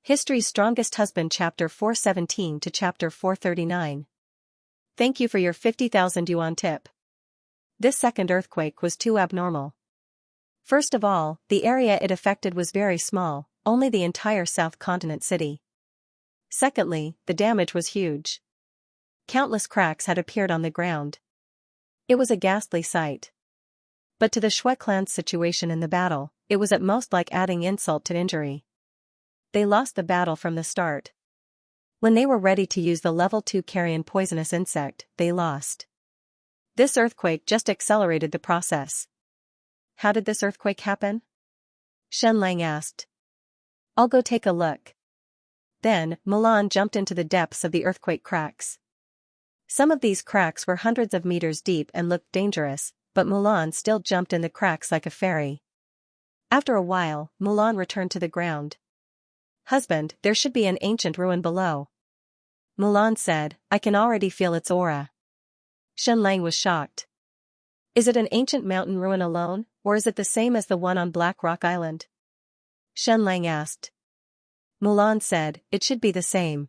History's Strongest Husband Chapter 417 to Chapter 439. Thank you for your 50,000 yuan tip. This second earthquake was too abnormal. First of all, the area it affected was very small, only the entire South Continent city. Secondly, the damage was huge. Countless cracks had appeared on the ground. It was a ghastly sight. But to the Shui clan's situation in the battle, it was at most like adding insult to injury. They lost the battle from the start. When they were ready to use the level 2 carrion poisonous insect, they lost. This earthquake just accelerated the process. How did this earthquake happen? Xianxia asked. I'll go take a look. Then, Mulan jumped into the depths of the earthquake cracks. Some of these cracks were hundreds of meters deep and looked dangerous, but Mulan still jumped in the cracks like a fairy. After a while, Mulan returned to the ground. Husband, there should be an ancient ruin below. Mulan said, I can already feel its aura. Xianxia was shocked. Is it an ancient mountain ruin alone, or is it the same as the one on Black Rock Island? Xianxia asked. Mulan said, it should be the same.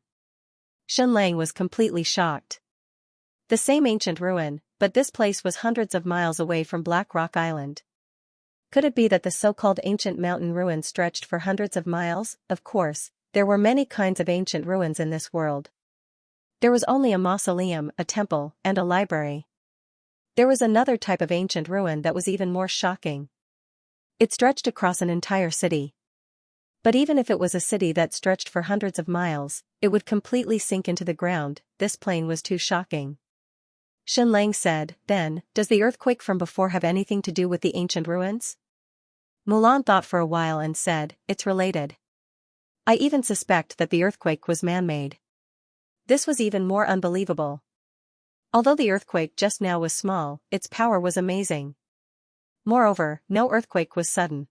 Xianxia was completely shocked. The same ancient ruin, but this place was hundreds of miles away from Black Rock Island. Could it be that the so-called ancient mountain ruin stretched for hundreds of miles? Of course, there were many kinds of ancient ruins in this world. There was only a mausoleum, a temple, and a library. There was another type of ancient ruin that was even more shocking. It stretched across an entire city. But even if it was a city that stretched for hundreds of miles, it would completely sink into the ground. This plane was too shocking. Xianxia said, then, does the earthquake from before have anything to do with the ancient ruins? Mulan thought for a while and said, it's related. I even suspect that the earthquake was man-made. This was even more unbelievable. Although the earthquake just now was small, its power was amazing. Moreover, no earthquake was sudden.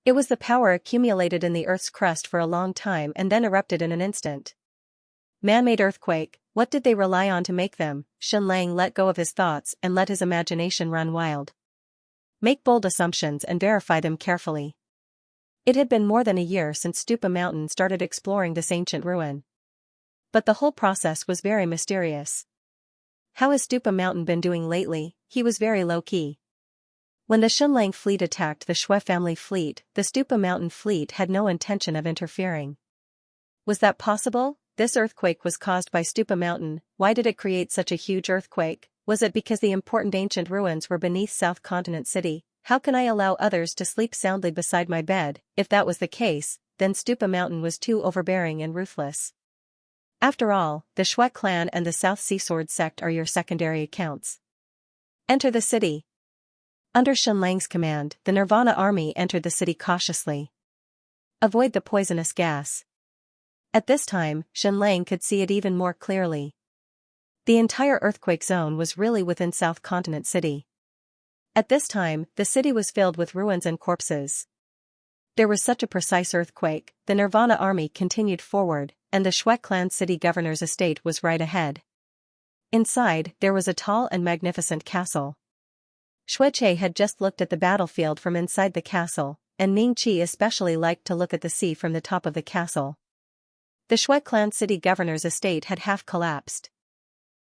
It was the power accumulated in the Earth's crust for a long time and then erupted in an instant. Man-made earthquake, what did they rely on to make them? Xianxia let go of his thoughts and let his imagination run wild. Make bold assumptions and verify them carefully. It had been more than a year since Stupa Mountain started exploring this ancient ruin. But the whole process was very mysterious. How has Stupa Mountain been doing lately? He was very low-key. When the Xianxia fleet attacked the Shui family fleet, the Stupa Mountain fleet had no intention of interfering. Was that possible? This earthquake was caused by Stupa Mountain. Why did it create such a huge earthquake? Was it because the important ancient ruins were beneath South Continent City? How can I allow others to sleep soundly beside my bed? If that was the case, then Stupa Mountain was too overbearing and ruthless. After all, the Shui clan and the South Sea Sword sect are your secondary accounts. Enter the city. Under Xianxia's command, the Nirvana army entered the city cautiously. Avoid the poisonous gas. At this time, Xianxia could see it even more clearly. The entire earthquake zone was really within South Continent City. At this time, the city was filled with ruins and corpses. There was such a precise earthquake, the Nirvana army continued forward, and the Shui clan city governor's estate was right ahead. Inside, there was a tall and magnificent castle. Shuiqi had just looked at the battlefield from inside the castle, and Ningqi especially liked to look at the sea from the top of the castle. The Shui clan city governor's estate had half collapsed.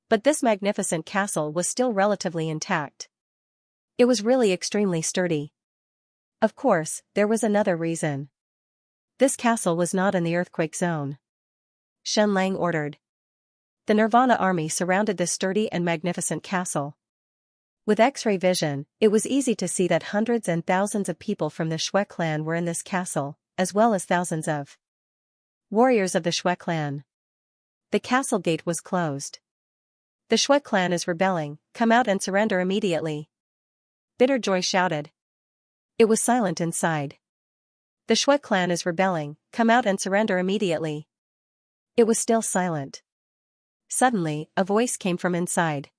But this magnificent castle was still relatively intact. It was really extremely sturdy. Of course, there was another reason. This castle was not in the earthquake zone. Xianxia ordered. The Nirvana army surrounded this sturdy and magnificent castle. With X-ray vision, it was easy to see that hundreds and thousands of people from the Shui clan were in this castle, as well as thousands of warriors of the Shui clan. The castle gate was closed. The Shui clan is rebelling, come out and surrender immediately. Bitter Joy shouted. It was silent inside. The Shui clan is rebelling, come out and surrender immediately. It was still silent. Suddenly, a voice came from inside.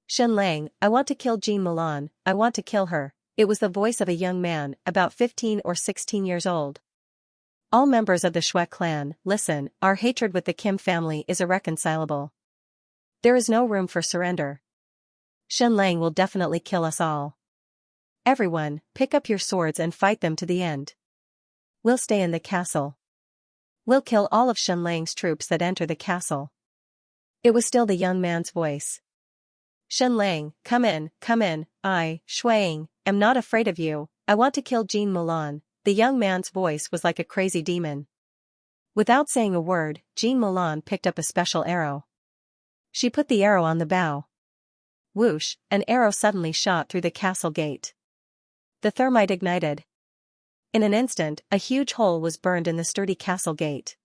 Xianxia, I want to kill Jean Mulan, I want to kill her. It was the voice of a young man, about 15 or 16 years old. All members of the Shui clan, listen, our hatred with the Kim family is irreconcilable. There is no room for surrender. Xianxia will definitely kill us all. Everyone, pick up your swords and fight them to the end. We'll stay in the castle. We'll kill all of Shenlang's troops that enter the castle. It was still the young man's voice. Shenlang, come in, I, Shuang, am not afraid of you, I want to kill Jean Mulan. The young man's voice was like a crazy demon. Without saying a word, Jean Mulan picked up a special arrow. She put the arrow on the bow. Whoosh, an arrow suddenly shot through the castle gate. The thermite ignited. In an instant, a huge hole was burned in the sturdy castle gate.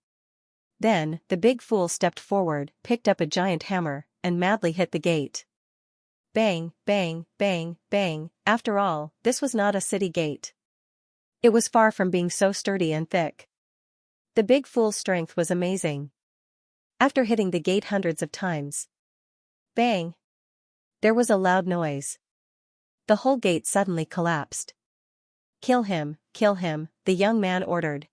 Then, the big fool stepped forward, picked up a giant hammer, and madly hit the gate. Bang, bang, bang, bang, after all, this was not a city gate. It was far from being so sturdy and thick. The big fool's strength was amazing. After hitting the gate hundreds of times. Bang! There was a loud noise. The whole gate suddenly collapsed. Kill him, the young man ordered.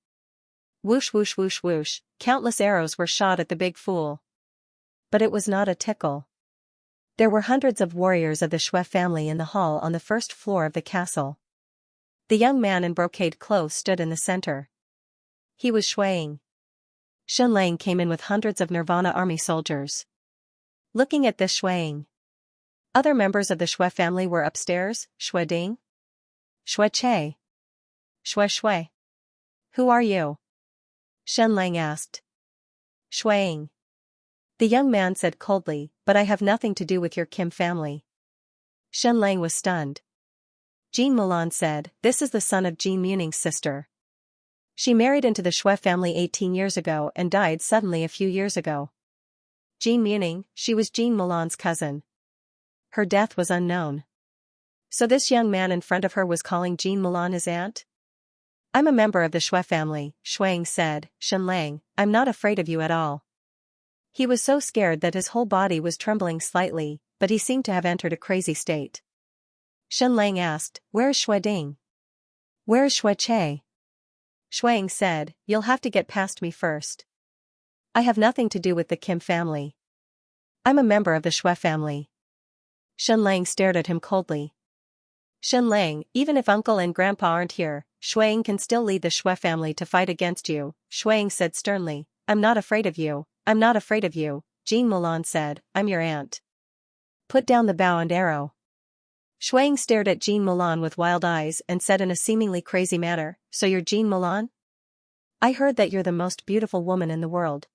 Whoosh whoosh whoosh whoosh, countless arrows were shot at the big fool. But it was not a tickle. There were hundreds of warriors of the Shui family in the hall on the first floor of the castle. The young man in brocade clothes stood in the center. He was Shuang. Shenlang came in with hundreds of Nirvana army soldiers. Looking at this Shuang. Other members of the Shui family were upstairs. Shui Ding? Shui Che? Shui. Who are you? Shenlang asked. Shuang. The young man said coldly, but I have nothing to do with your Kim family. Shenlang was stunned. Jean Mulan said, this is the son of Jean Muning's sister. She married into the Shui family 18 years ago and died suddenly a few years ago. Jean Muning, she was Jean Mulan's cousin. Her death was unknown. So this young man in front of her was calling Jean Mulan his aunt? I'm a member of the Shui family, Shuang said. Shenlang, I'm not afraid of you at all. He was so scared that his whole body was trembling slightly, but he seemed to have entered a crazy state. Shenlang asked, where is Shui Ding? Where is Shui Che? Shuang said, you'll have to get past me first. I have nothing to do with the Kim family. I'm a member of the Shui family. Shenlang stared at him coldly. Shenlang, even if uncle and grandpa aren't here, Shuang can still lead the Shui family to fight against you, Shuang said sternly. I'm not afraid of you, I'm not afraid of you, Jean Mulan said, I'm your aunt. Put down the bow and arrow. Shuang stared at Jean Mulan with wild eyes and said in a seemingly crazy manner, so you're Jean Mulan? I heard that you're the most beautiful woman in the world.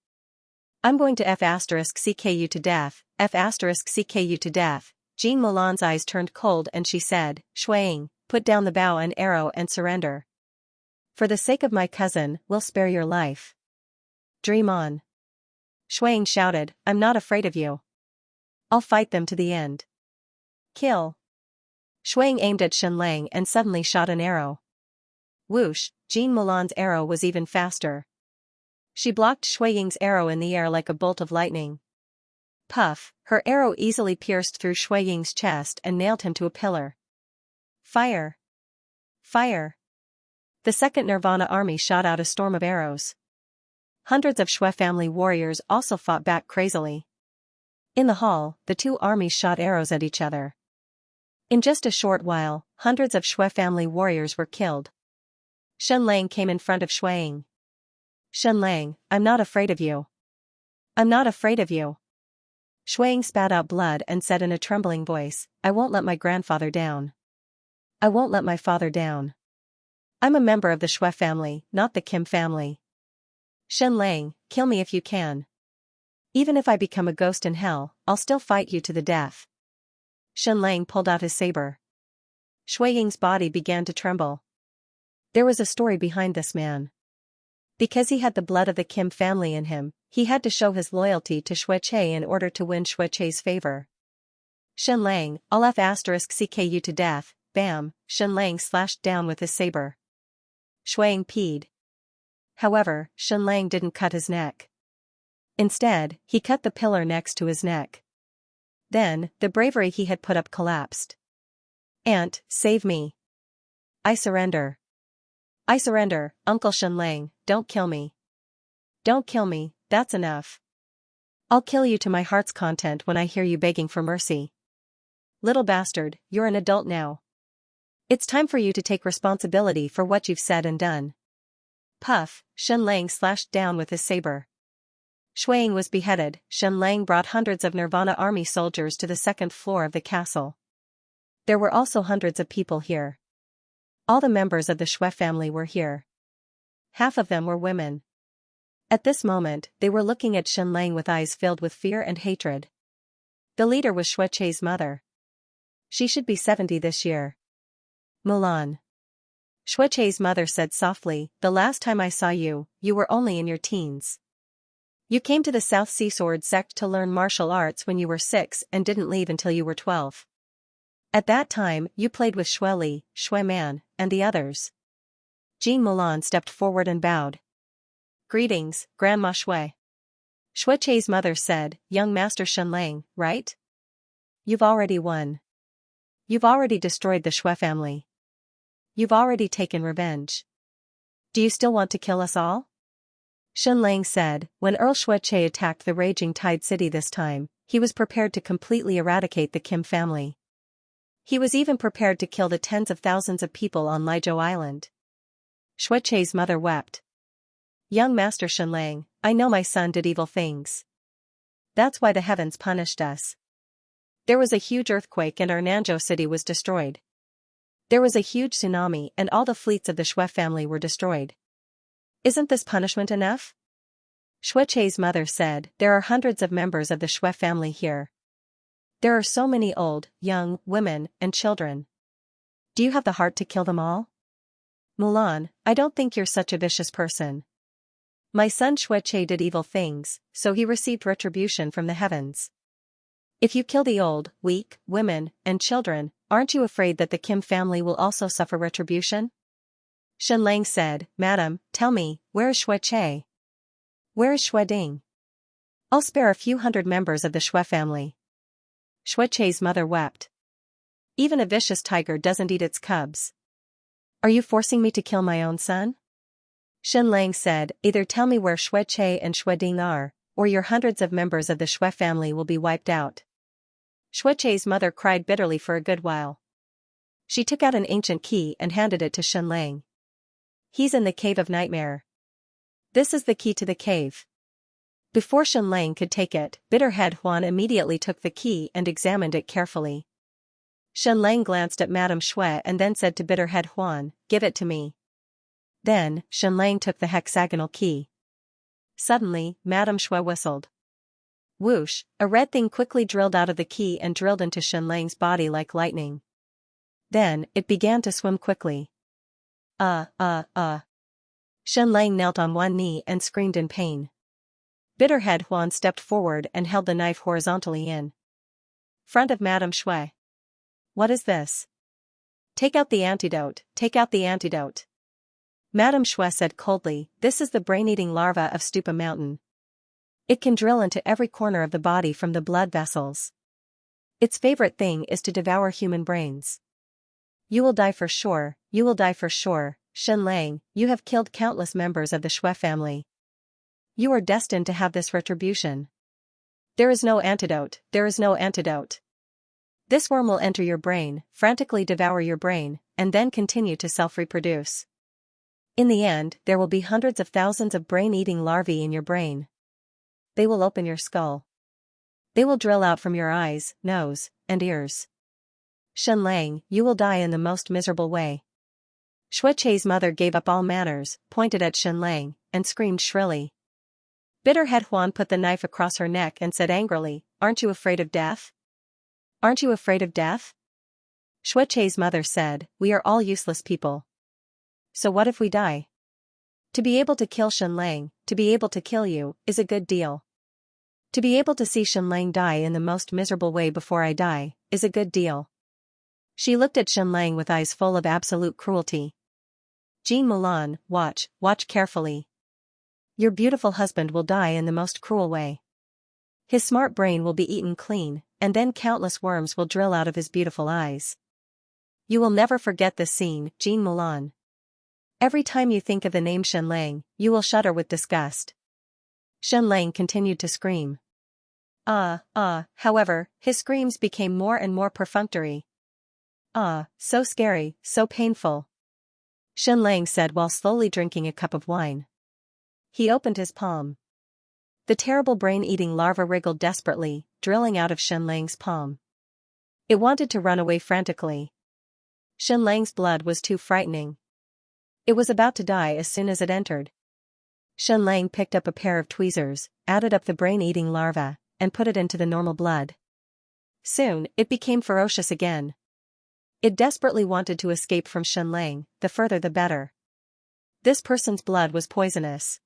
I'm going to F***ck you to death, F***ck you to death. Jean Mulan's eyes turned cold and she said, Shuang, put down the bow and arrow and surrender. For the sake of my cousin, we'll spare your life. Dream on. Shuang shouted, I'm not afraid of you. I'll fight them to the end. Kill. Shuang aimed at Shenlang and suddenly shot an arrow. Whoosh, Jean Mulan's arrow was even faster. She blocked Shuiying's arrow in the air like a bolt of lightning. Puff, her arrow easily pierced through Shuiying's chest and nailed him to a pillar. Fire! Fire! The second Nirvana army shot out a storm of arrows. Hundreds of Shui family warriors also fought back crazily. In the hall, the two armies shot arrows at each other. In just a short while, hundreds of Shui family warriors were killed. Shenlang came in front of Shuang. Shenlang, I'm not afraid of you. I'm not afraid of you. Shuang spat out blood and said in a trembling voice, I won't let my grandfather down. I won't let my father down. I'm a member of the Shui family, not the Kim family. Shenlang, kill me if you can. Even if I become a ghost in hell, I'll still fight you to the death. Shenlang pulled out his saber. Shuiying's body began to tremble. There was a story behind this man. Because he had the blood of the Kim family in him, he had to show his loyalty to Shui Che in order to win Shui Che's favor. Shenlang, I'll F***ck you to death, bam, Shenlang slashed down with his saber. Shuang peed. However, Shenlang didn't cut his neck. Instead, he cut the pillar next to his neck. Then, the bravery he had put up collapsed. Aunt, save me. I surrender. I surrender, Uncle Shenlang, don't kill me. Don't kill me, that's enough. I'll kill you to my heart's content when I hear you begging for mercy. Little bastard, you're an adult now. It's time for you to take responsibility for what you've said and done. Puff, Shen Lang slashed down with his saber. Shuang was beheaded. Shen Lang brought hundreds of Nirvana army soldiers to the second floor of the castle. There were also hundreds of people here. All the members of the Shui family were here. Half of them were women. At this moment, they were looking at Shen Lang with eyes filled with fear and hatred. The leader was Shui Chei's mother. She should be 70 this year. Mulan. Shui Chei's mother said softly, the last time I saw you, you were only in your teens. You came to the South Sea Sword sect to learn martial arts when you were 6 and didn't leave until you were 12. At that time, you played with Shui Li, Shui Man, and the others. Jean Mulan stepped forward and bowed. Greetings, Grandma Shui. Shui Chei's mother said, young Master Shen Lang, right? You've already won. You've already destroyed the Shui family. You've already taken revenge. Do you still want to kill us all? Shen Lang said, when Earl Shui Chei attacked the Raging Tide City this time, he was prepared to completely eradicate the Kim family. He was even prepared to kill the tens of thousands of people on Liuzhou Island. Shui Chei's mother wept. Young Master Shen Lang, I know my son did evil things. That's why the heavens punished us. There was a huge earthquake and our Nanzhou city was destroyed. There was a huge tsunami and all the fleets of the Shui family were destroyed. Isn't this punishment enough? Shui Chei's mother said, there are hundreds of members of the Shui family here. There are so many old, young, women, and children. Do you have the heart to kill them all? Mulan, I don't think you're such a vicious person. My son Shui Chei did evil things, so he received retribution from the heavens. If you kill the old, weak, women, and children, aren't you afraid that the Kim family will also suffer retribution? Shen Lang said, Madam, tell me, where is Shui Chei? Where is Shui Ding? I'll spare a few hundred members of the Shui family. Shui Chei's mother wept. Even a vicious tiger doesn't eat its cubs. Are you forcing me to kill my own son? Shen Lang said, either tell me where Shui Chei and Shui Ding are, or your hundreds of members of the Shui family will be wiped out. Shui Chei's mother cried bitterly for a good while. She took out an ancient key and handed it to Shen Lang. He's in the Cave of Nightmare. This is the key to the cave. Before Shen Lang could take it, Bitterhead Huan immediately took the key and examined it carefully. Shen Lang glanced at Madame Shui and then said to Bitterhead Huan, give it to me. Then, Shen Lang took the hexagonal key. Suddenly, Madame Shui whistled. Whoosh, a red thing quickly drilled out of the key and drilled into Shen Lang's body like lightning. Then, it began to swim quickly. Shen Lang knelt on one knee and screamed in pain. Bitterhead Huan stepped forward and held the knife horizontally in front of Madame Shui. What is this? Take out the antidote, take out the antidote. Madame Shui said coldly, this is the brain-eating larva of Stupa Mountain. It can drill into every corner of the body from the blood vessels. Its favorite thing is to devour human brains. You will die for sure, you will die for sure, Shen Lang, you have killed countless members of the Shui family. You are destined to have this retribution. There is no antidote, there is no antidote. This worm will enter your brain, frantically devour your brain, and then continue to self-reproduce. In the end, there will be hundreds of thousands of brain-eating larvae in your brain. They will open your skull. They will drill out from your eyes, nose, and ears. Shen Lang, you will die in the most miserable way. Shui Chei's mother gave up all manners, pointed at Shen Lang, and screamed shrilly. Bitterhead Huan put the knife across her neck and said angrily, aren't you afraid of death? Aren't you afraid of death? Shui Chei's mother said, we are all useless people. So what if we die? To be able to kill Shen Lang, to be able to kill you, is a good deal. To be able to see Shen Lang die in the most miserable way before I die, is a good deal. She looked at Shen Lang with eyes full of absolute cruelty. Jean Mulan, watch carefully. Your beautiful husband will die in the most cruel way. His smart brain will be eaten clean, and then countless worms will drill out of his beautiful eyes. You will never forget this scene, Jean Mulan. Every time you think of the name Shen Lang, you will shudder with disgust. Shen Lang continued to scream. However, his screams became more and more perfunctory. So scary, so painful. Shen Lang said while slowly drinking a cup of wine. He opened his palm. The terrible brain-eating larva wriggled desperately, drilling out of Shen Lang's palm. It wanted to run away frantically. Shen Lang's blood was too frightening. It was about to die as soon as it entered. Shen Lang picked up a pair of tweezers, added up the brain-eating larva, and put it into the normal blood. Soon, it became ferocious again. It desperately wanted to escape from Shen Lang, the further the better. This person's blood was poisonous.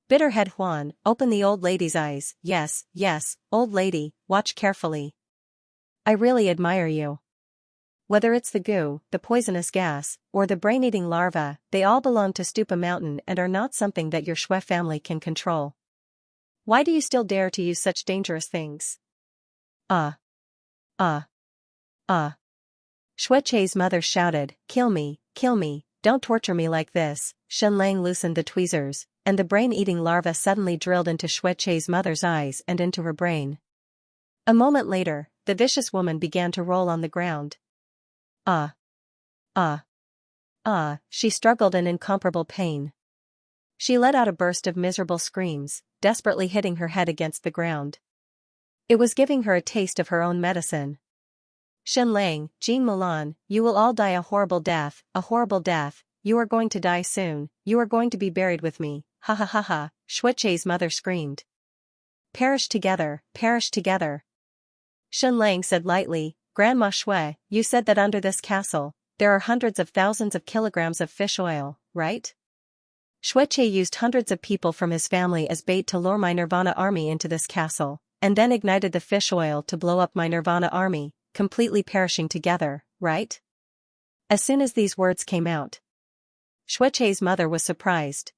Bitterhead Huan, open the old lady's eyes. Yes, yes, old lady, watch carefully. I really admire you. Whether it's the goo, the poisonous gas, or the brain-eating larva, they all belong to Stupa Mountain and are not something that your Shui family can control. Why do you still dare to use such dangerous things? Shui Chei's mother shouted, kill me, don't torture me like this. Shen Lang loosened the tweezers, and the brain-eating larva suddenly drilled into Shui Chei's mother's eyes and into her brain. A moment later, the vicious woman began to roll on the ground. She struggled in incomparable pain. She let out a burst of miserable screams, desperately hitting her head against the ground. It was giving her a taste of her own medicine. Shen Lang, Jean Mulan, you will all die a horrible death, you are going to die soon, you are going to be buried with me, ha ha ha ha, Shui Chei's mother screamed. Perish together, perish together. Shen Lang said lightly, Grandma Shui, you said that under this castle, there are hundreds of thousands of kilograms of fish oil, right? Shui Chei used hundreds of people from his family as bait to lure my Nirvana army into this castle, and then ignited the fish oil to blow up my Nirvana army, completely perishing together, right? As soon as these words came out, Shui Chei's mother was surprised.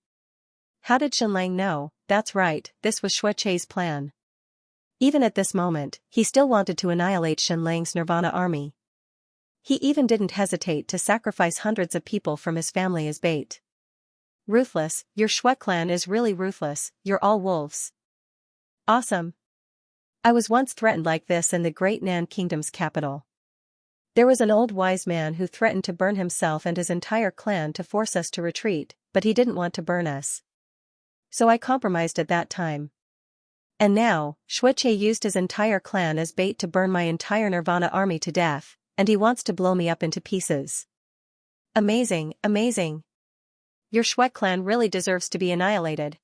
How did Shen Lang know? That's right, this was Shui Chei's plan. Even at this moment, he still wanted to annihilate Shen Lang's Nirvana army. He even didn't hesitate to sacrifice hundreds of people from his family as bait. Ruthless, your Shui clan is really ruthless, you're all wolves. Awesome. I was once threatened like this in the Great Nan Kingdom's capital. There was an old wise man who threatened to burn himself and his entire clan to force us to retreat, but he didn't want to burn us. So I compromised at that time. And now, Shui Chei used his entire clan as bait to burn my entire Nirvana army to death, and he wants to blow me up into pieces. Amazing, amazing. Your Shui clan really deserves to be annihilated.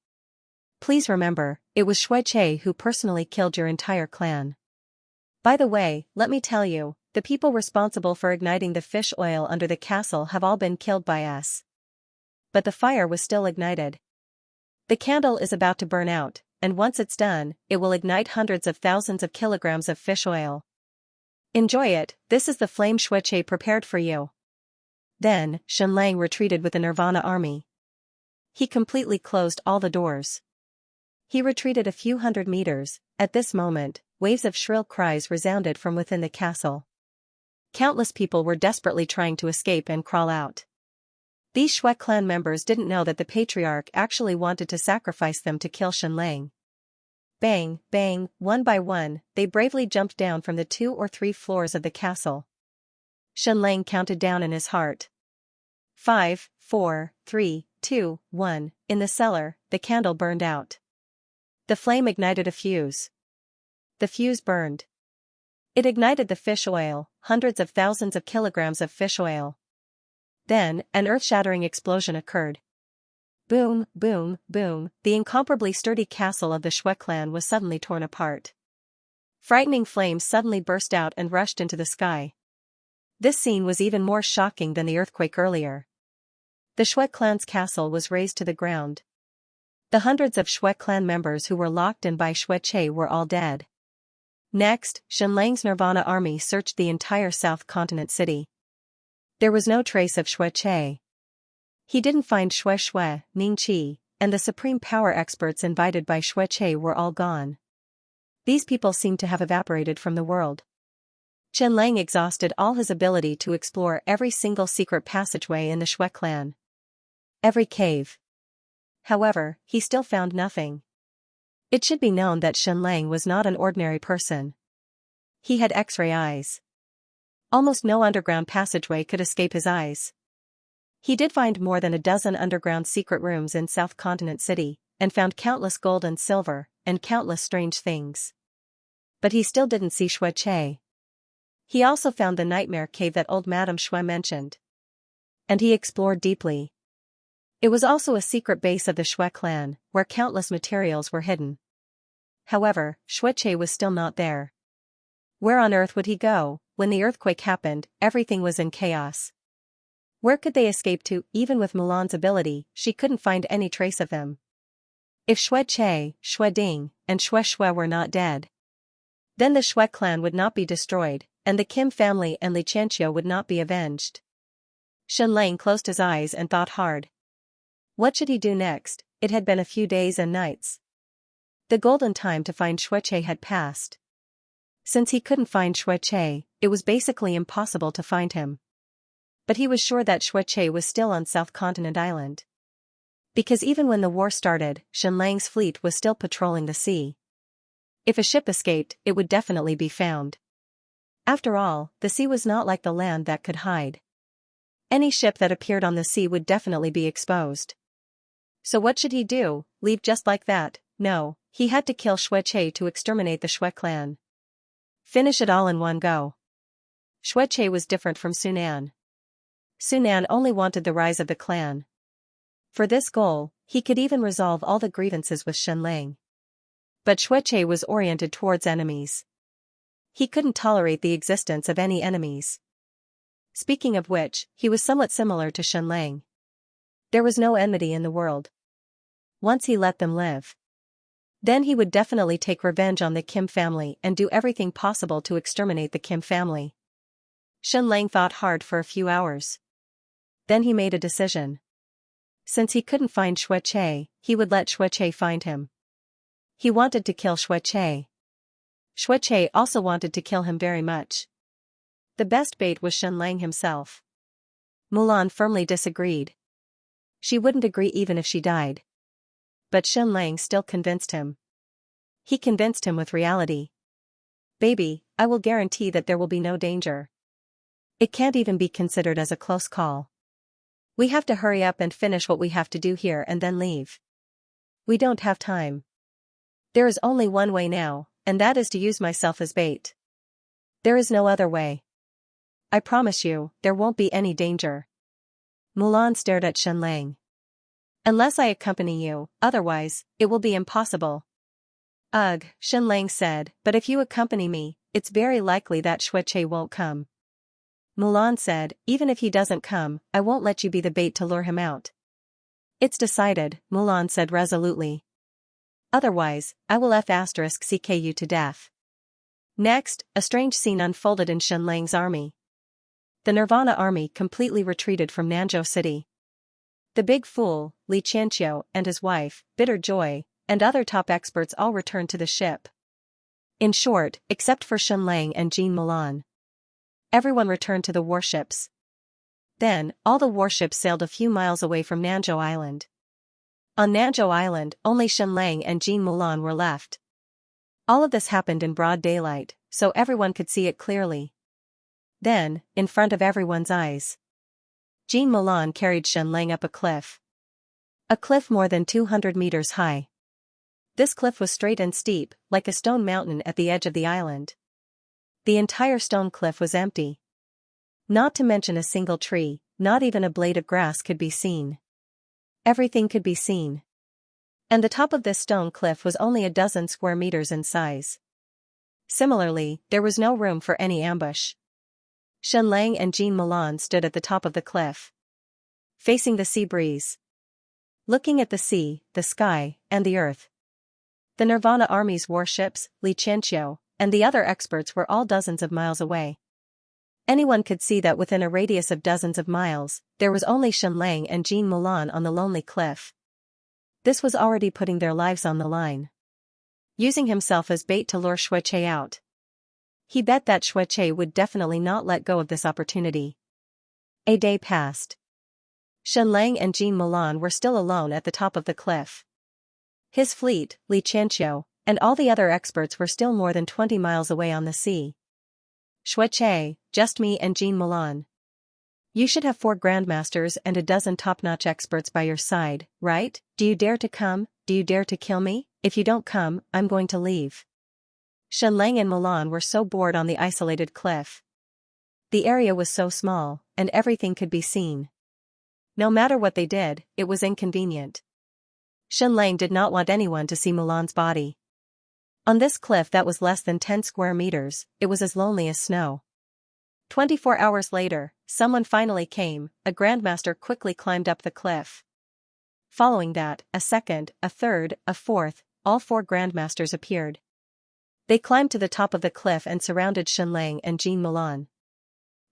Please remember, it was Shui Chei who personally killed your entire clan. By the way, let me tell you, the people responsible for igniting the fish oil under the castle have all been killed by us. But the fire was still ignited. The candle is about to burn out, and once it's done, it will ignite hundreds of thousands of kilograms of fish oil. Enjoy it, this is the flame Shui Chei prepared for you. Then, Shen Lang retreated with the Nirvana army. He completely closed all the doors. He retreated a few hundred meters. At this moment, waves of shrill cries resounded from within the castle. Countless people were desperately trying to escape and crawl out. These Shui clan members didn't know that the patriarch actually wanted to sacrifice them to kill Shen Lang. Bang, bang, one by one, they bravely jumped down from the 2 or 3 floors of the castle. Shen Lang counted down in his heart. 5, 4, 3, 2, 1, in the cellar, the candle burned out. The flame ignited a fuse. The fuse burned. It ignited the fish oil, hundreds of thousands of kilograms of fish oil. Then, an earth-shattering explosion occurred. Boom, boom, boom, the incomparably sturdy castle of the Shui clan was suddenly torn apart. Frightening flames suddenly burst out and rushed into the sky. This scene was even more shocking than the earthquake earlier. The Shui clan's castle was razed to the ground. The hundreds of Shui clan members who were locked in by Shui Chei were all dead. Next, Shen Lang's Nirvana army searched the entire South Continent city. There was no trace of Shui Chei. He didn't find Shui, Ning Qi, and the supreme power experts invited by Shui Chei were all gone. These people seemed to have evaporated from the world. Shen Lang exhausted all his ability to explore every single secret passageway in the Shui clan. Every cave. However, he still found nothing. It should be known that Shen Lang was not an ordinary person. He had X-ray eyes. Almost no underground passageway could escape his eyes. He did find more than a dozen underground secret rooms in South Continent City, and found countless gold and silver, and countless strange things. But he still didn't see Xianxia. He also found the nightmare cave that old Madame Xue mentioned. And he explored deeply. It was also a secret base of the Xue clan, where countless materials were hidden. However, Xianxia was still not there. Where on earth would he go? When the earthquake happened, everything was in chaos. Where could they escape to? Even with Mulan's ability, she couldn't find any trace of them. If Xianxia, Xue Ding, and Xue were not dead, then the Xue clan would not be destroyed, and the Kim family and Xianxia would not be avenged. Xianlang closed his eyes and thought hard. What should he do next? It had been a few days and nights. The golden time to find Xianxia had passed. Since he couldn't find Xianxia, it was basically impossible to find him. But he was sure that Xianxia was still on South Continent Island. Because even when the war started, Xianlang's fleet was still patrolling the sea. If a ship escaped, it would definitely be found. After all, the sea was not like the land that could hide. Any ship that appeared on the sea would definitely be exposed. So what should he do? Leave just like that? No, he had to kill Xianxia to exterminate the Xue clan. Finish it all in one go. Xianxia was different from Sunan. Sunan only wanted the rise of the clan. For this goal, he could even resolve all the grievances with Xianlang. But Xianxia was oriented towards enemies. He couldn't tolerate the existence of any enemies. Speaking of which, he was somewhat similar to Xianlang. There was no enmity in the world. Once he let them live, then he would definitely take revenge on the Kim family and do everything possible to exterminate the Kim family. Xianlang thought hard for a few hours. Then he made a decision. Since he couldn't find Xianxia, he would let Xianxia find him. He wanted to kill Xianxia. Xianxia also wanted to kill him very much. The best bait was Xianlang himself. Mulan firmly disagreed. She wouldn't agree even if she died. But Xianlang still convinced him. He convinced him with reality. Baby, I will guarantee that there will be no danger. It can't even be considered as a close call. We have to hurry up and finish what we have to do here and then leave. We don't have time. There is only one way now, and that is to use myself as bait. There is no other way. I promise you, there won't be any danger. Mulan stared at Xianlang. Unless I accompany you, otherwise, it will be impossible. Ugh, Xianlang said, but if you accompany me, it's very likely that Xianxia won't come. Mulan said, even if he doesn't come, I won't let you be the bait to lure him out. It's decided, Mulan said resolutely. Otherwise, I will *CK you to death. Next, a strange scene unfolded in Xianlang's army. The Nirvana army completely retreated from Nanzhou City. The big fool, Xianxia, and his wife, Bitter Joy, and other top experts all returned to the ship. In short, except for Xianlang and Jean Mulan. Everyone returned to the warships. Then, all the warships sailed a few miles away from Nanzhou Island. On Nanzhou Island, only Xianlang and Jean Mulan were left. All of this happened in broad daylight, so everyone could see it clearly. Then, in front of everyone's eyes, Jean Mulan carried Xianlang up a cliff. A cliff more than 200 meters high. This cliff was straight and steep, like a stone mountain at the edge of the island. The entire stone cliff was empty. Not to mention a single tree, not even a blade of grass could be seen. Everything could be seen. And the top of this stone cliff was only a dozen square meters in size. Similarly, there was no room for any ambush. Xianlang and Jean Mulan stood at the top of the cliff, facing the sea breeze, looking at the sea, the sky, and the earth. The Nirvana army's warships, Xianxia, and the other experts were all dozens of miles away. Anyone could see that within a radius of dozens of miles, there was only Xianlang and Jean Mulan on the lonely cliff. This was already putting their lives on the line. Using himself as bait to lure Xianxia out. He bet that Xianxia would definitely not let go of this opportunity. A day passed. Xianlang and Jean Mulan were still alone at the top of the cliff. His fleet, Xianxia, and all the other experts were still more than 20 miles away on the sea. Xianxia, just me and Jean Mulan. You should have 4 grandmasters and a dozen top-notch experts by your side, right? Do you dare to come? Do you dare to kill me? If you don't come, I'm going to leave. Xianxia and Milan were so bored on the isolated cliff. The area was so small, and everything could be seen. No matter what they did, it was inconvenient. Xianxia did not want anyone to see Milan's body. On this cliff that was less than 10 square meters, it was as lonely as snow. 24 hours later, someone finally came. A grandmaster quickly climbed up the cliff. Following that, a second, a third, a fourth, all 4 grandmasters appeared. They climbed to the top of the cliff and surrounded Xianxia and Jean Milan.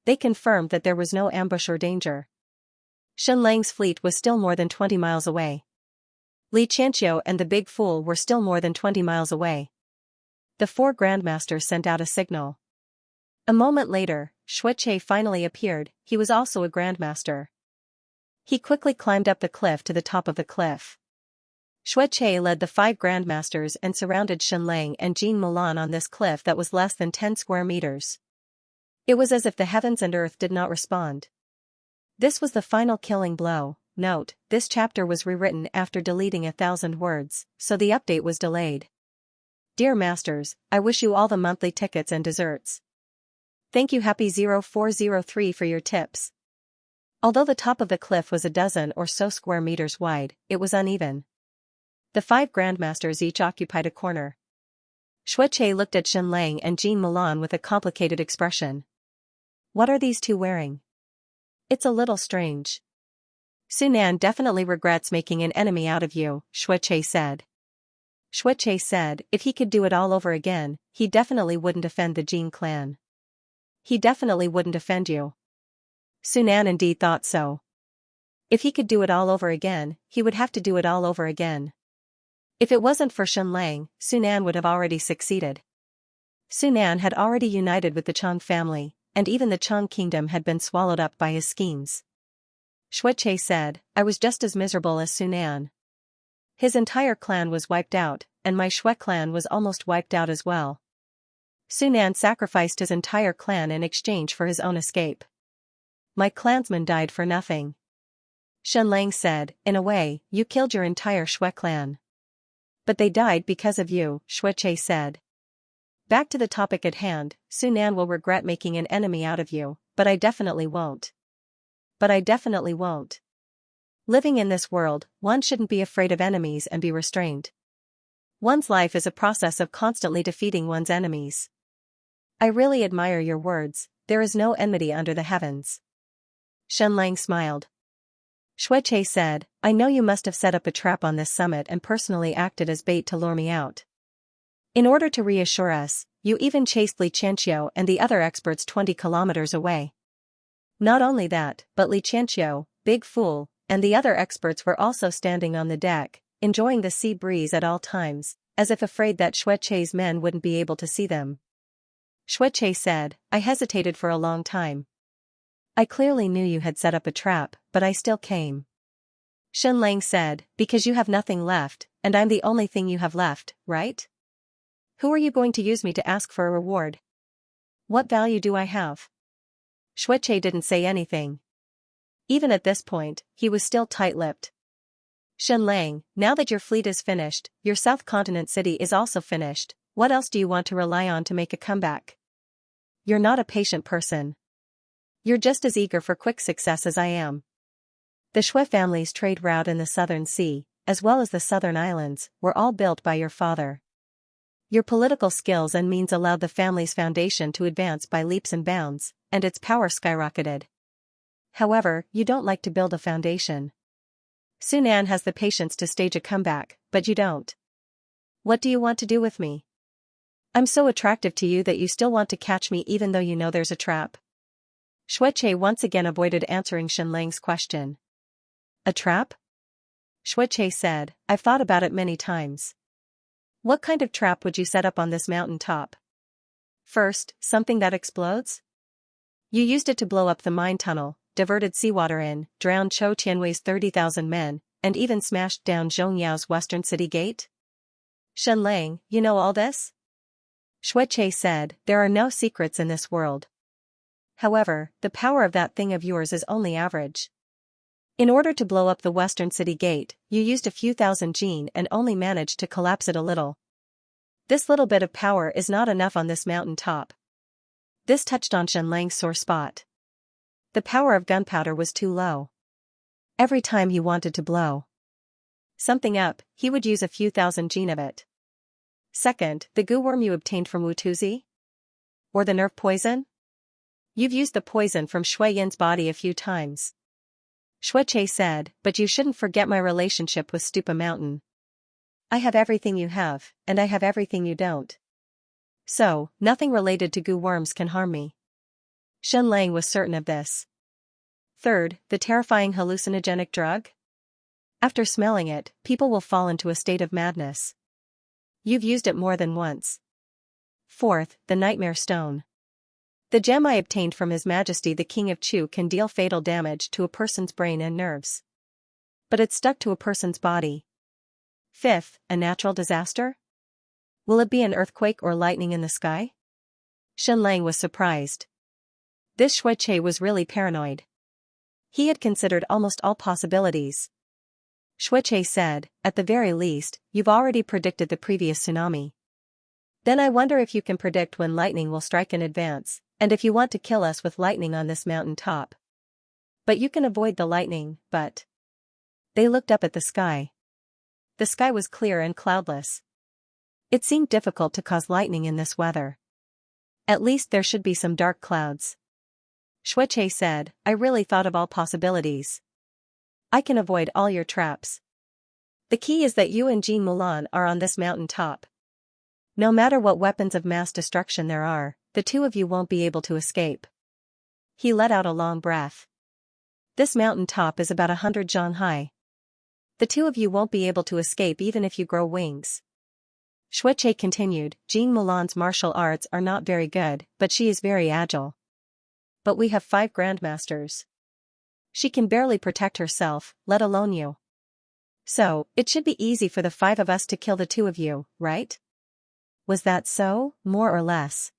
They confirmed that there was no ambush or danger. Xianxia's fleet was still more than 20 miles away. Xianxia and the Big Fool were still more than 20 miles away. The 4 grandmasters sent out a signal. A moment later, Xianxia finally appeared. He was also a grandmaster. He quickly climbed up the cliff to the top of the cliff. Xianxia led the 5 grandmasters and surrounded Xianxia and Jean Milan on this cliff that was less than 10 square meters. It was as if the heavens and earth did not respond. This was the final killing blow. Note, this chapter was rewritten after deleting 1,000 words, so the update was delayed. Dear Masters, I wish you all the monthly tickets and desserts. Thank you Happy0403 for your tips. Although the top of the cliff was a dozen or so square meters wide, it was uneven. The 5 grandmasters each occupied a corner. Xianxia looked at Xianxia and Jean Milan with a complicated expression. What are these 2 wearing? It's a little strange. Sunan definitely regrets making an enemy out of you, Xianxia said. Xianxia said if he could do it all over again, he definitely wouldn't offend the Jean clan. He definitely wouldn't offend you. Sunan indeed thought so. If he could do it all over again, he would have to do it all over again. If it wasn't for Xianxia, Sunan would have already succeeded. Sunan had already united with the Chang family, and even the Chang kingdom had been swallowed up by his schemes. Xianxia said, I was just as miserable as Sunan. His entire clan was wiped out, and my Xue clan was almost wiped out as well. Sunan sacrificed his entire clan in exchange for his own escape. My clansmen died for nothing. Xianxia said, in a way, you killed your entire Xue clan. But they died because of you, Xianxia said. Back to the topic at hand, Sunan will regret making an enemy out of you, but I definitely won't. But I definitely won't. Living in this world, one shouldn't be afraid of enemies and be restrained. One's life is a process of constantly defeating one's enemies. I really admire your words, there is no enmity under the heavens. Xianxia smiled. Xianxia said, I know you must have set up a trap on this summit and personally acted as bait to lure me out. In order to reassure us, you even chased Xianxia and the other experts 20 kilometers away. Not only that, but Xianxia, Big Fool, and the other experts were also standing on the deck, enjoying the sea breeze at all times, as if afraid that Xianxia's men wouldn't be able to see them. Xianxia said, I hesitated for a long time. I clearly knew you had set up a trap, but I still came. Xianxia said, because you have nothing left, and I'm the only thing you have left, right? Who are you going to use me to ask for a reward? What value do I have? Xianxia didn't say anything. Even at this point, he was still tight-lipped. Xianxia, now that your fleet is finished, your South Continent city is also finished, what else do you want to rely on to make a comeback? You're not a patient person. You're just as eager for quick success as I am. The Xue family's trade route in the Southern Sea, as well as the Southern Islands, were all built by your father. Your political skills and means allowed the family's foundation to advance by leaps and bounds, and its power skyrocketed. However, you don't like to build a foundation. Sunan has the patience to stage a comeback, but you don't. What do you want to do with me? I'm so attractive to you that you still want to catch me even though you know there's a trap. Xianxia once again avoided answering Xianxia's question. A trap? Xianxia said, I've thought about it many times. What kind of trap would you set up on this mountain top? First, something that explodes? You used it to blow up the mine tunnel, diverted seawater in, drowned Chou Tianwei's 30,000 men, and even smashed down Zhongyao's western city gate? Xianxia, you know all this? Xianxia said, there are no secrets in this world. However, the power of that thing of yours is only average. In order to blow up the western city gate, you used a few thousand gene and only managed to collapse it a little. This little bit of power is not enough on this mountain top. This touched on Xianxia's sore spot. The power of gunpowder was too low. Every time he wanted to blow something up, he would use a few thousand gene of it. Second, the goo worm you obtained from Wutuzi? Or the nerve poison? You've used the poison from Shui Yin's body a few times. Xueqie said, but you shouldn't forget my relationship with Stupa Mountain. I have everything you have, and I have everything you don't. So, nothing related to goo worms can harm me. Xianxia was certain of this. Third, the terrifying hallucinogenic drug? After smelling it, people will fall into a state of madness. You've used it more than once. Fourth, the nightmare stone. The gem I obtained from His Majesty the King of Chu can deal fatal damage to a person's brain and nerves. But it's stuck to a person's body. Fifth, a natural disaster? Will it be an earthquake or lightning in the sky? Xianxia was surprised. This Xueqie was really paranoid. He had considered almost all possibilities. Xueqie said, at the very least, you've already predicted the previous tsunami. Then I wonder if you can predict when lightning will strike in advance, and if you want to kill us with lightning on this mountain top. But you can avoid the lightning, but... They looked up at the sky. The sky was clear and cloudless. It seemed difficult to cause lightning in this weather. At least there should be some dark clouds. Xueqie said, I really thought of all possibilities. I can avoid all your traps. The key is that you and Jean Mulan are on this mountain top. No matter what weapons of mass destruction there are, the two of you won't be able to escape. He let out a long breath. This mountain top is about 100 zhang high. The two of you won't be able to escape even if you grow wings. Xueqie continued, Jean Mulan's martial arts are not very good, but she is very agile. But we have 5 grandmasters. She can barely protect herself, let alone you. So, it should be easy for the 5 of us to kill the 2 of you, right? Was that so, more or less?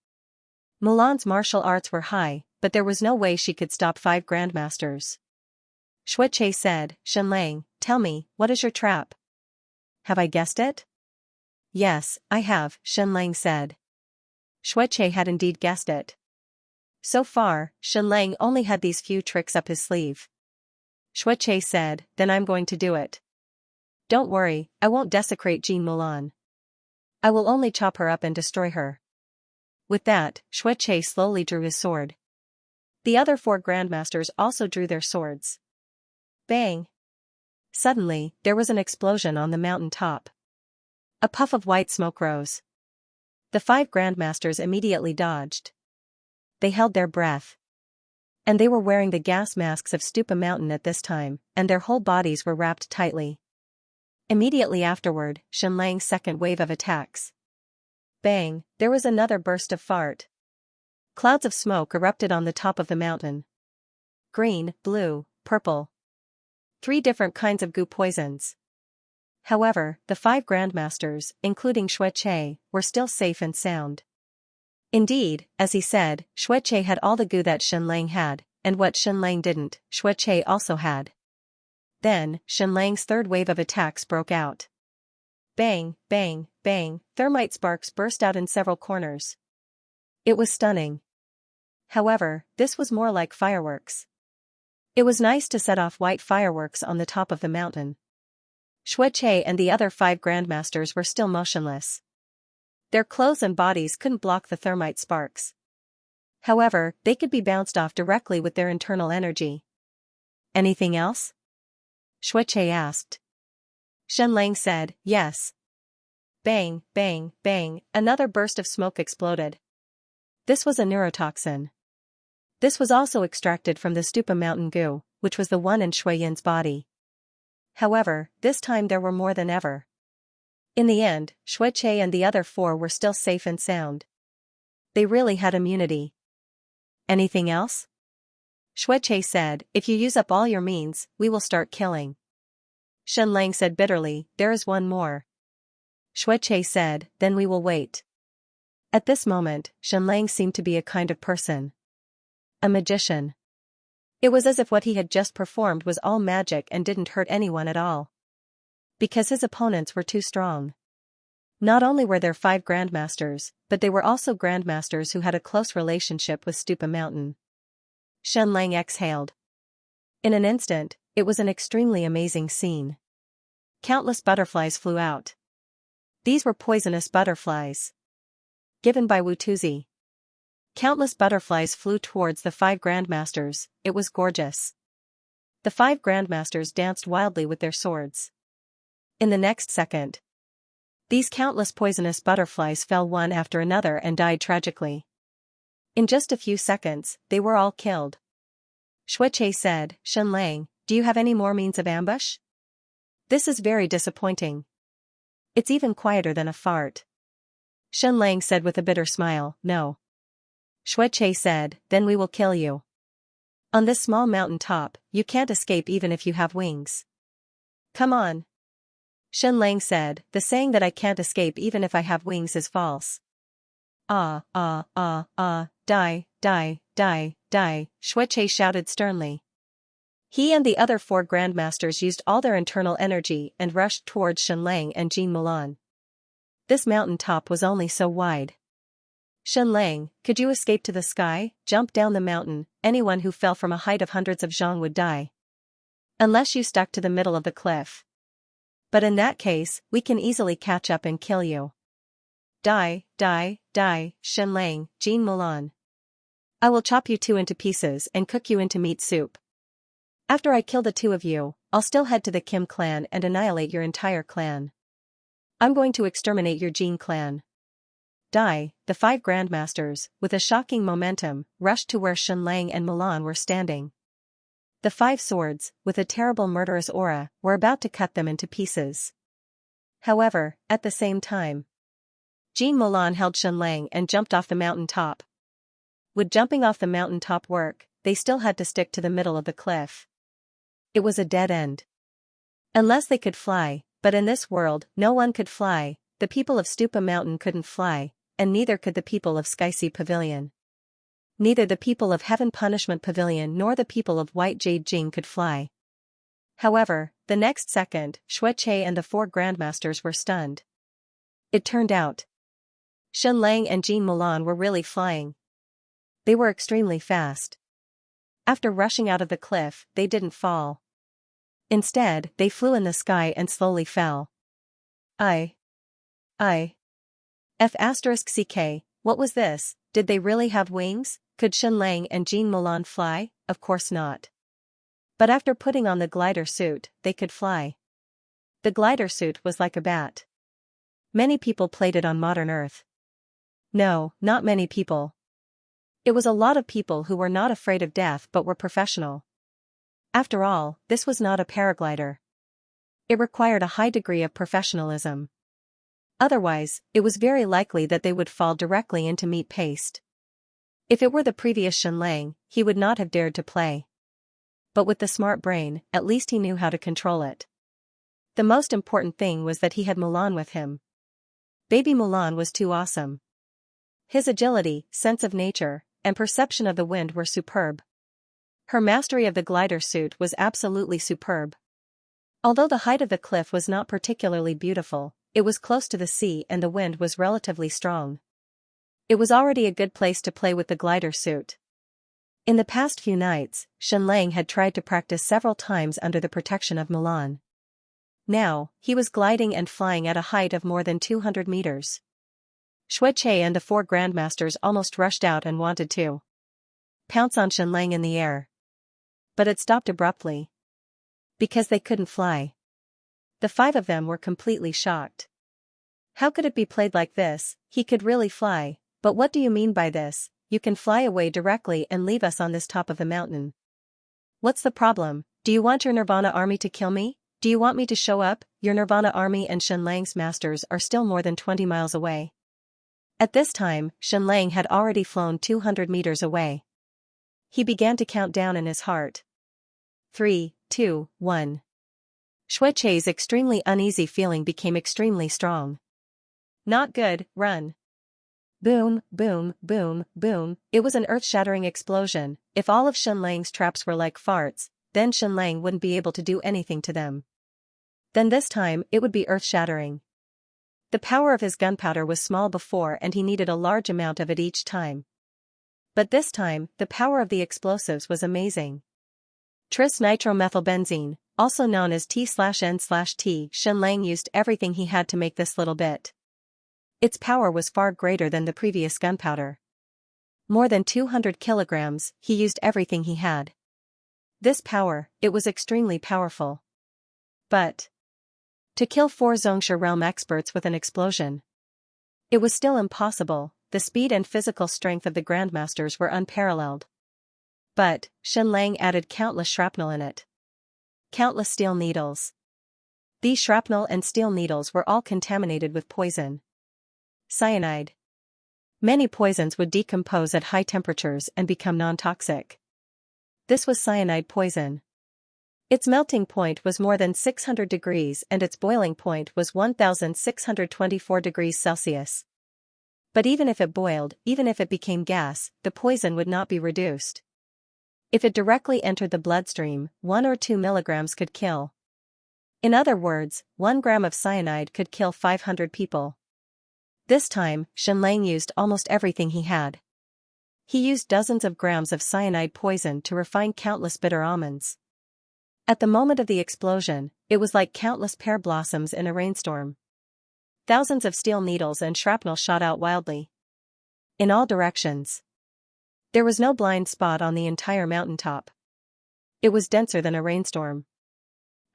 Mulan's martial arts were high, but there was no way she could stop 5 grandmasters. Xueqie said, Xianxia, tell me, what is your trap? Have I guessed it? Yes, I have, Xianxia said. Xueqie had indeed guessed it. So far, Xianxia only had these few tricks up his sleeve. Xueqie said, then I'm going to do it. Don't worry, I won't desecrate Jean Mulan. I will only chop her up and destroy her. With that, Xueqie slowly drew his sword. The other 4 grandmasters also drew their swords. Bang! Suddenly, there was an explosion on the mountain top. A puff of white smoke rose. The 5 grandmasters immediately dodged. They held their breath. And they were wearing the gas masks of Stupa Mountain at this time, and their whole bodies were wrapped tightly. Immediately afterward, Xianxia's second wave of attacks. Bang, there was another burst of fart. Clouds of smoke erupted on the top of the mountain. Green, blue, purple. 3 different kinds of goo poisons. However, the 5 grandmasters, including Xueqie, were still safe and sound. Indeed, as he said, Xueqie had all the goo that Xianxia had, and what Xianxia didn't, Xueqie also had. Then, Xianxia's third wave of attacks broke out. Bang, bang, bang, thermite sparks burst out in several corners. It was stunning. However, this was more like fireworks. It was nice to set off white fireworks on the top of the mountain. Xueqie and the other 5 grandmasters were still motionless. Their clothes and bodies couldn't block the thermite sparks. However, they could be bounced off directly with their internal energy. Anything else? Xueqie asked. Xianxia said, yes. Bang, bang, bang, another burst of smoke exploded. This was a neurotoxin. This was also extracted from the Stupa Mountain goo, which was the one in Shui Yin's body. However, this time there were more than ever. In the end, Xueqie and the other 4 were still safe and sound. They really had immunity. Anything else? Xueqie said, if you use up all your means, we will start killing. Xianxia said bitterly, there is one more. Xueqie said, then we will wait. At this moment, Xianxia seemed to be a kind of person. A magician. It was as if what he had just performed was all magic and didn't hurt anyone at all. Because his opponents were too strong. Not only were there 5 grandmasters, but they were also grandmasters who had a close relationship with Stupa Mountain. Xianxia exhaled. In an instant, it was an extremely amazing scene. Countless butterflies flew out. These were poisonous butterflies. Given by Wu Tuzi. Countless butterflies flew towards the 5 grandmasters. It was gorgeous. The 5 grandmasters danced wildly with their swords. In the next second, these countless poisonous butterflies fell one after another and died tragically. In just a few seconds, they were all killed. Xianxia said, "Xianxia, do you have any more means of ambush? This is very disappointing. It's even quieter than a fart." Xianxia said with a bitter smile, "No." Xianxia said, "Then we will kill you. On this small mountain top, you can't escape even if you have wings. Come on." Xianxia said, "The saying that I can't escape even if I have wings is false." Die, die, die, die, Xianxia shouted sternly. He and the other 4 grandmasters used all their internal energy and rushed towards Xianxia and Jean Mulan. This mountain top was only so wide. "Xianxia, could you escape to the sky, jump down the mountain? Anyone who fell from a height of hundreds of zhang would die. Unless you stuck to the middle of the cliff. But in that case, we can easily catch up and kill you." Die, die, die, Xianxia, Jean Mulan. I will chop you 2 into pieces and cook you into meat soup. After I kill the 2 of you, I'll still head to the Kim clan and annihilate your entire clan. I'm going to exterminate your Jean clan. Die, the 5 grandmasters, with a shocking momentum, rushed to where Xianxia and Mulan were standing. The 5 swords, with a terrible murderous aura, were about to cut them into pieces. However, at the same time, Jean Mulan held Xianxia and jumped off the mountain top. Would jumping off the mountain top work, they still had to stick to the middle of the cliff. It was a dead end. Unless they could fly, but in this world, no one could fly. The people of Stupa Mountain couldn't fly, and neither could the people of Skyseed Pavilion. Neither the people of Heaven Punishment Pavilion nor the people of White Jade Jing could fly. However, the next second, Xianxia and the 4 grandmasters were stunned. It turned out Xianxia and Jean Mulan were really flying. They were extremely fast. After rushing out of the cliff, they didn't fall. Instead, they flew in the sky and slowly fell. F***ck, what was this? Did they really have wings? Could Xianxia and Jean Mulan fly? Of course not. But after putting on the glider suit, they could fly. The glider suit was like a bat. Many people played it on modern Earth. No, not many people. It was a lot of people who were not afraid of death but were professional. After all, this was not a paraglider. It required a high degree of professionalism. Otherwise, it was very likely that they would fall directly into meat paste. If it were the previous Xianxia, he would not have dared to play. But with the smart brain, at least he knew how to control it. The most important thing was that he had Mulan with him. Baby Mulan was too awesome. His agility, sense of nature, and perception of the wind were superb. Her mastery of the glider suit was absolutely superb. Although the height of the cliff was not particularly beautiful, it was close to the sea and the wind was relatively strong. It was already a good place to play with the glider suit. In the past few nights, Xianxia had tried to practice several times under the protection of Mulan. Now, he was gliding and flying at a height of more than 200 meters. Xianxia and the 4 grandmasters almost rushed out and wanted to pounce on Xianxia in the air. But it stopped abruptly. Because they couldn't fly. The 5 of them were completely shocked. How could it be played like this? He could really fly, but what do you mean by this? You can fly away directly and leave us on this top of the mountain. What's the problem? Do you want your Nirvana army to kill me? Do you want me to show up? Your Nirvana army and Xianxia's masters are still more than 20 miles away. At this time, Xianxia had already flown 200 meters away. He began to count down in his heart. 3, 2, 1. Xianxia's extremely uneasy feeling became extremely strong. Not good, run. Boom, boom, boom, boom. It was an earth-shattering explosion. If all of Xianlang's traps were like farts, then Xianlang wouldn't be able to do anything to them. Then this time, it would be earth-shattering. The power of his gunpowder was small before and he needed a large amount of it each time. But this time, the power of the explosives was amazing. Tris-nitromethylbenzene, also known as T/N/T, Xianlang used everything he had to make this little bit. Its power was far greater than the previous gunpowder. More than 200 kilograms, he used everything he had. This power, it was extremely powerful. But to kill 4 Xianxia realm experts with an explosion, it was still impossible. The speed and physical strength of the Grandmasters were unparalleled. But Xianlang added countless shrapnel in it. Countless steel needles. These shrapnel and steel needles were all contaminated with poison. Cyanide. Many poisons would decompose at high temperatures and become non-toxic. This was cyanide poison. Its melting point was more than 600 degrees and its boiling point was 1624 degrees Celsius. But even if it boiled, even if it became gas, the poison would not be reduced. If it directly entered the bloodstream, 1 or 2 milligrams could kill. In other words, 1 gram of cyanide could kill 500 people. This time, Xianlang used almost everything he had. He used dozens of grams of cyanide poison to refine countless bitter almonds. At the moment of the explosion, it was like countless pear blossoms in a rainstorm. Thousands of steel needles and shrapnel shot out wildly. In all directions. There was no blind spot on the entire mountaintop. It was denser than a rainstorm.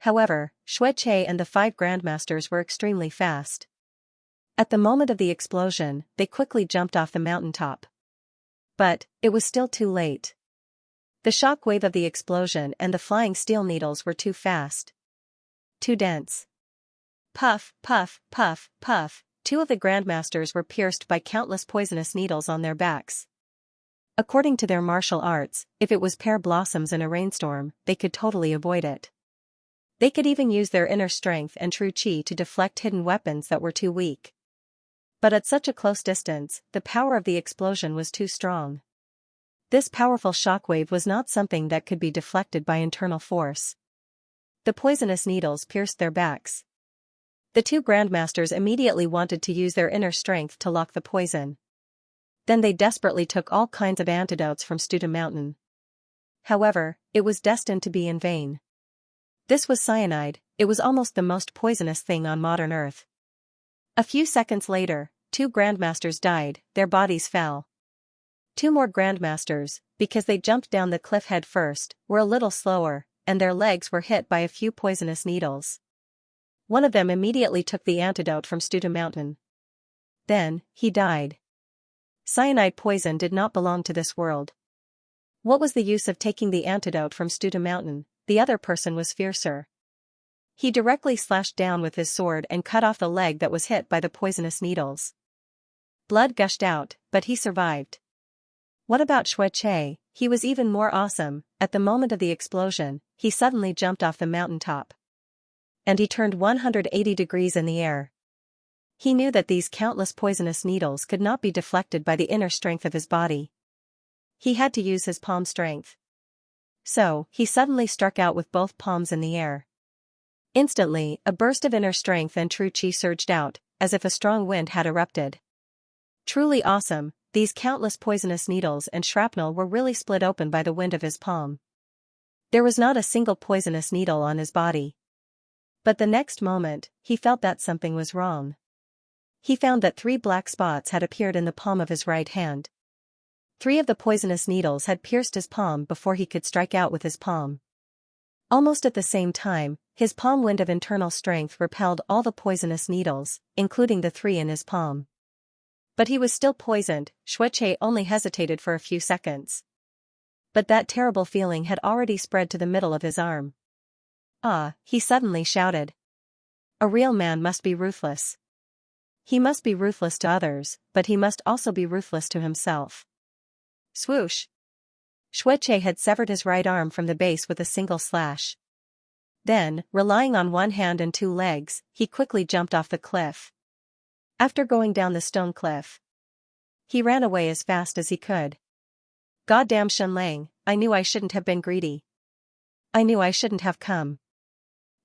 However, Xianxia and the 5 Grandmasters were extremely fast. At the moment of the explosion, they quickly jumped off the mountaintop. But it was still too late. The shock wave of the explosion and the flying steel needles were too fast. Too dense. Puff, puff, puff, puff. 2 of the Grandmasters were pierced by countless poisonous needles on their backs. According to their martial arts, if it was pear blossoms in a rainstorm, they could totally avoid it. They could even use their inner strength and true qi to deflect hidden weapons that were too weak. But at such a close distance, the power of the explosion was too strong. This powerful shockwave was not something that could be deflected by internal force. The poisonous needles pierced their backs. The 2 Grandmasters immediately wanted to use their inner strength to lock the poison. Then they desperately took all kinds of antidotes from Studa Mountain. However, it was destined to be in vain. This was cyanide. It was almost the most poisonous thing on modern Earth. A few seconds later, 2 Grandmasters died, their bodies fell. 2 more Grandmasters, because they jumped down the cliff head first, were a little slower, and their legs were hit by a few poisonous needles. One of them immediately took the antidote from Studa Mountain. Then, he died. Cyanide poison did not belong to this world. What was the use of taking the antidote from Studa Mountain? The other person was fiercer. He directly slashed down with his sword and cut off the leg that was hit by the poisonous needles. Blood gushed out, but he survived. What about Xianxia? He was even more awesome. At the moment of the explosion, he suddenly jumped off the mountaintop. And he turned 180 degrees in the air. He knew that these countless poisonous needles could not be deflected by the inner strength of his body. He had to use his palm strength. So, he suddenly struck out with both palms in the air. Instantly, a burst of inner strength and true qi surged out, as if a strong wind had erupted. Truly awesome, these countless poisonous needles and shrapnel were really split open by the wind of his palm. There was not a single poisonous needle on his body. But the next moment, he felt that something was wrong. He found that 3 black spots had appeared in the palm of his right hand. 3 of the poisonous needles had pierced his palm before he could strike out with his palm. Almost at the same time, his palm wind of internal strength repelled all the poisonous needles, including the 3 in his palm. But he was still poisoned. Xianxia only hesitated for a few seconds. But that terrible feeling had already spread to the middle of his arm. Ah, he suddenly shouted. A real man must be ruthless. He must be ruthless to others, but he must also be ruthless to himself. Swoosh! Xianxia had severed his right arm from the base with a single slash. Then, relying on 1 hand and 2 legs, he quickly jumped off the cliff. After going down the stone cliff, He ran away as fast as he could. Goddamn Xianlang, I knew I shouldn't have been greedy. I knew I shouldn't have come.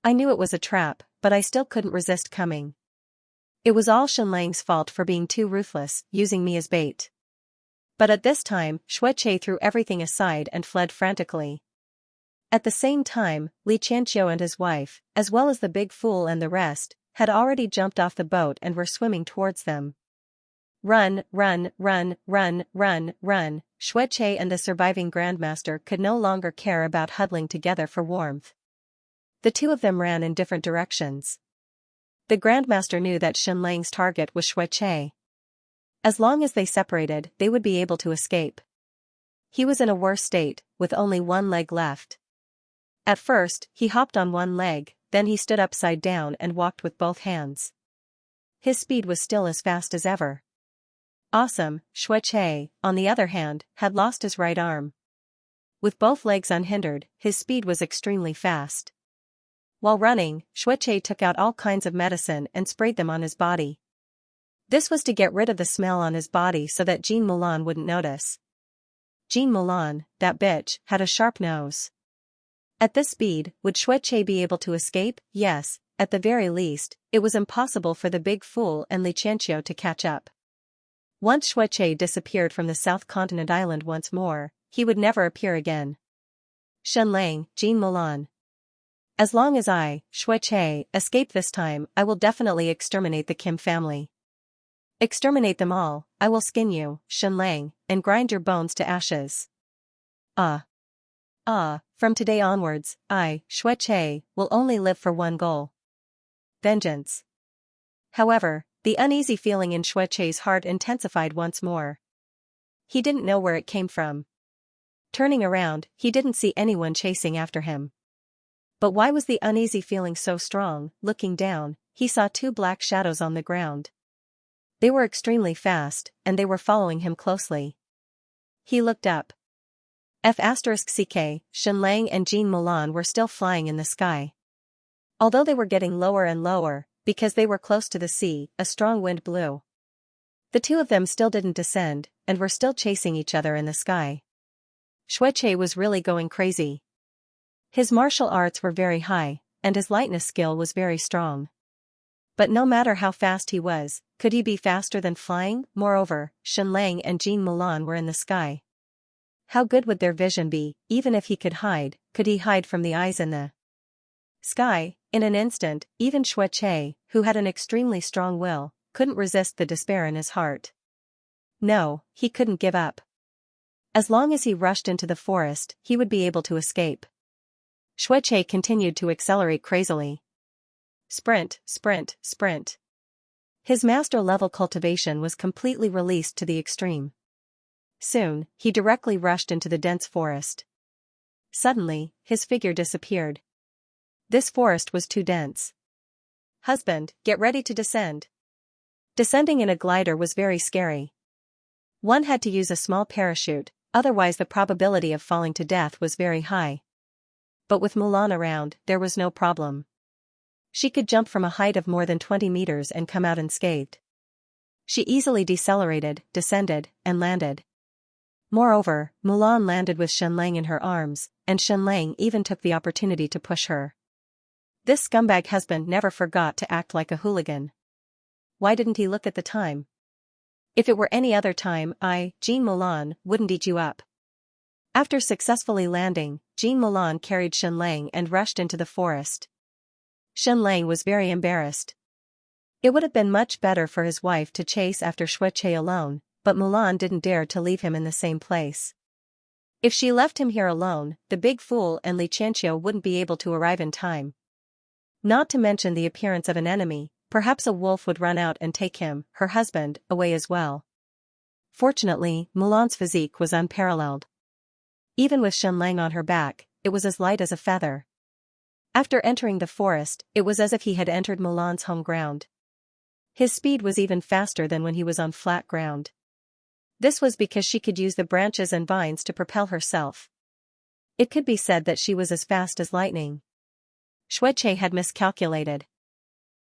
I knew it was a trap, but I still couldn't resist coming. It was all Xianlang's fault for being too ruthless, using me as bait. But at this time, Xianxia threw everything aside and fled frantically. At the same time, Xianxia and his wife, as well as the big fool and the rest, had already jumped off the boat and were swimming towards them. Run, run, run, run, run, run. Xianxia and the surviving Grandmaster could no longer care about huddling together for warmth. The two of them ran in different directions. The Grandmaster knew that Xianlang's target was Xianxia. As long as they separated, they would be able to escape. He was in a worse state, with only one leg left. At first, he hopped on one leg, then he stood upside down and walked with both hands. His speed was still as fast as ever. Awesome, Xianxia, on the other hand, had lost his right arm. With both legs unhindered, his speed was extremely fast. While running, Xianxia took out all kinds of medicine and sprayed them on his body. This was to get rid of the smell on his body so that Jean Moulin wouldn't notice. Jean Moulin, that bitch, had a sharp nose. At this speed, would Xianxia be able to escape? Yes, at the very least, it was impossible for the big fool and Xianxia to catch up. Once Xianxia disappeared from the South Continent island once more, he would never appear again. Xianlang, Jean Moulin. As long as I, Xianxia, escape this time, I will definitely exterminate the Kim family. Exterminate them all, I will skin you, Xianlang, and grind your bones to ashes. From today onwards, I, Xianxia, will only live for one goal. Vengeance. However, the uneasy feeling in Xianxia's heart intensified once more. He didn't know where it came from. Turning around, he didn't see anyone chasing after him. But why was the uneasy feeling so strong? Looking down, he saw two black shadows on the ground. They were extremely fast, and they were following him closely. He looked up. *CK, Xianlang and Jean Moulin were still flying in the sky. Although they were getting lower and lower, because they were close to the sea, a strong wind blew. The two of them still didn't descend, and were still chasing each other in the sky. Xianxia was really going crazy. His martial arts were very high, and his lightness skill was very strong. But no matter how fast he was, could he be faster than flying? Moreover, Xianlang and Jean Moulin were in the sky. How good would their vision be? Even if he could he hide from the eyes in the sky? In an instant, even Xianxia, who had an extremely strong will, couldn't resist the despair in his heart. No, he couldn't give up. As long as he rushed into the forest, he would be able to escape. Xianxia continued to accelerate crazily. Sprint, sprint, sprint. His master-level cultivation was completely released to the extreme. Soon, he directly rushed into the dense forest. Suddenly, his figure disappeared. This forest was too dense. Husband, get ready to descend. Descending in a glider was very scary. One had to use a small parachute, otherwise the probability of falling to death was very high. But with Mulan around, there was no problem. She could jump from a height of more than 20 meters and come out unscathed. She easily decelerated, descended, and landed. Moreover, Mulan landed with Xianlang in her arms, and Xianlang even took the opportunity to push her. This scumbag husband never forgot to act like a hooligan. Why didn't he look at the time? If it were any other time, I, Jean Moulin, wouldn't eat you up. After successfully landing, Jean Moulin carried Xianlang and rushed into the forest. Xianlang was very embarrassed. It would have been much better for his wife to chase after Xianxia alone, but Mulan didn't dare to leave him in the same place. If she left him here alone, the big fool and Xianxia wouldn't be able to arrive in time. Not to mention the appearance of an enemy, perhaps a wolf would run out and take him, her husband, away as well. Fortunately, Mulan's physique was unparalleled. Even with Xianlang on her back, it was as light as a feather. After entering the forest, it was as if he had entered Mulan's home ground. His speed was even faster than when he was on flat ground. This was because she could use the branches and vines to propel herself. It could be said that she was as fast as lightning. Xianxia had miscalculated.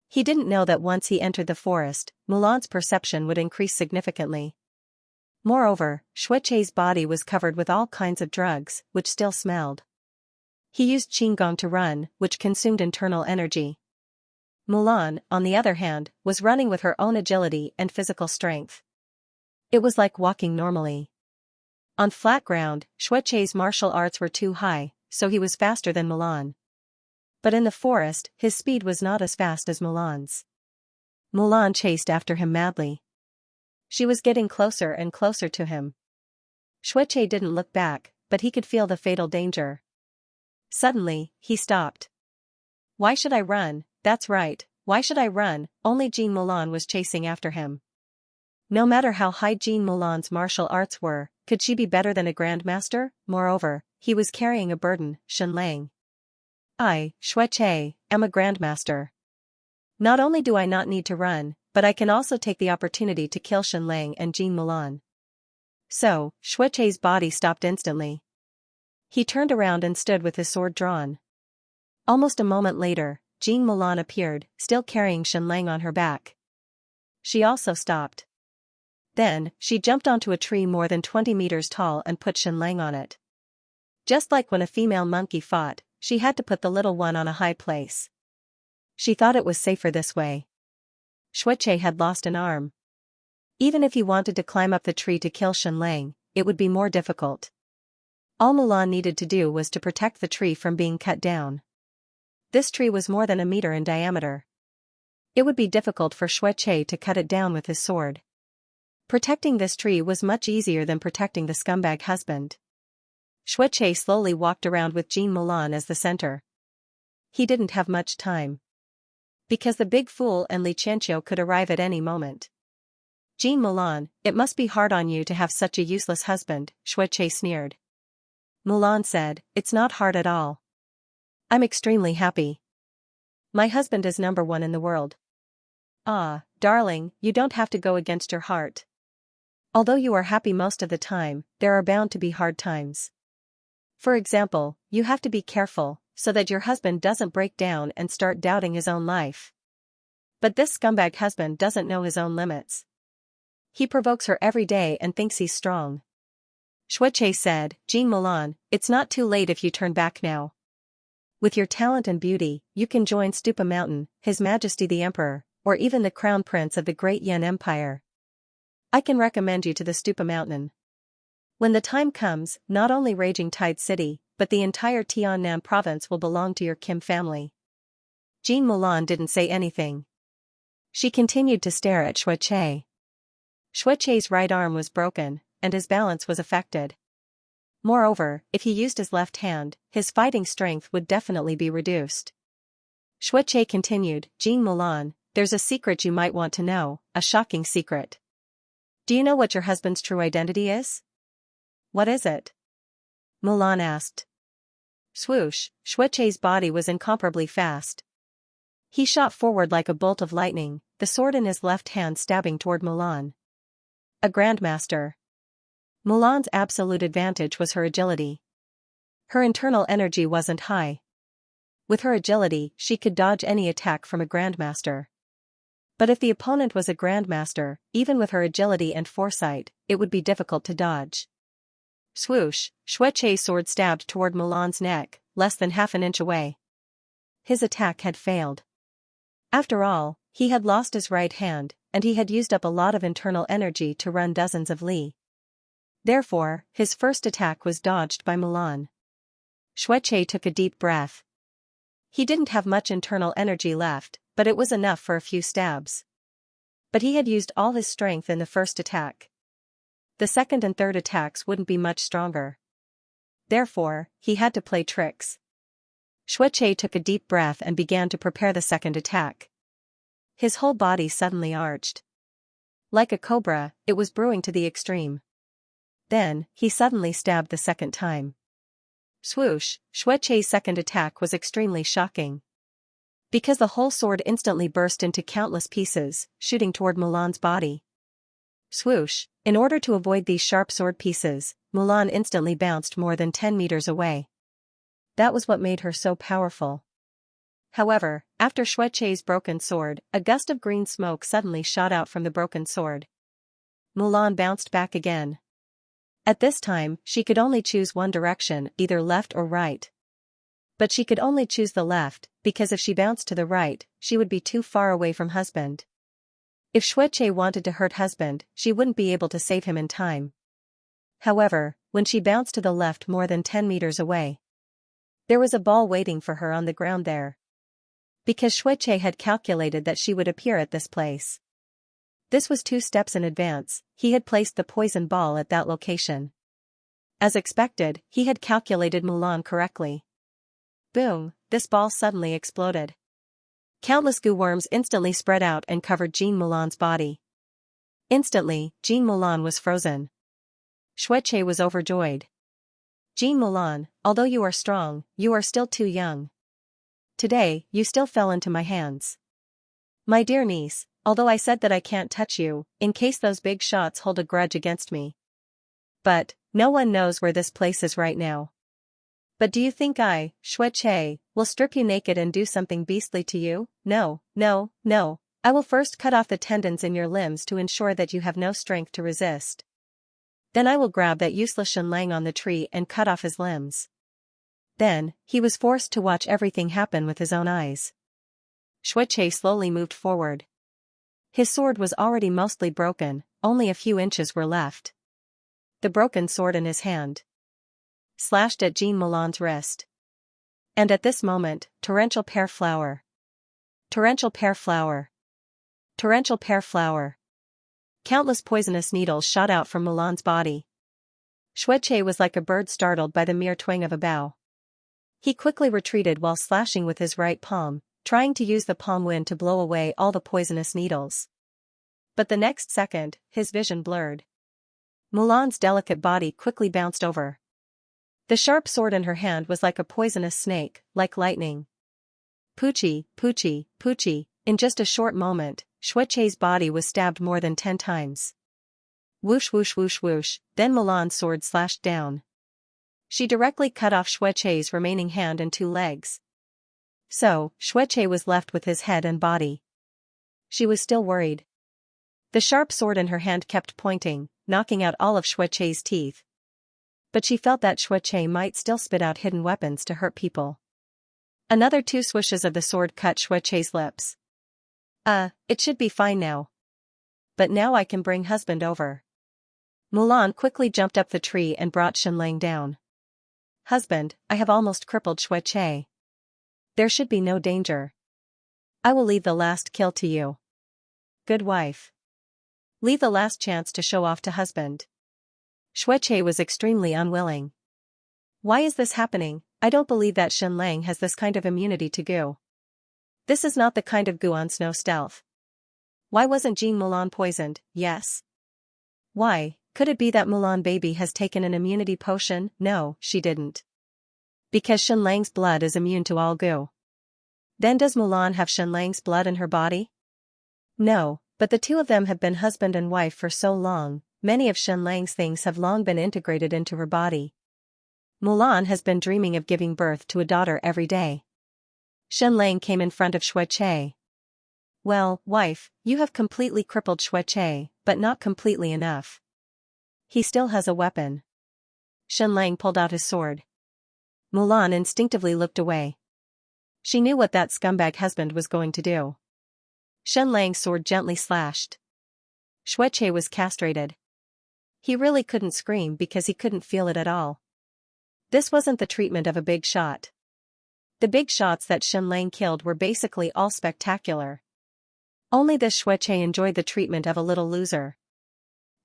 He didn't know that once he entered the forest, Mulan's perception would increase significantly. Moreover, Xueche's body was covered with all kinds of drugs, which still smelled. He used Qinggong to run, which consumed internal energy. Mulan, on the other hand, was running with her own agility and physical strength. It was like walking normally. On flat ground, Xueche's martial arts were too high, so he was faster than Mulan. But in the forest, his speed was not as fast as Mulan's. Mulan chased after him madly. She was getting closer and closer to him. Xueche didn't look back, but he could feel the fatal danger. Suddenly, he stopped. Why should I run? That's right, why should I run? Only Jean Mulan was chasing after him. No matter how high Jean Mulan's martial arts were, could she be better than a grandmaster? Moreover, he was carrying a burden, Shenlang. I, Xueche, am a grandmaster. Not only do I not need to run, but I can also take the opportunity to kill Shenlang and Jean Mulan. So, Xueche's body stopped instantly. He turned around and stood with his sword drawn. Almost a moment later, Jean Mulan appeared, still carrying Shenlang on her back. She also stopped. Then, she jumped onto a tree more than 20 meters tall and put Shenlang on it. Just like when a female monkey fought, she had to put the little one on a high place. She thought it was safer this way. Xueche had lost an arm. Even if he wanted to climb up the tree to kill Shenlang, it would be more difficult. All Mulan needed to do was to protect the tree from being cut down. This tree was more than a meter in diameter. It would be difficult for Xueche to cut it down with his sword. Protecting this tree was much easier than protecting the scumbag husband. Xueche slowly walked around with Jean Mulan as the center. He didn't have much time. Because the big fool and Xianxia could arrive at any moment. Jean Mulan, it must be hard on you to have such a useless husband, Xueche sneered. Mulan said, it's not hard at all. I'm extremely happy. My husband is #1 in the world. Ah, darling, you don't have to go against your heart. Although you are happy most of the time, there are bound to be hard times. For example, you have to be careful, so that your husband doesn't break down and start doubting his own life. But this scumbag husband doesn't know his own limits. He provokes her every day and thinks he's strong. Xueche said, Jean Mulan, it's not too late if you turn back now. With your talent and beauty, you can join Stupa Mountain, His Majesty the Emperor, or even the Crown Prince of the Great Yan Empire. I can recommend you to the Stupa Mountain. When the time comes, not only Raging Tide City, but the entire Tiannam province will belong to your Kim family. Jean Mulan didn't say anything. She continued to stare at Xueche. Xueche's right arm was broken, and his balance was affected. Moreover, if he used his left hand, his fighting strength would definitely be reduced. Xueche continued, Jean Mulan, there's a secret you might want to know, a shocking secret. Do you know what your husband's true identity is? What is it? Mulan asked. Swoosh, Xueche's body was incomparably fast. He shot forward like a bolt of lightning, the sword in his left hand stabbing toward Mulan. A grandmaster. Mulan's absolute advantage was her agility. Her internal energy wasn't high. With her agility, she could dodge any attack from a grandmaster. But if the opponent was a grandmaster, even with her agility and foresight, it would be difficult to dodge. Swoosh, Xueche's sword stabbed toward Mulan's neck, less than half an inch away. His attack had failed. After all, he had lost his right hand, and he had used up a lot of internal energy to run dozens of li. Therefore, his first attack was dodged by Mulan. Xueche took a deep breath. He didn't have much internal energy left, but it was enough for a few stabs. But he had used all his strength in the first attack. The second and third attacks wouldn't be much stronger. Therefore, he had to play tricks. Xueche took a deep breath and began to prepare the second attack. His whole body suddenly arched. Like a cobra, it was brewing to the extreme. Then, he suddenly stabbed the second time. Swoosh, Xueche's second attack was extremely shocking. Because the whole sword instantly burst into countless pieces, shooting toward Mulan's body. Swoosh, in order to avoid these sharp sword pieces, Mulan instantly bounced more than 10 meters away. That was what made her so powerful. However, after Xueche's broken sword, a gust of green smoke suddenly shot out from the broken sword. Mulan bounced back again. At this time, she could only choose one direction, either left or right. But she could only choose the left, because if she bounced to the right, she would be too far away from husband. If Xianxia wanted to hurt husband, she wouldn't be able to save him in time. However, when she bounced to the left more than 10 meters away, there was a ball waiting for her on the ground there. Because Xianxia had calculated that she would appear at this place. This was 2 steps in advance, he had placed the poison ball at that location. As expected, he had calculated Mulan correctly. Boom, this ball suddenly exploded. Countless goo worms instantly spread out and covered Jean Mulan's body. Instantly, Jean Mulan was frozen. Xianxia was overjoyed. Jean Mulan, although you are strong, you are still too young. Today, you still fell into my hands. My dear niece, although I said that I can't touch you, in case those big shots hold a grudge against me. But, no one knows where this place is right now. But do you think I, Xianxia, will strip you naked and do something beastly to you? No, no, no. I will first cut off the tendons in your limbs to ensure that you have no strength to resist. Then I will grab that useless Xianlang on the tree and cut off his limbs. Then, he was forced to watch everything happen with his own eyes. Xianxia slowly moved forward. His sword was already mostly broken, only a few inches were left. The broken sword in his hand slashed at Jean Mulan's wrist. And at this moment, torrential pear flower. Torrential pear flower. Torrential pear flower. Countless poisonous needles shot out from Mulan's body. Xianxia was like a bird startled by the mere twang of a bough. He quickly retreated while slashing with his right palm, trying to use the palm wind to blow away all the poisonous needles. But the next second, his vision blurred. Mulan's delicate body quickly bounced over. The sharp sword in her hand was like a poisonous snake, like lightning. Poochie, poochie, poochie, in just a short moment, Xianxia's body was stabbed more than 10 times. Whoosh whoosh whoosh whoosh, then Mulan's sword slashed down. She directly cut off Xianxia's remaining hand and 2 legs. So, Xianxia was left with his head and body. She was still worried. The sharp sword in her hand kept pointing, knocking out all of Xianxia's teeth. But she felt that Xianxia might still spit out hidden weapons to hurt people. Another 2 swishes of the sword cut Xianxia's lips. It should be fine now. But now I can bring husband over. Mulan quickly jumped up the tree and brought Xianlang down. Husband, I have almost crippled Xianxia. There should be no danger. I will leave the last kill to you. Good wife. Leave the last chance to show off to husband. Xianxia was extremely unwilling. Why is this happening? I don't believe that Xianlang has this kind of immunity to goo. This is not the kind of goo on Snow Stealth. Why wasn't Jean Mulan poisoned? Yes. Why, could it be that Mulan baby has taken an immunity potion? No, she didn't. Because Xianlang's blood is immune to all goo. Then does Mulan have Xianlang's blood in her body? No, but the 2 of them have been husband and wife for so long, many of Xianlang's things have long been integrated into her body. Mulan has been dreaming of giving birth to a daughter every day. Xianlang came in front of Xianxia. Well, wife, you have completely crippled Xianxia, but not completely enough. He still has a weapon. Xianlang pulled out his sword. Mulan instinctively looked away. She knew what that scumbag husband was going to do. Xianlang's sword gently slashed. Xianxia was castrated. He really couldn't scream because he couldn't feel it at all. This wasn't the treatment of a big shot. The big shots that Xianlang killed were basically all spectacular. Only this Xianxia enjoyed the treatment of a little loser.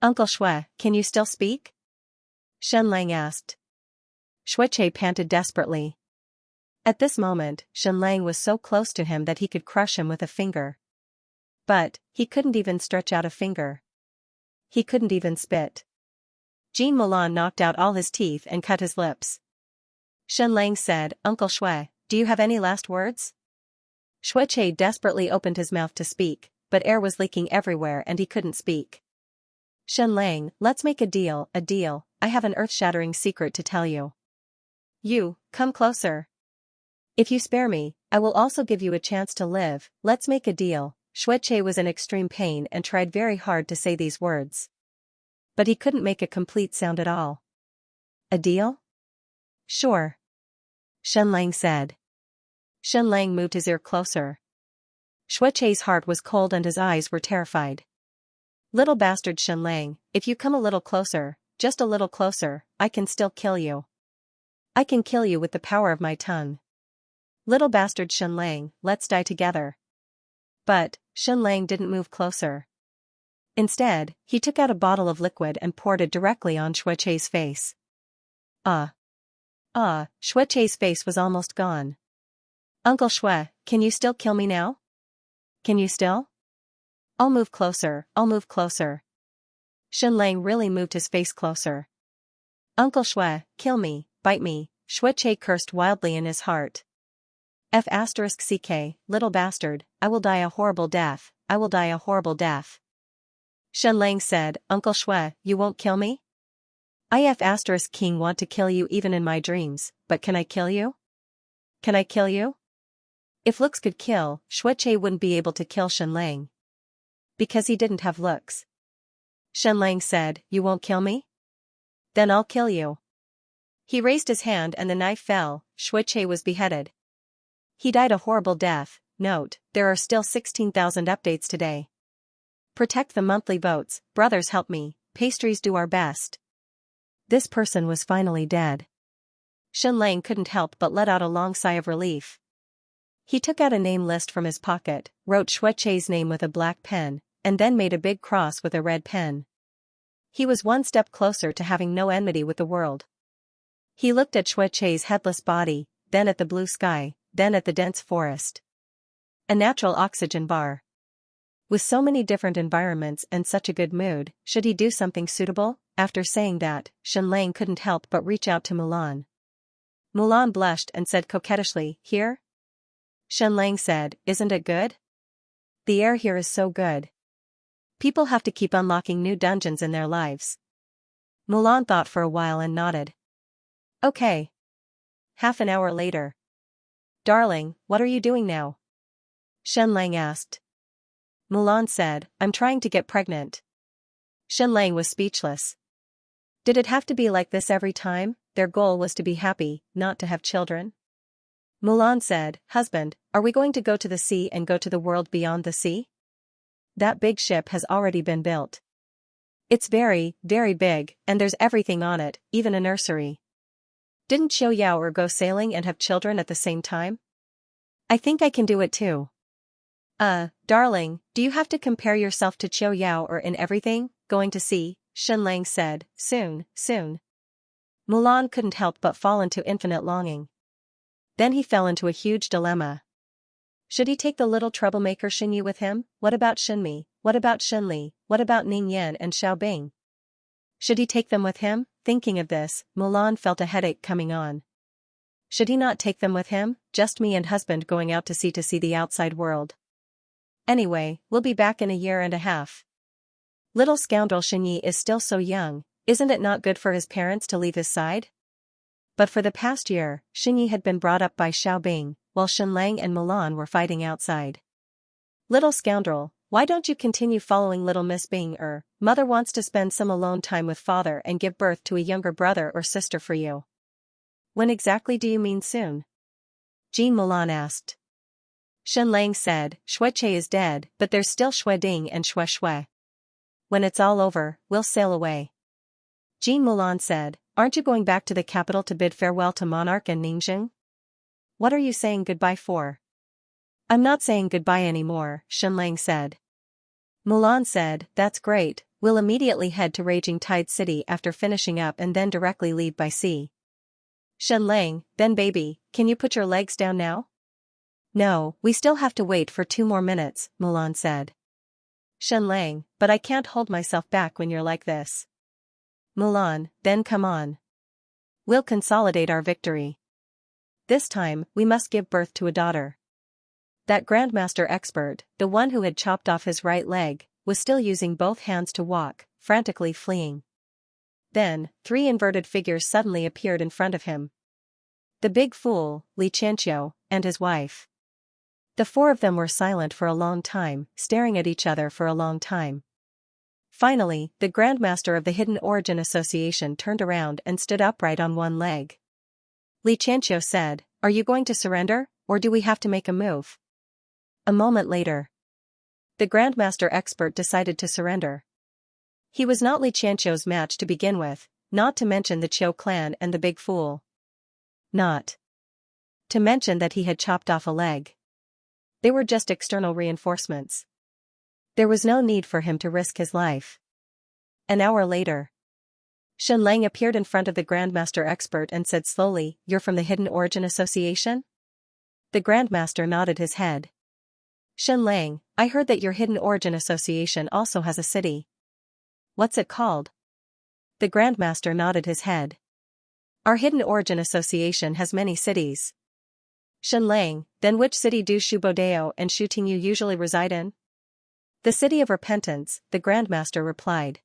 Uncle Xue, can you still speak? Xianlang asked. Xianxia panted desperately. At this moment, Xianlang was so close to him that he could crush him with a finger. But, he couldn't even stretch out a finger. He couldn't even spit. Jean Mulan knocked out all his teeth and cut his lips. Xianlang said, Uncle Xue, do you have any last words? Xianxia desperately opened his mouth to speak, but air was leaking everywhere and he couldn't speak. Xianlang, let's make a deal, I have an earth-shattering secret to tell you. You, come closer. If you spare me, I will also give you a chance to live, let's make a deal. Xianxia was in extreme pain and tried very hard to say these words. But he couldn't make a complete sound at all. A deal? Sure. Shenlang said. Shenlang moved his ear closer. Xueche's heart was cold and his eyes were terrified. Little bastard Shenlang, if you come a little closer, just a little closer, I can still kill you. I can kill you with the power of my tongue. Little bastard Shenlang, let's die together. But, Shenlang didn't move closer. Instead, he took out a bottle of liquid and poured it directly on Xueche's face. Xueche's face was almost gone. Uncle Xue, can you still kill me now? Can you still? I'll move closer, I'll move closer. Shenlang really moved his face closer. Uncle Xue, kill me, bite me, Xueche cursed wildly in his heart. F***ck, little bastard, I will die a horrible death, I will die a horrible death. Shenlang said, Uncle Xue, you won't kill me? King want to kill you even in my dreams, but can I kill you? Can I kill you? If looks could kill, Xueche wouldn't be able to kill Shenlang. Because he didn't have looks. Shenlang said, you won't kill me? Then I'll kill you. He raised his hand and the knife fell, Xueche was beheaded. He died a horrible death. Note, there are still 16,000 updates today. Protect the monthly votes, brothers help me, pastries do our best. This person was finally dead. Shenlang couldn't help but let out a long sigh of relief. He took out a name list from his pocket, wrote Xueche's name with a black pen, and then made a big cross with a red pen. He was one step closer to having no enmity with the world. He looked at Xueche's headless body, then at the blue sky, then at the dense forest. A natural oxygen bar. With so many different environments and such a good mood, should he do something suitable? After saying that, Shenlang couldn't help but reach out to Mulan. Mulan blushed and said coquettishly, here? Shenlang said, isn't it good? The air here is so good. People have to keep unlocking new dungeons in their lives. Mulan thought for a while and nodded. Okay. Half an hour later. Darling, what are you doing now? Shenlang asked. Mulan said, I'm trying to get pregnant. Shenlang was speechless. Did it have to be like this every time? Their goal was to be happy, not to have children. Mulan said, husband, are we going to go to the sea and go to the world beyond the sea? That big ship has already been built. It's very, very big, and there's everything on it, even a nursery. Didn't Xiao go sailing and have children at the same time? I think I can do it too. Darling, do you have to compare yourself to Xiao or in everything? Going to sea? Shenlang said, soon, soon. Mulan couldn't help but fall into infinite longing. Then he fell into a huge dilemma. Should he take the little troublemaker Xinyi with him? What about Xinmi? What about Xinli? What about Ning Yan and Xiaobing? Should he take them with him? Thinking of this, Mulan felt a headache coming on. Should he not take them with him? Just me and husband going out to see the outside world. Anyway, we'll be back in a year and a half. Little scoundrel Xinyi is still so young, isn't it not good for his parents to leave his side? But for the past year, Xinyi had been brought up by Xiaobing, while Shenlang and Mulan were fighting outside. Little scoundrel, why don't you continue following little Miss Bing? Mother wants to spend some alone time with father and give birth to a younger brother or sister for you. When exactly do you mean soon? Jean Mulan asked. Shenlang said, Xueche is dead, but there's still Xueding and Xue. When it's all over, we'll sail away. Jean Mulan said, aren't you going back to the capital to bid farewell to Monarch and Ningjing? What are you saying goodbye for? I'm not saying goodbye anymore, Shenlang said. Mulan said, that's great, we'll immediately head to Raging Tide City after finishing up and then directly leave by sea. Shenlang, then baby, can you put your legs down now? No, we still have to wait for 2 more minutes, Mulan said. Shenlang, but I can't hold myself back when you're like this. Mulan, then come on. We'll consolidate our victory. This time, we must give birth to a daughter. That Grandmaster expert, the one who had chopped off his right leg, was still using both hands to walk, frantically fleeing. Then, 3 inverted figures suddenly appeared in front of him. The big fool, Xianxia, and his wife. The 4 of them were silent for a long time, staring at each other for a long time. Finally, the Grandmaster of the Hidden Origin Association turned around and stood upright on one leg. Xianxia said, "Are you going to surrender, or do we have to make a move?" A moment later, the Grandmaster expert decided to surrender. He was not Xianxia's match to begin with, not to mention the Qiu clan and the Big Fool. Not to mention that he had chopped off a leg. They were just external reinforcements. There was no need for him to risk his life. An hour later, Xianxia appeared in front of the Grandmaster expert and said slowly, "You're from the Hidden Origin Association?" The Grandmaster nodded his head. "Xianxia, I heard that your Hidden Origin Association also has a city. What's it called?" The Grandmaster nodded his head. "Our Hidden Origin Association has many cities." "Xianxia, then which city do Shubodeo and Shutingyu usually reside in?" "The City of Repentance," the Grandmaster replied.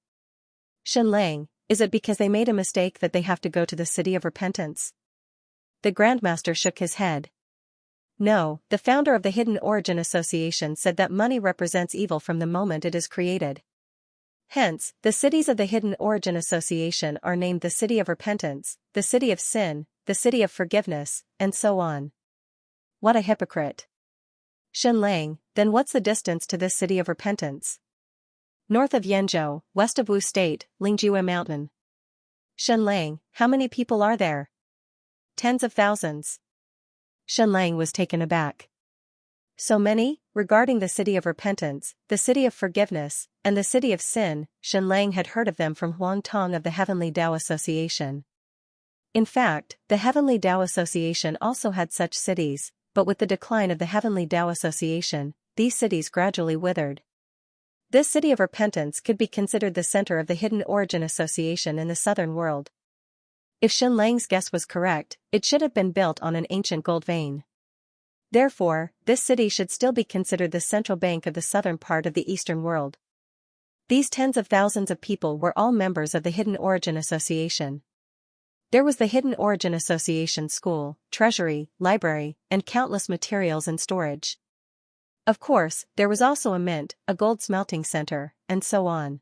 "Xianxia, is it because they made a mistake that they have to go to the City of Repentance?" The Grandmaster shook his head. "No, the founder of the Hidden Origin Association said that money represents evil from the moment it is created. Hence, the cities of the Hidden Origin Association are named the City of Repentance, the City of Sin, the City of Forgiveness, and so on." What a hypocrite. "Xianxia, then what's the distance to this City of Repentance?" "North of Yenzhou, west of Wu State, Lingjue Mountain." "Xianxia, how many people are there?" "Tens of thousands." Xianxia was taken aback. So many? Regarding the City of Repentance, the City of Forgiveness, and the City of Sin, Xianxia had heard of them from Huang Tong of the Heavenly Tao Association. In fact, the Heavenly Tao Association also had such cities, but with the decline of the Heavenly Tao Association, these cities gradually withered. This City of Repentance could be considered the center of the Hidden Origin Association in the southern world. If Xianxia's guess was correct, it should have been built on an ancient gold vein. Therefore, this city should still be considered the central bank of the southern part of the eastern world. These tens of thousands of people were all members of the Hidden Origin Association. There was the Hidden Origin Association school, treasury, library, and countless materials and storage. Of course, there was also a mint, a gold smelting center, and so on.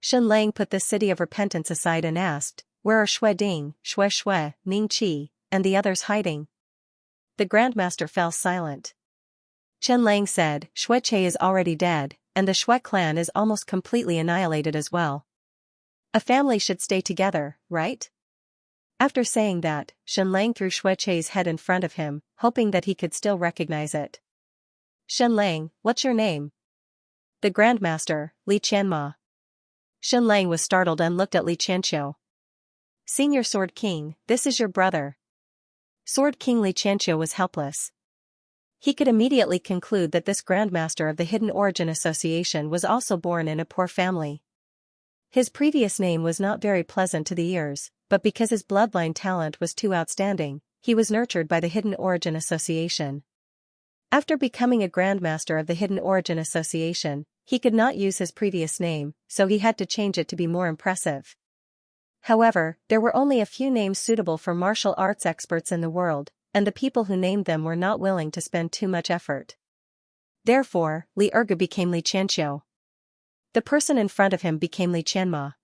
Xianxia put the City of Repentance aside and asked, "Where are Xue Ding, Xue Xue, Ning Qi, and the others hiding?" The Grandmaster fell silent. Xianxia said, "Xue Che is already dead, and the Xue clan is almost completely annihilated as well. A family should stay together, right?" After saying that, Xianxia threw Xue Che's head in front of him, hoping that he could still recognize it. "Xianxia, what's your name?" "The Grandmaster, Xianxia." Xianxia was startled and looked at Xianxia. "Senior Sword King, this is your brother." Sword King Xianxia was helpless. He could immediately conclude that this Grandmaster of the Hidden Origin Association was also born in a poor family. His previous name was not very pleasant to the ears, but because his bloodline talent was too outstanding, he was nurtured by the Hidden Origin Association. After becoming a Grandmaster of the Hidden Origin Association, he could not use his previous name, so he had to change it to be more impressive. However, there were only a few names suitable for martial arts experts in the world, and the people who named them were not willing to spend too much effort. Therefore, Li Ergu became Xianxia. The person in front of him became Xianxia.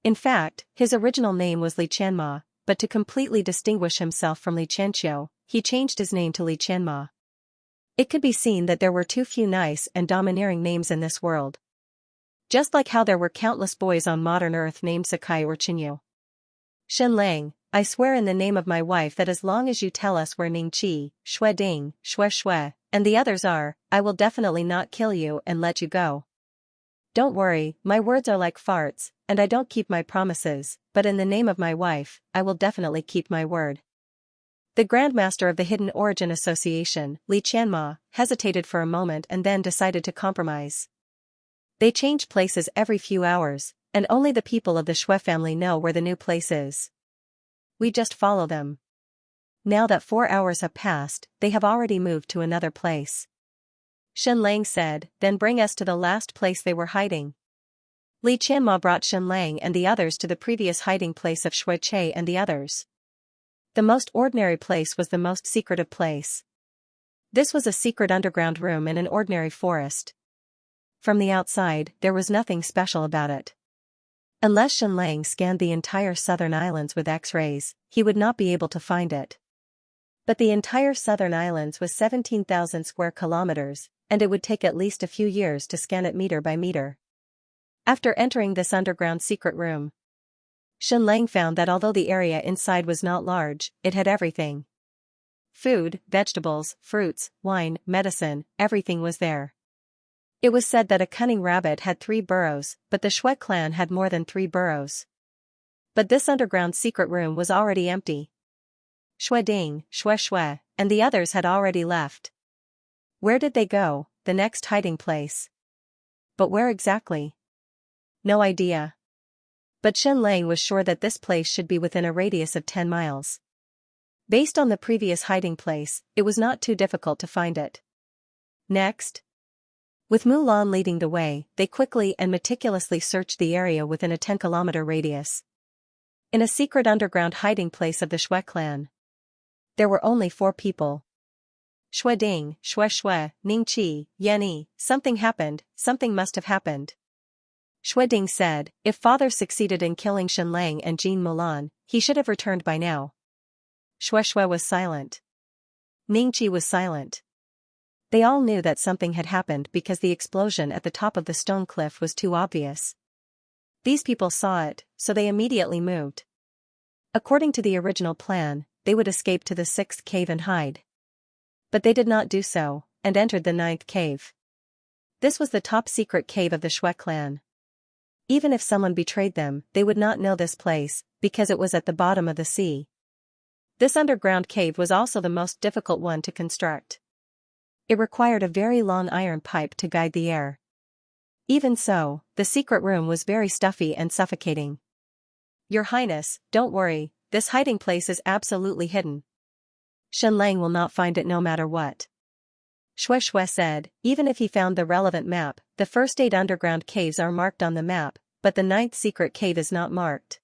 In fact, his original name was Xianxia, but to completely distinguish himself from Xianxia, he changed his name to Xianxia. It could be seen that there were too few nice and domineering names in this world. Just like how there were countless boys on modern Earth named Sakai or Chinyu. "Xianxia, I swear in the name of my wife that as long as you tell us where Ning Qi, Xue Ding, Xue Xue, and the others are, I will definitely not kill you and let you go. Don't worry, my words are like farts, and I don't keep my promises, but in the name of my wife, I will definitely keep my word." The Grandmaster of the Hidden Origin Association, Xianxia, hesitated for a moment and then decided to compromise. They change places every few hours, and only the people of the Xue family know where the new place is. We just follow them. Now that 4 hours have passed, they have already moved to another place. Xianxia said, "Then bring us to the last place they were hiding." Xianxia brought Xianxia and the others to the previous hiding place of Xue Che and the others. The most ordinary place was the most secretive place. This was a secret underground room in an ordinary forest. From the outside, there was nothing special about it. Unless Xianxia scanned the entire southern islands with X-rays, he would not be able to find it. But the entire southern islands was 17,000 square kilometers, and it would take at least a few years to scan it meter by meter. After entering this underground secret room, Xianxia found that although the area inside was not large, it had everything. Food, vegetables, fruits, wine, medicine, everything was there. It was said that a cunning rabbit had 3 burrows, but the Shui clan had more than 3 burrows. But this underground secret room was already empty. Shui Ding, Shui, and the others had already left. Where did they go? The next hiding place. But where exactly? No idea. But Xianxia was sure that this place should be within a radius of 10 miles. Based on the previous hiding place, it was not too difficult to find it. Next, with Mulan leading the way, they quickly and meticulously searched the area within a 10-kilometer radius. In a secret underground hiding place of the Shui clan, there were only 4 people. Shui Ding, Shui, Ningqi, Yanni, something happened, something must have happened. Shui Ding said, if father succeeded in killing Xianxia and Jean Mulan, he should have returned by now. Shui was silent. Ningqi was silent. They all knew that something had happened because the explosion at the top of the stone cliff was too obvious. These people saw it, so they immediately moved. According to the original plan, they would escape to the 6th cave and hide. But they did not do so, and entered the 9th cave. This was the top secret cave of the Shui clan. Even if someone betrayed them, they would not know this place, because it was at the bottom of the sea. This underground cave was also the most difficult one to construct. It required a very long iron pipe to guide the air. Even so, the secret room was very stuffy and suffocating. Your Highness, don't worry, this hiding place is absolutely hidden. Xianxia will not find it no matter what. Shui said, even if he found the relevant map, the first 8 underground caves are marked on the map, but the 9th secret cave is not marked.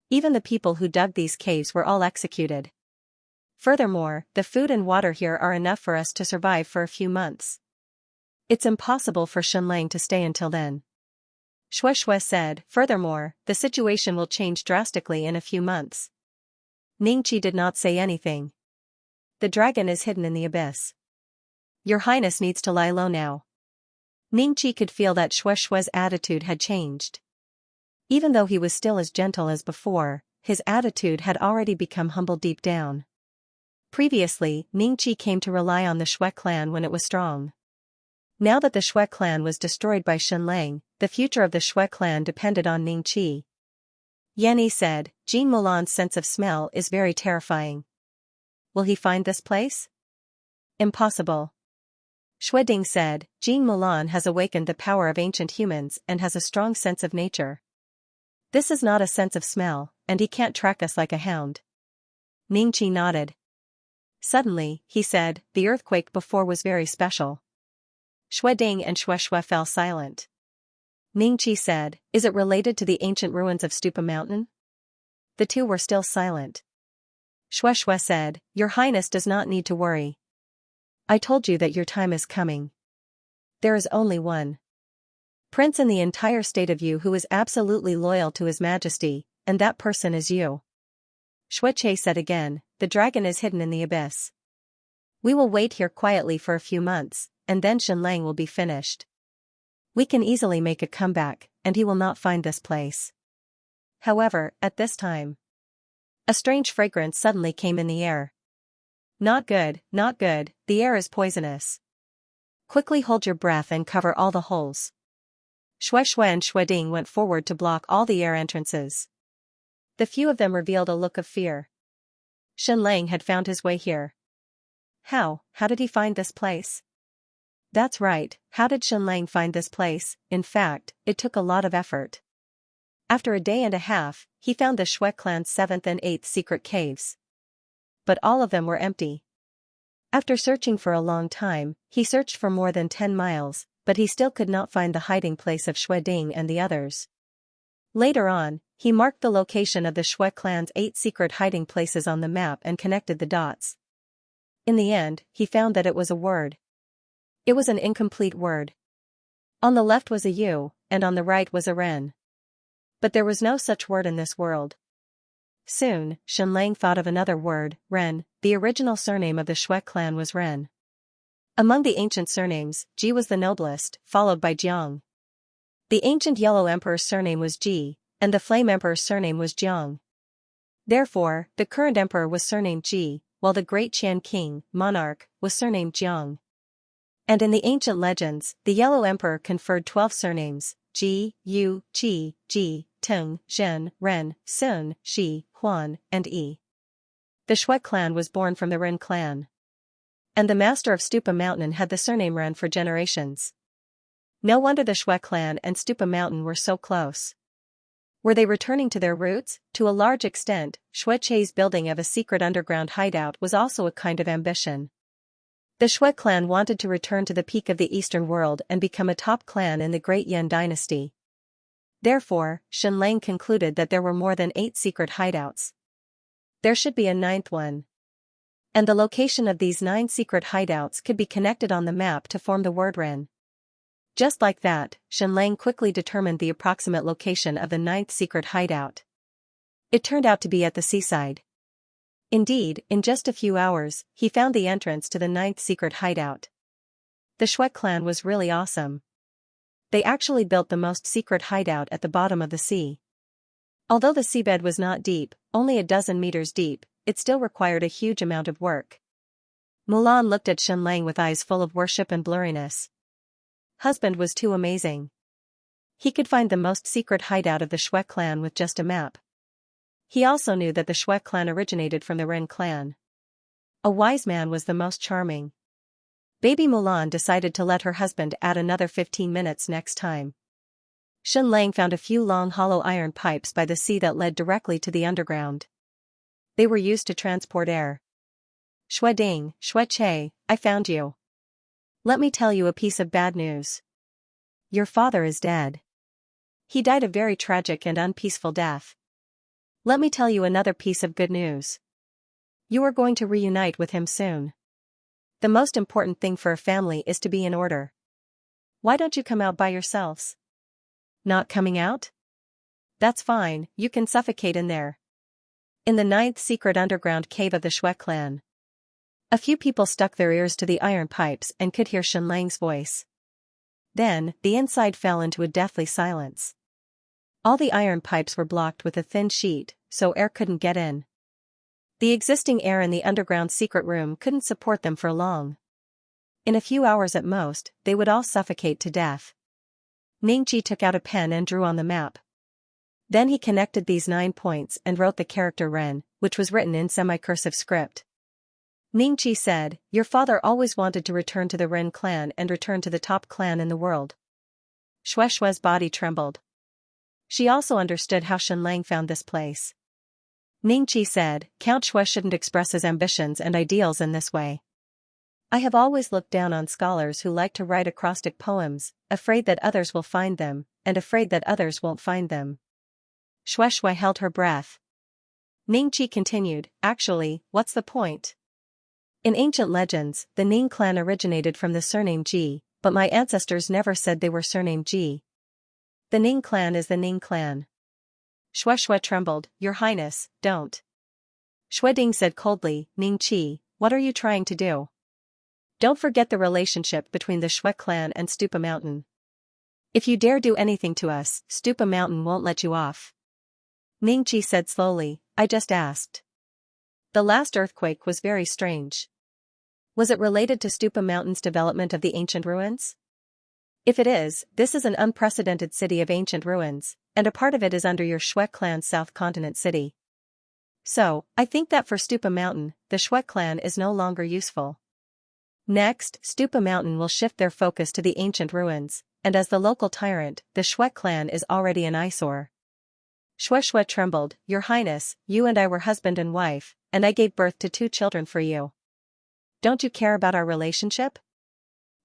Even the people who dug these caves were all executed. Furthermore, the food and water here are enough for us to survive for a few months. It's impossible for Xianxia to stay until then. Shui said, furthermore, the situation will change drastically in a few months. Ningqi did not say anything. The dragon is hidden in the abyss. Your Highness needs to lie low now. Ningqi could feel that Shui's attitude had changed. Even though he was still as gentle as before, his attitude had already become humble deep down. Previously, Ningqi came to rely on the Shui clan when it was strong. Now that the Shui clan was destroyed by Xianxia, the future of the Shui clan depended on Ningqi. Yanni said, Jean Mulan's sense of smell is very terrifying. Will he find this place? Impossible. Shui Ding said, Jean Mulan has awakened the power of ancient humans and has a strong sense of nature. This is not a sense of smell, and he can't track us like a hound. Ningqi nodded. Suddenly, he said, the earthquake before was very special. Shui Ding and Shui fell silent. Ningqi said, is it related to the ancient ruins of Stupa Mountain? The two were still silent. Shui said, Your Highness does not need to worry. I told you that your time is coming. There is only one prince in the entire state of Yu who is absolutely loyal to His Majesty, and that person is you. Shui said again, the dragon is hidden in the abyss. We will wait here quietly for a few months, and then Xianxia will be finished. We can easily make a comeback, and he will not find this place. However, at this time, a strange fragrance suddenly came in the air. Not good, the air is poisonous. Quickly hold your breath and cover all the holes. Shui and Shui Ding went forward to block all the air entrances. The few of them revealed a look of fear. Xianxia had found his way here. How did he find this place? That's right, how did Xianxia find this place? In fact, it took a lot of effort. After a day and a half, he found the Shui clan's 7th and 8th secret caves. But all of them were empty. After searching for a long time, he searched for more than 10 miles, but he still could not find the hiding place of Shui Ding and the others. Later on, he marked the location of the Shui clan's 8 secret hiding places on the map and connected the dots. In the end, he found that it was a word. It was an incomplete word. On the left was a U, and on the right was a Ren. But there was no such word in this world. Soon, Xianxia thought of another word, Ren. The original surname of the Shui clan was Ren. Among the ancient surnames, Ji was the noblest, followed by Jiang. The ancient Yellow Emperor's surname was Ji, and the Flame Emperor's surname was Jiang. Therefore, the current emperor was surnamed Ji, while the great Qian king, monarch, was surnamed Jiang. And in the ancient legends, the Yellow Emperor conferred 12 surnames, Ji, Yu, Qi, Ji, Teng, Zhen, Ren, Sun, Shi, Huan, and Yi. The Shui clan was born from the Ren clan. And the master of Stupa Mountain had the surname Ren for generations. No wonder the Shui clan and Stupa Mountain were so close. Were they returning to their roots? To a large extent, Shui Chei's building of a secret underground hideout was also a kind of ambition. The Shui clan wanted to return to the peak of the Eastern world and become a top clan in the Great Yan dynasty. Therefore, Xianxia concluded that there were more than 8 secret hideouts. There should be a 9th one. And the location of these 9 secret hideouts could be connected on the map to form the word Ren. Just like that, Xianxia quickly determined the approximate location of the 9th secret hideout. It turned out to be at the seaside. Indeed, in just a few hours, he found the entrance to the 9th secret hideout. The Shui clan was really awesome. They actually built the most secret hideout at the bottom of the sea. Although the seabed was not deep, only a dozen meters deep, it still required a huge amount of work. Mulan looked at Xianxia with eyes full of worship and blurriness. Husband was too amazing. He could find the most secret hideout of the Shui clan with just a map. He also knew that the Shui clan originated from the Ren clan. A wise man was the most charming. Baby Mulan decided to let her husband add another 15 minutes next time. Xianxia found a few long hollow iron pipes by the sea that led directly to the underground. They were used to transport air. Shui Ding, Shui Chei, I found you. Let me tell you a piece of bad news. Your father is dead. He died a very tragic and unpeaceful death. Let me tell you another piece of good news. You are going to reunite with him soon. The most important thing for a family is to be in order. Why don't you come out by yourselves? Not coming out? That's fine, you can suffocate in there. In the 9th secret underground cave of the Shui clan. A few people stuck their ears to the iron pipes and could hear Xianxia's voice. Then, the inside fell into a deathly silence. All the iron pipes were blocked with a thin sheet, so air couldn't get in. The existing air in the underground secret room couldn't support them for long. In a few hours at most, they would all suffocate to death. Ningqi took out a pen and drew on the map. Then he connected these 9 points and wrote the character Ren, which was written in semi-cursive script. Ningqi said, your father always wanted to return to the Ren clan and return to the top clan in the world. Shui Shui's body trembled. She also understood how Xianxia found this place. Ningqi said, Count Shui shouldn't express his ambitions and ideals in this way. I have always looked down on scholars who like to write acrostic poems, afraid that others will find them, and afraid that others won't find them. Shui Shui held her breath. Ningqi continued, actually, what's the point? In ancient legends, the Ning clan originated from the surname Ji, but my ancestors never said they were surnamed Ji. The Ning clan is the Ning clan. Shui Shui trembled, Your Highness, don't. Shui Ding said coldly, Ningqi, what are you trying to do? Don't forget the relationship between the Shui clan and Stupa Mountain. If you dare do anything to us, Stupa Mountain won't let you off. Ningqi said slowly, I just asked. The last earthquake was very strange. Was it related to Stupa Mountain's development of the ancient ruins? If it is, this is an unprecedented city of ancient ruins, and a part of it is under your Shui clan's South Continent city. So, I think that for Stupa Mountain, the Shui clan is no longer useful. Next, Stupa Mountain will shift their focus to the ancient ruins, and as the local tyrant, the Shui clan is already an eyesore. Shui Shui trembled, Your Highness, you and I were husband and wife, and I gave birth to 2 children for you. Don't you care about our relationship?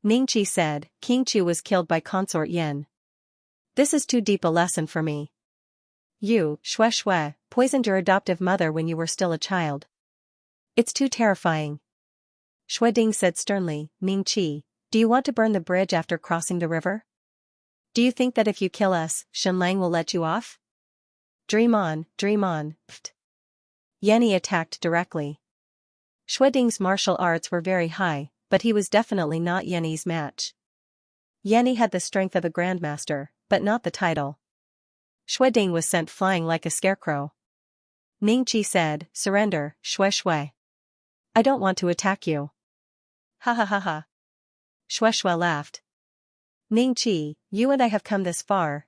Ningqi said, King Chu was killed by consort Yin. This is too deep a lesson for me. You, Shui Shui, poisoned your adoptive mother when you were still a child. It's too terrifying. Shui Ding said sternly, Ningqi, do you want to burn the bridge after crossing the river? Do you think that if you kill us, Shenlang will let you off? Dream on, pft. Yanni attacked directly. Shueding's martial arts were very high, but he was definitely not Yanni's match. Yanni had the strength of a grandmaster, but not the title. Shueding was sent flying like a scarecrow. Ningqi said, surrender, Shui. I don't want to attack you. Ha ha ha ha. Shui laughed. Ningqi, you and I have come this far.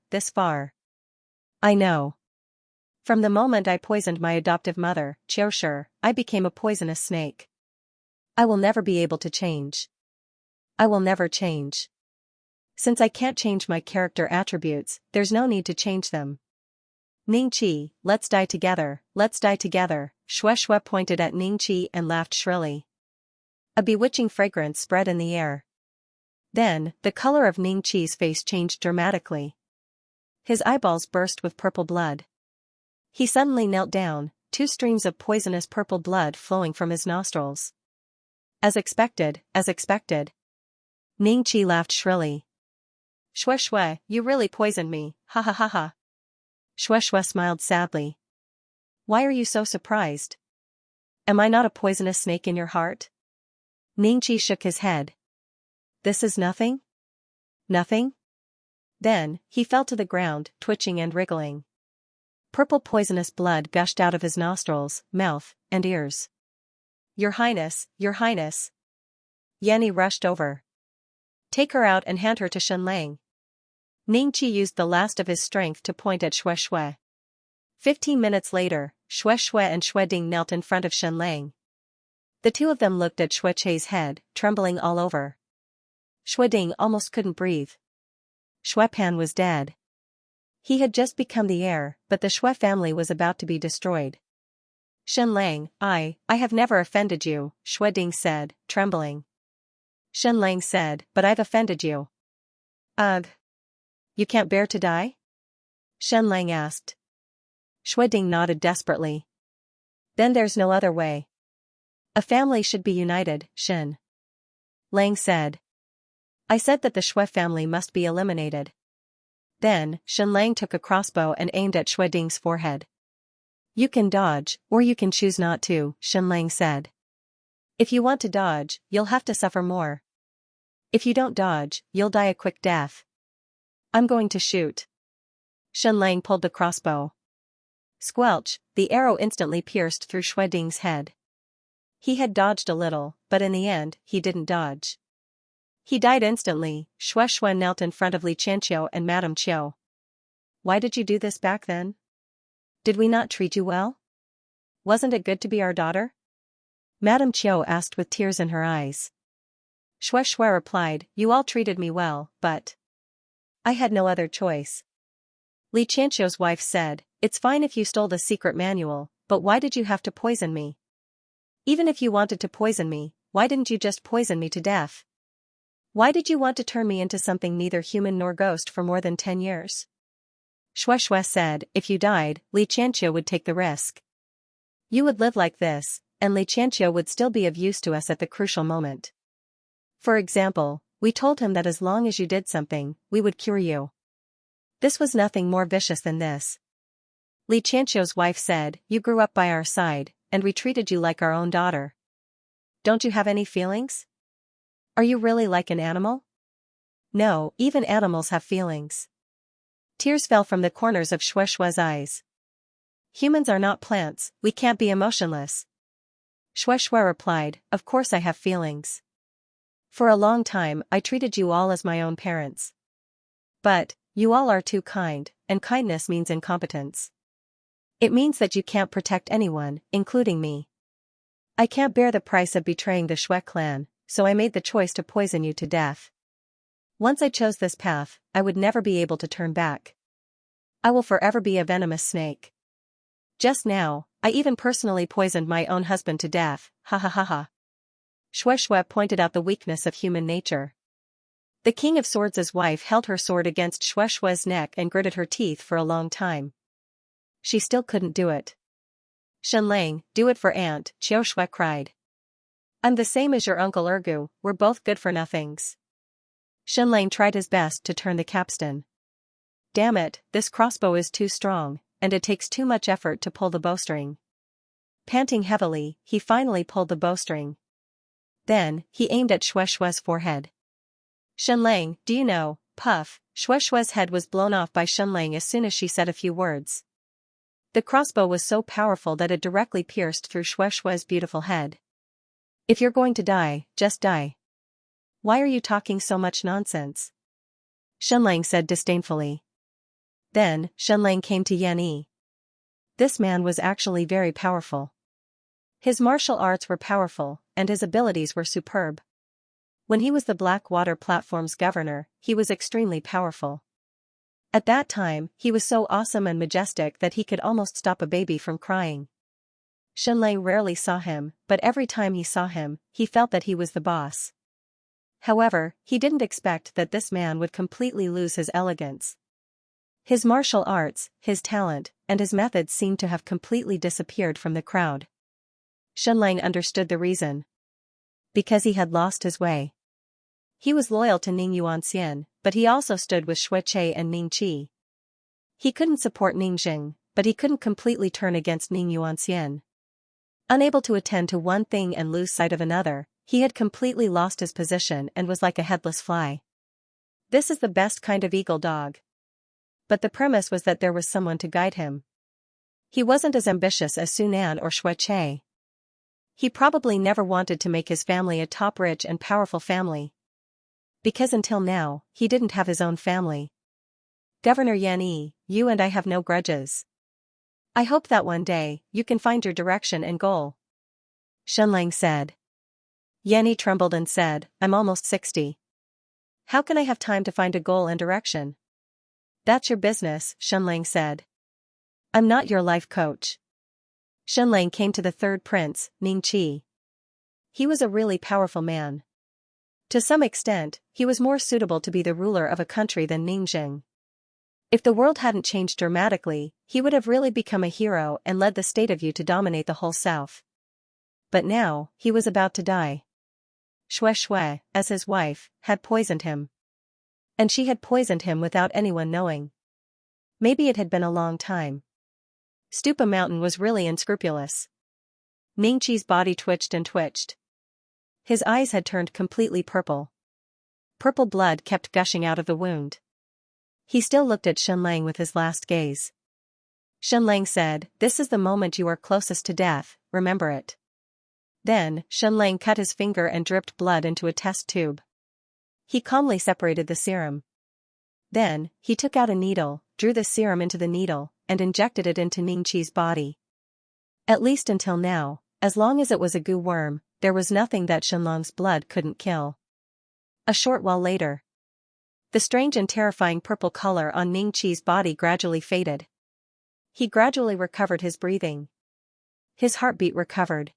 I know. From the moment I poisoned my adoptive mother, Xiaoshi, I became a poisonous snake. I will never be able to change. I will never change. Since I can't change my character attributes, there's no need to change them. Ningqi, let's die together, Shui pointed at Ningqi and laughed shrilly. A bewitching fragrance spread in the air. Then, the color of Ningqi's face changed dramatically. His eyeballs burst with purple blood. He suddenly knelt down, 2 streams of poisonous purple blood flowing from his nostrils. As expected. Ningqi laughed shrilly. Shui, you really poisoned me, ha ha ha ha. Shui smiled sadly. Why are you so surprised? Am I not a poisonous snake in your heart? Ningqi shook his head. This is nothing? Nothing? Then, he fell to the ground, twitching and wriggling. Purple poisonous blood gushed out of his nostrils, mouth, and ears. Your Highness. Yanni rushed over. Take her out and hand her to Shenlang. Ningqi used the last of his strength to point at Shui. 15 minutes later, Shui and Shueding knelt in front of Shenlang. The two of them looked at Shui's head, trembling all over. Shueding almost couldn't breathe. Shuipan was dead. He had just become the heir, but the Shui family was about to be destroyed. Shenlang, I have never offended you, Shueding said, trembling. Shenlang said, but I've offended you. Ugh. You can't bear to die? Shenlang asked. Shueding nodded desperately. Then there's no other way. A family should be united, Shen Lang said. I said that the Shui family must be eliminated. Then, Shenlang took a crossbow and aimed at Shueding's forehead. You can dodge, or you can choose not to, Shenlang said. If you want to dodge, you'll have to suffer more. If you don't dodge, you'll die a quick death. I'm going to shoot. Shenlang pulled the crossbow. Squelch, the arrow instantly pierced through Shueding's head. He had dodged a little, but in the end, he didn't dodge. He died instantly. Shui knelt in front of Li Xianxia and Madame Qiu. Why did you do this back then? Did we not treat you well? Wasn't it good to be our daughter? Madame Qiu asked with tears in her eyes. Shui replied, you all treated me well, but I had no other choice. Li Qianxia's wife said, it's fine if you stole the secret manual, but why did you have to poison me? Even if you wanted to poison me, why didn't you just poison me to death? Why did you want to turn me into something neither human nor ghost for more than 10 years? Shui said, if you died, Li Qianxia would take the risk. You would live like this, and Li Qianxia would still be of use to us at the crucial moment. For example, we told him that as long as you did something, we would cure you. This was nothing more vicious than this. Li Qianxia's wife said, you grew up by our side, and we treated you like our own daughter. Don't you have any feelings? Are you really like an animal? No, even animals have feelings. Tears fell from the corners of Shui's eyes. Humans are not plants, we can't be emotionless. Shui replied, of course I have feelings. For a long time I treated you all as my own parents. But, you all are too kind, and kindness means incompetence. It means that you can't protect anyone, including me. I can't bear the price of betraying the Shui clan, so I made the choice to poison you to death. Once I chose this path, I would never be able to turn back. I will forever be a venomous snake. Just now, I even personally poisoned my own husband to death, ha ha ha ha. Shui pointed out the weakness of human nature. The King of Swords' wife held her sword against Shui's neck and gritted her teeth for a long time. She still couldn't do it. Shenlang, do it for Aunt, Shui cried. I'm the same as your Uncle Ergu, we're both good for nothings. Shenlang tried his best to turn the capstan. Damn it, this crossbow is too strong, and it takes too much effort to pull the bowstring. Panting heavily, he finally pulled the bowstring. Then, he aimed at Shueishue's forehead. Shenlang, do you know, puff, Shueishue's head was blown off by Shenlang as soon as she said a few words. The crossbow was so powerful that it directly pierced through Shueishue's beautiful head. If you're going to die, just die. Why are you talking so much nonsense? Shenlang said disdainfully. Then, Shenlang came to Yan Yi. This man was actually very powerful. His martial arts were powerful, and his abilities were superb. When he was the Blackwater platform's governor, he was extremely powerful. At that time, he was so awesome and majestic that he could almost stop a baby from crying. Shenlang rarely saw him, but every time he saw him, he felt that he was the boss. However, he didn't expect that this man would completely lose his elegance. His martial arts, his talent, and his methods seemed to have completely disappeared from the crowd. Shenlang understood the reason. Because he had lost his way. He was loyal to Ning Yuanxian, but he also stood with Xueche and Ning Qi. He couldn't support Ning Jing, but he couldn't completely turn against Ning Yuanxian. Unable to attend to one thing and lose sight of another, he had completely lost his position and was like a headless fly. This is the best kind of eagle dog. But the premise was that there was someone to guide him. He wasn't as ambitious as Sunan or Xueche. He probably never wanted to make his family a top rich and powerful family. Because until now, he didn't have his own family. Governor Yan Yi, you and I have no grudges. I hope that one day, you can find your direction and goal. Shenlang said. Yan Yi trembled and said, I'm almost 60. How can I have time to find a goal and direction? That's your business, Shenlang said. I'm not your life coach. Shenlang came to the third prince, Ning Qi. He was a really powerful man. To some extent, he was more suitable to be the ruler of a country than Ning Jing. If the world hadn't changed dramatically, he would have really become a hero and led the state of Yu to dominate the whole south. But now, he was about to die. Xueishui, as his wife, had poisoned him. And she had poisoned him without anyone knowing. Maybe it had been a long time. Stupa Mountain was really unscrupulous. Ning Qi's body twitched and twitched. His eyes had turned completely purple. Purple blood kept gushing out of the wound. He still looked at Shenlang with his last gaze. Shenlang said, this is the moment you are closest to death, remember it. Then, Shenlang cut his finger and dripped blood into a test tube. He calmly separated the serum. Then, he took out a needle, drew the serum into the needle, and injected it into Ning Qi's body. At least until now, as long as it was a goo worm, there was nothing that Shenlang's blood couldn't kill. A short while later, the strange and terrifying purple color on Ning Qi's body gradually faded. He gradually recovered his breathing. His heartbeat recovered.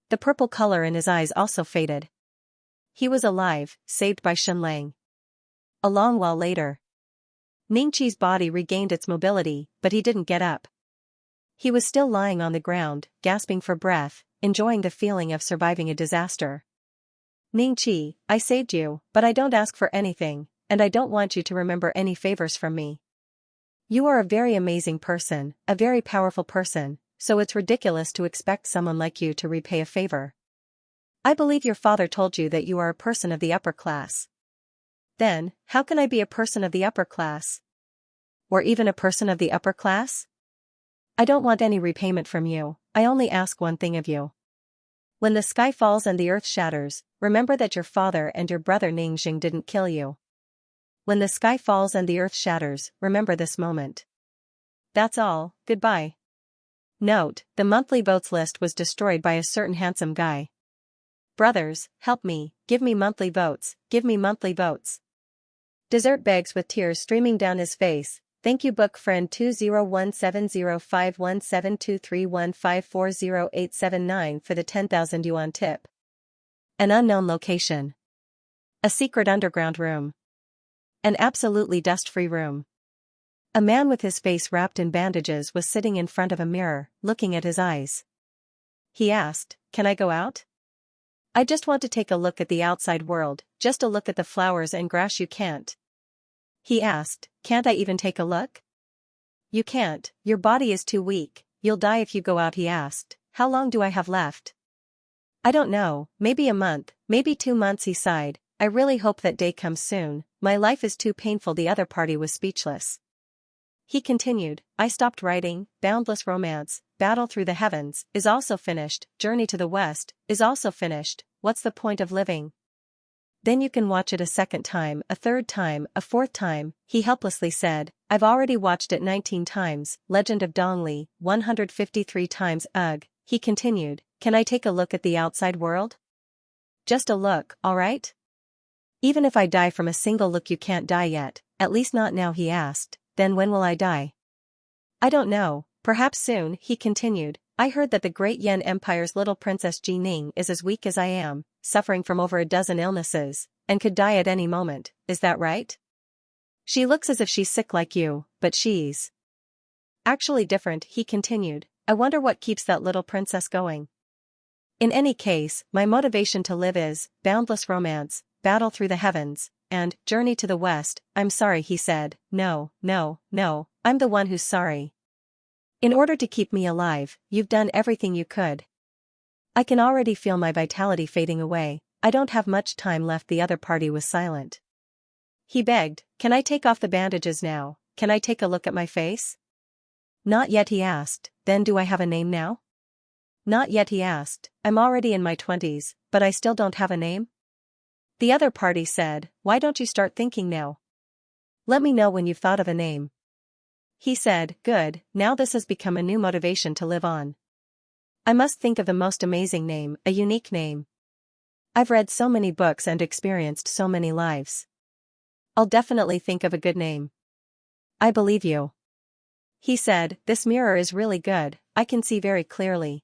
The purple color in his eyes also faded. He was alive, saved by Shenlang. A long while later, Ning Qi's body regained its mobility, but he didn't get up. He was still lying on the ground, gasping for breath, enjoying the feeling of surviving a disaster. Ning Qi, I saved you, but I don't ask for anything, and I don't want you to remember any favors from me. You are a very amazing person, a very powerful person, so it's ridiculous to expect someone like you to repay a favor. I believe your father told you that you are a person of the upper class. Then, how can I be a person of the upper class? Or even a person of the upper class? I don't want any repayment from you, I only ask one thing of you. When the sky falls and the earth shatters, remember that your father and your brother Ning Jing didn't kill you. When the sky falls and the earth shatters, remember this moment. That's all, goodbye. Note, the monthly votes list was destroyed by a certain handsome guy. Brothers, help me, give me monthly votes, give me monthly votes. Dessert begs with tears streaming down his face. Thank you book friend 20170517231540879 for the 10,000 yuan tip. An unknown location. A secret underground room. An absolutely dust-free room. A man with his face wrapped in bandages was sitting in front of a mirror, looking at his eyes. He asked, "Can I go out? I just want to take a look at the outside world, just a look at the flowers and grass." "You can't." He asked, can't I even take a look? You can't, your body is too weak, you'll die if you go out, he asked. How long do I have left? I don't know, maybe a month, maybe 2 months, he sighed. I really hope that day comes soon, my life is too painful. The other party was speechless. He continued, I stopped writing, Boundless Romance, Battle Through the Heavens, is also finished, Journey to the West, is also finished, what's the point of living? Then you can watch it a second time, a third time, a fourth time, he helplessly said. I've already watched it 19 times, Legend of Dongli, 153 times, ugh, he continued, can I take a look at the outside world? Just a look, alright? Even if I die from a single look, you can't die yet, at least not now, he asked. Then when will I die? I don't know, perhaps soon, he continued. I heard that the great Yan Empire's little princess Jining is as weak as I am, suffering from over a dozen illnesses, and could die at any moment, is that right? She looks as if she's sick like you, but she's actually different, he continued. I wonder what keeps that little princess going. In any case, my motivation to live is Boundless Romance, Battle Through the Heavens, and Journey to the West. I'm sorry, he said. No, no, no, I'm the one who's sorry. In order to keep me alive, you've done everything you could. I can already feel my vitality fading away, I don't have much time left. The other party was silent. He begged, can I take off the bandages now, can I take a look at my face? Not yet, he asked. Then do I have a name now? Not yet, he asked. I'm already in my 20s, but I still don't have a name? The other party said, why don't you start thinking now? Let me know when you've thought of a name. He said, good, now this has become a new motivation to live on. I must think of the most amazing name, a unique name. I've read so many books and experienced so many lives. I'll definitely think of a good name. I believe you. He said, this mirror is really good, I can see very clearly.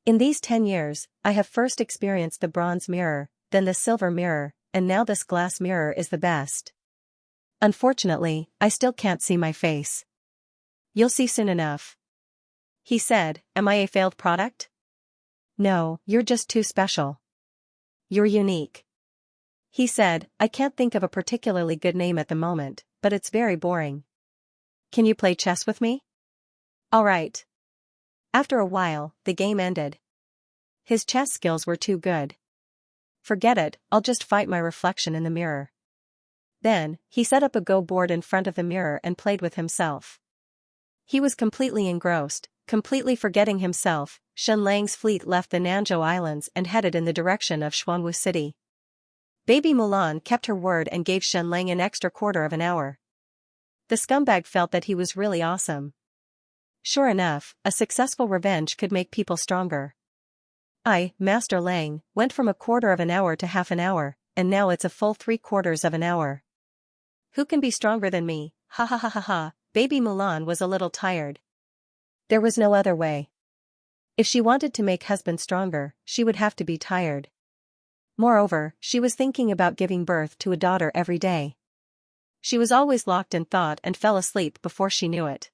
In these 10 years, I have first experienced the bronze mirror, then the silver mirror, and now this glass mirror is the best. Unfortunately, I still can't see my face. You'll see soon enough. He said, am I a failed product? No, you're just too special. You're unique. He said, I can't think of a particularly good name at the moment, but it's very boring. Can you play chess with me? All right. After a while, the game ended. His chess skills were too good. Forget it, I'll just fight my reflection in the mirror. Then, he set up a Go board in front of the mirror and played with himself. He was completely engrossed, completely forgetting himself. Shen Lang's fleet left the Nanzhou Islands and headed in the direction of Xuanwu City. Baby Mulan kept her word and gave Shen Lang an extra quarter of an hour. The scumbag felt that he was really awesome. Sure enough, a successful revenge could make people stronger. I, Master Lang, went from a quarter of an hour to half an hour, and now it's a full 3/4 of an hour. Who can be stronger than me? Ha ha ha ha ha. Baby Mulan was a little tired. There was no other way. If she wanted to make husband stronger, she would have to be tired. Moreover, she was thinking about giving birth to a daughter every day. She was always locked in thought and fell asleep before she knew it.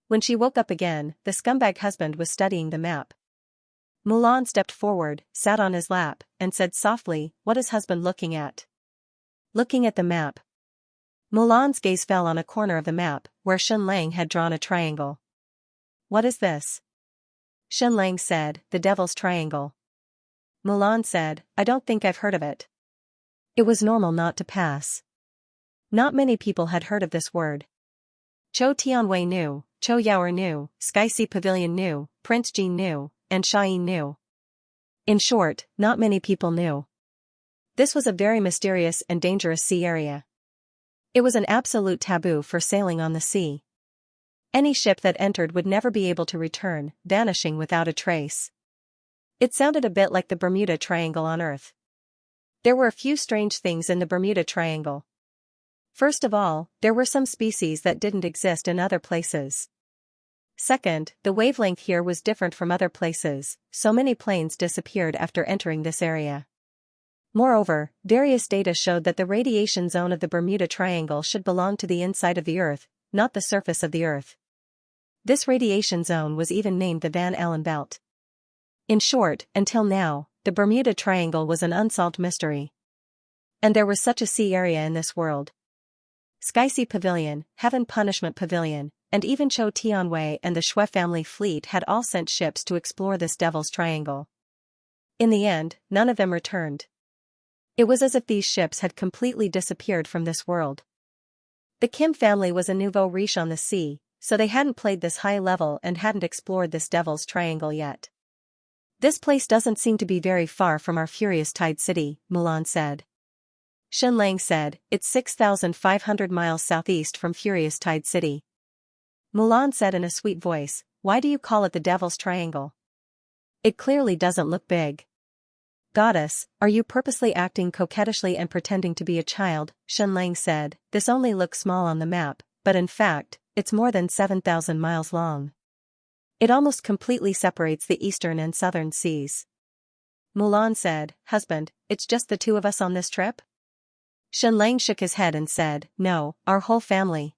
When she woke up again, the scumbag husband was studying the map. Mulan stepped forward, sat on his lap, and said softly, what is husband looking at? Looking at the map. Mulan's gaze fell on a corner of the map, where Shen Lang had drawn a triangle. What is this? Shen Lang said, the Devil's Triangle. Mulan said, I don't think I've heard of it. It was normal not to pass. Not many people had heard of this word. Chou Tianwei knew, Chou Yaoer knew, Sky Sea Pavilion knew, Prince Jin knew, and Xiayin knew. In short, not many people knew. This was a very mysterious and dangerous sea area. It was an absolute taboo for sailing on the sea. Any ship that entered would never be able to return, vanishing without a trace. It sounded a bit like the Bermuda Triangle on Earth. There were a few strange things in the Bermuda Triangle. First of all, there were some species that didn't exist in other places. Second, the wavelength here was different from other places, so many planes disappeared after entering this area. Moreover, various data showed that the radiation zone of the Bermuda Triangle should belong to the inside of the Earth, not the surface of the Earth. This radiation zone was even named the Van Allen Belt. In short, until now, the Bermuda Triangle was an unsolved mystery. And there was such a sea area in this world. Skysi Pavilion, Heaven Punishment Pavilion, and even Cho Tianwei and the Shui family fleet had all sent ships to explore this Devil's Triangle. In the end, none of them returned. It was as if these ships had completely disappeared from this world. The Kim family was a nouveau riche on the sea, so they hadn't played this high level and hadn't explored this Devil's Triangle yet. This place doesn't seem to be very far from our Furious Tide City, Mulan said. Shenlang said, it's 6,500 miles southeast from Furious Tide City. Mulan said in a sweet voice, why do you call it the Devil's Triangle? It clearly doesn't look big. Goddess, are you purposely acting coquettishly and pretending to be a child? Shenlang said, this only looks small on the map, but in fact, it's more than 7,000 miles long. It almost completely separates the eastern and southern seas. Mulan said, husband, it's just the two of us on this trip? Shenlang shook his head and said, no, our whole family.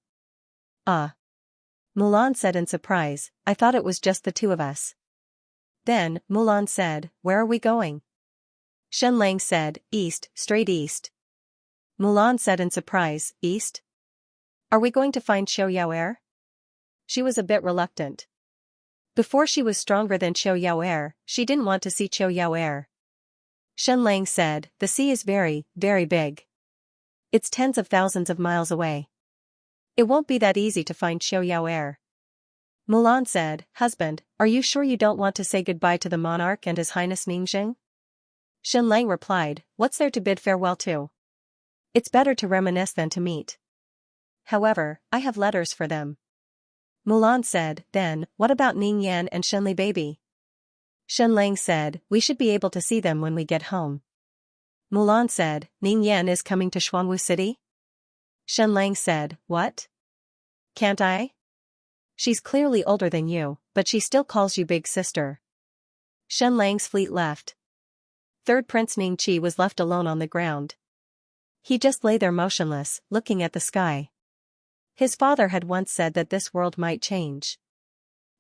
Mulan said in surprise, I thought it was just the two of us. Then, Mulan said, where are we going? Shenlang said, east, straight east. Mulan said in surprise, east? Are we going to find Xiao Yaoer? She was a bit reluctant. Before she was stronger than Xiao Yaoer, she didn't want to see Xiao Yaoer. Shenlang said, the sea is very, very big. It's tens of thousands of miles away. It won't be that easy to find Xiao Yaoer. Mulan said, husband, are you sure you don't want to say goodbye to the monarch and His Highness Ningxing? Shenlang replied, what's there to bid farewell to? It's better to reminisce than to meet. However, I have letters for them. Mulan said, then, what about Ning Yan and Shenli baby? Shenlang said, we should be able to see them when we get home. Mulan said, Ning Yan is coming to Xuanwu City? Shenlang said, what? Can't I? She's clearly older than you, but she still calls you big sister. Shenlang's fleet left. Third Prince Ningqi was left alone on the ground. He just lay there motionless, looking at the sky. His father had once said that this world might change.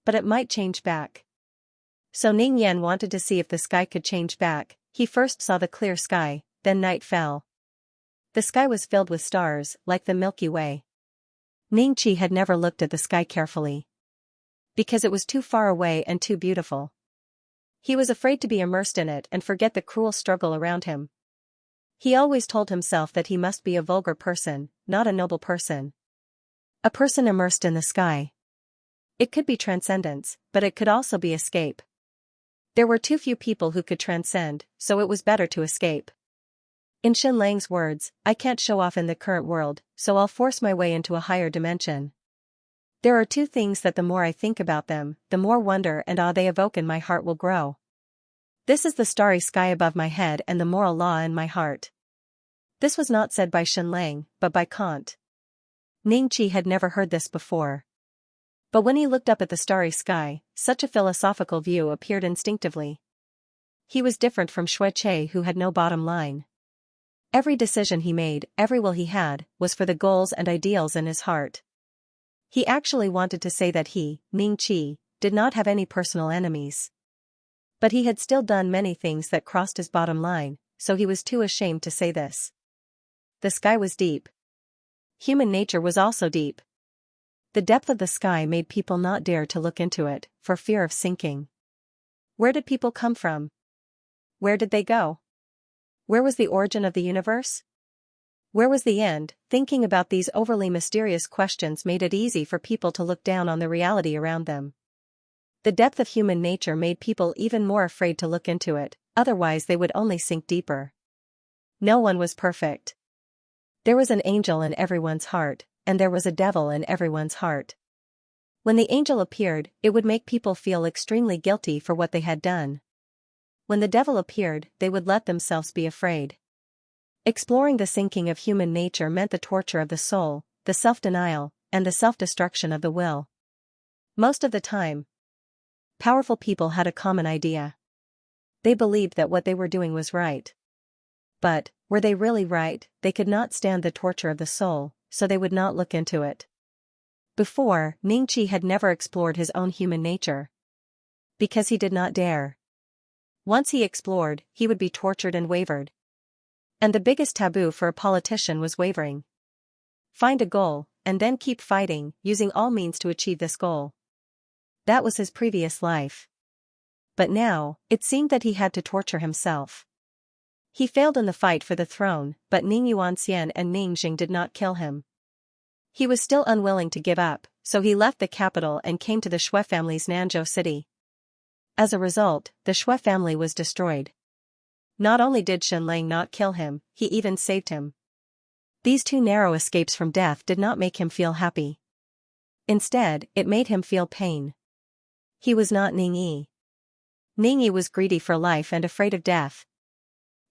But it might change back. So Ning Yan wanted to see if the sky could change back. He first saw the clear sky, then night fell. The sky was filled with stars, like the Milky Way. Ningqi had never looked at the sky carefully. Because it was too far away and too beautiful. He was afraid to be immersed in it and forget the cruel struggle around him. He always told himself that he must be a vulgar person, not a noble person. A person immersed in the sky. It could be transcendence, but it could also be escape. There were too few people who could transcend, so it was better to escape. In Shenlang's words, I can't show off in the current world, so I'll force my way into a higher dimension. There are two things that the more I think about them, the more wonder and awe they evoke in my heart will grow. This is the starry sky above my head and the moral law in my heart. This was not said by Shenlang, but by Kant. Ningqi had never heard this before. But when he looked up at the starry sky, such a philosophical view appeared instinctively. He was different from Shui who had no bottom line. Every decision he made, every will he had, was for the goals and ideals in his heart. He actually wanted to say that he, Ningqi, did not have any personal enemies. But he had still done many things that crossed his bottom line, so he was too ashamed to say this. The sky was deep. Human nature was also deep. The depth of the sky made people not dare to look into it, for fear of sinking. Where did people come from? Where did they go? Where was the origin of the universe? Where was the end? Thinking about these overly mysterious questions made it easy for people to look down on the reality around them. The depth of human nature made people even more afraid to look into it, otherwise they would only sink deeper. No one was perfect. There was an angel in everyone's heart, and there was a devil in everyone's heart. When the angel appeared, it would make people feel extremely guilty for what they had done. When the devil appeared, they would let themselves be afraid. Exploring the sinking of human nature meant the torture of the soul, the self-denial, and the self-destruction of the will. Most of the time, powerful people had a common idea. They believed that what they were doing was right. But, were they really right? They could not stand the torture of the soul, so they would not look into it. Before, Ningqi had never explored his own human nature. Because he did not dare. Once he explored, he would be tortured and wavered. And the biggest taboo for a politician was wavering. Find a goal, and then keep fighting, using all means to achieve this goal. That was his previous life. But now, it seemed that he had to torture himself. He failed in the fight for the throne, but Ning Yuanxian and Ning Jing did not kill him. He was still unwilling to give up, so he left the capital and came to the Shui family's Nanzhou city. As a result, the Shui family was destroyed. Not only did Shen Lang not kill him, he even saved him. These two narrow escapes from death did not make him feel happy. Instead, it made him feel pain. He was not Ning Yi. Ning Yi was greedy for life and afraid of death.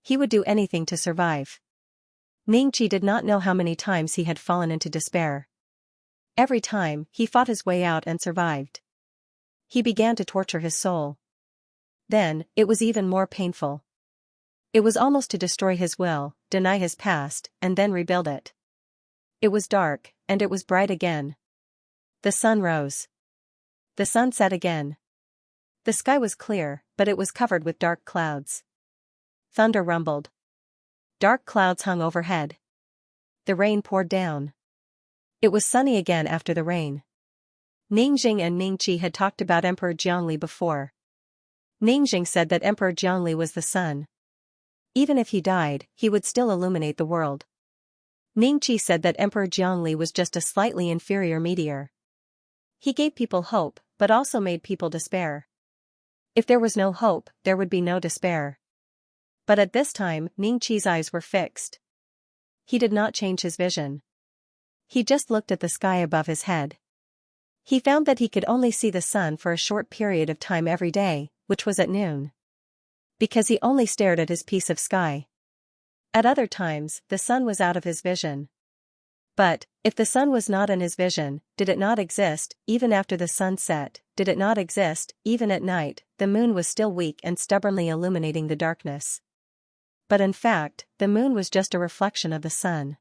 He would do anything to survive. Ning Qi did not know how many times he had fallen into despair. Every time, he fought his way out and survived. He began to torture his soul. Then, it was even more painful. It was almost to destroy his will, deny his past, and then rebuild it. It was dark, and it was bright again. The sun rose. The sun set again. The sky was clear, but it was covered with dark clouds. Thunder rumbled. Dark clouds hung overhead. The rain poured down. It was sunny again after the rain. Ning Jing and Ning Qi had talked about Emperor Jiangli before. Ning Jing said that Emperor Jiangli was the sun. Even if he died, he would still illuminate the world. Ning Qi said that Emperor Jiangli was just a slightly inferior meteor. He gave people hope, but also made people despair. If there was no hope, there would be no despair. But at this time, Ning Qi's eyes were fixed. He did not change his vision. He just looked at the sky above his head. He found that he could only see the sun for a short period of time every day, which was at noon. Because he only stared at his piece of sky. At other times, the sun was out of his vision. But, if the sun was not in his vision, did it not exist, even after the sun set? Did it not exist, even at night? The moon was still weak and stubbornly illuminating the darkness. But in fact, the moon was just a reflection of the sun.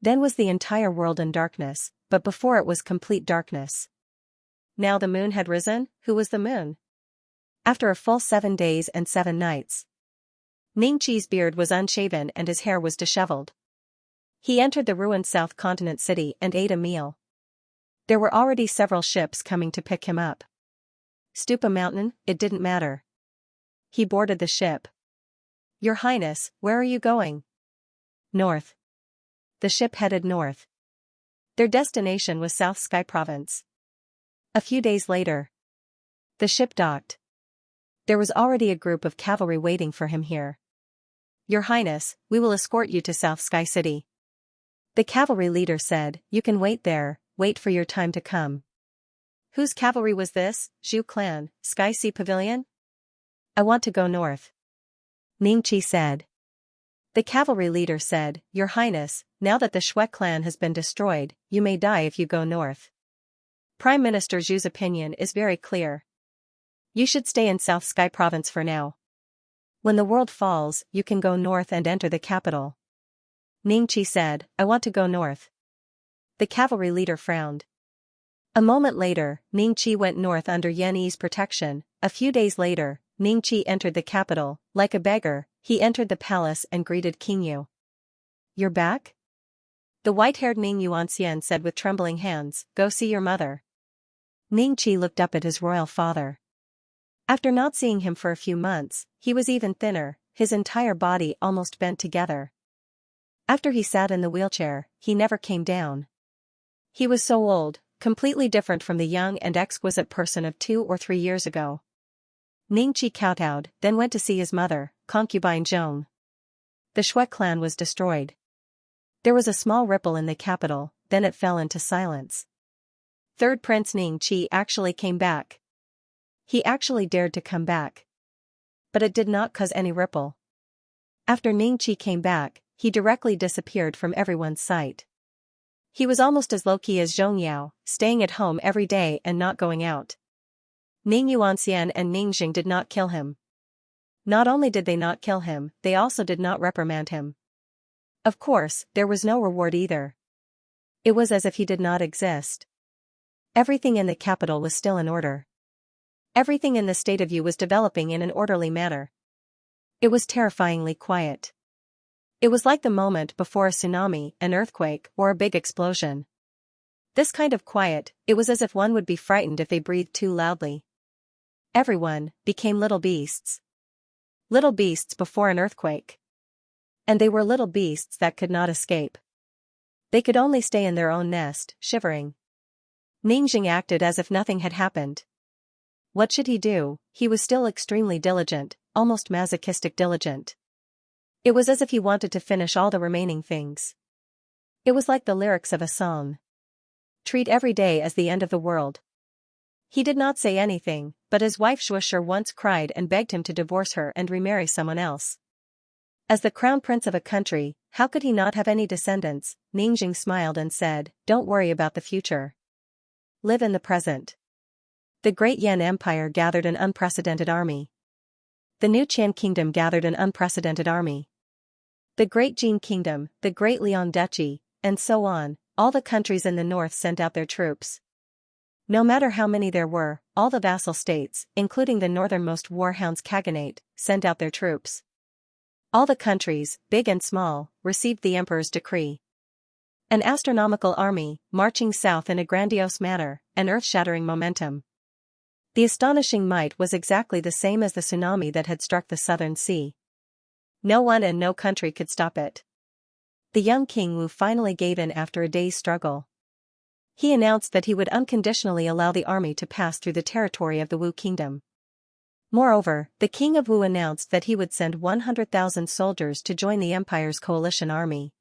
Then was the entire world in darkness, but before it was complete darkness. Now the moon had risen. Who was the moon? After a full 7 days and 7 nights. Ning Qi's beard was unshaven and his hair was disheveled. He entered the ruined South Continent city and ate a meal. There were already several ships coming to pick him up. Stoop a mountain, it didn't matter. He boarded the ship. Your Highness, where are you going? North. The ship headed north. Their destination was South Sky Province. A few days later, the ship docked. There was already a group of cavalry waiting for him here. Your Highness, we will escort you to South Sky City. The cavalry leader said, you can wait there, wait for your time to come. Whose cavalry was this? Zhu clan, Sky Sea Pavilion? I want to go north. Ning Qi said. The cavalry leader said, Your Highness, now that the Shui clan has been destroyed, you may die if you go north. Prime Minister Zhu's opinion is very clear. You should stay in South Sky Province for now. When the world falls, you can go north and enter the capital. Ning Qi said, I want to go north. The cavalry leader frowned. A moment later, Ning Qi went north under Yan Yi's protection. A few days later, Ning Qi entered the capital. Like a beggar, he entered the palace and greeted King Yu. You're back? The white-haired Ning Yuanxian said with trembling hands, Go see your mother. Ning Qi looked up at his royal father. After not seeing him for a few months, he was even thinner, his entire body almost bent together. After he sat in the wheelchair, he never came down. He was so old, completely different from the young and exquisite person of 2 or 3 years ago. Ning Qi kowtowed, then went to see his mother, concubine Zhong. The Shui clan was destroyed. There was a small ripple in the capital, then it fell into silence. Third Prince Ning Qi actually came back. He actually dared to come back. But it did not cause any ripple. After Ning Qi came back, he directly disappeared from everyone's sight. He was almost as low-key as Zhong Yao, staying at home every day and not going out. Ning Yuanxian and Ning Jing did not kill him. Not only did they not kill him, they also did not reprimand him. Of course, there was no reward either. It was as if he did not exist. Everything in the capital was still in order. Everything in the state of Yu was developing in an orderly manner. It was terrifyingly quiet. It was like the moment before a tsunami, an earthquake, or a big explosion. This kind of quiet, it was as if one would be frightened if they breathed too loudly. Everyone became little beasts. Little beasts before an earthquake. And they were little beasts that could not escape. They could only stay in their own nest, shivering. Ningjing acted as if nothing had happened. What should he do? He was still extremely diligent, almost masochistic diligent. It was as if he wanted to finish all the remaining things. It was like the lyrics of a song. Treat every day as the end of the world. He did not say anything, but his wife Xianxia once cried and begged him to divorce her and remarry someone else. As the crown prince of a country, how could he not have any descendants? Ningjing smiled and said, "Don't worry about the future. Live in the present." The great Yan Empire gathered an unprecedented army. The new Qian Kingdom gathered an unprecedented army. The Great Jin Kingdom, the Great Liang Duchy, and so on, all the countries in the north sent out their troops. No matter how many there were, all the vassal states, including the northernmost warhounds Khaganate, sent out their troops. All the countries, big and small, received the emperor's decree. An astronomical army, marching south in a grandiose manner, an earth-shattering momentum. The astonishing might was exactly the same as the tsunami that had struck the southern sea. No one and no country could stop it. The young King Wu finally gave in after a day's struggle. He announced that he would unconditionally allow the army to pass through the territory of the Wu Kingdom. Moreover, the King of Wu announced that he would send 100,000 soldiers to join the empire's coalition army.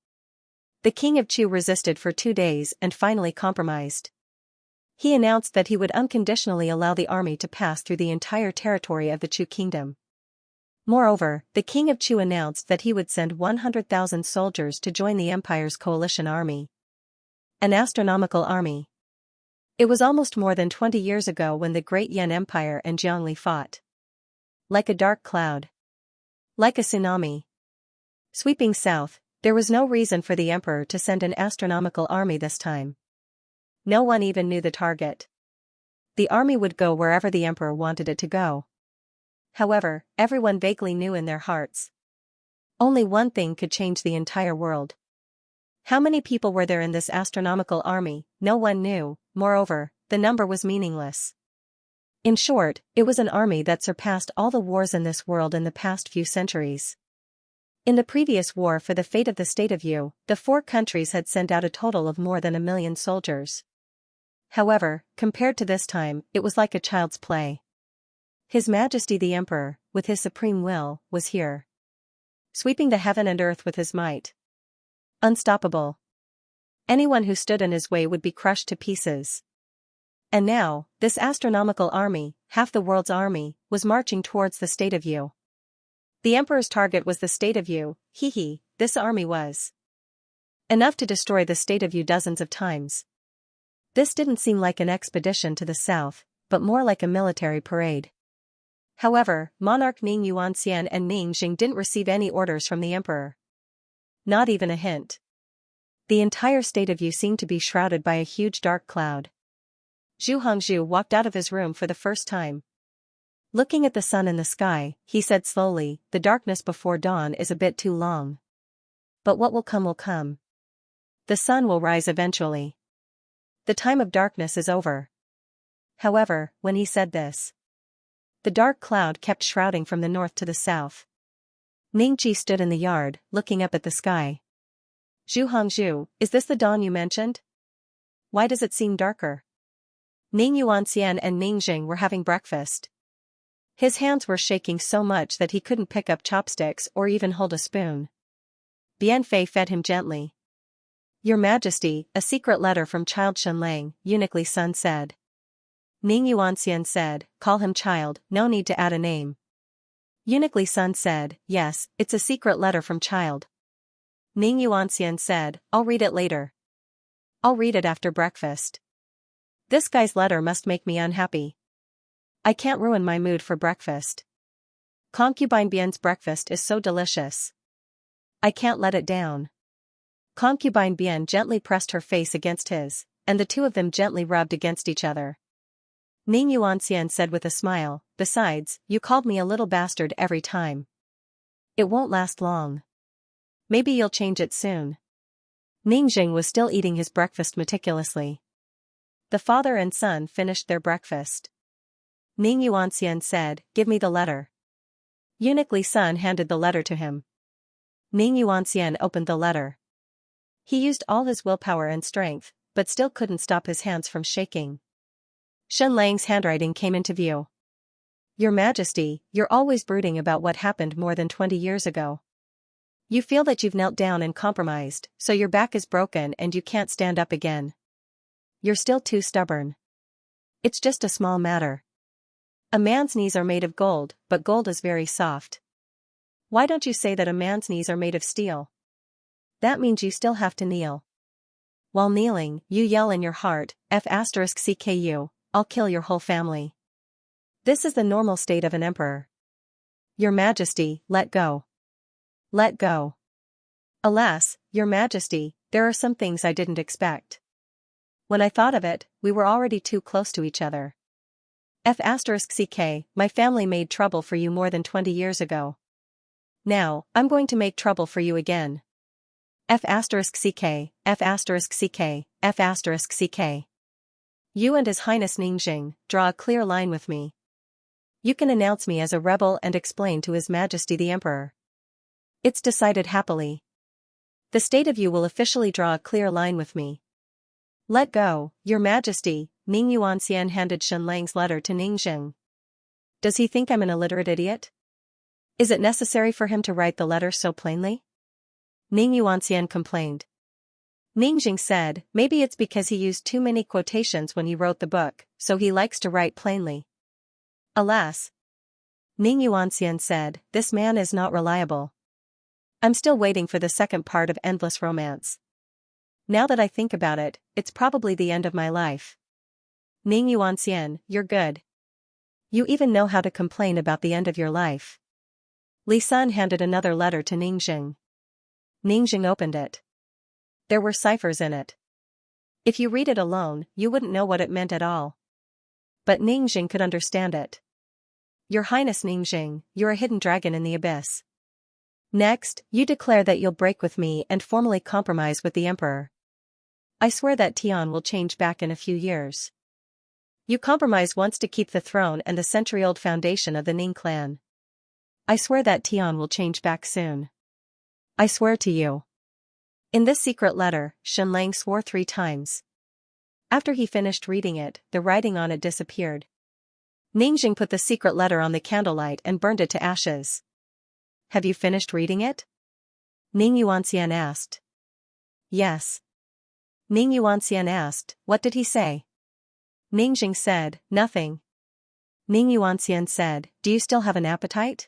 The King of Chu resisted for 2 days and finally compromised. He announced that he would unconditionally allow the army to pass through the entire territory of the Chu Kingdom. Moreover, the King of Chu announced that he would send 100,000 soldiers to join the empire's coalition army. An astronomical army. It was almost more than 20 years ago when the great Yan Empire and Zhongli fought. Like a dark cloud. Like a tsunami. Sweeping south, there was no reason for the emperor to send an astronomical army this time. No one even knew the target. The army would go wherever the emperor wanted it to go. However, everyone vaguely knew in their hearts. Only one thing could change the entire world. How many people were there in this astronomical army? No one knew. Moreover, the number was meaningless. In short, it was an army that surpassed all the wars in this world in the past few centuries. In the previous war for the fate of the state of Yu, the 4 countries had sent out a total of more than 1 million soldiers. However, compared to this time, it was like a child's play. His Majesty the Emperor, with his supreme will, was here. Sweeping the heaven and earth with his might. Unstoppable. Anyone who stood in his way would be crushed to pieces. And now, this astronomical army, half the world's army, was marching towards the state of Yu. The Emperor's target was the state of Yu. This army was enough to destroy the state of Yu dozens of times. This didn't seem like an expedition to the south, but more like a military parade. However, monarch Ning Yuanxian and Ning Jing didn't receive any orders from the emperor. Not even a hint. The entire state of Yu seemed to be shrouded by a huge dark cloud. Zhu Hongzhu walked out of his room for the first time. Looking at the sun in the sky, he said slowly, "The darkness before dawn is a bit too long. But what will come will come. The sun will rise eventually. The time of darkness is over." However, when he said this, the dark cloud kept shrouding from the north to the south. Ningqi stood in the yard, looking up at the sky. "Zhu Hongzhu, is this the dawn you mentioned? Why does it seem darker?" Ning Yuanxian and Ning Jing were having breakfast. His hands were shaking so much that he couldn't pick up chopsticks or even hold a spoon. Bianfei fed him gently. "Your Majesty, a secret letter from Child Shenlang," Eunuch Li Sun said. Ning Yuanxian said, "Call him child, no need to add a name." Eunuch Li Sun said, "Yes, it's a secret letter from child." Ning Yuanxian said, "I'll read it later. I'll read it after breakfast. This guy's letter must make me unhappy. I can't ruin my mood for breakfast. Concubine Bian's breakfast is so delicious. I can't let it down." Concubine Bian gently pressed her face against his, and the two of them gently rubbed against each other. Ning Yuanxian said with a smile, "Besides, you called me a little bastard every time. It won't last long." Maybe you'll change it soon. Ningjing was still eating his breakfast meticulously. The father and son finished their breakfast. Ning Yuanxian said, "Give me the letter." Eunuch Li Sun handed the letter to him. Ning Yuanxian opened the letter. He used all his willpower and strength, but still couldn't stop his hands from shaking. Shen Lang's handwriting came into view. "Your Majesty, you're always brooding about what happened more than 20 years ago. You feel that you've knelt down and compromised, so your back is broken and you can't stand up again. You're still too stubborn. It's just a small matter. A man's knees are made of gold, but gold is very soft. Why don't you say that a man's knees are made of steel? That means you still have to kneel. While kneeling, you yell in your heart, F*CKU, I'll kill your whole family. This is the normal state of an emperor. Your Majesty, let go. Let go. Alas, Your Majesty, there are some things I didn't expect. When I thought of it, we were already too close to each other. F*CK, my family made trouble for you more than 20 years ago. Now, I'm going to make trouble for you again. F*CK, F*CK, F*CK. You and His Highness Ningjing, draw a clear line with me. You can announce me as a rebel and explain to His Majesty the Emperor. It's decided happily. The state of you will officially draw a clear line with me. Let go, Your Majesty. Ning Yuanxian handed Shen Lang's letter to Ningjing. Does he think I'm an illiterate idiot? Is it necessary for him to write the letter so plainly? Ning Yuanxian complained. Ningjing said, maybe it's because he used too many quotations when he wrote the book, so he likes to write plainly. Alas. Ning Yuanxian said, this man is not reliable. I'm still waiting for the second part of Endless Romance. Now that I think about it, it's probably the end of my life. Ning Yuanxian, you're good. You even know how to complain about the end of your life. Li Sun handed another letter to Ningjing. Ningjing opened it. There were ciphers in it. If you read it alone, you wouldn't know what it meant at all. But Ningjing could understand it. Your Highness Ningjing, you're a hidden dragon in the abyss. Next, you declare that you'll break with me and formally compromise with the Emperor. I swear that Tian will change back in a few years. You compromise once to keep the throne and the century-old foundation of the Ning clan. I swear that Tian will change back soon. I swear to you. In this secret letter, Shen Lang swore 3 times. After he finished reading it, the writing on it disappeared. Ningjing put the secret letter on the candlelight and burned it to ashes. Have you finished reading it? Ning Yuanxian asked. Yes. Ning Yuanxian asked, what did he say? Ningjing said, nothing. Ning Yuanxian said, do you still have an appetite?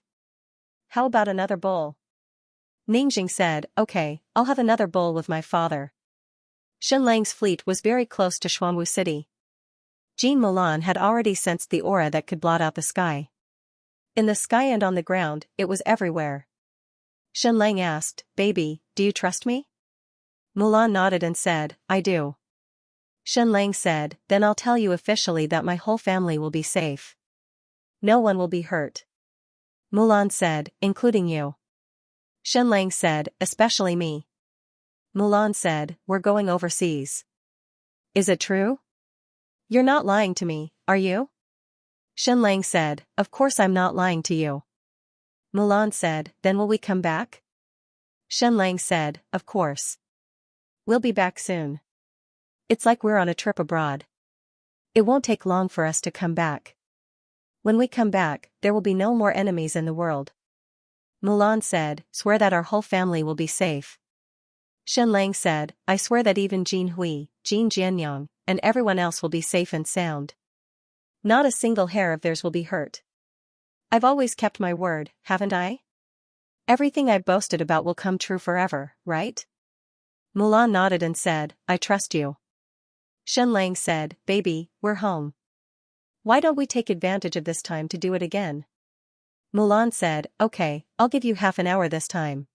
How about another bowl? Ningjing said, okay, I'll have another bowl with my father. Shen Lang's fleet was very close to Xuanwu City. Jean Mulan had already sensed the aura that could blot out the sky. In the sky and on the ground, it was everywhere. Shen Lang asked, baby, do you trust me? Mulan nodded and said, I do. Shen Lang said, then I'll tell you officially that my whole family will be safe. No one will be hurt. Mulan said, including you. Shen Lang said, especially me. Mulan said, we're going overseas. Is it true? You're not lying to me, are you? Shen Lang said, of course I'm not lying to you. Mulan said, then will we come back? Shen Lang said, of course. We'll be back soon. It's like we're on a trip abroad. It won't take long for us to come back. When we come back, there will be no more enemies in the world. Mulan said, swear that our whole family will be safe. Shen Lang said, I swear that even Jin Hui, Jin Jianyang, and everyone else will be safe and sound. Not a single hair of theirs will be hurt. I've always kept my word, haven't I? Everything I've boasted about will come true forever, right? Mulan nodded and said, I trust you. Shen Lang said, baby, we're home. Why don't we take advantage of this time to do it again? Mulan said, okay, I'll give you half an hour this time.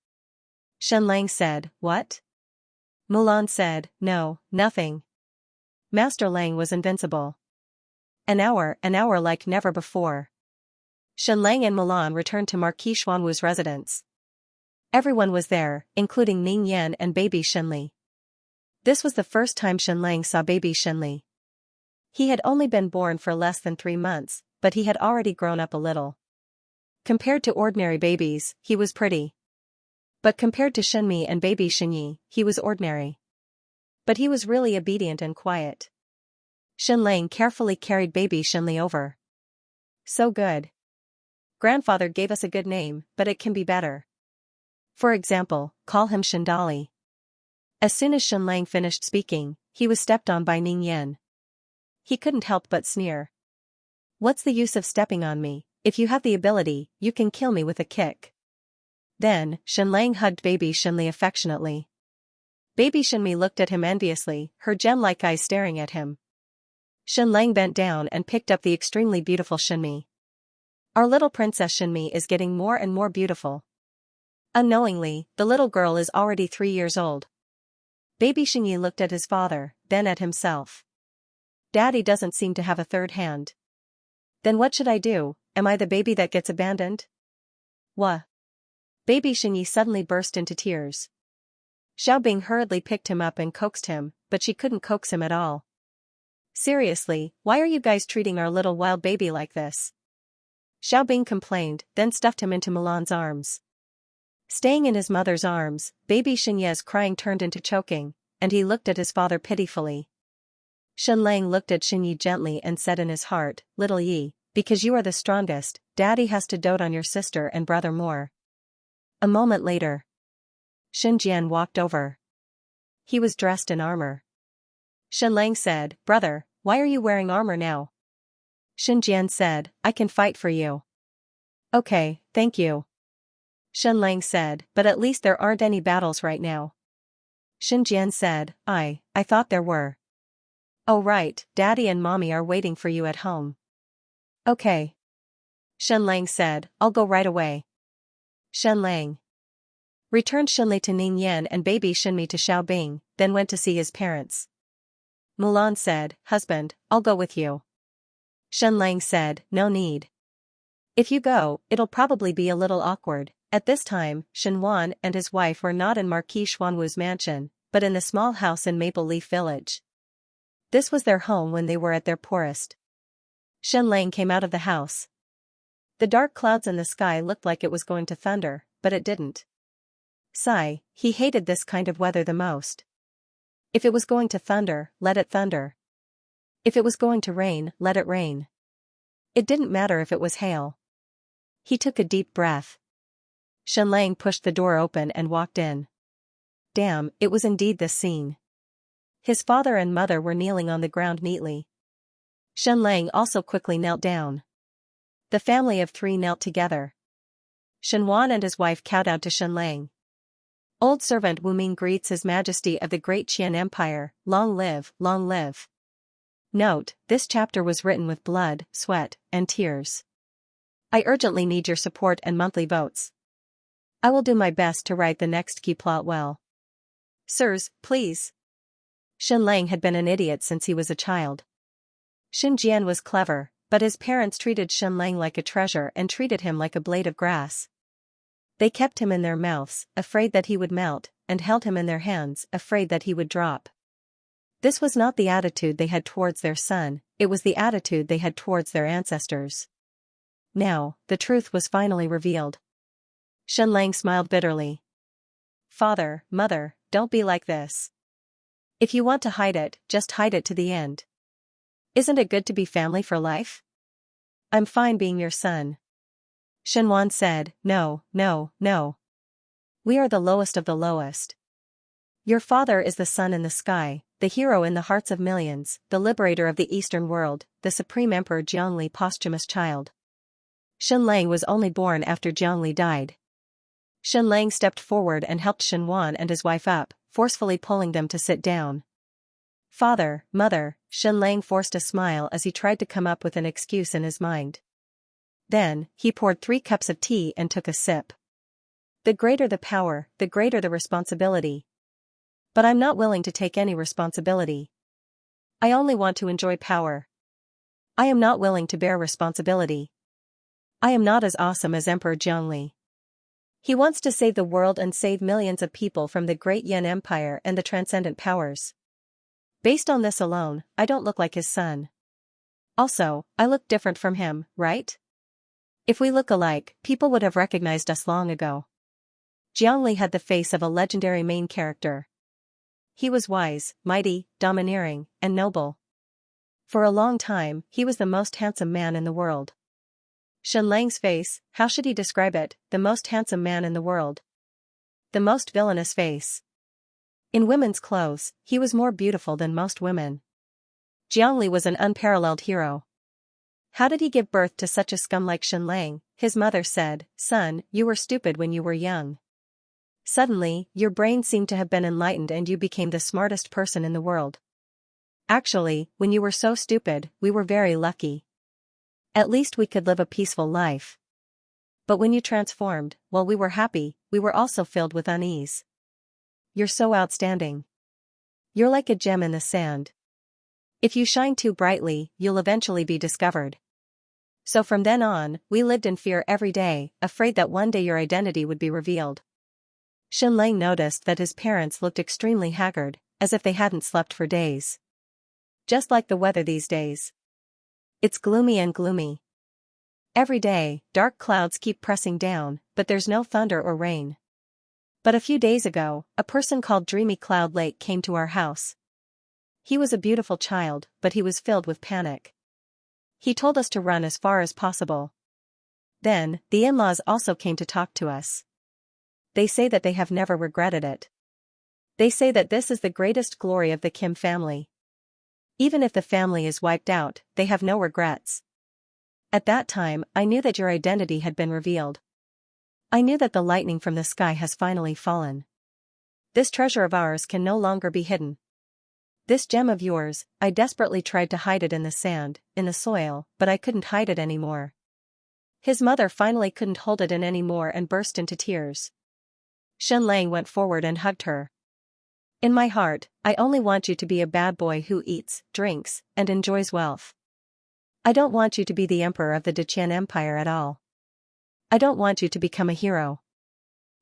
Shen Lang said, what? Mulan said, no, nothing. Master Lang was invincible. An hour like never before. Shen Lang and Mulan returned to Marquis Xuanwu's residence. Everyone was there, including Ning Yan and baby Shenli. This was the first time Shenlang saw baby Shenli. He had only been born for less than 3 months, but he had already grown up a little. Compared to ordinary babies, he was pretty. But compared to Shenmi and baby Shenyi, he was ordinary. But he was really obedient and quiet. Shenlang carefully carried baby Shenli over. So good. Grandfather gave us a good name, but it can be better. For example, call him Shendali. As soon as Shenlang finished speaking, he was stepped on by Ning Yan. He couldn't help but sneer. What's the use of stepping on me? If you have the ability, you can kill me with a kick. Then, Shenlang hugged baby Shenli affectionately. Baby Shenmi looked at him enviously, her gem-like eyes staring at him. Shenlang bent down and picked up the extremely beautiful Shenmi. Our little princess Shenmi is getting more and more beautiful. Unknowingly, the little girl is already 3 years old. Baby Shenyi looked at his father, then at himself. Daddy doesn't seem to have a third hand. Then what should I do? Am I the baby that gets abandoned? Wha? Baby Shenyi suddenly burst into tears. Xiaobing hurriedly picked him up and coaxed him, but she couldn't coax him at all. Seriously, why are you guys treating our little wild baby like this? Xiaobing complained, then stuffed him into Milan's arms. Staying in his mother's arms, baby Shenye's crying turned into choking, and he looked at his father pitifully. Shenlang looked at Shenyi gently and said in his heart, "Little Yi, because you are the strongest, Daddy has to dote on your sister and brother more." A moment later, Shenjian walked over. He was dressed in armor. Shenlang said, "Brother, why are you wearing armor now?" Shenjian said, "I can fight for you." "Okay, thank you." Shenlang said, "But at least there aren't any battles right now." Shenjian said, I thought there were." "Oh right, Daddy and Mommy are waiting for you at home." "Okay." Shenlang said, "I'll go right away." Shenlang returned Shenli to Ning Yan and baby Shenmi to Xiaobing, then went to see his parents. Mulan said, "Husband, I'll go with you." Shenlang said, "No need. If you go, it'll probably be a little awkward." At this time, Shenwan and his wife were not in Marquis Xuanwu's mansion, but in the small house in Maple Leaf Village. This was their home when they were at their poorest. Shenlang came out of the house. The dark clouds in the sky looked like it was going to thunder, but it didn't. Sigh, he hated this kind of weather the most. If it was going to thunder, let it thunder. If it was going to rain, let it rain. It didn't matter if it was hail. He took a deep breath. Shenlang pushed the door open and walked in. Damn, it was indeed this scene. His father and mother were kneeling on the ground neatly. Shenlang also quickly knelt down. The family of 3 knelt together. Shenwan and his wife kowtowed to Shenlang. Old servant Wu Ming greets His Majesty of the Great Qian Empire, long live, long live. Note, this chapter was written with blood, sweat, and tears. I urgently need your support and monthly votes. I will do my best to write the next key plot well. Sirs, please. Shenlang had been an idiot since he was a child. Shenjian was clever, but his parents treated Shenlang like a treasure and treated him like a blade of grass. They kept him in their mouths, afraid that he would melt, and held him in their hands, afraid that he would drop. This was not the attitude they had towards their son, it was the attitude they had towards their ancestors. Now, the truth was finally revealed. Shenlang smiled bitterly. Father, mother, don't be like this. If you want to hide it, just hide it to the end. Isn't it good to be family for life? I'm fine being your son. Shenwan said, No, no, no. We are the lowest of the lowest. Your father is the sun in the sky, the hero in the hearts of millions, the liberator of the Eastern world, the supreme Emperor Jiangli posthumous child. Shenlang was only born after Jiangli died. Shenlang stepped forward and helped Shenwan and his wife up, forcefully pulling them to sit down. Father, mother, Shenlang forced a smile as he tried to come up with an excuse in his mind. Then, he poured 3 cups of tea and took a sip. The greater the power, the greater the responsibility. But I'm not willing to take any responsibility. I only want to enjoy power. I am not willing to bear responsibility. I am not as awesome as Emperor Jiangli. He wants to save the world and save millions of people from the Great Yin Empire and the Transcendent Powers. Based on this alone, I don't look like his son. Also, I look different from him, right? If we look alike, people would have recognized us long ago. Jiangli had the face of a legendary main character. He was wise, mighty, domineering, and noble. For a long time, he was the most handsome man in the world. Shen Lang's face, how should he describe it? The most handsome man in the world. The most villainous face. In women's clothes, he was more beautiful than most women. Jiangli was an unparalleled hero. How did he give birth to such a scum like Shen Lang? His mother said, "Son, you were stupid when you were young. Suddenly, your brain seemed to have been enlightened and you became the smartest person in the world. Actually, when you were so stupid, we were very lucky. At least we could live a peaceful life. But when you transformed, while we were happy, we were also filled with unease. You're so outstanding. You're like a gem in the sand. If you shine too brightly, you'll eventually be discovered." So from then on, we lived in fear every day, afraid that one day your identity would be revealed. Shen Lang noticed that his parents looked extremely haggard, as if they hadn't slept for days. Just like the weather these days. It's gloomy and gloomy. Every day, dark clouds keep pressing down, but there's no thunder or rain. But a few days ago, a person called Dreamy Cloud Lake came to our house. He was a beautiful child, but he was filled with panic. He told us to run as far as possible. Then, the in-laws also came to talk to us. They say that they have never regretted it. They say that this is the greatest glory of the Kim family. Even if the family is wiped out, they have no regrets. At that time, I knew that your identity had been revealed. I knew that the lightning from the sky has finally fallen. This treasure of ours can no longer be hidden. This gem of yours, I desperately tried to hide it in the sand, in the soil, but I couldn't hide it anymore. His mother finally couldn't hold it in anymore and burst into tears. Shen Lang went forward and hugged her. In my heart, I only want you to be a bad boy who eats, drinks, and enjoys wealth. I don't want you to be the emperor of the Deqian Empire at all. I don't want you to become a hero.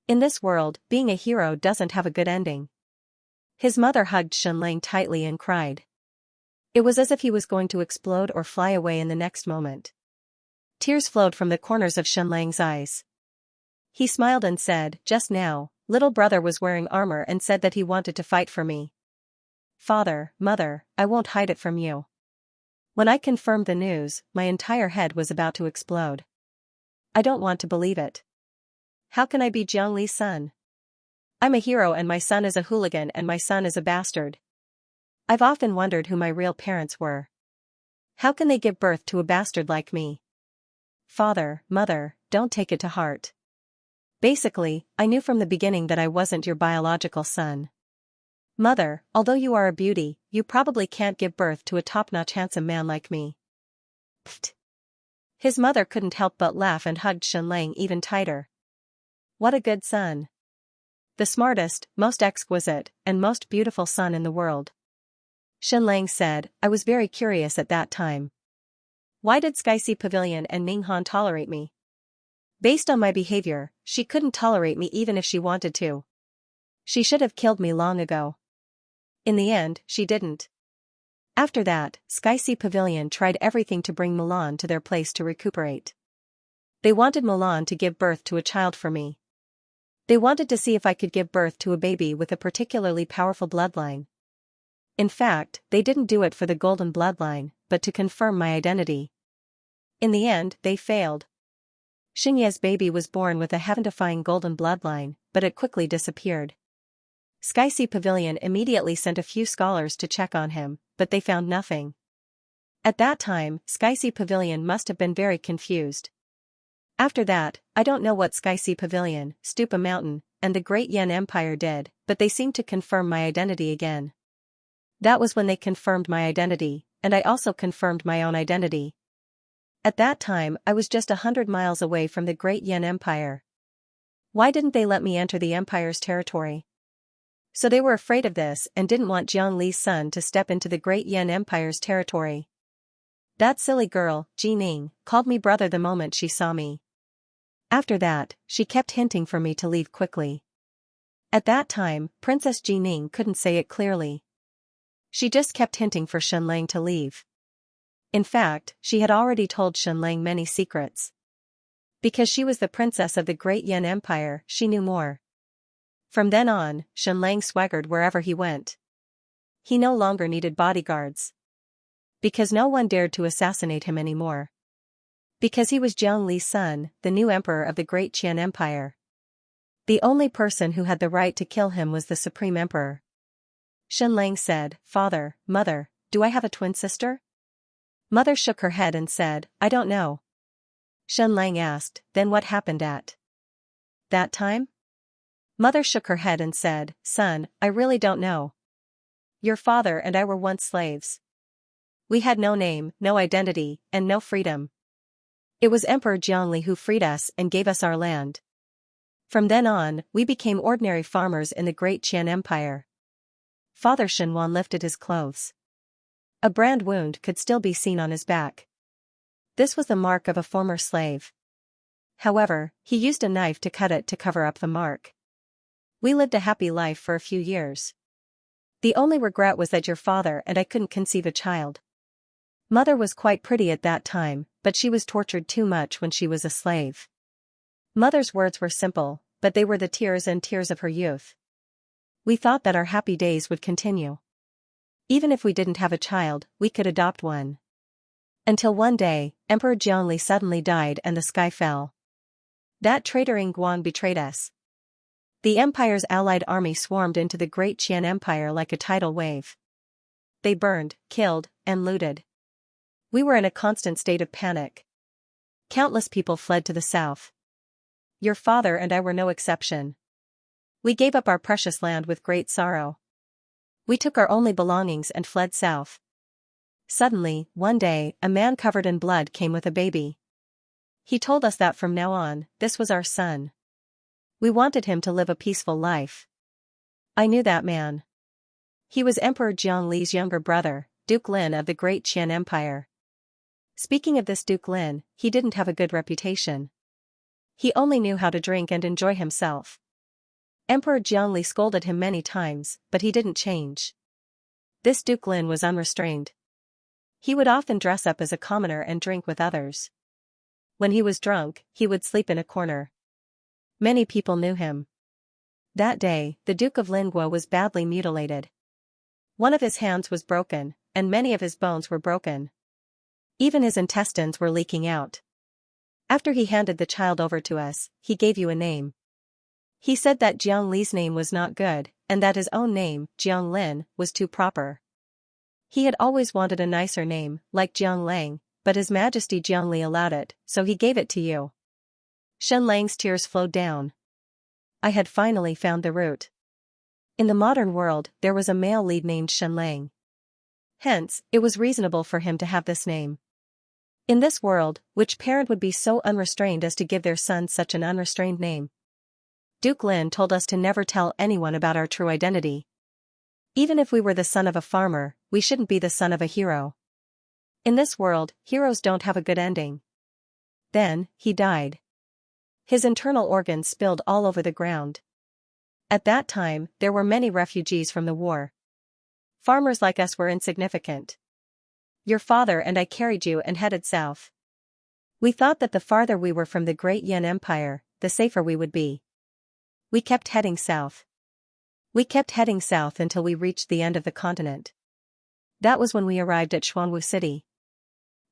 In this world, being a hero doesn't have a good ending. His mother hugged Shen Lang tightly and cried. It was as if he was going to explode or fly away in the next moment. Tears flowed from the corners of Shen Lang's eyes. He smiled and said, "Just now, little brother was wearing armor and said that he wanted to fight for me. Father, mother, I won't hide it from you." When I confirmed the news, my entire head was about to explode. I don't want to believe it. How can I be Jiangli's son? I'm a hero and my son is a hooligan and my son is a bastard. I've often wondered who my real parents were. How can they give birth to a bastard like me? Father, mother, don't take it to heart. Basically, I knew from the beginning that I wasn't your biological son. Mother, although you are a beauty, you probably can't give birth to a top-notch handsome man like me. Pfft. His mother couldn't help but laugh and hugged Shen Lang even tighter. What a good son. The smartest, most exquisite, and most beautiful son in the world. Shen Lang said, I was very curious at that time. Why did Xianxia Pavilion and Ninghan tolerate me? Based on my behavior, she couldn't tolerate me even if she wanted to. She should have killed me long ago. In the end, she didn't. After that, Xianxia Pavilion tried everything to bring Milan to their place to recuperate. They wanted Milan to give birth to a child for me. They wanted to see if I could give birth to a baby with a particularly powerful bloodline. In fact, they didn't do it for the golden bloodline, but to confirm my identity. In the end, they failed. Xianxia's baby was born with a heaven-defying golden bloodline, but it quickly disappeared. Xianxia Pavilion immediately sent a few scholars to check on him, but they found nothing. At that time, Xianxia Pavilion must have been very confused. After that, I don't know what Xianxia Pavilion, Stupa Mountain, and the Great Yin Empire did, but they seemed to confirm my identity again. That was when they confirmed my identity, and I also confirmed my own identity. At that time, I was just 100 miles away from the Great Yin Empire. Why didn't they let me enter the Empire's territory? So they were afraid of this and didn't want Jiangli's son to step into the Great Yin Empire's territory. That silly girl, Ji Ning, called me brother the moment she saw me. After that, she kept hinting for me to leave quickly. At that time, Princess Jining couldn't say it clearly. She just kept hinting for Xianlang to leave. In fact, she had already told Xianlang many secrets. Because she was the princess of the Great Yan Empire, she knew more. From then on, Xianlang swaggered wherever he went. He no longer needed bodyguards. Because no one dared to assassinate him anymore. Because he was Jiang Li's son, the new emperor of the Great Qian Empire. The only person who had the right to kill him was the supreme emperor. Xianlang said, "Father, Mother, do I have a twin sister?" Mother shook her head and said, "I don't know." Xianlang asked, "Then what happened at that time?" Mother shook her head and said, "Son, I really don't know. Your father and I were once slaves. We had no name, no identity, and no freedom. It was Emperor Jiangli who freed us and gave us our land. From then on, we became ordinary farmers in the Great Qian Empire." Father Shenwan lifted his clothes. A brand wound could still be seen on his back. This was the mark of a former slave. However, he used a knife to cut it to cover up the mark. "We lived a happy life for a few years. The only regret was that your father and I couldn't conceive a child. Mother was quite pretty at that time, but she was tortured too much when she was a slave." Mother's words were simple, but they were the tears and tears of her youth. "We thought that our happy days would continue. Even if we didn't have a child, we could adopt one. Until one day, Emperor Jiangli suddenly died and the sky fell. That traitor Guan betrayed us. The empire's allied army swarmed into the Great Qian Empire like a tidal wave. They burned, killed, and looted. We were in a constant state of panic. Countless people fled to the south. Your father and I were no exception. We gave up our precious land with great sorrow. We took our only belongings and fled south. Suddenly, one day, a man covered in blood came with a baby. He told us that from now on, this was our son. We wanted him to live a peaceful life. I knew that man. He was Emperor Jiangli's younger brother, Duke Lin of the Great Qian Empire. Speaking of this Duke Lin, he didn't have a good reputation. He only knew how to drink and enjoy himself. Emperor Jiangli scolded him many times, but he didn't change. This Duke Lin was unrestrained. He would often dress up as a commoner and drink with others. When he was drunk, he would sleep in a corner. Many people knew him. That day, the Duke of Lingua was badly mutilated. One of his hands was broken, and many of his bones were broken. Even his intestines were leaking out. After he handed the child over to us, he gave you a name. He said that Jiang Li's name was not good, and that his own name, Jiang Lin, was too proper. He had always wanted a nicer name, like Jiang Lang, but His Majesty Jiang Li allowed it, so he gave it to you. Shen Lang's tears flowed down. I had finally found the root. In the modern world, there was a male lead named Shen Lang. Hence, it was reasonable for him to have this name. In this world, which parent would be so unrestrained as to give their son such an unrestrained name? Duke Lin told us to never tell anyone about our true identity. Even if we were the son of a farmer, we shouldn't be the son of a hero. In this world, heroes don't have a good ending. Then, he died. His internal organs spilled all over the ground. At that time, there were many refugees from the war. Farmers like us were insignificant. Your father and I carried you and headed south. We thought that the farther we were from the Great Yan Empire, the safer we would be. We kept heading south. We kept heading south until we reached the end of the continent. That was when we arrived at Xuanwu City.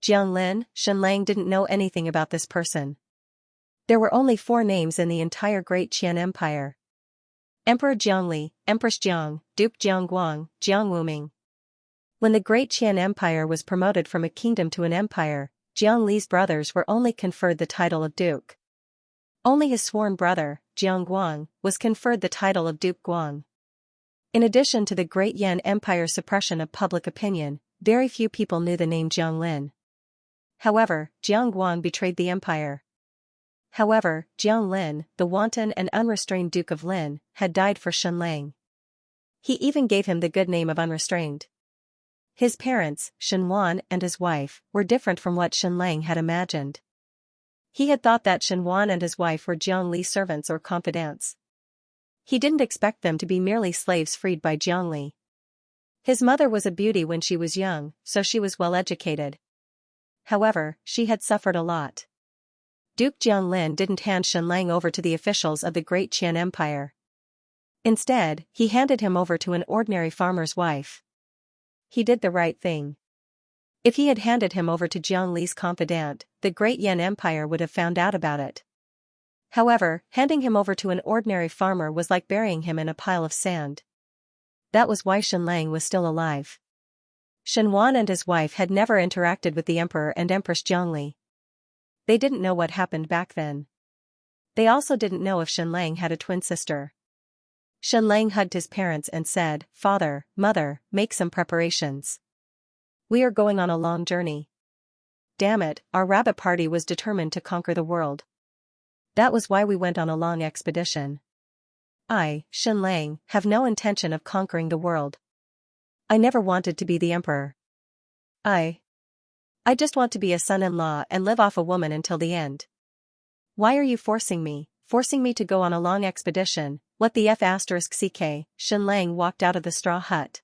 Jiang Lin, Shen Lang didn't know anything about this person. There were only 4 names in the entire Great Qian Empire. Emperor Jiangli, Empress Jiang, Duke Jiangguang, Jiang Wuming. When the Great Qian Empire was promoted from a kingdom to an empire, Jiang Li's brothers were only conferred the title of duke. Only his sworn brother, Jiang Guang, was conferred the title of Duke Guang. In addition to the Great Yan Empire's suppression of public opinion, very few people knew the name Jiang Lin. However, Jiang Guang betrayed the empire. However, Jiang Lin, the wanton and unrestrained Duke of Lin, had died for Shen Lang. He even gave him the good name of unrestrained. His parents, Shen Wan and his wife, were different from what Shen Lang had imagined. He had thought that Shen Wan and his wife were Jiang Li's servants or confidants. He didn't expect them to be merely slaves freed by Jiang Li. His mother was a beauty when she was young, so she was well educated. However, she had suffered a lot. Duke Jianglin didn't hand Shen Lang over to the officials of the Great Qian Empire. Instead, he handed him over to an ordinary farmer's wife. He did the right thing. If he had handed him over to Jiang Li's confidant, the Great Yan Empire would have found out about it. However, handing him over to an ordinary farmer was like burying him in a pile of sand. That was why Shen Lang was still alive. Shen Wan and his wife had never interacted with the Emperor and Empress Jiangli. They didn't know what happened back then. They also didn't know if Shen Lang had a twin sister. Shen Lang hugged his parents and said, "Father, Mother, make some preparations. We are going on a long journey. Damn it, our rabbit party was determined to conquer the world. That was why we went on a long expedition. I, Shen Lang, have no intention of conquering the world. I never wanted to be the emperor. I just want to be a son-in-law and live off a woman until the end. Why are you forcing me to go on a long expedition? What the f***ck? Shen Lang walked out of the straw hut.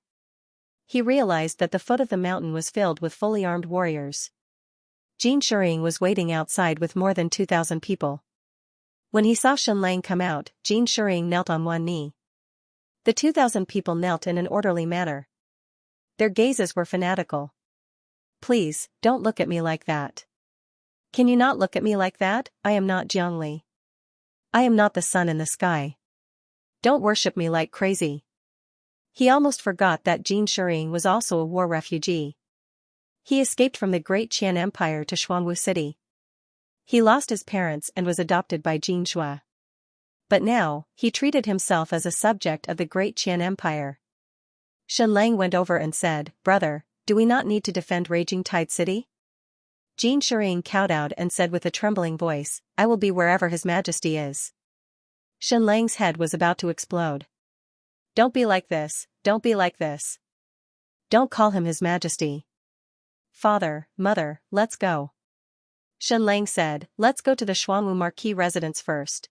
He realized that the foot of the mountain was filled with fully armed warriors. Jin Shuring was waiting outside with more than 2,000 people. When he saw Shen Lang come out, Jin Shuring knelt on one knee. The 2,000 people knelt in an orderly manner. Their gazes were fanatical. Please, don't look at me like that. Can you not look at me like that? I am not Jiangli. I am not the sun in the sky. Don't worship me like crazy. He almost forgot that Jin Shuring was also a war refugee. He escaped from the Great Qian Empire to Xuanwu City. He lost his parents and was adopted by Jin Shua. But now, he treated himself as a subject of the Great Qian Empire. Shen Lang went over and said, "Brother, do we not need to defend Raging Tide City?" Jin Shuring kowtowed and said with a trembling voice, "I will be wherever His Majesty is." Shen Lang's head was about to explode. Don't be like this, don't be like this. Don't call him His Majesty. Father, Mother, let's go. Shen Lang said, "Let's go to the Xuanwu Marquis residence first."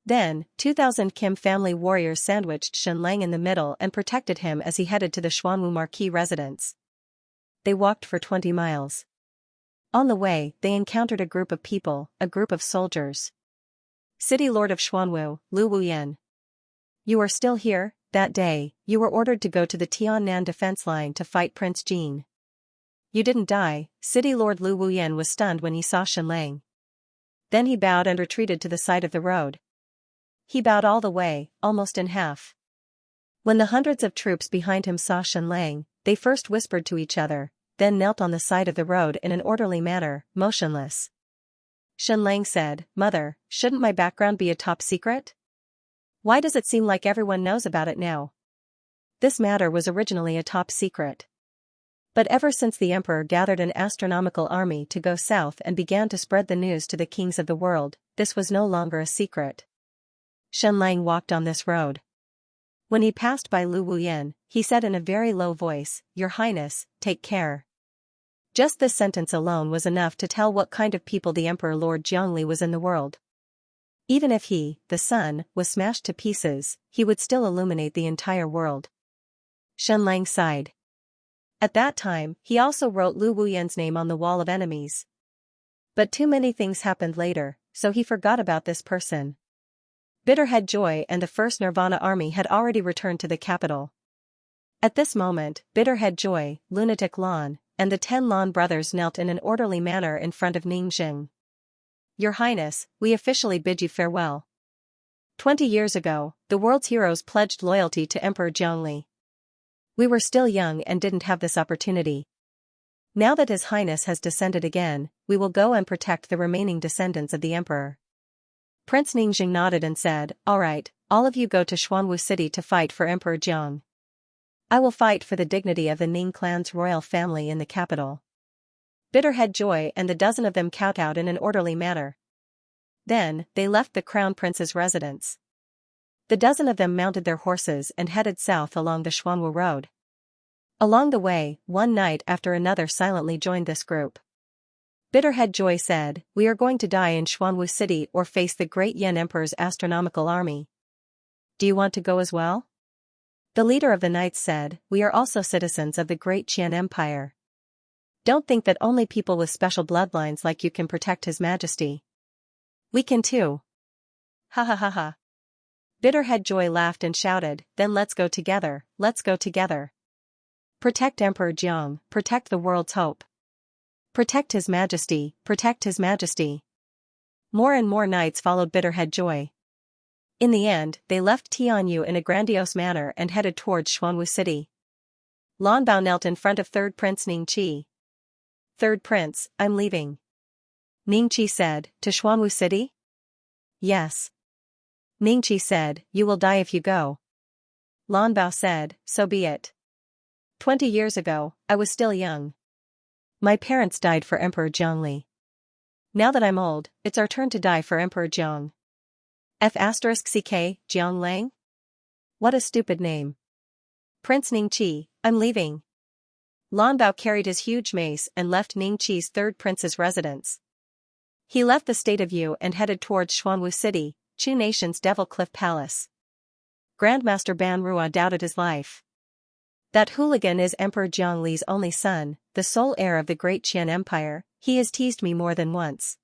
Then, 2,000 Kim family warriors sandwiched Shen Lang in the middle and protected him as he headed to the Xuanwu Marquis residence. They walked for 20 miles. On the way, they encountered a group of people, a group of soldiers. City Lord of Xuanwu, Lu Wuyan. You are still here? That day, you were ordered to go to the Tiannan defense line to fight Prince Jin. You didn't die. City Lord Lu Wuyan was stunned when he saw Shen Lang. Then he bowed and retreated to the side of the road. He bowed all the way, almost in half. When the hundreds of troops behind him saw Shen Lang, they first whispered to each other, then knelt on the side of the road in an orderly manner, motionless. Shen Lang said, "Mother, shouldn't my background be a top secret? Why does it seem like everyone knows about it now?" This matter was originally a top secret. But ever since the emperor gathered an astronomical army to go south and began to spread the news to the kings of the world, this was no longer a secret. Shen Lang walked on this road. When he passed by Lu Wuyan, he said in a very low voice, "Your Highness, take care." Just this sentence alone was enough to tell what kind of people the Emperor Lord Jiangli was in the world. Even if he, the sun, was smashed to pieces, he would still illuminate the entire world. Shen Lang sighed. At that time, he also wrote Lu Wuyan's name on the wall of enemies. But too many things happened later, so he forgot about this person. Bitterhead Joy and the First Nirvana Army had already returned to the capital. At this moment, Bitterhead Joy, Lunatic Lan, and the 10 Lan brothers knelt in an orderly manner in front of Ningxing. Your Highness, we officially bid you farewell. 20 years ago, the world's heroes pledged loyalty to Emperor Jiangli. We were still young and didn't have this opportunity. Now that His Highness has descended again, we will go and protect the remaining descendants of the Emperor. Prince Ningxing nodded and said, "All right, all of you go to Xuanwu City to fight for Emperor Jiang. I will fight for the dignity of the Ning clan's royal family in the capital." Bitterhead Joy and the dozen of them kowtowed in an orderly manner. Then, they left the crown prince's residence. The dozen of them mounted their horses and headed south along the Xuanwu road. Along the way, one knight after another silently joined this group. Bitterhead Joy said, "We are going to die in Xuanwu City or face the great Yan Emperor's astronomical army. Do you want to go as well?" The leader of the knights said, "We are also citizens of the great Qian Empire. Don't think that only people with special bloodlines like you can protect His Majesty. We can too." Ha ha ha ha. Bitterhead Joy laughed and shouted, "Then let's go together, let's go together. Protect Emperor Jiang, protect the world's hope. Protect His Majesty, protect His Majesty." More and more knights followed Bitterhead Joy. In the end, they left Tianyu in a grandiose manner and headed towards Xuanwu City. Lan Bao knelt in front of Third Prince Ning Qi. "Third Prince, I'm leaving." Ning Qi said, "To Xuanwu City?" "Yes." Ning Qi said, "You will die if you go." Lan Bao said, "So be it. 20 years ago, I was still young. My parents died for Emperor Jiangli. Now that I'm old, it's our turn to die for Emperor Jiang. F***ck, Jiang Lang? What a stupid name. Prince Ning Qi, I'm leaving." Lan Bao carried his huge mace and left Ning Qi's third prince's residence. He left the state of Yu and headed towards Xuanwu City, Chu Nation's Devil Cliff Palace. Grandmaster Ban Rua doubted his life. That hooligan is Emperor Jiangli's only son, the sole heir of the great Qian Empire. He has teased me more than once.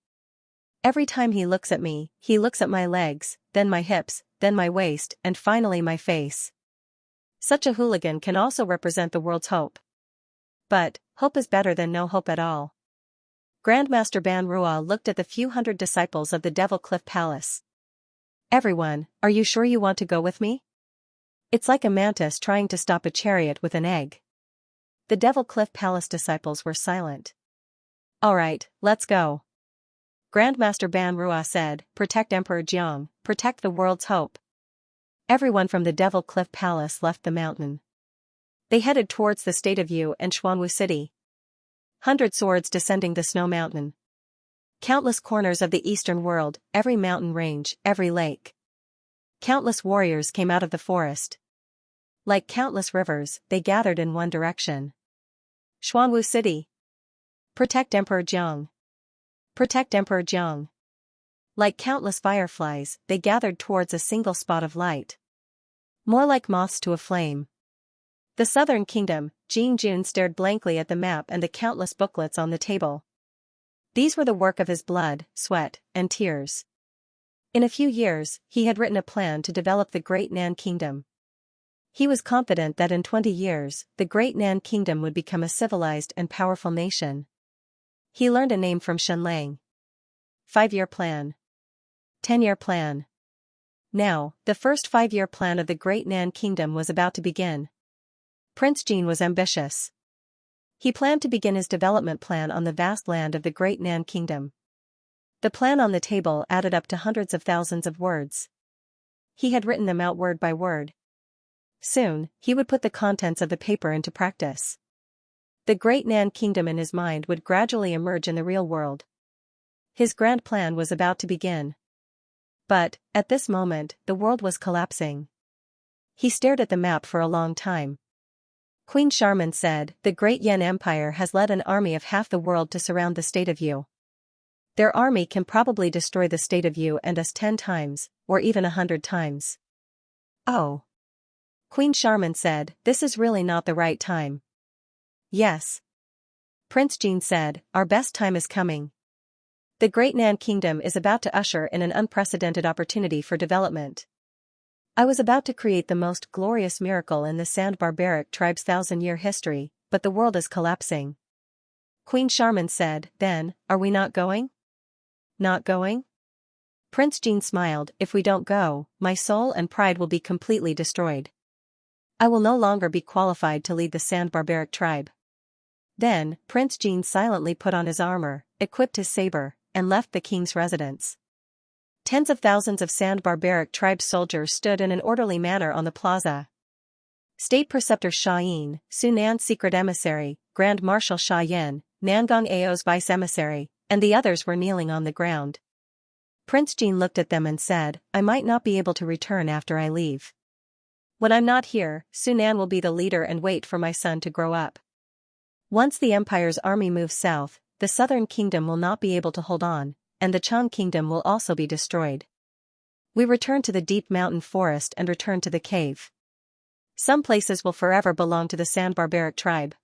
Every time he looks at me, he looks at my legs, then my hips, then my waist, and finally my face. Such a hooligan can also represent the world's hope. But, hope is better than no hope at all. Grandmaster Ban Rua looked at the few hundred disciples of the Devil Cliff Palace. "Everyone, are you sure you want to go with me? It's like a mantis trying to stop a chariot with an egg." The Devil Cliff Palace disciples were silent. "All right, let's go." Grandmaster Ban Rua said, "Protect Emperor Jiang, protect the world's hope." Everyone from the Devil Cliff Palace left the mountain. They headed towards the state of Yu and Xuanwu City. 100 swords descending the snow mountain. Countless corners of the eastern world, every mountain range, every lake. Countless warriors came out of the forest. Like countless rivers, they gathered in one direction. Xuanwu City. Protect Emperor Jiang. Protect Emperor Jiang. Like countless fireflies, they gathered towards a single spot of light. More like moths to a flame. The southern kingdom, Jing Jun stared blankly at the map and the countless booklets on the table. These were the work of his blood, sweat, and tears. In a few years, he had written a plan to develop the Great Nan Kingdom. He was confident that in 20 years, the Great Nan Kingdom would become a civilized and powerful nation. He learned a name from Shen Lang. 5-year plan. 10-year plan. Now, the first 5-year plan of the Great Nan Kingdom was about to begin. Prince Jin was ambitious. He planned to begin his development plan on the vast land of the Great Nan Kingdom. The plan on the table added up to hundreds of thousands of words. He had written them out word by word. Soon, he would put the contents of the paper into practice. The Great Nan Kingdom in his mind would gradually emerge in the real world. His grand plan was about to begin. But, at this moment, the world was collapsing. He stared at the map for a long time. Queen Charmin said, "The Great Yan Empire has led an army of half the world to surround the state of Yu. Their army can probably destroy the state of Yu and us 10 times, or even 100 times. Oh." Queen Charmin said, "This is really not the right time." "Yes." Prince Jin said, "Our best time is coming. The Great Nan Kingdom is about to usher in an unprecedented opportunity for development. I was about to create the most glorious miracle in the Sand Barbaric tribe's 1,000-year history, but the world is collapsing." Queen Charmin said, "Then, are we not going?" "Not going?" Prince Jin smiled, "If we don't go, my soul and pride will be completely destroyed. I will no longer be qualified to lead the Sand Barbaric tribe." Then, Prince Jin silently put on his armor, equipped his saber, and left the king's residence. Tens of thousands of Sand Barbaric tribe soldiers stood in an orderly manner on the plaza. State Preceptor Sha Yin, Su Nan's secret emissary, Grand Marshal Sha Yan, Nangong Ao's vice emissary, and the others were kneeling on the ground. Prince Jin looked at them and said, "I might not be able to return after I leave. When I'm not here, Su Nan will be the leader and wait for my son to grow up. Once the Empire's army moves south, the southern kingdom will not be able to hold on, and the Chang kingdom will also be destroyed. We return to the deep mountain forest and return to the cave. Some places will forever belong to the San barbaric tribe.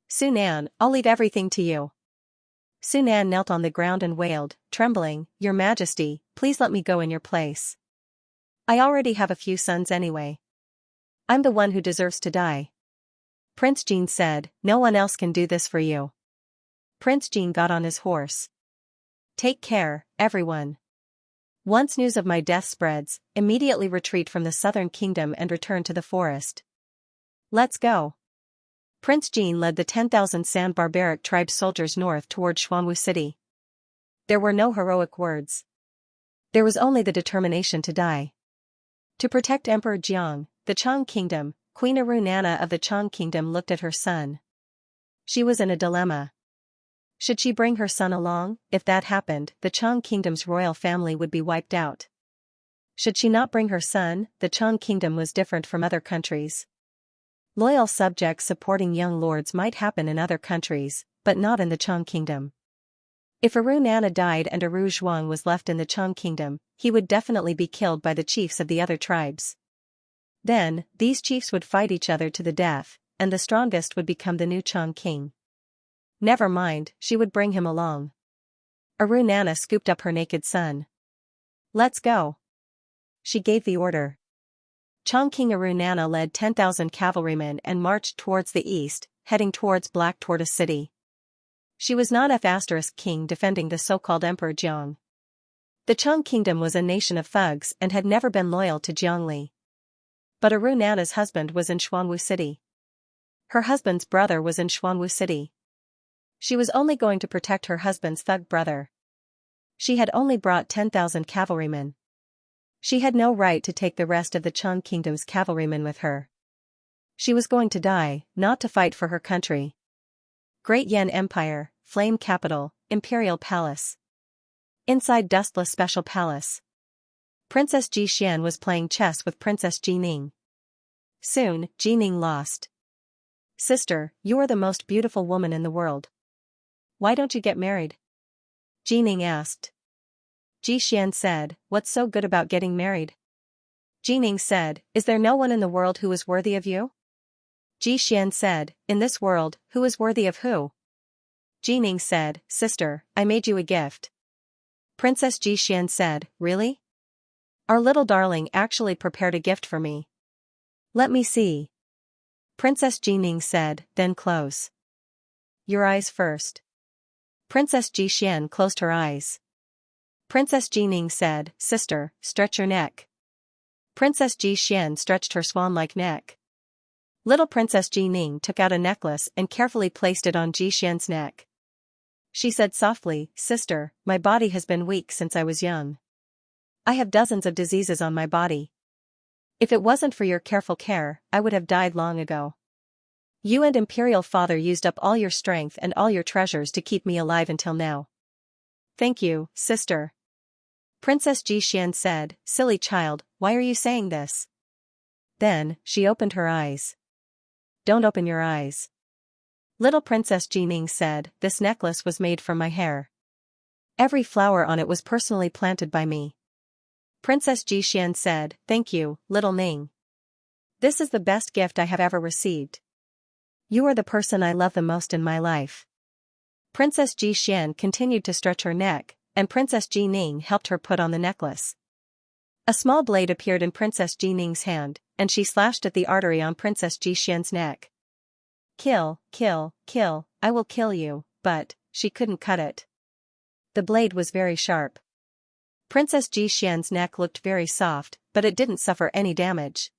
Sunan, I'll leave everything to you. Sunan knelt on the ground and wailed, trembling, Your Majesty, please let me go in your place. I already have a few sons anyway. I'm the one who deserves to die. Prince Jean said, No one else can do this for you. Prince Jean got on his horse. Take care, everyone. Once news of my death spreads, immediately retreat from the southern kingdom and return to the forest. Let's go. Prince Jean led the 10,000 San barbaric tribe soldiers north toward Xuanwu City. There were no heroic words. There was only the determination to die. To protect Emperor Jiang, the Chang kingdom, Queen Arunana of the Chang kingdom looked at her son. She was in a dilemma. Should she bring her son along? If that happened, the Chang kingdom's royal family would be wiped out. Should she not bring her son? The Chang kingdom was different from other countries. Loyal subjects supporting young lords might happen in other countries, but not in the Chang kingdom. If Arunana died and Aru Zhuang was left in the Chang kingdom, he would definitely be killed by the chiefs of the other tribes. Then, these chiefs would fight each other to the death, and the strongest would become the new Chang king. Never mind, she would bring him along. Arunana scooped up her naked son. Let's go. She gave the order. Chang King Arunana led 10,000 cavalrymen and marched towards the east, heading towards Black Tortoise City. She was not F** king defending the so-called Emperor Jiang. The Chang kingdom was a nation of thugs and had never been loyal to Jiangli. But Arunana's husband was in Xuanwu City. Her husband's brother was in Xuanwu City. She was only going to protect her husband's thug brother. She had only brought 10,000 cavalrymen. She had no right to take the rest of the Chang kingdom's cavalrymen with her. She was going to die, not to fight for her country. Great Yan Empire, Flame Capital, Imperial Palace. Inside Dustless Special Palace. Princess Ji Xian was playing chess with Princess Ji Ning. Soon, Ji Ning lost. Sister, you are the most beautiful woman in the world. Why don't you get married? Ji Ning asked. Ji Xian said, What's so good about getting married? Ji Ning said, Is there no one in the world who is worthy of you? Ji Xian said, In this world, who is worthy of who? Ji Ning said, Sister, I made you a gift. Princess Ji Xian said, Really? Our little darling actually prepared a gift for me. Let me see. Princess Ji Ning said, Then close your eyes first. Princess Ji Xian closed her eyes. Princess Ji Ning said, Sister, stretch your neck. Princess Ji Xian stretched her swan-like neck. Little Princess Ji Ning took out a necklace and carefully placed it on Ji Xian's neck. She said softly, Sister, my body has been weak since I was young. I have dozens of diseases on my body. If it wasn't for your careful care, I would have died long ago. You and Imperial Father used up all your strength and all your treasures to keep me alive until now. Thank you, sister. Princess Ji Xian said, Silly child, why are you saying this? Then, she opened her eyes. Don't open your eyes. Little Princess Ji Ning said, This necklace was made from my hair. Every flower on it was personally planted by me. Princess Ji Xian said, Thank you, little Ning. This is the best gift I have ever received. You are the person I love the most in my life. Princess Ji Xian continued to stretch her neck, and Princess Ji Ning helped her put on the necklace. A small blade appeared in Princess Ji Ning's hand, and she slashed at the artery on Princess Ji Xian's neck. Kill, kill, kill, I will kill you, but, she couldn't cut it. The blade was very sharp. Princess Ji Xian's neck looked very soft, but it didn't suffer any damage.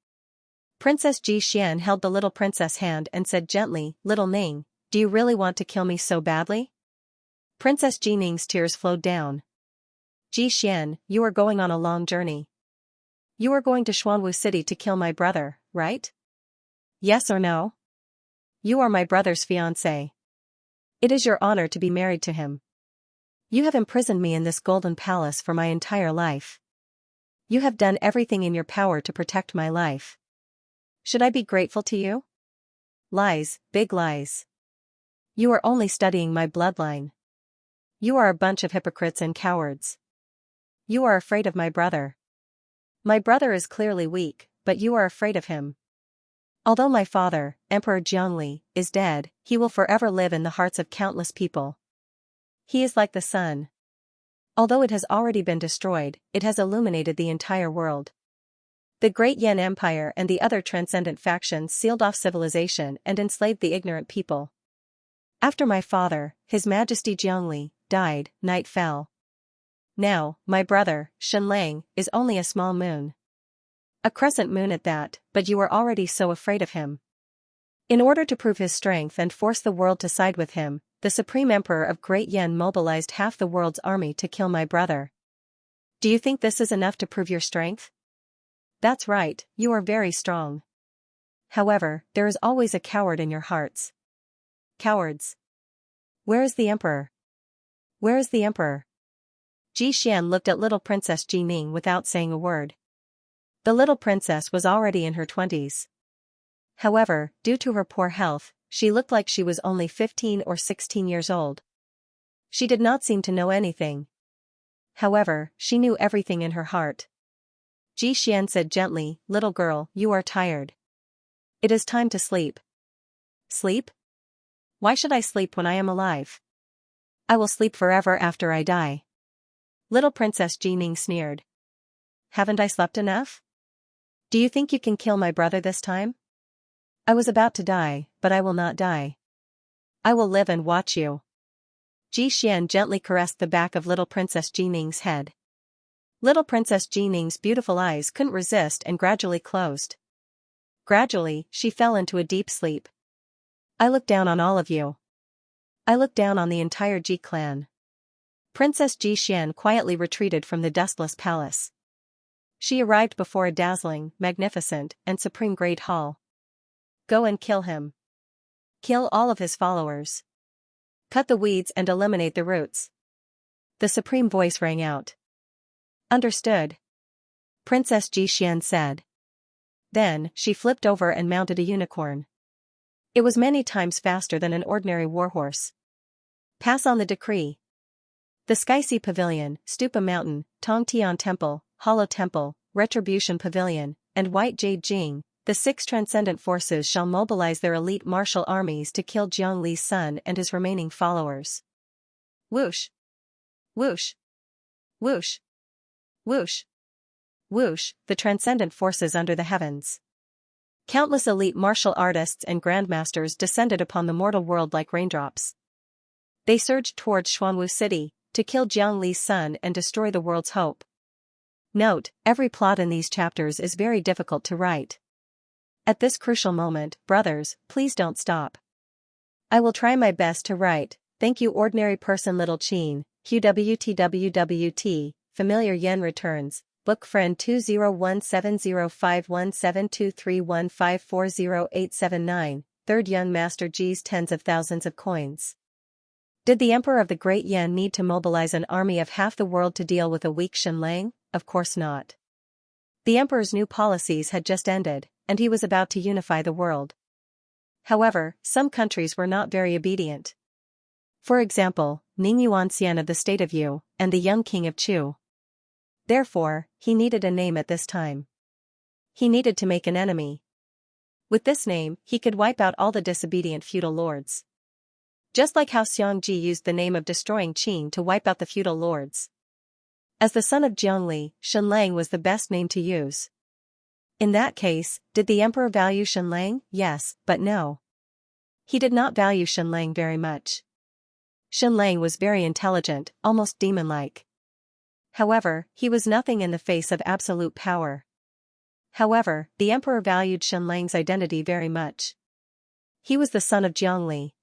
Princess Ji Xian held the little princess' hand and said gently, Little Ning, do you really want to kill me so badly? Princess Ji Ning's tears flowed down. Ji Xian, you are going on a long journey. You are going to Xuanwu City to kill my brother, right? Yes or no? You are my brother's fiancé. It is your honor to be married to him. You have imprisoned me in this golden palace for my entire life. You have done everything in your power to protect my life. Should I be grateful to you? Lies, big lies. You are only studying my bloodline. You are a bunch of hypocrites and cowards. You are afraid of my brother. My brother is clearly weak, but you are afraid of him. Although my father, Emperor Jiangli, is dead, he will forever live in the hearts of countless people. He is like the sun. Although it has already been destroyed, it has illuminated the entire world. The Great Yan Empire and the other transcendent factions sealed off civilization and enslaved the ignorant people. After my father, His Majesty Jiangli, died, night fell. Now, my brother, Shenlang, is only a small moon. A crescent moon at that, but you are already so afraid of him. In order to prove his strength and force the world to side with him, the Supreme Emperor of Great Yan mobilized half the world's army to kill my brother. Do you think this is enough to prove your strength? That's right, you are very strong. However, there is always a coward in your hearts. Cowards. Where is the emperor? Where is the emperor? Ji Xian looked at little Princess Ji Ning without saying a word. The little princess was already in her 20s. However, due to her poor health, she looked like she was only 15 or 16 years old. She did not seem to know anything. However, she knew everything in her heart. Ji Xian said gently, "Little girl, you are tired. It is time to sleep." Sleep? Why should I sleep when I am alive? I will sleep forever after I die. Little Princess Ji Ning sneered. Haven't I slept enough? Do you think you can kill my brother this time? I was about to die, but I will not die. I will live and watch you. Ji Xian gently caressed the back of little Princess Ji Ning's head. Little Princess Ji Ning's beautiful eyes couldn't resist and gradually closed. Gradually, she fell into a deep sleep. I look down on all of you. I look down on the entire Ji clan. Princess Ji Xian quietly retreated from the dustless palace. She arrived before a dazzling, magnificent, and supreme great hall. Go and kill him. Kill all of his followers. Cut the weeds and eliminate the roots. The supreme voice rang out. Understood. Princess Ji Xian said. Then, she flipped over and mounted a unicorn. It was many times faster than an ordinary warhorse. Pass on the decree. The Sky Sea Pavilion, Stupa Mountain, Tongtian Temple, Hollow Temple, Retribution Pavilion, and White Jade Jing, the 6 transcendent forces shall mobilize their elite martial armies to kill Jiangli's son and his remaining followers. Whoosh! Whoosh! Whoosh! Whoosh! Whoosh, the transcendent forces under the heavens. Countless elite martial artists and grandmasters descended upon the mortal world like raindrops. They surged towards Xuanwu City, to kill Jiangli's son and destroy the world's hope. Note, every plot in these chapters is very difficult to write. At this crucial moment, brothers, please don't stop. I will try my best to write. Thank you ordinary person little Chin, QWTWWT, familiar yen returns, book friend 20170517231540879, third young master G's tens of thousands of coins. Did the Emperor of the Great Yan need to mobilize an army of half the world to deal with a weak Shenlang? Of course not. The Emperor's new policies had just ended, and he was about to unify the world. However, some countries were not very obedient. For example, Ning Yuanxian of the state of Yu, and the young king of Chu. Therefore, he needed a name at this time. He needed to make an enemy. With this name, he could wipe out all the disobedient feudal lords. Just like how Xianxia used the name of destroying Qin to wipe out the feudal lords. As the son of Jiangli, Shenlang was the best name to use. In that case, did the emperor value Shenlang? Yes, but no. He did not value Shenlang very much. Shenlang was very intelligent, almost demon-like. However, he was nothing in the face of absolute power. However, the emperor valued Shenlang's identity very much. He was the son of Jiangli.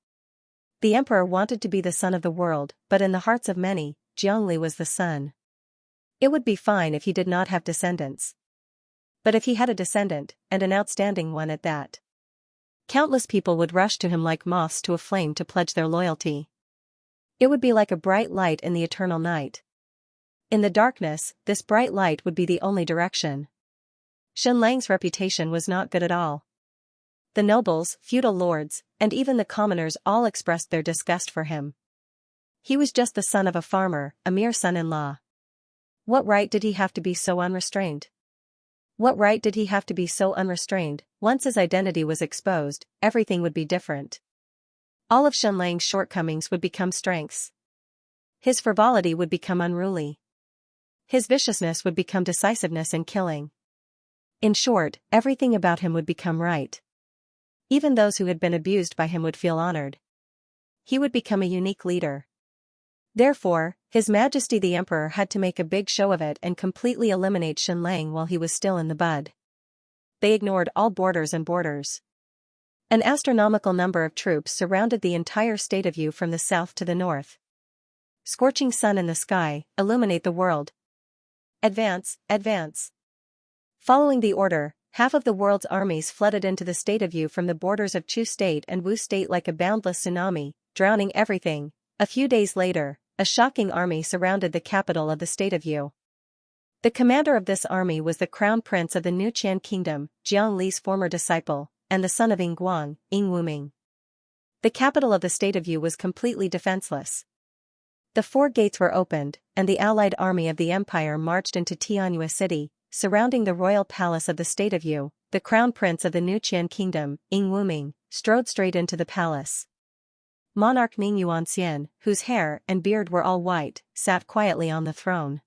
The emperor wanted to be the son of the world, but in the hearts of many, Jiangli was the son. It would be fine if he did not have descendants. But if he had a descendant, and an outstanding one at that, countless people would rush to him like moths to a flame to pledge their loyalty. It would be like a bright light in the eternal night. In the darkness, this bright light would be the only direction. Shenlang's reputation was not good at all. The nobles, feudal lords, and even the commoners all expressed their disgust for him. He was just the son of a farmer, a mere son-in-law. What right did he have to be so unrestrained? What right did he have to be so unrestrained? Once his identity was exposed, everything would be different. All of Xianxia's shortcomings would become strengths. His frivolity would become unruly. His viciousness would become decisiveness in killing. In short, everything about him would become right. Even those who had been abused by him would feel honored. He would become a unique leader. Therefore, His Majesty the Emperor had to make a big show of it and completely eliminate Xianxia while he was still in the bud. They ignored all borders and borders. An astronomical number of troops surrounded the entire state of Yu from the south to the north. Scorching sun in the sky, illuminate the world. Advance, advance. Following the order, half of the world's armies flooded into the state of Yu from the borders of Chu state and Wu state like a boundless tsunami, drowning everything. A few days later, a shocking army surrounded the capital of the state of Yu. The commander of this army was the crown prince of the New Qian kingdom, Jiang Li's former disciple, and the son of Ing Guang, Ing Wuming. The capital of the state of Yu was completely defenseless. The four gates were opened, and the allied army of the empire marched into Tianyue city, surrounding the royal palace of the state of Yu. The crown prince of the New Qian kingdom, Ing Wuming, strode straight into the palace. Monarch Ning Yuanxian, whose hair and beard were all white, sat quietly on the throne.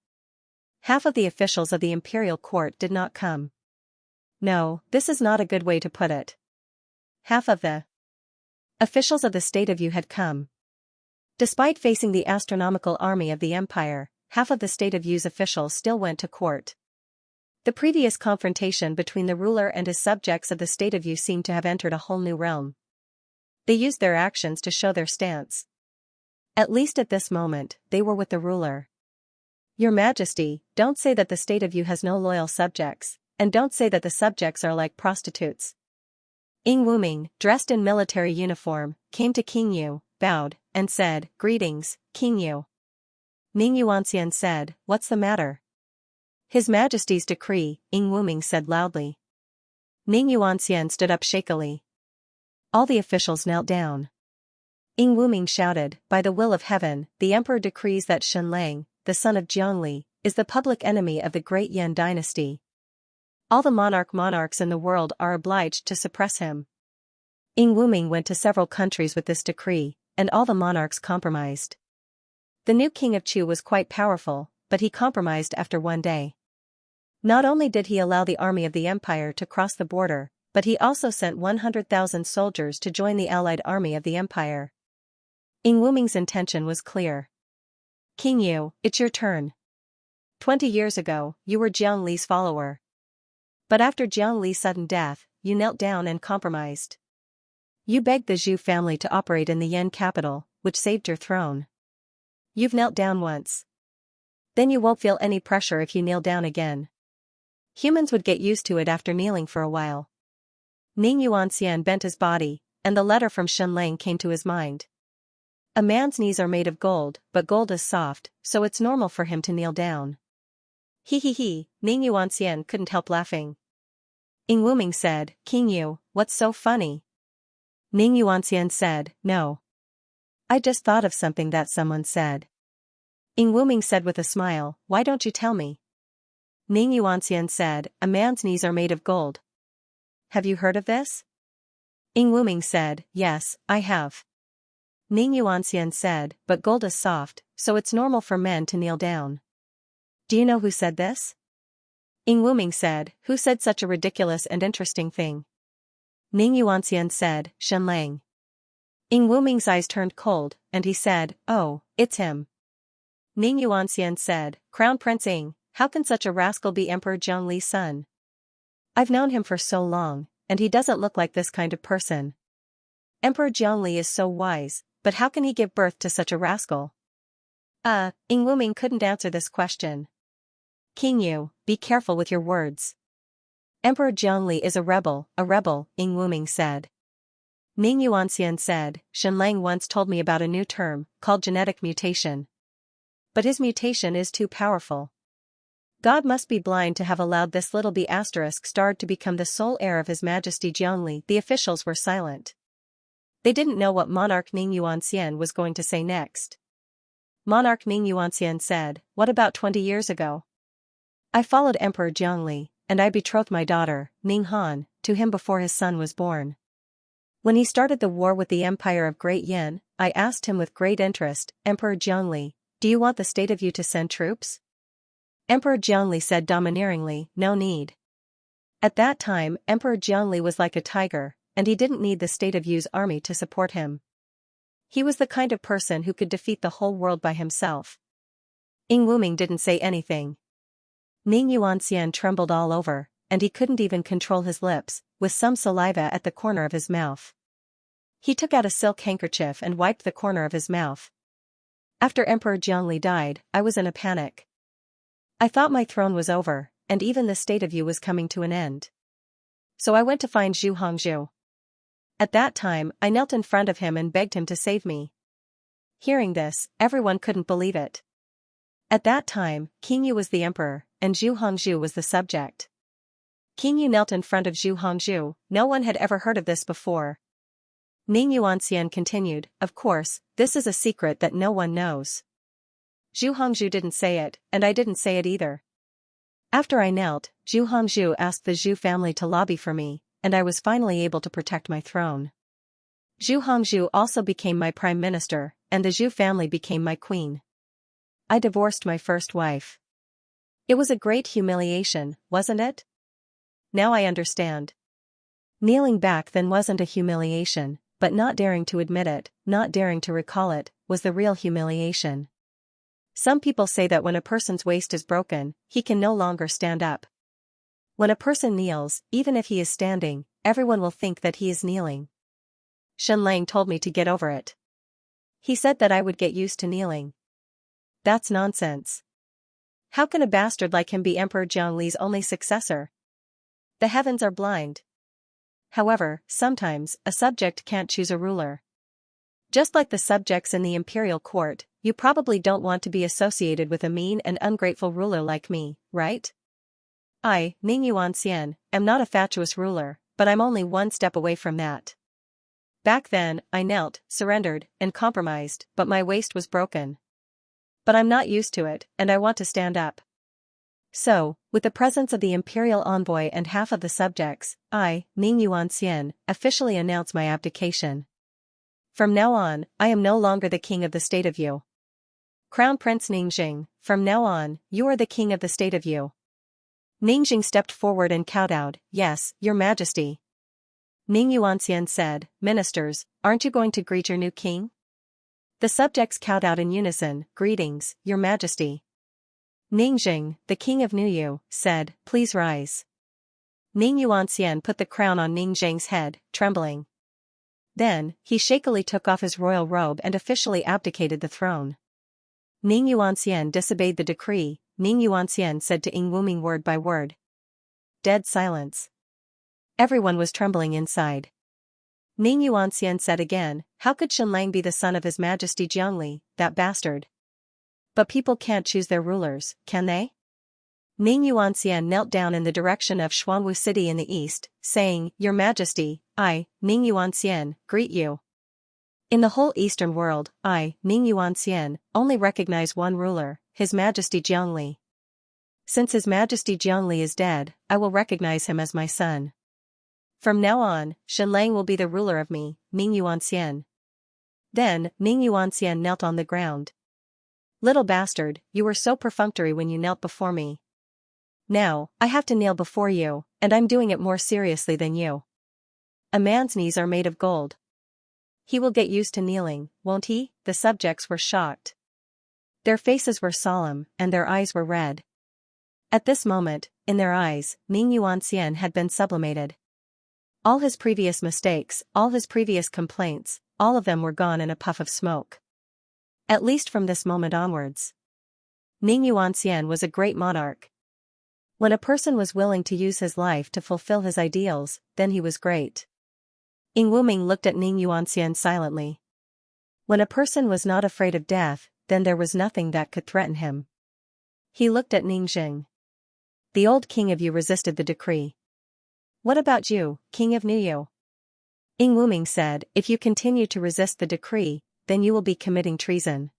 Half of the officials of the imperial court did not come. No, this is not a good way to put it. Half of the officials of the state of Yu had come. Despite facing the astronomical army of the empire, half of the state of Yu's officials still went to court. The previous confrontation between the ruler and his subjects of the state of Yu seemed to have entered a whole new realm. They used their actions to show their stance. At least at this moment, they were with the ruler. Your Majesty, don't say that the state of Yu has no loyal subjects, and don't say that the subjects are like prostitutes. Ing Wuming, dressed in military uniform, came to King Yu, bowed, and said, "Greetings, King Yu." Ning Yuanxian said, "What's the matter?" "His Majesty's decree," Ing Wuming said loudly. Ning Yuanxian stood up shakily. All the officials knelt down. Ing Wuming shouted, "By the will of heaven, the emperor decrees that Xianxia, the son of Jiangli, is the public enemy of the great Yan dynasty. All the monarchs in the world are obliged to suppress him." Ing Wuming went to several countries with this decree, and all the monarchs compromised. The new king of Chu was quite powerful, but he compromised after one day. Not only did he allow the army of the empire to cross the border, but he also sent 100,000 soldiers to join the allied army of the empire. Ing Wuming's intention was clear. "King Yu, it's your turn. 20 years ago, you were Jiang Li's follower. But after Jiang Li's sudden death, you knelt down and compromised. You begged the Zhu family to operate in the Yan capital, which saved your throne. You've knelt down once. Then you won't feel any pressure if you kneel down again. Humans would get used to it after kneeling for a while." Ning Yuanxian bent his body, and the letter from Xianxia came to his mind. A man's knees are made of gold, but gold is soft, so it's normal for him to kneel down. He, Ning Yuanxian couldn't help laughing. Ing Wuming said, "King Yu, what's so funny?" Ning Yuanxian said, "No. I just thought of something that someone said." Ing Wuming said with a smile, "Why don't you tell me?" Ning Yuanxian said, "A man's knees are made of gold. Have you heard of this?" Ing Wuming said, "Yes, I have." Ning Yuanxian said, "But gold is soft, so it's normal for men to kneel down. Do you know who said this?" Ing Wuming said, "Who said such a ridiculous and interesting thing?" Ning Yuanxian said, "Xianxia." Ing Wuming's eyes turned cold, and he said, "Oh, it's him." Ning Yuanxian said, "Crown Prince Ing, how can such a rascal be Emperor Jiang Li's son? I've known him for so long, and he doesn't look like this kind of person. Emperor Jiang Li is so wise, but how can he give birth to such a rascal?" Ing Wuming couldn't answer this question. "King Yu, be careful with your words. Emperor Jiang Li is a rebel, Ing Wuming said. Ning Yuanxian said, "Xianxia once told me about a new term, called genetic mutation. But his mutation is too powerful. God must be blind to have allowed this little b** starred to become the sole heir of His Majesty Jiang Li." The officials were silent. They didn't know what monarch Ning Yuanxian was going to say next. Monarch Ning Yuanxian said, "What about 20 years ago? I followed Emperor Jiangli, and I betrothed my daughter, Ning Han, to him before his son was born. When he started the war with the Empire of Great Yin, I asked him with great interest, 'Emperor Jiangli, do you want the state of you to send troops?' Emperor Jiangli said domineeringly, 'No need.' At that time, Emperor Jiangli was like a tiger, and he didn't need the state of Yu's army to support him. He was the kind of person who could defeat the whole world by himself." Ing Wuming didn't say anything. Ning Yuanxian trembled all over, and he couldn't even control his lips, with some saliva at the corner of his mouth. He took out a silk handkerchief and wiped the corner of his mouth. "After Emperor Jiangli died, I was in a panic. I thought my throne was over, and even the state of Yu was coming to an end. So I went to find Zhu Hongzhu. At that time, I knelt in front of him and begged him to save me." Hearing this, everyone couldn't believe it. At that time, King Yu was the emperor, and Zhu Hongzhu was the subject. King Yu knelt in front of Zhu Hongzhu. No one had ever heard of this before. Ning Yuanxian continued, "Of course, this is a secret that no one knows. Zhu Hongzhu didn't say it, and I didn't say it either. After I knelt, Zhu Hongzhu asked the Zhu family to lobby for me, and I was finally able to protect my throne. Zhu Hongzhu also became my prime minister, and the Zhu family became my queen. I divorced my first wife. It was a great humiliation, wasn't it? Now I understand. Kneeling back then wasn't a humiliation, but not daring to admit it, not daring to recall it, was the real humiliation. Some people say that when a person's waist is broken, he can no longer stand up. When a person kneels, even if he is standing, everyone will think that he is kneeling. Shen Lang told me to get over it. He said that I would get used to kneeling. That's nonsense. How can a bastard like him be Emperor Jiangli's only successor? The heavens are blind. However, sometimes, a subject can't choose a ruler. Just like the subjects in the imperial court, you probably don't want to be associated with a mean and ungrateful ruler like me, right? I, Ning Yuanxian, am not a fatuous ruler, but I'm only one step away from that. Back then, I knelt, surrendered, and compromised, but my waist was broken. But I'm not used to it, and I want to stand up. So, with the presence of the imperial envoy and half of the subjects, I, Ning Yuanxian, officially announce my abdication. From now on, I am no longer the king of the state of Yu. Crown Prince Ningjing, from now on, you are the king of the state of Yu." Ningjing stepped forward and kowtowed, "Yes, your majesty." Ning Yuanxian said, "Ministers, aren't you going to greet your new king?" The subjects kowtowed in unison, "Greetings, your majesty." Ningjing, the king of New Yu, said, "Please rise." Ning Yuanxian put the crown on Ningjing's head, trembling. Then, he shakily took off his royal robe and officially abdicated the throne. Ning Yuanxian disobeyed the decree. Ning Yuanxian said to Ing Wuming word by word. Dead silence. Everyone was trembling inside. Ning Yuanxian said again, "How could Shen Lang be the son of His Majesty Jiangli, that bastard? But people can't choose their rulers, can they?" Ning Yuanxian knelt down in the direction of Xuanwu City in the east, saying, "Your Majesty, I, Ning Yuanxian, greet you. In the whole eastern world, I, Ning Yuanxian, only recognize one ruler, His Majesty Jiangli. Since His Majesty Jiangli is dead, I will recognize him as my son. From now on, Shen Lang will be the ruler of me, Ning Yuanxian." Then, Ning Yuanxian knelt on the ground. "Little bastard, you were so perfunctory when you knelt before me. Now, I have to kneel before you, and I'm doing it more seriously than you. A man's knees are made of gold. He will get used to kneeling, won't he?" The subjects were shocked. Their faces were solemn, and their eyes were red. At this moment, in their eyes, Ning Yuanxian had been sublimated. All his previous mistakes, all his previous complaints, all of them were gone in a puff of smoke. At least from this moment onwards. Ning Yuanxian was a great monarch. When a person was willing to use his life to fulfill his ideals, then he was great. Ing Wuming looked at Ning Yuanxian silently. When a person was not afraid of death, then there was nothing that could threaten him. He looked at Ningjing. "The old king of Yu resisted the decree. What about you, king of New Yu?" Ing Wuming said, "If you continue to resist the decree, then you will be committing treason."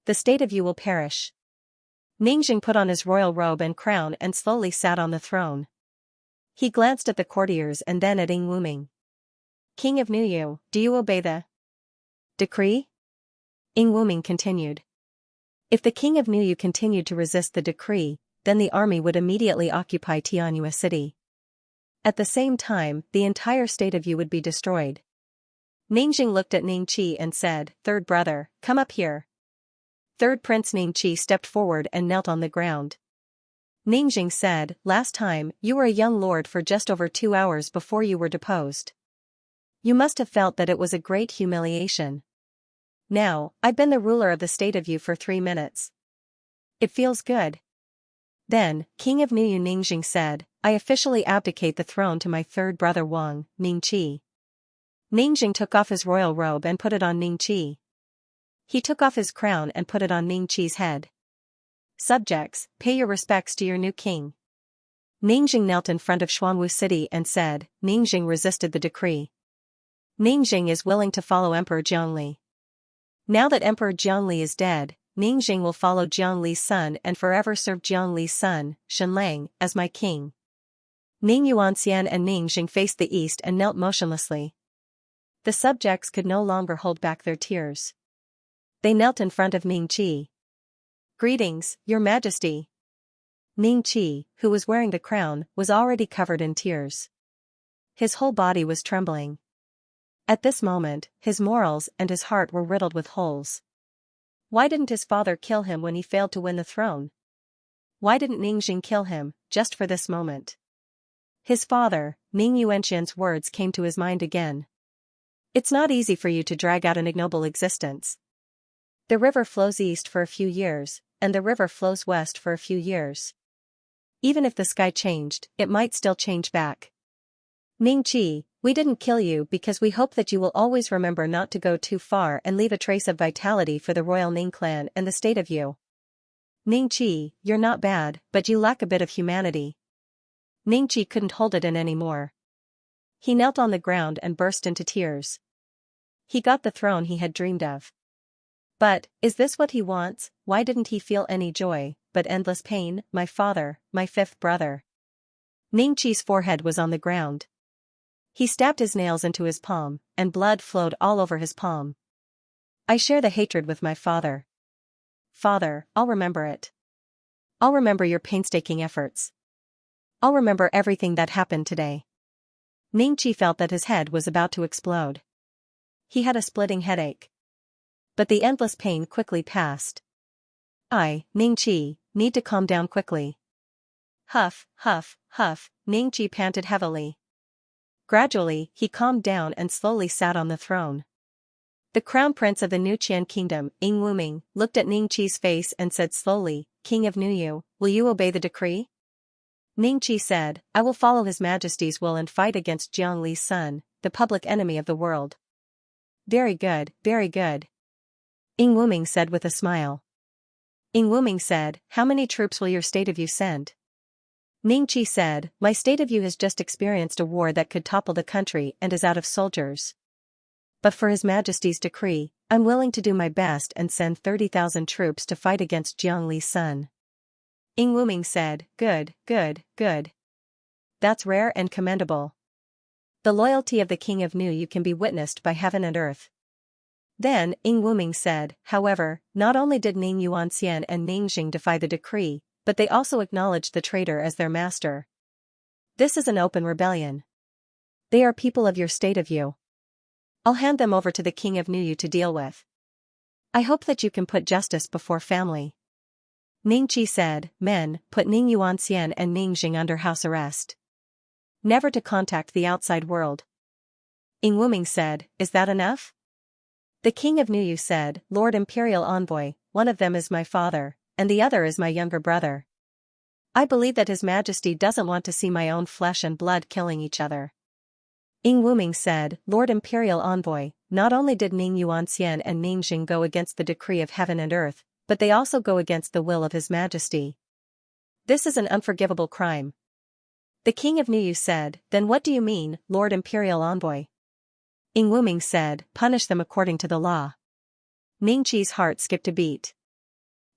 the state of you will perish. Ningjing put on his royal robe and crown and slowly sat on the throne. He glanced at the courtiers and then at Ing Wuming. King of Nuyu, do you obey the decree? Ing Wuming continued. If the king of Nuyu continued to resist the decree, then the army would immediately occupy Tianyue city. At the same time, the entire state of Yu would be destroyed. Ningjing looked at Ningqi and said, "Third brother, come up here." Third Prince Ningqi stepped forward and knelt on the ground. Ningjing said, "Last time, you were a young lord for just over 2 hours before you were deposed. You must have felt that it was a great humiliation. Now, I've been the ruler of the state of Yu for 3 minutes. It feels good." Then, King of Nuyu Ningjing said, "I officially abdicate the throne to my third brother Wang, Ningqi." Ningjing took off his royal robe and put it on Ningqi. He took off his crown and put it on Ningqi's head. "Subjects, pay your respects to your new king." Ningjing knelt in front of Xuanwu city and said, "Ningjing resisted the decree. Ningjing is willing to follow Emperor Jiangli. Now that Emperor Jiangli is dead, Ningjing will follow Jiangli's son and forever serve Jiangli's son, Shenlang, as my king." Ning Yuanxian and Ningjing faced the east and knelt motionlessly. The subjects could no longer hold back their tears. They knelt in front of Ningqi. "Greetings, Your Majesty." Ningqi, who was wearing the crown, was already covered in tears. His whole body was trembling. At this moment, his morals and his heart were riddled with holes. Why didn't his father kill him when he failed to win the throne? Why didn't Ningjing kill him, just for this moment? His father, Ning Yuanxian's words came to his mind again. "It's not easy for you to drag out an ignoble existence. The river flows east for a few years, and the river flows west for a few years. Even if the sky changed, it might still change back. Ningqi, we didn't kill you because we hope that you will always remember not to go too far and leave a trace of vitality for the royal Ning clan and the state of Yu. Ningqi, you're not bad, but you lack a bit of humanity." Ningqi couldn't hold it in anymore. He knelt on the ground and burst into tears. He got the throne he had dreamed of. But, is this what he wants? Why didn't he feel any joy, but endless pain? "My father, my fifth brother." Ningqi's forehead was on the ground. He stabbed his nails into his palm, and blood flowed all over his palm. "I share the hatred with my father. Father, I'll remember it. I'll remember your painstaking efforts. I'll remember everything that happened today." Ningqi felt that his head was about to explode. He had a splitting headache. But the endless pain quickly passed. "I, Ningqi, need to calm down quickly." Huff, huff, huff, Ningqi panted heavily. Gradually, he calmed down and slowly sat on the throne. The crown prince of the New Qian kingdom, Ing Wuming, looked at Ningqi's face and said slowly, "King of Nuyu, will you obey the decree?" Ningqi said, "I will follow His Majesty's will and fight against Jiangli's son, the public enemy of the world." "Very good, very good." Ing Wuming said with a smile. Ing Wuming said, "How many troops will your state of Yu send?" Ningqi said, "My state of Yu has just experienced a war that could topple the country and is out of soldiers. But for His Majesty's decree, I'm willing to do my best and send 30,000 troops to fight against Jiangli's son." Ing Wuming said, "Good, good, good. That's rare and commendable. The loyalty of the King of Nuyu can be witnessed by heaven and earth." Then, Ing Wuming said, "However, not only did Ning Yuanxian and Ningjing defy the decree, but they also acknowledged the traitor as their master. This is an open rebellion. They are people of your state of Yu. I'll hand them over to the King of Nuyu to deal with. I hope that you can put justice before family." Ningqi said, "Men, put Ning Yuanxian and Ningjing under house arrest. Never to contact the outside world." Ing Wuming said, "Is that enough?" The King of Nuyu said, "Lord Imperial Envoy, one of them is my father, and the other is my younger brother. I believe that His Majesty doesn't want to see my own flesh and blood killing each other." Ing Wuming said, "Lord Imperial Envoy, not only did Ning Yuanxian and Ningjing go against the decree of heaven and earth, but they also go against the will of His Majesty. This is an unforgivable crime." The King of Nuyu said, "Then what do you mean, Lord Imperial Envoy?" Ing Wuming said, "Punish them according to the law." Ningqi's heart skipped a beat.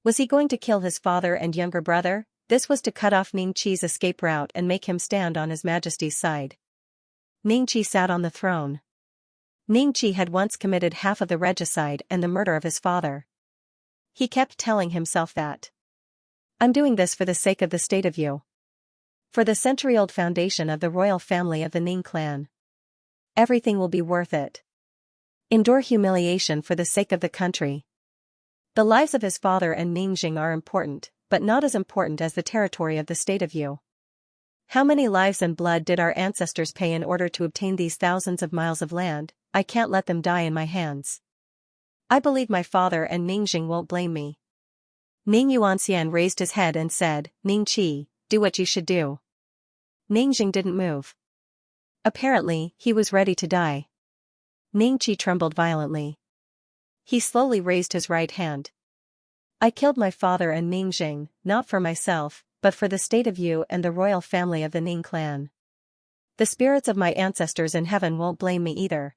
Was he going to kill his father and younger brother? This was to cut off Ningqi's escape route and make him stand on his majesty's side. Ningqi sat on the throne. Ningqi had once committed half of the regicide and the murder of his father. He kept telling himself that. I'm doing this for the sake of the state of Yu. For the century-old foundation of the royal family of the Ning clan. Everything will be worth it. Endure humiliation for the sake of the country. The lives of his father and Ningjing are important, but not as important as the territory of the state of Yu. How many lives and blood did our ancestors pay in order to obtain these thousands of miles of land? I can't let them die in my hands. I believe my father and Ningjing won't blame me. Ning Yuanxian raised his head and said, Ningqi, do what you should do. Ningjing didn't move. Apparently, he was ready to die. Ningqi trembled violently. He slowly raised his right hand. I killed my father and Ningjing, not for myself, but for the state of Yu and the royal family of the Ning clan. The spirits of my ancestors in heaven won't blame me either.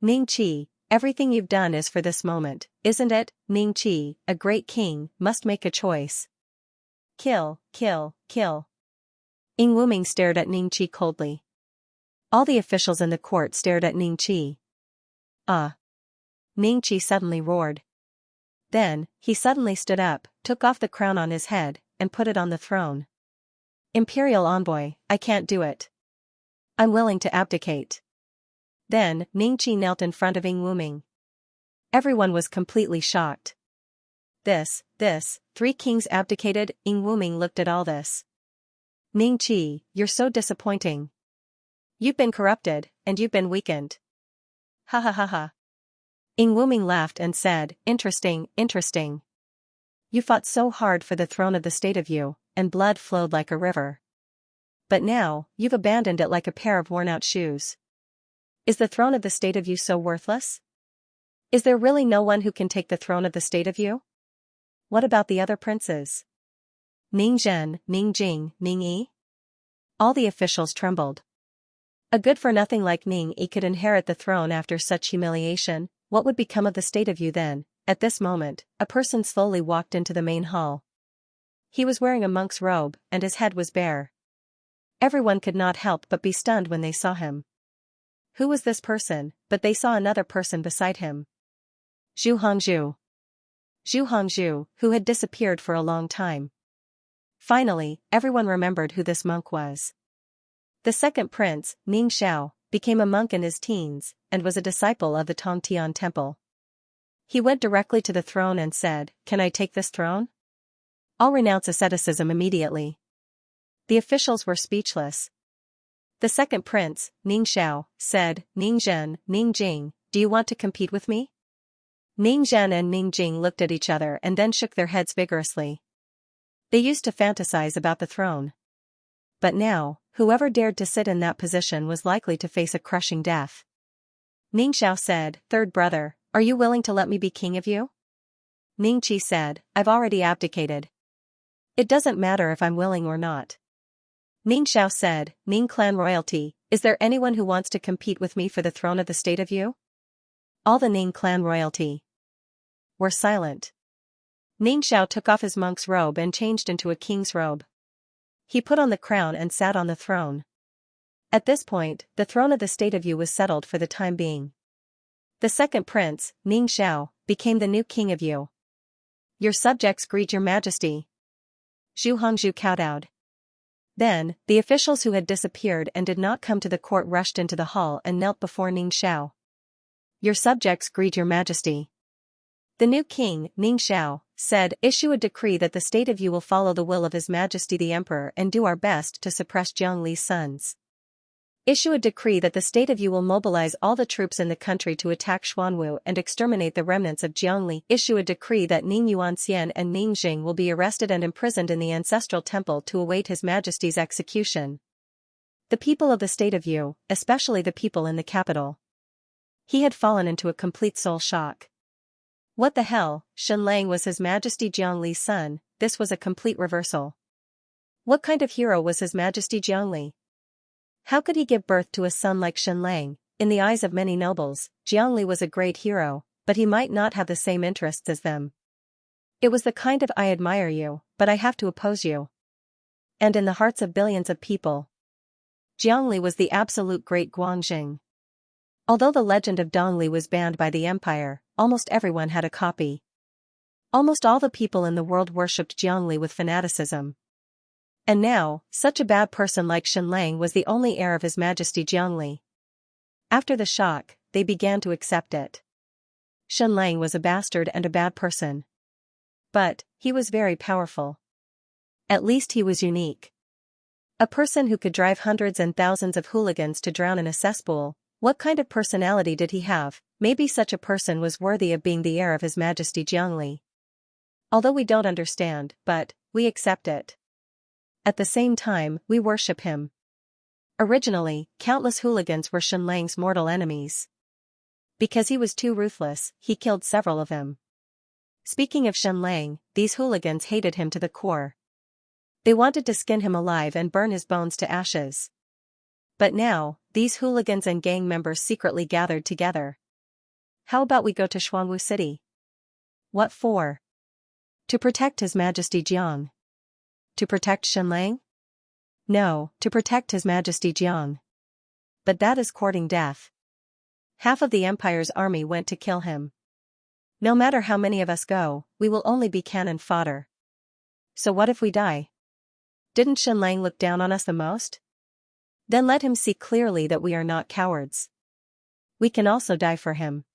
Ningqi, everything you've done is for this moment, isn't it? Ningqi, a great king, must make a choice. Kill, kill, kill. Ying Wuming stared at Ningqi coldly. All the officials in the court stared at Ningqi. Ningqi suddenly roared. Then, he suddenly stood up, took off the crown on his head, and put it on the throne. Imperial envoy, I can't do it. I'm willing to abdicate. Then, Ningqi knelt in front of Ying Wuming. Everyone was completely shocked. Three kings abdicated. Ying Wuming looked at all this. Ningqi, you're so disappointing. You've been corrupted, and you've been weakened. Ha ha ha ha. Ying Wuming laughed and said, interesting, interesting. You fought so hard for the throne of the state of Yu, and blood flowed like a river. But now, you've abandoned it like a pair of worn-out shoes. Is the throne of the state of Yu so worthless? Is there really no one who can take the throne of the state of Yu? What about the other princes? Ning Zhen, Ning Jing, Ning Yi? All the officials trembled. A good-for-nothing like Ning Yi could inherit the throne after such humiliation. What would become of the state of Yu then? At this moment, a person slowly walked into the main hall. He was wearing a monk's robe, and his head was bare. Everyone could not help but be stunned when they saw him. Who was this person? But they saw another person beside him. Zhu Hongzhu. Zhu Hongzhu, who had disappeared for a long time. Finally, everyone remembered who this monk was. The second prince, Ning Xiao, became a monk in his teens, and was a disciple of the Tongtian temple. He went directly to the throne and said, Can I take this throne? I'll renounce asceticism immediately. The officials were speechless. The second prince, Ning Xiao, said, Ning Zhen, Ning Jing, do you want to compete with me? Ning Zhen and Ning Jing looked at each other and then shook their heads vigorously. They used to fantasize about the throne. But now, whoever dared to sit in that position was likely to face a crushing death. Ning Xiao said, Third brother, are you willing to let me be king of you? Ning Qi said, I've already abdicated. It doesn't matter if I'm willing or not. Ning Xiao said, Ning clan royalty, is there anyone who wants to compete with me for the throne of the state of Yu? All the Ning clan royalty were silent. Ning Xiao took off his monk's robe and changed into a king's robe. He put on the crown and sat on the throne. At this point, the throne of the state of Yu was settled for the time being. The second prince, Ning Xiao, became the new king of Yu. Your subjects greet your majesty. Zhu Hongzhu kowtowed. Then, the officials who had disappeared and did not come to the court rushed into the hall and knelt before Ning Xiao. Your subjects greet your majesty. The new king, Ning Xiao, said, Issue a decree that the state of Yu will follow the will of His Majesty the Emperor and do our best to suppress Jiangli's sons. Issue a decree that the state of Yu will mobilize all the troops in the country to attack Xuanwu and exterminate the remnants of Jiangli. Issue a decree that Ning Yuanxian and Ning Jing will be arrested and imprisoned in the ancestral temple to await His Majesty's execution. The people of the state of Yu, especially the people in the capital. He had fallen into a complete soul shock. What the hell? Shenlang was His Majesty Jiangli's son. This was a complete reversal. What kind of hero was His Majesty Jiangli? How could he give birth to a son like Shenlang? In the eyes of many nobles, Jiangli was a great hero, but he might not have the same interests as them. It was the kind of "I admire you, but I have to oppose you." And in the hearts of billions of people, Jiangli was the absolute great Guanxing. Although the legend of Dongli was banned by the empire, almost everyone had a copy. Almost all the people in the world worshipped Jiangli with fanaticism. And now, such a bad person like Shenlang was the only heir of His Majesty Jiangli. After the shock, they began to accept it. Shenlang was a bastard and a bad person. But, he was very powerful. At least he was unique. A person who could drive hundreds and thousands of hooligans to drown in a cesspool. What kind of personality did he have? Maybe such a person was worthy of being the heir of His Majesty Jiangli. Although we don't understand, but we accept it. At the same time, we worship him. Originally, countless hooligans were Shenlang's mortal enemies. Because he was too ruthless, he killed several of them. Speaking of Shenlang, these hooligans hated him to the core. They wanted to skin him alive and burn his bones to ashes. But now, these hooligans and gang members secretly gathered together. How about we go to Xuanwu City? What for? To protect His Majesty Jiang. To protect Shenlang? No, to protect His Majesty Jiang. But that is courting death. Half of the Empire's army went to kill him. No matter how many of us go, we will only be cannon fodder. So what if we die? Didn't Shenlang look down on us the most? Then let him see clearly that we are not cowards. We can also die for him.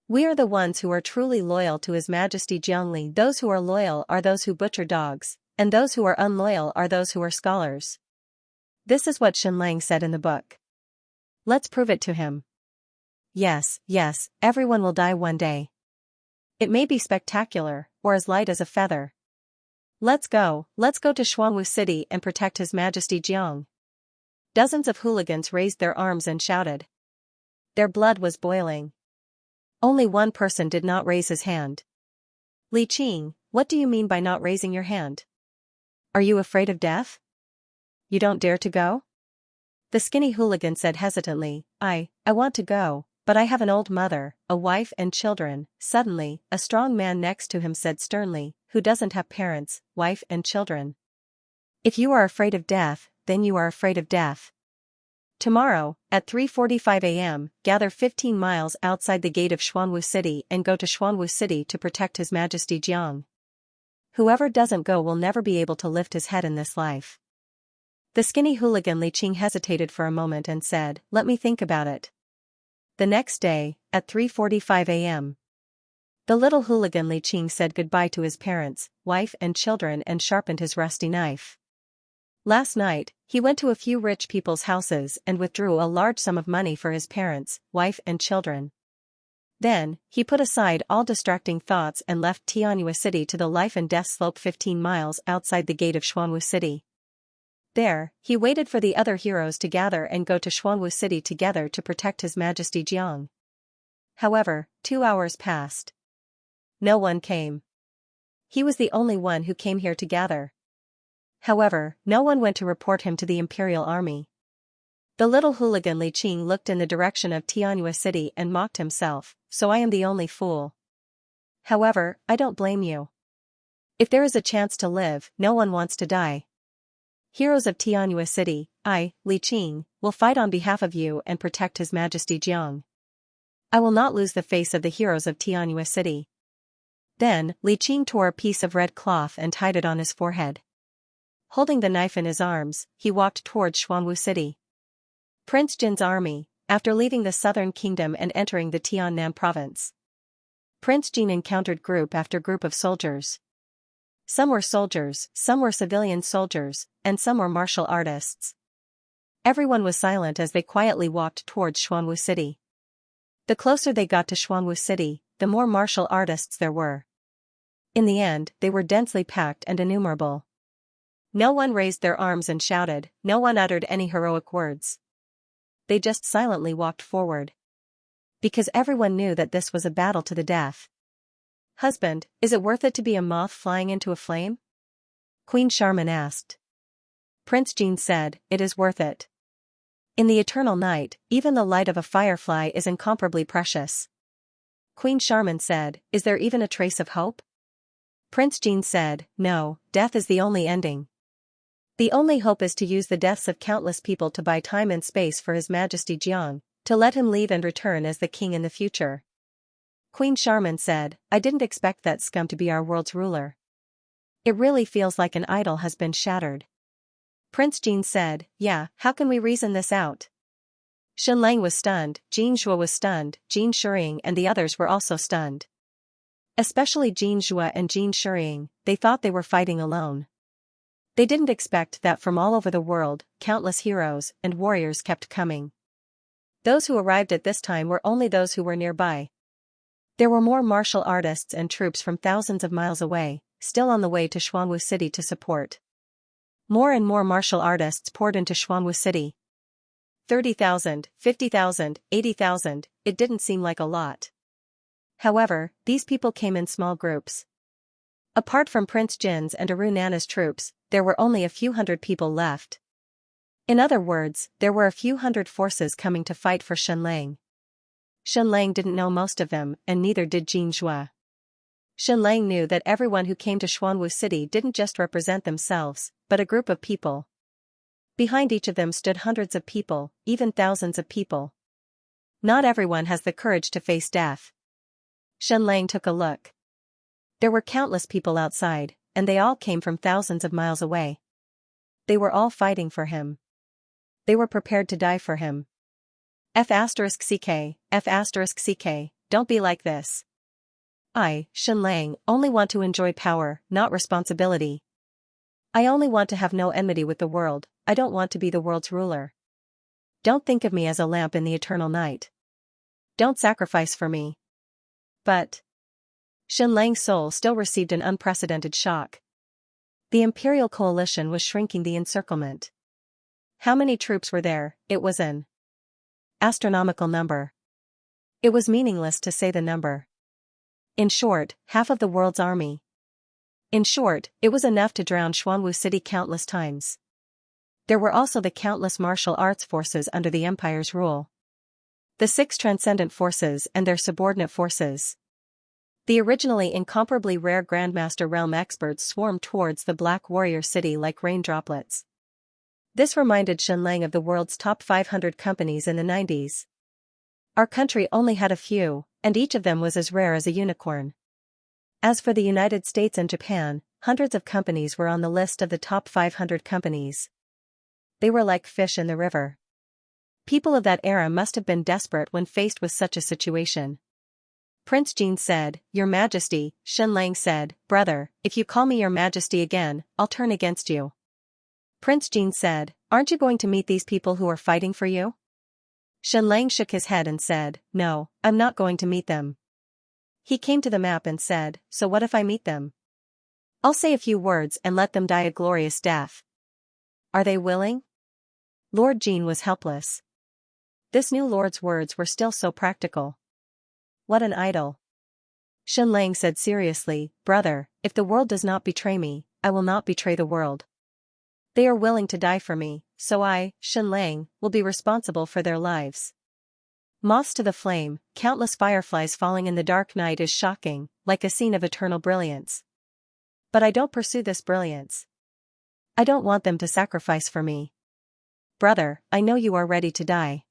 We are the ones who are truly loyal to His Majesty Jiangli. Those who are loyal are those who butcher dogs, and those who are unloyal are those who are scholars. This is what Shenlang said in the book. Let's prove it to him. Yes, everyone will die one day. It may be spectacular, or as light as a feather. Let's go to Xuanwu City and protect His Majesty Jiang. Dozens of hooligans raised their arms and shouted. Their blood was boiling. Only one person did not raise his hand. Li Qing, what do you mean by not raising your hand? Are you afraid of death? You don't dare to go? The skinny hooligan said hesitantly, I want to go, but I have an old mother, a wife and children. Suddenly, a strong man next to him said sternly, who doesn't have parents, wife and children? If you are afraid of death, then you are afraid of death. Tomorrow, at 3:45 a.m., gather 15 miles outside the gate of Xuanwu City and go to Xuanwu City to protect His Majesty Jiang. Whoever doesn't go will never be able to lift his head in this life. The skinny hooligan Li Qing hesitated for a moment and said, let me think about it. The next day, at 3:45 a.m., the little hooligan Li Qing said goodbye to his parents, wife and children and sharpened his rusty knife. Last night, he went to a few rich people's houses and withdrew a large sum of money for his parents, wife and children. Then, he put aside all distracting thoughts and left Tianyue City to the life and death slope 15 miles outside the gate of Xuanwu City. There, he waited for the other heroes to gather and go to Xuanwu City together to protect His Majesty Jiang. However, 2 hours passed. No one came. He was the only one who came here to gather. However, no one went to report him to the Imperial Army. The little hooligan Li Qing looked in the direction of Tianyue City and mocked himself, so I am the only fool. However, I don't blame you. If there is a chance to live, no one wants to die. Heroes of Tianyue City, I, Li Qing, will fight on behalf of you and protect His Majesty Jiang. I will not lose the face of the heroes of Tianyue City. Then, Li Qing tore a piece of red cloth and tied it on his forehead. Holding the knife in his arms, he walked towards Xuanwu City. Prince Jin's army, after leaving the southern kingdom and entering the Tiannam province. Prince Jin encountered group after group of soldiers. Some were soldiers, some were civilian soldiers, and some were martial artists. Everyone was silent as they quietly walked towards Xuanwu City. The closer they got to Xuanwu City, the more martial artists there were. In the end, they were densely packed and innumerable. No one raised their arms and shouted, no one uttered any heroic words. They just silently walked forward. Because everyone knew that this was a battle to the death. Husband, is it worth it to be a moth flying into a flame? Queen Charmin asked. Prince Jean said, it is worth it. In the eternal night, even the light of a firefly is incomparably precious. Queen Charmin said, is there even a trace of hope? Prince Jin said, no, death is the only ending. The only hope is to use the deaths of countless people to buy time and space for His Majesty Jiang, to let him leave and return as the king in the future. Queen Charmin said, I didn't expect that scum to be our world's ruler. It really feels like an idol has been shattered. Prince Jin said, yeah, how can we reason this out? Shenlang was stunned, Jin Zhuo was stunned, Jin Shiying and the others were also stunned. Especially Jin Zhuo and Jin Shiying, they thought they were fighting alone. They didn't expect that from all over the world, countless heroes and warriors kept coming. Those who arrived at this time were only those who were nearby. There were more martial artists and troops from thousands of miles away, still on the way to Xuanwu City to support. More and more martial artists poured into Xuanwu City. 30,000, 50,000, 80,000, it didn't seem like a lot. However, these people came in small groups. Apart from Prince Jin's and Aru Nana's troops, there were only a few hundred people left. In other words, there were a few hundred forces coming to fight for Shenlang. Shenlang didn't know most of them, and neither did Jin Zhuo. Shenlang knew that everyone who came to Xuanwu City didn't just represent themselves, but a group of people. Behind each of them stood hundreds of people, even thousands of people. Not everyone has the courage to face death. Shenlang took a look. There were countless people outside, and they all came from thousands of miles away. They were all fighting for him. They were prepared to die for him. F***ck, F***ck, don't be like this. I, Shenlang, only want to enjoy power, not responsibility. I only want to have no enmity with the world, I don't want to be the world's ruler. Don't think of me as a lamp in the eternal night. Don't sacrifice for me. But Shenlang's soul still received an unprecedented shock. The Imperial Coalition was shrinking the encirclement. How many troops were there? It was an astronomical number. It was meaningless to say the number. In short, half of the world's army. In short, it was enough to drown Xuanwu City countless times. There were also the countless martial arts forces under the Empire's rule. The 6 transcendent forces and their subordinate forces. The originally incomparably rare Grandmaster Realm experts swarmed towards the Black Warrior City like rain droplets. This reminded Shenlang of the world's top 500 companies in the 90s. Our country only had a few, and each of them was as rare as a unicorn. As for the United States and Japan, hundreds of companies were on the list of the top 500 companies. They were like fish in the river. People of that era must have been desperate when faced with such a situation. Prince Jin said, Your Majesty, Shenlang said, Brother, if you call me Your Majesty again, I'll turn against you. Prince Jin said, Aren't you going to meet these people who are fighting for you? Shenlang shook his head and said, No, I'm not going to meet them. He came to the map and said, So what if I meet them? I'll say a few words and let them die a glorious death. Are they willing? Lord Jin was helpless. This new lord's words were still so practical. What an idol. Shenlang said seriously, Brother, if the world does not betray me, I will not betray the world. They are willing to die for me, so I, Shenlang, will be responsible for their lives. Moths to the flame, countless fireflies falling in the dark night is shocking, like a scene of eternal brilliance. But I don't pursue this brilliance. I don't want them to sacrifice for me. Brother, I know you are ready to die.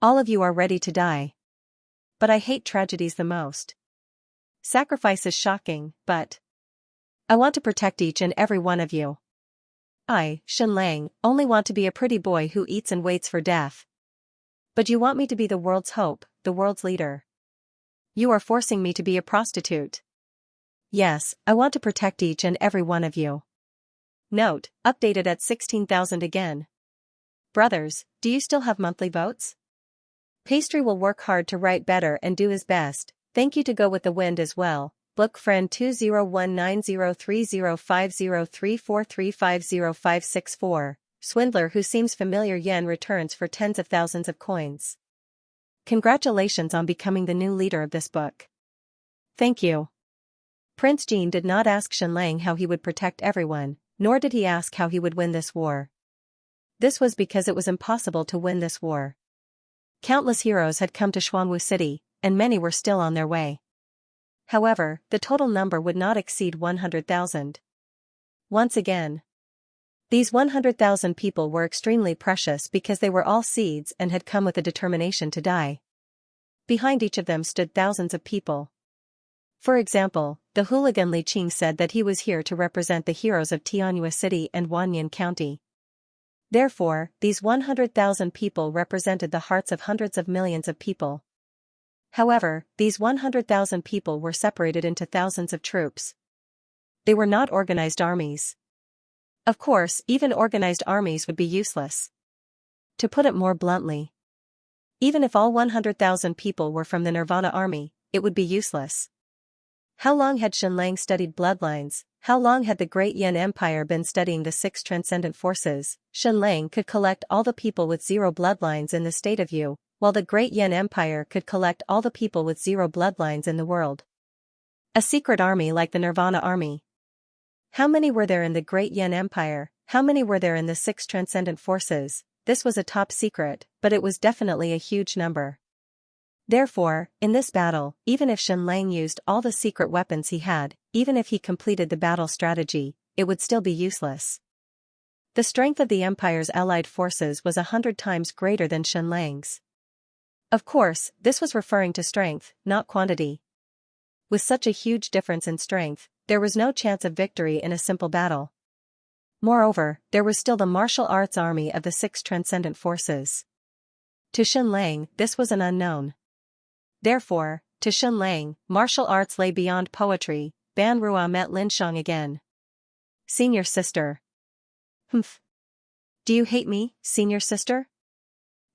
All of you are ready to die. But I hate tragedies the most. Sacrifice is shocking, but I want to protect each and every one of you. I, Shenlang, only want to be a pretty boy who eats and waits for death. But you want me to be the world's hope, the world's leader. You are forcing me to be a prostitute. Yes, I want to protect each and every one of you. Note, updated at 16,000 again. Brothers, do you still have monthly votes? Pastry will work hard to write better and do his best. Thank you to Go With The Wind as well. Book friend 201903050343505564. Swindler who seems familiar. Yen returns for tens of thousands of coins. Congratulations on becoming the new leader of this book. Thank you. Prince Jin did not ask Shenlang how he would protect everyone, nor did he ask how he would win this war. This was because it was impossible to win this war. Countless heroes had come to Xuanwu City, and many were still on their way. However, the total number would not exceed 100,000. Once again, these 100,000 people were extremely precious because they were all seeds and had come with a determination to die. Behind each of them stood thousands of people. For example, the hooligan Li Qing said that he was here to represent the heroes of Tianhua City and Wanyan County. Therefore, these 100,000 people represented the hearts of hundreds of millions of people. However, these 100,000 people were separated into thousands of troops. They were not organized armies. Of course, even organized armies would be useless. To put it more bluntly, even if all 100,000 people were from the Nirvana army, it would be useless. How long had Xianlang studied bloodlines? How long had the Great Yan Empire been studying the 6 transcendent forces? Xianlang could collect all the people with 0 bloodlines in the state of Yu, while the Great Yan Empire could collect all the people with 0 bloodlines in the world. A secret army like the Nirvana army. How many were there in the Great Yan Empire? How many were there in the 6 transcendent forces? This was a top secret, but it was definitely a huge number. Therefore, in this battle, even if Xianlang used all the secret weapons he had, even if he completed the battle strategy, it would still be useless. The strength of the Empire's allied forces was 100 times greater than Xianlang's. Of course, this was referring to strength, not quantity. With such a huge difference in strength, there was no chance of victory in a simple battle. Moreover, there was still the martial arts army of the 6 transcendent forces. To Xianlang, this was an unknown. Therefore, to Xianlang, martial arts lay beyond poetry. Ban Rua met Lin Shang again. Senior sister. Humph. Do you hate me, senior sister?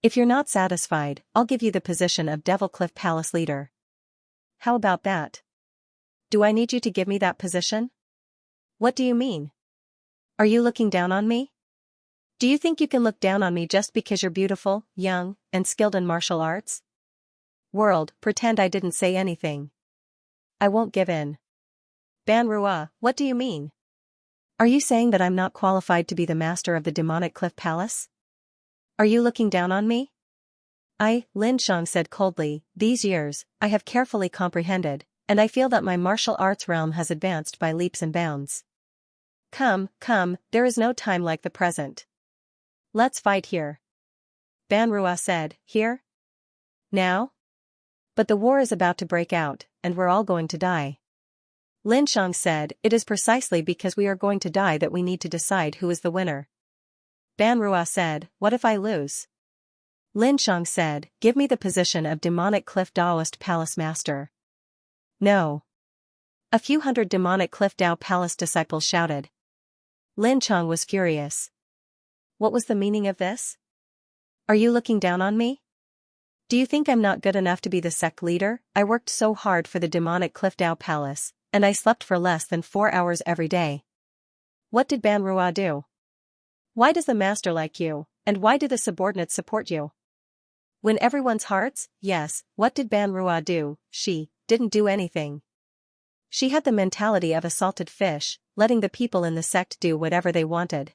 If you're not satisfied, I'll give you the position of Devil Cliff Palace leader. How about that? Do I need you to give me that position? What do you mean? Are you looking down on me? Do you think you can look down on me just because you're beautiful, young, and skilled in martial arts? World, pretend I didn't say anything. I won't give in. Ban Rua, what do you mean? Are you saying that I'm not qualified to be the master of the demonic cliff palace? Are you looking down on me? Lin Shang said coldly, these years, I have carefully comprehended, and I feel that my martial arts realm has advanced by leaps and bounds. Come, there is no time like the present. Let's fight here. Ban Rua said, here? Now? But the war is about to break out, and we're all going to die. Lin Shang said, it is precisely because we are going to die that we need to decide who is the winner. Ban Rua said, what if I lose? Lin Shang said, give me the position of demonic cliff Taoist palace master. No. A few hundred demonic cliff Tao palace disciples shouted. Lin Shang was furious. What was the meaning of this? Are you looking down on me? Do you think I'm not good enough to be the sect leader? I worked so hard for the demonic cliff Tao palace, and I slept for less than 4 hours every day. What did Ban Rua do? Why does the master like you, and why do the subordinates support you? Win everyone's hearts? Yes, what did Ban Rua do? She didn't do anything. She had the mentality of a salted fish, letting the people in the sect do whatever they wanted.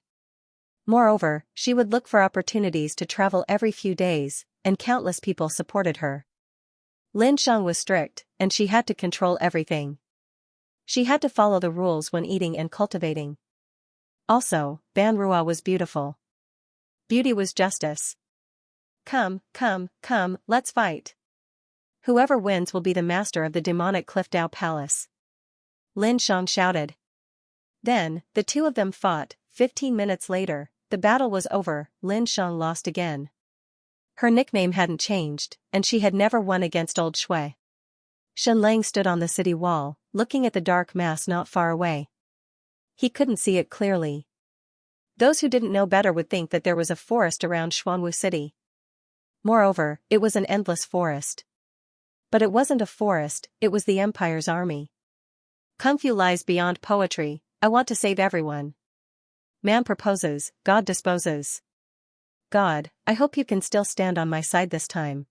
Moreover, she would look for opportunities to travel every few days, and countless people supported her. Lin Shang was strict, and she had to control everything. She had to follow the rules when eating and cultivating. Also, Ban Rua was beautiful. Beauty was justice. Come, let's fight. Whoever wins will be the master of the demonic cliff Tao palace. Lin Shang shouted. Then, the two of them fought. 15 minutes later, the battle was over. Lin Shang lost again. Her nickname hadn't changed, and she had never won against Old Shui. Xianlang stood on the city wall, looking at the dark mass not far away. He couldn't see it clearly. Those who didn't know better would think that there was a forest around Xuanwu City. Moreover, it was an endless forest. But it wasn't a forest, it was the Empire's army. Kung Fu lies beyond poetry. I want to save everyone. Man proposes, God disposes. God, I hope you can still stand on my side this time.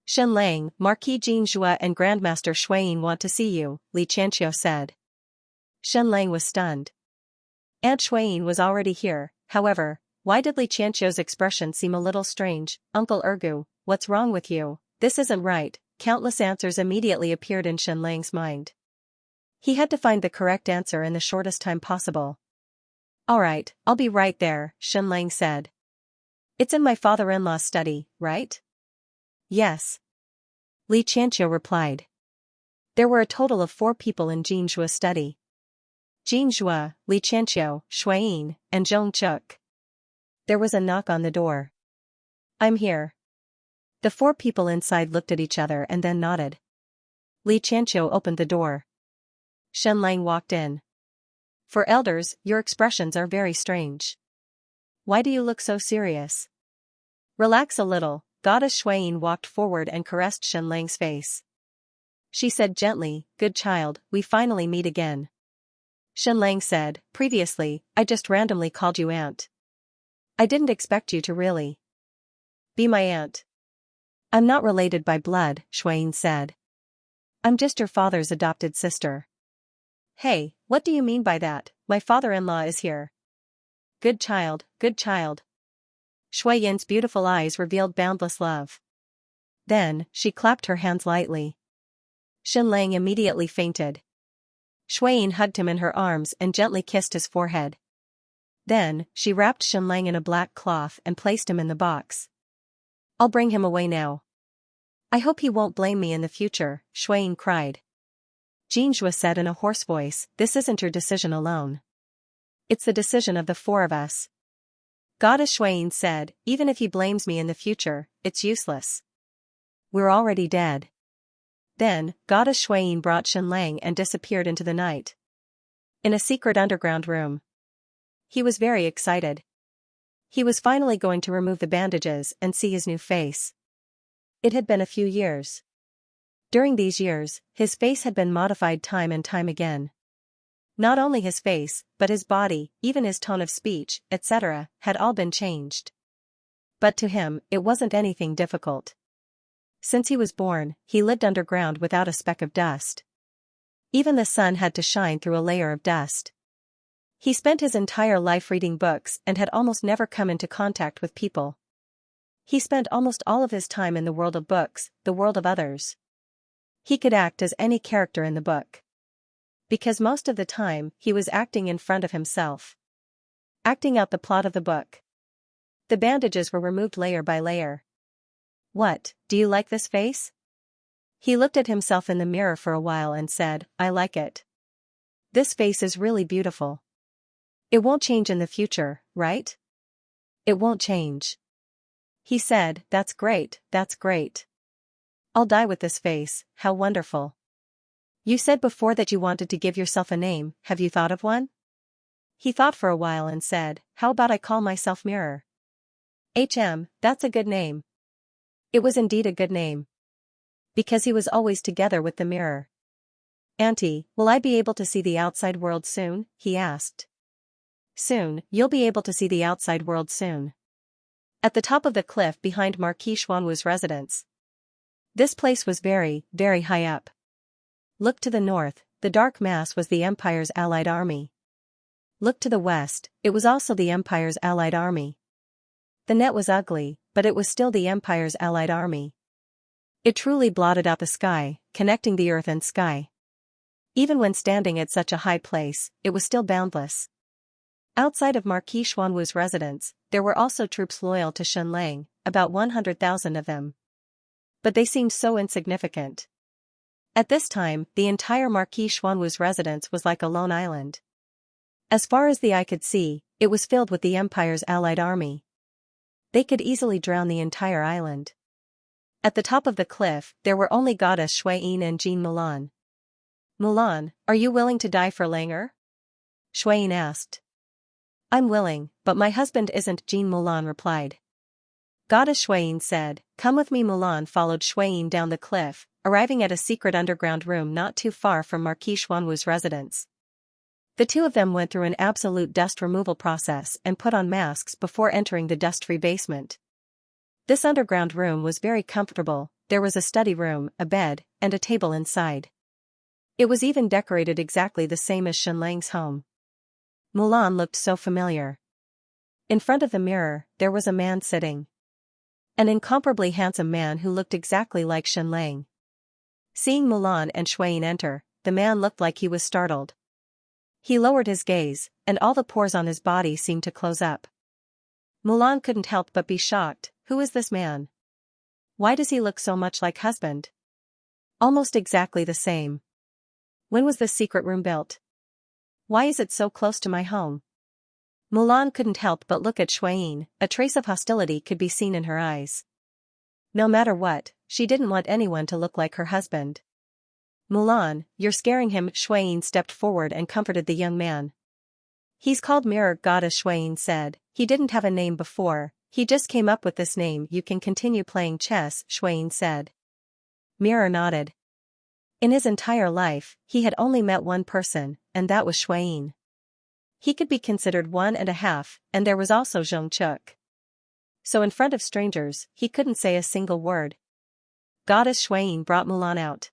Xianlang, Marquis Jin Zhua and Grandmaster Shuiyin want to see you, Li Xianxia said. Xianlang was stunned. Aunt Shuiyin was already here, however, why did Li Xianxia's expression seem a little strange? Uncle Ergu, what's wrong with you? This isn't right, countless answers immediately appeared in Xianlang's mind. He had to find the correct answer in the shortest time possible. Alright, I'll be right there, Xianlang said. It's in my father-in-law's study, right? Yes. Xianxia replied. There were a total of 4 people in Xianxua's study. Xianxua, Xianxia, Shuiyin, and Zhongchuk. There was a knock on the door. I'm here. The 4 people inside looked at each other and then nodded. Xianxia opened the door. Xianlang walked in. For elders, your expressions are very strange. Why do you look so serious? Relax a little. Goddess Shuiyin walked forward and caressed Xianlang's face. She said gently, good child, we finally meet again. Xianlang said, previously, I just randomly called you aunt. I didn't expect you to really be my aunt. I'm not related by blood, Shuiyin said. I'm just your father's adopted sister. Hey, what do you mean by that? My father-in-law is here. Good child, good child. Shuiyin's beautiful eyes revealed boundless love. Then, she clapped her hands lightly. Xianlang immediately fainted. Shuiyin hugged him in her arms and gently kissed his forehead. Then, she wrapped Xianlang in a black cloth and placed him in the box. I'll bring him away now. I hope he won't blame me in the future, Shuiyin cried. Xianxua said in a hoarse voice, this isn't your decision alone. It's the decision of the 4 of us. Goddess Shuiyin said, even if he blames me in the future, it's useless. We're already dead. Then, Goddess Shuiyin brought Xianlang and disappeared into the night. In a secret underground room. He was very excited. He was finally going to remove the bandages and see his new face. It had been a few years. During these years, his face had been modified time and time again. Not only his face, but his body, even his tone of speech, etc., had all been changed. But to him, it wasn't anything difficult. Since he was born, he lived underground without a speck of dust. Even the sun had to shine through a layer of dust. He spent his entire life reading books and had almost never come into contact with people. He spent almost all of his time in the world of books, the world of others. He could act as any character in the book. Because most of the time, he was acting in front of himself. Acting out the plot of the book. The bandages were removed layer by layer. What, do you like this face? He looked at himself in the mirror for a while and said, I like it. This face is really beautiful. It won't change in the future, right? It won't change. He said, that's great, that's great. I'll die with this face, how wonderful. You said before that you wanted to give yourself a name, have you thought of one? He thought for a while and said, how about I call myself Mirror? That's a good name. It was indeed a good name. Because he was always together with the mirror. Auntie, will I be able to see the outside world soon? He asked. Soon, you'll be able to see the outside world soon. At the top of the cliff behind Marquis Xuanwu's residence. This place was very, very high up. Look to the north, the dark mass was the Empire's allied army. Look to the west, it was also the Empire's allied army. The net was ugly, but it was still the Empire's allied army. It truly blotted out the sky, connecting the earth and sky. Even when standing at such a high place, it was still boundless. Outside of Marquis Xuanwu's residence, there were also troops loyal to Xianlang, about 100,000 of them. But they seemed so insignificant. At this time, the entire Marquis Xuanwu's residence was like a lone island. As far as the eye could see, it was filled with the Empire's allied army. They could easily drown the entire island. At the top of the cliff, there were only Goddess Shuiyin and Jean Mulan. Mulan, are you willing to die for Langer? Shuiyin asked. I'm willing, but my husband isn't, Jean Mulan replied. Goddess Shuiyin said, come with me. Mulan followed Shuiyin down the cliff, arriving at a secret underground room not too far from Marquis Xuanwu's residence. The two of them went through an absolute dust removal process and put on masks before entering the dust-free basement. This underground room was very comfortable, there was a study room, a bed, and a table inside. It was even decorated exactly the same as Xianlang's home. Mulan looked so familiar. In front of the mirror, there was a man sitting. An incomparably handsome man who looked exactly like Xianlang. Seeing Mulan and Shuayin enter, the man looked like he was startled. He lowered his gaze, and all the pores on his body seemed to close up. Mulan couldn't help but be shocked. Who is this man? Why does he look so much like husband? Almost exactly the same. When was this secret room built? Why is it so close to my home? Mulan couldn't help but look at Shuayin. A trace of hostility could be seen in her eyes. No matter what, she didn't want anyone to look like her husband. Mulan, you're scaring him. Shuayin stepped forward and comforted the young man. He's called Mirror Goddess, Shuayin said. He didn't have a name before, he just came up with this name. You can continue playing chess, Shuayin said. Mirror nodded. In his entire life, he had only met one person, and that was Shuayin. He could be considered one and a half, and there was also Zhongchuk. So in front of strangers, he couldn't say a single word. Goddess Shuayin brought Mulan out.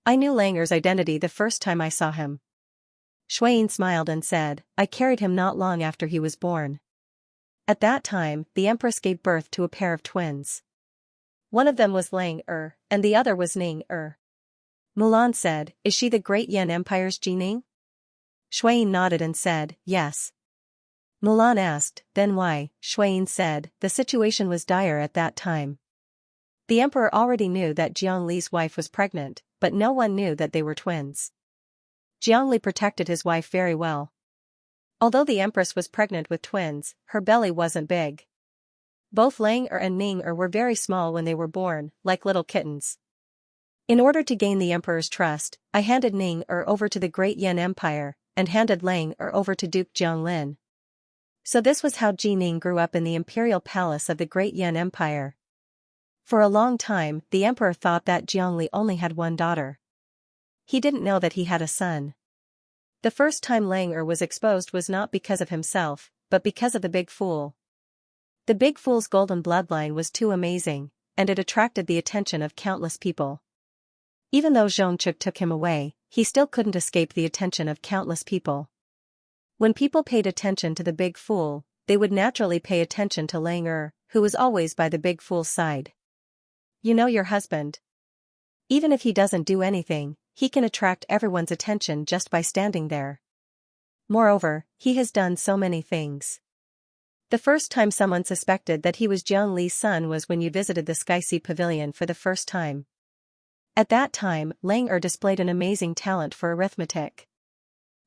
I knew Langer's identity the first time I saw him. Shuayin smiled and said, I carried him not long after he was born. At that time, the Empress gave birth to a pair of twins. One of them was Lang and the other was Ning Mulan said, is she the great Yan Empire's Jining? Shuayin nodded and said, yes. Mulan asked, then why? Shuayin said, the situation was dire at that time. The emperor already knew that Jiangli's wife was pregnant, but no one knew that they were twins. Jiangli protected his wife very well. Although the empress was pregnant with twins, her belly wasn't big. Both Lang and Ning were very small when they were born, like little kittens. In order to gain the emperor's trust, I handed Ning over to the great Yan Empire, and handed Lang over to Duke Jianglin. So this was how Jining grew up in the imperial palace of the great Yan Empire. For a long time, the emperor thought that Jiangli only had one daughter. He didn't know that he had a son. The first time Lang was exposed was not because of himself, but because of the Big Fool. The Big Fool's golden bloodline was too amazing, and it attracted the attention of countless people. Even though Zhongchuk took him away, he still couldn't escape the attention of countless people. When people paid attention to the Big Fool, they would naturally pay attention to Lang who was always by the Big Fool's side. You know your husband. Even if he doesn't do anything, he can attract everyone's attention just by standing there. Moreover, he has done so many things. The first time someone suspected that he was Jiangli's son was when you visited the Sky Sea Pavilion for the first time. At that time, Lang displayed an amazing talent for arithmetic.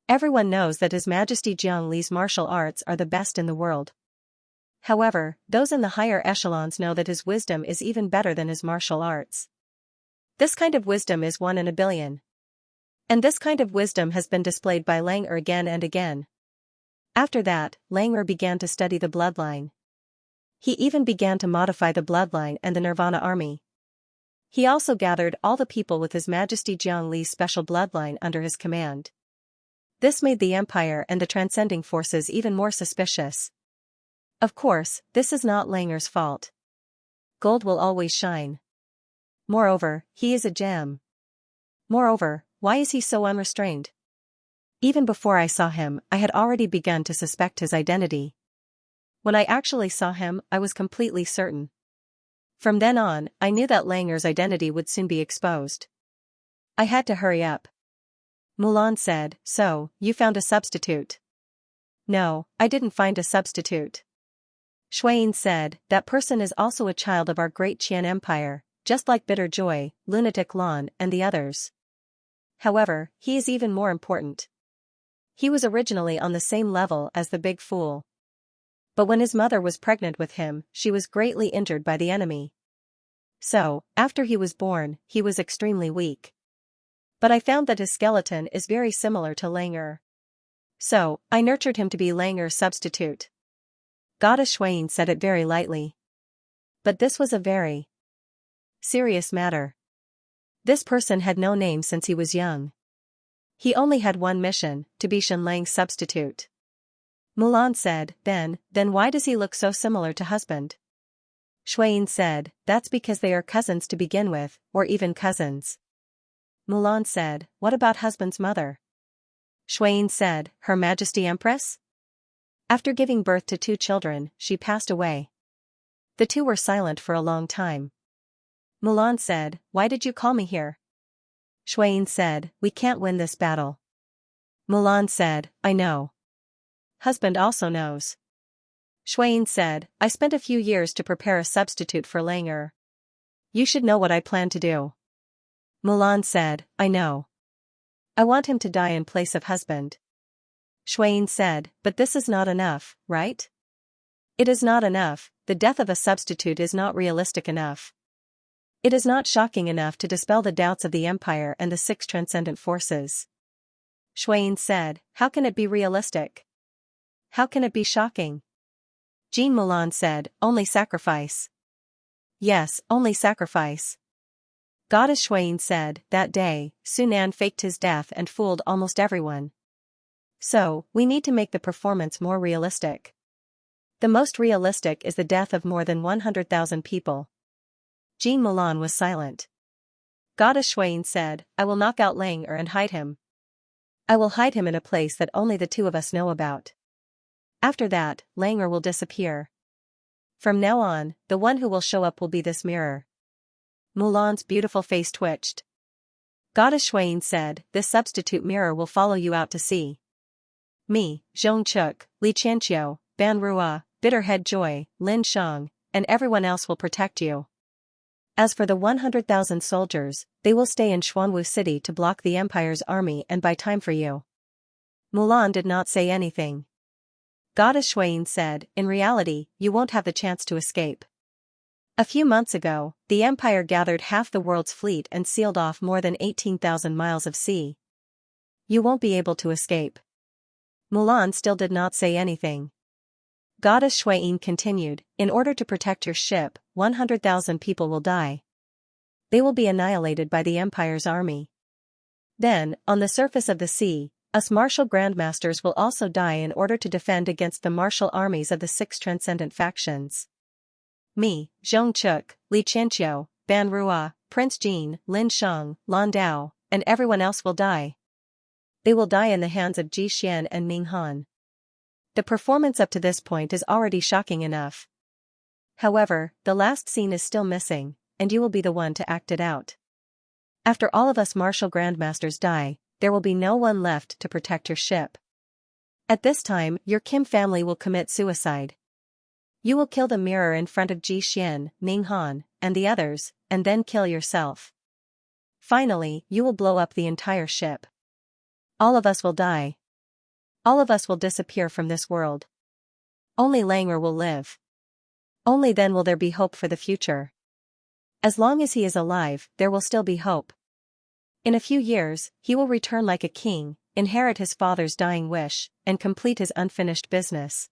Everyone knows that His Majesty Jiangli's martial arts are the best in the world. However, those in the higher echelons know that his wisdom is even better than his martial arts. This kind of wisdom is 1 in a billion. And this kind of wisdom has been displayed by Lang again and again. After that, Lang began to study the bloodline. He even began to modify the bloodline and the Nirvana army. He also gathered all the people with His Majesty Jiangli's special bloodline under his command. This made the Empire and the transcending forces even more suspicious. Of course, this is not Langer's fault. Gold will always shine. Moreover, he is a gem. Moreover, why is he so unrestrained? Even before I saw him, I had already begun to suspect his identity. When I actually saw him, I was completely certain. From then on, I knew that Langer's identity would soon be exposed. I had to hurry up. Mulan said, so, you found a substitute? No, I didn't find a substitute. Shuayin said, that person is also a child of our great Qian Empire, just like Bitter Joy, Lunatic Lan and the others. However, he is even more important. He was originally on the same level as the Big Fool. But when his mother was pregnant with him, she was greatly injured by the enemy. So, after he was born, he was extremely weak. But I found that his skeleton is very similar to Langer. So, I nurtured him to be Langer's substitute. Goddess Shuayin said it very lightly. But this was a very serious matter. This person had no name since he was young. He only had one mission, to be Shen Lang's substitute. Mulan said, then why does he look so similar to husband? Shuayin said, that's because they are cousins to begin with, or even cousins. Mulan said, what about husband's mother? Shuayin said, Her Majesty Empress? After giving birth to 2 children, she passed away. The two were silent for a long time. Mulan said, why did you call me here? Xueyin said, we can't win this battle. Mulan said, I know. Husband also knows. Xueyin said, I spent a few years to prepare a substitute for Lang. You should know what I plan to do. Mulan said, I know. I want him to die in place of husband. Xueyin said, but this is not enough, right? It is not enough, the death of a substitute is not realistic enough. It is not shocking enough to dispel the doubts of the Empire and the six transcendent forces. Xueyin said, how can it be realistic? How can it be shocking? Jean Mulan said, only sacrifice. Yes, only sacrifice. Goddess Xueyin said, that day, Sunan faked his death and fooled almost everyone. So, we need to make the performance more realistic. The most realistic is the death of more than 100,000 people. Jean Mulan was silent. Goddess Xueyin said, I will knock out Lang and hide him. I will hide him in a place that only the two of us know about. After that, Lang will disappear. From now on, the one who will show up will be this mirror. Mulan's beautiful face twitched. Goddess Xueyin said, this substitute mirror will follow you out to sea. Me, Zhong Chuk, Li Qianxiu, Ban Rua, Bitterhead Joy, Lin Shang, and everyone else will protect you. As for the 100,000 soldiers, they will stay in Xuanwu City to block the Empire's army and buy time for you. Mulan did not say anything. Goddess Xueyin said, in reality, you won't have the chance to escape. A few months ago, the Empire gathered half the world's fleet and sealed off more than 18,000 miles of sea. You won't be able to escape. Mulan still did not say anything. Goddess Xueyin continued, in order to protect your ship, 100,000 people will die. They will be annihilated by the Empire's army. Then, on the surface of the sea, us martial grandmasters will also die in order to defend against the martial armies of the six transcendent factions. Me, Zhong Chuk, Li Qianxiu, Ban Rua, Prince Jin, Lin Shang, Lan Dao, and everyone else will die. They will die in the hands of Ji Xian and Ming Han. The performance up to this point is already shocking enough. However, the last scene is still missing, and you will be the one to act it out. After all of us martial grandmasters die, there will be no one left to protect your ship. At this time, your Kim family will commit suicide. You will kill the mirror in front of Ji Xian, Ming Han, and the others, and then kill yourself. Finally, you will blow up the entire ship. All of us will die. All of us will disappear from this world. Only Lang will live. Only then will there be hope for the future. As long as he is alive, there will still be hope. In a few years, he will return like a king, inherit his father's dying wish, and complete his unfinished business.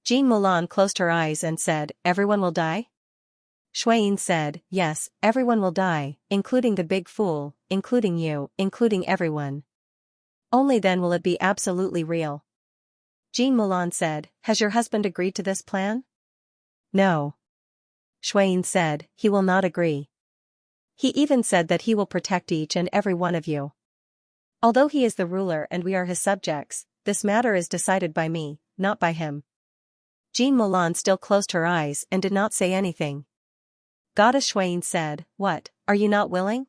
Jean Mulan closed her eyes and said, everyone will die? Xueyin said, yes, everyone will die, including the big fool, including you, including everyone. Only then will it be absolutely real. Jean Mulan said, has your husband agreed to this plan? No. Xueyin said, he will not agree. He even said that he will protect each and every one of you. Although he is the ruler and we are his subjects, this matter is decided by me, not by him. Jean Mulan still closed her eyes and did not say anything. Goddess Xueyin said, what, are you not willing?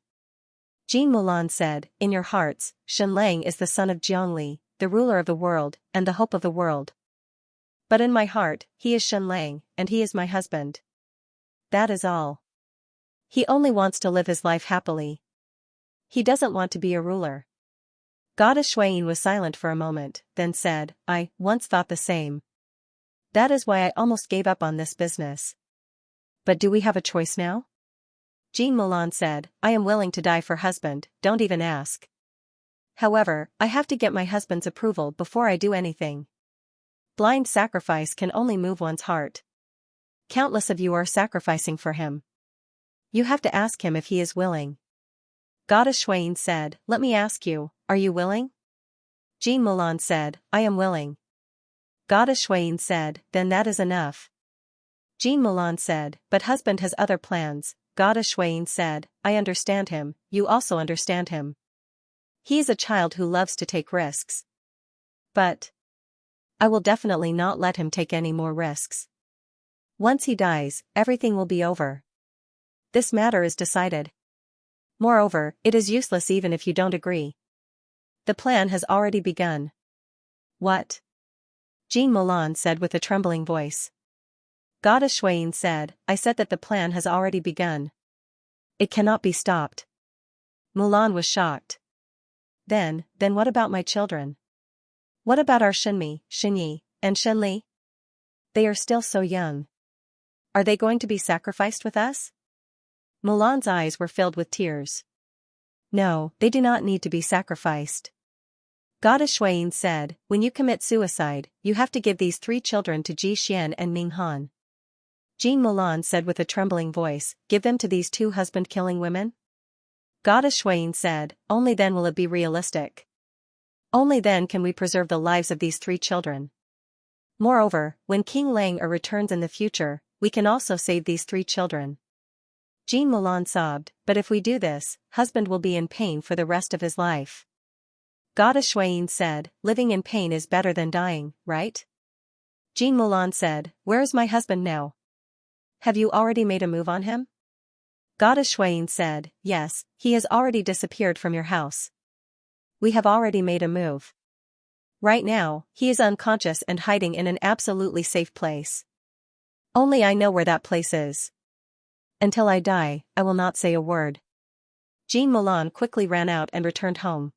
Jean Mulan said, in your hearts, Shen Lang is the son of Jiangli, the ruler of the world, and the hope of the world. But in my heart, he is Shen Lang, and he is my husband. That is all. He only wants to live his life happily. He doesn't want to be a ruler. Goddess Xueyin was silent for a moment, then said, I once thought the same. That is why I almost gave up on this business. But do we have a choice now? Jean Mulan said, I am willing to die for husband, don't even ask. However, I have to get my husband's approval before I do anything. Blind sacrifice can only move one's heart. Countless of you are sacrificing for him. You have to ask him if he is willing. Goddess Xueyin said, let me ask you, are you willing? Jean Mulan said, I am willing. Goddess Xueyin said, then that is enough. Jean Mulan said, but husband has other plans. Goddess Xueyin said, I understand him, you also understand him. He is a child who loves to take risks. But I will definitely not let him take any more risks. Once he dies, everything will be over. This matter is decided. Moreover, it is useless even if you don't agree. The plan has already begun. What? Jean Mulan said with a trembling voice. Goddess Xueyin said, I said that the plan has already begun. It cannot be stopped. Mulan was shocked. Then what about my children? What about our Shenmi, Xinyi, and Shenli? They are still so young. Are they going to be sacrificed with us? Mulan's eyes were filled with tears. No, they do not need to be sacrificed. Goddess Xueyin said, when you commit suicide, you have to give these 3 children to Ji Xian and Ming Han. Jean Mulan said with a trembling voice, give them to these 2 husband-killing women? Goddess Xueyin said, only then will it be realistic. Only then can we preserve the lives of these 3 children. Moreover, when King Lang returns in the future, we can also save these 3 children. Jean Mulan sobbed, but if we do this, husband will be in pain for the rest of his life. Goddess Xueyin said, living in pain is better than dying, right? Jean Mulan said, where is my husband now? Have you already made a move on him? Goddess Xueyin said, yes, he has already disappeared from your house. We have already made a move. Right now, he is unconscious and hiding in an absolutely safe place. Only I know where that place is. Until I die, I will not say a word. Jean Mulan quickly ran out and returned home.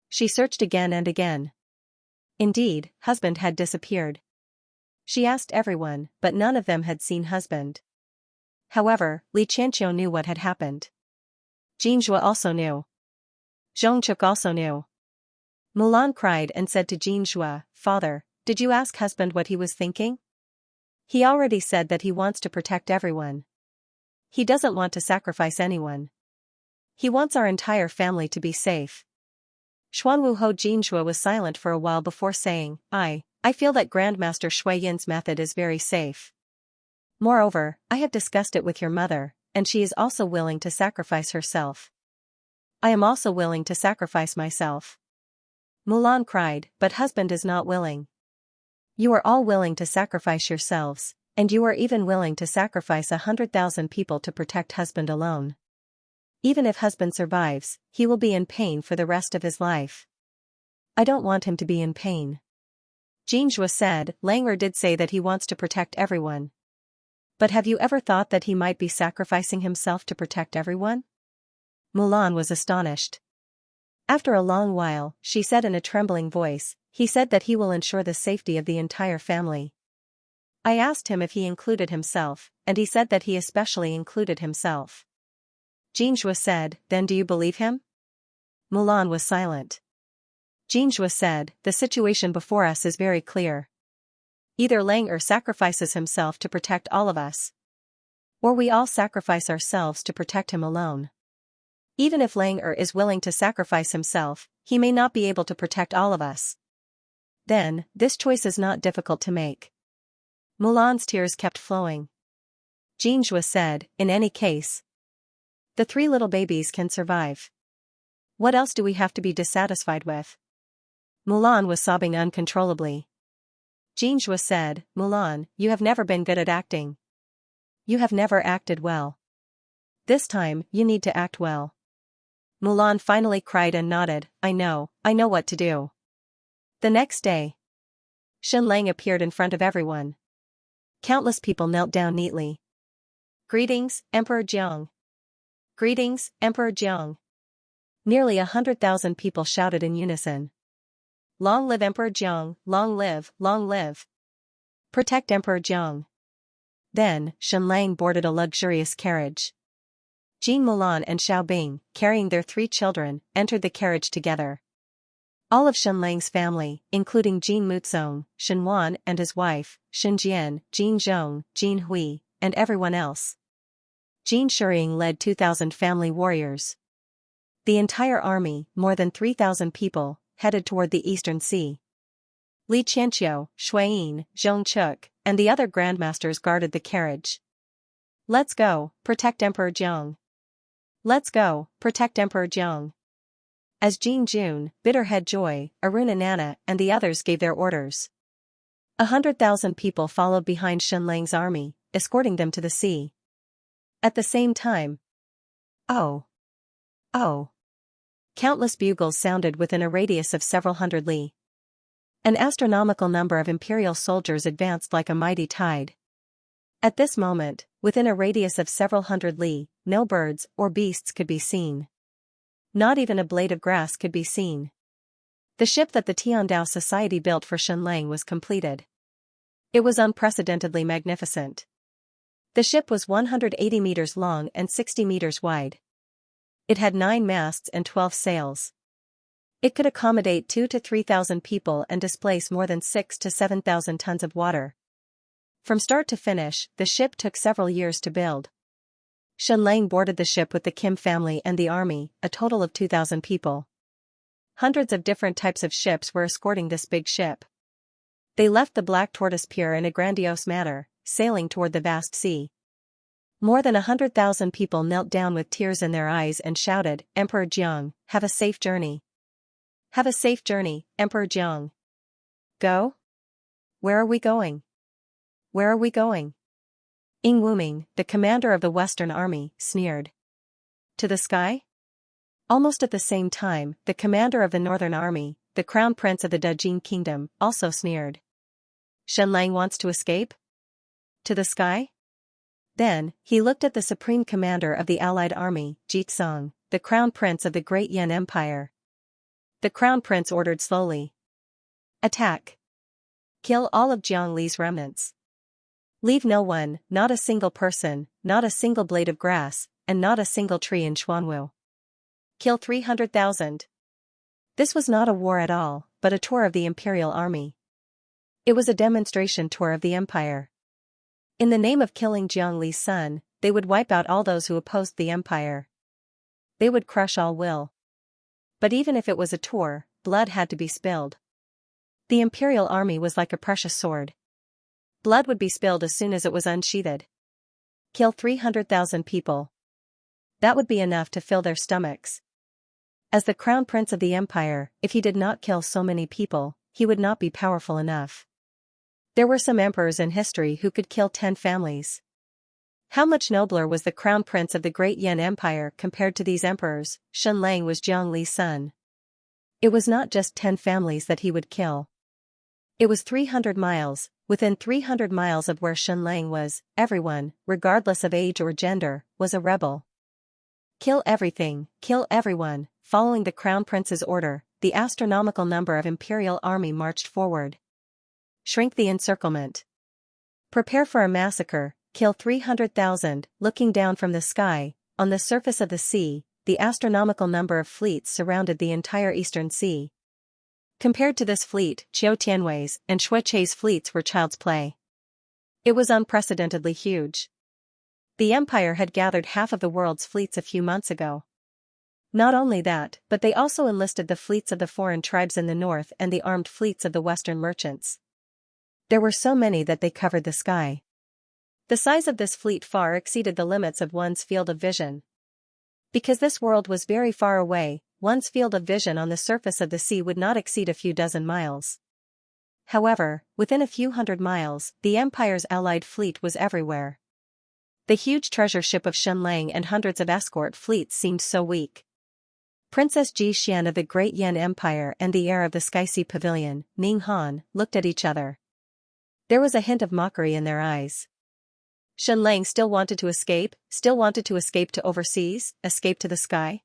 She searched again and again. Indeed, husband had disappeared. She asked everyone, but none of them had seen husband. However, Li Qianqiu knew what had happened. Jin Zhua also knew. Zhong Chuk also knew. Mulan cried and said to Jin Zhua, Father, did you ask husband what he was thinking? He already said that he wants to protect everyone. He doesn't want to sacrifice anyone. He wants our entire family to be safe. Xuanwu Jin Zhua was silent for a while before saying, I feel that Grandmaster Shui Yin's method is very safe. Moreover, I have discussed it with your mother, and she is also willing to sacrifice herself. I am also willing to sacrifice myself. Mulan cried, but husband is not willing. You are all willing to sacrifice yourselves, and you are even willing to sacrifice 100,000 people to protect husband alone. Even if husband survives, he will be in pain for the rest of his life. I don't want him to be in pain. Jin Zhua said, Langer did say that he wants to protect everyone. But have you ever thought that he might be sacrificing himself to protect everyone? Mulan was astonished. After a long while, she said in a trembling voice, he said that he will ensure the safety of the entire family. I asked him if he included himself, and he said that he especially included himself. Jin Zhua said, then do you believe him? Mulan was silent. Jin Zhua said, the situation before us is very clear. Either Langer sacrifices himself to protect all of us, or we all sacrifice ourselves to protect him alone. Even if Langer is willing to sacrifice himself, he may not be able to protect all of us. Then, this choice is not difficult to make. Mulan's tears kept flowing. Jin Zhua said, in any case, the 3 little babies can survive. What else do we have to be dissatisfied with? Mulan was sobbing uncontrollably. Jin Zhua said, Mulan, you have never been good at acting. You have never acted well. This time, you need to act well. Mulan finally cried and nodded, I know what to do. The next day, Shen Lang appeared in front of everyone. Countless people knelt down neatly. Greetings, Emperor Jiang. Greetings, Emperor Jiang. Nearly 100,000 people shouted in unison. Long live Emperor Jiang, long live, long live. Protect Emperor Jiang. Then, Shen Lang boarded a luxurious carriage. Jean Mulan and Xiao Bing, carrying their 3 children, entered the carriage together. All of Shen Lang's family, including Jin Muzong, Shen Wan and his wife, Shen Jian, Jin Zhong, Jin Hui, and everyone else. Jin Shuying led 2,000 family warriors. The entire army, more than 3,000 people, headed toward the eastern sea. Li Qianqiu, Xueyin, Zhong Chuk, and the other grandmasters guarded the carriage. Let's go, protect Emperor Jiang. Let's go, protect Emperor Jiang. As Jin Jun, Bitterhead Joy, Aruna Nana and the others gave their orders. 100,000 people followed behind Shen Lang's army, escorting them to the sea. At the same time, oh! Oh! Countless bugles sounded within a radius of several hundred li. An astronomical number of imperial soldiers advanced like a mighty tide. At this moment, within a radius of several hundred li, no birds or beasts could be seen. Not even a blade of grass could be seen. The ship that the Tiandao Society built for Xianxia was completed. It was unprecedentedly magnificent. The ship was 180 meters long and 60 meters wide. It had 9 masts and 12 sails. It could accommodate 2,000 to 3,000 people and displace more than 6,000 to 7,000 tons of water. From start to finish, the ship took several years to build. Xianxia boarded the ship with the Kim family and the army, a total of 2,000 people. Hundreds of different types of ships were escorting this big ship. They left the Black Tortoise Pier in a grandiose manner, sailing toward the vast sea. More than 100,000 people knelt down with tears in their eyes and shouted, "Emperor Jiang, have a safe journey. Have a safe journey, Emperor Jiang." Go? Where are we going? Where are we going? Ing Wuming, the commander of the Western Army, sneered. To the sky? Almost at the same time, the commander of the Northern Army, the crown prince of the Dejin Kingdom, also sneered. Xianxia wants to escape? To the sky? Then, he looked at the supreme commander of the allied army, Jitsong, the crown prince of the Great Yan Empire. The crown prince ordered slowly. Attack. Kill all of Jiang Li's remnants. Leave no one, not a single person, not a single blade of grass, and not a single tree in Xuanwu. Kill 300,000. This was not a war at all, but a tour of the imperial army. It was a demonstration tour of the empire. In the name of killing Jiang Li's son, they would wipe out all those who opposed the empire. They would crush all will. But even if it was a tour, blood had to be spilled. The imperial army was like a precious sword. Blood would be spilled as soon as it was unsheathed. Kill 300,000 people. That would be enough to fill their stomachs. As the crown prince of the empire, if he did not kill so many people, he would not be powerful enough. There were some emperors in history who could kill 10 families. How much nobler was the crown prince of the Great Yan Empire compared to these emperors? Xianxia was Jiang Li's son. It was not just 10 families that he would kill. It was 300 miles, within 300 miles of where Xianxia was, everyone, regardless of age or gender, was a rebel. Kill everything, kill everyone. Following the crown prince's order, the astronomical number of imperial army marched forward. Shrink the encirclement. Prepare for a massacre, kill 300,000, looking down from the sky, on the surface of the sea, the astronomical number of fleets surrounded the entire eastern sea. Compared to this fleet, Qiu Tianwei's and Shui Chei's fleets were child's play. It was unprecedentedly huge. The empire had gathered half of the world's fleets a few months ago. Not only that, but they also enlisted the fleets of the foreign tribes in the north and the armed fleets of the western merchants. There were so many that they covered the sky. The size of this fleet far exceeded the limits of one's field of vision. Because this world was very far away, one's field of vision on the surface of the sea would not exceed a few dozen miles. However, within a few hundred miles, the empire's allied fleet was everywhere. The huge treasure ship of Xianxia and hundreds of escort fleets seemed so weak. Princess Ji Xian of the Great Yan Empire and the heir of the Sky Sea Pavilion, Ning Han, looked at each other. There was a hint of mockery in their eyes. Xianxia still wanted to escape to overseas, escape to the sky?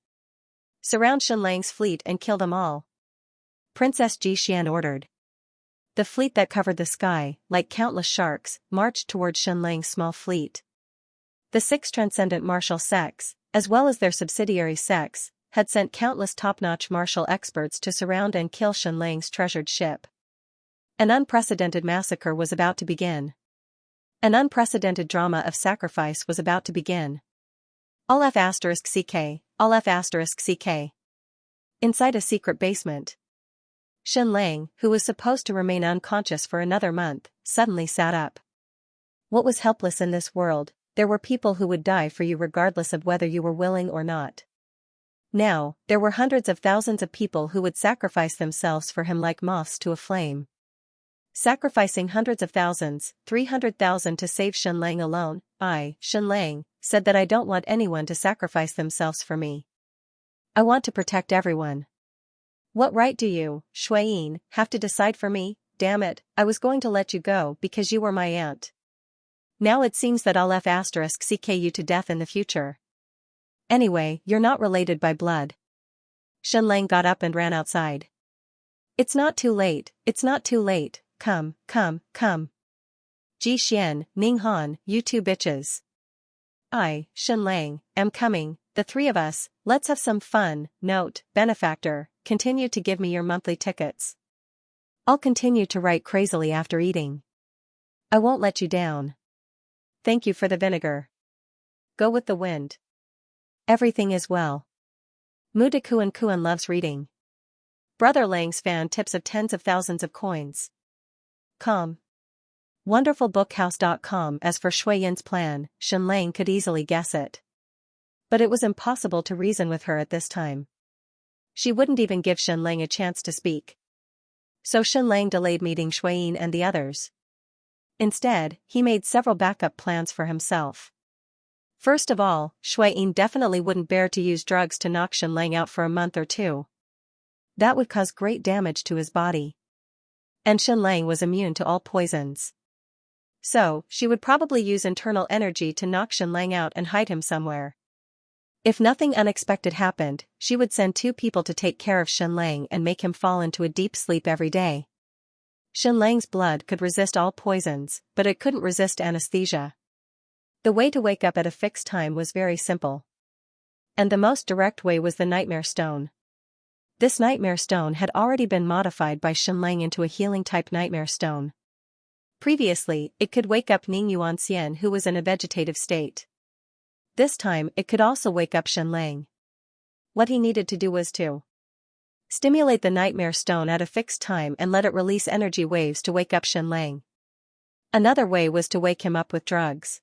Surround Xianxia's fleet and kill them all. Princess Ji Xian ordered. The fleet that covered the sky, like countless sharks, marched toward Xianxia's small fleet. The 6 transcendent martial sects, as well as their subsidiary sects, had sent countless top-notch martial experts to surround and kill Xianxia's treasured ship. An unprecedented massacre was about to begin. An unprecedented drama of sacrifice was about to begin. All F***CK, all F***CK. Inside a secret basement. Xianxia, who was supposed to remain unconscious for another month, suddenly sat up. What was helpless in this world? There were people who would die for you regardless of whether you were willing or not. Now, there were hundreds of thousands of people who would sacrifice themselves for him like moths to a flame. Sacrificing hundreds of thousands, 300,000 to save Xianxia alone, I, Xianxia, said that I don't want anyone to sacrifice themselves for me. I want to protect everyone. What right do you, Shuiyin, have to decide for me? Damn it, I was going to let you go because you were my aunt. Now it seems that I'll *CK you to death in the future. Anyway, you're not related by blood. Shenlang got up and ran outside. It's not too late, come. Ji Xian, Ning Han, you two bitches. I, Shenlang, am coming, the three of us, let's have some fun. Note, benefactor, continue to give me your monthly tickets. I'll continue to write crazily after eating. I won't let you down. Thank you for the vinegar. Go with the wind. Everything is well. Muda Kuan loves reading. Brother Lang's fan tips of tens of thousands of coins. Wonderfulbookhouse.com. As for Shuiyin's plan, Shenlang could easily guess it. But it was impossible to reason with her at this time. She wouldn't even give Shenlang a chance to speak. So Shenlang delayed meeting Shuiyin and the others. Instead, he made several backup plans for himself. First of all, Shuiyin definitely wouldn't bear to use drugs to knock Shenlang out for a month or two. That would cause great damage to his body. And Shenlang was immune to all poisons. So, she would probably use internal energy to knock Shenlang out and hide him somewhere. If nothing unexpected happened, she would send 2 people to take care of Shenlang and make him fall into a deep sleep every day. Shenlang's blood could resist all poisons, but it couldn't resist anesthesia. The way to wake up at a fixed time was very simple. And the most direct way was the Nightmare Stone. This Nightmare Stone had already been modified by Shenlang into a healing-type Nightmare Stone. Previously, it could wake up Ning Yuanxian, who was in a vegetative state. This time, it could also wake up Shenlang. What he needed to do was to stimulate the Nightmare Stone at a fixed time and let it release energy waves to wake up Shenlang. Another way was to wake him up with drugs.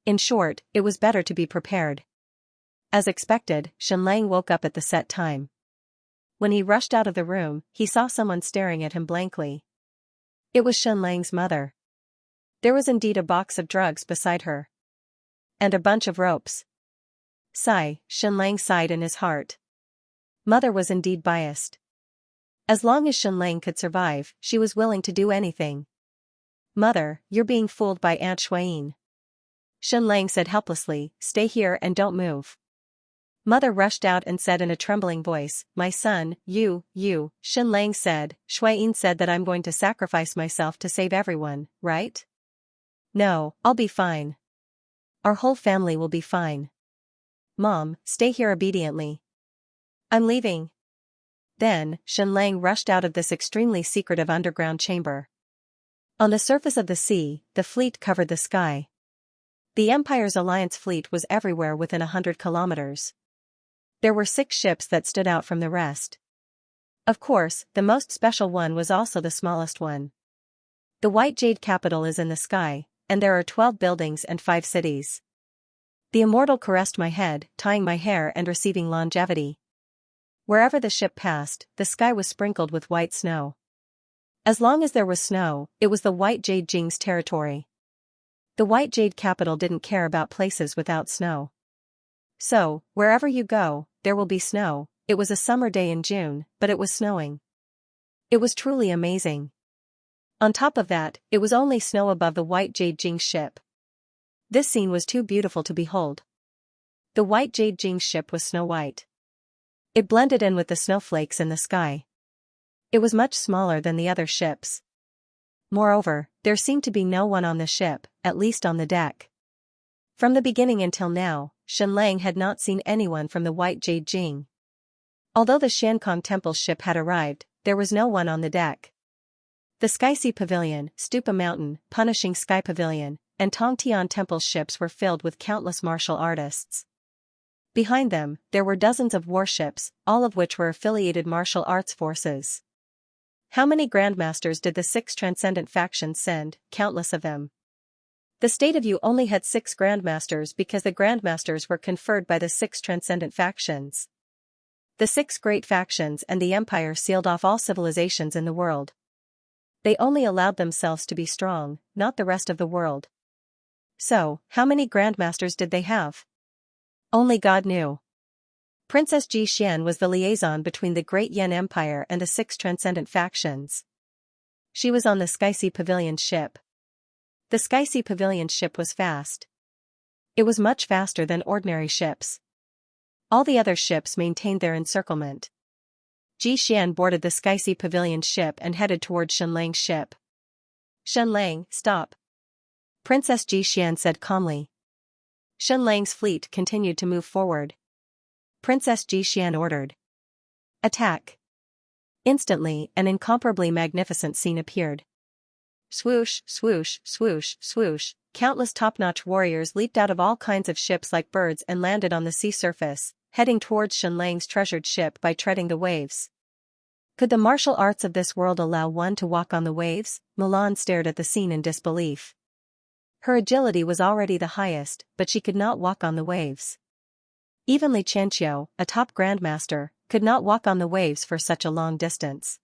In short, it was better to be prepared. As expected, Shenlang woke up at the set time. When he rushed out of the room, he saw someone staring at him blankly. It was Shenlang's mother. There was indeed a box of drugs beside her. And a bunch of ropes. Sigh, Shenlang sighed in his heart. Mother was indeed biased. As long as Shenlang could survive, she was willing to do anything. Mother, you're being fooled by Aunt Shuiyin. Shenlang said helplessly, stay here and don't move. Mother rushed out and said in a trembling voice, my son, you, Shenlang said, Shuiyin said that I'm going to sacrifice myself to save everyone, right? No, I'll be fine. Our whole family will be fine. Mom, stay here obediently. I'm leaving. Then, Shenlang rushed out of this extremely secretive underground chamber. On the surface of the sea, the fleet covered the sky. The Empire's Alliance fleet was everywhere within 100 kilometers. There were 6 ships that stood out from the rest. Of course, the most special one was also the smallest one. The White Jade capital is in the sky, and there are 12 buildings and 5 cities. The immortal caressed my head, tying my hair and receiving longevity. Wherever the ship passed, the sky was sprinkled with white snow. As long as there was snow, it was the White Jade Jing's territory. The White Jade capital didn't care about places without snow. So, wherever you go, there will be snow. It was a summer day in June, but it was snowing. It was truly amazing. On top of that, it was only snow above the White Jade Jing's ship. This scene was too beautiful to behold. The White Jade Jing's ship was snow white. It blended in with the snowflakes in the sky. It was much smaller than the other ships. Moreover, there seemed to be no one on the ship, at least on the deck. From the beginning until now, Shenlang had not seen anyone from the White Jade Jing. Although the Xiankong Temple's ship had arrived, there was no one on the deck. The Sky Sea Pavilion, Stupa Mountain, Punishing Sky Pavilion, and Tongtian Temple's ships were filled with countless martial artists. Behind them, there were dozens of warships, all of which were affiliated martial arts forces. How many grandmasters did the 6 transcendent factions send? Countless of them. The State of Yu only had 6 grandmasters because the grandmasters were conferred by the 6 transcendent factions. The 6 great factions and the Empire sealed off all civilizations in the world. They only allowed themselves to be strong, not the rest of the world. So, how many grandmasters did they have? Only God knew. Princess Xian was the liaison between the Great Yan Empire and the 6 transcendent factions. She was on the Sky Pavilion ship. The Sky Pavilion ship was fast. It was much faster than ordinary ships. All the other ships maintained their encirclement. Xian boarded the Sky Pavilion ship and headed toward Shenlang's ship. "Shenlang, stop," Princess Xian said calmly. Shenlang's fleet continued to move forward. Princess Xian ordered, "Attack." Instantly, an incomparably magnificent scene appeared. Swoosh, swoosh, swoosh, swoosh, countless top-notch warriors leaped out of all kinds of ships like birds and landed on the sea surface, heading towards Shenlang's treasured ship by treading the waves. Could the martial arts of this world allow one to walk on the waves? Milan stared at the scene in disbelief. Her agility was already the highest, but she could not walk on the waves. Even Li Xianxia, a top grandmaster, could not walk on the waves for such a long distance.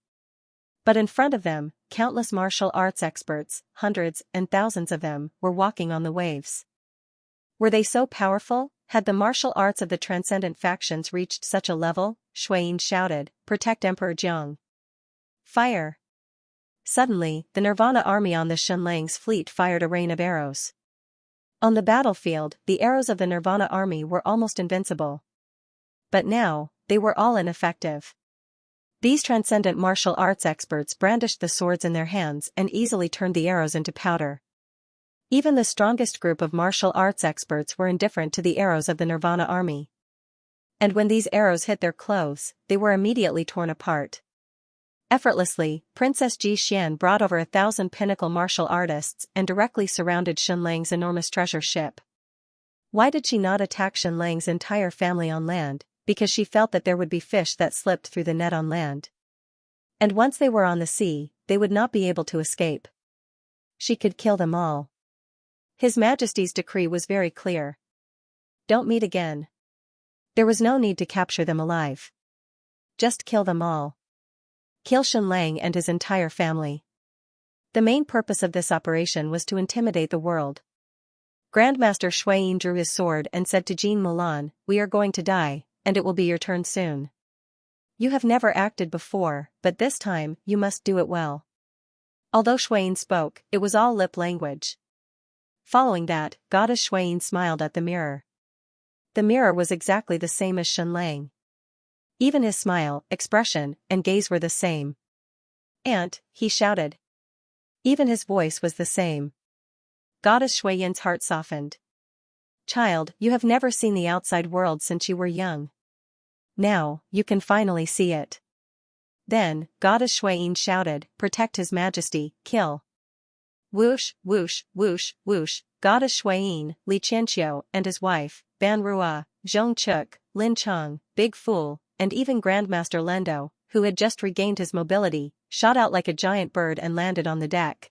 But in front of them, countless martial arts experts, hundreds and thousands of them, were walking on the waves. Were they so powerful? Had the martial arts of the transcendent factions reached such a level? Shuiyin shouted, "Protect Emperor Jiang." Fire! Suddenly, the Nirvana army on the Shenlang's fleet fired a rain of arrows. On the battlefield, the arrows of the Nirvana army were almost invincible. But now, they were all ineffective. These transcendent martial arts experts brandished the swords in their hands and easily turned the arrows into powder. Even the strongest group of martial arts experts were indifferent to the arrows of the Nirvana army. And when these arrows hit their clothes, they were immediately torn apart. Effortlessly, Princess Xian brought over 1,000 pinnacle martial artists and directly surrounded Shenlang's enormous treasure ship. Why did she not attack Shenlang's entire family on land? Because she felt that there would be fish that slipped through the net on land. And once they were on the sea, they would not be able to escape. She could kill them all. His Majesty's decree was very clear. Don't meet again. There was no need to capture them alive. Just kill them all. Kill Shenlang and his entire family. The main purpose of this operation was to intimidate the world. Grandmaster Shuiyin drew his sword and said to Jean Milan, "We are going to die, and it will be your turn soon. You have never acted before, but this time, you must do it well." Although Shuiyin spoke, it was all lip language. Following that, Goddess Shuiyin smiled at the mirror. The mirror was exactly the same as Shenlang. Even his smile, expression, and gaze were the same. "Aunt," he shouted. Even his voice was the same. Goddess Shuiyin's heart softened. "Child, you have never seen the outside world since you were young. Now, you can finally see it." Then, Goddess Shuiyin shouted, "Protect His Majesty, kill." Whoosh, whoosh, whoosh, whoosh, Goddess Shuiyin, Li Qianqiu and his wife, Ban Rua, Zhong Chuk, Lin Cheng, Big Fool, and even Grandmaster Lendo, who had just regained his mobility, shot out like a giant bird and landed on the deck.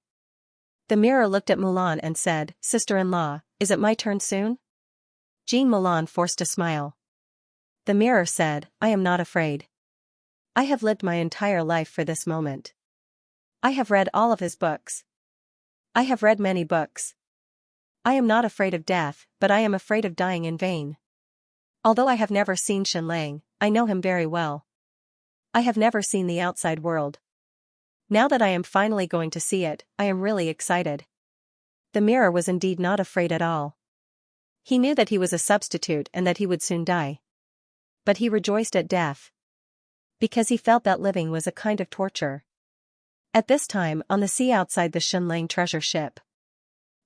The mirror looked at Mulan and said, "Sister-in-law, is it my turn soon?" Jean Mulan forced a smile. The mirror said, "I am not afraid. I have lived my entire life for this moment. I have read all of his books. I have read many books. I am not afraid of death, but I am afraid of dying in vain. Although I have never seen Shenlang, I know him very well. I have never seen the outside world. Now that I am finally going to see it, I am really excited." The mirror was indeed not afraid at all. He knew that he was a substitute and that he would soon die. But he rejoiced at death. Because he felt that living was a kind of torture. At this time, on the sea outside the Shenlang treasure ship,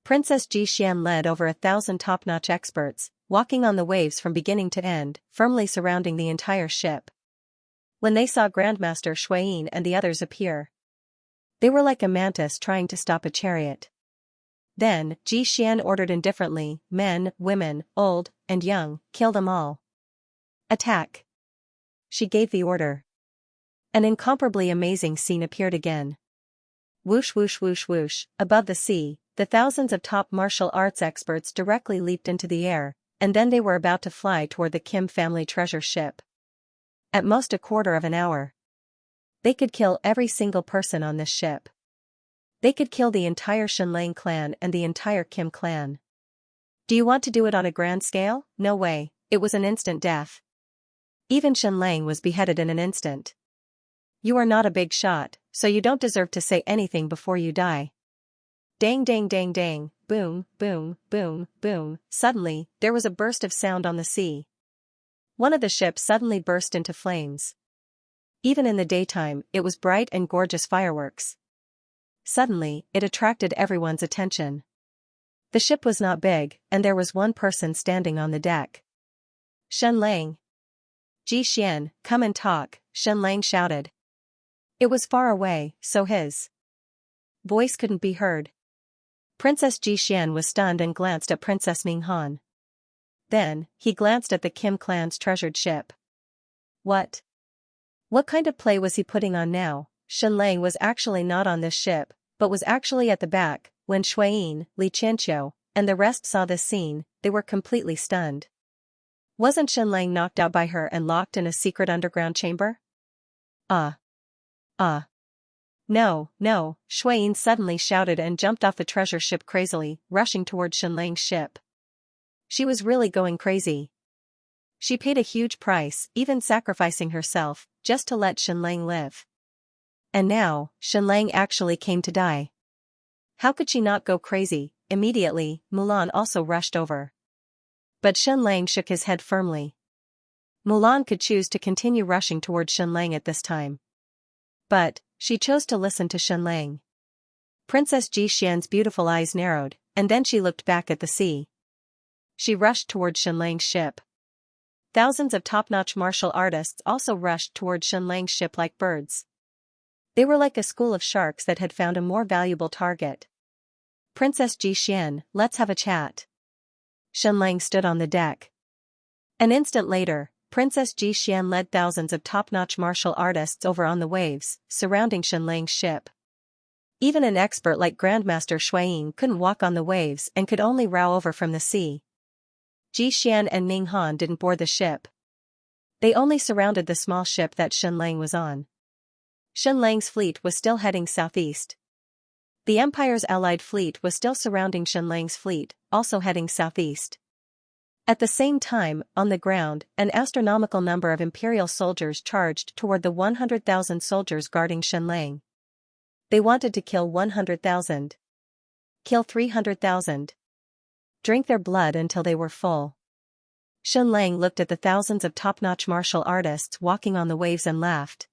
Princess Xian led over 1,000 top-notch experts, walking on the waves from beginning to end, firmly surrounding the entire ship. When they saw Grandmaster Shuiyin and the others appear, they were like a mantis trying to stop a chariot. Then, Xian ordered indifferently, "Men, women, old, and young, kill them all. Attack." She gave the order. An incomparably amazing scene appeared again. Whoosh whoosh whoosh whoosh, above the sea, the thousands of top martial arts experts directly leaped into the air, and then they were about to fly toward the Kim family treasure ship. At most a quarter of an hour. They could kill every single person on this ship. They could kill the entire Shenlang clan and the entire Kim clan. Do you want to do it on a grand scale? No way, it was an instant death. Even Shenlang was beheaded in an instant. You are not a big shot, so you don't deserve to say anything before you die. Dang dang dang dang, boom, boom, boom, boom. Suddenly, there was a burst of sound on the sea. One of the ships suddenly burst into flames. Even in the daytime, it was bright and gorgeous fireworks. Suddenly, it attracted everyone's attention. The ship was not big, and there was one person standing on the deck. Shenlang. Xian, come and talk, Shenlang shouted. It was far away, so his voice couldn't be heard. Princess Xian was stunned and glanced at Princess Minghan. Then, he glanced at the Kim clan's treasured ship. What? What kind of play was he putting on now? Shenlang was actually not on this ship, but was actually at the back. When Shuiyin, Xianxia, and the rest saw this scene, they were completely stunned. Wasn't Shenlang knocked out by her and locked in a secret underground chamber? No, no, Shuiyin suddenly shouted and jumped off the treasure ship crazily, rushing toward Shenlang's ship. She was really going crazy. She paid a huge price, even sacrificing herself, just to let Shenlang live. And now, Shenlang actually came to die. How could she not go crazy? Immediately, Mulan also rushed over. But Shenlang shook his head firmly. Mulan could choose to continue rushing toward Shenlang at this time. But, she chose to listen to Shenlang. Princess Xian's beautiful eyes narrowed, and then she looked back at the sea. She rushed toward Shenlang's ship. Thousands of top-notch martial artists also rushed toward Shenlang's ship like birds. They were like a school of sharks that had found a more valuable target. Princess Xian, let's have a chat. Shenlang stood on the deck. An instant later, Princess Xian led thousands of top-notch martial artists over on the waves, surrounding Shenlang's ship. Even an expert like Grandmaster Shuiyin couldn't walk on the waves and could only row over from the sea. Xian and Minghan didn't board the ship. They only surrounded the small ship that Shenlang was on. Shenlang's fleet was still heading southeast. The Empire's allied fleet was still surrounding Shenlang's fleet, also heading southeast. At the same time, on the ground, an astronomical number of Imperial soldiers charged toward the 100,000 soldiers guarding Shenlang. They wanted to kill 100,000. Kill 300,000. Drink their blood until they were full. Shenlang looked at the thousands of top-notch martial artists walking on the waves and laughed.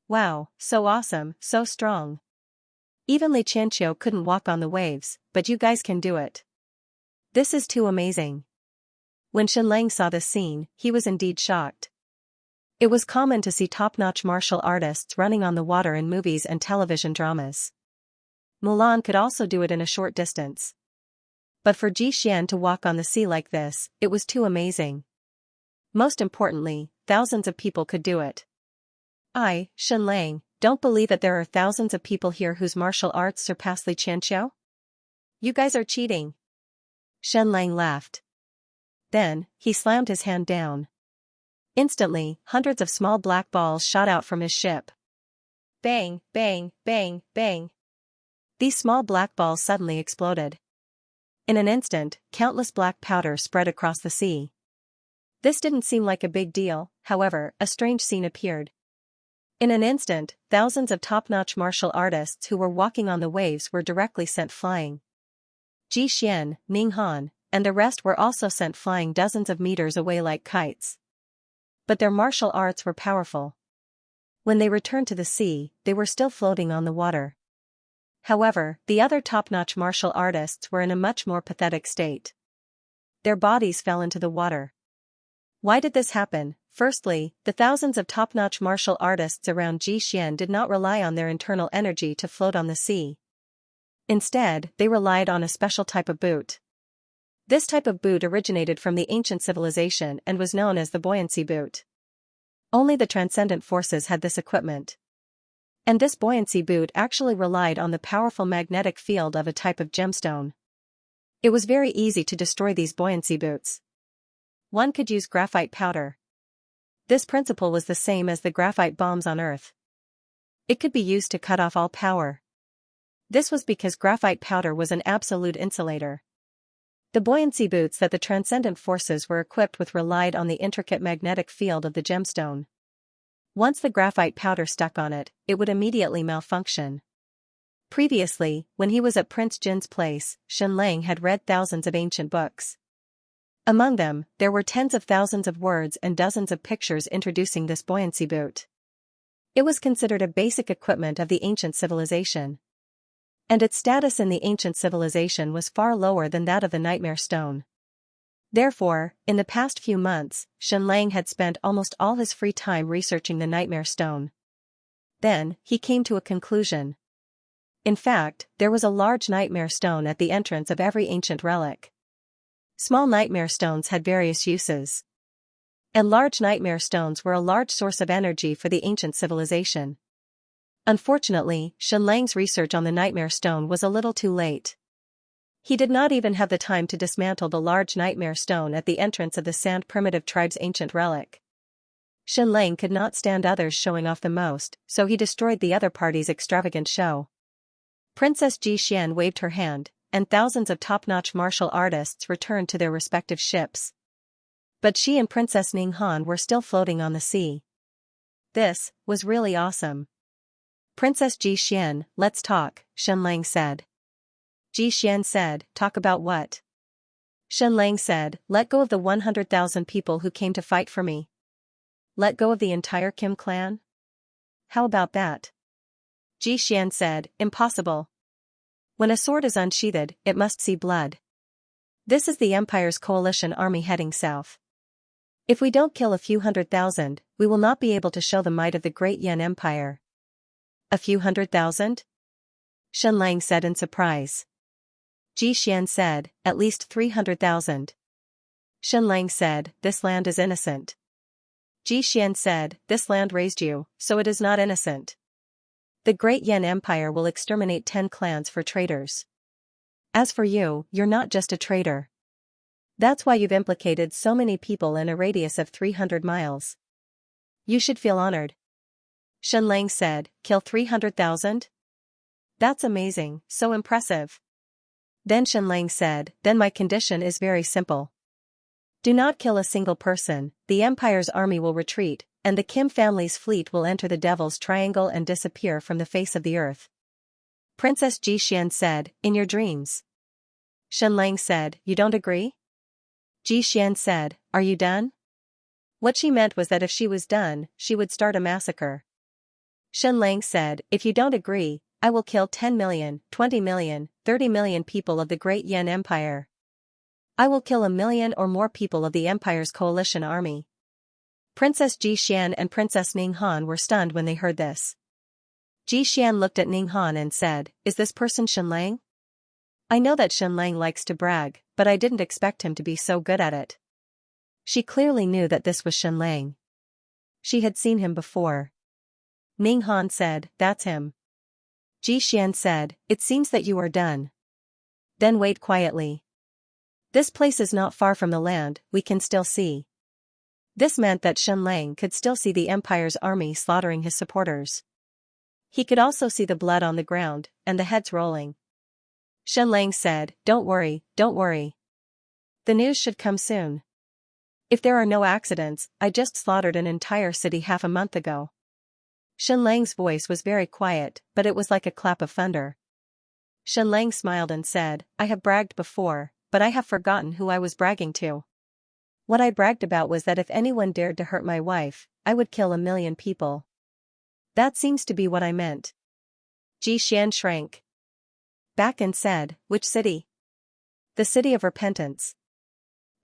Wow, so awesome, so strong. Even Xianxia couldn't walk on the waves, but you guys can do it. This is too amazing. When Shenlang saw this scene, he was indeed shocked. It was common to see top-notch martial artists running on the water in movies and television dramas. Mulan could also do it in a short distance. But for Xian to walk on the sea like this, it was too amazing. Most importantly, thousands of people could do it. I, Shenlang, don't believe that there are thousands of people here whose martial arts surpass Xianxia. You guys are cheating. Shenlang laughed. Then, he slammed his hand down. Instantly, hundreds of small black balls shot out from his ship. Bang, bang, bang, bang. These small black balls suddenly exploded. In an instant, countless black powder spread across the sea. This didn't seem like a big deal, however, a strange scene appeared. In an instant, thousands of top-notch martial artists who were walking on the waves were directly sent flying. Xian, Minghan, and the rest were also sent flying dozens of meters away like kites. But their martial arts were powerful. When they returned to the sea, they were still floating on the water. However, the other top-notch martial artists were in a much more pathetic state. Their bodies fell into the water. Why did this happen? Firstly, the thousands of top-notch martial artists around Xian did not rely on their internal energy to float on the sea. Instead, they relied on a special type of boot. This type of boot originated from the ancient civilization and was known as the buoyancy boot. Only the transcendent forces had this equipment. And this buoyancy boot actually relied on the powerful magnetic field of a type of gemstone. It was very easy to destroy these buoyancy boots. One could use graphite powder. This principle was the same as the graphite bombs on Earth. It could be used to cut off all power. This was because graphite powder was an absolute insulator. The buoyancy boots that the transcendent forces were equipped with relied on the intricate magnetic field of the gemstone. Once the graphite powder stuck on it, it would immediately malfunction. Previously, when he was at Prince Jin's place, Xianxia had read thousands of ancient books. Among them, there were tens of thousands of words and dozens of pictures introducing this buoyancy boot. It was considered a basic equipment of the ancient civilization. And its status in the ancient civilization was far lower than that of the nightmare stone. Therefore, in the past few months, Xianxia had spent almost all his free time researching the nightmare stone. Then, he came to a conclusion. In fact, there was a large nightmare stone at the entrance of every ancient relic. Small nightmare stones had various uses. And large nightmare stones were a large source of energy for the ancient civilization. Unfortunately, Xianxia's research on the nightmare stone was a little too late. He did not even have the time to dismantle the large nightmare stone at the entrance of the Sand Primitive Tribe's ancient relic. Xianxia could not stand others showing off the most, so he destroyed the other party's extravagant show. Princess Xian waved her hand, and thousands of top-notch martial artists returned to their respective ships. But she and Princess Ninghan were still floating on the sea. This was really awesome. Princess Xian, let's talk, Xianxia said. Xian said, talk about what? Xianxia said, let go of the 100,000 people who came to fight for me. Let go of the entire Kim clan? How about that? Xian said, impossible. When a sword is unsheathed, it must see blood. This is the Empire's coalition army heading south. If we don't kill a few 100,000, we will not be able to show the might of the great Yan Empire. A few 100,000? Xianxia said in surprise. Xian said, at least 300,000. Xianxia said, this land is innocent. Xian said, this land raised you, so it is not innocent. The great Yan Empire will exterminate 10 clans for traitors. As for you, you're not just a traitor. That's why you've implicated so many people in a radius of 300 miles. You should feel honored. Xianxia said, kill 300,000? That's amazing, so impressive. Then Xianxia said, then my condition is very simple. Do not kill a single person, the Empire's army will retreat, and the Kim family's fleet will enter the Devil's Triangle and disappear from the face of the earth. Princess Xian said, in your dreams. Xianxia said, you don't agree? Xian said, are you done? What she meant was that if she was done, she would start a massacre. Xianxia said, if you don't agree, I will kill 10 million, 20 million, 30 million people of the great Yan Empire. I will kill 1 million or more people of the Empire's coalition army. Princess Xian and Princess Ninghan were stunned when they heard this. Xian looked at Ninghan and said, is this person Xianxia? I know that Xianxia likes to brag, but I didn't expect him to be so good at it. She clearly knew that this was Xianxia. She had seen him before. Ninghan said, that's him. Xian said, it seems that you are done. Then wait quietly. This place is not far from the land, we can still see. This meant that Xianxia could still see the Empire's army slaughtering his supporters. He could also see the blood on the ground, and the heads rolling. Xianxia said, don't worry, don't worry. The news should come soon. If there are no accidents, I just slaughtered an entire city half a month ago. Xianxia's voice was very quiet, but it was like a clap of thunder. Xianxia smiled and said, I have bragged before, but I have forgotten who I was bragging to. What I bragged about was that if anyone dared to hurt my wife, I would kill 1 million people. That seems to be what I meant. Xian shrank back and said, which city? The city of repentance.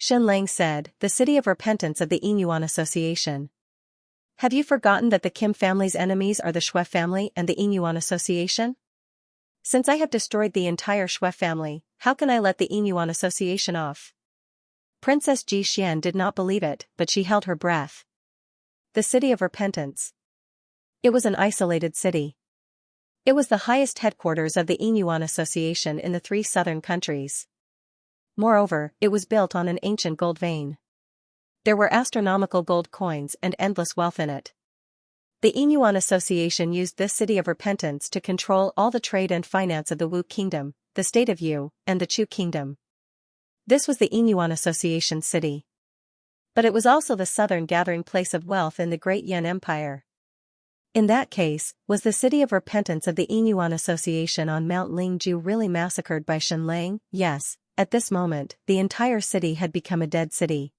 Xianxia said, the city of repentance of the Inyuan Association. Have you forgotten that the Kim family's enemies are the Shui family and the Inyuan Association? Since I have destroyed the entire Shui family, how can I let the Inyuan Association off? Princess Xian did not believe it, but she held her breath. The city of repentance. It was an isolated city. It was the highest headquarters of the Inyuan Association in the 3 southern countries. Moreover, it was built on an ancient gold vein. There were astronomical gold coins and endless wealth in it. The Inyuan Association used this city of repentance to control all the trade and finance of the Wu Kingdom, the state of Yu, and the Chu Kingdom. This was the Inyuan Association city. But it was also the southern gathering place of wealth in the Great Yan Empire. In that case, was the city of repentance of the Inyuan Association on Mount Lingju really massacred by Xianxia? Yes, at this moment, the entire city had become a dead city.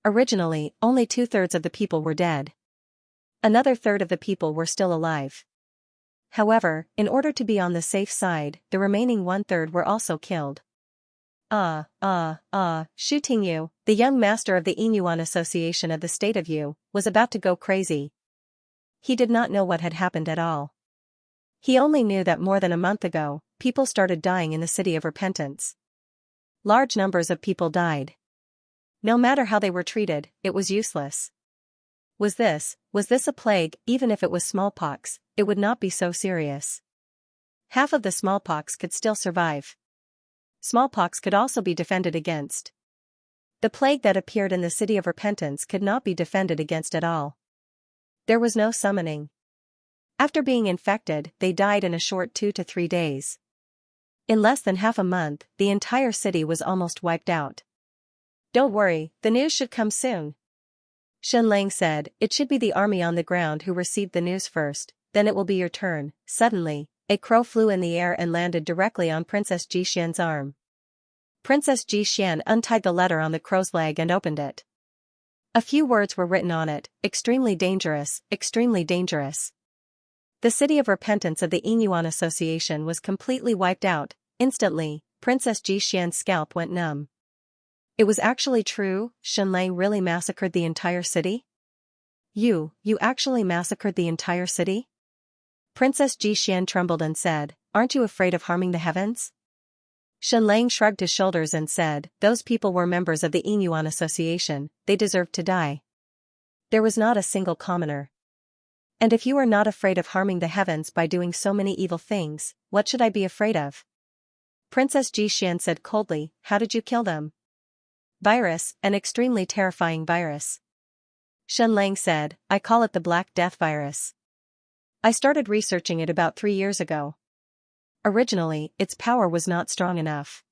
Originally, only 2/3 of the people were dead. Another third of the people were still alive. However, in order to be on the safe side, the remaining 1/3 were also killed. Shu Tingyu, the young master of the Inyuan Association of the state of Yu, was about to go crazy. He did not know what had happened at all. He only knew that more than a month ago, people started dying in the city of repentance. Large numbers of people died. No matter how they were treated, it was useless. Was this a plague? Even if it was smallpox, it would not be so serious. Half of the smallpox could still survive. Smallpox could also be defended against. The plague that appeared in the city of repentance could not be defended against at all. There was no summoning. After being infected, they died in a short 2 to 3 days. In less than half a month, the entire city was almost wiped out. Don't worry, the news should come soon. Xianxia said, it should be the army on the ground who received the news first, then it will be your turn. Suddenly, a crow flew in the air and landed directly on Princess Jixian's arm. Princess Jixian untied the letter on the crow's leg and opened it. A few words were written on it, extremely dangerous, extremely dangerous. The city of repentance of the Inyuan Association was completely wiped out. Instantly, Princess Jixian's scalp went numb. It was actually true. Xianxia really massacred the entire city? You actually massacred the entire city? Princess Jixian trembled and said, aren't you afraid of harming the heavens? Xianxia shrugged his shoulders and said, those people were members of the Inyuan Association, they deserved to die. There was not a single commoner. And if you are not afraid of harming the heavens by doing so many evil things, what should I be afraid of? Princess Jixian said coldly, how did you kill them? Virus, an extremely terrifying virus. Xianxia said, I call it the Black Death virus. I started researching it about 3 years ago. Originally, its power was not strong enough.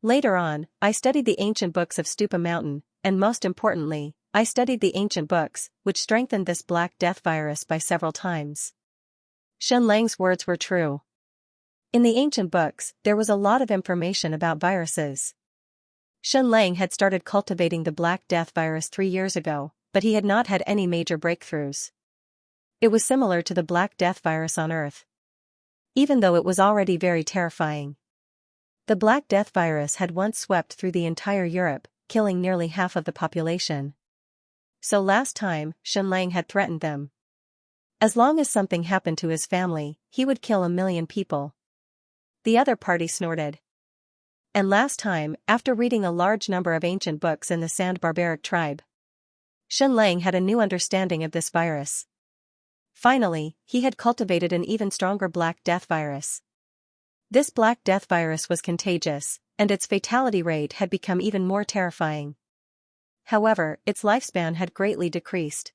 Later on, I studied the ancient books of Stupa Mountain, and most importantly, I studied the ancient books, which strengthened this Black Death virus by several times. Xianxia's words were true. In the ancient books, there was a lot of information about viruses. Xianxia had started cultivating the Black Death virus 3 years ago, but he had not had any major breakthroughs. It was similar to the Black Death virus on Earth. Even though it was already very terrifying. The Black Death virus had once swept through the entire Europe, killing nearly half of the population. So last time, Xianxia had threatened them. As long as something happened to his family, he would kill 1 million people. The other party snorted. And last time, after reading a large number of ancient books in the Sand Barbaric tribe, Xianxia had a new understanding of this virus. Finally, he had cultivated an even stronger Black Death virus. This Black Death virus was contagious, and its fatality rate had become even more terrifying. However, its lifespan had greatly decreased.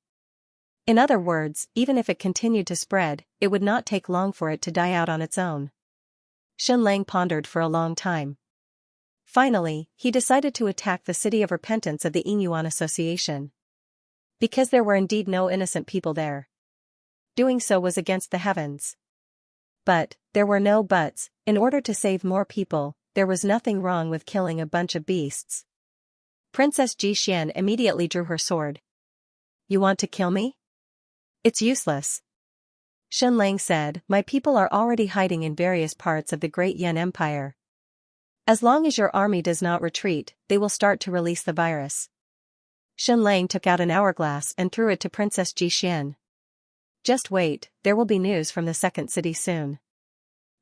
In other words, even if it continued to spread, it would not take long for it to die out on its own. Xianxia pondered for a long time. Finally, he decided to attack the city of repentance of the Inyuan Association. Because there were indeed no innocent people there. Doing so was against the heavens. But, there were no buts. In order to save more people, there was nothing wrong with killing a bunch of beasts. Princess Jixian immediately drew her sword. You want to kill me? It's useless. Xianxia said, my people are already hiding in various parts of the Great Yan Empire. As long as your army does not retreat, they will start to release the virus. Xianxia took out an hourglass and threw it to Princess Jixian. Just wait, there will be news from the second city soon.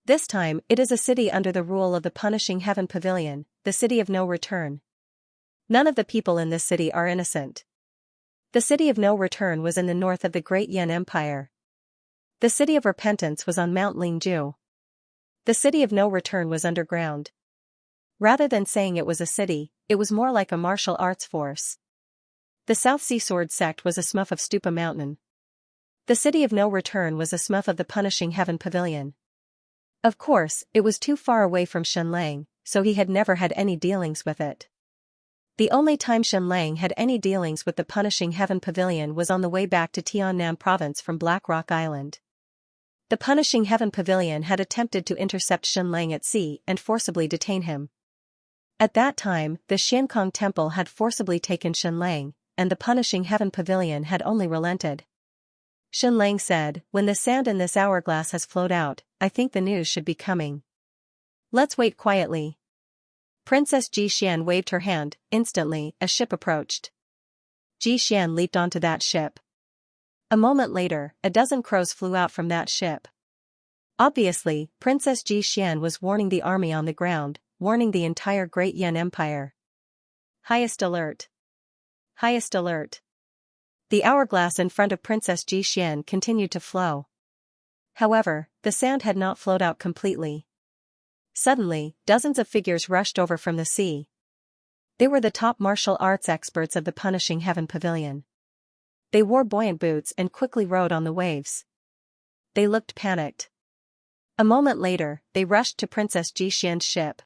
This time, it is a city under the rule of the Punishing Heaven Pavilion, the city of no return. None of the people in this city are innocent. The city of no return was in the north of the Great Yan Empire. The city of repentance was on Mount Lingju. The city of no return was underground. Rather than saying it was a city, it was more like a martial arts force. The South Sea Sword sect was a smurf of Stupa Mountain. The city of no return was a smurf of the Punishing Heaven Pavilion. Of course, it was too far away from Xianxia, so he had never had any dealings with it. The only time Xianxia had any dealings with the Punishing Heaven Pavilion was on the way back to Tiannam Province from Black Rock Island. The Punishing Heaven Pavilion had attempted to intercept Xianxia at sea and forcibly detain him. At that time, the Xiankong Temple had forcibly taken Xianxia, and the Punishing Heaven Pavilion had only relented. Xianxia said, "When the sand in this hourglass has flowed out, I think the news should be coming. Let's wait quietly." Princess Xian waved her hand. Instantly, a ship approached. Xian leaped onto that ship. A moment later, a dozen crows flew out from that ship. Obviously, Princess Xian was warning the army on the ground, warning the entire Great Yan Empire. Highest alert! Highest alert! The hourglass in front of Princess Xian continued to flow. However, the sand had not flowed out completely. Suddenly, dozens of figures rushed over from the sea. They were the top martial arts experts of the Punishing Heaven Pavilion. They wore buoyant boots and quickly rode on the waves. They looked panicked. A moment later, they rushed to Princess Xian's ship.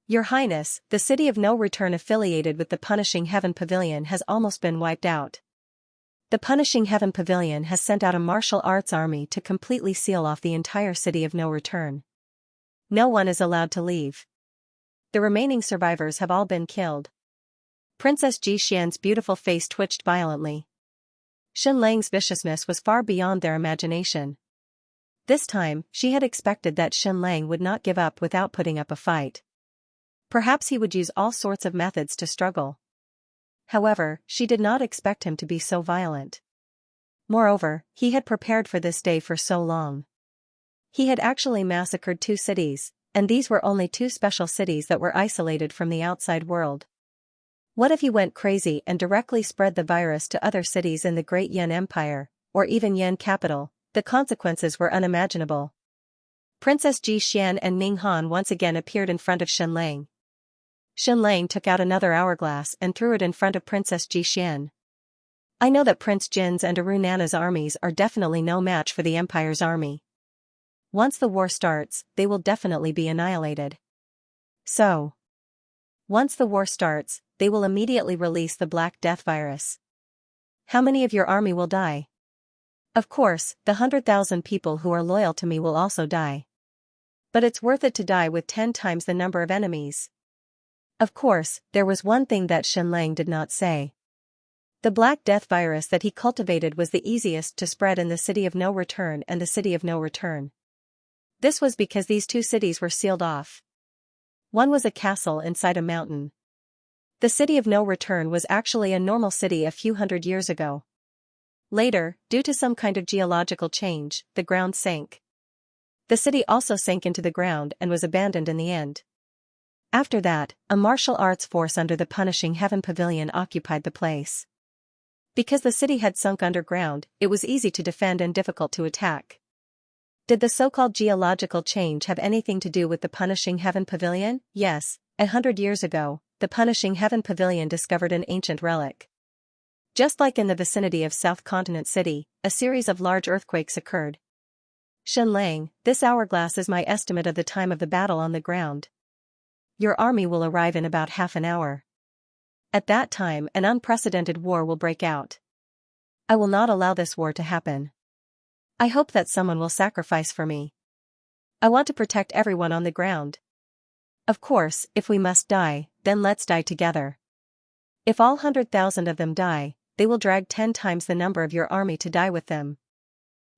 "Your Highness, the city of no return affiliated with the Punishing Heaven Pavilion has almost been wiped out. The Punishing Heaven Pavilion has sent out a martial arts army to completely seal off the entire city of no return. No one is allowed to leave. The remaining survivors have all been killed." Princess Xian's beautiful face twitched violently. Xianxia's viciousness was far beyond their imagination. This time, she had expected that Xianxia would not give up without putting up a fight. Perhaps he would use all sorts of methods to struggle. However, she did not expect him to be so violent. Moreover, he had prepared for this day for so long. He had actually massacred 2 cities, and these were only 2 special cities that were isolated from the outside world. What if he went crazy and directly spread the virus to other cities in the Great Yan Empire, or even Yan capital? The consequences were unimaginable. Princess Xian and Ning Han once again appeared in front of Xianxia. Xianxia took out another hourglass and threw it in front of Princess Xian. "I know that Prince Jin's and Arunana's armies are definitely no match for the Empire's army. Once the war starts, they will definitely be annihilated. So, once the war starts, they will immediately release the Black Death virus. How many of your army will die? Of course, the 100,000 people who are loyal to me will also die. But it's worth it to die with 10 times the number of enemies." Of course, there was one thing that Xianxia did not say. The Black Death virus that he cultivated was the easiest to spread in the City of No Return and the City of No Return. This was because these 2 cities were sealed off. One was a castle inside a mountain. The City of No Return was actually a normal city a few hundred years ago. Later, due to some kind of geological change, the ground sank. The city also sank into the ground and was abandoned in the end. After that, a martial arts force under the Punishing Heaven Pavilion occupied the place. Because the city had sunk underground, it was easy to defend and difficult to attack. Did the so-called geological change have anything to do with the Punishing Heaven Pavilion? Yes, 100 years ago, the Punishing Heaven Pavilion discovered an ancient relic. Just like in the vicinity of South Continent City, a series of large earthquakes occurred. "Xianxia, this hourglass is my estimate of the time of the battle on the ground. Your army will arrive in about half an hour. At that time, an unprecedented war will break out. I will not allow this war to happen. I hope that someone will sacrifice for me. I want to protect everyone on the ground. Of course, if we must die, then let's die together. If all 100,000 of them die, they will drag 10 times the number of your army to die with them.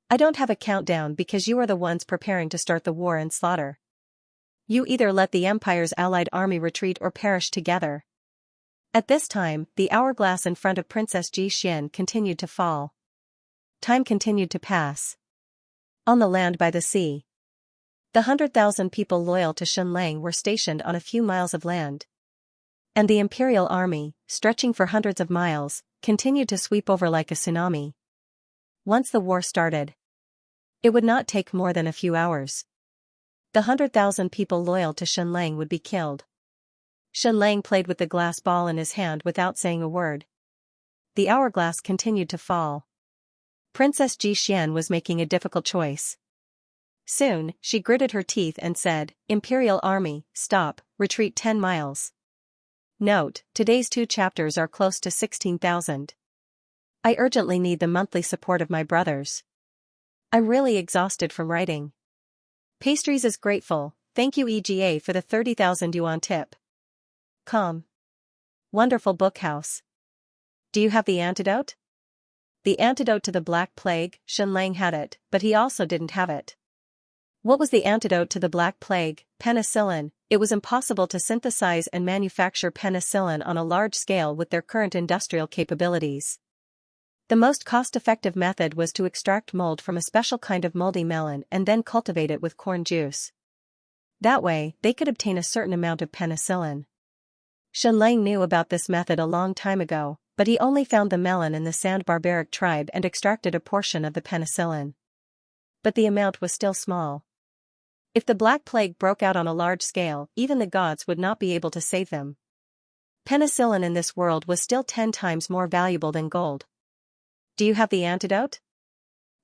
I don't have a countdown because you are the ones preparing to start the war and slaughter. You either let the Empire's allied army retreat or perish together." At this time, the hourglass in front of Princess Xian continued to fall. Time continued to pass. On the land by the sea, the 100,000 people loyal to Xianxia were stationed on a few miles of land. And the Imperial army, stretching for hundreds of miles, continued to sweep over like a tsunami. Once the war started, it would not take more than a few hours. The 100,000 people loyal to Xianxia would be killed. Xianxia played with the glass ball in his hand without saying a word. The hourglass continued to fall. Princess Xian was making a difficult choice. Soon, she gritted her teeth and said, "Imperial Army, stop, retreat 10 miles. Note, today's 2 chapters are close to 16,000. I urgently need the monthly support of my brothers. I'm really exhausted from writing. Pastries is grateful, thank you EGA for the 30,000 yuan tip. Calm. Wonderful bookhouse. Do you have the antidote?" The antidote to the Black Plague, Xianxia had it, but he also didn't have it. What was the antidote to the Black Plague? Penicillin. It was impossible to synthesize and manufacture penicillin on a large scale with their current industrial capabilities. The most cost-effective method was to extract mold from a special kind of moldy melon and then cultivate it with corn juice. That way, they could obtain a certain amount of penicillin. Xianxia knew about this method a long time ago, but he only found the melon in the Sand Barbaric tribe and extracted a portion of the penicillin. But the amount was still small. If the Black Plague broke out on a large scale, even the gods would not be able to save them. Penicillin in this world was still 10 times more valuable than gold. "Do you have the antidote?"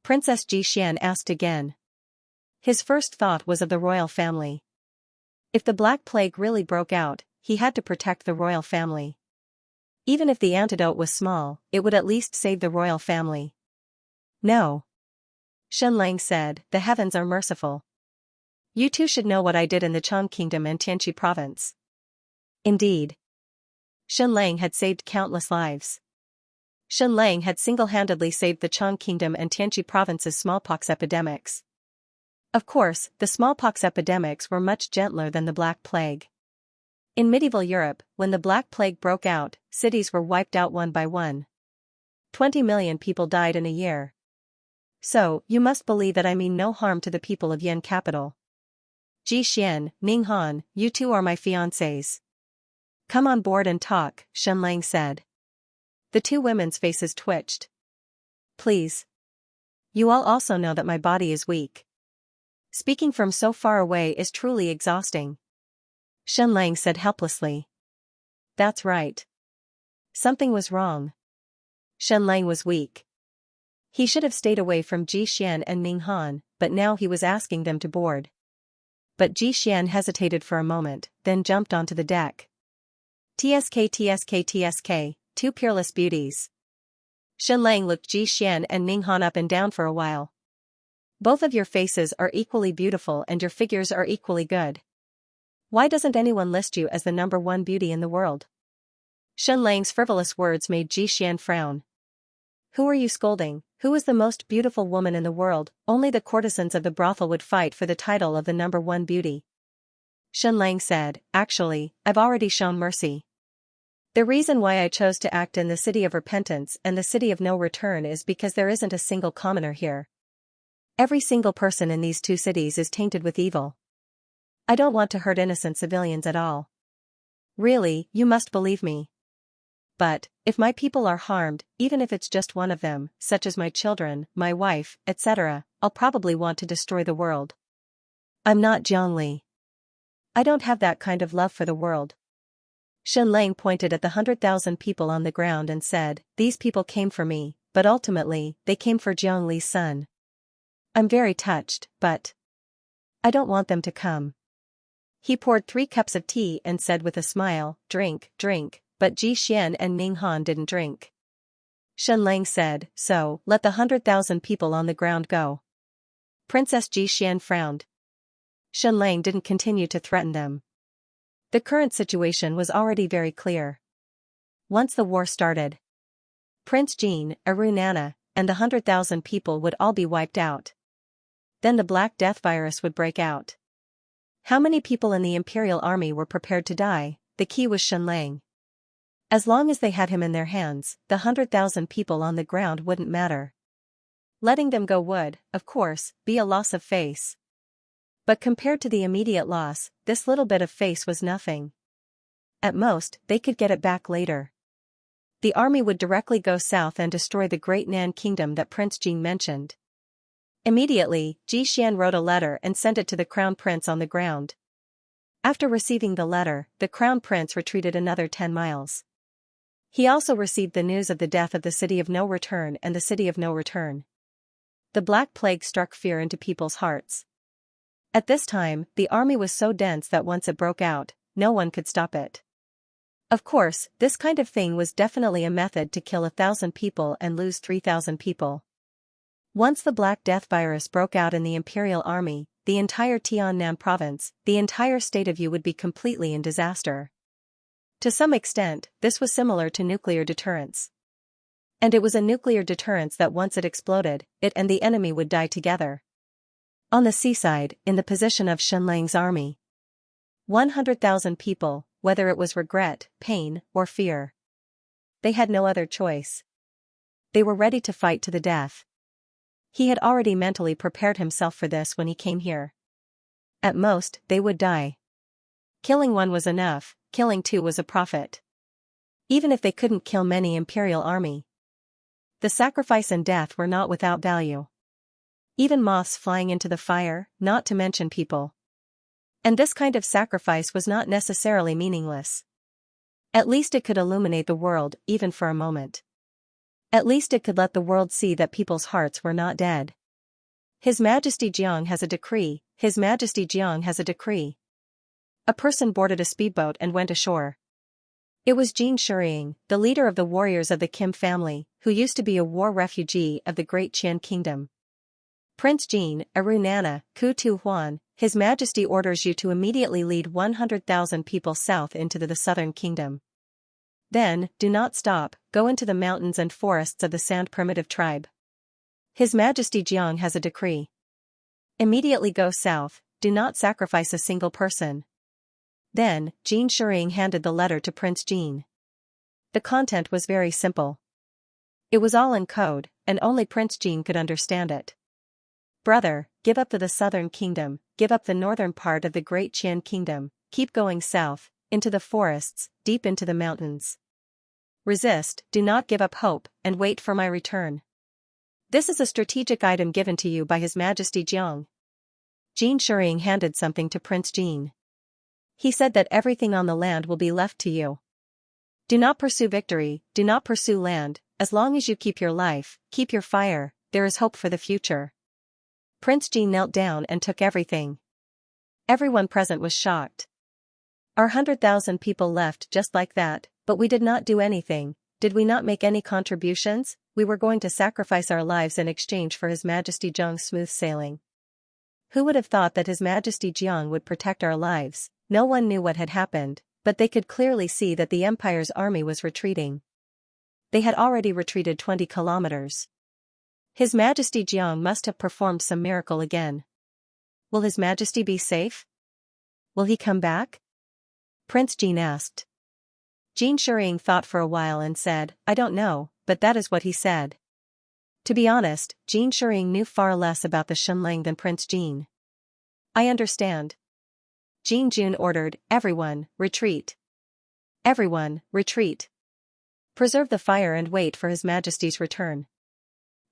Princess Xian asked again. His first thought was of the royal family. If the Black Plague really broke out, he had to protect the royal family. Even if the antidote was small, it would at least save the royal family. "No." Xianxia said, "The heavens are merciful. You two should know what I did in the Chang Kingdom and Xianxia province." Indeed. Xianxia had saved countless lives. Xianxia had single-handedly saved the Chang Kingdom and Xianxia province's smallpox epidemics. Of course, the smallpox epidemics were much gentler than the Black Plague. In medieval Europe, when the Black Plague broke out, cities were wiped out one by one. 20 million people died in a year. So, you must believe that I mean no harm to the people of Yan capital. Ji Xian, Ning Han, you two are my fiancés. Come on board and talk, Xianxia said. The two women's faces twitched. Please. You all also know that my body is weak. Speaking from so far away is truly exhausting. Xianxia said helplessly. That's right. Something was wrong. Xianxia was weak. He should have stayed away from Ji Xian and Ning Han, but now he was asking them to board. But Ji Xian hesitated for a moment, then jumped onto the deck. TSK TSK TSK, two peerless beauties. Xianxia looked Ji Xian and Ning Han up and down for a while. Both of your faces are equally beautiful and your figures are equally good. Why doesn't anyone list you as the #1 beauty in the world? Xianxia's frivolous words made Ji Xian frown. Who are you scolding? Who is the most beautiful woman in the world? Only the courtesans of the brothel would fight for the title of the #1 beauty. Xianxia said, actually, I've already shown mercy. The reason why I chose to act in the city of repentance and the city of no return is because there isn't a single commoner here. Every single person in these 2 cities is tainted with evil. I don't want to hurt innocent civilians at all. Really, you must believe me. But, if my people are harmed, even if it's just one of them, such as my children, my wife, etc., I'll probably want to destroy the world. I'm not Zhongli. I don't have that kind of love for the world. Xianxia pointed at the 100,000 people on the ground and said, these people came for me, but ultimately, they came for Zhongli's son. I'm very touched, but I don't want them to come. He poured 3 cups of tea and said with a smile, drink, drink. But Ji Xian and Ning Han didn't drink. Xianxia said, so, let the 100,000 people on the ground go. Princess Ji Xian frowned. Xianxia didn't continue to threaten them. The current situation was already very clear. Once the war started, Prince Jin, Aru Nana, and the 100,000 people would all be wiped out. Then the Black Death virus would break out. How many people in the Imperial Army were prepared to die? The key was Xianxia. As long as they had him in their hands, the 100,000 people on the ground wouldn't matter. Letting them go would, of course, be a loss of face. But compared to the immediate loss, this little bit of face was nothing. At most, they could get it back later. The army would directly go south and destroy the great Nan kingdom that Prince Jin mentioned. Immediately, Ji Xian wrote a letter and sent it to the crown prince on the ground. After receiving the letter, the crown prince retreated another 10 miles. He also received the news of the death of the city of no return and the city of no return. The Black Plague struck fear into people's hearts. At this time, the army was so dense that once it broke out, no one could stop it. Of course, this kind of thing was definitely a method to kill 1,000 people and lose 3,000 people. Once the Black Death virus broke out in the Imperial Army, the entire Tiannan province, the entire state of Yu would be completely in disaster. To some extent, this was similar to nuclear deterrence. And it was a nuclear deterrence that once it exploded, it and the enemy would die together. On the seaside, in the position of Shenlang's army, 100,000 people, whether it was regret, pain, or fear. They had no other choice. They were ready to fight to the death. He had already mentally prepared himself for this when he came here. At most, they would die. Killing one was enough, killing two was a profit. Even if they couldn't kill many Imperial army. The sacrifice and death were not without value. Even moths flying into the fire, not to mention people. And this kind of sacrifice was not necessarily meaningless. At least it could illuminate the world, even for a moment. At least it could let the world see that people's hearts were not dead. His Majesty Jiang has a decree, His Majesty Jiang has a decree. A person boarded a speedboat and went ashore. It was Jin Shuriying, the leader of the warriors of the Kim family, who used to be a war refugee of the Great Qian Kingdom. Prince Jin, Aru Nana, Ku Tu Huan, His Majesty orders you to immediately lead 100,000 people south into the southern kingdom. Then, do not stop, go into the mountains and forests of the Sand Primitive tribe. His Majesty Jiang has a decree. Immediately go south, do not sacrifice a single person. Then, Jin Shuriying handed the letter to Prince Jin. The content was very simple. It was all in code, and only Prince Jin could understand it. Brother, give up the southern kingdom, give up the northern part of the Great Qian Kingdom, keep going south, into the forests, deep into the mountains. Resist, do not give up hope, and wait for my return. This is a strategic item given to you by His Majesty Jiang. Jin Shuriying handed something to Prince Jin. He said that everything on the land will be left to you. Do not pursue victory, do not pursue land, as long as you keep your life, keep your fire, there is hope for the future. Prince Jin knelt down and took everything. Everyone present was shocked. Our 100,000 people left just like that, but we did not do anything, did we not make any contributions? We were going to sacrifice our lives in exchange for His Majesty Jiang's smooth sailing. Who would have thought that His Majesty Jiang would protect our lives? No one knew what had happened, but they could clearly see that the Empire's army was retreating. They had already retreated 20 kilometers. His Majesty Jiang must have performed some miracle again. Will His Majesty be safe? Will he come back? Prince Jin asked. Jin Shuriying thought for a while and said, I don't know, but that is what he said. To be honest, Jin Shuriying knew far less about the Shenlang than Prince Jin. I understand. Jin Jun ordered, everyone, retreat. Everyone, retreat. Preserve the fire and wait for His Majesty's return.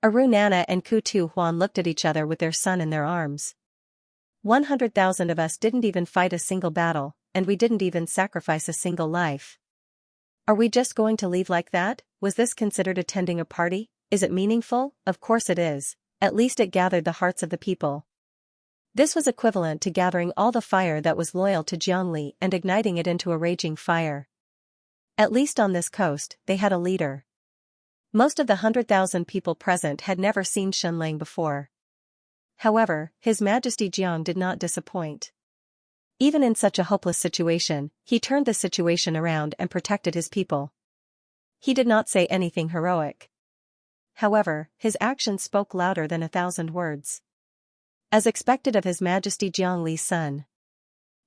Aru Nana and Ku Tu Huan looked at each other with their son in their arms. 100,000 of us didn't even fight a single battle, and we didn't even sacrifice a single life. Are we just going to leave like that? Was this considered attending a party? Is it meaningful? Of course it is. At least it gathered the hearts of the people. This was equivalent to gathering all the fire that was loyal to Jiangli and igniting it into a raging fire. At least on this coast, they had a leader. Most of the 100,000 people present had never seen Shenlang before. However, His Majesty Jiang did not disappoint. Even in such a hopeless situation, he turned the situation around and protected his people. He did not say anything heroic. However, his actions spoke louder than 1,000 words. As expected of His Majesty Jiangli's son.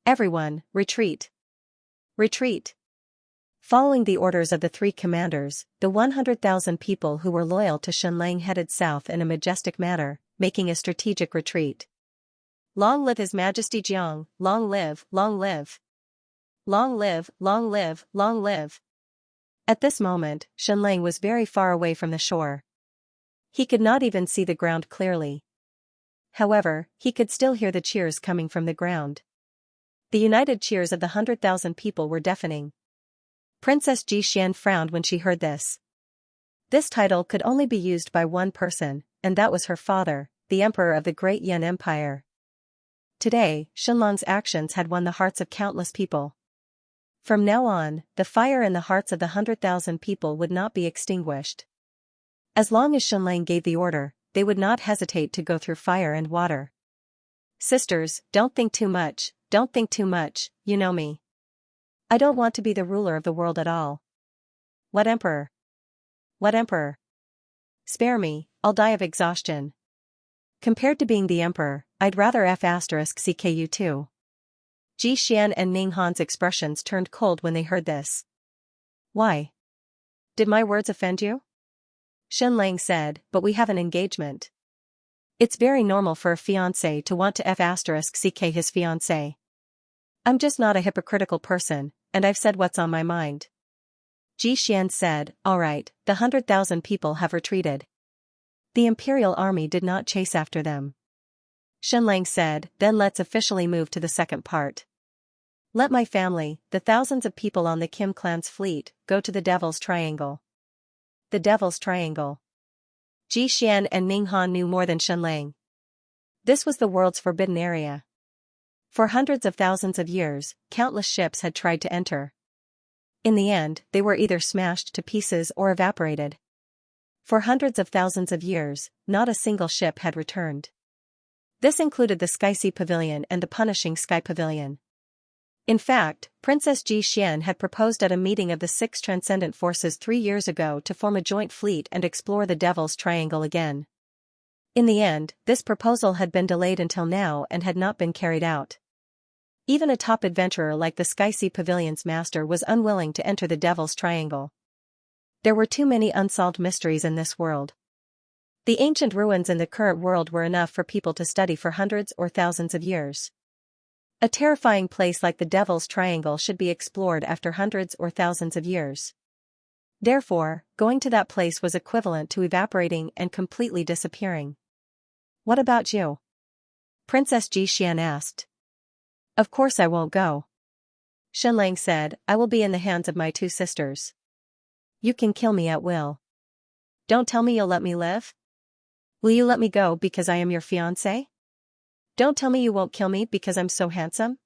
Everyone, retreat. Retreat. Following the orders of the three commanders, the 100,000 people who were loyal to Shenlang headed south in a majestic manner, making a strategic retreat. Long live His Majesty Jiang, long live, long live. Long live, long live, long live. At this moment, Shenlang was very far away from the shore. He could not even see the ground clearly. However, he could still hear the cheers coming from the ground. The united cheers of the 100,000 people were deafening. Princess Ji Xian frowned when she heard this. This title could only be used by one person, and that was her father, the emperor of the Great Yan Empire. Today, Xianlong's actions had won the hearts of countless people. From now on, the fire in the hearts of the 100,000 people would not be extinguished. As long as Xianlang gave the order, they would not hesitate to go through fire and water. Sisters, don't think too much, you know me. I don't want to be the ruler of the world at all. What emperor? What emperor? Spare me, I'll die of exhaustion. Compared to being the emperor, I'd rather *CKU too. Ji Xian and Ning Han's expressions turned cold when they heard this. Why? Did my words offend you? Xianlang said, but we have an engagement. It's very normal for a fiancé to want to *CK his fiancée. I'm just not a hypocritical person, and I've said what's on my mind. Ji Xian said, all right, the 100,000 people have retreated. The imperial army did not chase after them. Xianlang said, then let's officially move to the second part. Let my family, the thousands of people on the Kim clan's fleet, go to the Devil's Triangle. The Devil's Triangle. Ji Xian and Ning Han knew more than Xianlang. This was the world's forbidden area. For hundreds of thousands of years, countless ships had tried to enter. In the end, they were either smashed to pieces or evaporated. For hundreds of thousands of years, not a single ship had returned. This included the Sky Sea Pavilion and the punishing Sky Pavilion. In fact, Princess Ji Xian had proposed at a meeting of the six transcendent forces 3 years ago to form a joint fleet and explore the Devil's Triangle again. In the end, this proposal had been delayed until now and had not been carried out. Even a top adventurer like the Sky Sea Pavilion's master was unwilling to enter the Devil's Triangle. There were too many unsolved mysteries in this world. The ancient ruins in the current world were enough for people to study for hundreds or thousands of years. A terrifying place like the Devil's Triangle should be explored after hundreds or thousands of years. Therefore, going to that place was equivalent to evaporating and completely disappearing. What about you? Princess Ji Xian asked. Of course I won't go. Xianlang said, I will be in the hands of my 2 sisters. You can kill me at will. Don't tell me you'll let me live? Will you let me go because I am your fiancé? Don't tell me you won't kill me because I'm so handsome?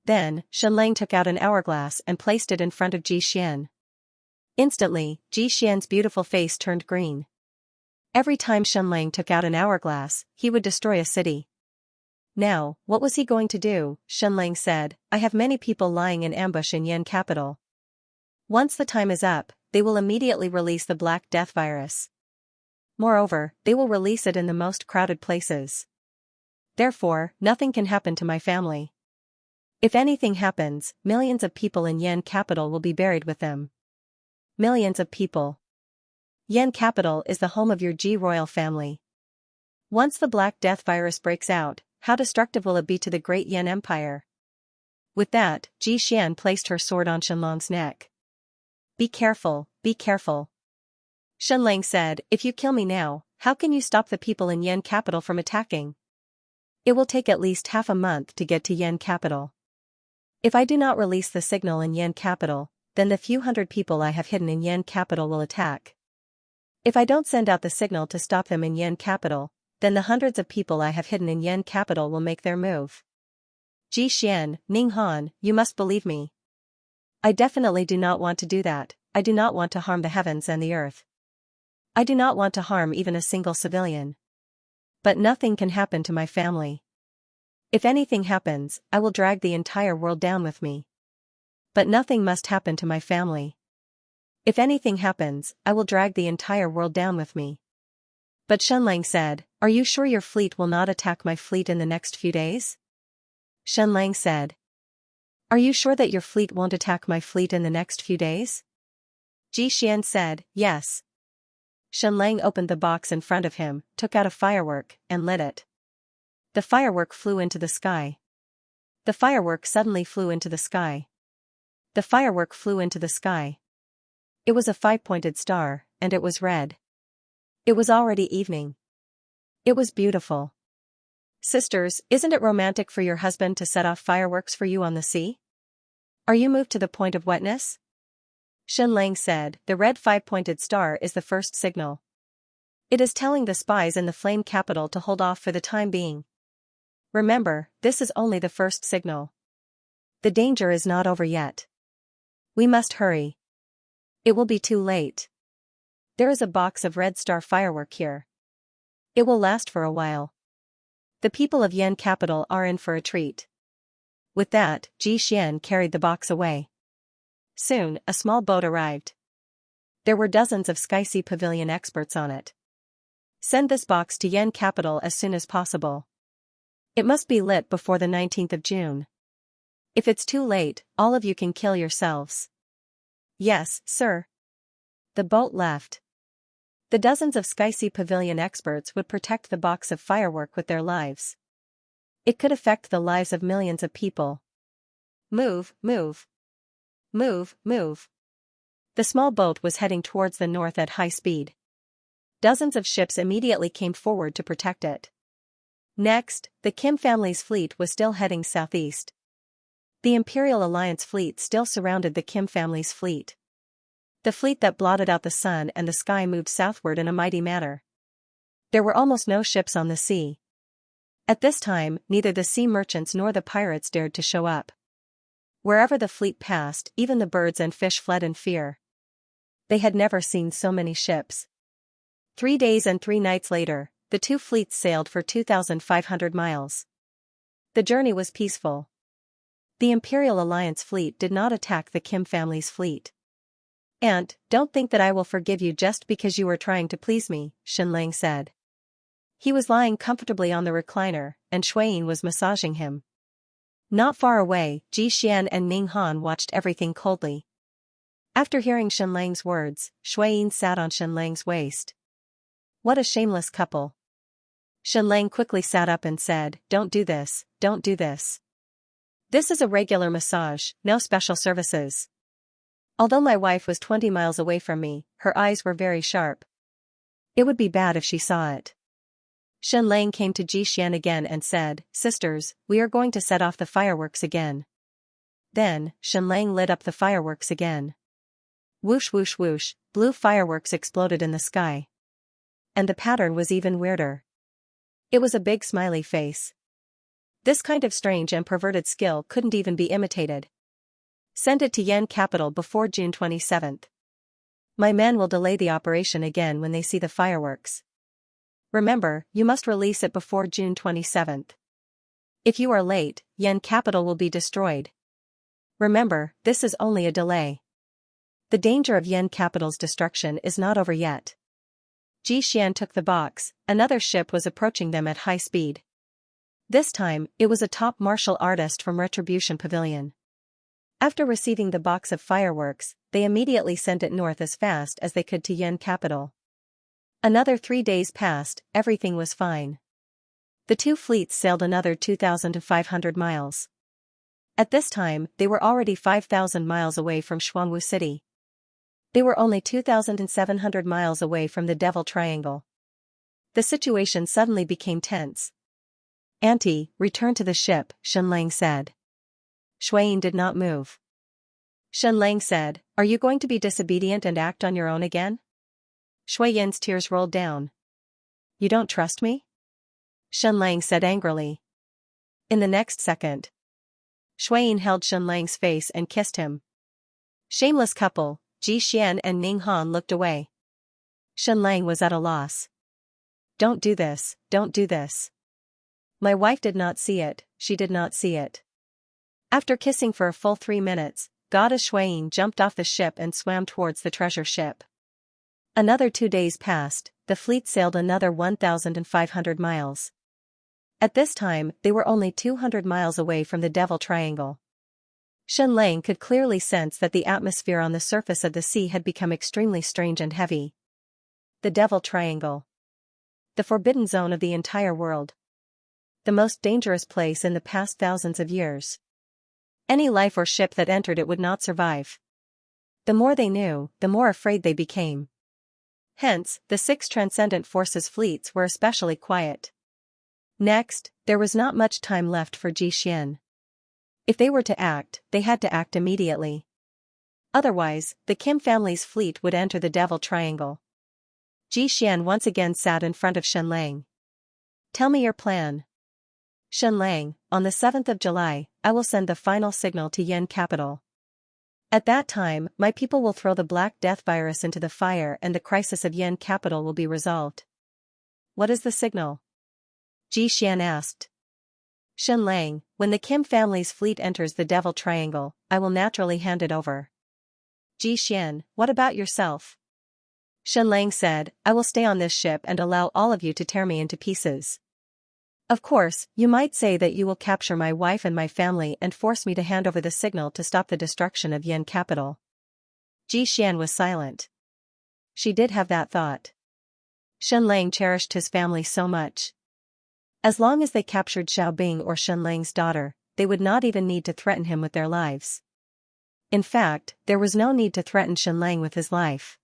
Then, Xianlang took out an hourglass and placed it in front of Ji Xian. Instantly, Ji Xian's beautiful face turned green. Every time Xianlang took out an hourglass, he would destroy a city. Now, what was he going to do? Xianlang said, I have many people lying in ambush in Yan capital. Once the time is up, they will immediately release the Black Death virus. Moreover, they will release it in the most crowded places. Therefore, nothing can happen to my family. If anything happens, millions of people in Yan capital will be buried with them. Millions of people. Yan capital is the home of your Ji royal family. Once the Black Death virus breaks out, how destructive will it be to the great Yan Empire? With that, Ji Xian placed her sword on Xianlang's neck. Be careful, be careful. Xianlang said, if you kill me now, how can you stop the people in Yan capital from attacking? It will take at least half a month to get to Yan capital. If I do not release the signal in Yan capital, then the few hundred people I have hidden in Yan capital will attack. If I don't send out the signal to stop them in Yan capital, then the hundreds of people I have hidden in Yan capital will make their move. Ji Xian, Ning Han, you must believe me. I definitely do not want to do that. I do not want to harm the heavens and the earth. I do not want to harm even a single civilian. But nothing can happen to my family. If anything happens, I will drag the entire world down with me. But nothing must happen to my family. If anything happens, I will drag the entire world down with me. But Xianlang said, are you sure your fleet will not attack my fleet in the next few days? Xianlang said. Are you sure that your fleet won't attack my fleet in the next few days? Ji Xian said, yes. Xianlang opened the box in front of him, took out a firework, and lit it. The firework flew into the sky. The firework suddenly flew into the sky. The firework flew into the sky. It was a 5-pointed star, and it was red. It was already evening. It was beautiful. Sisters, isn't it romantic for your husband to set off fireworks for you on the sea? Are you moved to the point of wetness? Xianlang said, the red 5-pointed star is the first signal. It is telling the spies in the flame capital to hold off for the time being. Remember, this is only the first signal. The danger is not over yet. We must hurry. It will be too late. There is a box of red star firework here. It will last for a while. The people of Yan capital are in for a treat. With that, Xian carried the box away. Soon, a small boat arrived. There were dozens of Sky-Sea Pavilion experts on it. Send this box to Yan capital as soon as possible. It must be lit before the 19th of June. If it's too late, all of you can kill yourselves. Yes, sir. The boat left. The dozens of Sky-Sea Pavilion experts would protect the box of firework with their lives. It could affect the lives of millions of people. Move, move. Move, move. The small boat was heading towards the north at high speed. Dozens of ships immediately came forward to protect it. Next, the Kim family's fleet was still heading southeast. The Imperial Alliance fleet still surrounded the Kim family's fleet. The fleet that blotted out the sun and the sky moved southward in a mighty manner. There were almost no ships on the sea. At this time, neither the sea merchants nor the pirates dared to show up. Wherever the fleet passed, even the birds and fish fled in fear. They had never seen so many ships. 3 days and 3 nights later, the two fleets sailed for 2,500 miles. The journey was peaceful. The Imperial Alliance fleet did not attack the Kim family's fleet. "Aunt, don't think that I will forgive you just because you were trying to please me," Xianxia said. He was lying comfortably on the recliner, and Shuiyin was massaging him. Not far away, Xian and Ning Han watched everything coldly. After hearing Xianxia's words, Shuiyin sat on Xianxia's waist. What a shameless couple. Xianxia quickly sat up and said, "Don't do this, don't do this. This is a regular massage, no special services." Although my wife was 20 miles away from me, her eyes were very sharp. It would be bad if she saw it. Xianxia came to Xian again and said, "Sisters, we are going to set off the fireworks again." Then, Xianxia lit up the fireworks again. Whoosh whoosh whoosh, blue fireworks exploded in the sky. And the pattern was even weirder. It was a big smiley face. This kind of strange and perverted skill couldn't even be imitated. Send it to Yan capital before June 27th. My men will delay the operation again when they see the fireworks. Remember, you must release it before June 27th. If you are late, Yan capital will be destroyed. Remember, this is only a delay. The danger of Yan capital's destruction is not over yet. Xian took the box. Another ship was approaching them at high speed. This time, it was a top martial artist from Retribution Pavilion. After receiving the box of fireworks, they immediately sent it north as fast as they could to Yan capital. Another 3 days passed, everything was fine. The two fleets sailed another 2,500 miles. At this time, they were already 5,000 miles away from Shuangwu City. They were only 2,700 miles away from the Devil Triangle. The situation suddenly became tense. "Auntie, return to the ship," Xianxia said. Shuiyin did not move. Xianxia said, "Are you going to be disobedient and act on your own again?" Shuiyin's tears rolled down. "You don't trust me?" Xianxia said angrily. In the next second, Shuiyin held Xianxia's face and kissed him. Shameless couple, Xian and Ning Han looked away. Xianxia was at a loss. "Don't do this, don't do this. My wife did not see it, she did not see it." After kissing for a full 3 minutes, Goddess Shuiyin jumped off the ship and swam towards the treasure ship. Another 2 days passed, the fleet sailed another 1,500 miles. At this time, they were only 200 miles away from the Devil Triangle. Xianxia could clearly sense that the atmosphere on the surface of the sea had become extremely strange and heavy. The Devil Triangle. The forbidden zone of the entire world. The most dangerous place in the past thousands of years. Any life or ship that entered it would not survive. The more they knew, the more afraid they became. Hence, the 6 Transcendent Forces fleets were especially quiet. Next, there was not much time left for Xian. If they were to act, they had to act immediately. Otherwise, the Kim family's fleet would enter the Devil Triangle. Xian once again sat in front of Xianxia. "Tell me your plan." Shenlang, on the 7th of July, I will send the final signal to Yen capital. At that time, my people will throw the Black Death virus into the fire and the crisis of Yen capital will be resolved. What is the signal? Ji Xian asked. Shenlang, when the Kim family's fleet enters the Devil Triangle, I will naturally hand it over. Ji Xian, what about yourself? Shenlang said, I will stay on this ship and allow all of you to tear me into pieces. Of course, you might say that you will capture my wife and my family and force me to hand over the signal to stop the destruction of Yen capital. Ji Xian was silent. She did have that thought. Shenlang cherished his family so much. As long as they captured Xiaobing or Shenlang's daughter, they would not even need to threaten him with their lives. In fact, there was no need to threaten Shenlang with his life.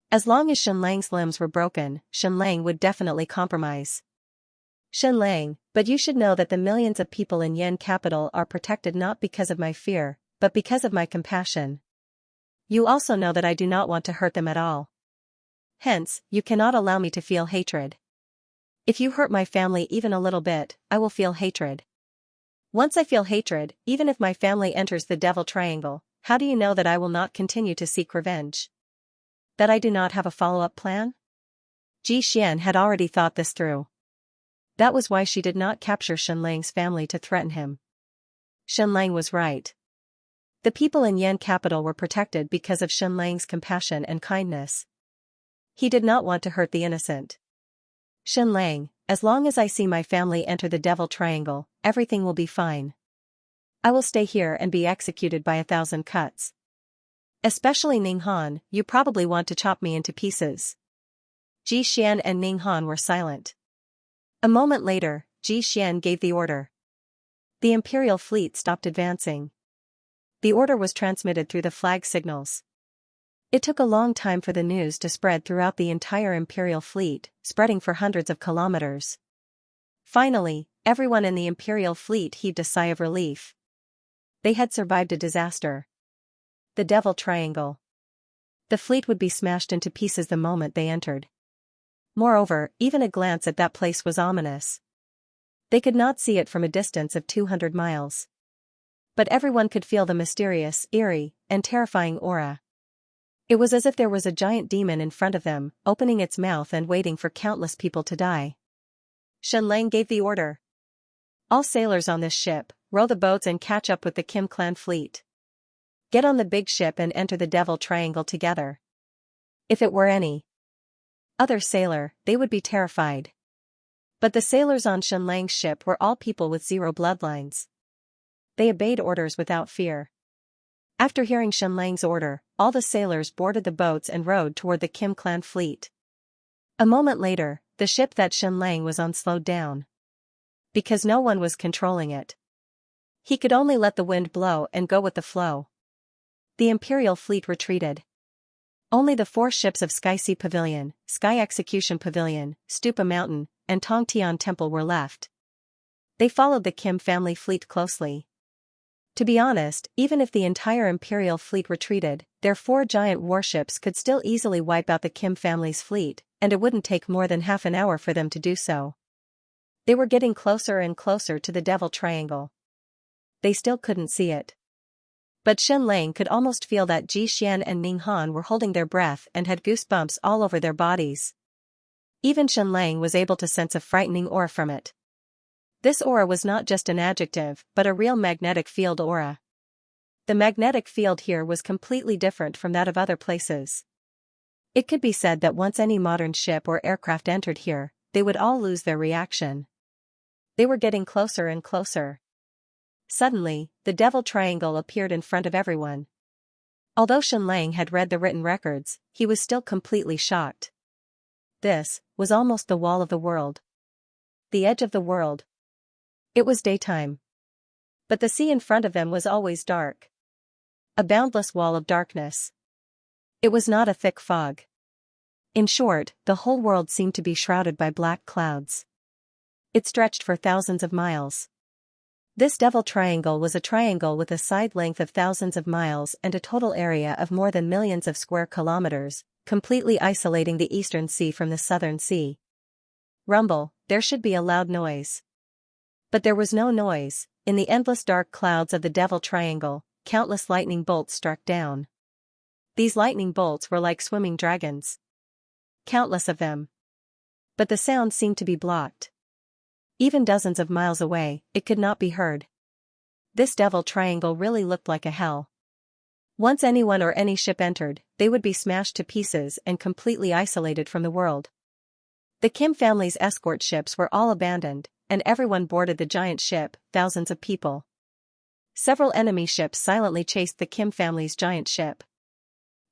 As long as Shenlang's limbs were broken, Shenlang would definitely compromise. Shenlang, but you should know that the millions of people in Yen capital are protected not because of my fear, but because of my compassion. You also know that I do not want to hurt them at all. Hence, you cannot allow me to feel hatred. If you hurt my family even a little bit, I will feel hatred. Once I feel hatred, even if my family enters the Devil Triangle, how do you know that I will not continue to seek revenge? That I do not have a follow-up plan? Ji Xian had already thought this through. That was why she did not capture Shenlang's family to threaten him. Shenlang was right. The people in Yen capital were protected because of Shenlang's compassion and kindness. He did not want to hurt the innocent. Shenlang, as long as I see my family enter the Devil Triangle, everything will be fine. I will stay here and be executed by 1,000 cuts. Especially Ning Han, you probably want to chop me into pieces. Ji Xian and Ning Han were silent. A moment later, Ji Xian gave the order. The Imperial fleet stopped advancing. The order was transmitted through the flag signals. It took a long time for the news to spread throughout the entire Imperial fleet, spreading for hundreds of kilometers. Finally, everyone in the Imperial fleet heaved a sigh of relief. They had survived a disaster. The Devil Triangle. The fleet would be smashed into pieces the moment they entered. Moreover, even a glance at that place was ominous. They could not see it from a distance of 200 miles. But everyone could feel the mysterious, eerie, and terrifying aura. It was as if there was a giant demon in front of them, opening its mouth and waiting for countless people to die. Shenlang gave the order. All sailors on this ship, row the boats and catch up with the Kim clan fleet. Get on the big ship and enter the Devil Triangle together. If it were any other sailor, they would be terrified. But the sailors on Shenlang's ship were all people with zero bloodlines. They obeyed orders without fear. After hearing Shenlang's order, all the sailors boarded the boats and rowed toward the Kim clan fleet. A moment later, the ship that Shenlang was on slowed down. Because no one was controlling it. He could only let the wind blow and go with the flow. The Imperial fleet retreated. Only the 4 ships of Sky Sea Pavilion, Sky Execution Pavilion, Stupa Mountain, and Tongtian Temple were left. They followed the Kim family fleet closely. To be honest, even if the entire Imperial fleet retreated, their 4 giant warships could still easily wipe out the Kim family's fleet, and it wouldn't take more than half an hour for them to do so. They were getting closer and closer to the Devil Triangle. They still couldn't see it. But Shenlang could almost feel that Ji Xian and Ning Han were holding their breath and had goosebumps all over their bodies. Even Shenlang was able to sense a frightening aura from it. This aura was not just an adjective, but a real magnetic field aura. The magnetic field here was completely different from that of other places. It could be said that once any modern ship or aircraft entered here, they would all lose their reaction. They were getting closer and closer. Suddenly, the Devil Triangle appeared in front of everyone. Although Shenlang had read the written records, he was still completely shocked. This was almost the wall of the world. The edge of the world. It was daytime. But the sea in front of them was always dark. A boundless wall of darkness. It was not a thick fog. In short, the whole world seemed to be shrouded by black clouds. It stretched for thousands of miles. This Devil Triangle was a triangle with a side length of thousands of miles and a total area of more than millions of square kilometers, completely isolating the Eastern Sea from the Southern Sea. Rumble, there should be a loud noise. But there was no noise. In the endless dark clouds of the Devil Triangle, countless lightning bolts struck down. These lightning bolts were like swimming dragons. Countless of them. But the sound seemed to be blocked. Even dozens of miles away, it could not be heard. This Devil Triangle really looked like a hell. Once anyone or any ship entered, they would be smashed to pieces and completely isolated from the world. The Kim family's escort ships were all abandoned, and everyone boarded the giant ship, thousands of people. Several enemy ships silently chased the Kim family's giant ship.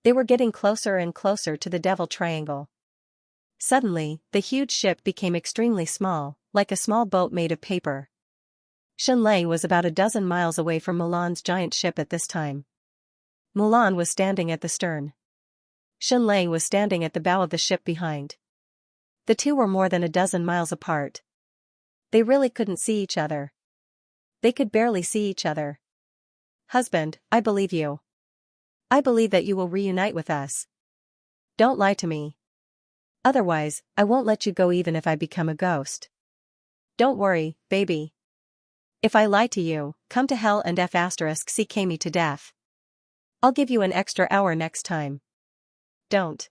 They were getting closer and closer to the Devil Triangle. Suddenly, the huge ship became extremely small, like a small boat made of paper. Xianxia was about a dozen miles away from Mulan's giant ship at this time. Mulan was standing at the stern. Xianxia was standing at the bow of the ship behind. The two were more than a dozen miles apart. They really couldn't see each other. They could barely see each other. "Husband, I believe you. I believe that you will reunite with us. Don't lie to me. Otherwise, I won't let you go even if I become a ghost. Don't worry, baby. If I lie to you, come to hell and f*** me to death. I'll give you an extra hour next time. Don't.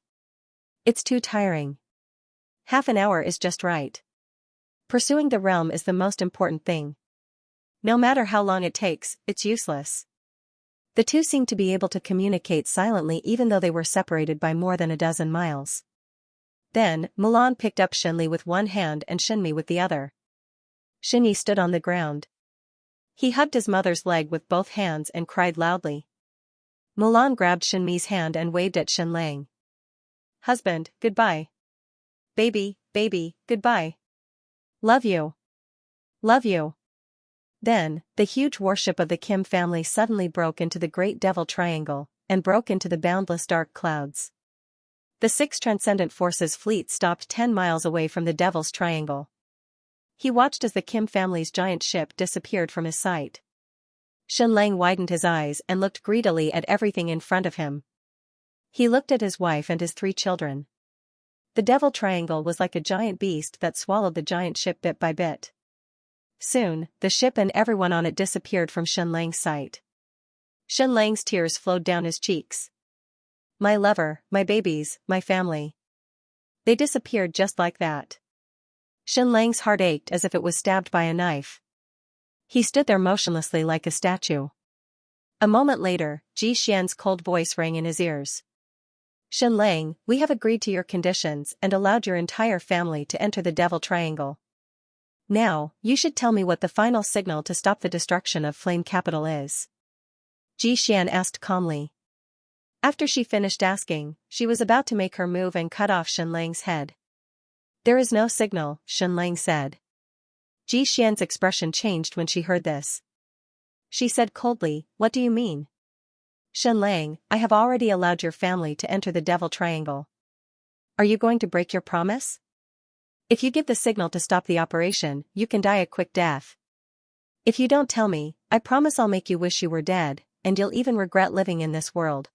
It's too tiring. Half an hour is just right. Pursuing the realm is the most important thing. No matter how long it takes, it's useless." The two seemed to be able to communicate silently even though they were separated by more than a dozen miles. Then, Mulan picked up Xianxia with one hand and Xianxia with the other. Xianxia stood on the ground. He hugged his mother's leg with both hands and cried loudly. Mulan grabbed Xianxia's hand and waved at Xianxia. "Husband, goodbye. Baby, goodbye. Love you. Love you." Then, the huge warship of the Kim family suddenly broke into the Great Devil Triangle, and broke into the boundless dark clouds. The Six Transcendent Forces fleet stopped 10 miles away from the Devil's Triangle. He watched as the Kim family's giant ship disappeared from his sight. Xianxia widened his eyes and looked greedily at everything in front of him. He looked at his wife and his 3 children. The Devil Triangle was like a giant beast that swallowed the giant ship bit by bit. Soon, the ship and everyone on it disappeared from Xianxia's sight. Xianxia's tears flowed down his cheeks. "My lover, my babies, my family. They disappeared just like that." Xianxia's heart ached as if it was stabbed by a knife. He stood there motionlessly like a statue. A moment later, Ji Xian's cold voice rang in his ears. "Xianxia, we have agreed to your conditions and allowed your entire family to enter the Devil Triangle. Now, you should tell me what the final signal to stop the destruction of Flame Capital is." Ji Xian asked calmly. After she finished asking, she was about to make her move and cut off Xianxia's head. "There is no signal," Xianxia said. Ji Xian's expression changed when she heard this. She said coldly, "What do you mean?" "Xianxia, I have already allowed your family to enter the Devil Triangle. Are you going to break your promise? If you give the signal to stop the operation, you can die a quick death. If you don't tell me, I promise I'll make you wish you were dead, and you'll even regret living in this world."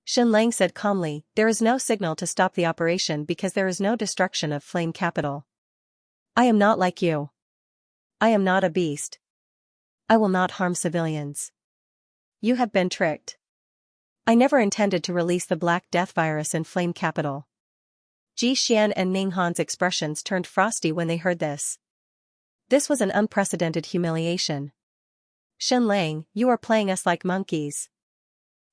Xianxia said calmly, "There is no signal to stop the operation because there is no destruction of Flame Capital. I am not like you. I am not a beast. I will not harm civilians. You have been tricked. I never intended to release the Black Death virus in Flame Capital." Ji Xian and Ninghan's expressions turned frosty when they heard this. This was an unprecedented humiliation. "Xianxia, you are playing us like monkeys.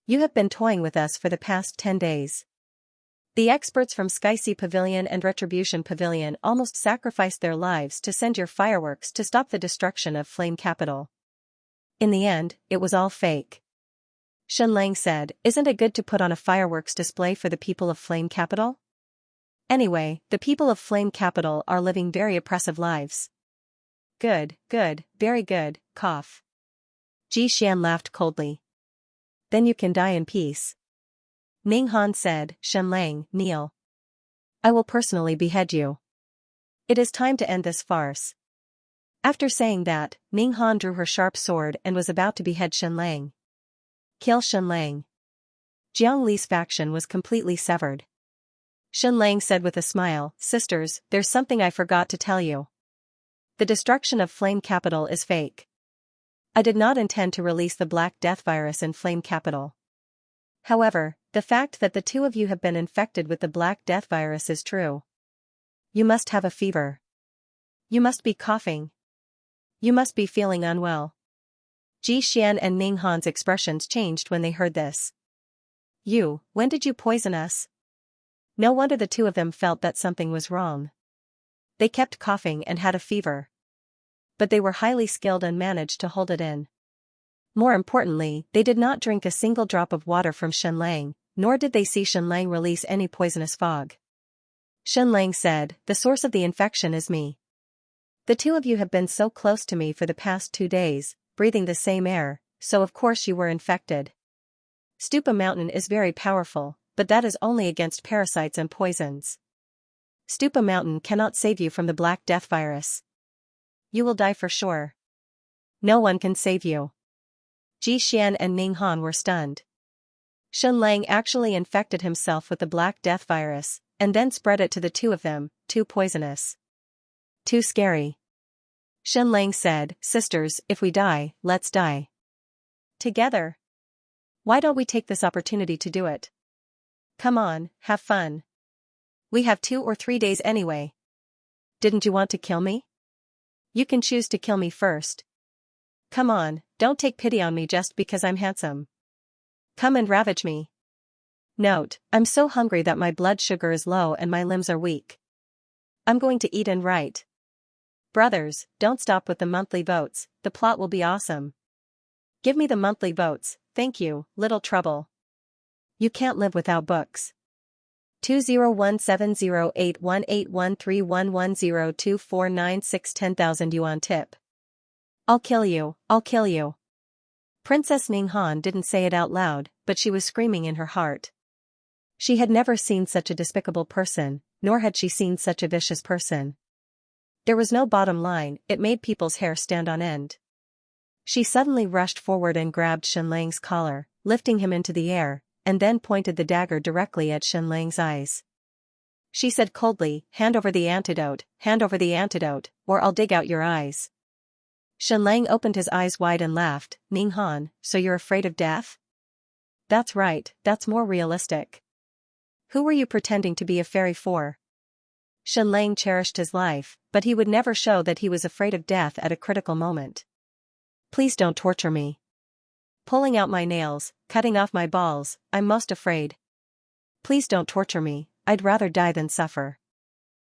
You have been toying with us for the past 10 days. The experts from Xianxia Pavilion and Retribution Pavilion almost sacrificed their lives to send your fireworks to stop the destruction of Flame Capital. In the end, it was all fake." Xianxia said, "Isn't it good to put on a fireworks display for the people of Flame Capital? Anyway, the people of Flame Capital are living very oppressive lives." Good, very good, cough." Ji Xian laughed coldly. "Then you can die in peace." Ninghan said, "Xianxia, kneel. I will personally behead you. It is time to end this farce." After saying that, Ninghan drew her sharp sword and was about to behead Xianxia. "Kill Xianxia." Jiang Li's faction was completely severed. Xianxia said with a smile, "Sisters, there's something I forgot to tell you. The destruction of Flame Capital is fake. I did not intend to release the Black Death virus in Flame Capital. However, the fact that the two of you have been infected with the Black Death virus is true. You must have a fever. You must be coughing. You must be feeling unwell. Ji Xian and Ning Han's expressions changed when they heard this. When did you poison us? No wonder the two of them felt that something was wrong. They kept coughing and had a fever. But they were highly skilled and managed to hold it in. More importantly, they did not drink a single drop of water from Xianlang, nor did they see Xianlang release any poisonous fog. Xianlang said, "The source of the infection is me. The two of you have been so close to me for the past 2 days, breathing the same air, so of course you were infected. Stupa Mountain is very powerful, but that is only against parasites and poisons. Stupa Mountain cannot save you from the Black Death virus. You will die for sure. No one can save you." Ji Xian and Ning Han were stunned. Xianlang actually infected himself with the Black Death virus, and then spread it to the two of them, too poisonous. Too scary. Xianlang said, "Sisters, if we die, let's die together. Why don't we take this opportunity to do it? Come on, have fun. We have 2 or 3 days anyway. Didn't you want to kill me? You can choose to kill me first. Come on, don't take pity on me just because I'm handsome. Come and ravage me. Note, I'm so hungry that my blood sugar is low and my limbs are weak. I'm going to eat and write. Brothers, don't stop with the monthly votes, the plot will be awesome. Give me the monthly votes, thank you, Little Trouble. You can't live without books. 20170818131102496 10,000 yuan tip. I'll kill you, I'll kill you. Princess Ning Han didn't say it out loud, but she was screaming in her heart. She had never seen such a despicable person, nor had she seen such a vicious person. There was no bottom line, it made people's hair stand on end. She suddenly rushed forward and grabbed Xianlang's collar, lifting him into the air, and then pointed the dagger directly at Xianlang's eyes. She said coldly, hand over the antidote, or I'll dig out your eyes." Xianlang opened his eyes wide and laughed, "Ning Han, so you're afraid of death? That's right, that's more realistic. Who were you pretending to be a fairy for?" Xianlang cherished his life, but he would never show that he was afraid of death at a critical moment. "Please don't torture me. Pulling out my nails, cutting off my balls, I'm most afraid. Please don't torture me, I'd rather die than suffer.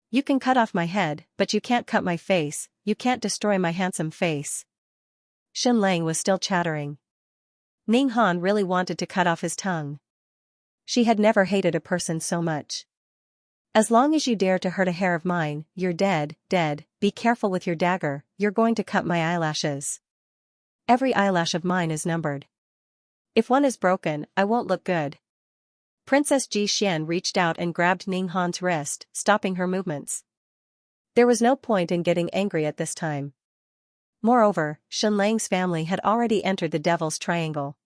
You can cut off my head, but you can't cut my face, you can't destroy my handsome face." Xianlang was still chattering. Ning Han really wanted to cut off his tongue. She had never hated a person so much. "As long as you dare to hurt a hair of mine, you're dead, dead, be careful with your dagger, you're going to cut my eyelashes. Every eyelash of mine is numbered. If one is broken, I won't look good." Princess Ji Xian reached out and grabbed Ning Han's wrist, stopping her movements. There was no point in getting angry at this time. Moreover, Xianlang's family had already entered the Devil's Triangle.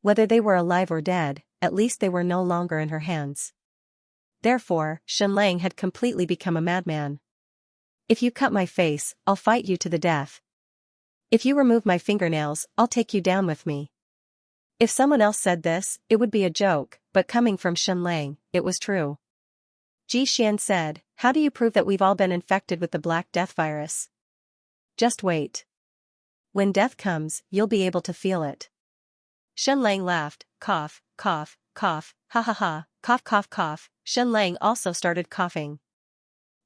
Whether they were alive or dead, at least they were no longer in her hands. Therefore, Xianlang had completely become a madman. "If you cut my face, I'll fight you to the death. If you remove my fingernails, I'll take you down with me." If someone else said this, it would be a joke, but coming from Xianlang, it was true. Ji Xian said, "How do you prove that we've all been infected with the Black Death virus?" "Just wait. When death comes, you'll be able to feel it." Xianlang laughed, cough, cough, cough, ha ha ha, cough cough cough. Xianlang also started coughing.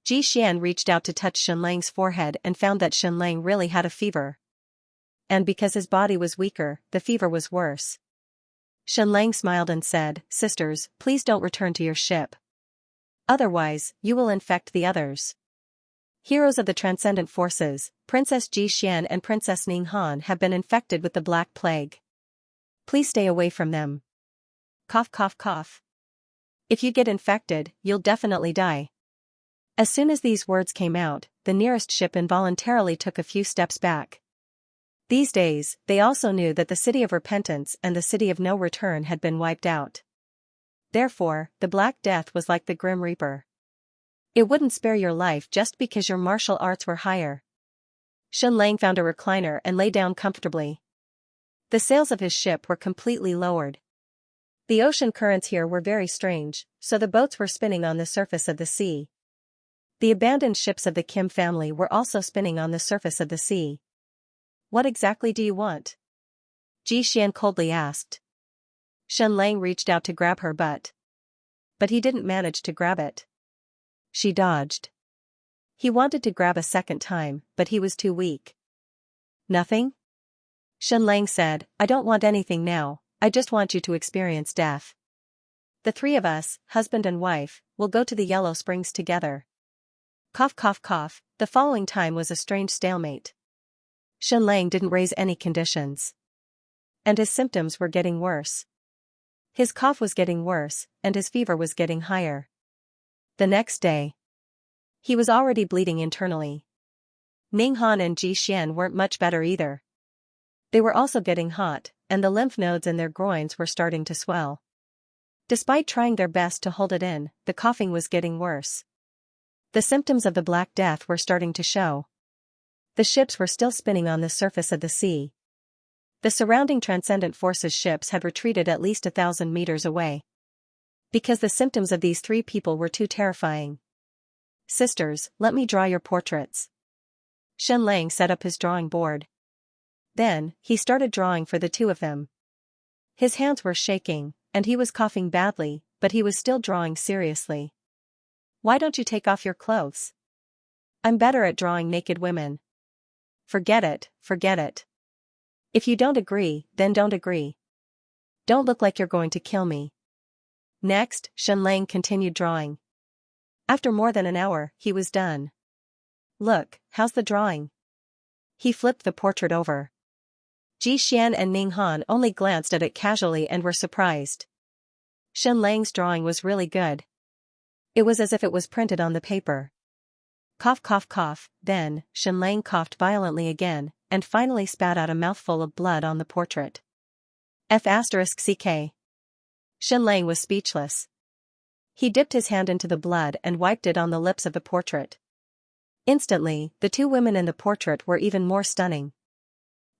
Ji Xian reached out to touch Xianlang's forehead and found that Xianlang really had a fever. And because his body was weaker, the fever was worse. Xianlang smiled and said, "Sisters, please don't return to your ship. Otherwise, you will infect the others. Heroes of the Transcendent Forces, Princess Ji Xian and Princess Ning Han have been infected with the Black Plague. Please stay away from them. Cough cough cough. If you get infected, you'll definitely die." As soon as these words came out, the nearest ship involuntarily took a few steps back. These days, they also knew that the City of Repentance and the City of No Return had been wiped out. Therefore, the Black Death was like the Grim Reaper. It wouldn't spare your life just because your martial arts were higher. Shen Lang found a recliner and lay down comfortably. The sails of his ship were completely lowered. The ocean currents here were very strange, so the boats were spinning on the surface of the sea. The abandoned ships of the Kim family were also spinning on the surface of the sea. What exactly do you want? Xian coldly asked. Shen Lang reached out to grab her butt. But he didn't manage to grab it. She dodged. He wanted to grab a second time, but he was too weak. Nothing? Shen Lang said, I don't want anything now, I just want you to experience death. The three of us, husband and wife, will go to the Yellow Springs together. Cough cough cough, the following time was a strange stalemate. Shen Lang didn't raise any conditions. And his symptoms were getting worse. His cough was getting worse, and his fever was getting higher. The next day, he was already bleeding internally. Ning Han and Xian weren't much better either. They were also getting hot, and the lymph nodes in their groins were starting to swell. Despite trying their best to hold it in, the coughing was getting worse. The symptoms of the Black Death were starting to show. The ships were still spinning on the surface of the sea. The surrounding Transcendent Forces ships had retreated at least 1,000 meters away. Because the symptoms of these three people were too terrifying. Sisters, let me draw your portraits. Shen Lang set up his drawing board. Then, he started drawing for the two of them. His hands were shaking, and he was coughing badly, but he was still drawing seriously. Why don't you take off your clothes? I'm better at drawing naked women. Forget it, forget it. If you don't agree, then don't agree. Don't look like you're going to kill me. Next, Shen Lang continued drawing. After more than an hour, he was done. Look, how's the drawing? He flipped the portrait over. Xian and Ning Han only glanced at it casually and were surprised. Shen Lang's drawing was really good. It was as if it was printed on the paper. Cough cough cough, then, Shen Lang coughed violently again, and finally spat out a mouthful of blood on the portrait. F***ck. Shen Lang was speechless. He dipped his hand into the blood and wiped it on the lips of the portrait. Instantly, the two women in the portrait were even more stunning.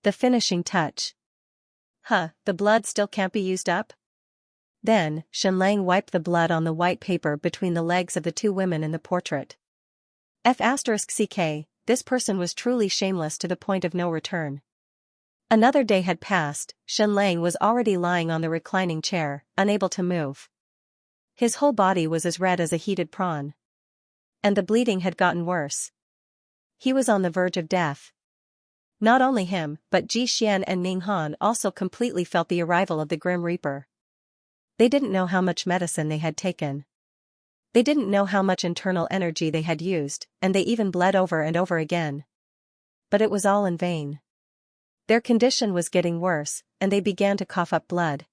The finishing touch. The blood still can't be used up? Then, Shen Lang wiped the blood on the white paper between the legs of the two women in the portrait. F***ck, this person was truly shameless to the point of no return. Another day had passed, Shen Lang was already lying on the reclining chair, unable to move. His whole body was as red as a heated prawn. And the bleeding had gotten worse. He was on the verge of death. Not only him, but Xian and Ning Han also completely felt the arrival of the Grim Reaper. They didn't know how much medicine they had taken. They didn't know how much internal energy they had used, and they even bled over and over again. But it was all in vain. Their condition was getting worse, and they began to cough up blood.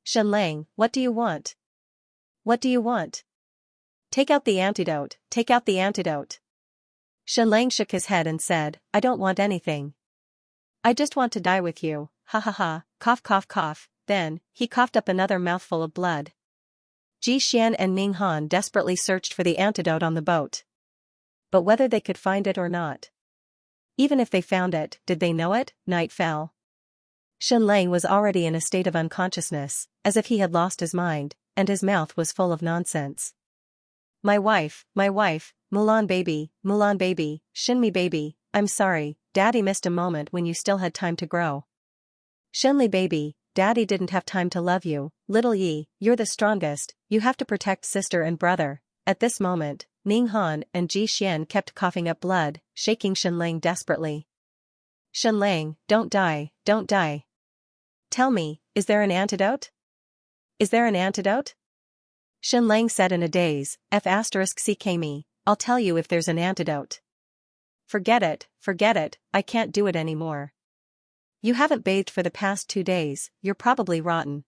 Shen Lang, what do you want? What do you want? Take out the antidote, take out the antidote. Shen Lang shook his head and said, I don't want anything. I just want to die with you, ha ha ha, cough cough cough, then, he coughed up another mouthful of blood. Xian and Ning Han desperately searched for the antidote on the boat. But whether they could find it or not. Even if they found it, did they know it? Night fell. Shen Lang was already in a state of unconsciousness, as if he had lost his mind, and his mouth was full of nonsense. My wife, Mulan baby, Shenli baby, I'm sorry, Daddy missed a moment when you still had time to grow. Shenli baby, Daddy didn't have time to love you, little Yi, you're the strongest, you have to protect sister and brother. At this moment, Ning Han and Xian kept coughing up blood, shaking Shen Lang desperately. Shen Lang, don't die, don't die. Tell me, is there an antidote? Is there an antidote? Shen Lang said in a daze, F***ck me, I'll tell you if there's an antidote. Forget it, I can't do it anymore. You haven't bathed for the past 2 days, you're probably rotten.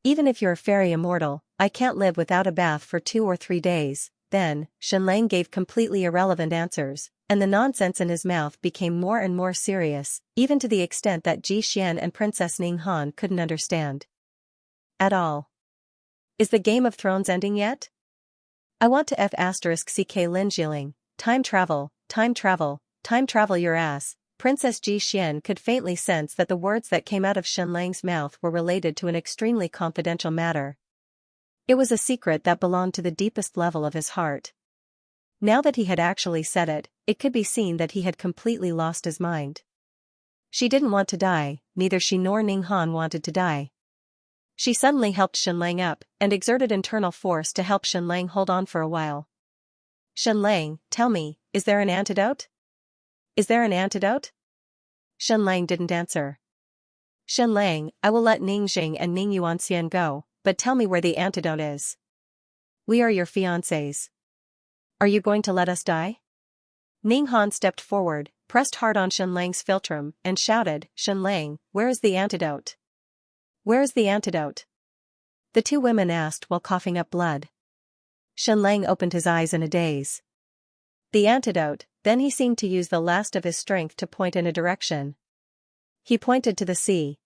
Even if you're a fairy immortal, I can't live without a bath for 2 or 3 days. Then, Shen Lang gave completely irrelevant answers, and the nonsense in his mouth became more and more serious, even to the extent that Xian and Princess Ning Han couldn't understand. At all. Is the Game of Thrones ending yet? I want to F***ck Lin Jieling, time travel, time travel your ass. Princess Xian could faintly sense that the words that came out of Shenlang's mouth were related to an extremely confidential matter. It was a secret that belonged to the deepest level of his heart. Now that he had actually said it, it could be seen that he had completely lost his mind. She didn't want to die, neither she nor Ninghan wanted to die. She suddenly helped Shenlang up, and exerted internal force to help Shenlang hold on for a while. Shenlang, tell me, is there an antidote? Is there an antidote? Shenlang didn't answer. Shenlang, I will let Ningjing and Ning Yuanxian go, but tell me where the antidote is. We are your fiancés. Are you going to let us die? Ninghan stepped forward, pressed hard on Shenlang's philtrum, and shouted, Shenlang, where is the antidote? Where is the antidote? The two women asked while coughing up blood. Shenlang opened his eyes in a daze. The antidote, then he seemed to use the last of his strength to point in a direction. He pointed to the sea.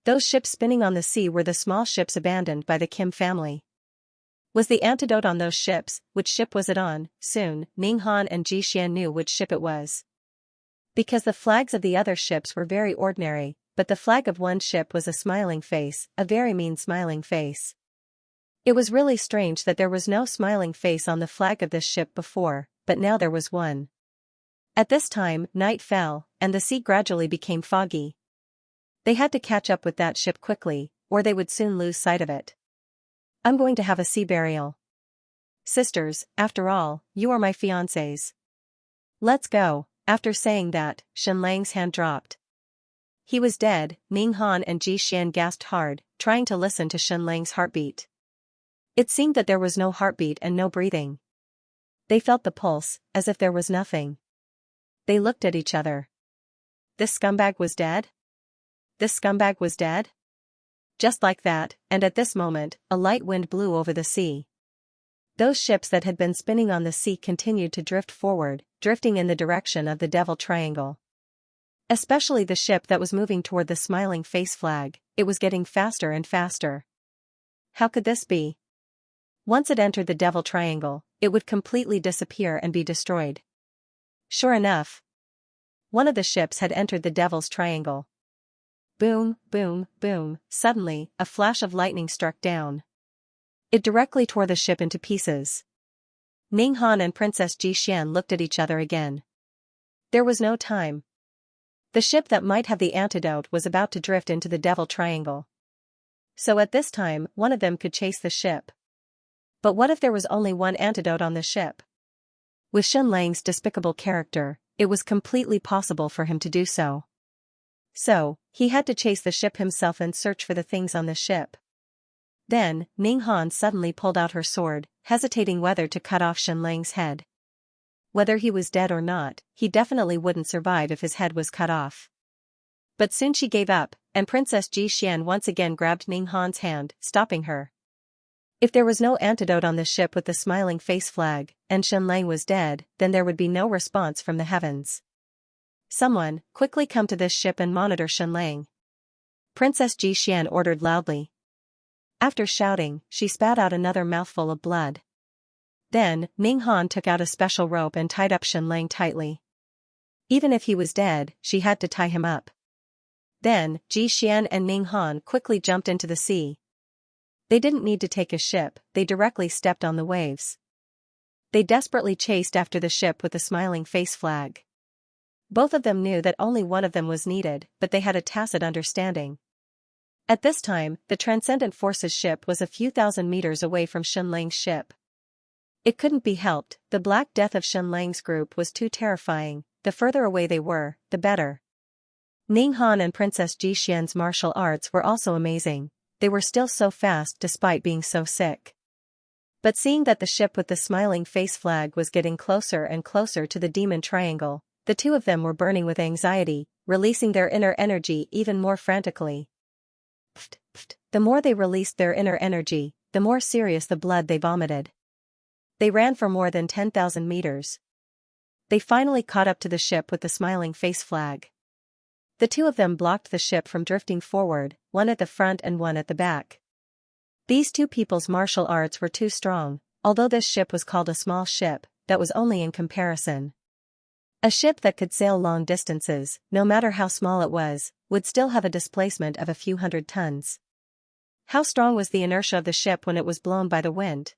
Those ships spinning on the sea were the small ships abandoned by the Kim family. Was the antidote on those ships? Which ship was it on? Soon, Ninghan and Jixian knew which ship it was. Because the flags of the other ships were very ordinary, but the flag of one ship was a smiling face, a very mean smiling face. It was really strange that there was no smiling face on the flag of this ship before, but now there was one. At this time, night fell, and the sea gradually became foggy. They had to catch up with that ship quickly, or they would soon lose sight of it. I'm going to have a sea burial. Sisters, after all, you are my fiancés. Let's go. After saying that, Shenlang's hand dropped. He was dead. Ninghan and Jixian gasped hard, trying to listen to Shenlang's heartbeat. It seemed that there was no heartbeat and no breathing. They felt the pulse, as if there was nothing. They looked at each other. This scumbag was dead? This scumbag was dead? Just like that, and at this moment, a light wind blew over the sea. Those ships that had been spinning on the sea continued to drift forward, drifting in the direction of the Devil Triangle. Especially the ship that was moving toward the smiling face flag, it was getting faster and faster. How could this be? Once it entered the Devil Triangle, it would completely disappear and be destroyed. Sure enough, one of the ships had entered the Devil's Triangle. Boom, boom, boom, suddenly, a flash of lightning struck down. It directly tore the ship into pieces. Ninghan and Princess Jixian looked at each other again. There was no time. The ship that might have the antidote was about to drift into the Devil Triangle. So at this time, one of them could chase the ship. But what if there was only one antidote on the ship? With Shenlang's despicable character, it was completely possible for him to do so. So, he had to chase the ship himself and search for the things on the ship. Then, Ninghan suddenly pulled out her sword, hesitating whether to cut off Shenlang's head. Whether he was dead or not, he definitely wouldn't survive if his head was cut off. But soon she gave up, and Princess Jixian once again grabbed Ninghan's hand, stopping her. If there was no antidote on the ship with the smiling face flag, and Shenlang was dead, then there would be no response from the heavens. Someone, quickly come to this ship and monitor Shenlang. Princess Jixian ordered loudly. After shouting, she spat out another mouthful of blood. Then, Ninghan took out a special rope and tied up Shenlang tightly. Even if he was dead, she had to tie him up. Then, Jixian and Ninghan quickly jumped into the sea. They didn't need to take a ship, they directly stepped on the waves. They desperately chased after the ship with the smiling face flag. Both of them knew that only one of them was needed, but they had a tacit understanding. At this time, the Transcendent Forces ship was a few thousand meters away from Shenlang's ship. It couldn't be helped, the Black Death of Shenlang's group was too terrifying, the further away they were, the better. Ninghan and Princess Jixian's martial arts were also amazing. They were still so fast despite being so sick. But seeing that the ship with the smiling face flag was getting closer and closer to the Demon Triangle, the two of them were burning with anxiety, releasing their inner energy even more frantically. Pft, pft. The more they released their inner energy, the more serious the blood they vomited. They ran for more than 10,000 meters. They finally caught up to the ship with the smiling face flag. The two of them blocked the ship from drifting forward, one at the front and one at the back. These two people's martial arts were too strong, although this ship was called a small ship, that was only in comparison. A ship that could sail long distances, no matter how small it was, would still have a displacement of a few hundred tons. How strong was the inertia of the ship when it was blown by the wind?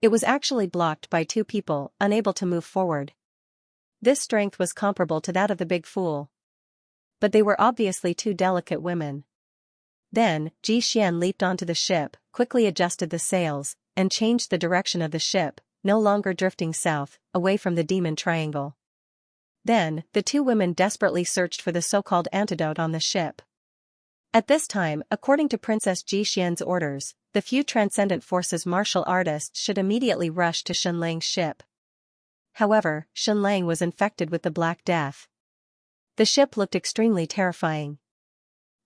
It was actually blocked by two people, unable to move forward. This strength was comparable to that of the Big Fool. But they were obviously two delicate women. Then, Xian leaped onto the ship, quickly adjusted the sails, and changed the direction of the ship, no longer drifting south, away from the Demon Triangle. Then, the two women desperately searched for the so-called antidote on the ship. At this time, according to Princess Xian's orders, the few Transcendent Forces martial artists should immediately rush to Shenlang's ship. However, Shenlang was infected with the Black Death. The ship looked extremely terrifying.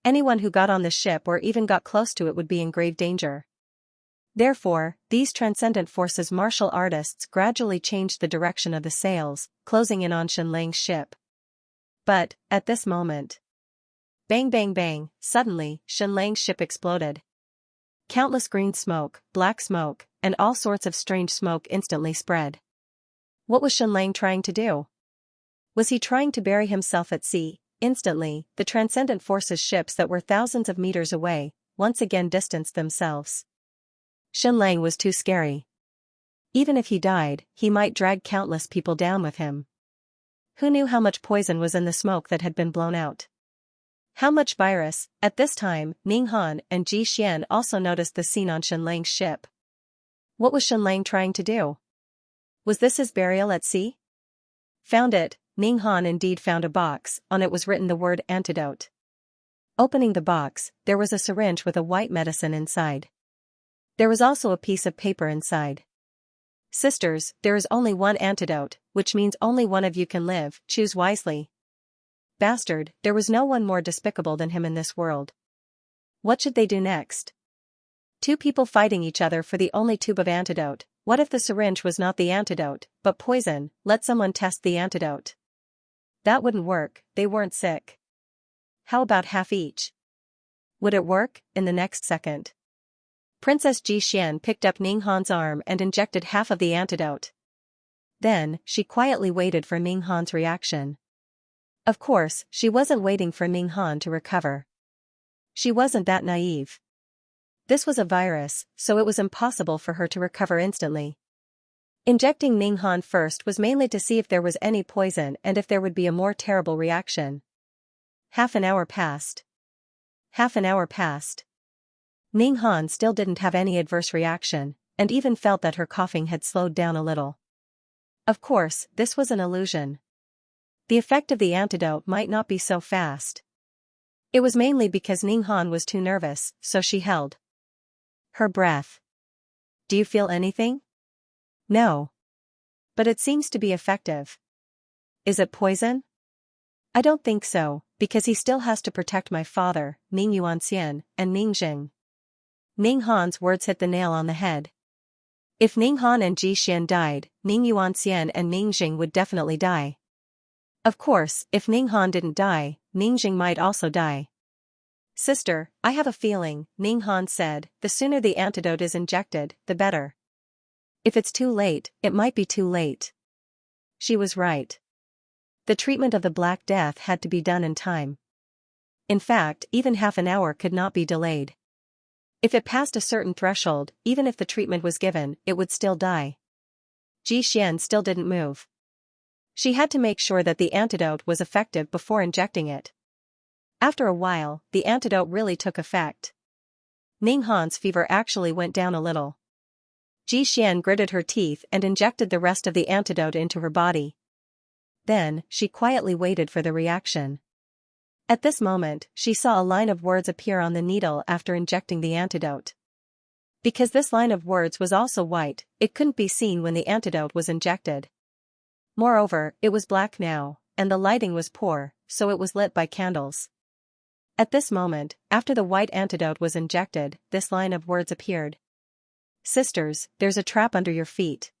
Anyone who got on the ship or even got close to it would be in grave danger. Therefore, these Transcendent Forces martial artists gradually changed the direction of the sails, closing in on Shenlang's ship. But, at this moment, bang bang bang, suddenly, Shenlang's ship exploded. Countless green smoke, black smoke, and all sorts of strange smoke instantly spread. What was Shenlang trying to do? Was he trying to bury himself at sea? Instantly, the Transcendent Forces ships that were thousands of meters away, once again distanced themselves. Shenlang was too scary. Even if he died, he might drag countless people down with him. Who knew how much poison was in the smoke that had been blown out? How much virus? At this time, Ninghan and Xian also noticed the scene on Shenlang's ship. What was Shenlang trying to do? Was this his burial at sea? Found it. Ninghan indeed found a box, on it was written the word antidote. Opening the box, there was a syringe with a white medicine inside. There was also a piece of paper inside. Sisters, there is only one antidote, which means only one of you can live, choose wisely. Bastard, there was no one more despicable than him in this world. What should they do next? Two people fighting each other for the only tube of antidote. What if the syringe was not the antidote, but poison? Let someone test the antidote. That wouldn't work, they weren't sick. How about half each? Would it work? In the next second, Princess Xian picked up Ninghan's arm and injected half of the antidote. Then, she quietly waited for Ninghan's reaction. Of course, she wasn't waiting for Ninghan to recover. She wasn't that naive. This was a virus, so it was impossible for her to recover instantly. Injecting Ninghan first was mainly to see if there was any poison and if there would be a more terrible reaction. Half an hour passed. Half an hour passed. Ninghan still didn't have any adverse reaction, and even felt that her coughing had slowed down a little. Of course, this was an illusion. The effect of the antidote might not be so fast. It was mainly because Ninghan was too nervous, so she held her breath. Do you feel anything? No. But it seems to be effective. Is it poison? I don't think so, because he still has to protect my father, Ning Yuanxian, and Ning Jing. Ninghan's words hit the nail on the head. If Ninghan and Xian died, Ning Yuanxian and Ning Jing would definitely die. Of course, if Ninghan didn't die, Ning Jing might also die. Sister, I have a feeling, Ninghan said, the sooner the antidote is injected, the better. If it's too late, it might be too late. She was right. The treatment of the Black Death had to be done in time. In fact, even half an hour could not be delayed. If it passed a certain threshold, even if the treatment was given, it would still die. Xian still didn't move. She had to make sure that the antidote was effective before injecting it. After a while, the antidote really took effect. Ninghan's fever actually went down a little. Xian gritted her teeth and injected the rest of the antidote into her body. Then, she quietly waited for the reaction. At this moment, she saw a line of words appear on the needle after injecting the antidote. Because this line of words was also white, it couldn't be seen when the antidote was injected. Moreover, it was black now, and the lighting was poor, so it was lit by candles. At this moment, after the white antidote was injected, this line of words appeared. Sisters, there's a trap under your feet.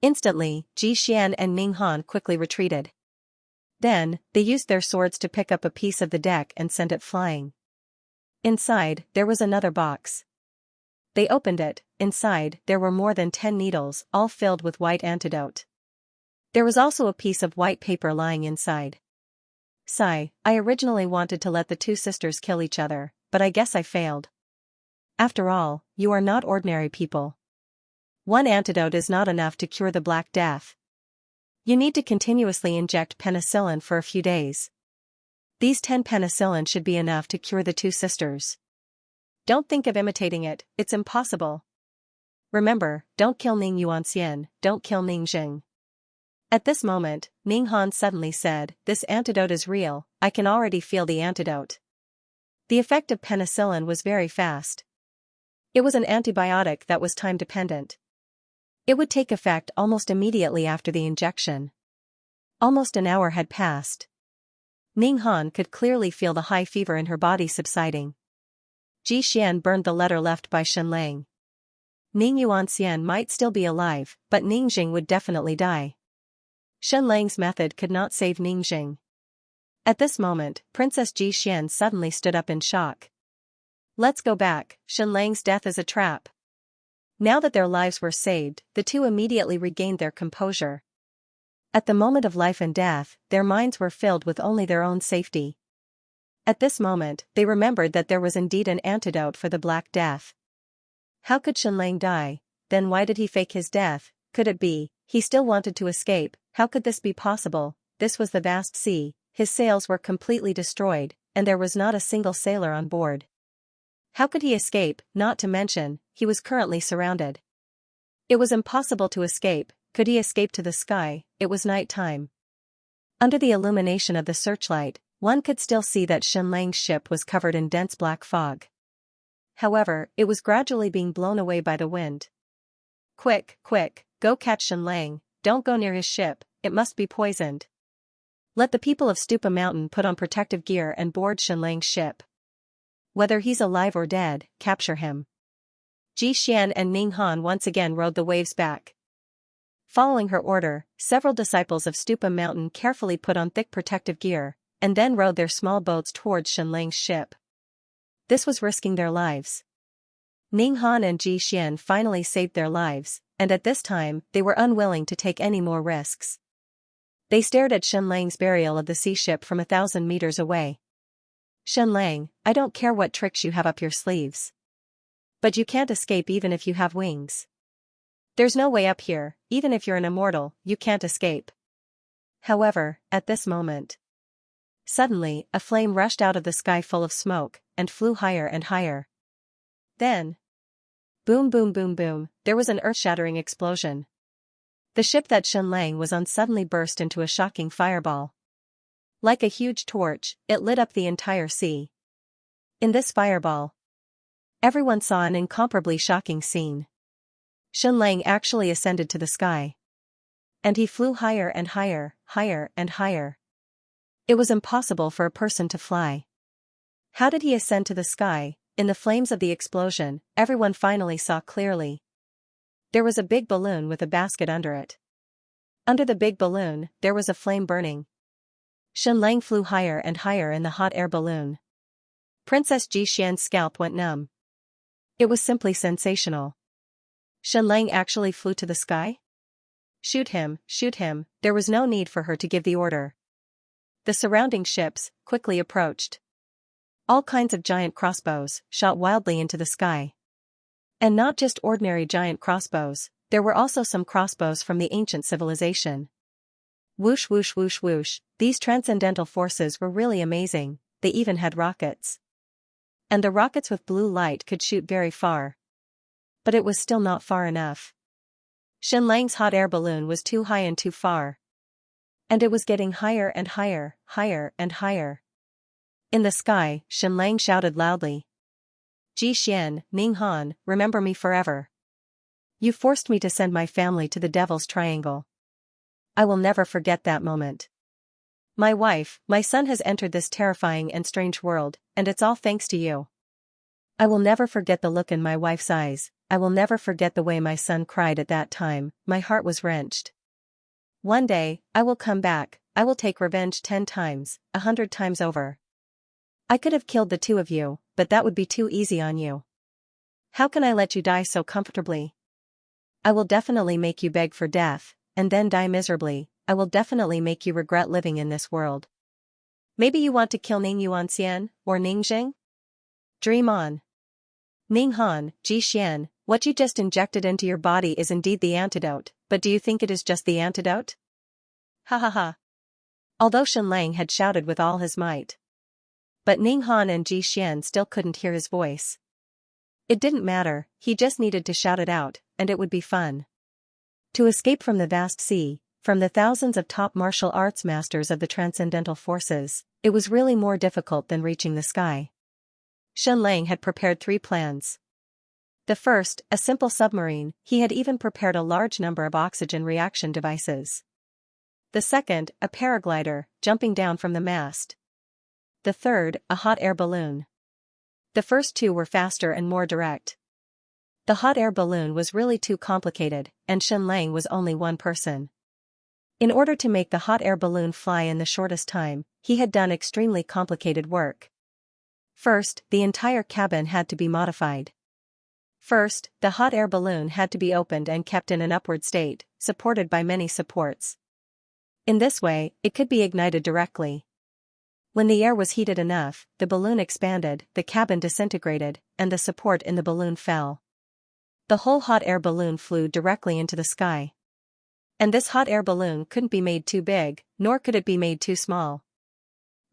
Instantly, Xian and Ninghan quickly retreated. Then, they used their swords to pick up a piece of the deck and send it flying. Inside, there was another box. They opened it. Inside, there were more than 10 needles, all filled with white antidote. There was also a piece of white paper lying inside. Sigh, I originally wanted to let the two sisters kill each other, but I guess I failed. After all, you are not ordinary people. One antidote is not enough to cure the Black Death. You need to continuously inject penicillin for a few days. These 10 penicillin should be enough to cure the two sisters. Don't think of imitating it, it's impossible. Remember, don't kill Ning Yuanxian, don't kill Ning Jing. At this moment, Ning Han suddenly said, "This antidote is real, I can already feel the antidote." The effect of penicillin was very fast. It was an antibiotic that was time-dependent. It would take effect almost immediately after the injection. Almost an hour had passed. Ning Han could clearly feel the high fever in her body subsiding. Ji Xian burned the letter left by Shen Lang. Ning Yuanxian might still be alive, but Ning Jing would definitely die. Shen Lang's method could not save Ning Jing. At this moment, Princess Ji Xian suddenly stood up in shock. "Let's go back, Shen Lang's death is a trap." Now that their lives were saved, the two immediately regained their composure. At the moment of life and death, their minds were filled with only their own safety. At this moment, they remembered that there was indeed an antidote for the Black Death. How could Shen Lang die? Then why did he fake his death? Could it be, he still wanted to escape? How could this be possible? This was the vast sea, his sails were completely destroyed, and there was not a single sailor on board. How could he escape? Not to mention, he was currently surrounded. It was impossible to escape. Could he escape to the sky? It was night time. Under the illumination of the searchlight, one could still see that Shen Lang's ship was covered in dense black fog. However, it was gradually being blown away by the wind. "Quick, quick, go catch Shen Lang, don't go near his ship, it must be poisoned. Let the people of Stupa Mountain put on protective gear and board Shen Lang's ship. Whether he's alive or dead, capture him." Ji Xian and Ning Han once again rode the waves back. Following her order, several disciples of Stupa Mountain carefully put on thick protective gear, and then rowed their small boats towards Shen Lang's ship. This was risking their lives. Ning Han and Ji Xian finally saved their lives, and at this time, they were unwilling to take any more risks. They stared at Shen Lang's burial of the sea ship from 1,000 meters away. "Shen Lang, I don't care what tricks you have up your sleeves. But you can't escape even if you have wings. There's no way up here, even if you're an immortal, you can't escape." However, at this moment, suddenly, a flame rushed out of the sky full of smoke, and flew higher and higher. Then, boom boom boom boom, there was an earth-shattering explosion. The ship that Shen Lang was on suddenly burst into a shocking fireball. Like a huge torch, it lit up the entire sea. In this fireball, everyone saw an incomparably shocking scene. Shen Lang actually ascended to the sky. And he flew higher and higher, higher and higher. It was impossible for a person to fly. How did he ascend to the sky? In the flames of the explosion, everyone finally saw clearly. There was a big balloon with a basket under it. Under the big balloon, there was a flame burning. Shen Lang flew higher and higher in the hot air balloon. Princess Ji Xian's scalp went numb. It was simply sensational. Shen Lang actually flew to the sky? Shoot him, there was no need for her to give the order. The surrounding ships quickly approached. All kinds of giant crossbows shot wildly into the sky. And not just ordinary giant crossbows, there were also some crossbows from the ancient civilization. Whoosh whoosh whoosh whoosh, these transcendental forces were really amazing, they even had rockets. And the rockets with blue light could shoot very far. But it was still not far enough. Shen Lang's hot air balloon was too high and too far. And it was getting higher and higher, higher and higher. In the sky, Shen Lang shouted loudly. "Ji Xian, Ning Han, remember me forever. You forced me to send my family to the Devil's Triangle. I will never forget that moment. My wife, my son has entered this terrifying and strange world, and it's all thanks to you. I will never forget the look in my wife's eyes, I will never forget the way my son cried at that time, my heart was wrenched. One day, I will come back, I will take revenge 10 times, 100 times over. I could have killed the two of you, but that would be too easy on you. How can I let you die so comfortably? I will definitely make you beg for death, and then die miserably, I will definitely make you regret living in this world. Maybe you want to kill Ning Yuanxian, or Ning Jing? Dream on. Ning Han, Ji Xian, what you just injected into your body is indeed the antidote, but do you think it is just the antidote? Ha ha ha. Although Shen Lang had shouted with all his might. But Ning Han and Ji Xian still couldn't hear his voice. It didn't matter, he just needed to shout it out, and it would be fun. To escape from the vast sea, from the thousands of top martial arts masters of the transcendental forces, it was really more difficult than reaching the sky. Shen Lang had prepared 3 plans. The first, a simple submarine, he had even prepared a large number of oxygen reaction devices. The second, a paraglider, jumping down from the mast. The third, a hot air balloon. The first 2 were faster and more direct. The hot air balloon was really too complicated, and Shen Lang was only one person. In order to make the hot air balloon fly in the shortest time, he had done extremely complicated work. First, the entire cabin had to be modified. First, the hot air balloon had to be opened and kept in an upward state, supported by many supports. In this way, it could be ignited directly. When the air was heated enough, the balloon expanded, the cabin disintegrated, and the support in the balloon fell. The whole hot air balloon flew directly into the sky. And this hot air balloon couldn't be made too big, nor could it be made too small.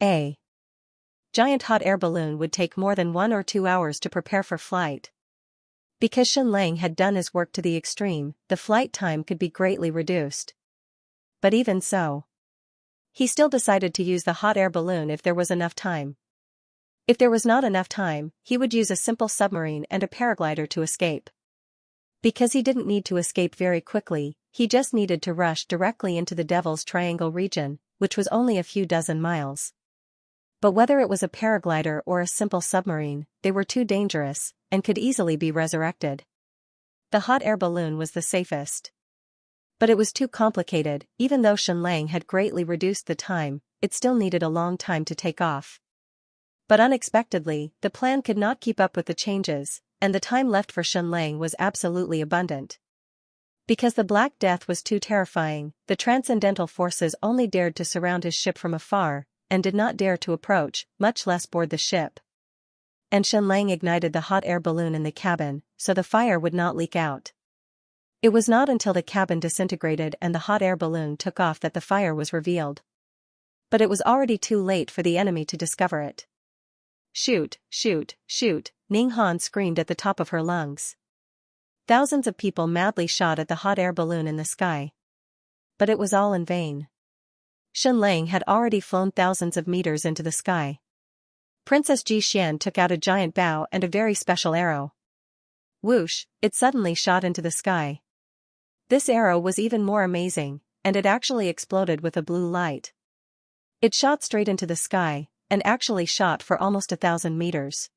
A giant hot air balloon would take more than 1 or 2 hours to prepare for flight. Because Shen Lang had done his work to the extreme, the flight time could be greatly reduced. But even so, he still decided to use the hot air balloon if there was enough time. If there was not enough time, he would use a simple submarine and a paraglider to escape. Because he didn't need to escape very quickly, he just needed to rush directly into the Devil's Triangle region, which was only a few dozen miles. But whether it was a paraglider or a simple submarine, they were too dangerous, and could easily be resurrected. The hot air balloon was the safest. But it was too complicated, even though Shen Lang had greatly reduced the time, it still needed a long time to take off. But unexpectedly, the plan could not keep up with the changes, and the time left for Shen Lang was absolutely abundant. Because the Black Death was too terrifying, the transcendental forces only dared to surround his ship from afar, and did not dare to approach, much less board the ship. And Shen Lang ignited the hot air balloon in the cabin, so the fire would not leak out. It was not until the cabin disintegrated and the hot air balloon took off that the fire was revealed. But it was already too late for the enemy to discover it. Shoot, shoot, shoot, Ning Han screamed at the top of her lungs. Thousands of people madly shot at the hot air balloon in the sky. But it was all in vain. Shen Lang had already flown thousands of meters into the sky. Princess Ji Xian took out a giant bow and a very special arrow. Whoosh, it suddenly shot into the sky. This arrow was even more amazing, and it actually exploded with a blue light. It shot straight into the sky, and actually shot for almost 1,000 meters.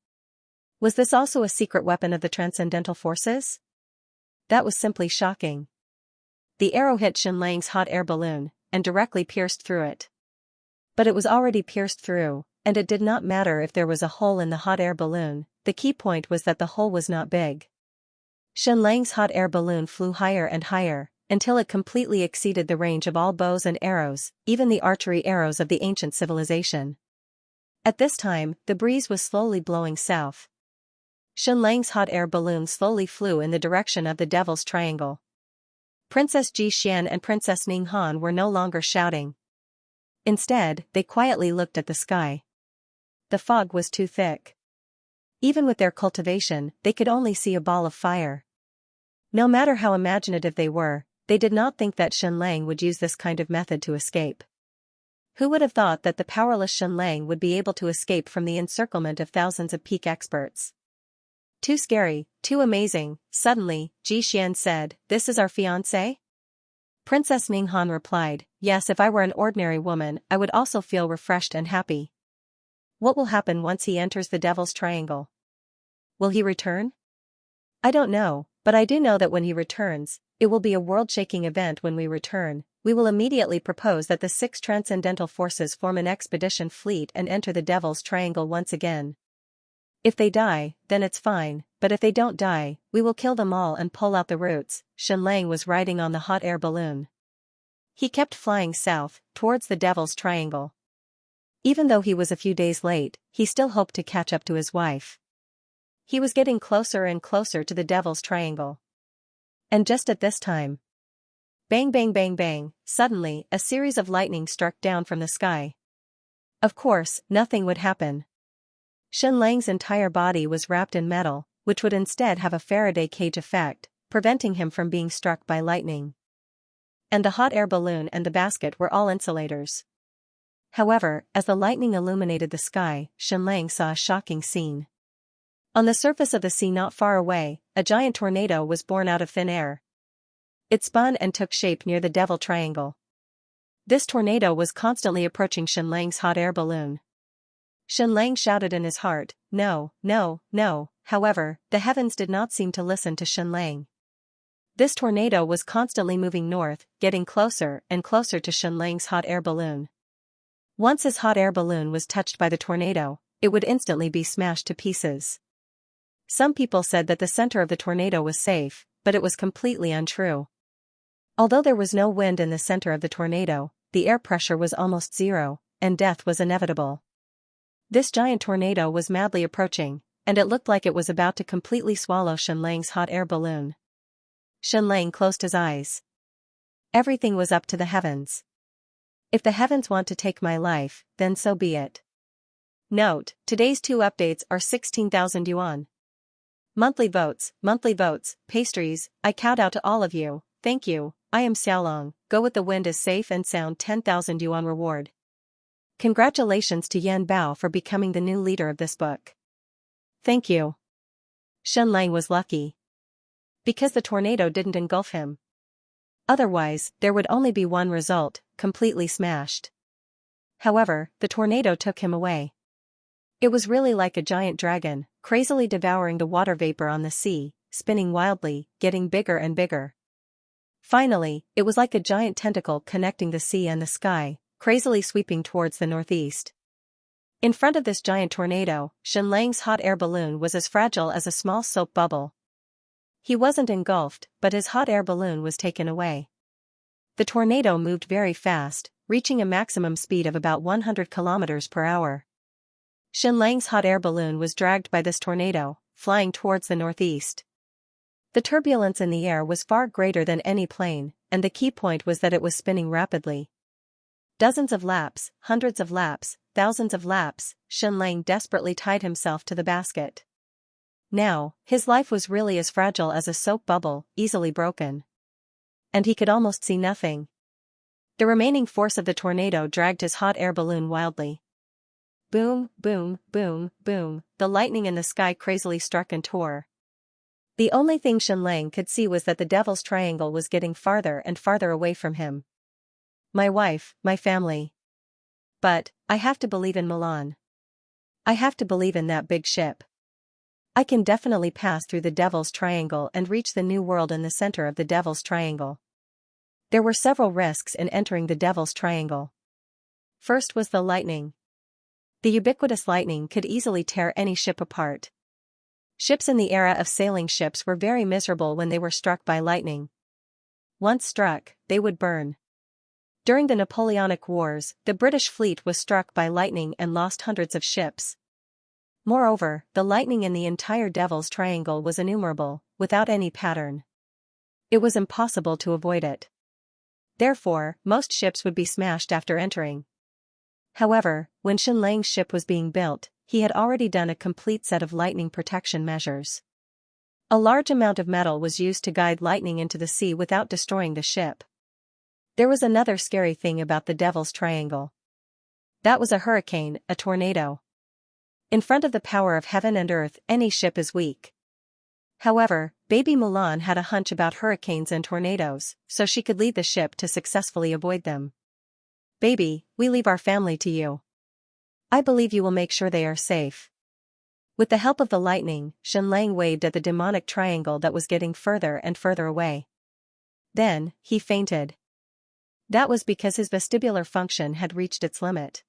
Was this also a secret weapon of the transcendental forces? That was simply shocking. The arrow hit Shen Lang's hot air balloon, and directly pierced through it. But it was already pierced through, and it did not matter if there was a hole in the hot air balloon, the key point was that the hole was not big. Shen Lang's hot air balloon flew higher and higher, until it completely exceeded the range of all bows and arrows, even the archery arrows of the ancient civilization. At this time, the breeze was slowly blowing south. Shen Lang's hot air balloon slowly flew in the direction of the Devil's Triangle. Princess Ji Xian and Princess Ning Han were no longer shouting. Instead, they quietly looked at the sky. The fog was too thick. Even with their cultivation, they could only see a ball of fire. No matter how imaginative they were, they did not think that Shen Lang would use this kind of method to escape. Who would have thought that the powerless Shen Lang would be able to escape from the encirclement of thousands of peak experts? Too scary, too amazing. Suddenly, Ji Xian said, "This is our fiancé?" Princess Ning Han replied, "Yes, if I were an ordinary woman, I would also feel refreshed and happy." What will happen once he enters the Devil's Triangle? Will he return? I don't know, but I do know that when he returns, it will be a world-shaking event. When we return, we will immediately propose that the 6 transcendental forces form an expedition fleet and enter the Devil's Triangle once again. If they die, then it's fine, but if they don't die, we will kill them all and pull out the roots. Shen Lang was riding on the hot air balloon. He kept flying south, towards the Devil's Triangle. Even though he was a few days late, he still hoped to catch up to his wife. He was getting closer and closer to the Devil's Triangle. And just at this time, bang bang bang bang, suddenly, a series of lightning struck down from the sky. Of course, nothing would happen. Xianxia's entire body was wrapped in metal, which would instead have a Faraday cage effect, preventing him from being struck by lightning. And the hot air balloon and the basket were all insulators. However, as the lightning illuminated the sky, Xianxia saw a shocking scene. On the surface of the sea not far away, a giant tornado was born out of thin air. It spun and took shape near the Devil Triangle. This tornado was constantly approaching Xianxia's hot air balloon. Xianxia shouted in his heart, "No, no, no," however, the heavens did not seem to listen to Xianxia. This tornado was constantly moving north, getting closer and closer to Xianxia's hot air balloon. Once his hot air balloon was touched by the tornado, it would instantly be smashed to pieces. Some people said that the center of the tornado was safe, but it was completely untrue. Although there was no wind in the center of the tornado, the air pressure was almost zero, and death was inevitable. This giant tornado was madly approaching, and it looked like it was about to completely swallow Xianxia's hot air balloon. Xianxia closed his eyes. Everything was up to the heavens. If the heavens want to take my life, then so be it. Note, today's 2 updates are 16,000 yuan. Monthly votes, pastries, I kowed out to all of you, thank you, I am Xiaolong, go with the wind is safe and sound 10,000 yuan reward. Congratulations to Yan Bao for becoming the new leader of this book. Thank you. Xianxia was lucky. Because the tornado didn't engulf him. Otherwise, there would only be one result, completely smashed. However, the tornado took him away. It was really like a giant dragon, crazily devouring the water vapor on the sea, spinning wildly, getting bigger and bigger. Finally, it was like a giant tentacle connecting the sea and the sky, crazily sweeping towards the northeast. In front of this giant tornado, Xianxia's hot air balloon was as fragile as a small soap bubble. He wasn't engulfed, but his hot air balloon was taken away. The tornado moved very fast, reaching a maximum speed of about 100 kilometers per hour. Xianxia's hot air balloon was dragged by this tornado, flying towards the northeast. The turbulence in the air was far greater than any plane, and the key point was that it was spinning rapidly. Dozens of laps, hundreds of laps, thousands of laps, Xianxia desperately tied himself to the basket. Now, his life was really as fragile as a soap bubble, easily broken. And he could almost see nothing. The remaining force of the tornado dragged his hot air balloon wildly. Boom, boom, boom, boom, the lightning in the sky crazily struck and tore. The only thing Xianxia could see was that the Devil's Triangle was getting farther and farther away from him. My wife, my family. But, I have to believe in Milan. I have to believe in that big ship. I can definitely pass through the Devil's Triangle and reach the new world in the center of the Devil's Triangle. There were several risks in entering the Devil's Triangle. First was the lightning. The ubiquitous lightning could easily tear any ship apart. Ships in the era of sailing ships were very miserable when they were struck by lightning. Once struck, they would burn. During the Napoleonic Wars, the British fleet was struck by lightning and lost hundreds of ships. Moreover, the lightning in the entire Devil's Triangle was innumerable, without any pattern. It was impossible to avoid it. Therefore, most ships would be smashed after entering. However, when Xianxia's ship was being built, he had already done a complete set of lightning protection measures. A large amount of metal was used to guide lightning into the sea without destroying the ship. There was another scary thing about the Devil's Triangle. That was a hurricane, a tornado. In front of the power of heaven and earth, any ship is weak. However, baby Mulan had a hunch about hurricanes and tornadoes, so she could lead the ship to successfully avoid them. Baby, we leave our family to you. I believe you will make sure they are safe. With the help of the lightning, Xianxia waved at the demonic triangle that was getting further and further away. Then, he fainted. That was because his vestibular function had reached its limit.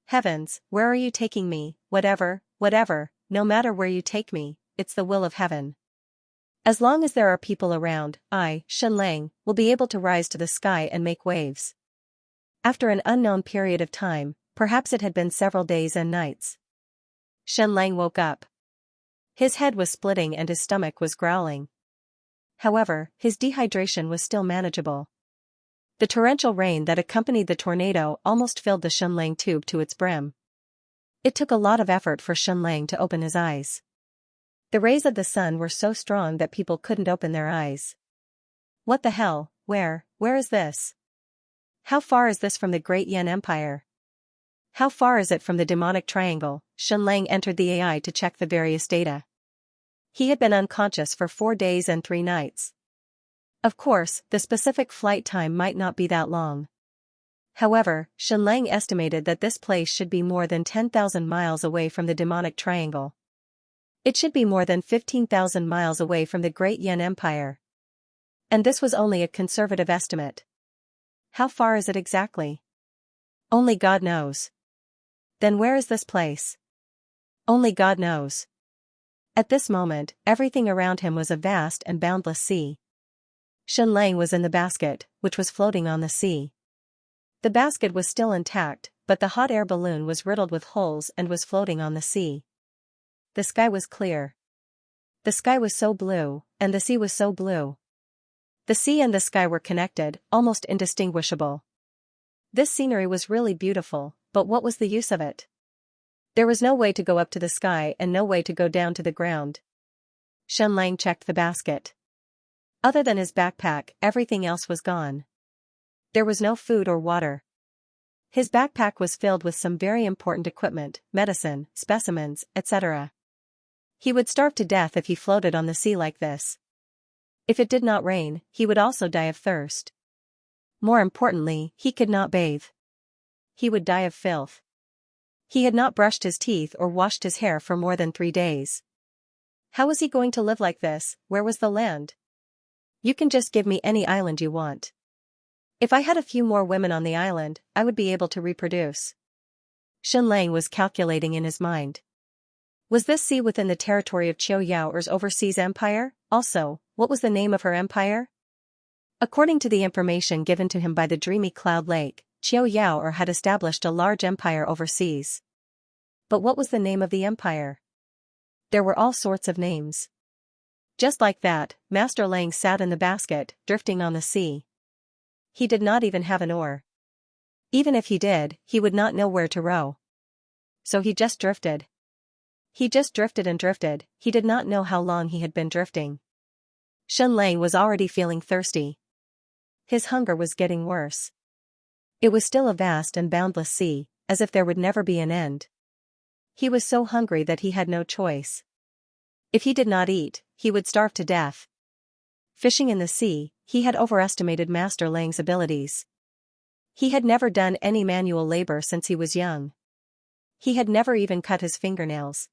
Heavens, where are you taking me? Whatever, no matter where you take me, it's the will of heaven. As long as there are people around, I, Xianlang, will be able to rise to the sky and make waves. After an unknown period of time, perhaps it had been several days and nights, Xianlang woke up. His head was splitting and his stomach was growling. However, his dehydration was still manageable. The torrential rain that accompanied the tornado almost filled the Xianlang tube to its brim. It took a lot of effort for Xianlang to open his eyes. The rays of the sun were so strong that people couldn't open their eyes. What the hell, where is this? How far is this from the Great Yan Empire? How far is it from the demonic triangle? Xianlang entered the AI to check the various data. He had been unconscious for 4 days and 3 nights. Of course, the specific flight time might not be that long. However, Xianlang estimated that this place should be more than 10,000 miles away from the demonic triangle. It should be more than 15,000 miles away from the Great Yan Empire. And this was only a conservative estimate. How far is it exactly? Only God knows. Then where is this place? Only God knows. At this moment, everything around him was a vast and boundless sea. Xianlang was in the basket, which was floating on the sea. The basket was still intact, but the hot air balloon was riddled with holes and was floating on the sea. The sky was clear. The sky was so blue, and the sea was so blue. The sea and the sky were connected, almost indistinguishable. This scenery was really beautiful, but what was the use of it? There was no way to go up to the sky and no way to go down to the ground. Xianlang checked the basket. Other than his backpack, everything else was gone. There was no food or water. His backpack was filled with some very important equipment, medicine, specimens, etc. He would starve to death if he floated on the sea like this. If it did not rain, he would also die of thirst. More importantly, he could not bathe. He would die of filth. He had not brushed his teeth or washed his hair for more than 3 days. How was he going to live like this? Where was the land? You can just give me any island you want. If I had a few more women on the island, I would be able to reproduce. Xianlang was calculating in his mind. Was this sea within the territory of Qiu Yao's overseas empire? Also, what was the name of her empire? According to the information given to him by the dreamy cloud lake, Qiu Yao had established a large empire overseas. But what was the name of the empire? There were all sorts of names. Just like that, Master Lang sat in the basket, drifting on the sea. He did not even have an oar. Even if he did, he would not know where to row. So he just drifted. He just drifted and drifted, he did not know how long he had been drifting. Xianlang was already feeling thirsty. His hunger was getting worse. It was still a vast and boundless sea, as if there would never be an end. He was so hungry that he had no choice. If he did not eat, he would starve to death. Fishing in the sea, he had overestimated Master Lang's abilities. He had never done any manual labor since he was young. He had never even cut his fingernails.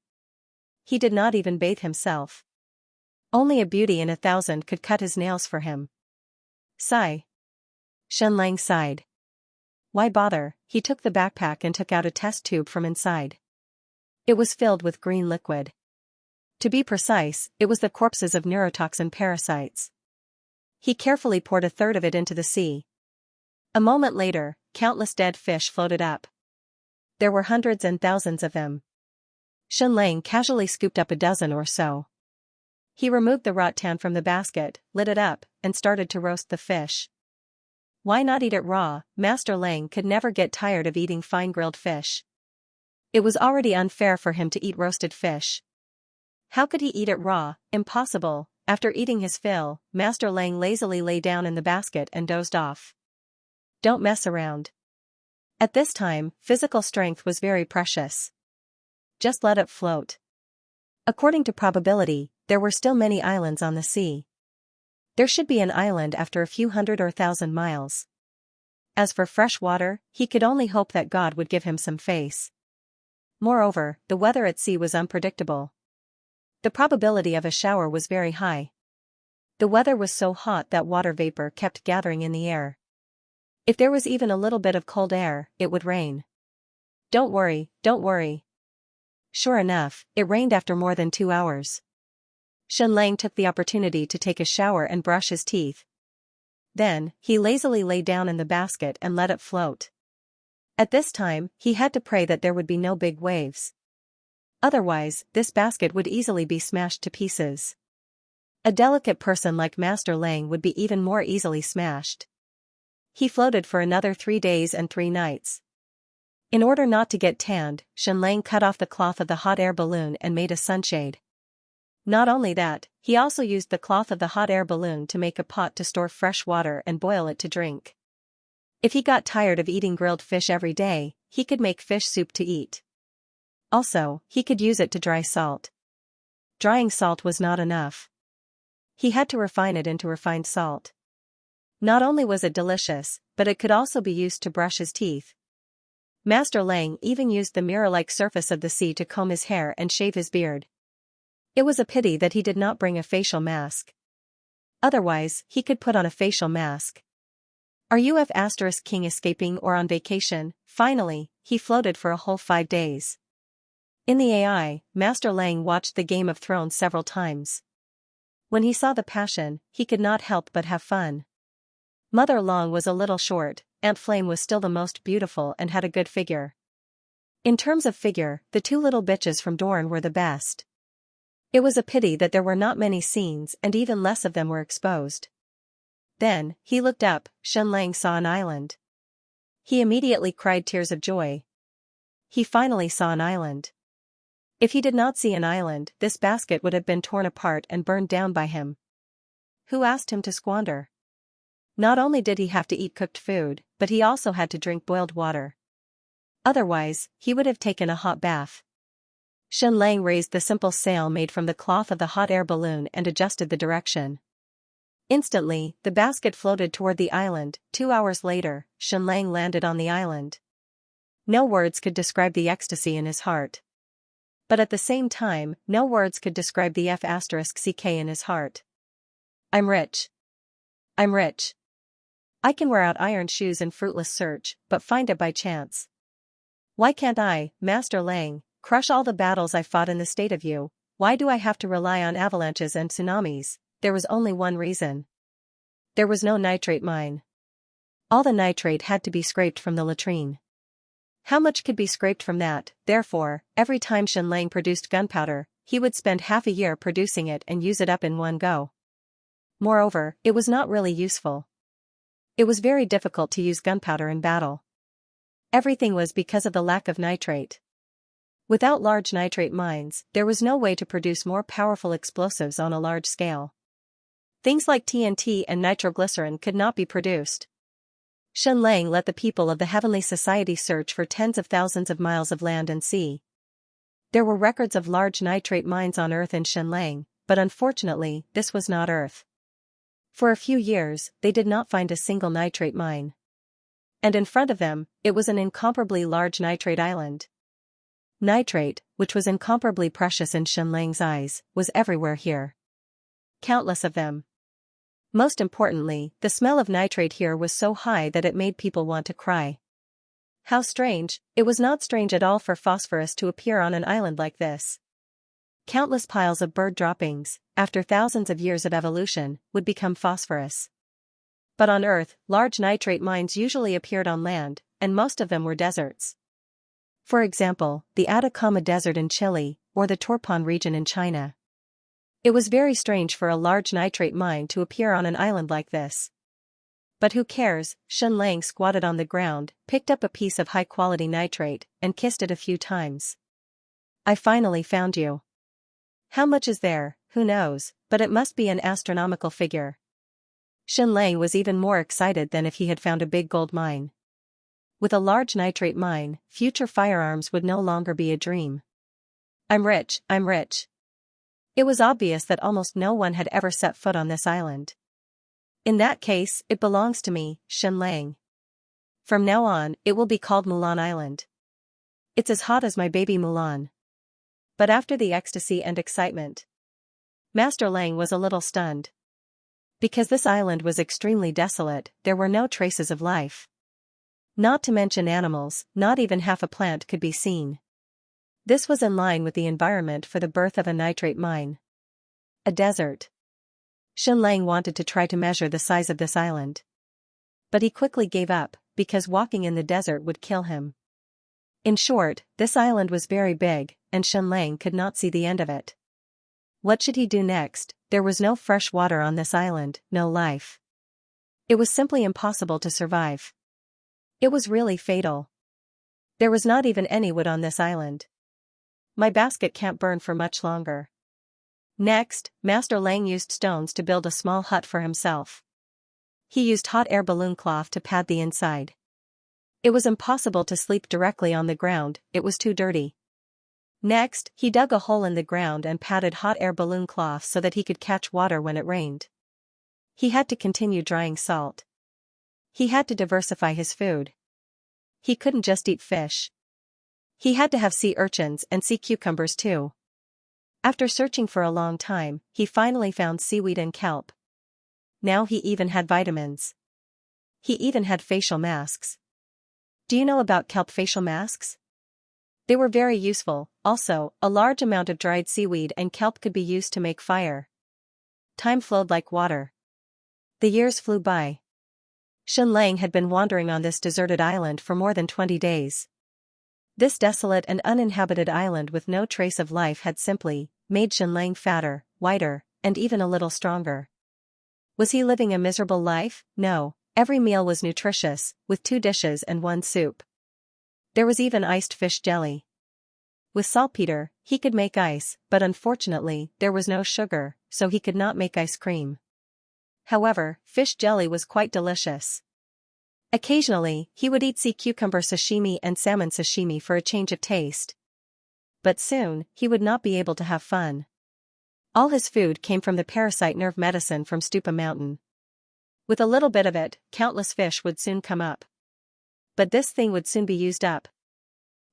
He did not even bathe himself. Only a beauty in 1,000 could cut his nails for him. Sigh. Xianlang sighed. Why bother? He took the backpack and took out a test tube from inside. It was filled with green liquid. To be precise, it was the corpses of neurotoxin parasites. He carefully poured 1/3 of it into the sea. A moment later, countless dead fish floated up. There were hundreds and thousands of them. Xianlang casually scooped up a dozen or so. He removed the rattan from the basket, lit it up, and started to roast the fish. Why not eat it raw? Master Lang could never get tired of eating fine-grilled fish. It was already unfair for him to eat roasted fish. How could he eat it raw? Impossible. After eating his fill, Master Lang lazily lay down in the basket and dozed off. Don't mess around. At this time, physical strength was very precious. Just let it float. According to probability, there were still many islands on the sea. There should be an island after a few hundred or 1,000 miles. As for fresh water, he could only hope that God would give him some face. Moreover, the weather at sea was unpredictable. The probability of a shower was very high. The weather was so hot that water vapor kept gathering in the air. If there was even a little bit of cold air, it would rain. Don't worry, don't worry. Sure enough, it rained after more than 2 hours. Shen Lang took the opportunity to take a shower and brush his teeth. Then, he lazily lay down in the basket and let it float. At this time, he had to pray that there would be no big waves. Otherwise, this basket would easily be smashed to pieces. A delicate person like Master Lang would be even more easily smashed. He floated for another 3 days and 3 nights. In order not to get tanned, Shen Lang cut off the cloth of the hot air balloon and made a sunshade. Not only that, he also used the cloth of the hot air balloon to make a pot to store fresh water and boil it to drink. If he got tired of eating grilled fish every day, he could make fish soup to eat. Also, he could use it to dry salt. Drying salt was not enough. He had to refine it into refined salt. Not only was it delicious, but it could also be used to brush his teeth. Master Lang even used the mirror-like surface of the sea to comb his hair and shave his beard. It was a pity that he did not bring a facial mask. Otherwise, he could put on a facial mask. Are you King escaping or on vacation? Finally, he floated for a whole 5 days. In the AI, Master Lang watched the Game of Thrones several times. When he saw the passion, he could not help but have fun. Mother Long was a little short, Aunt Flame was still the most beautiful and had a good figure. In terms of figure, the 2 little bitches from Dorne were the best. It was a pity that there were not many scenes and even less of them were exposed. Then, he looked up. Shen Lang saw an island. He immediately cried tears of joy. He finally saw an island. If he did not see an island, this basket would have been torn apart and burned down by him. Who asked him to squander? Not only did he have to eat cooked food, but he also had to drink boiled water. Otherwise, he would have taken a hot bath. Shen Lang raised the simple sail made from the cloth of the hot air balloon and adjusted the direction. Instantly, the basket floated toward the island. 2 hours later, Shen Lang landed on the island. No words could describe the ecstasy in his heart. But at the same time, no words could describe the F***ck in his heart. I'm rich. I'm rich. I can wear out iron shoes in fruitless search, but find it by chance. Why can't I, Master Lang, crush all the battles I fought in the state of you? Why do I have to rely on avalanches and tsunamis? There was only one reason. There was no nitrate mine. All the nitrate had to be scraped from the latrine. How much could be scraped from that? Therefore, every time Shen Lang produced gunpowder, he would spend half a year producing it and use it up in one go. Moreover, it was not really useful. It was very difficult to use gunpowder in battle. Everything was because of the lack of nitrate. Without large nitrate mines, there was no way to produce more powerful explosives on a large scale. Things like TNT and nitroglycerin could not be produced. Shen Lang let the people of the Heavenly Society search for tens of thousands of miles of land and sea. There were records of large nitrate mines on Earth in Shen Lang, but unfortunately, this was not Earth. For a few years, they did not find a single nitrate mine. And in front of them, it was an incomparably large nitrate island. Nitrate, which was incomparably precious in Shen Lang's eyes, was everywhere here. Countless of them. Most importantly, the smell of nitrate here was so high that it made people want to cry. How strange! It was not strange at all for phosphorus to appear on an island like this. Countless piles of bird droppings, after thousands of years of evolution, would become phosphorus. But on Earth, large nitrate mines usually appeared on land, and most of them were deserts. For example, the Atacama Desert in Chile, or the Torpon region in China. It was very strange for a large nitrate mine to appear on an island like this. But who cares? Shen Lang squatted on the ground, picked up a piece of high-quality nitrate, and kissed it a few times. I finally found you. How much is there? Who knows, but it must be an astronomical figure. Shen Lang was even more excited than if he had found a big gold mine. With a large nitrate mine, future firearms would no longer be a dream. I'm rich, I'm rich. It was obvious that almost no one had ever set foot on this island. In that case, it belongs to me, Shen Lang. From now on, it will be called Mulan Island. It's as hot as my baby Mulan. But after the ecstasy and excitement, Master Lang was a little stunned. Because this island was extremely desolate, there were no traces of life. Not to mention animals, not even half a plant could be seen. This was in line with the environment for the birth of a nitrate mine. A desert. Xianxia wanted to try to measure the size of this island. But he quickly gave up, because walking in the desert would kill him. In short, this island was very big, and Xianxia could not see the end of it. What should he do next? There was no fresh water on this island, no life. It was simply impossible to survive. It was really fatal. There was not even any wood on this island. My basket can't burn for much longer. Next, Master Lang used stones to build a small hut for himself. He used hot air balloon cloth to pad the inside. It was impossible to sleep directly on the ground, it was too dirty. Next, he dug a hole in the ground and padded hot air balloon cloth so that he could catch water when it rained. He had to continue drying salt. He had to diversify his food. He couldn't just eat fish. He had to have sea urchins and sea cucumbers too. After searching for a long time, he finally found seaweed and kelp. Now he even had vitamins. He even had facial masks. Do you know about kelp facial masks? They were very useful. Also, a large amount of dried seaweed and kelp could be used to make fire. Time flowed like water. The years flew by. Xianxia had been wandering on this deserted island for more than 20 days. This desolate and uninhabited island with no trace of life had simply made Xianxia fatter, whiter, and even a little stronger. Was he living a miserable life? No, every meal was nutritious, with 2 dishes and 1 soup. There was even iced fish jelly. With saltpeter, he could make ice, but unfortunately, there was no sugar, so he could not make ice cream. However, fish jelly was quite delicious. Occasionally, he would eat sea cucumber sashimi and salmon sashimi for a change of taste. But soon, he would not be able to have fun. All his food came from the parasite nerve medicine from Stupa Mountain. With a little bit of it, countless fish would soon come up. But this thing would soon be used up.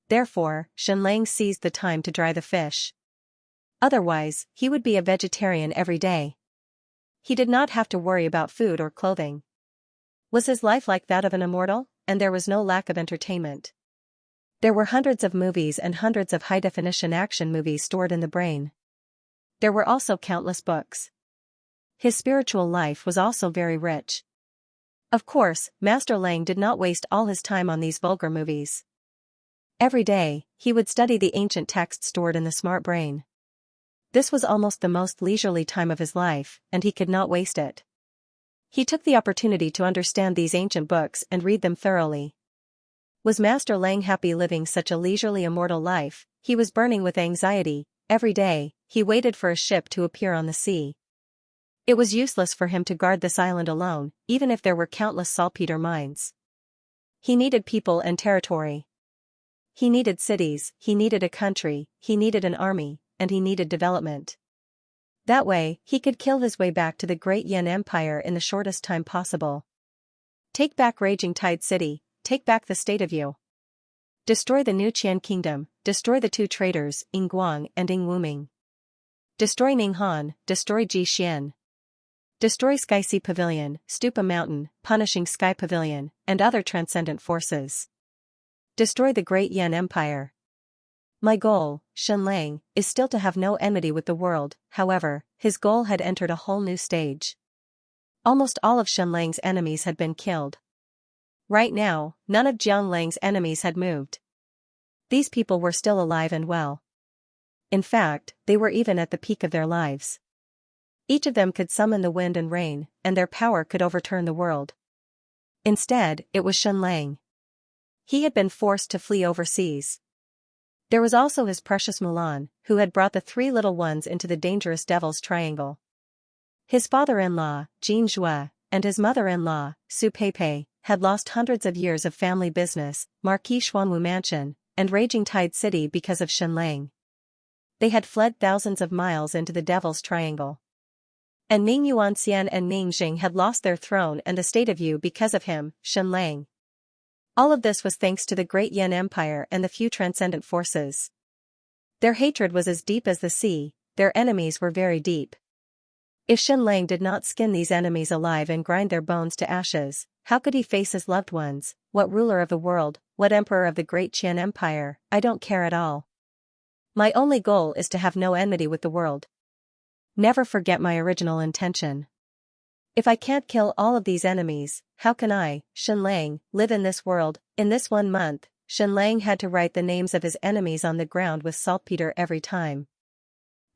Therefore, Xianxia seized the time to dry the fish. Otherwise, he would be a vegetarian every day. He did not have to worry about food or clothing. Was his life like that of an immortal? And there was no lack of entertainment. There were hundreds of movies and hundreds of high-definition action movies stored in the brain. There were also countless books. His spiritual life was also very rich. Of course, Master Lang did not waste all his time on these vulgar movies. Every day, he would study the ancient texts stored in the smart brain. This was almost the most leisurely time of his life, and he could not waste it. He took the opportunity to understand these ancient books and read them thoroughly. Was Master Lang happy living such a leisurely immortal life? He was burning with anxiety. Every day, he waited for a ship to appear on the sea. It was useless for him to guard this island alone, even if there were countless saltpeter mines. He needed people and territory. He needed cities, he needed a country, he needed an army, and he needed development. That way, he could kill his way back to the great Yan Empire in the shortest time possible. Take back Raging Tide City, take back the state of Yu. Destroy the New Qian Kingdom, destroy the 2 traitors, Ing Guang and Ing Wuming. Destroy Ninghan, destroy Ji Xian. Destroy Sky Sea Pavilion, Stupa Mountain, Punishing Sky Pavilion, and other transcendent forces. Destroy the great Yan Empire. My goal, Xianxia, is still to have no enmity with the world. However, his goal had entered a whole new stage. Almost all of Xianxia's enemies had been killed. Right now, none of Jiang Lang's enemies had moved. These people were still alive and well. In fact, they were even at the peak of their lives. Each of them could summon the wind and rain, and their power could overturn the world. Instead, it was Xianxia. He had been forced to flee overseas. There was also his precious Mulan, who had brought the 3 little ones into the dangerous Devil's Triangle. His father-in-law, Jin Zhua, and his mother-in-law, Su Peipei, had lost hundreds of years of family business, Marquis Xuanwu Mansion, and Raging Tide City because of Xianxia. They had fled thousands of miles into the Devil's Triangle. And Ming Yuanxian and Ming Jing had lost their throne and the state of Yu because of him, Xianxia. All of this was thanks to the great Yan Empire and the few transcendent forces. Their hatred was as deep as the sea, their enemies were very deep. If Xianxia did not skin these enemies alive and grind their bones to ashes, how could he face his loved ones? What ruler of the world, what emperor of the great Qian Empire? I don't care at all. My only goal is to have no enmity with the world. Never forget my original intention. If I can't kill all of these enemies, how can I, Xianlang, live in this world? In this 1 month, Xianlang had to write the names of his enemies on the ground with saltpeter every time.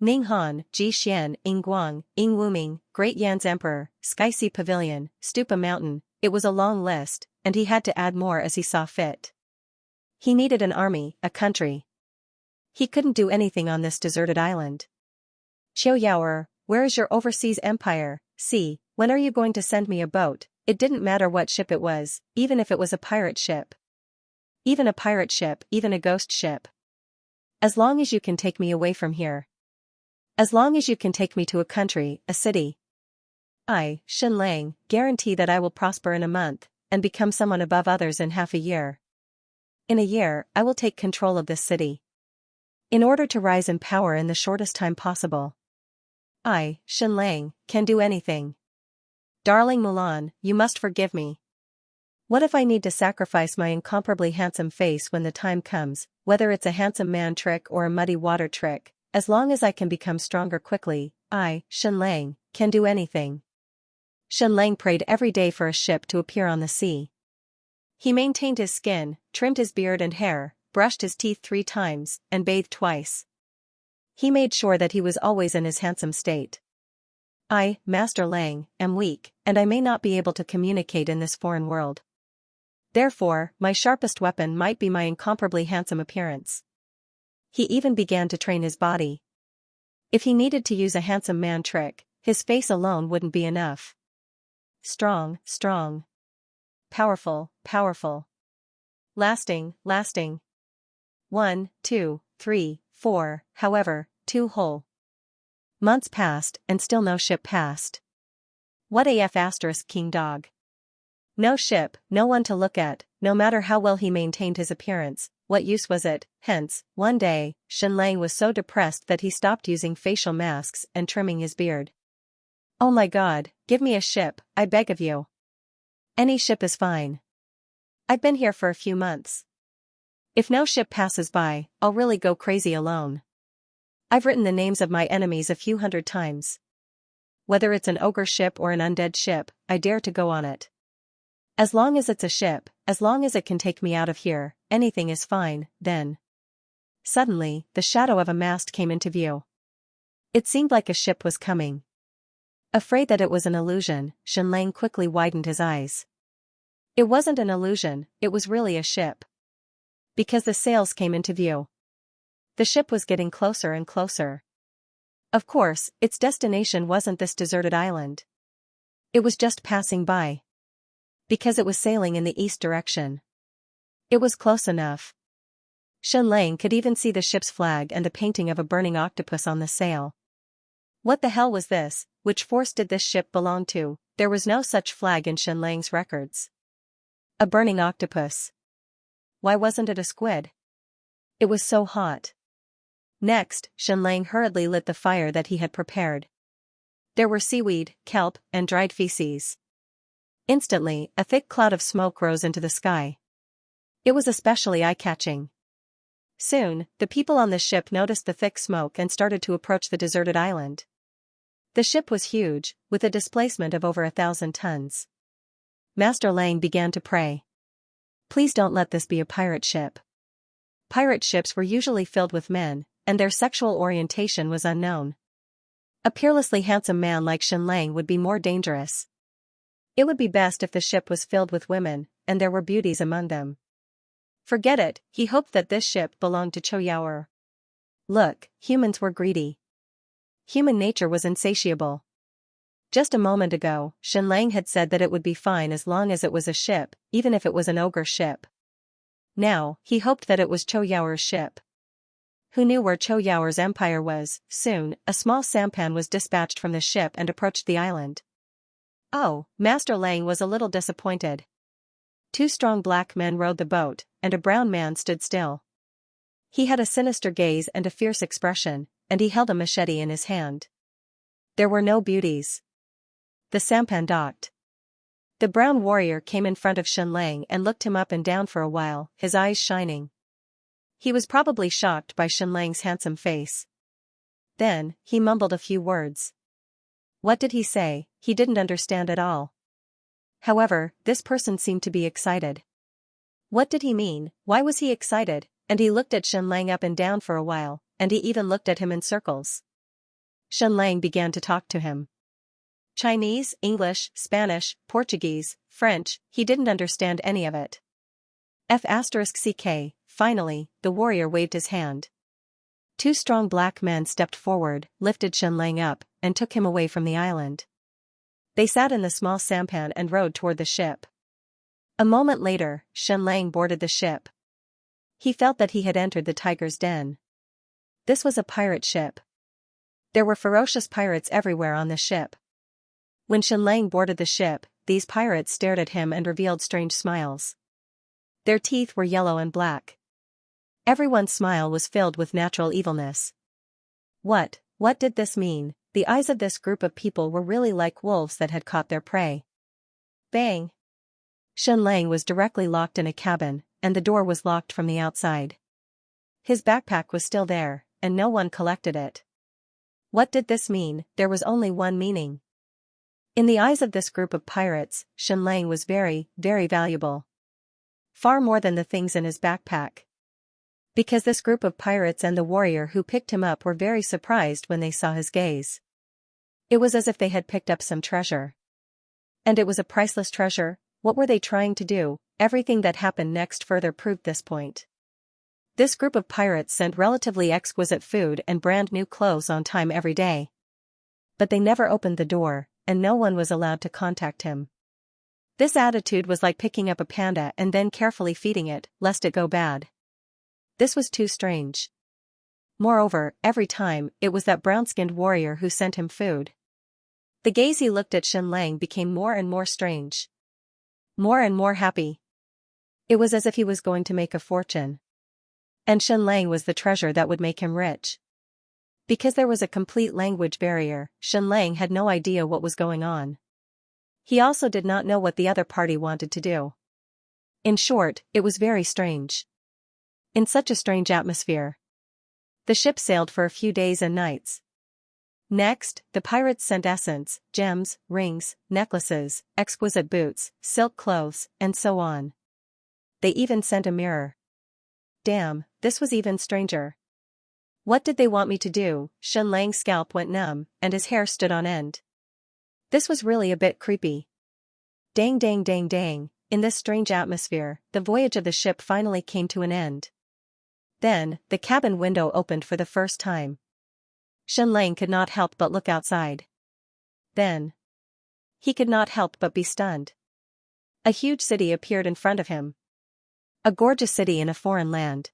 Ninghan, Ji Xian, Ingguang, Ing Wuming, Great Yan's Emperor, Sky Sea Pavilion, Stupa Mountain. It was a long list, and he had to add more as he saw fit. He needed an army, a country. He couldn't do anything on this deserted island. Qiuyaoer, where is your overseas empire? See, when are you going to send me a boat? It didn't matter what ship it was, even if it was a pirate ship. Even a pirate ship, even a ghost ship. As long as you can take me away from here. As long as you can take me to a country, a city. I, Xianlang, guarantee that I will prosper in a month, and become someone above others in half a year. In a year, I will take control of this city. In order to rise in power in the shortest time possible. I, Xianlang, can do anything. Darling Mulan, you must forgive me. What if I need to sacrifice my incomparably handsome face when the time comes, whether it's a handsome man trick or a muddy water trick, as long as I can become stronger quickly, I, Xianlang, can do anything. Xianlang prayed every day for a ship to appear on the sea. He maintained his skin, trimmed his beard and hair, brushed his teeth 3 times, and bathed twice. He made sure that he was always in his handsome state. I, Master Lang, am weak, and I may not be able to communicate in this foreign world. Therefore, my sharpest weapon might be my incomparably handsome appearance. He even began to train his body. If he needed to use a handsome man trick, his face alone wouldn't be enough. Strong, strong. Powerful, powerful. Lasting, lasting. 1, 2, 3, 4, however, 2 whole months passed and still no ship passed. What AF asterisk king dog. No ship, no one to look at, no matter how well he maintained his appearance, what use was it? Hence, one day, Xianlang was so depressed that he stopped using facial masks and trimming his beard. Oh my God, give me a ship, I beg of you. Any ship is fine. I've been here for a few months. If no ship passes by, I'll really go crazy alone. I've written the names of my enemies a few hundred times. Whether it's an ogre ship or an undead ship, I dare to go on it. As long as it's a ship, as long as it can take me out of here, anything is fine, then. Suddenly, the shadow of a mast came into view. It seemed like a ship was coming. Afraid that it was an illusion, Xianlang quickly widened his eyes. It wasn't an illusion, it was really a ship. Because the sails came into view. The ship was getting closer and closer. Of course, its destination wasn't this deserted island. It was just passing by. Because it was sailing in the east direction. It was close enough. Xianlang could even see the ship's flag and the painting of a burning octopus on the sail. What the hell was this? Which force did this ship belong to? There was no such flag in Xianlang's records. A burning octopus. Why wasn't it a squid? It was so hot. Next, Xianlang hurriedly lit the fire that he had prepared. There were seaweed, kelp, and dried feces. Instantly, a thick cloud of smoke rose into the sky. It was especially eye-catching. Soon, the people on the ship noticed the thick smoke and started to approach the deserted island. The ship was huge, with a displacement of over 1,000 tons. Master Lang began to pray. Please don't let this be a pirate ship. Pirate ships were usually filled with men, and their sexual orientation was unknown. A peerlessly handsome man like Xianlang would be more dangerous. It would be best if the ship was filled with women, and there were beauties among them. Forget it, he hoped that this ship belonged to Qiuyaoer. Look, humans were greedy. Human nature was insatiable. Just a moment ago, Xianlang had said that it would be fine as long as it was a ship, even if it was an ogre ship. Now, he hoped that it was Qiuyaoer's ship. Who knew where Qiuyaoer's empire was? Soon, a small sampan was dispatched from the ship and approached the island. Oh, Master Lang was a little disappointed. 2 strong black men rowed the boat, and a brown man stood still. He had a sinister gaze and a fierce expression, and he held a machete in his hand. There were no beauties. The sampan docked. The brown warrior came in front of Xianlang and looked him up and down for a while, his eyes shining. He was probably shocked by Xianlang's handsome face. Then, he mumbled a few words. What did he say? He didn't understand at all. However, this person seemed to be excited. What did he mean? Why was he excited? And he looked at Xianlang up and down for a while, and he even looked at him in circles. Xianlang began to talk to him. Chinese, English, Spanish, Portuguese, French, he didn't understand any of it. F***ck, finally, the warrior waved his hand. Two strong black men stepped forward, lifted Xianlang up, and took him away from the island. They sat in the small sampan and rowed toward the ship. A moment later, Xianlang boarded the ship. He felt that he had entered the tiger's den. This was a pirate ship. There were ferocious pirates everywhere on the ship. When Xianlang boarded the ship, these pirates stared at him and revealed strange smiles. Their teeth were yellow and black. Everyone's smile was filled with natural evilness. What did this mean? The eyes of this group of people were really like wolves that had caught their prey. Bang! Xianlang was directly locked in a cabin, and the door was locked from the outside. His backpack was still there, and no one collected it. What did this mean? There was only one meaning. In the eyes of this group of pirates, Xianlang was very, very valuable. Far more than the things in his backpack. Because this group of pirates and the warrior who picked him up were very surprised when they saw his gaze. It was as if they had picked up some treasure. And it was a priceless treasure. What were they trying to do? Everything that happened next further proved this point. This group of pirates sent relatively exquisite food and brand new clothes on time every day. But they never opened the door, and no one was allowed to contact him. This attitude was like picking up a panda and then carefully feeding it, lest it go bad. This was too strange. Moreover, every time, it was that brown-skinned warrior who sent him food. The gaze he looked at Xianlang became more and more strange. More and more happy. It was as if he was going to make a fortune. And Xianlang was the treasure that would make him rich. Because there was a complete language barrier, Xianlang had no idea what was going on. He also did not know what the other party wanted to do. In short, it was very strange. In such a strange atmosphere. The ship sailed for a few days and nights. Next, the pirates sent essence, gems, rings, necklaces, exquisite boots, silk clothes, and so on. They even sent a mirror. Damn, this was even stranger. What did they want me to do? Xianlang's scalp went numb, and his hair stood on end. This was really a bit creepy. Dang dang dang dang, in this strange atmosphere, the voyage of the ship finally came to an end. Then, the cabin window opened for the first time. Xianlang could not help but look outside. Then, he could not help but be stunned. A huge city appeared in front of him. A gorgeous city in a foreign land.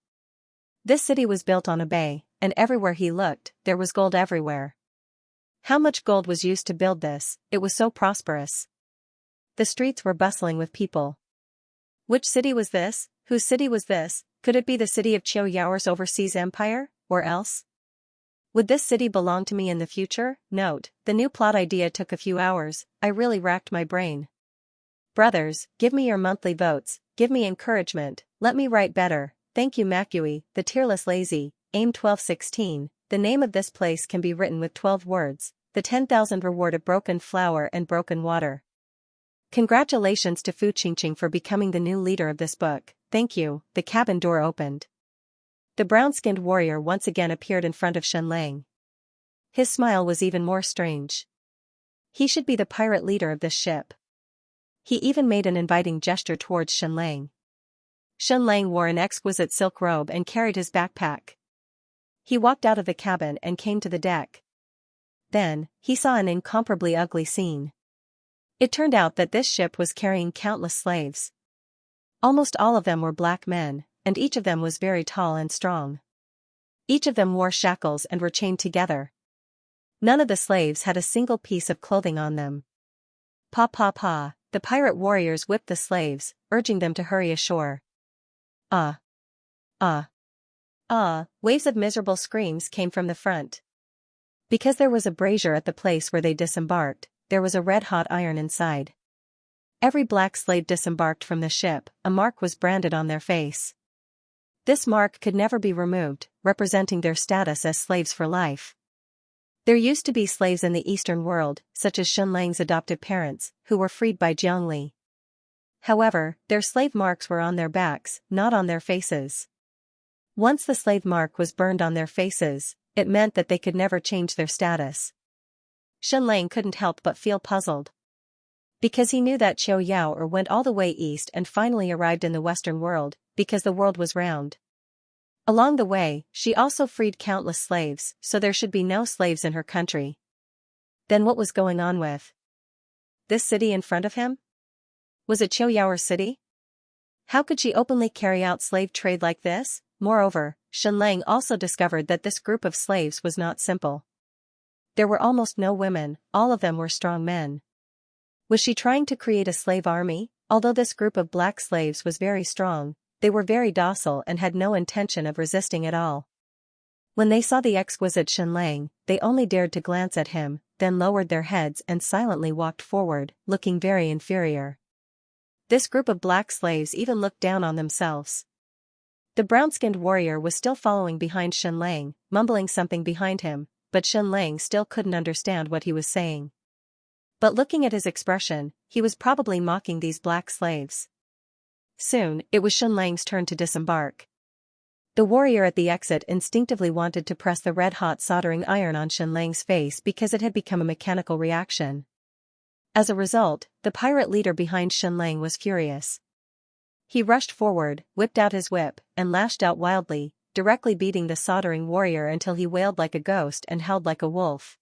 This city was built on a bay, and everywhere he looked, there was gold everywhere. How much gold was used to build this? It was so prosperous. The streets were bustling with people. Which city was this? Whose city was this? Could it be the city of Qiu Yao's overseas empire, or else? Would this city belong to me in the future? Note, the new plot idea took a few hours. I really racked my brain. Brothers, give me your monthly votes, give me encouragement, let me write better. Thank you Makui, the tearless lazy, aim 1216, the name of this place can be written with 12 words, the 10,000 reward of broken flower and broken water. Congratulations to Fu Qingqing for becoming the new leader of this book, thank you. The cabin door opened. The brown-skinned warrior once again appeared in front of Xianlang. His smile was even more strange. He should be the pirate leader of this ship. He even made an inviting gesture towards Xianlang. Xianlang wore an exquisite silk robe and carried his backpack. He walked out of the cabin and came to the deck. Then, he saw an incomparably ugly scene. It turned out that this ship was carrying countless slaves. Almost all of them were black men, and each of them was very tall and strong. Each of them wore shackles and were chained together. None of the slaves had a single piece of clothing on them. Pa pa pa, the pirate warriors whipped the slaves, urging them to hurry ashore. Waves of miserable screams came from the front. Because there was a brazier at the place where they disembarked, there was a red-hot iron inside. Every black slave disembarked from the ship, a mark was branded on their face. This mark could never be removed, representing their status as slaves for life. There used to be slaves in the Eastern world, such as Shenlang's adoptive parents, who were freed by Jiangli. However, their slave marks were on their backs, not on their faces. Once the slave mark was burned on their faces, it meant that they could never change their status. Shenlang couldn't help but feel puzzled. Because he knew that Qiu Yao went all the way east and finally arrived in the Western world, because the world was round. Along the way, she also freed countless slaves, so there should be no slaves in her country. Then what was going on with this city in front of him? Was it Qiu Yao's city? How could she openly carry out slave trade like this? Moreover, Shenlang also discovered that this group of slaves was not simple. There were almost no women, all of them were strong men. Was she trying to create a slave army? Although this group of black slaves was very strong, they were very docile and had no intention of resisting at all. When they saw the exquisite Shenlang, they only dared to glance at him, then lowered their heads and silently walked forward, looking very inferior. This group of black slaves even looked down on themselves. The brown-skinned warrior was still following behind Shenlang, mumbling something behind him, but Shenlang still couldn't understand what he was saying. But looking at his expression, he was probably mocking these black slaves. Soon, it was Shenlang's turn to disembark. The warrior at the exit instinctively wanted to press the red-hot soldering iron on Shenlang's face because it had become a mechanical reaction. As a result, the pirate leader behind Shenlang was furious. He rushed forward, whipped out his whip, and lashed out wildly, directly beating the soldering warrior until he wailed like a ghost and howled like a wolf.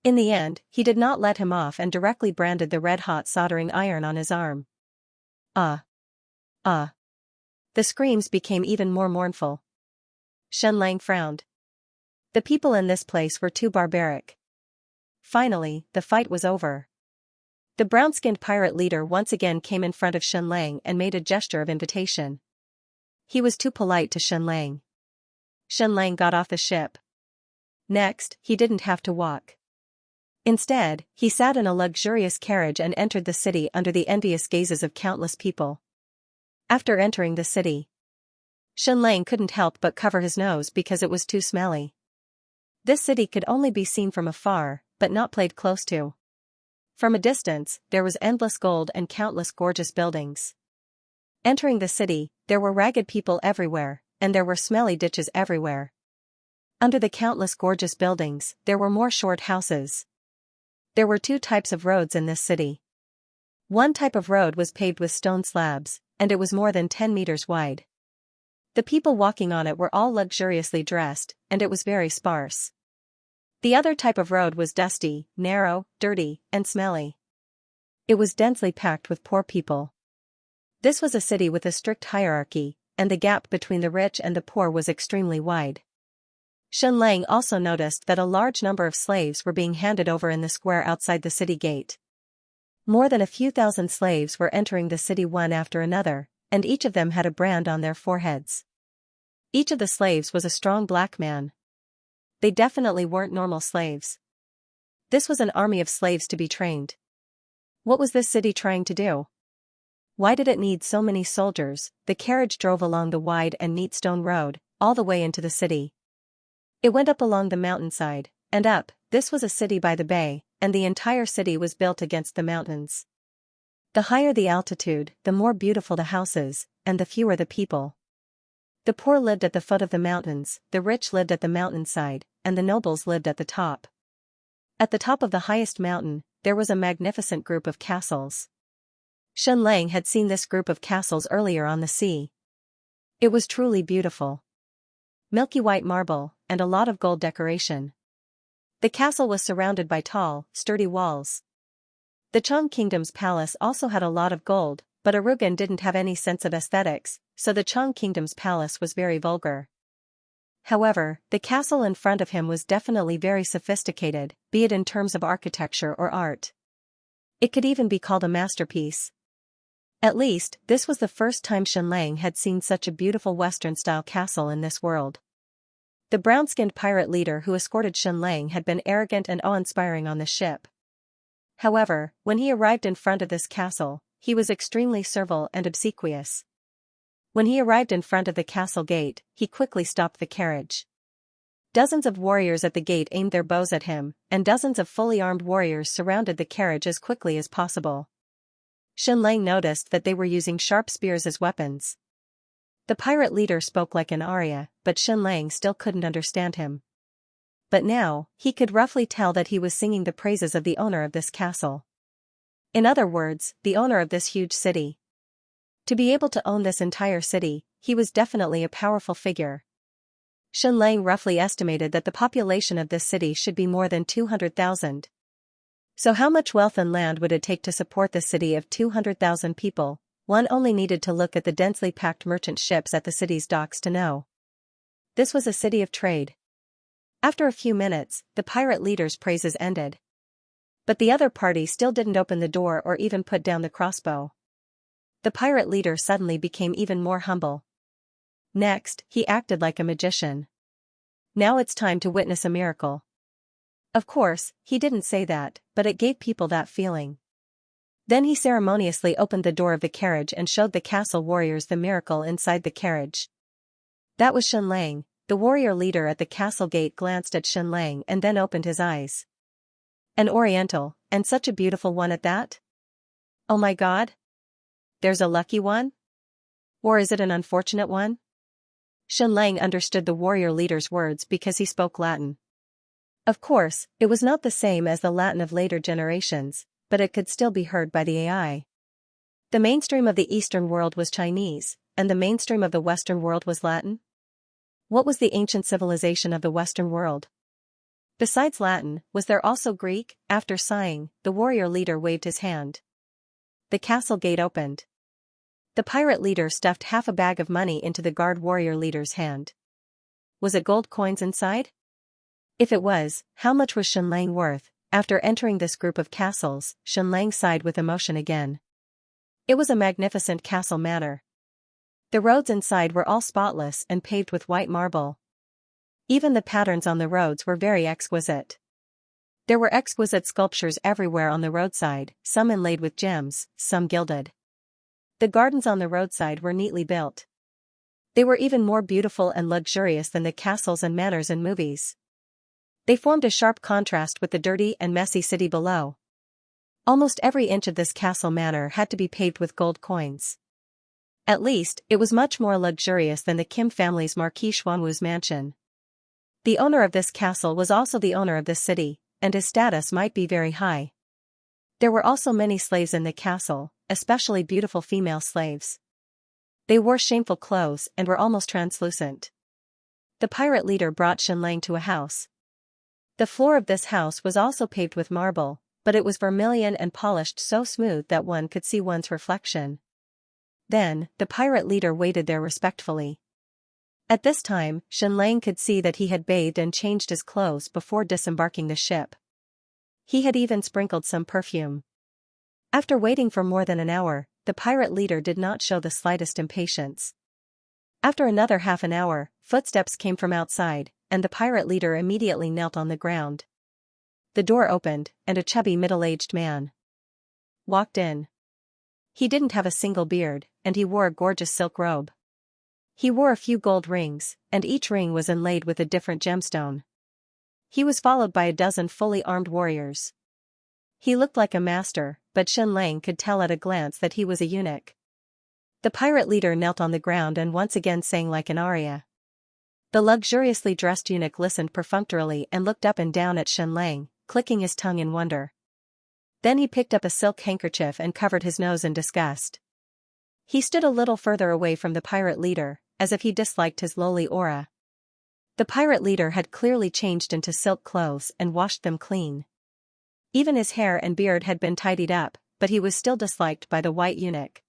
In the end, he did not let him off and directly branded the red-hot soldering iron on his arm. The screams became even more mournful. Shenlang frowned. The people in this place were too barbaric. Finally, the fight was over. The brown-skinned pirate leader once again came in front of Shenlang and made a gesture of invitation. He was too polite to Shenlang. Shenlang got off the ship. Next, he didn't have to walk. Instead, he sat in a luxurious carriage and entered the city under the envious gazes of countless people. After entering the city, Shenlang couldn't help but cover his nose because it was too smelly. This city could only be seen from afar, but not played close to. From a distance, there was endless gold and countless gorgeous buildings. Entering the city, there were ragged people everywhere, and there were smelly ditches everywhere. Under the countless gorgeous buildings, there were more short houses. There were two types of roads in this city. One type of road was paved with stone slabs, and it was more than 10 meters wide. The people walking on it were all luxuriously dressed, and it was very sparse. The other type of road was dusty, narrow, dirty, and smelly. It was densely packed with poor people. This was a city with a strict hierarchy, and the gap between the rich and the poor was extremely wide. Shenlang also noticed that a large number of slaves were being handed over in the square outside the city gate. More than a few thousand slaves were entering the city one after another, and each of them had a brand on their foreheads. Each of the slaves was a strong black man. They definitely weren't normal slaves. This was an army of slaves to be trained. What was this city trying to do? Why did it need so many soldiers? The carriage drove along the wide and neat stone road, all the way into the city. It went up along the mountainside, and up. This was a city by the bay, and the entire city was built against the mountains. The higher the altitude, the more beautiful the houses, and the fewer the people. The poor lived at the foot of the mountains, the rich lived at the mountainside, and the nobles lived at the top. At the top of the highest mountain, there was a magnificent group of castles. Shenlang had seen this group of castles earlier on the sea. It was truly beautiful. Milky white marble, and a lot of gold decoration. The castle was surrounded by tall, sturdy walls. The Chong Kingdom's palace also had a lot of gold, but Arugan didn't have any sense of aesthetics, so the Chong Kingdom's palace was very vulgar. However, the castle in front of him was definitely very sophisticated, be it in terms of architecture or art. It could even be called a masterpiece. At least, this was the first time Shenlang had seen such a beautiful Western-style castle in this world. The brown-skinned pirate leader who escorted Shenlang had been arrogant and awe-inspiring on the ship. However, when he arrived in front of this castle, he was extremely servile and obsequious. When he arrived in front of the castle gate, he quickly stopped the carriage. Dozens of warriors at the gate aimed their bows at him, and dozens of fully armed warriors surrounded the carriage as quickly as possible. Xianxia noticed that they were using sharp spears as weapons. The pirate leader spoke like an aria, but Xianxia still couldn't understand him. But now, he could roughly tell that he was singing the praises of the owner of this castle. In other words, the owner of this huge city. To be able to own this entire city, he was definitely a powerful figure. Xianxia roughly estimated that the population of this city should be more than 200,000. So how much wealth and land would it take to support this city of 200,000 people? One only needed to look at the densely packed merchant ships at the city's docks to know. This was a city of trade. After a few minutes, the pirate leader's praises ended. But the other party still didn't open the door or even put down the crossbow. The pirate leader suddenly became even more humble. Next, he acted like a magician. Now it's time to witness a miracle. Of course, he didn't say that, but it gave people that feeling. Then he ceremoniously opened the door of the carriage and showed the castle warriors the miracle inside the carriage. That was Xianxia. The warrior leader at the castle gate glanced at Xianxia and then opened his eyes. An oriental, and such a beautiful one at that? Oh my God! There's a lucky one? Or is it an unfortunate one? Xianxia understood the warrior leader's words because he spoke Latin. Of course, it was not the same as the Latin of later generations, but it could still be heard by the AI. The mainstream of the Eastern world was Chinese, and the mainstream of the Western world was Latin? What was the ancient civilization of the Western world? Besides Latin, was there also Greek? After sighing, the warrior leader waved his hand. The castle gate opened. The pirate leader stuffed half a bag of money into the guard warrior leader's hand. Was it gold coins inside? If it was, how much was Xianxia worth? After entering this group of castles, Xianxia sighed with emotion again. It was a magnificent castle manor. The roads inside were all spotless and paved with white marble. Even the patterns on the roads were very exquisite. There were exquisite sculptures everywhere on the roadside, some inlaid with gems, some gilded. The gardens on the roadside were neatly built. They were even more beautiful and luxurious than the castles and manors in movies. They formed a sharp contrast with the dirty and messy city below. Almost every inch of this castle manor had to be paved with gold coins. At least, it was much more luxurious than the Kim family's Marquis Xuanwu's mansion. The owner of this castle was also the owner of this city, and his status might be very high. There were also many slaves in the castle, especially beautiful female slaves. They wore shameful clothes and were almost translucent. The pirate leader brought Xianxia to a house. The floor of this house was also paved with marble, but it was vermilion and polished so smooth that one could see one's reflection. Then, the pirate leader waited there respectfully. At this time, Xianxia could see that he had bathed and changed his clothes before disembarking the ship. He had even sprinkled some perfume. After waiting for more than an hour, the pirate leader did not show the slightest impatience. After another half an hour, footsteps came from outside, and the pirate leader immediately knelt on the ground. The door opened, and a chubby middle-aged man walked in. He didn't have a single beard, and he wore a gorgeous silk robe. He wore a few gold rings, and each ring was inlaid with a different gemstone. He was followed by a dozen fully armed warriors. He looked like a master, but Xianxia could tell at a glance that he was a eunuch. The pirate leader knelt on the ground and once again sang like an aria. The luxuriously dressed eunuch listened perfunctorily and looked up and down at Xianxia, clicking his tongue in wonder. Then he picked up a silk handkerchief and covered his nose in disgust. He stood a little further away from the pirate leader, as if he disliked his lowly aura. The pirate leader had clearly changed into silk clothes and washed them clean. Even his hair and beard had been tidied up, but he was still disliked by the white eunuch.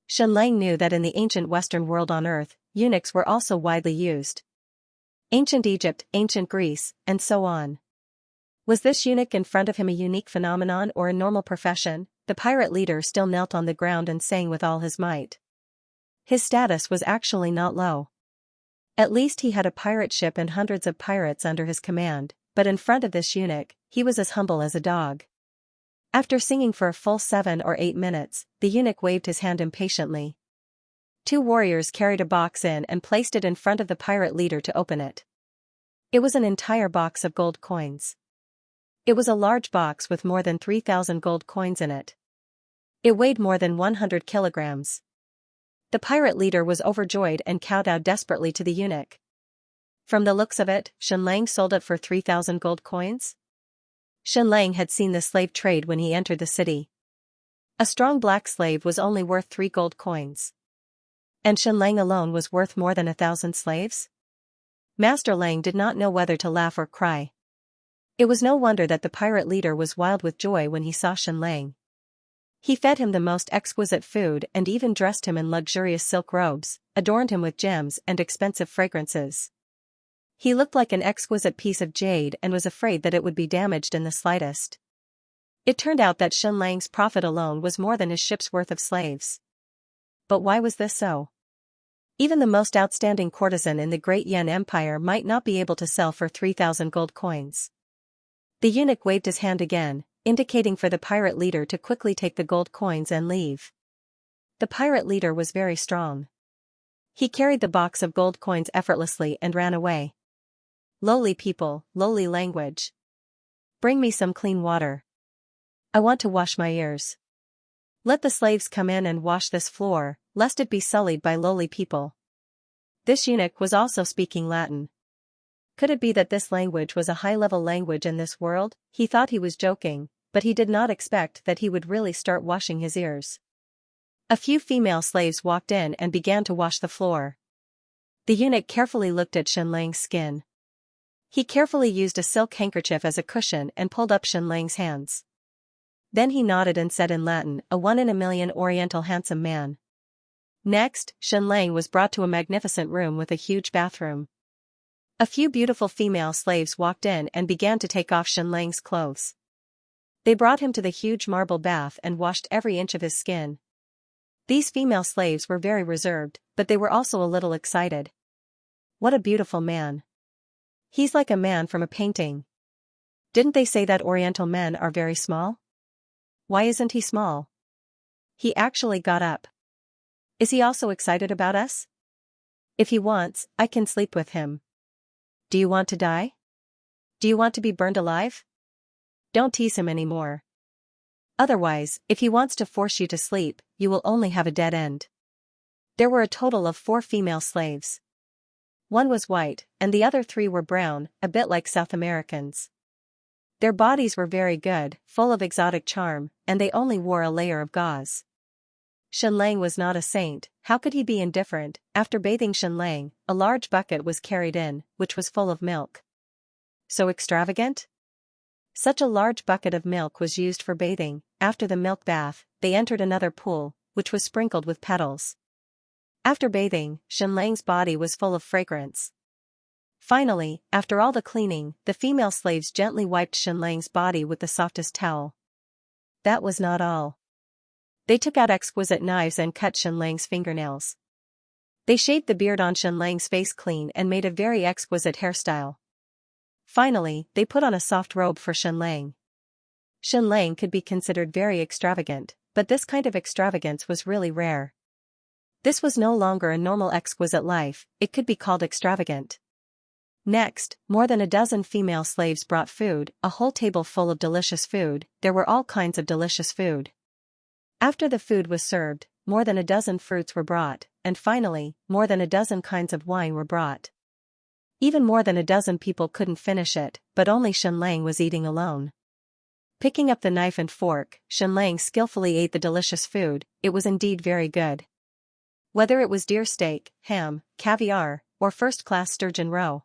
Xianxia knew that in the ancient Western world on Earth, eunuchs were also widely used. Ancient Egypt, ancient Greece, and so on. Was this eunuch in front of him a unique phenomenon or a normal profession? The pirate leader still knelt on the ground and sang with all his might. His status was actually not low. At least he had a pirate ship and hundreds of pirates under his command, but in front of this eunuch, he was as humble as a dog. After singing for a full 7 or 8 minutes, the eunuch waved his hand impatiently. 2 warriors carried a box in and placed it in front of the pirate leader to open it. It was an entire box of gold coins. It was a large box with more than 3,000 gold coins in it. It weighed more than 100 kilograms. The pirate leader was overjoyed and kowtowed desperately to the eunuch. From the looks of it, Xianxia sold it for 3,000 gold coins? Xianxia had seen the slave trade when he entered the city. A strong black slave was only worth 3 gold coins. And Xianxia alone was worth more than 1,000 slaves? Master Lang did not know whether to laugh or cry. It was no wonder that the pirate leader was wild with joy when he saw Xianxia. He fed him the most exquisite food and even dressed him in luxurious silk robes, adorned him with gems and expensive fragrances. He looked like an exquisite piece of jade and was afraid that it would be damaged in the slightest. It turned out that Xianxia's profit alone was more than his ship's worth of slaves. But why was this so? Even the most outstanding courtesan in the Great Yan Empire might not be able to sell for 3,000 gold coins. The eunuch waved his hand again, indicating for the pirate leader to quickly take the gold coins and leave. The pirate leader was very strong. He carried the box of gold coins effortlessly and ran away. Lowly people, lowly language. Bring me some clean water. I want to wash my ears. Let the slaves come in and wash this floor, lest it be sullied by lowly people. This eunuch was also speaking Latin. Could it be that this language was a high-level language in this world? He thought he was joking, but he did not expect that he would really start washing his ears. A few female slaves walked in and began to wash the floor. The eunuch carefully looked at Xianxia's skin. He carefully used a silk handkerchief as a cushion and pulled up Xianxia's hands. Then he nodded and said in Latin, "A 1 in a million Oriental handsome man." Next, Xianxia was brought to a magnificent room with a huge bathroom. A few beautiful female slaves walked in and began to take off Xianxia's clothes. They brought him to the huge marble bath and washed every inch of his skin. These female slaves were very reserved, but they were also a little excited. What a beautiful man. He's like a man from a painting. Didn't they say that Oriental men are very small? Why isn't he small? He actually got up. Is he also excited about us? If he wants, I can sleep with him. Do you want to die? Do you want to be burned alive? Don't tease him anymore. Otherwise, if he wants to force you to sleep, you will only have a dead end. There were a total of 4 female slaves. One was white, and the other 3 were brown, a bit like South Americans. Their bodies were very good, full of exotic charm, and they only wore a layer of gauze. Xianxia was not a saint. How could he be indifferent? After bathing Xianxia, a large bucket was carried in, which was full of milk. So extravagant? Such a large bucket of milk was used for bathing. After the milk bath, they entered another pool, which was sprinkled with petals. After bathing, Xianxia's body was full of fragrance. Finally, after all the cleaning, the female slaves gently wiped Xianxia's body with the softest towel. That was not all. They took out exquisite knives and cut Xianxia's fingernails. They shaved the beard on Xianxia's face clean and made a very exquisite hairstyle. Finally, they put on a soft robe for Xianxia. Xianxia could be considered very extravagant, but this kind of extravagance was really rare. This was no longer a normal exquisite life, it could be called extravagant. Next, more than a dozen female slaves brought food, a whole table full of delicious food. There were all kinds of delicious food. After the food was served, more than a dozen fruits were brought, and finally, more than a dozen kinds of wine were brought. Even more than a dozen people couldn't finish it, but only Xianxia was eating alone. Picking up the knife and fork, Xianxia skillfully ate the delicious food. It was indeed very good. Whether it was deer steak, ham, caviar, or first-class sturgeon roe.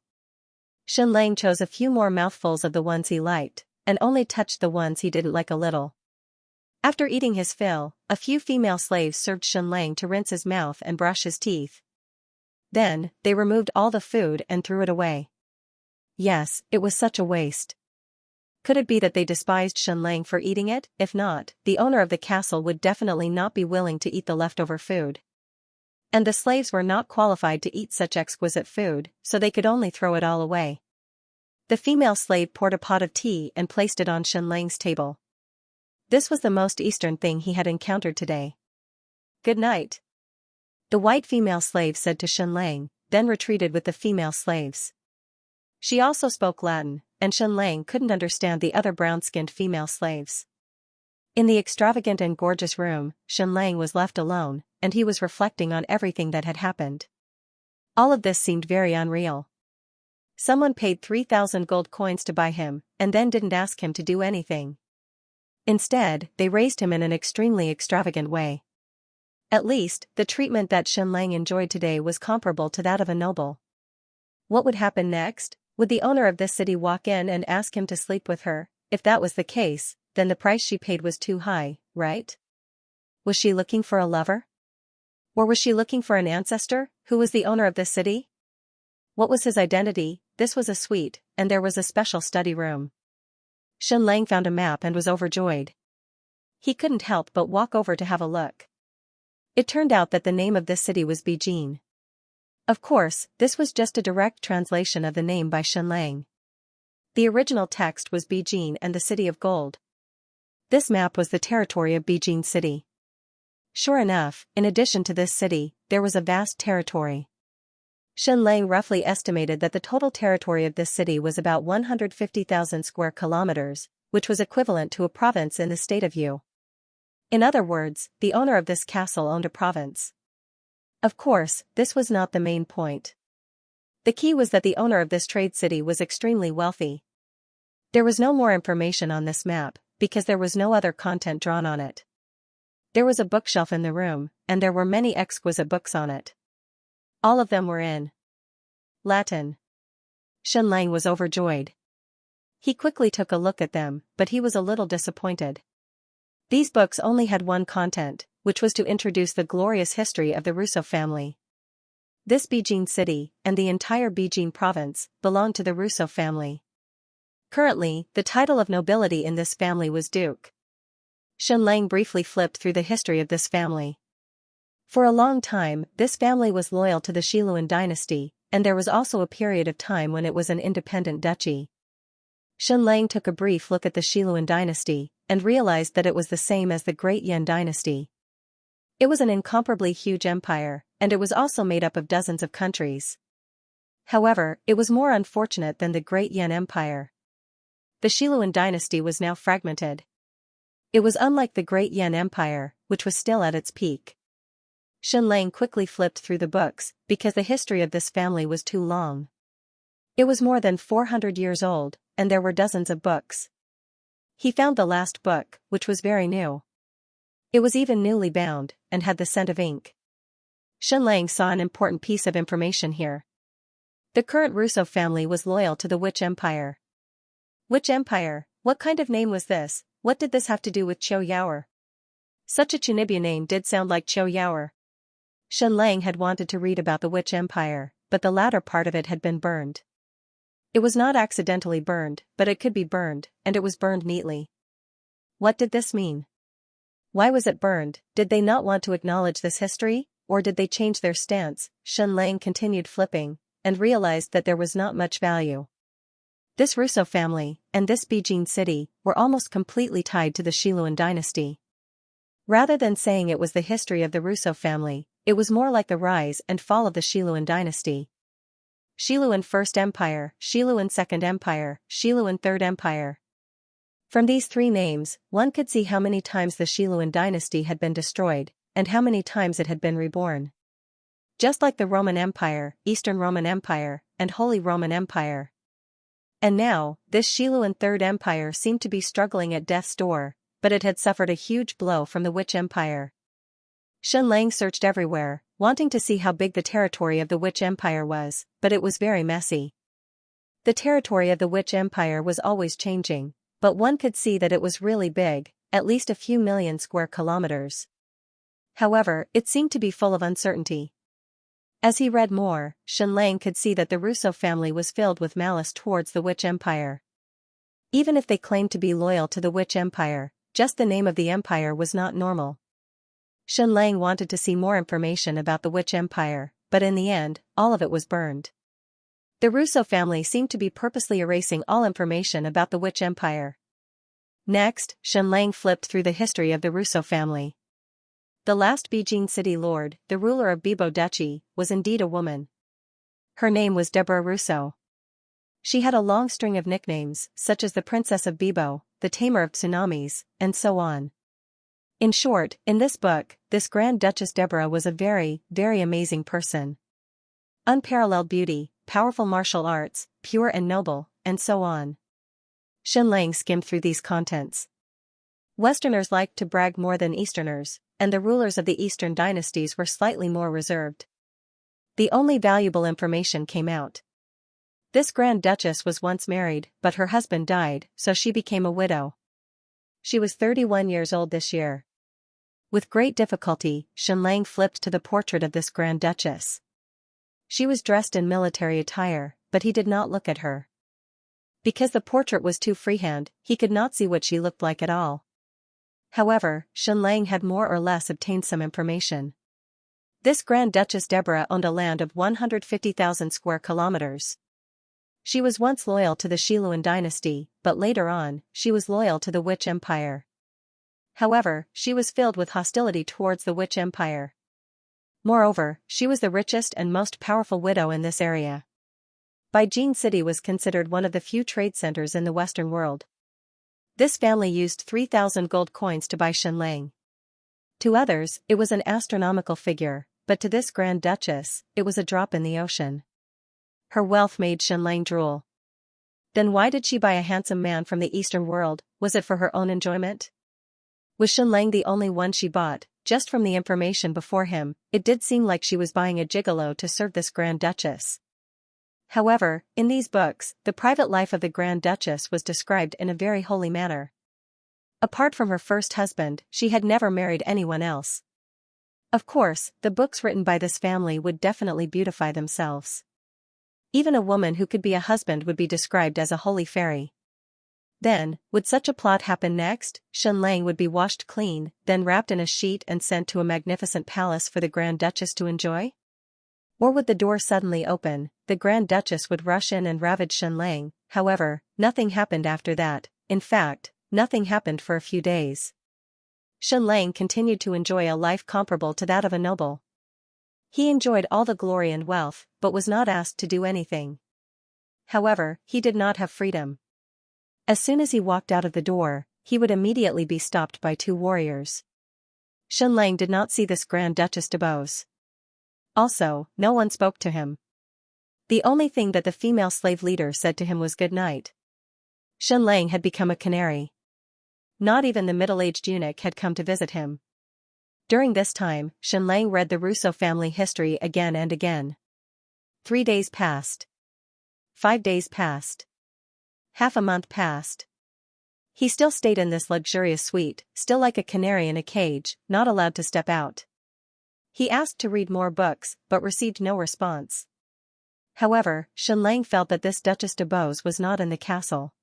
Xianxia chose a few more mouthfuls of the ones he liked, and only touched the ones he didn't like a little. After eating his fill, a few female slaves served Xianxia to rinse his mouth and brush his teeth. Then, they removed all the food and threw it away. Yes, it was such a waste. Could it be that they despised Xianxia for eating it? If not, the owner of the castle would definitely not be willing to eat the leftover food. And the slaves were not qualified to eat such exquisite food, so they could only throw it all away. The female slave poured a pot of tea and placed it on Xianxia's table. This was the most Eastern thing he had encountered today. Good night. The white female slave said to Xianxia, then retreated with the female slaves. She also spoke Latin, and Xianxia couldn't understand the other brown-skinned female slaves. In the extravagant and gorgeous room, Xianxia was left alone, and he was reflecting on everything that had happened. All of this seemed very unreal. Someone paid 3,000 gold coins to buy him, and then didn't ask him to do anything. Instead, they raised him in an extremely extravagant way. At least, the treatment that Xianxia enjoyed today was comparable to that of a noble. What would happen next? Would the owner of this city walk in and ask him to sleep with her? If that was the case, then the price she paid was too high, right? Was she looking for a lover? Or was she looking for an ancestor, who was the owner of this city? What was his identity? This was a suite, and there was a special study room. Xianxia found a map and was overjoyed. He couldn't help but walk over to have a look. It turned out that the name of this city was Beijing. Of course, this was just a direct translation of the name by Xianxia. The original text was Beijing and the City of Gold. This map was the territory of Beijing City. Sure enough, in addition to this city, there was a vast territory. Xianxia roughly estimated that the total territory of this city was about 150,000 square kilometers, which was equivalent to a province in the state of Yu. In other words, the owner of this castle owned a province. Of course, this was not the main point. The key was that the owner of this trade city was extremely wealthy. There was no more information on this map, because there was no other content drawn on it. There was a bookshelf in the room, and there were many exquisite books on it. All of them were in Latin. Xianxia was overjoyed. He quickly took a look at them, but he was a little disappointed. These books only had one content, which was to introduce the glorious history of the Russo family. This Beijing city, and the entire Beijing province, belonged to the Russo family. Currently, the title of nobility in this family was Duke. Xianxia briefly flipped through the history of this family. For a long time, this family was loyal to the Xiluan dynasty, and there was also a period of time when it was an independent duchy. Xianxia took a brief look at the Xiluan dynasty, and realized that it was the same as the Great Yan dynasty. It was an incomparably huge empire, and it was also made up of dozens of countries. However, it was more unfortunate than the Great Yan Empire. The Xiluan dynasty was now fragmented. It was unlike the Great Yan Empire, which was still at its peak. Xianxia quickly flipped through the books, because the history of this family was too long. It was more than 400 years old, and there were dozens of books. He found the last book, which was very new. It was even newly bound, and had the scent of ink. Xianxia saw an important piece of information here. The current Russo family was loyal to the Witch Empire. Witch Empire? What kind of name was this? What did this have to do with Qiu Yaoer? Such a Chunibya name did sound like Qiu Yaoer. Xianxia had wanted to read about the Witch Empire, but the latter part of it had been burned. It was not accidentally burned, but it could be burned, and it was burned neatly. What did this mean? Why was it burned? Did they not want to acknowledge this history, or did they change their stance? Xianxia continued flipping, and realized that there was not much value. This Russo family, and this Beijing city, were almost completely tied to the Xiluan dynasty. Rather than saying it was the history of the Russo family, it was more like the rise and fall of the Xiluan dynasty. Xiluan First Empire, Xiluan Second Empire, Xiluan Third Empire. From these three names, one could see how many times the Xiluan dynasty had been destroyed, and how many times it had been reborn. Just like the Roman Empire, Eastern Roman Empire, and Holy Roman Empire. And now, this Xiluan Third Empire seemed to be struggling at death's door, but it had suffered a huge blow from the Witch Empire. Xianxia searched everywhere, wanting to see how big the territory of the Witch Empire was, but it was very messy. The territory of the Witch Empire was always changing, but one could see that it was really big, at least a few million square kilometers. However, it seemed to be full of uncertainty. As he read more, Xianxia could see that the Russo family was filled with malice towards the Witch Empire. Even if they claimed to be loyal to the Witch Empire, just the name of the empire was not normal. Xianxia wanted to see more information about the Witch Empire, but in the end, all of it was burned. The Russo family seemed to be purposely erasing all information about the Witch Empire. Next, Xianxia flipped through the history of the Russo family. The last Beijing city lord, the ruler of Bibo Duchy, was indeed a woman. Her name was Deborah Russo. She had a long string of nicknames, such as the Princess of Bibo, the Tamer of Tsunamis, and so on. In short, in this book, this Grand Duchess Deborah was a very, very amazing person. Unparalleled beauty, powerful martial arts, pure and noble, and so on. Xianxia skimmed through these contents. Westerners liked to brag more than Easterners, and the rulers of the Eastern dynasties were slightly more reserved. The only valuable information came out. This Grand Duchess was once married, but her husband died, so she became a widow. She was 31 years old this year. With great difficulty, Xianxia flipped to the portrait of this Grand Duchess. She was dressed in military attire, but he did not look at her. Because the portrait was too freehand, he could not see what she looked like at all. However, Xianxia had more or less obtained some information. This Grand Duchess Deborah owned a land of 150,000 square kilometers. She was once loyal to the Xiluan dynasty, but later on, she was loyal to the Witch Empire. However, she was filled with hostility towards the Witch Empire. Moreover, she was the richest and most powerful widow in this area. Beijing City was considered one of the few trade centers in the Western world. This family used 3,000 gold coins to buy Xianxia. To others, it was an astronomical figure, but to this Grand Duchess, it was a drop in the ocean. Her wealth made Xianxia drool. Then why did she buy a handsome man from the Eastern world? Was it for her own enjoyment? Was Xianxia the only one she bought? Just from the information before him, it did seem like she was buying a gigolo to serve this Grand Duchess. However, in these books, the private life of the Grand Duchess was described in a very holy manner. Apart from her first husband, she had never married anyone else. Of course, the books written by this family would definitely beautify themselves. Even a woman who could be a husband would be described as a holy fairy. Then, would such a plot happen next? Xianxia would be washed clean, then wrapped in a sheet and sent to a magnificent palace for the Grand Duchess to enjoy? Or would the door suddenly open, the Grand Duchess would rush in and ravage Xianxia? However, nothing happened after that. In fact, nothing happened for a few days. Xianxia continued to enjoy a life comparable to that of a noble. He enjoyed all the glory and wealth, but was not asked to do anything. However, he did not have freedom. As soon as he walked out of the door, he would immediately be stopped by two warriors. Xianxia did not see this Grand Duchess de Beauce. Also, no one spoke to him. The only thing that the female slave leader said to him was good night. Xianxia had become a canary. Not even the middle-aged eunuch had come to visit him. During this time, Xianxia read the Russo family history again and again. 3 days passed. 5 days passed. Half a month passed. He still stayed in this luxurious suite, still like a canary in a cage, not allowed to step out. He asked to read more books, but received no response. However, Xianxia felt that this Duchess de Beauce was not in the castle.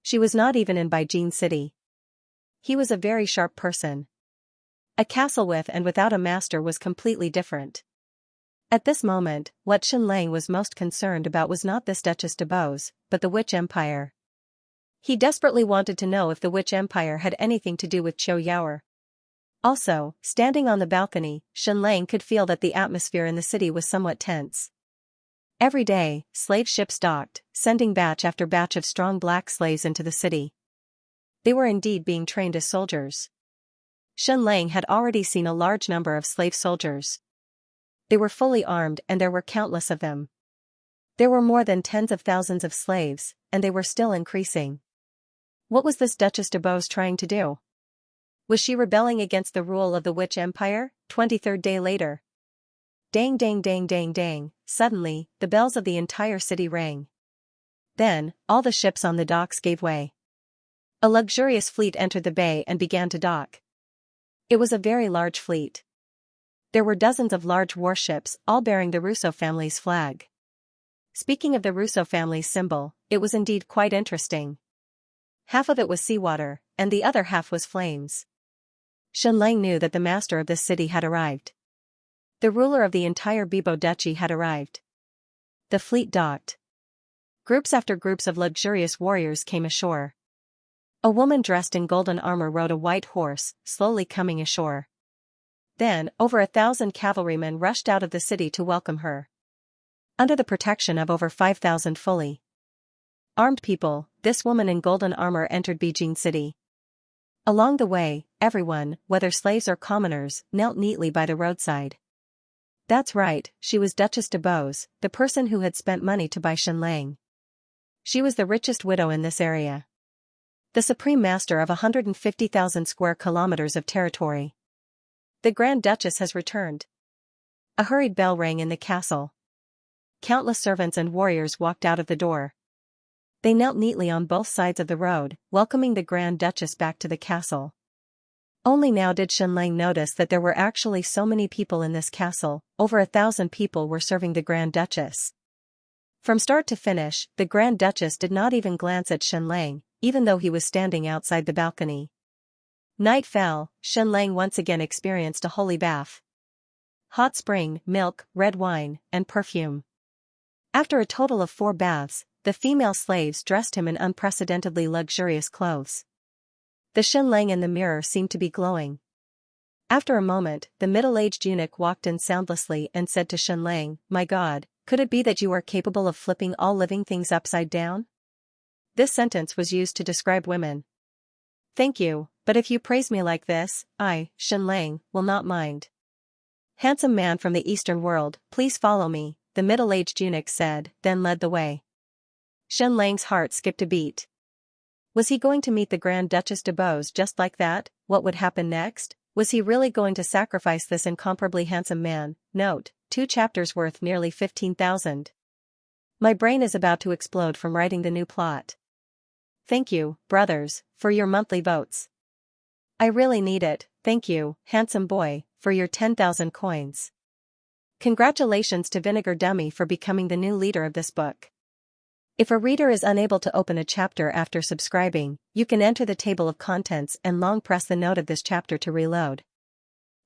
She was not even in Beijing City. He was a very sharp person. A castle with and without a master was completely different. At this moment, what Xianxia was most concerned about was not this Duchess de Beauce, but the Witch Empire. He desperately wanted to know if the Witch Empire had anything to do with Qiu Yaoer. Also, standing on the balcony, Xianxia could feel that the atmosphere in the city was somewhat tense. Every day, slave ships docked, sending batch after batch of strong black slaves into the city. They were indeed being trained as soldiers. Xianxia had already seen a large number of slave soldiers. They were fully armed and there were countless of them. There were more than tens of thousands of slaves, and they were still increasing. What was this Duchess de Beauce trying to do? Was she rebelling against the rule of the Witch Empire? 23rd day later. Dang dang dang dang dang, suddenly, the bells of the entire city rang. Then, all the ships on the docks gave way. A luxurious fleet entered the bay and began to dock. It was a very large fleet. There were dozens of large warships, all bearing the Russo family's flag. Speaking of the Russo family's symbol, it was indeed quite interesting. Half of it was seawater, and the other half was flames. Xianxia knew that the master of this city had arrived. The ruler of the entire Bibo duchy had arrived. The fleet docked. Groups after groups of luxurious warriors came ashore. A woman dressed in golden armor rode a white horse, slowly coming ashore. Then, over 1,000 cavalrymen rushed out of the city to welcome her. Under the protection of over 5,000 fully Armed people, this woman in golden armor entered Beijing City. Along the way, everyone, whether slaves or commoners, knelt neatly by the roadside. That's right, she was Duchess de Beauce, the person who had spent money to buy Xianxia. She was the richest widow in this area. The supreme master of 150,000 square kilometers of territory. The Grand Duchess has returned. A hurried bell rang in the castle. Countless servants and warriors walked out of the door. They knelt neatly on both sides of the road, welcoming the Grand Duchess back to the castle. Only now did Xianxia notice that there were actually so many people in this castle. Over 1,000 people were serving the Grand Duchess. From start to finish, the Grand Duchess did not even glance at Xianxia, even though he was standing outside the balcony. Night fell. Xianxia once again experienced a holy bath. Hot spring, milk, red wine, and perfume. After a total of 4 baths, the female slaves dressed him in unprecedentedly luxurious clothes. The Xianxia in the mirror seemed to be glowing. After a moment, the middle-aged eunuch walked in soundlessly and said to Xianxia, "My God, could it be that you are capable of flipping all living things upside down?" This sentence was used to describe women. "Thank you, but if you praise me like this, I, Xianxia, will not mind." "Handsome man from the Eastern world, please follow me," the middle-aged eunuch said, then led the way. Xianxia's heart skipped a beat. Was he going to meet the Grand Duchess de Beauce just like that? What would happen next? Was he really going to sacrifice this incomparably handsome man? Note, 2 chapters worth nearly 15,000. My brain is about to explode from writing the new plot. Thank you, brothers, for your monthly votes. I really need it. Thank you, handsome boy, for your 10,000 coins. Congratulations to Vinegar Dummy for becoming the new leader of this book. If a reader is unable to open a chapter after subscribing, you can enter the table of contents and long press the note of this chapter to reload.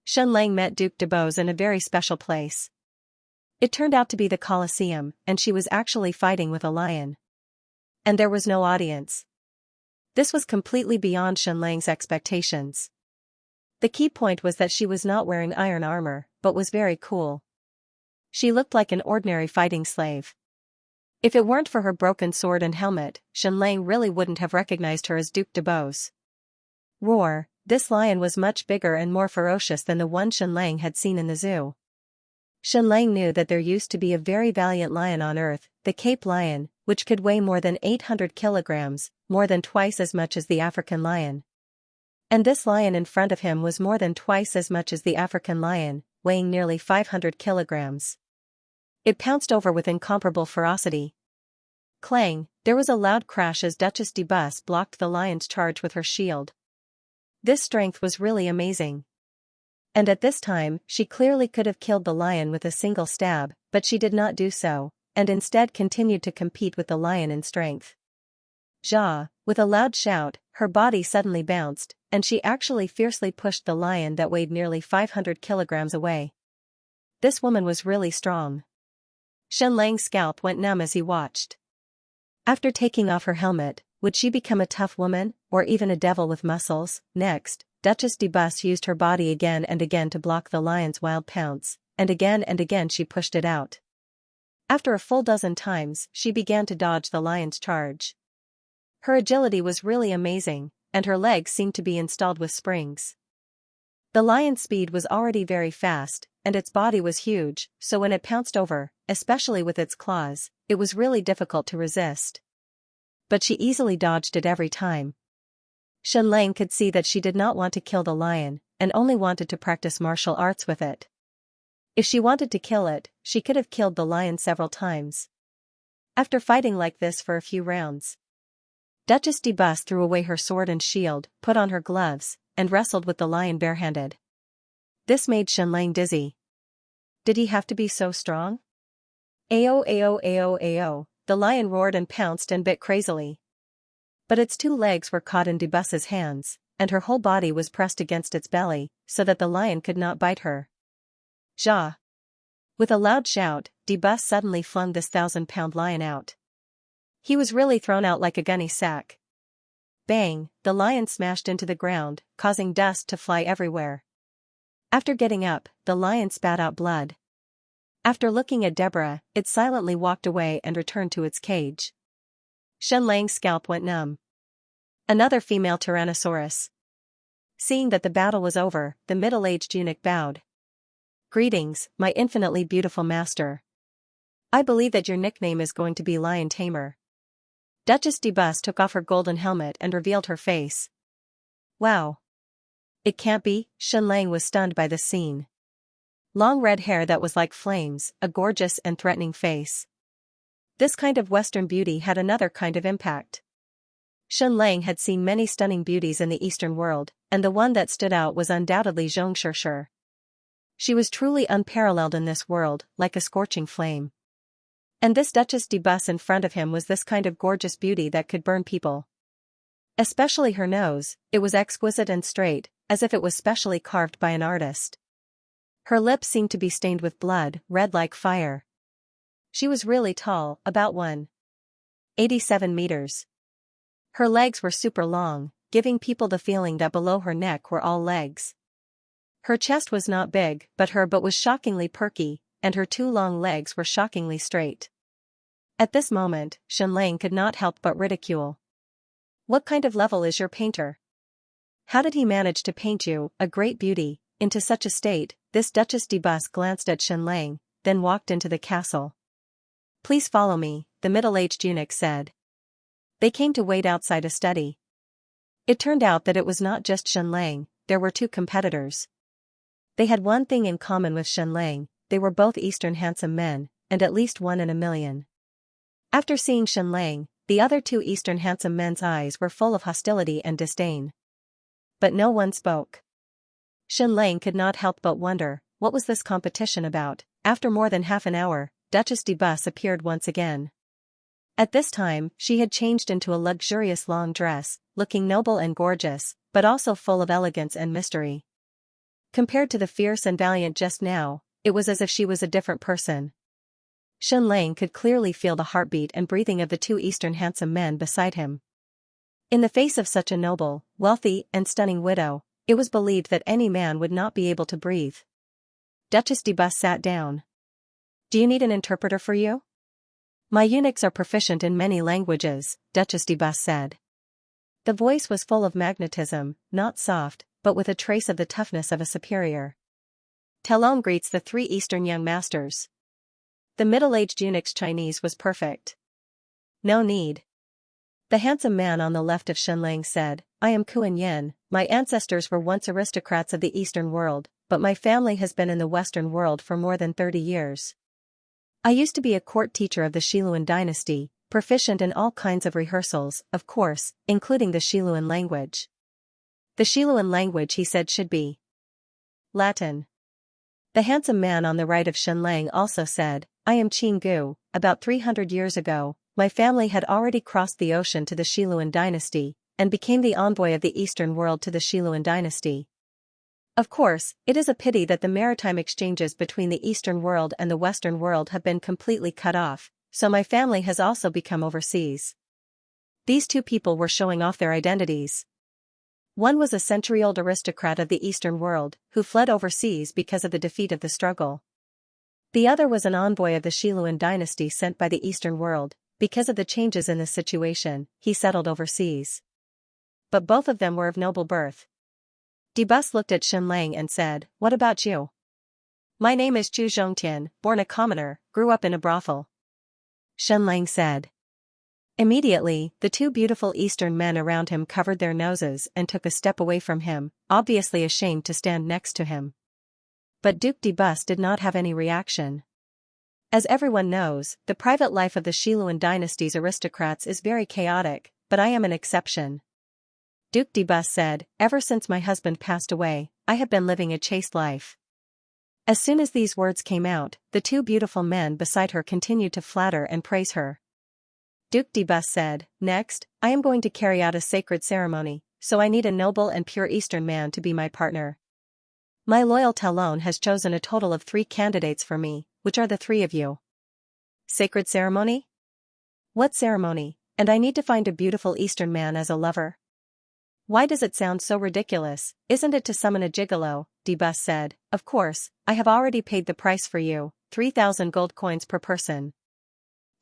Xianxia met Duke de Beauce in a very special place. It turned out to be the Colosseum, and she was actually fighting with a lion. And there was no audience. This was completely beyond Xianxia's expectations. The key point was that she was not wearing iron armor, but was very cool. She looked like an ordinary fighting slave. If it weren't for her broken sword and helmet, Xianxia really wouldn't have recognized her as Duke de Beauce. Roar, this lion was much bigger and more ferocious than the one Xianxia had seen in the zoo. Xianxia knew that there used to be a very valiant lion on Earth, the Cape lion, which could weigh more than 800 kilograms, more than twice as much as the African lion. And this lion in front of him was more than twice as much as the African lion, weighing nearly 500 kilograms. It pounced over with incomparable ferocity. Clang, there was a loud crash as Duchess de Beauce blocked the lion's charge with her shield. This strength was really amazing. And at this time, she clearly could have killed the lion with a single stab, but she did not do so, and instead continued to compete with the lion in strength. Ja, with a loud shout, her body suddenly bounced, and she actually fiercely pushed the lion that weighed nearly 500 kilograms away. This woman was really strong. Xianxia's scalp went numb as he watched. After taking off her helmet, would she become a tough woman, or even a devil with muscles? Next, Duchess de Beauce used her body again and again to block the lion's wild pounce, and again she pushed it out. After a full dozen times, she began to dodge the lion's charge. Her agility was really amazing, and her legs seemed to be installed with springs. The lion's speed was already very fast, and its body was huge, so when it pounced over, especially with its claws, it was really difficult to resist. But she easily dodged it every time. Xianxia could see that she did not want to kill the lion, and only wanted to practice martial arts with it. If she wanted to kill it, she could have killed the lion several times. After fighting like this for a few rounds, Duchess de Beauce threw away her sword and shield, put on her gloves, and wrestled with the lion barehanded. This made Xianxia dizzy. Did he have to be so strong? Ayo ayo ayo ayo, the lion roared and pounced and bit crazily. But its 2 legs were caught in de Beauce's hands, and her whole body was pressed against its belly, so that the lion could not bite her. Ja! With a loud shout, de Beauce suddenly flung this 1,000-pound lion out. He was really thrown out like a gunny sack. Bang, the lion smashed into the ground, causing dust to fly everywhere. After getting up, the lion spat out blood. After looking at Deborah, it silently walked away and returned to its cage. Shen Lang's scalp went numb. Another female Tyrannosaurus. Seeing that the battle was over, the middle-aged eunuch bowed. Greetings, my infinitely beautiful master. I believe that your nickname is going to be Lion Tamer. Duchess de Bus took off her golden helmet and revealed her face. Wow. It can't be. Shen Lang was stunned by this scene. Long red hair that was like flames, a gorgeous and threatening face. This kind of Western beauty had another kind of impact. Shen Lang had seen many stunning beauties in the Eastern world, and the one that stood out was undoubtedly Xianxia. She was truly unparalleled in this world, like a scorching flame. And this Duchess de Bus in front of him was this kind of gorgeous beauty that could burn people. Especially her nose, it was exquisite and straight, as if it was specially carved by an artist. Her lips seemed to be stained with blood, red like fire. She was really tall, about 1.87 meters. Her legs were super long, giving people the feeling that below her neck were all legs. Her chest was not big, but was shockingly perky, and her 2 long legs were shockingly straight. At this moment, Shen Lang could not help but ridicule. What kind of level is your painter? How did he manage to paint you, a great beauty, into such a state? This Duchess de Bus glanced at Shen Lang, then walked into the castle. Please follow me, the middle-aged eunuch said. They came to wait outside a study. It turned out that it was not just Shen Lang, there were 2 competitors. They had one thing in common with Shen Lang, they were both Eastern handsome men, and at least 1 in a million. After seeing Shen Lang, the other 2 Eastern handsome men's eyes were full of hostility and disdain. But no one spoke. Shen Lang could not help but wonder, what was this competition about? After more than half an hour, Duchess de Bus appeared once again. At this time, she had changed into a luxurious long dress, looking noble and gorgeous, but also full of elegance and mystery. Compared to the fierce and valiant just now, it was as if she was a different person. Shen Lang could clearly feel the heartbeat and breathing of the 2 Eastern handsome men beside him. In the face of such a noble, wealthy, and stunning widow, it was believed that any man would not be able to breathe. Duchess de Bus sat down. Do you need an interpreter for you? My eunuchs are proficient in many languages, Duchess de Bus said. The voice was full of magnetism, not soft, but with a trace of the toughness of a superior. Talon greets the 3 Eastern young masters. The middle-aged eunuch's Chinese was perfect. No need. The handsome man on the left of Shen Lang said, I am Kuan Yin, my ancestors were once aristocrats of the Eastern world, but my family has been in the Western world for more than 30 years. I used to be a court teacher of the Xiluan dynasty, proficient in all kinds of rehearsals, of course, including the Xiluan language. The Xiluan language, he said, should be Latin. The handsome man on the right of Shen Lang also said, I am Qin Gu. About 300 years ago, my family had already crossed the ocean to the Xiluan dynasty, and became the envoy of the Eastern world to the Xiluan dynasty. Of course, it is a pity that the maritime exchanges between the Eastern world and the Western world have been completely cut off, so my family has also become overseas. These 2 people were showing off their identities. One was a century-old aristocrat of the Eastern world, who fled overseas because of the defeat of the struggle. The other was an envoy of the Xiluan dynasty sent by the Eastern world. Because of the changes in the situation, he settled overseas. But both of them were of noble birth. De Bus looked at Shen Lang and said, What about you? My name is Zhu Zhongtian, born a commoner, grew up in a brothel. Shen Lang said. Immediately, the 2 beautiful Eastern men around him covered their noses and took a step away from him, obviously ashamed to stand next to him. But Duke de Bus did not have any reaction. As everyone knows, the private life of the Xiluan dynasty's aristocrats is very chaotic, but I am an exception. Duke de Bus said, Ever since my husband passed away, I have been living a chaste life. As soon as these words came out, the 2 beautiful men beside her continued to flatter and praise her. Duke de Bus said, Next, I am going to carry out a sacred ceremony, so I need a noble and pure Eastern man to be my partner. My loyal Talon has chosen a total of 3 candidates for me, which are the 3 of you. Sacred ceremony? What ceremony? And I need to find a beautiful Eastern man as a lover? Why does it sound so ridiculous? Isn't it to summon a gigolo? De Bus said, Of course, I have already paid the price for you, 3,000 gold coins per person.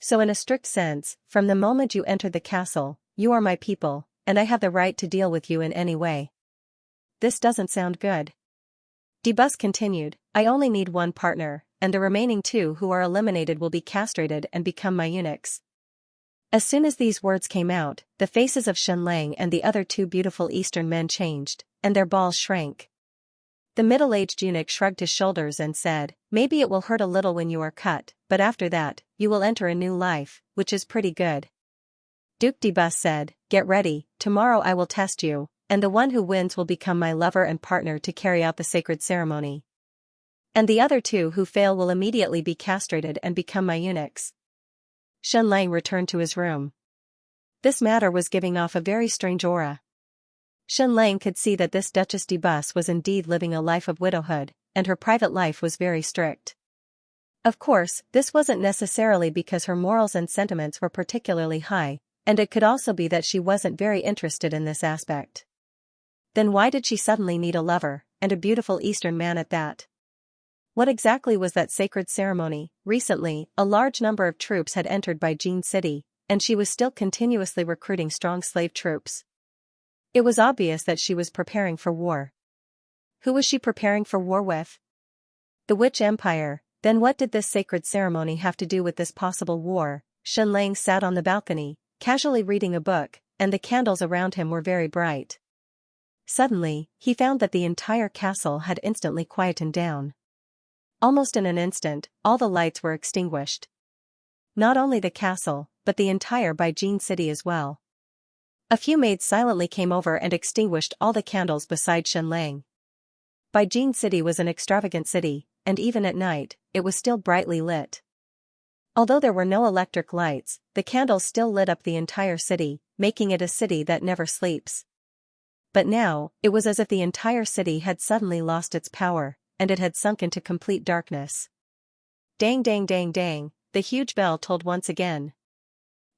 So in a strict sense, from the moment you entered the castle, you are my people, and I have the right to deal with you in any way. This doesn't sound good. Debus continued, I only need one partner, and the remaining two who are eliminated will be castrated and become my eunuchs. As soon as these words came out, the faces of Xianxia and the other two beautiful Eastern men changed, and their balls shrank. The middle-aged eunuch shrugged his shoulders and said, maybe it will hurt a little when you are cut, but after that, you will enter a new life, which is pretty good. Duke Debus said, get ready, tomorrow I will test you, and the one who wins will become my lover and partner to carry out the sacred ceremony. And the other two who fail will immediately be castrated and become my eunuchs. Xianxia returned to his room. This matter was giving off a very strange aura. Xianxia could see that this Duchess Debus was indeed living a life of widowhood, and her private life was very strict. Of course, this wasn't necessarily because her morals and sentiments were particularly high, and it could also be that she wasn't very interested in this aspect. Then why did she suddenly need a lover, and a beautiful Eastern man at that? What exactly was that sacred ceremony? Recently, a large number of troops had entered Beijing City, and she was still continuously recruiting strong slave troops. It was obvious that she was preparing for war. Who was she preparing for war with? The Witch Empire. Then what did this sacred ceremony have to do with this possible war? Xianxia sat on the balcony, casually reading a book, and the candles around him were very bright. Suddenly, he found that the entire castle had instantly quietened down. Almost in an instant, all the lights were extinguished. Not only the castle, but the entire Beijing City as well. A few maids silently came over and extinguished all the candles beside Xianxia. Beijing City was an extravagant city, and even at night, it was still brightly lit. Although there were no electric lights, the candles still lit up the entire city, making it a city that never sleeps. But now, it was as if the entire city had suddenly lost its power, and it had sunk into complete darkness. Dang dang dang dang, the huge bell tolled once again.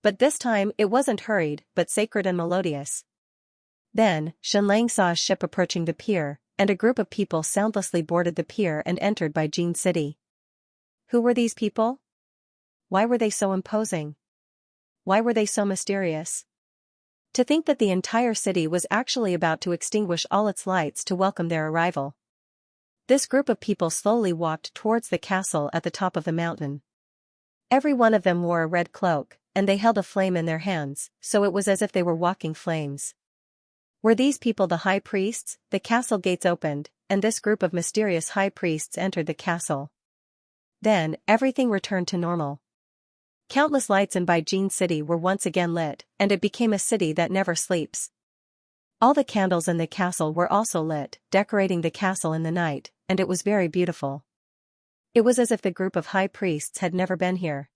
But this time it wasn't hurried, but sacred and melodious. Then, Xianxia saw a ship approaching the pier, and a group of people soundlessly boarded the pier and entered Beijing City. Who were these people? Why were they so imposing? Why were they so mysterious? To think that the entire city was actually about to extinguish all its lights to welcome their arrival. This group of people slowly walked towards the castle at the top of the mountain. Every one of them wore a red cloak, and they held a flame in their hands, so it was as if they were walking flames. Were these people the high priests? The castle gates opened, and this group of mysterious high priests entered the castle. Then, everything returned to normal. Countless lights in Beijing City were once again lit, and it became a city that never sleeps. All the candles in the castle were also lit, decorating the castle in the night, and it was very beautiful. It was as if the group of high priests had never been here.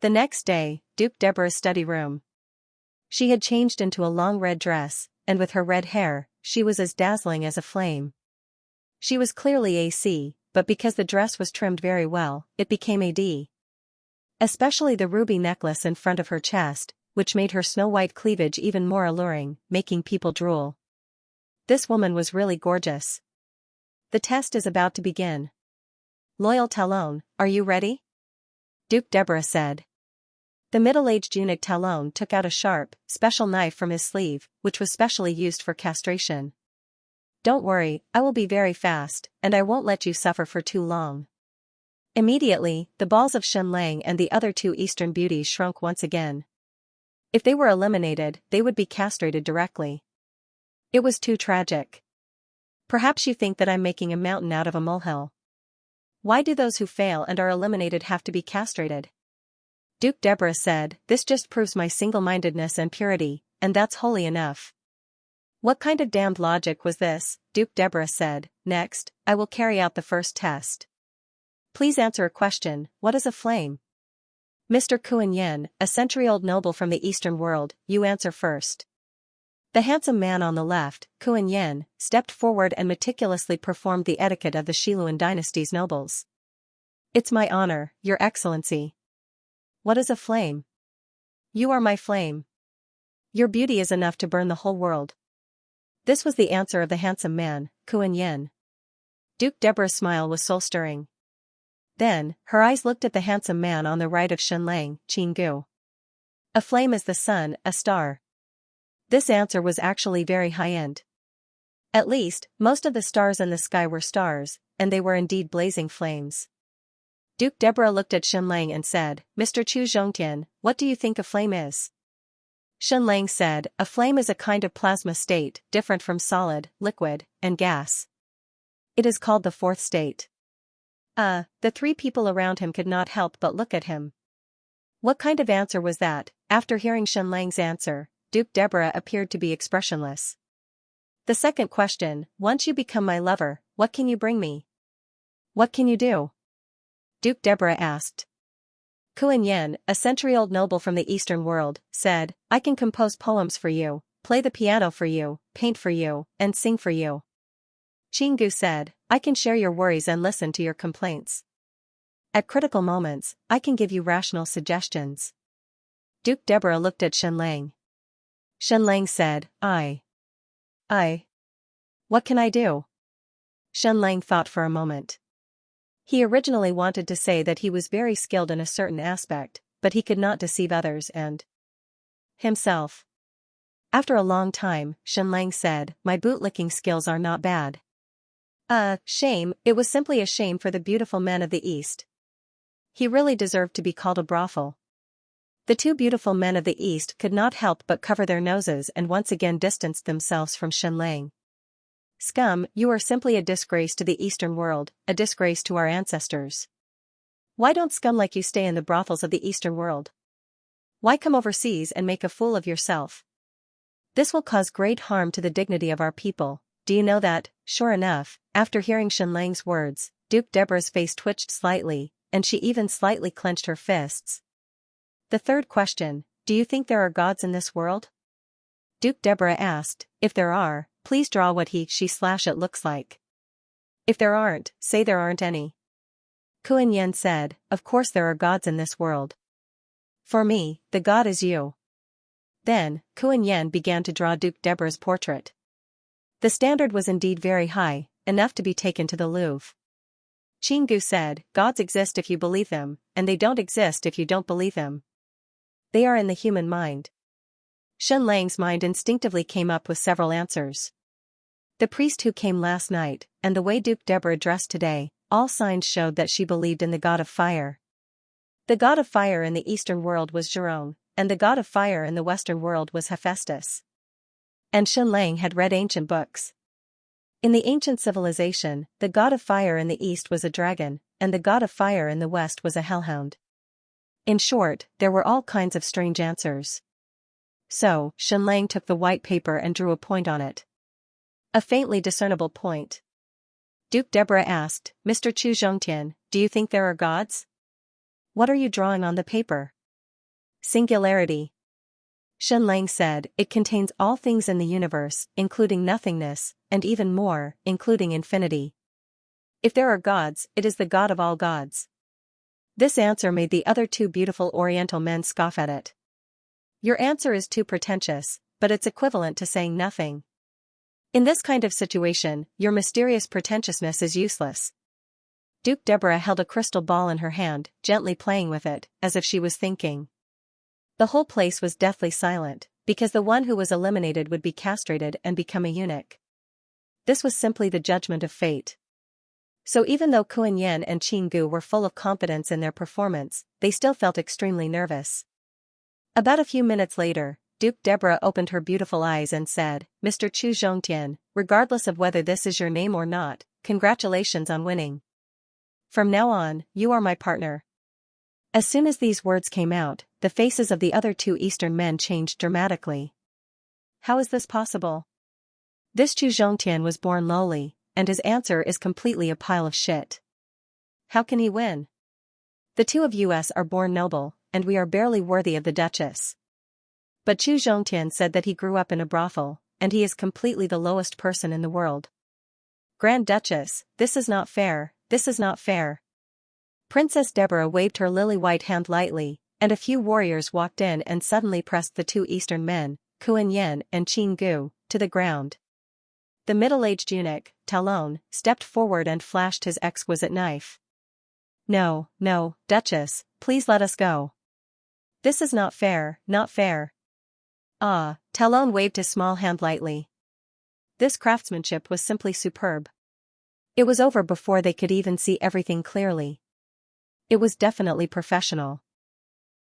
The next day, Duke Deborah's study room. She had changed into a long red dress, and with her red hair, she was as dazzling as a flame. She was clearly AC, but because the dress was trimmed very well, it became AD. Especially the ruby necklace in front of her chest, which made her snow-white cleavage even more alluring, making people drool. This woman was really gorgeous. The test is about to begin. Loyal Talon, are you ready? Duke Deborah said. The middle-aged eunuch Talon took out a sharp, special knife from his sleeve, which was specially used for castration. Don't worry, I will be very fast, and I won't let you suffer for too long. Immediately, the balls of Xianxia and the other two Eastern beauties shrunk once again. If they were eliminated, they would be castrated directly. It was too tragic. Perhaps you think that I'm making a mountain out of a molehill. Why do those who fail and are eliminated have to be castrated? Duke Deborah said, this just proves my single-mindedness and purity, and that's holy enough. What kind of damned logic was this? Duke Deborah said, next, I will carry out the first test. Please answer a question, what is a flame? Mr. Kuan Yin, a century-old noble from the Eastern world, you answer first. The handsome man on the left, Kuan Yin, stepped forward and meticulously performed the etiquette of the Xiluan dynasty's nobles. It's my honor, Your Excellency. What is a flame? You are my flame. Your beauty is enough to burn the whole world. This was the answer of the handsome man, Kuan Yin. Duke Deborah's smile was soul-stirring. Then, her eyes looked at the handsome man on the right of Shenlang, Qinggu. A flame is the sun, a star. This answer was actually very high-end. At least, most of the stars in the sky were stars, and they were indeed blazing flames. Duke Deborah looked at Shenlang and said, Mr. Chu Zhongtian, what do you think a flame is? Shenlang said, a flame is a kind of plasma state, different from solid, liquid, and gas. It is called the fourth state. The three people around him could not help but look at him. What kind of answer was that? After hearing Shenlang's answer, Duke Deborah appeared to be expressionless. The second question, once you become my lover, what can you bring me? What can you do? Duke Deborah asked. Kuan Yin, a century-old noble from the Eastern world, said, I can compose poems for you, play the piano for you, paint for you, and sing for you. Qinggu said, I can share your worries and listen to your complaints. At critical moments, I can give you rational suggestions. Duke Deborah looked at Shenlang. Shenlang said, I. What can I do? Shenlang thought for a moment. He originally wanted to say that he was very skilled in a certain aspect, but he could not deceive others and himself. After a long time, Shenlang said, my bootlicking skills are not bad. Shame, it was simply a shame for the beautiful men of the East. He really deserved to be called a brothel. The two beautiful men of the East could not help but cover their noses and once again distanced themselves from Shenlang. Scum, you are simply a disgrace to the Eastern world, a disgrace to our ancestors. Why don't scum like you stay in the brothels of the Eastern world? Why come overseas and make a fool of yourself? This will cause great harm to the dignity of our people, do you know that? Sure enough, after hearing Shenlang's words, Duke Deborah's face twitched slightly, and she even slightly clenched her fists. The third question, do you think there are gods in this world? Duke Deborah asked, if there are, please draw what it looks like. If there aren't, say there aren't any. Kuan Yin said, of course there are gods in this world. For me, the god is you. Then, Kuan Yin began to draw Duke Deborah's portrait. The standard was indeed very high, enough to be taken to the Louvre. Qinggu said, gods exist if you believe them, and they don't exist if you don't believe them. They are in the human mind. Shenlang's mind instinctively came up with several answers. The priest who came last night, and the way Duke Deborah dressed today, all signs showed that she believed in the god of fire. The god of fire in the Eastern world was Zhurong, and the god of fire in the Western world was Hephaestus. And Shenlang had read ancient books. In the ancient civilization, the god of fire in the East was a dragon, and the god of fire in the West was a hellhound. In short, there were all kinds of strange answers. So, Shenlang took the white paper and drew a point on it. A faintly discernible point. Duke Deborah asked, Mr. Chu Zhongtian, do you think there are gods? What are you drawing on the paper? Singularity. Shenlang said, it contains all things in the universe, including nothingness, and even more, including infinity. If there are gods, it is the god of all gods. This answer made the other two beautiful Oriental men scoff at it. Your answer is too pretentious, but it's equivalent to saying nothing. In this kind of situation, your mysterious pretentiousness is useless. Duke Deborah held a crystal ball in her hand, gently playing with it, as if she was thinking. The whole place was deathly silent, because the one who was eliminated would be castrated and become a eunuch. This was simply the judgment of fate. So even though Kuan Yin and Qinggu were full of confidence in their performance, they still felt extremely nervous. About a few minutes later, Duke Deborah opened her beautiful eyes and said, Mr. Chu Zhongtian, regardless of whether this is your name or not, congratulations on winning. From now on, you are my partner. As soon as these words came out, the faces of the other two Eastern men changed dramatically. How is this possible? This Chu Zhongtian was born lowly, and his answer is completely a pile of shit. How can he win? The two of us are born noble, and we are barely worthy of the Duchess. But Chu Zhongtian said that he grew up in a brothel, and he is completely the lowest person in the world. Grand Duchess, this is not fair, this is not fair. Princess Deborah waved her lily-white hand lightly, and a few warriors walked in and suddenly pressed the two Eastern men, Kuan Yin and Qinggu, to the ground. The middle-aged eunuch, Talon, stepped forward and flashed his exquisite knife. No, no, Duchess, please let us go. This is not fair, not fair. Ah, Talon waved his small hand lightly. This craftsmanship was simply superb. It was over before they could even see everything clearly. It was definitely professional.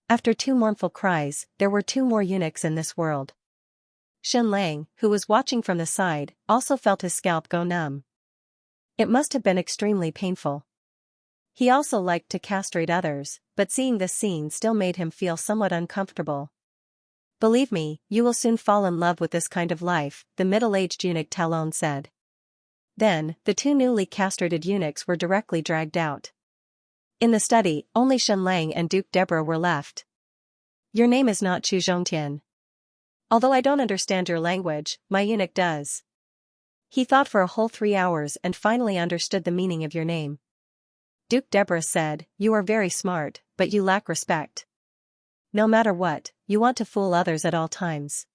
After 2 mournful cries, there were 2 more eunuchs in this world. Xianxia, who was watching from the side, also felt his scalp go numb. It must have been extremely painful. He also liked to castrate others, but seeing this scene still made him feel somewhat uncomfortable. Believe me, you will soon fall in love with this kind of life, the middle-aged eunuch Talon said. Then, the 2 newly castrated eunuchs were directly dragged out. In the study, only Xianxia and Duke Deborah were left. Your name is not Chu Zhongtian. Although I don't understand your language, my eunuch does. He thought for a whole 3 hours and finally understood the meaning of your name. Duke Deborah said, you are very smart, but you lack respect. No matter what, you want to fool others at all times.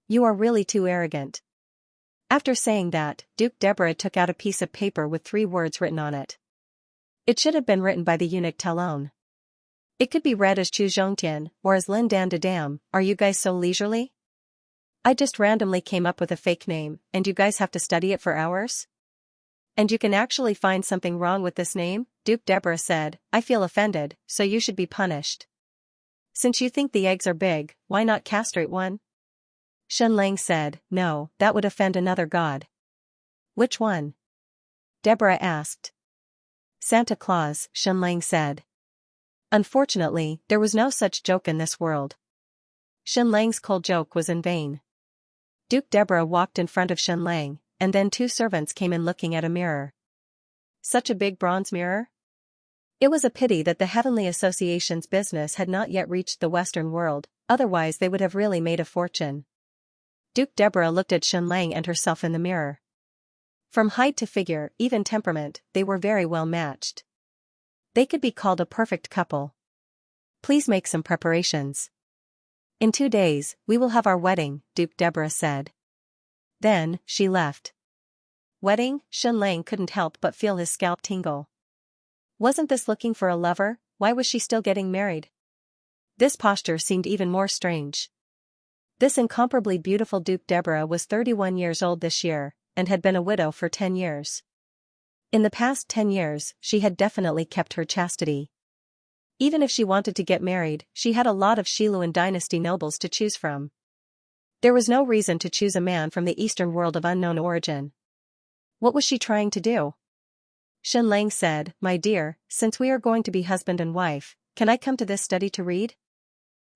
You are really too arrogant. After saying that, Duke Deborah took out a piece of paper with 3 words written on it. It should have been written by the eunuch Talon. It could be read as Chu Zhongtian, or as Lin Dan de Dam. Are you guys so leisurely? I just randomly came up with a fake name, and you guys have to study it for hours? And you can actually find something wrong with this name? Duke Deborah said, I feel offended, so you should be punished. Since you think the eggs are big, why not castrate one? Xianxia said, no, that would offend another god. Which one? Deborah asked. Santa Claus, Xianxia said. Unfortunately, there was no such joke in this world. Xianxia's cold joke was in vain. Duke Deborah walked in front of Xianxia, and then 2 servants came in looking at a mirror. Such a big bronze mirror? It was a pity that the Heavenly Association's business had not yet reached the Western world, otherwise they would have really made a fortune. Duke Deborah looked at Xianxia and herself in the mirror. From height to figure, even temperament, they were very well matched. They could be called a perfect couple. Please make some preparations. In 2 days, we will have our wedding, Duke Deborah said. Then, she left. Wedding? Xianxia couldn't help but feel his scalp tingle. Wasn't this looking for a lover? Why was she still getting married? This posture seemed even more strange. This incomparably beautiful Duke Deborah was 31 years old this year, and had been a widow for 10 years. In the past 10 years, she had definitely kept her chastity. Even if she wanted to get married, she had a lot of Xiluan dynasty nobles to choose from. There was no reason to choose a man from the eastern world of unknown origin. What was she trying to do? Xianxia said, my dear, since we are going to be husband and wife, can I come to this study to read?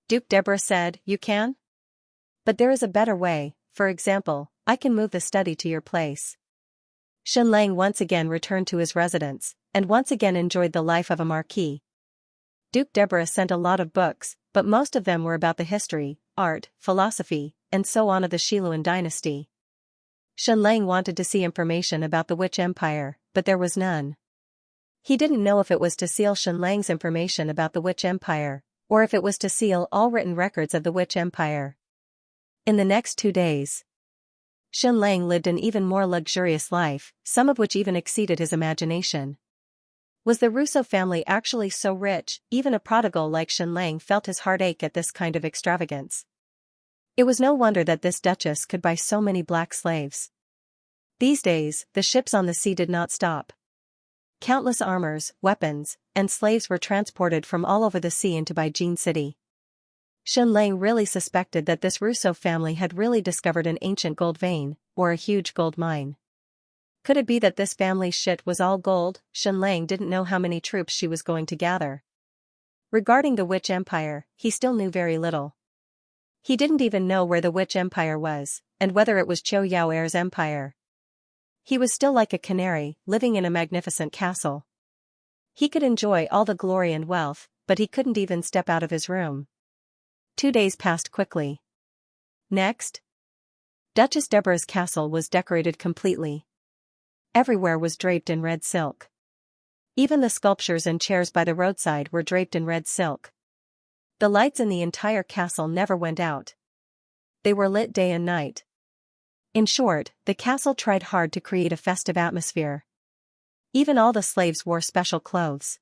Duke Deborah said, you can? But there is a better way, for example, I can move the study to your place. Xianxia once again returned to his residence, and once again enjoyed the life of a marquis. Duke Deborah sent a lot of books, but most of them were about the history, art, philosophy, and so on of the Xiluan dynasty. Xianxia wanted to see information about the Witch Empire, but there was none. He didn't know if it was to seal Xianxia's information about the Witch Empire, or if it was to seal all written records of the Witch Empire. In the next 2 days, Xianxia lived an even more luxurious life, some of which even exceeded his imagination. Was the Russo family actually so rich? Even a prodigal like Xianxia felt his heart ache at this kind of extravagance. It was no wonder that this duchess could buy so many black slaves. These days, the ships on the sea did not stop. Countless armors, weapons, and slaves were transported from all over the sea into Beijing City. Xianxia really suspected that this Russo family had really discovered an ancient gold vein, or a huge gold mine. Could it be that this family's shit was all gold? Xianxia didn't know how many troops she was going to gather. Regarding the Witch Empire, he still knew very little. He didn't even know where the Witch Empire was, and whether it was Zhou Yaoer's empire. He was still like a canary, living in a magnificent castle. He could enjoy all the glory and wealth, but he couldn't even step out of his room. 2 days passed quickly. Next, Duchess Deborah's castle was decorated completely. Everywhere was draped in red silk. Even the sculptures and chairs by the roadside were draped in red silk. The lights in the entire castle never went out. They were lit day and night. In short, the castle tried hard to create a festive atmosphere. Even all the slaves wore special clothes.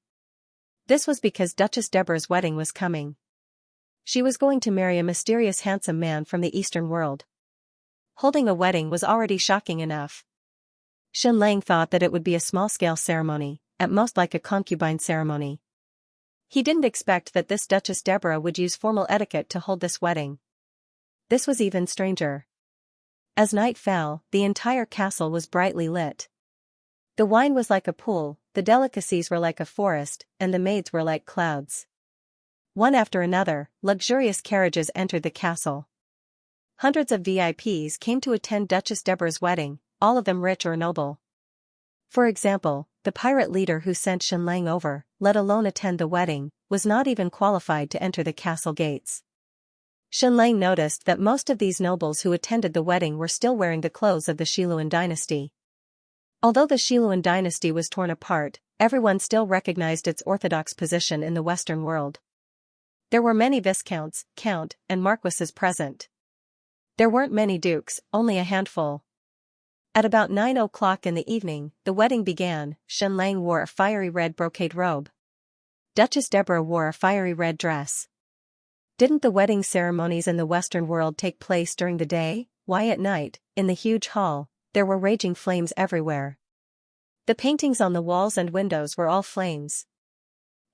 This was because Duchess Deborah's wedding was coming. She was going to marry a mysterious handsome man from the Eastern world. Holding a wedding was already shocking enough. Xianxia thought that it would be a small-scale ceremony, at most like a concubine ceremony. He didn't expect that this Duchess Deborah would use formal etiquette to hold this wedding. This was even stranger. As night fell, the entire castle was brightly lit. The wine was like a pool, the delicacies were like a forest, and the maids were like clouds. One after another, luxurious carriages entered the castle. Hundreds of VIPs came to attend Duchess Deborah's wedding, all of them rich or noble. For example, the pirate leader who sent Xianxia over, let alone attend the wedding, was not even qualified to enter the castle gates. Xianxia noticed that most of these nobles who attended the wedding were still wearing the clothes of the Xiluan dynasty. Although the Xiluan dynasty was torn apart, everyone still recognized its orthodox position in the Western world. There were many viscounts, count, and marquises present. There weren't many dukes, only a handful. At about 9 o'clock in the evening, the wedding began. Xianxia wore a fiery red brocade robe. Duchess Deborah wore a fiery red dress. Didn't the wedding ceremonies in the Western world take place during the day? Why at night, in the huge hall, there were raging flames everywhere. The paintings on the walls and windows were all flames.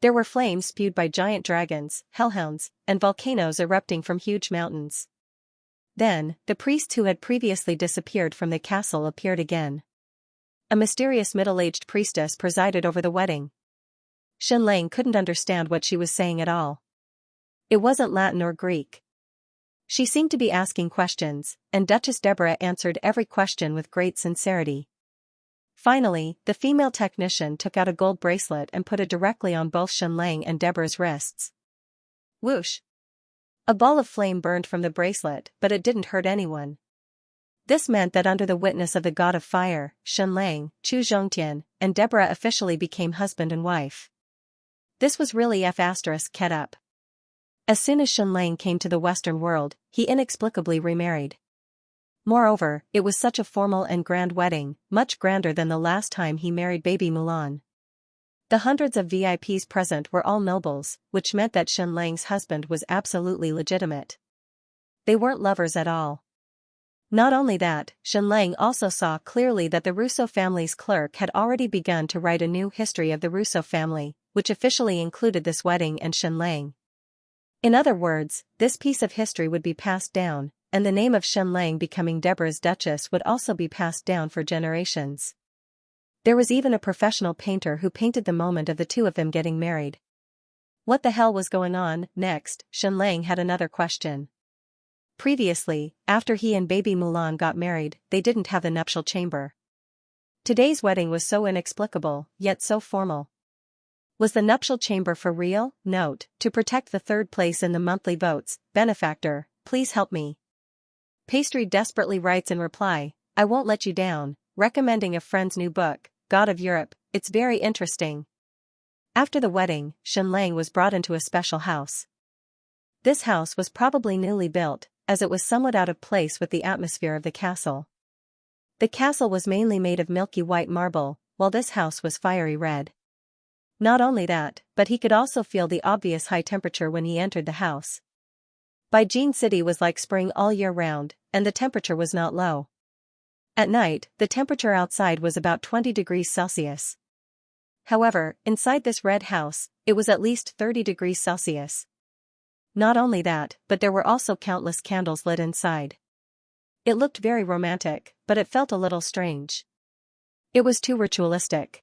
There were flames spewed by giant dragons, hellhounds, and volcanoes erupting from huge mountains. Then, the priests who had previously disappeared from the castle appeared again. A mysterious middle-aged priestess presided over the wedding. Xianxia couldn't understand what she was saying at all. It wasn't Latin or Greek. She seemed to be asking questions, and Duchess Deborah answered every question with great sincerity. Finally, the female technician took out a gold bracelet and put it directly on both Xianxia and Deborah's wrists. Whoosh! A ball of flame burned from the bracelet, but it didn't hurt anyone. This meant that under the witness of the god of fire, Xianxia, Chu Zhongtian, and Deborah officially became husband and wife. This was really ket up. As soon as Xianxia came to the Western world, he inexplicably remarried. Moreover, it was such a formal and grand wedding, much grander than the last time he married baby Mulan. The hundreds of VIPs present were all nobles, which meant that Xianxia's husband was absolutely legitimate. They weren't lovers at all. Not only that, Xianxia also saw clearly that the Russo family's clerk had already begun to write a new history of the Russo family, which officially included this wedding and Xianxia. In other words, this piece of history would be passed down, and the name of Xianxia becoming Deborah's duchess would also be passed down for generations. There was even a professional painter who painted the moment of the two of them getting married. What the hell was going on? Next, Xianxia had another question. Previously, after he and baby Mulan got married, they didn't have the nuptial chamber. Today's wedding was so inexplicable, yet so formal. Was the nuptial chamber for real? Note, to protect the third place in the monthly votes, benefactor, please help me. Pastry desperately writes in reply, I won't let you down, recommending a friend's new book, God of Europe, it's very interesting. After the wedding, Xianxia was brought into a special house. This house was probably newly built, as it was somewhat out of place with the atmosphere of the castle. The castle was mainly made of milky white marble, while this house was fiery red. Not only that, but he could also feel the obvious high temperature when he entered the house. Beijing City was like spring all year round, and the temperature was not low. At night, the temperature outside was about 20 degrees Celsius. However, inside this red house, it was at least 30 degrees Celsius. Not only that, but there were also countless candles lit inside. It looked very romantic, but it felt a little strange. It was too ritualistic.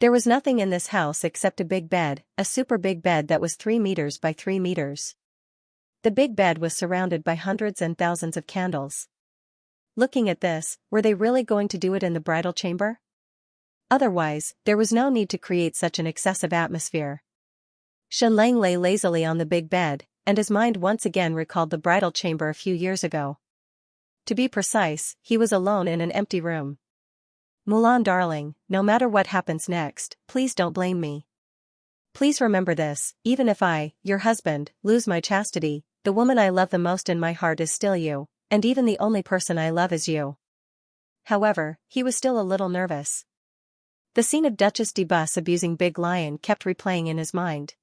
There was nothing in this house except a big bed, a super big bed that was 3 meters by 3 meters. The big bed was surrounded by hundreds and thousands of candles. Looking at this, were they really going to do it in the bridal chamber? Otherwise, there was no need to create such an excessive atmosphere. Xianxia lay lazily on the big bed, and his mind once again recalled the bridal chamber a few years ago. To be precise, he was alone in an empty room. Mulan darling, no matter what happens next, please don't blame me. Please remember this, even if I, your husband, lose my chastity, the woman I love the most in my heart is still you, and even the only person I love is you. However, he was still a little nervous. The scene of Duchess de Bus abusing Big Lion kept replaying in his mind.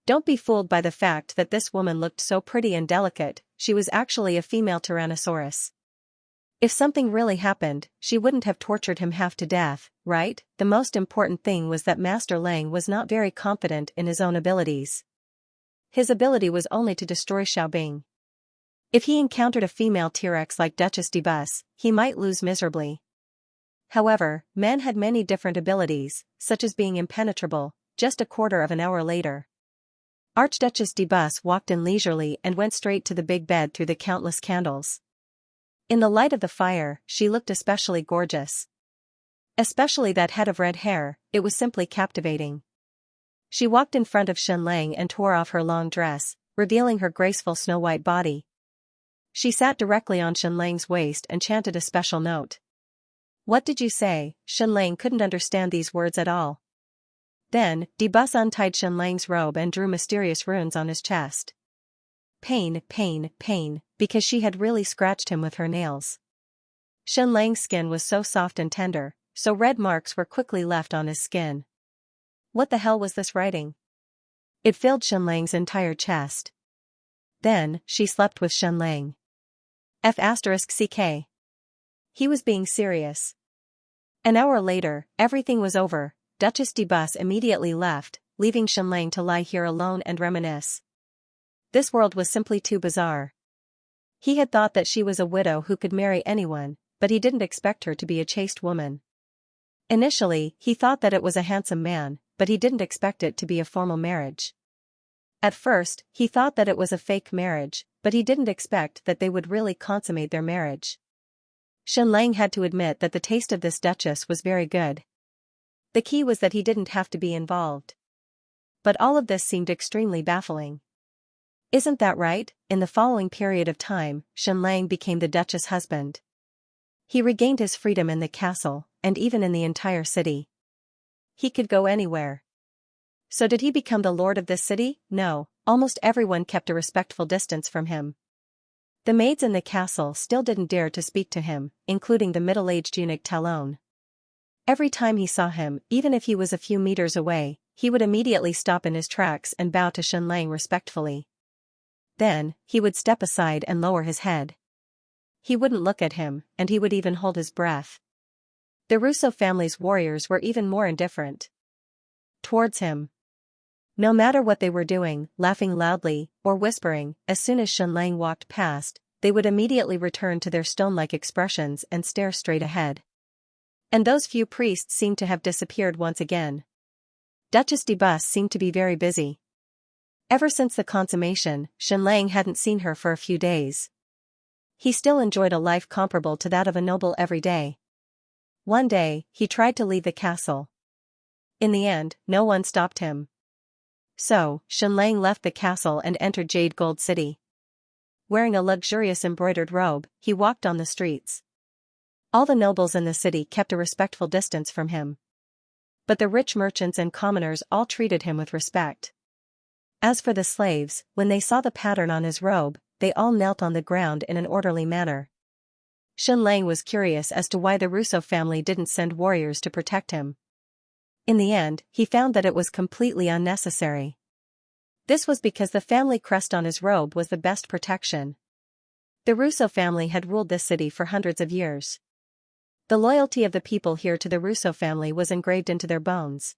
Don't be fooled by the fact that this woman looked so pretty and delicate, she was actually a female Tyrannosaurus. If something really happened, she wouldn't have tortured him half to death, right? The most important thing was that Master Lang was not very confident in his own abilities. His ability was only to destroy Xiaobing. If he encountered a female T-Rex like Duchess de Bus, he might lose miserably. However, man had many different abilities, such as being impenetrable. Just a quarter of an hour later, Archduchess de Bus walked in leisurely and went straight to the big bed through the countless candles. In the light of the fire, she looked especially gorgeous. Especially that head of red hair, it was simply captivating. She walked in front of Shen Lang and tore off her long dress, revealing her graceful snow-white body. She sat directly on Shen Lang's waist and chanted a special note. What did you say? Shen Lang couldn't understand these words at all. Then, de Bus untied Shen Lang's robe and drew mysterious runes on his chest. Pain, pain, pain, because she had really scratched him with her nails. Shen Lang's skin was so soft and tender, so red marks were quickly left on his skin. What the hell was this writing? It filled Shen Lang's entire chest. Then, she slept with Shen Lang. F***ck. He was being serious. An hour later, everything was over. Duchess de Bus immediately left, leaving Shen Lang to lie here alone and reminisce. This world was simply too bizarre. He had thought that she was a widow who could marry anyone, but he didn't expect her to be a chaste woman. Initially, he thought that it was a handsome man, but he didn't expect it to be a formal marriage. At first, he thought that it was a fake marriage, but he didn't expect that they would really consummate their marriage. Shen Lang had to admit that the taste of this duchess was very good. The key was that he didn't have to be involved. But all of this seemed extremely baffling. Isn't that right? In the following period of time, Shen Lang became the duchess' husband. He regained his freedom in the castle, and even in the entire city. He could go anywhere. So did he become the lord of this city? No, almost everyone kept a respectful distance from him. The maids in the castle still didn't dare to speak to him, including the middle-aged eunuch Talon. Every time he saw him, even if he was a few meters away, he would immediately stop in his tracks and bow to Shen Lang respectfully. Then, he would step aside and lower his head. He wouldn't look at him, and he would even hold his breath. The Russo family's warriors were even more indifferent towards him. No matter what they were doing, laughing loudly, or whispering, as soon as Shen Lang walked past, they would immediately return to their stone-like expressions and stare straight ahead. And those few priests seemed to have disappeared once again. Duchess de Bus seemed to be very busy. Ever since the consummation, Shen Lang hadn't seen her for a few days. He still enjoyed a life comparable to that of a noble every day. One day, he tried to leave the castle. In the end, no one stopped him. So, Shen Lang left the castle and entered Jade Gold City. Wearing a luxurious embroidered robe, he walked on the streets. All the nobles in the city kept a respectful distance from him. But the rich merchants and commoners all treated him with respect. As for the slaves, when they saw the pattern on his robe, they all knelt on the ground in an orderly manner. Shen Lang was curious as to why the Russo family didn't send warriors to protect him. In the end, he found that it was completely unnecessary. This was because the family crest on his robe was the best protection. The Russo family had ruled this city for hundreds of years. The loyalty of the people here to the Russo family was engraved into their bones.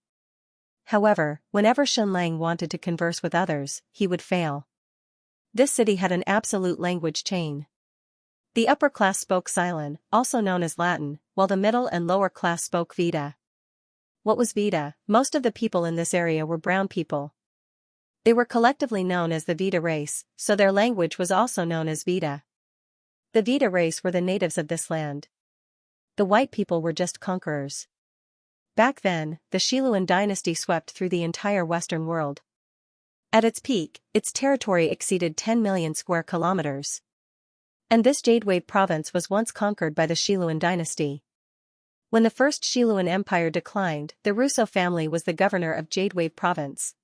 However, whenever Shen Lang wanted to converse with others, he would fail. This city had an absolute language chain. The upper class spoke Silan, also known as Latin, while the middle and lower class spoke Veda. What was Veda? Most of the people in this area were brown people. They were collectively known as the Veda race, so their language was also known as Veda. The Veda race were the natives of this land. The white people were just conquerors. Back then, the Xiluan dynasty swept through the entire Western world. At its peak, its territory exceeded 10 million square kilometers. And this Jade Wave province was once conquered by the Xiluan dynasty. When the first Xiluan Empire declined, the Russo family was the governor of Jade Wave province.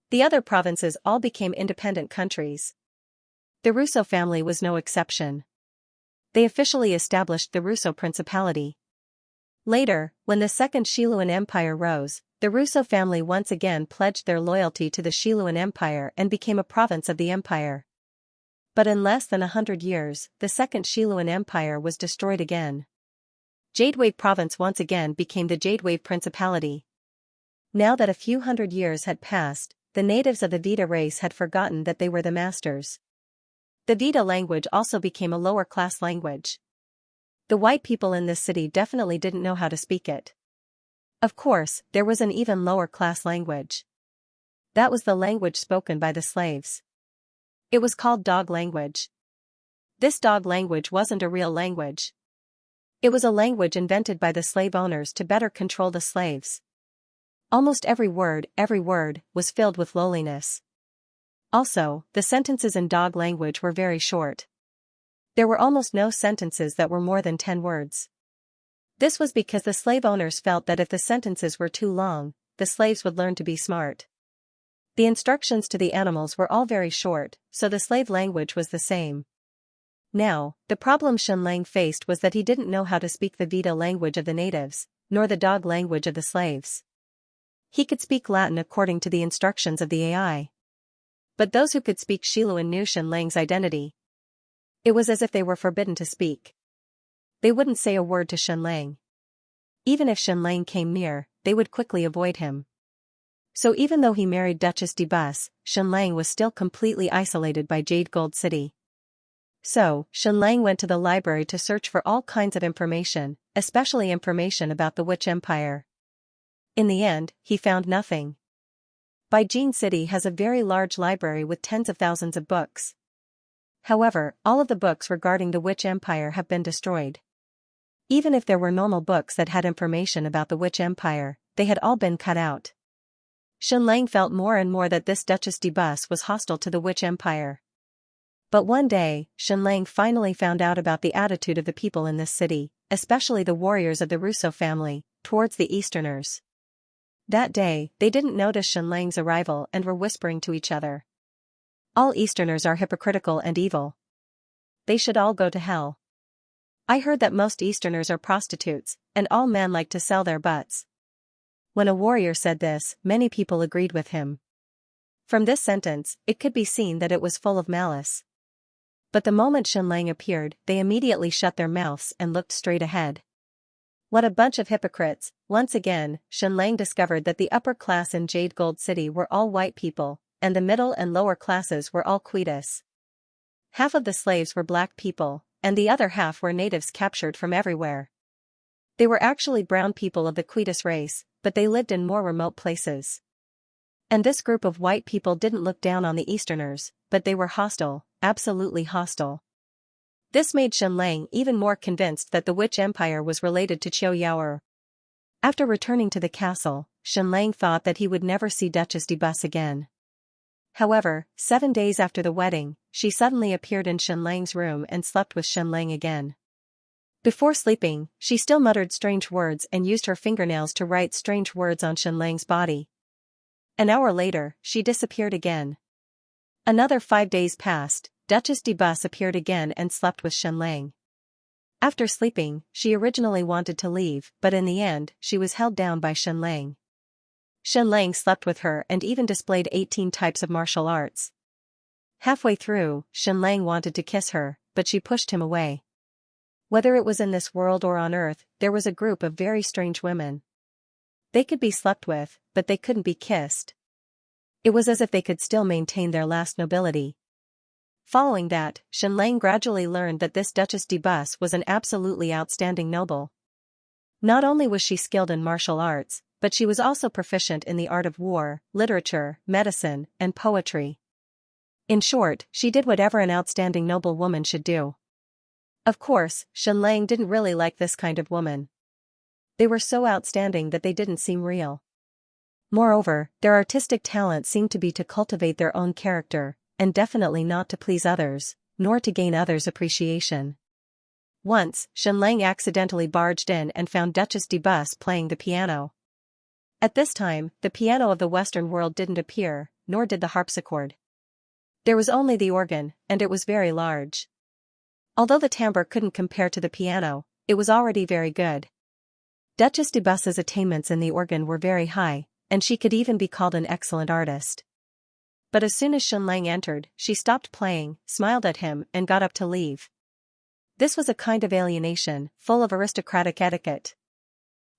The other provinces all became independent countries. The Russo family was no exception. They officially established the Russo Principality. Later, when the Second Xiluan Empire rose, the Russo family once again pledged their loyalty to the Xiluan Empire and became a province of the empire. But in less than 100 years, the Second Xiluan Empire was destroyed again. Jadewave Province once again became the Jadewave Principality. Now that a few hundred years had passed, the natives of the Veda race had forgotten that they were the masters. The Veda language also became a lower-class language. The white people in this city definitely didn't know how to speak it. Of course, there was an even lower-class language. That was the language spoken by the slaves. It was called dog language. This dog language wasn't a real language. It was a language invented by the slave owners to better control the slaves. Almost every word, was filled with lowliness. Also, the sentences in dog language were very short. There were almost no sentences that were more than 10 words. This was because the slave owners felt that if the sentences were too long, the slaves would learn to be smart. The instructions to the animals were all very short, so the slave language was the same. Now, the problem Xianlang faced was that he didn't know how to speak the Veda language of the natives, nor the dog language of the slaves. He could speak Latin according to the instructions of the AI. But those who could speak Xiluan knew Xianlang's identity. It was as if they were forbidden to speak. They wouldn't say a word to Xianlang. Even if Xianlang came near, they would quickly avoid him. So even though he married Duchess de Bus, Xianlang was still completely isolated by Jade Gold City. So, Xianlang went to the library to search for all kinds of information, especially information about the Witch Empire. In the end, he found nothing. Baijin City has a very large library with tens of thousands of books. However, all of the books regarding the Witch Empire have been destroyed. Even if there were normal books that had information about the Witch Empire, they had all been cut out. Xianlang felt more and more that this Duchess de Bus was hostile to the Witch Empire. But one day, Xianlang finally found out about the attitude of the people in this city, especially the warriors of the Russo family, towards the Easterners. That day, they didn't notice Xianlang's arrival and were whispering to each other. All Easterners are hypocritical and evil. They should all go to hell. I heard that most Easterners are prostitutes, and all men like to sell their butts. When a warrior said this, many people agreed with him. From this sentence, it could be seen that it was full of malice. But the moment Xianlang appeared, they immediately shut their mouths and looked straight ahead. What a bunch of hypocrites! Once again, Xianlang discovered that the upper class in Jade Gold City were all white people, and the middle and lower classes were all Quitus. Half of the slaves were black people, and the other half were natives captured from everywhere. They were actually brown people of the Quitus race, but they lived in more remote places. And this group of white people didn't look down on the Easterners, but they were hostile, absolutely hostile. This made Xianlang even more convinced that the Witch Empire was related to Qiu Yaoer. After returning to the castle, Xianlang thought that he would never see Duchess de Bus again. However, 7 days after the wedding, she suddenly appeared in Xianlang's room and slept with Xianlang again. Before sleeping, she still muttered strange words and used her fingernails to write strange words on Xianlang's body. An hour later, she disappeared again. Another 5 days passed, Duchess de Bus appeared again and slept with Xianlang. After sleeping, she originally wanted to leave, but in the end, she was held down by Xianlang. Xianlang slept with her and even displayed 18 types of martial arts. Halfway through, Xianlang wanted to kiss her, but she pushed him away. Whether it was in this world or on Earth, there was a group of very strange women. They could be slept with, but they couldn't be kissed. It was as if they could still maintain their last nobility. Following that, Xianlang gradually learned that this Duchess de Bus was an absolutely outstanding noble. Not only was she skilled in martial arts, but she was also proficient in the art of war, literature, medicine, and poetry. In short, she did whatever an outstanding noble woman should do. Of course, Xianlang didn't really like this kind of woman. They were so outstanding that they didn't seem real. Moreover, their artistic talent seemed to be to cultivate their own character, and definitely not to please others, nor to gain others' appreciation. Once, Xianlang accidentally barged in and found Duchess de Bus playing the piano. At this time, the piano of the Western world didn't appear, nor did the harpsichord. There was only the organ, and it was very large. Although the timbre couldn't compare to the piano, it was already very good. Duchess de Bus's attainments in the organ were very high, and she could even be called an excellent artist. But as soon as Xianxia entered, she stopped playing, smiled at him, and got up to leave. This was a kind of alienation, full of aristocratic etiquette.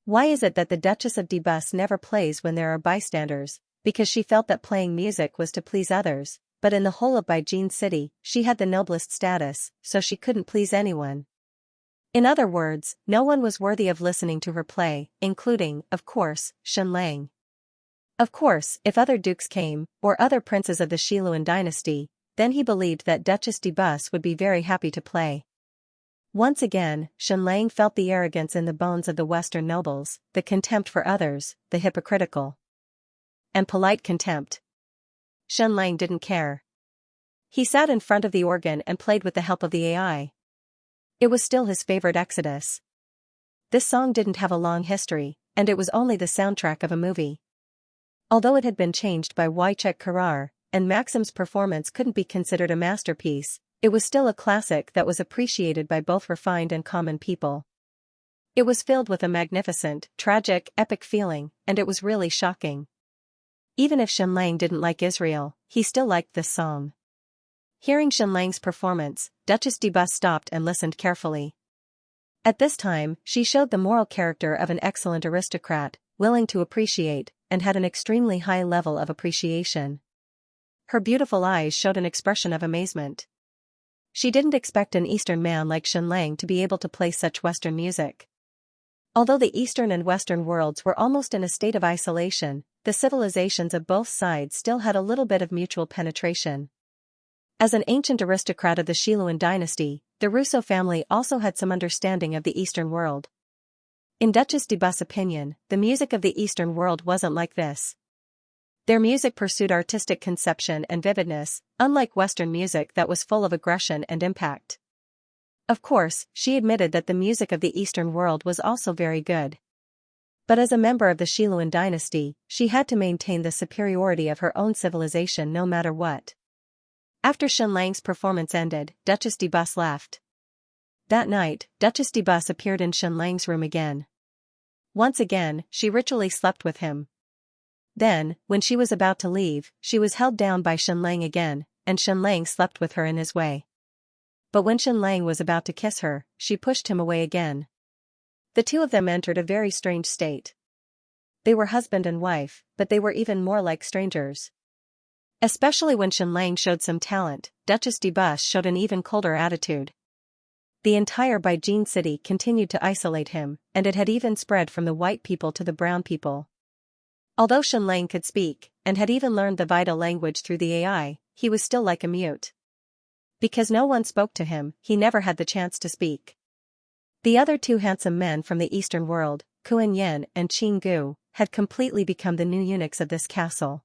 Why is it that the Duchess of de Bus never plays when there are bystanders? Because she felt that playing music was to please others, but in the whole of Beijing City, she had the noblest status, so she couldn't please anyone. In other words, no one was worthy of listening to her play, including, of course, Xianxia. Of course, if other dukes came, or other princes of the Xiluan dynasty, then he believed that Duchess de Bus would be very happy to play. Once again, Xianxia felt the arrogance in the bones of the Western nobles, the contempt for others, the hypocritical and polite contempt. Xianxia didn't care. He sat in front of the organ and played with the help of the AI. It was still his favorite exodus. This song didn't have a long history, and it was only the soundtrack of a movie. Although it had been changed by Wojciech Karar, and Maxim's performance couldn't be considered a masterpiece, it was still a classic that was appreciated by both refined and common people. It was filled with a magnificent, tragic, epic feeling, and it was really shocking. Even if Xianxia didn't like Israel, he still liked this song. Hearing Xianxia's performance, Duchess de Bus stopped and listened carefully. At this time, she showed the moral character of an excellent aristocrat, willing to appreciate, and had an extremely high level of appreciation. Her beautiful eyes showed an expression of amazement. She didn't expect an Eastern man like Xianxia to be able to play such Western music. Although the Eastern and Western worlds were almost in a state of isolation, the civilizations of both sides still had a little bit of mutual penetration. As an ancient aristocrat of the Xiluan dynasty, the Russo family also had some understanding of the Eastern world. In Duchess de Bus' opinion, the music of the Eastern world wasn't like this. Their music pursued artistic conception and vividness, unlike Western music that was full of aggression and impact. Of course, she admitted that the music of the Eastern world was also very good. But as a member of the Xiluan dynasty, she had to maintain the superiority of her own civilization no matter what. After Xianxia's performance ended, Duchess de Bus left. That night, Duchess de Bus appeared in Xianxia's room again. Once again, she ritually slept with him. Then, when she was about to leave, she was held down by Xianxia again, and Xianxia slept with her in his way. But when Xianxia was about to kiss her, she pushed him away again. The two of them entered a very strange state. They were husband and wife, but they were even more like strangers. Especially when Xianxia showed some talent, Duchess de Bus showed an even colder attitude. The entire Beijing city continued to isolate him, and it had even spread from the white people to the brown people. Although Xianxia could speak, and had even learned the vital language through the AI, he was still like a mute. Because no one spoke to him, he never had the chance to speak. The other two handsome men from the Eastern world, Kuan Yin and Qin Gu, had completely become the new eunuchs of this castle.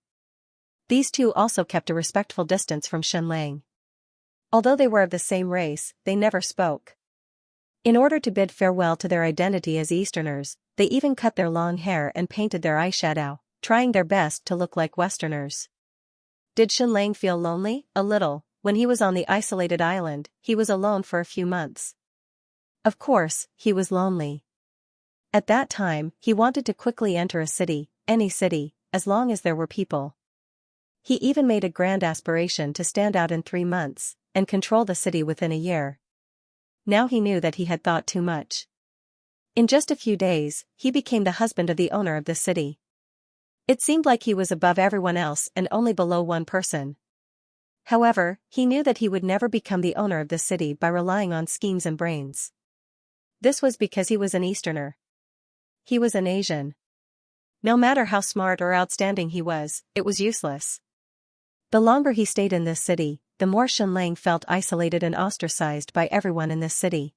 These two also kept a respectful distance from Xianxia. Although they were of the same race, they never spoke. In order to bid farewell to their identity as Easterners, they even cut their long hair and painted their eyeshadow, trying their best to look like Westerners. Did Xianxia feel lonely? A little. When he was on the isolated island, he was alone for a few months. Of course, he was lonely. At that time, he wanted to quickly enter a city, any city, as long as there were people. He even made a grand aspiration to stand out in 3 months, and control the city within a year. Now he knew that he had thought too much. In just a few days, he became the husband of the owner of the city. It seemed like he was above everyone else and only below one person. However, he knew that he would never become the owner of the city by relying on schemes and brains. This was because he was an Easterner. He was an Asian. No matter how smart or outstanding he was, it was useless. The longer he stayed in this city, the more Xianxia felt isolated and ostracized by everyone in this city.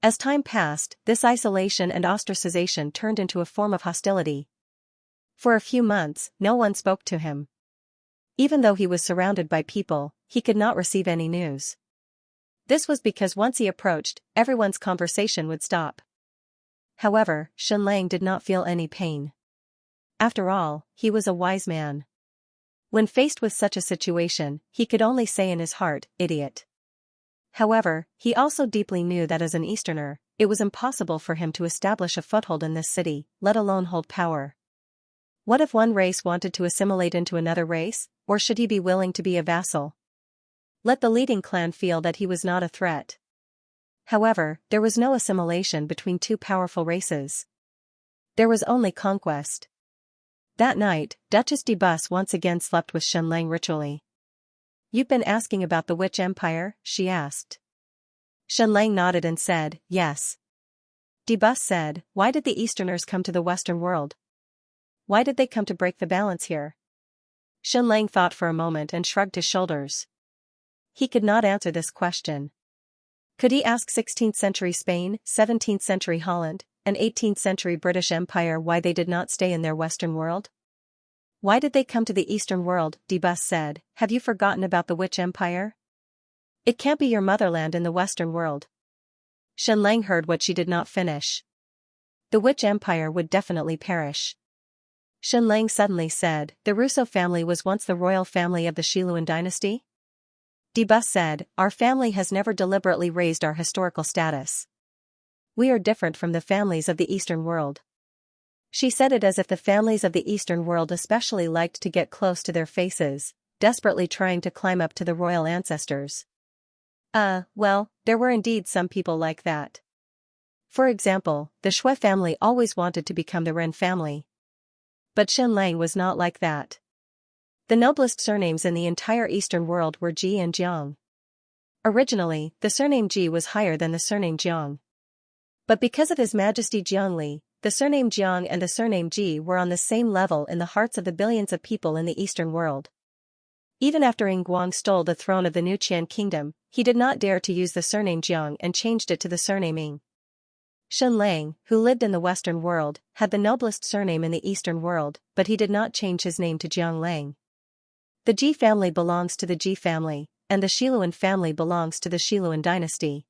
As time passed, this isolation and ostracization turned into a form of hostility. For a few months, no one spoke to him. Even though he was surrounded by people, he could not receive any news. This was because once he approached, everyone's conversation would stop. However, Xianxia did not feel any pain. After all, he was a wise man. When faced with such a situation, he could only say in his heart, "Idiot." However, he also deeply knew that as an Easterner, It was impossible for him to establish a foothold in this city, let alone hold power. What if one race wanted to assimilate into another race, or should he be willing to be a vassal? Let the leading clan feel that he was not a threat. However, there was no assimilation between two powerful races. There was only conquest. That night, Duchess de Bus once again slept with Xianxia ritually. "You've been asking about the Witch Empire?" she asked. Xianxia nodded and said, "Yes." De Bus said, "Why did the Easterners come to the Western world? Why did they come to break the balance here?" Xianxia thought for a moment and shrugged his shoulders. He could not answer this question. Could he ask 16th century Spain, 17th century Holland, and 18th century British Empire why they did not stay in their Western world? "Why did they come to the Eastern world?" de Bus said. "Have you forgotten about the Witch Empire? It can't be your motherland in the Western world." Xianxia heard what she did not finish. The Witch Empire would definitely perish. Xianxia suddenly said, "The Russo family was once the royal family of the Xiluan dynasty?" De Bus said, "Our family has never deliberately raised our historical status. We are different from the families of the Eastern world." She said it as if the families of the Eastern world especially liked to get close to their faces, desperately trying to climb up to the royal ancestors. Well, there were indeed some people like that. For example, the Shui family always wanted to become the Ren family. But Xianxia was not like that. The noblest surnames in the entire Eastern world were Ji and Jiang. Originally, the surname Ji was higher than the surname Jiang. But because of His Majesty Jiangli, the surname Jiang and the surname Ji were on the same level in the hearts of the billions of people in the Eastern world. Even after Yin Guang stole the throne of the new Qian kingdom, he did not dare to use the surname Jiang and changed it to the surname Ying. Xianxia, who lived in the Western world, had the noblest surname in the Eastern world, but he did not change his name to Jianglang. The Ji family belongs to the Ji family, and the Xiluan family belongs to the Xiluan dynasty.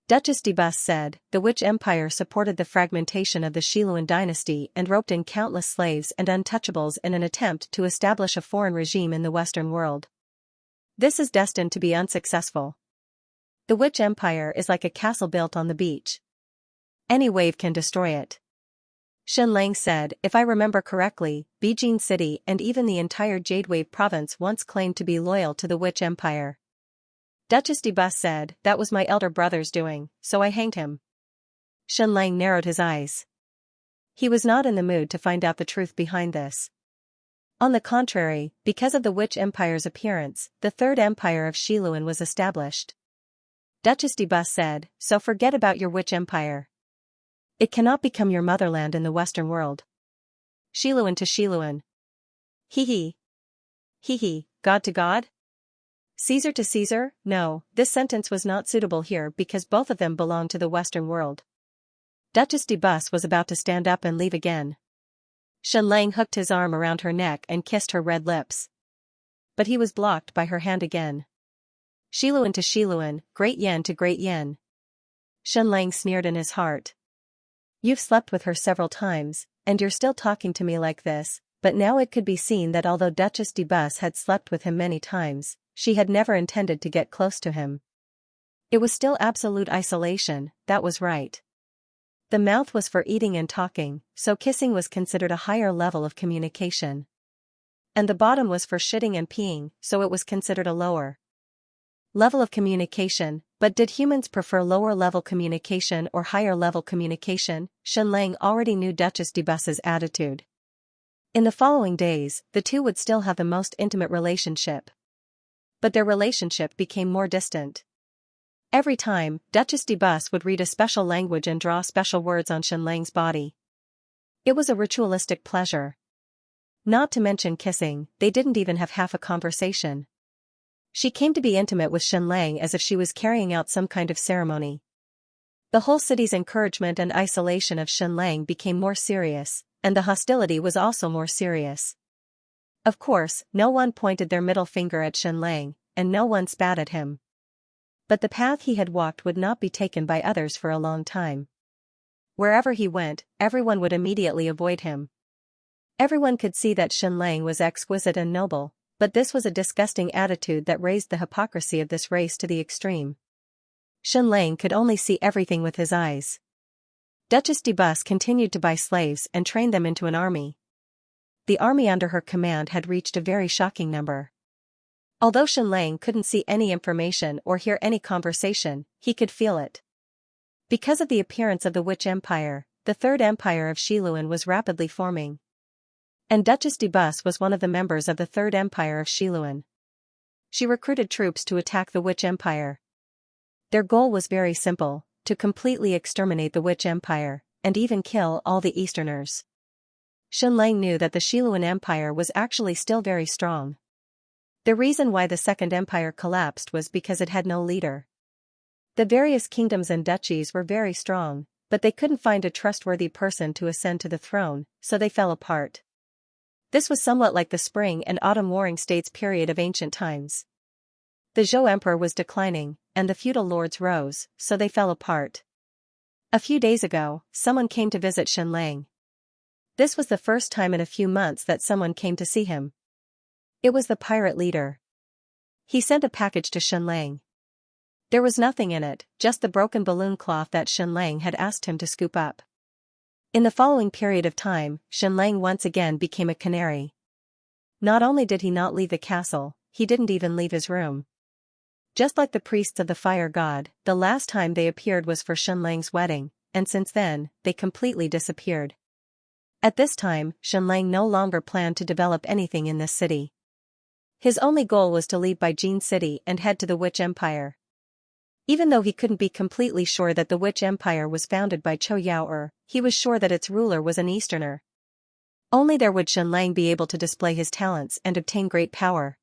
Duchess de Bus said, "The Witch Empire supported the fragmentation of the Xiluan dynasty and roped in countless slaves and untouchables in an attempt to establish a foreign regime in the Western world. This is destined to be unsuccessful. The Witch Empire is like a castle built on the beach. Any wave can destroy it." Xianxia said, "If I remember correctly, Beijing City and even the entire Jade Wave province once claimed to be loyal to the Witch Empire." Duchess de Bus said, "That was my elder brother's doing, so I hanged him." Xianxia narrowed his eyes. He was not in the mood to find out the truth behind this. On the contrary, because of the Witch Empire's appearance, the Third Empire of Xiluan was established. Duchess de Bus said, "So forget about your Witch Empire. It cannot become your motherland in the Western world. Xiluan to Xiluan. Hee hee. Hee hee, God to God? Caesar to Caesar? No, this sentence was not suitable here because both of them belong to the Western world." Duchess de Bus was about to stand up and leave again. Xianxia hooked his arm around her neck and kissed her red lips. But he was blocked by her hand again. Xiluan to Xiluan, Great Yen to Great Yen. Xianxia sneered in his heart. "You've slept with her several times, and you're still talking to me like this," but now it could be seen that although Duchess de Bus had slept with him many times, she had never intended to get close to him. It was still absolute isolation, that was right. The mouth was for eating and talking, so kissing was considered a higher level of communication. And the bottom was for shitting and peeing, so it was considered a lower level of communication. But did humans prefer lower-level communication or higher-level communication? Xianxia already knew Duchess de Bus's attitude. In the following days, the two would still have the most intimate relationship. But their relationship became more distant. Every time, Duchess de Bus would read a special language and draw special words on Xianxia's body. It was a ritualistic pleasure. Not to mention kissing, they didn't even have half a conversation. She came to be intimate with Xianxia as if she was carrying out some kind of ceremony. The whole city's encouragement and isolation of Xianxia became more serious, and the hostility was also more serious. Of course, no one pointed their middle finger at Xianxia, and no one spat at him. But the path he had walked would not be taken by others for a long time. Wherever he went, everyone would immediately avoid him. Everyone could see that Xianxia was exquisite and noble, but this was a disgusting attitude that raised the hypocrisy of this race to the extreme. Xianxia could only see everything with his eyes. Duchess de Bus continued to buy slaves and train them into an army. The army under her command had reached a very shocking number. Although Xianxia couldn't see any information or hear any conversation, he could feel it. Because of the appearance of the Witch Empire, the Third Empire of Xiluan was rapidly forming. And Duchess de Bus was one of the members of the Third Empire of Xiluan. She recruited troops to attack the Witch Empire. Their goal was very simple: to completely exterminate the Witch Empire, and even kill all the Easterners. Xianxia knew that the Xiluan Empire was actually still very strong. The reason why the Second Empire collapsed was because it had no leader. The various kingdoms and duchies were very strong, but they couldn't find a trustworthy person to ascend to the throne, so they fell apart. This was somewhat like the Spring and Autumn Warring States period of ancient times. The Zhou Emperor was declining, and the feudal lords rose, so they fell apart. A few days ago, someone came to visit Xianxia. This was the first time in a few months that someone came to see him. It was the pirate leader. He sent a package to Xianxia. There was nothing in it, just the broken balloon cloth that Xianxia had asked him to scoop up. In the following period of time, Xianxia once again became a canary. Not only did he not leave the castle, he didn't even leave his room. Just like the priests of the fire god, the last time they appeared was for Xianxia's wedding, and since then, they completely disappeared. At this time, Xianxia no longer planned to develop anything in this city. His only goal was to leave Baijin City and head to the Witch Empire. Even though he couldn't be completely sure that the Witch Empire was founded by Chou Yao'er, he was sure that its ruler was an Easterner. Only there would Xianxia be able to display his talents and obtain great power.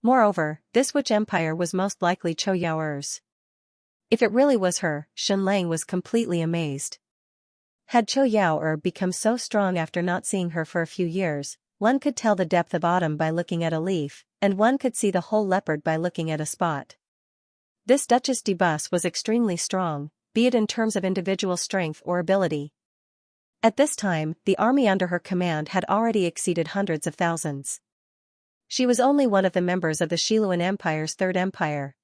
Moreover, this Witch Empire was most likely Chou Yao'er's. If it really was her, Xianxia was completely amazed. Had Chou Yao'er become so strong after not seeing her for a few years, one could tell the depth of autumn by looking at a leaf, and one could see the whole leopard by looking at a spot. This Duchess de Bus was extremely strong, be it in terms of individual strength or ability. At this time, the army under her command had already exceeded hundreds of thousands. She was only one of the members of the Xiluan Empire's Third Empire.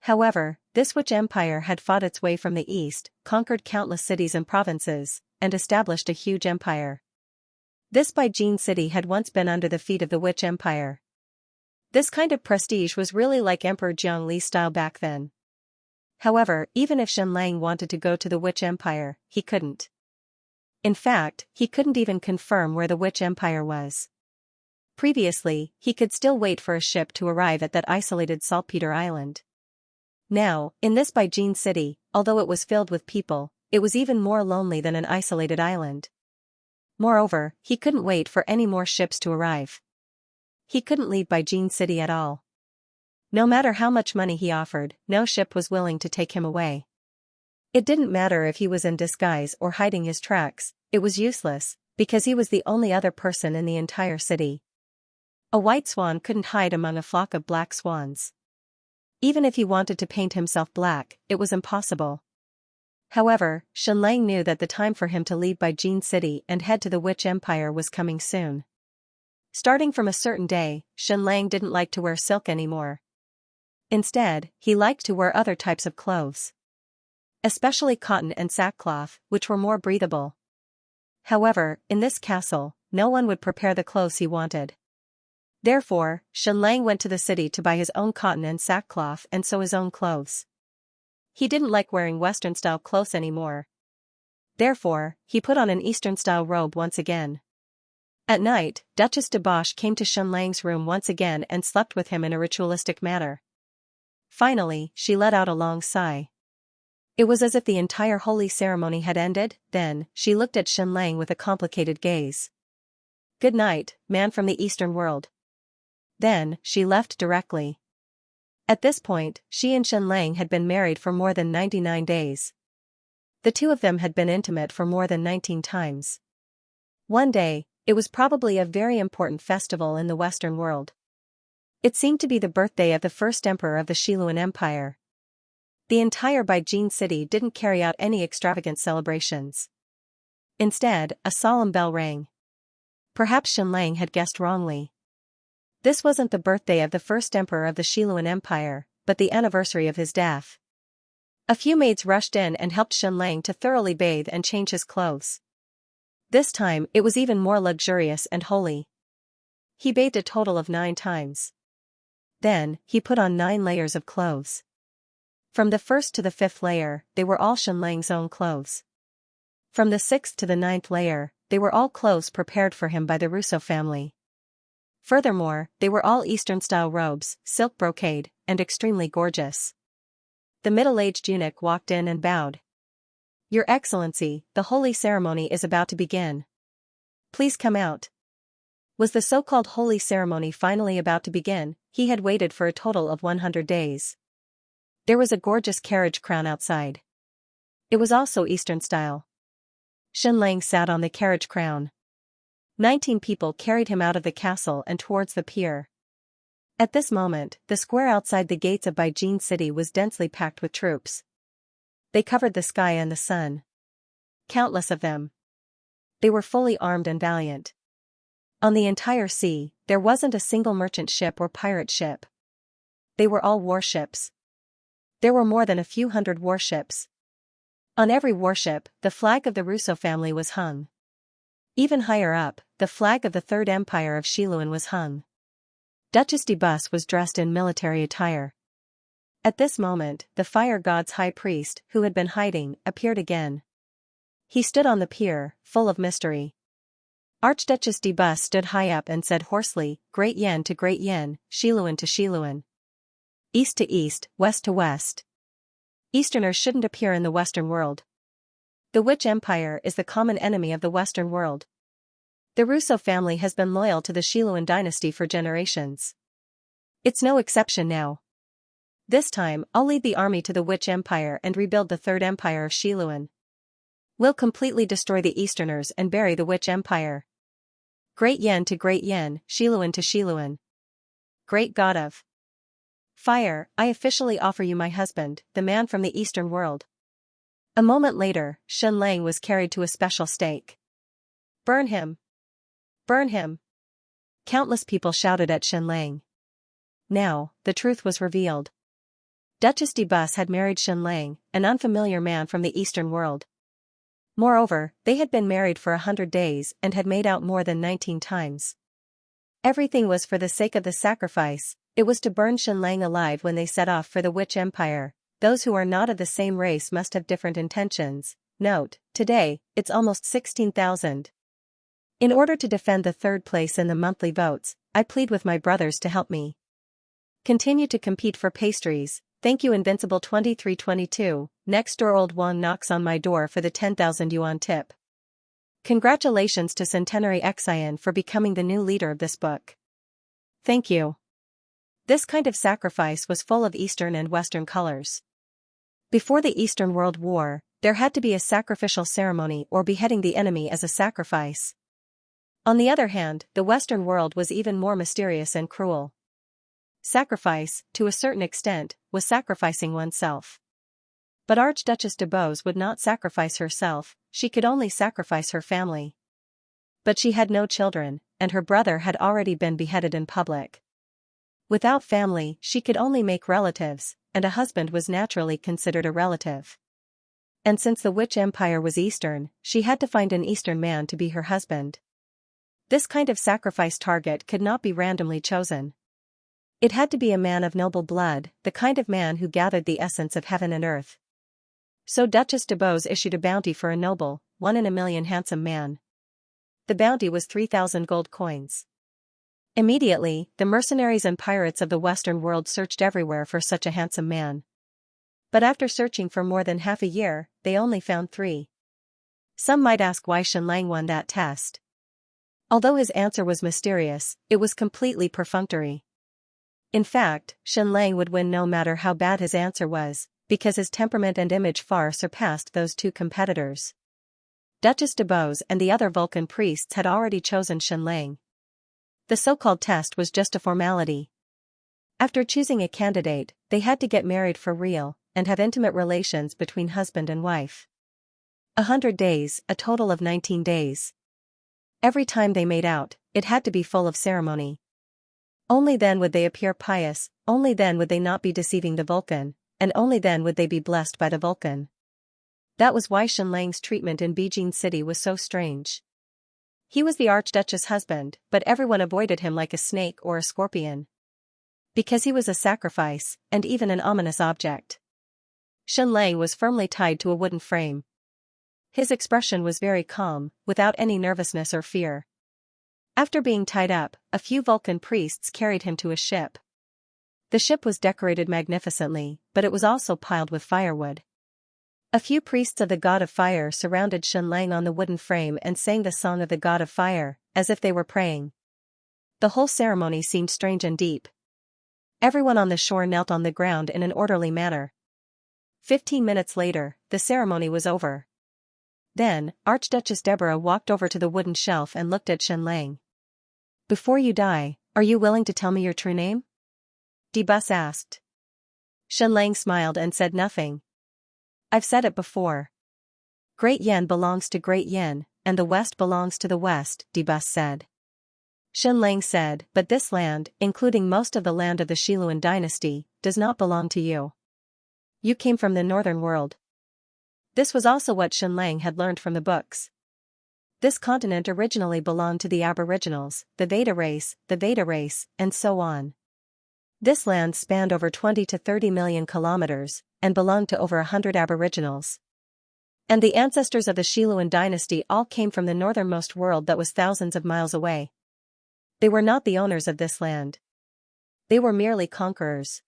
However, this Witch Empire had fought its way from the east, conquered countless cities and provinces, and established a huge empire. This Baijin City had once been under the feet of the Witch Empire. This kind of prestige was really like Emperor Jiangli's style back then. However, even if Xianxia wanted to go to the Witch Empire, he couldn't. In fact, he couldn't even confirm where the Witch Empire was. Previously, he could still wait for a ship to arrive at that isolated saltpeter island. Now, in this Baijin City, although it was filled with people, it was even more lonely than an isolated island. Moreover, he couldn't wait for any more ships to arrive. He couldn't leave Baijin City at all. No matter how much money he offered, no ship was willing to take him away. It didn't matter if he was in disguise or hiding his tracks, it was useless, because he was the only other person in the entire city. A white swan couldn't hide among a flock of black swans. Even if he wanted to paint himself black, it was impossible. However, Xianxia knew that the time for him to leave Baijin City and head to the Witch Empire was coming soon. Starting from a certain day, Xianxia didn't like to wear silk anymore. Instead, he liked to wear other types of clothes. Especially cotton and sackcloth, which were more breathable. However, in this castle, no one would prepare the clothes he wanted. Therefore, Xianxia went to the city to buy his own cotton and sackcloth and sew his own clothes. He didn't like wearing Western-style clothes anymore. Therefore, he put on an Eastern-style robe once again. At night, Duchess de Bus came to Xianxia's room once again and slept with him in a ritualistic manner. Finally, she let out a long sigh. It was as if the entire holy ceremony had ended. Then, she looked at Xianxia with a complicated gaze. "Good night, man from the Eastern world." Then, she left directly. At this point, she and Xianxia had been married for more than 99 days. The two of them had been intimate for more than 19 times. One day, it was probably a very important festival in the Western world. It seemed to be the birthday of the first emperor of the Xiluan Empire. The entire Baijin City didn't carry out any extravagant celebrations. Instead, a solemn bell rang. Perhaps Xianxia had guessed wrongly. This wasn't the birthday of the first emperor of the Xiluan Empire, but the anniversary of his death. A few maids rushed in and helped Xianlang to thoroughly bathe and change his clothes. This time it was even more luxurious and holy. He bathed a total of 9 times. Then, he put on 9 layers of clothes. From the 1st to the 5th layer, they were all Xianlang's own clothes. From the 6th to the 9th layer, they were all clothes prepared for him by the Russo family. Furthermore, they were all Eastern-style robes, silk brocade, and extremely gorgeous. The middle-aged eunuch walked in and bowed. "Your Excellency, the holy ceremony is about to begin. Please come out." Was the so-called holy ceremony finally about to begin? He had waited for a total of 100 days. There was a gorgeous carriage crown outside. It was also Eastern style. Xianlang sat on the carriage crown. 19 people carried him out of the castle and towards the pier. At this moment, the square outside the gates of Beijing City was densely packed with troops. They covered the sky and the sun. Countless of them. They were fully armed and valiant. On the entire sea, there wasn't a single merchant ship or pirate ship. They were all warships. There were more than a few hundred warships. On every warship, the flag of the Russo family was hung. Even higher up, the flag of the Third Empire of Xiluan was hung. Duchess de Bus was dressed in military attire. At this moment, the fire god's high priest, who had been hiding, appeared again. He stood on the pier, full of mystery. Archduchess de Bus stood high up and said hoarsely, "Great Yen to Great Yen, Xiluan to Xiluan. East to East, West to West. Easterners shouldn't appear in the Western world. The Witch Empire is the common enemy of the Western world. The Russo family has been loyal to the Xiluan dynasty for generations. It's no exception now. This time, I'll lead the army to the Witch Empire and rebuild the Third Empire of Xiluan. We'll completely destroy the Easterners and bury the Witch Empire. Great Yen to Great Yen, Xiluan to Xiluan. Great God of Fire, I officially offer you my husband, the man from the Eastern world." A moment later, Xianlang was carried to a special stake. "Burn him! Burn him!" Countless people shouted at Xianlang. Now, the truth was revealed. Duchess de Bus had married Xianlang, an unfamiliar man from the Eastern world. Moreover, they had been married for 100 days and had made out more than 19 times. Everything was for the sake of the sacrifice. It was to burn Xianlang alive when they set off for the Witch Empire. Those who are not of the same race must have different intentions. Note, today, it's almost 16,000. In order to defend the 3rd place in the monthly votes, I plead with my brothers to help me. Continue to compete for pastries. Thank you Invincible 2322, next door old Wang knocks on my door for the 10,000 yuan tip. Congratulations to Centenary Xian for becoming the new leader of this book. Thank you. This kind of sacrifice was full of Eastern and Western colors. Before the Eastern World War, there had to be a sacrificial ceremony or beheading the enemy as a sacrifice. On the other hand, the Western world was even more mysterious and cruel. Sacrifice, to a certain extent, was sacrificing oneself. But Archduchess de Bose would not sacrifice herself, she could only sacrifice her family. But she had no children, and her brother had already been beheaded in public. Without family, she could only make relatives, and a husband was naturally considered a relative. And since the Witch Empire was Eastern, she had to find an Eastern man to be her husband. This kind of sacrifice target could not be randomly chosen. It had to be a man of noble blood, the kind of man who gathered the essence of heaven and earth. So Duchess de Bose issued a bounty for a noble, 1 in a million handsome man. The bounty was 3,000 gold coins. Immediately, the mercenaries and pirates of the Western world searched everywhere for such a handsome man. But after searching for more than half a year, they only found 3. Some might ask why Xianlang won that test. Although his answer was mysterious, it was completely perfunctory. In fact, Xianlang would win no matter how bad his answer was, because his temperament and image far surpassed those 2 competitors. Duchess de Bose and the other Vulcan priests had already chosen Xianlang. The so-called test was just a formality. After choosing a candidate, they had to get married for real, and have intimate relations between husband and wife. 100 days, a total of 19 days. Every time they made out, it had to be full of ceremony. Only then would they appear pious, only then would they not be deceiving the Vulcan, and only then would they be blessed by the Vulcan. That was why Shenlang's treatment in Beijing City was so strange. He was the Archduchess' husband, but everyone avoided him like a snake or a scorpion. Because he was a sacrifice, and even an ominous object. Shenlang was firmly tied to a wooden frame. His expression was very calm, without any nervousness or fear. After being tied up, a few Vulcan priests carried him to a ship. The ship was decorated magnificently, but it was also piled with firewood. A few priests of the god of fire surrounded Shenlang on the wooden frame and sang the song of the god of fire, as if they were praying. The whole ceremony seemed strange and deep. Everyone on the shore knelt on the ground in an orderly manner. 15 minutes later, the ceremony was over. Then, Archduchess Deborah walked over to the wooden shelf and looked at Shenlang. "Before you die, are you willing to tell me your true name?" Debus asked. Shenlang smiled and said nothing. "I've said it before. Great Yen belongs to Great Yen, and the West belongs to the West," Debus said. Shenlang said, "But this land, including most of the land of the Xiluan dynasty, does not belong to you. You came from the northern world." This was also what Shenlang had learned from the books. This continent originally belonged to the Aboriginals, the Veda race, and so on. This land spanned over 20 to 30 million kilometers, and belonged to over 100 Aboriginals. And the ancestors of the Xiluan dynasty all came from the northernmost world that was thousands of miles away. They were not the owners of this land. They were merely conquerors.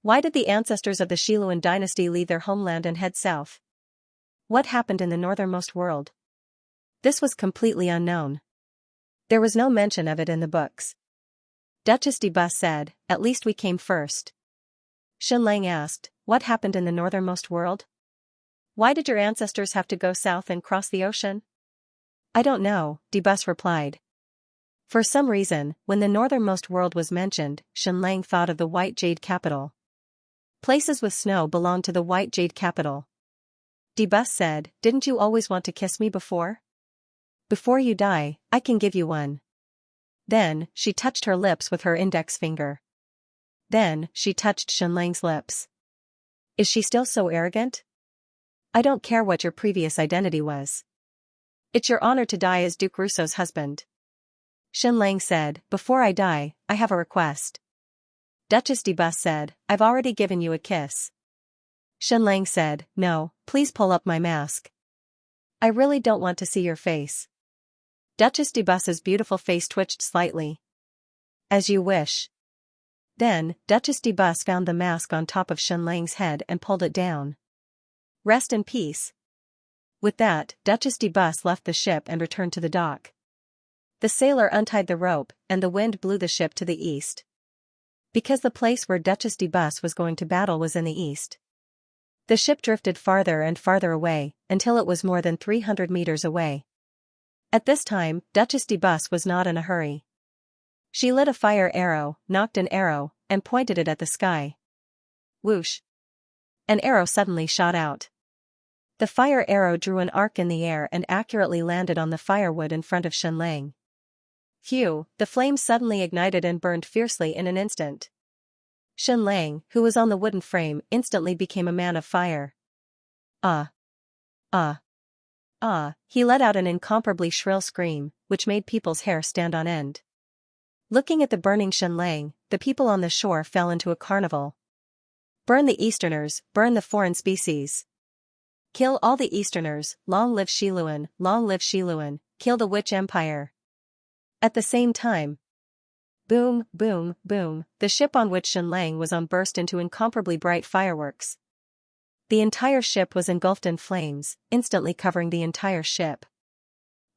Why did the ancestors of the Xiluan dynasty leave their homeland and head south? What happened in the northernmost world? This was completely unknown. There was no mention of it in the books. Duchess Debus said, "At least we came first." Shenlang asked, "What happened in the northernmost world? Why did your ancestors have to go south and cross the ocean?" "I don't know," Debus replied. For some reason, when the northernmost world was mentioned, Shenlang thought of the White Jade capital. Places with snow belong to the White Jade capital. Debus said, "Didn't you always want to kiss me before? Before you die, I can give you one." Then, she touched her lips with her index finger. Then, she touched Shenlang's lips. "Is she still so arrogant? I don't care what your previous identity was. It's your honor to die as Duke Russo's husband." Shenlang said, "Before I die, I have a request." Duchess Debus said, "I've already given you a kiss." Shenlang said, "No, please pull up my mask. I really don't want to see your face." Duchess Debus's beautiful face twitched slightly. "As you wish." Then, Duchess Debus found the mask on top of Shenlang's head and pulled it down. "Rest in peace." With that, Duchess Debus left the ship and returned to the dock. The sailor untied the rope, and the wind blew the ship to the east. Because the place where Duchess Debus was going to battle was in the east. The ship drifted farther and farther away, until it was more than 300 meters away. At this time, Duchess Debus was not in a hurry. She lit a fire arrow, nocked an arrow, and pointed it at the sky. Whoosh! An arrow suddenly shot out. The fire arrow drew an arc in the air and accurately landed on the firewood in front of Shenlang. Phew, the flames suddenly ignited and burned fiercely in an instant. Shenlang, who was on the wooden frame, instantly became a man of fire. Ah! Ah! Ah! He let out an incomparably shrill scream, which made people's hair stand on end. Looking at the burning Shenlang, the people on the shore fell into a carnival. "Burn the Easterners, burn the foreign species. Kill all the Easterners, long live Xiluan, kill the Witch Empire." At the same time, boom, boom, boom, the ship on which Shenlang was on burst into incomparably bright fireworks. The entire ship was engulfed in flames, instantly covering the entire ship.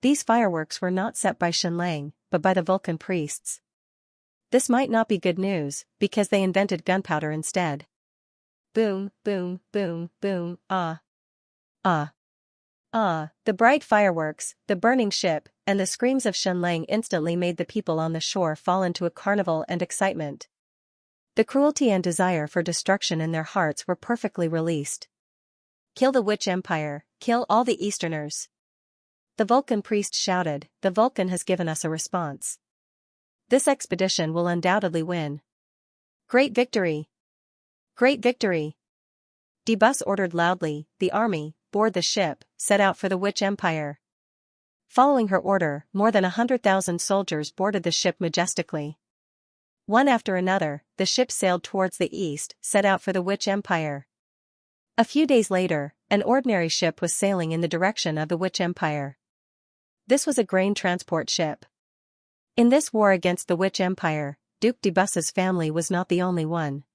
These fireworks were not set by Shenlang, but by the Vulcan priests. This might not be good news, because they invented gunpowder instead. Boom, boom, boom, boom, ah. Ah. Ah, the bright fireworks, the burning ship, and the screams of Shenlang instantly made the people on the shore fall into a carnival and excitement. The cruelty and desire for destruction in their hearts were perfectly released. "Kill the Witch Empire, kill all the Easterners." The Vulcan priest shouted, "The Vulcan has given us a response. This expedition will undoubtedly win. Great victory! Great victory!" Debus ordered loudly, the army, board the ship, set out for the Witch Empire. Following her order, more than 100,000 soldiers boarded the ship majestically. One after another, the ships sailed towards the east, set out for the Witch Empire. A few days later, an ordinary ship was sailing in the direction of the Witch Empire. This was a grain transport ship. In this war against the Witch Empire, Duke Debus's family was not the only one.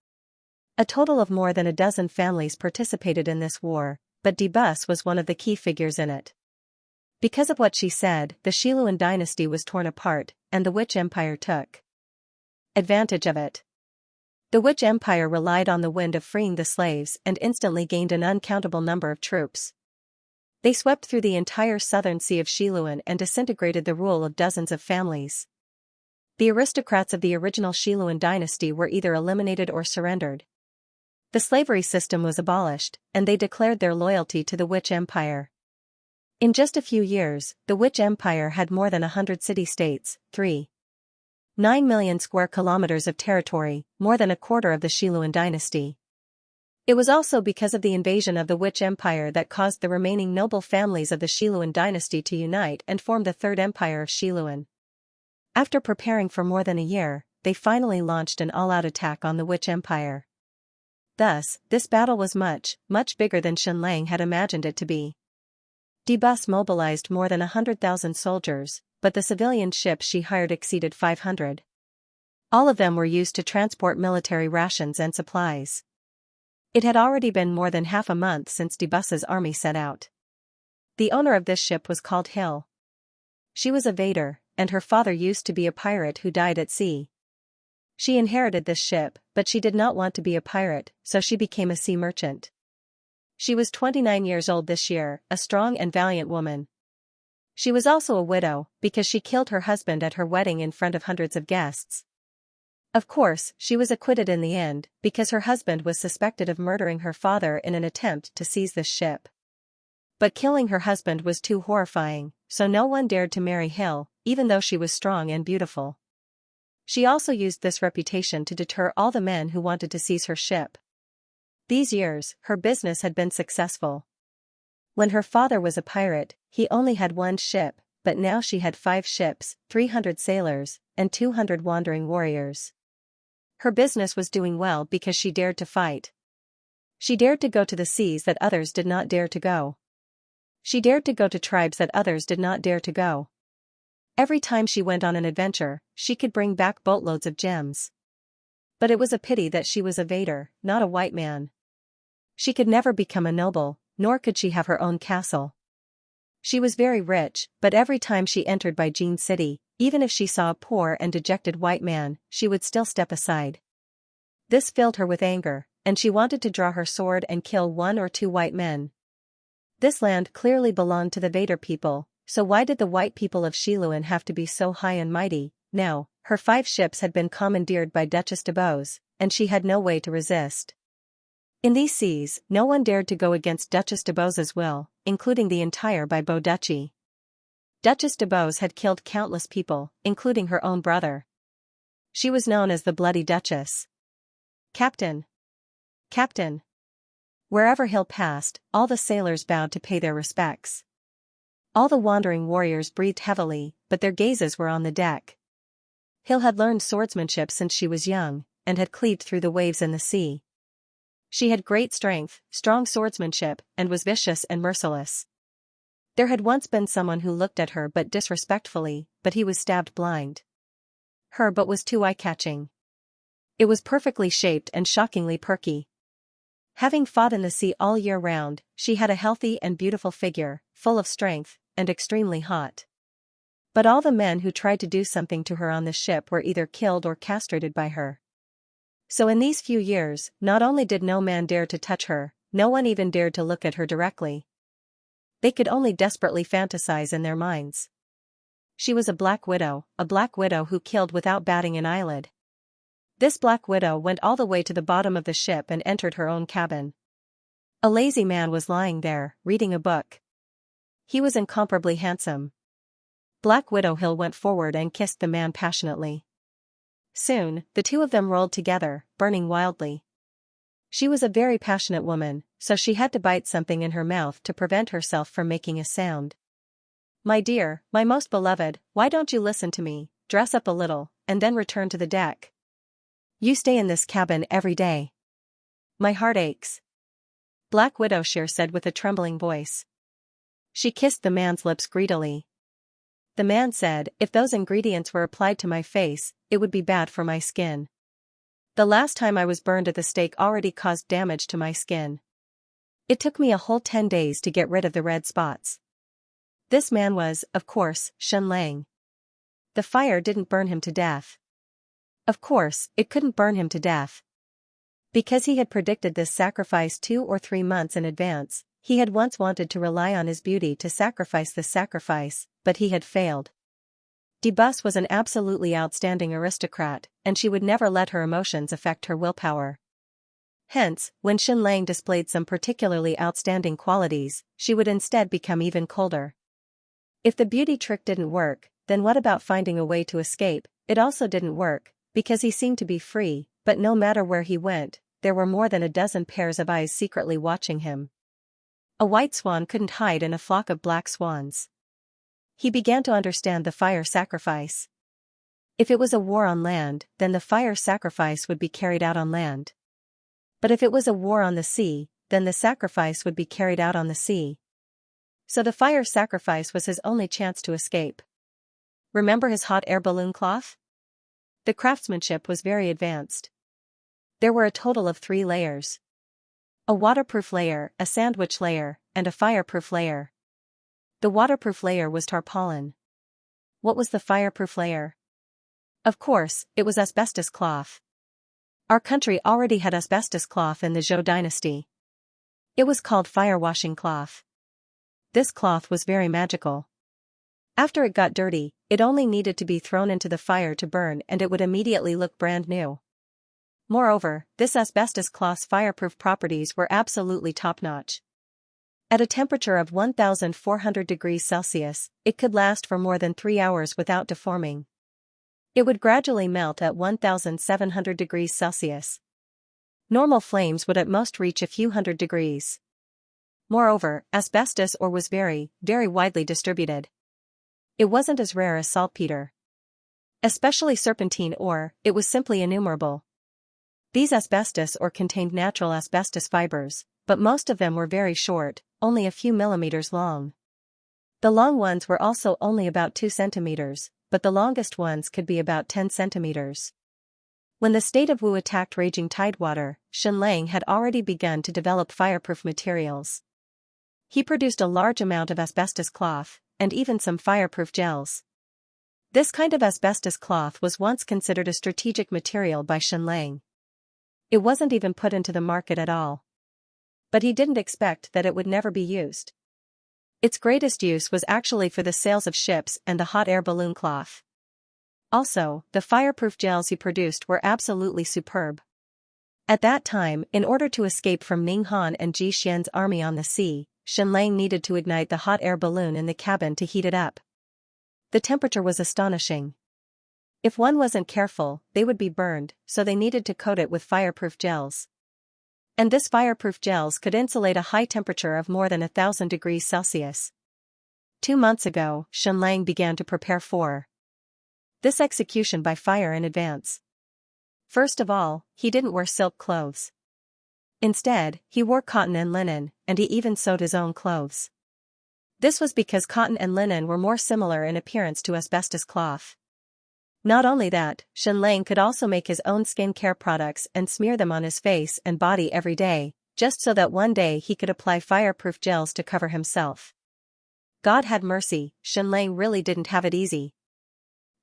A total of more than a dozen families participated in this war, but Debus was one of the key figures in it. Because of what she said, the Xiluan dynasty was torn apart, and the Witch Empire took advantage of it. The Witch Empire relied on the wind of freeing the slaves and instantly gained an uncountable number of troops. They swept through the entire southern sea of Xiluan and disintegrated the rule of dozens of families. The aristocrats of the original Xiluan dynasty were either eliminated or surrendered. The slavery system was abolished, and they declared their loyalty to the Witch Empire. In just a few years, the Witch Empire had more than 100 city-states, 9 million square kilometers of territory, more than a quarter of the Xiluan dynasty. It was also because of the invasion of the Witch Empire that caused the remaining noble families of the Xiluan dynasty to unite and form the Third Empire of Xiluan. After preparing for more than a year, they finally launched an all-out attack on the Witch Empire. Thus, this battle was much, much bigger than Shenlang had imagined it to be. Debus mobilized more than 100,000 soldiers, but the civilian ships she hired exceeded 500. All of them were used to transport military rations and supplies. It had already been more than half a month since Debus's army set out. The owner of this ship was called Hill. She was a Vader, and her father used to be a pirate who died at sea. She inherited this ship, but she did not want to be a pirate, so she became a sea merchant. She was 29 years old this year, a strong and valiant woman. She was also a widow, because she killed her husband at her wedding in front of hundreds of guests. Of course, she was acquitted in the end, because her husband was suspected of murdering her father in an attempt to seize this ship. But killing her husband was too horrifying, so no one dared to marry Hill, even though she was strong and beautiful. She also used this reputation to deter all the men who wanted to seize her ship. These years, her business had been successful. When her father was a pirate, he only had one ship, but now she had 5 ships, 300 sailors, and 200 wandering warriors. Her business was doing well because she dared to fight. She dared to go to the seas that others did not dare to go. She dared to go to tribes that others did not dare to go. Every time she went on an adventure, she could bring back boatloads of gems. But it was a pity that she was a Vader, not a white man. She could never become a noble, nor could she have her own castle. She was very rich, but every time she entered Baijin City, even if she saw a poor and dejected white man, she would still step aside. This filled her with anger, and she wanted to draw her sword and kill 1 or 2 white men. This land clearly belonged to the Vader people, so why did the white people of Xiluan have to be so high and mighty? Now, her 5 ships had been commandeered by Duchess Debose, and she had no way to resist. In these seas, no one dared to go against Duchess Debose's will, including the entire Baibo Duchy. Duchess Debose had killed countless people, including her own brother. She was known as the Bloody Duchess. Captain! Captain! Wherever Hill passed, all the sailors bowed to pay their respects. All the wandering warriors breathed heavily, but their gazes were on the deck. Hill had learned swordsmanship since she was young, and had cleaved through the waves in the sea. She had great strength, strong swordsmanship, and was vicious and merciless. There had once been someone who looked at her but disrespectfully, but he was stabbed blind. Her butt was too eye-catching. It was perfectly shaped and shockingly perky. Having fought in the sea all year round, she had a healthy and beautiful figure, full of strength, and extremely hot. But all the men who tried to do something to her on the ship were either killed or castrated by her. So in these few years, not only did no man dare to touch her, no one even dared to look at her directly. They could only desperately fantasize in their minds. She was a black widow who killed without batting an eyelid. This black widow went all the way to the bottom of the ship and entered her own cabin. A lazy man was lying there, reading a book. He was incomparably handsome. Black Widow Hill went forward and kissed the man passionately. Soon, the two of them rolled together, burning wildly. She was a very passionate woman, so she had to bite something in her mouth to prevent herself from making a sound. "My dear, my most beloved, why don't you listen to me, dress up a little, and then return to the deck? You stay in this cabin every day. My heart aches," Black Widow Shear said with a trembling voice. She kissed the man's lips greedily. The man said, "If those ingredients were applied to my face, it would be bad for my skin. The last time I was burned at the stake already caused damage to my skin. It took me a whole 10 days to get rid of the red spots." This man was, of course, Xianxia. The fire didn't burn him to death. Of course, it couldn't burn him to death. Because he had predicted this sacrifice 2 or 3 months in advance, he had once wanted to rely on his beauty to sacrifice this sacrifice, but he had failed. Debus was an absolutely outstanding aristocrat, and she would never let her emotions affect her willpower. Hence, when Xianxia displayed some particularly outstanding qualities, she would instead become even colder. If the beauty trick didn't work, then what about finding a way to escape? It also didn't work, because he seemed to be free, but no matter where he went, there were more than a dozen pairs of eyes secretly watching him. A white swan couldn't hide in a flock of black swans. He began to understand the fire sacrifice. If it was a war on land, then the fire sacrifice would be carried out on land. But if it was a war on the sea, then the sacrifice would be carried out on the sea. So the fire sacrifice was his only chance to escape. Remember his hot air balloon cloth? The craftsmanship was very advanced. There were a total of 3 layers. A waterproof layer, a sandwich layer, and a fireproof layer. The waterproof layer was tarpaulin. What was the fireproof layer? Of course, it was asbestos cloth. Our country already had asbestos cloth in the Zhou dynasty. It was called firewashing cloth. This cloth was very magical. After it got dirty, it only needed to be thrown into the fire to burn and it would immediately look brand new. Moreover, this asbestos cloth's fireproof properties were absolutely top-notch. At a temperature of 1,400 degrees Celsius, it could last for more than 3 hours without deforming. It would gradually melt at 1,700 degrees Celsius. Normal flames would at most reach a few hundred degrees. Moreover, asbestos ore was very, very widely distributed. It wasn't as rare as saltpeter. Especially serpentine ore, it was simply innumerable. These asbestos ore contained natural asbestos fibers, but most of them were very short, only a few millimeters long. The long ones were also only about 2 centimeters, but the longest ones could be about 10 centimeters. When the state of Wu attacked raging tidewater, Xianxia had already begun to develop fireproof materials. He produced a large amount of asbestos cloth, and even some fireproof gels. This kind of asbestos cloth was once considered a strategic material by Xianxia. It wasn't even put into the market at all. But he didn't expect that it would never be used. Its greatest use was actually for the sails of ships and the hot air balloon cloth. Also, the fireproof gels he produced were absolutely superb. At that time, in order to escape from Ninghan and Ji Xian's army on the sea, Xianxia needed to ignite the hot air balloon in the cabin to heat it up. The temperature was astonishing. If one wasn't careful, they would be burned, so they needed to coat it with fireproof gels. And this fireproof gels could insulate a high temperature of more than 1,000 degrees Celsius. 2 months ago, Xianxia began to prepare for this execution by fire in advance. First of all, he didn't wear silk clothes. Instead, he wore cotton and linen, and he even sewed his own clothes. This was because cotton and linen were more similar in appearance to asbestos cloth. Not only that, Xianxia could also make his own skin care products and smear them on his face and body every day, just so that one day he could apply fireproof gels to cover himself. God had mercy, Xianxia really didn't have it easy.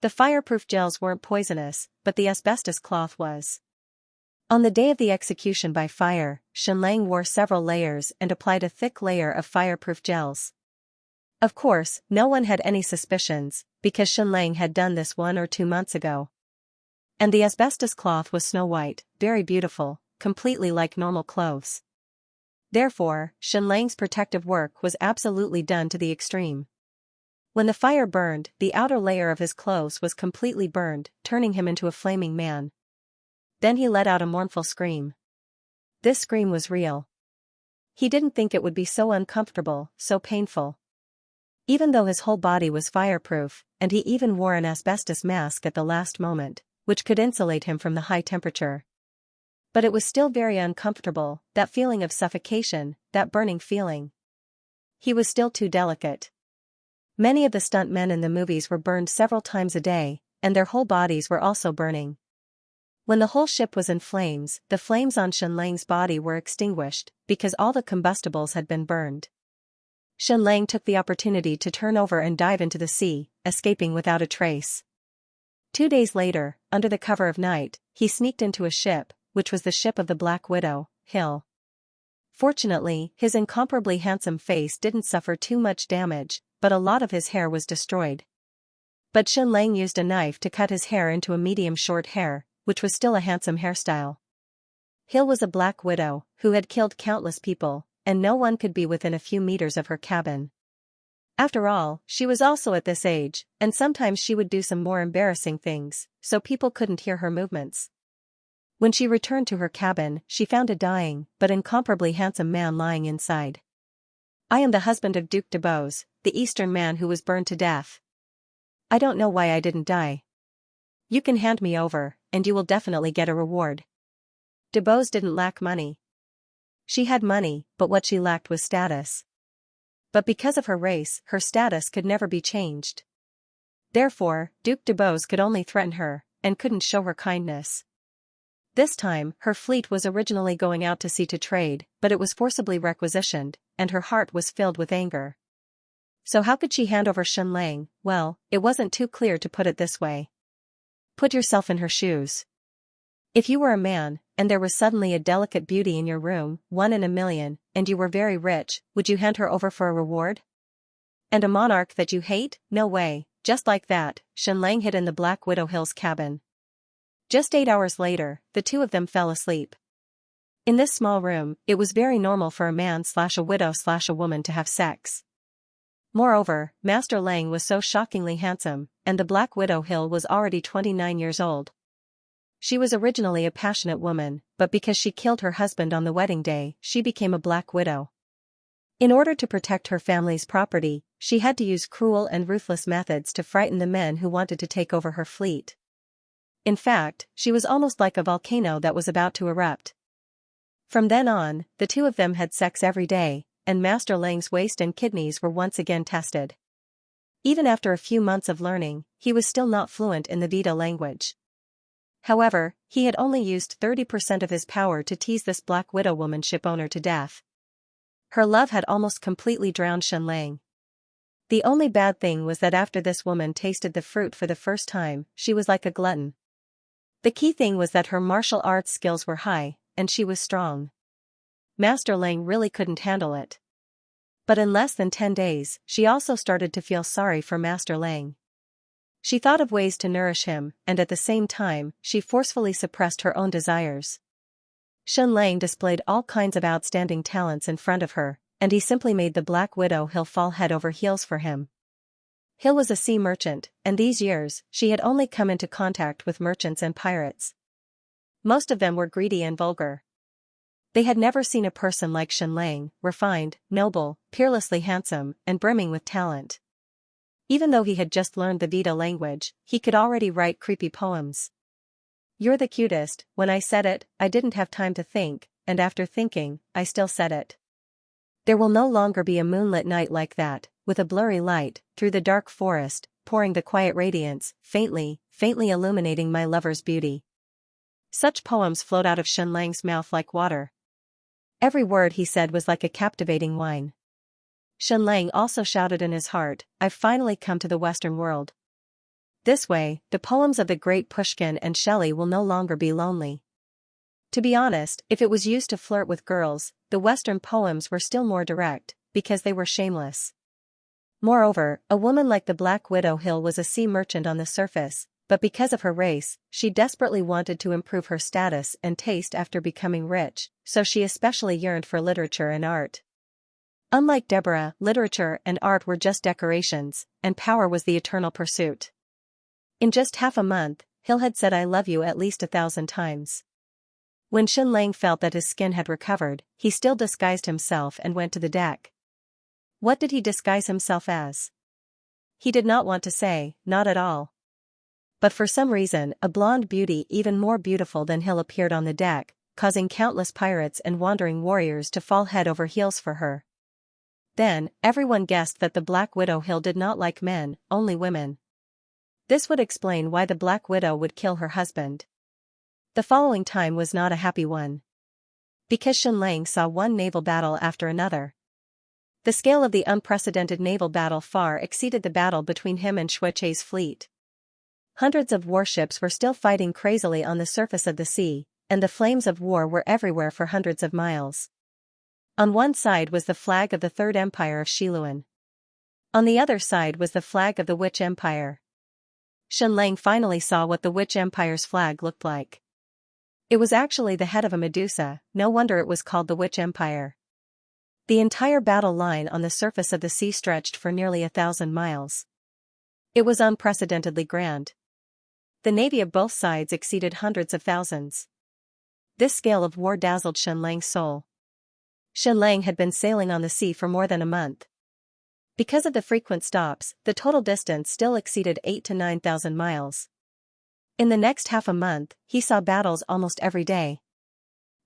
The fireproof gels weren't poisonous, but the asbestos cloth was. On the day of the execution by fire, Xianxia wore several layers and applied a thick layer of fireproof gels. Of course, no one had any suspicions, because Xianxia had done this 1 or 2 months ago. And the asbestos cloth was snow white, very beautiful, completely like normal clothes. Therefore, Xianxia's protective work was absolutely done to the extreme. When the fire burned, the outer layer of his clothes was completely burned, turning him into a flaming man. Then he let out a mournful scream. This scream was real. He didn't think it would be so uncomfortable, so painful. Even though his whole body was fireproof, and he even wore an asbestos mask at the last moment, which could insulate him from the high temperature. But it was still very uncomfortable, that feeling of suffocation, that burning feeling. He was still too delicate. Many of the stunt men in the movies were burned several times a day, and their whole bodies were also burning. When the whole ship was in flames, the flames on Xianxia's body were extinguished, because all the combustibles had been burned. Xianxia took the opportunity to turn over and dive into the sea, escaping without a trace. 2 days later, under the cover of night, he sneaked into a ship, which was the ship of the Black Widow, Hill. Fortunately, his incomparably handsome face didn't suffer too much damage, but a lot of his hair was destroyed. But Xianxia used a knife to cut his hair into a medium short hair, which was still a handsome hairstyle. Hill was a Black Widow, who had killed countless people, and no one could be within a few meters of her cabin. After all, she was also at this age, and sometimes she would do some more embarrassing things, so people couldn't hear her movements. When she returned to her cabin, she found a dying, but incomparably handsome man lying inside. "I am the husband of Duke de Beauce, the Eastern man who was burned to death. I don't know why I didn't die. You can hand me over, and you will definitely get a reward." De Beauce didn't lack money. She had money, but what she lacked was status. But because of her race, her status could never be changed. Therefore, Duke de Beauce could only threaten her, and couldn't show her kindness. This time, her fleet was originally going out to sea to trade, but it was forcibly requisitioned, and her heart was filled with anger. So how could she hand over Xianxia? Well, it wasn't too clear to put it this way. Put yourself in her shoes. If you were a man, and there was suddenly a delicate beauty in your room, 1 in a million, and you were very rich, would you hand her over for a reward? And a monarch that you hate? No way. Just like that, Xianxia hid in the Black Widow Hill's cabin. Just 8 hours later, the two of them fell asleep. In this small room, it was very normal for a man/a widow/a woman to have sex. Moreover, Master Lang was so shockingly handsome, and the Black Widow Hill was already 29 years old. She was originally a passionate woman, but because she killed her husband on the wedding day, she became a Black Widow. In order to protect her family's property, she had to use cruel and ruthless methods to frighten the men who wanted to take over her fleet. In fact, she was almost like a volcano that was about to erupt. From then on, the two of them had sex every day, and Master Lang's waist and kidneys were once again tested. Even after a few months of learning, he was still not fluent in the Veda language. However, he had only used 30% of his power to tease this Black Widow woman shipowner to death. Her love had almost completely drowned Xianxia. The only bad thing was that after this woman tasted the fruit for the first time, she was like a glutton. The key thing was that her martial arts skills were high, and she was strong. Master Lang really couldn't handle it. But in less than 10 days, she also started to feel sorry for Master Lang. She thought of ways to nourish him, and at the same time, she forcefully suppressed her own desires. Xianxia displayed all kinds of outstanding talents in front of her, and he simply made the Black Widow Hill fall head over heels for him. Hill was a sea merchant, and these years, she had only come into contact with merchants and pirates. Most of them were greedy and vulgar. They had never seen a person like Xianxia, refined, noble, peerlessly handsome, and brimming with talent. Even though he had just learned the Veda language, he could already write creepy poems. "You're the cutest." When I said it, I didn't have time to think, and after thinking, I still said it. There will no longer be a moonlit night like that, with a blurry light, through the dark forest, pouring the quiet radiance, faintly illuminating my lover's beauty. Such poems flowed out of Xianxia's mouth like water. Every word he said was like a captivating wine. Xianxia also shouted in his heart, "I've finally come to the Western world. This way, the poems of the great Pushkin and Shelley will no longer be lonely." To be honest, if it was used to flirt with girls, the Western poems were still more direct, because they were shameless. Moreover, a woman like the Black Widow Hill was a sea merchant on the surface, but because of her race, she desperately wanted to improve her status and taste after becoming rich, so she especially yearned for literature and art. Unlike Deborah, literature and art were just decorations, and power was the eternal pursuit. In just half a month, Hill had said "I love you" at least 1,000 times. When Xianxia felt that his skin had recovered, he still disguised himself and went to the deck. What did he disguise himself as? He did not want to say, not at all. But for some reason, a blonde beauty even more beautiful than Hill appeared on the deck, causing countless pirates and wandering warriors to fall head over heels for her. Then, everyone guessed that the Black Widow Hill did not like men, only women. This would explain why the Black Widow would kill her husband. The following time was not a happy one. Because Xianxia saw one naval battle after another. The scale of the unprecedented naval battle far exceeded the battle between him and Xueche's fleet. Hundreds of warships were still fighting crazily on the surface of the sea, and the flames of war were everywhere for hundreds of miles. On one side was the flag of the Third Empire of Xiluan. On the other side was the flag of the Witch Empire. Xianxia finally saw what the Witch Empire's flag looked like. It was actually the head of a Medusa, no wonder it was called the Witch Empire. The entire battle line on the surface of the sea stretched for nearly 1,000 miles. It was unprecedentedly grand. The navy of both sides exceeded hundreds of thousands. This scale of war dazzled Xianxia's soul. Xianxia had been sailing on the sea for more than a month. Because of the frequent stops, the total distance still exceeded 8,000 to 9,000 miles. In the next half a month, he saw battles almost every day.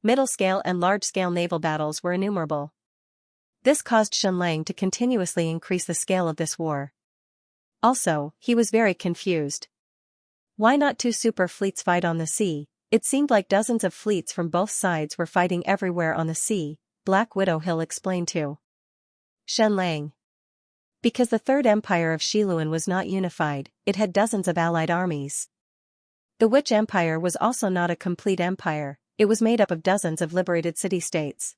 Middle-scale and large-scale naval battles were innumerable. This caused Xianxia to continuously increase the scale of this war. Also, he was very confused. Why not two super fleets fight on the sea? It seemed like dozens of fleets from both sides were fighting everywhere on the sea, Black Widow Hill explained to Xianxia. Because the Third Empire of Xiluan was not unified, it had dozens of allied armies. The Witch Empire was also not a complete empire, it was made up of dozens of liberated city-states.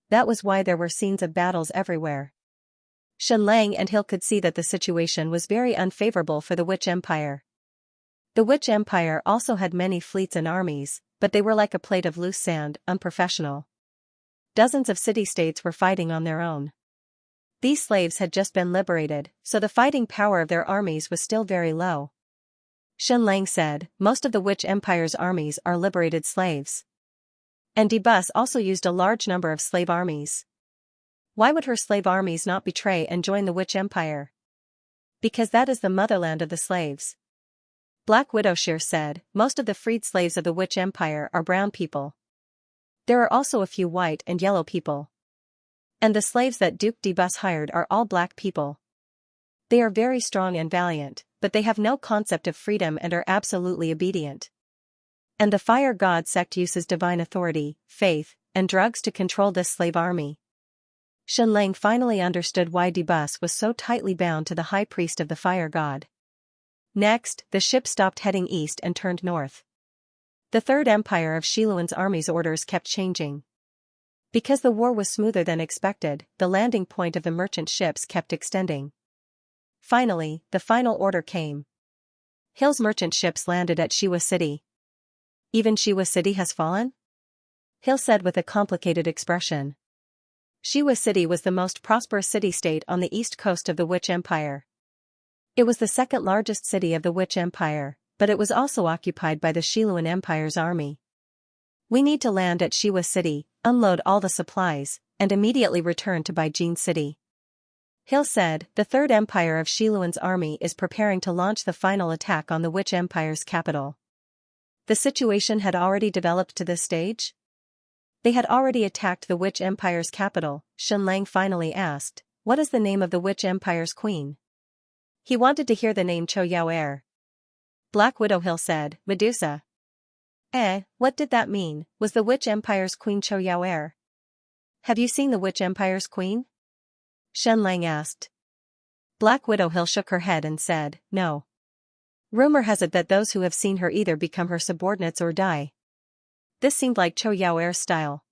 That was why there were scenes of battles everywhere. Xianxia and Hill could see that the situation was very unfavorable for the Witch Empire. The Witch Empire also had many fleets and armies, but they were like a plate of loose sand, unprofessional. Dozens of city-states were fighting on their own. These slaves had just been liberated, so the fighting power of their armies was still very low. Xianxia said, most of the Witch Empire's armies are liberated slaves. And Debus also used a large number of slave armies. Why would her slave armies not betray and join the Witch Empire? Because that is the motherland of the slaves. Black Widow Shear said, most of the freed slaves of the Witch Empire are brown people. There are also a few white and yellow people. And the slaves that Duke Debus hired are all black people. They are very strong and valiant, but they have no concept of freedom and are absolutely obedient. And the Fire God sect uses divine authority, faith, and drugs to control this slave army. Xianxia finally understood why Debus was so tightly bound to the high priest of the Fire God. Next, the ship stopped heading east and turned north. The Third Empire of Xiluan's army's orders kept changing. Because the war was smoother than expected, the landing point of the merchant ships kept extending. Finally, the final order came. Hill's merchant ships landed at Xiwa City. Even Xiwa City has fallen? Hill said with a complicated expression. Xiwa City was the most prosperous city-state on the east coast of the Witch Empire. It was the second largest city of the Witch Empire, but it was also occupied by the Xiluan Empire's army. We need to land at Xiwa City, unload all the supplies, and immediately return to Baijin City. Hill said, the Third Empire of Xiluan's army is preparing to launch the final attack on the Witch Empire's capital. The situation had already developed to this stage? They had already attacked the Witch Empire's capital. Xianxia finally asked, what is the name of the Witch Empire's queen? He wanted to hear the name Cho Yao. Black Widow Hill said, Medusa. What did that mean? Was the Witch Empire's queen Cho Yao? Have you seen the Witch Empire's queen? Xianxia asked. Black Widow Hill shook her head and said, no. Rumor has it that those who have seen her either become her subordinates or die. This seemed like Cho Yao's style.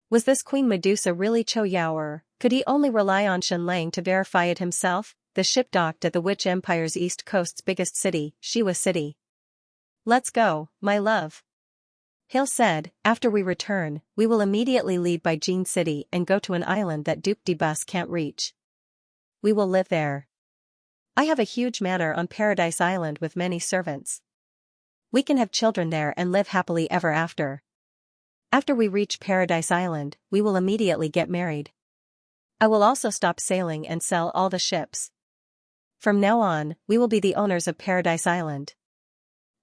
Was this Queen Medusa really Cho Yao, or could he only rely on Xianxia to verify it himself? The ship docked at the Witch Empire's east coast's biggest city, Xiwa City. Let's go, my love. Hill said, after we return, we will immediately leave Baijin City and go to an island that Duke Debus can't reach. We will live there. I have a huge manor on Paradise Island with many servants. We can have children there and live happily ever after. After we reach Paradise Island, we will immediately get married. I will also stop sailing and sell all the ships. From now on, we will be the owners of Paradise Island.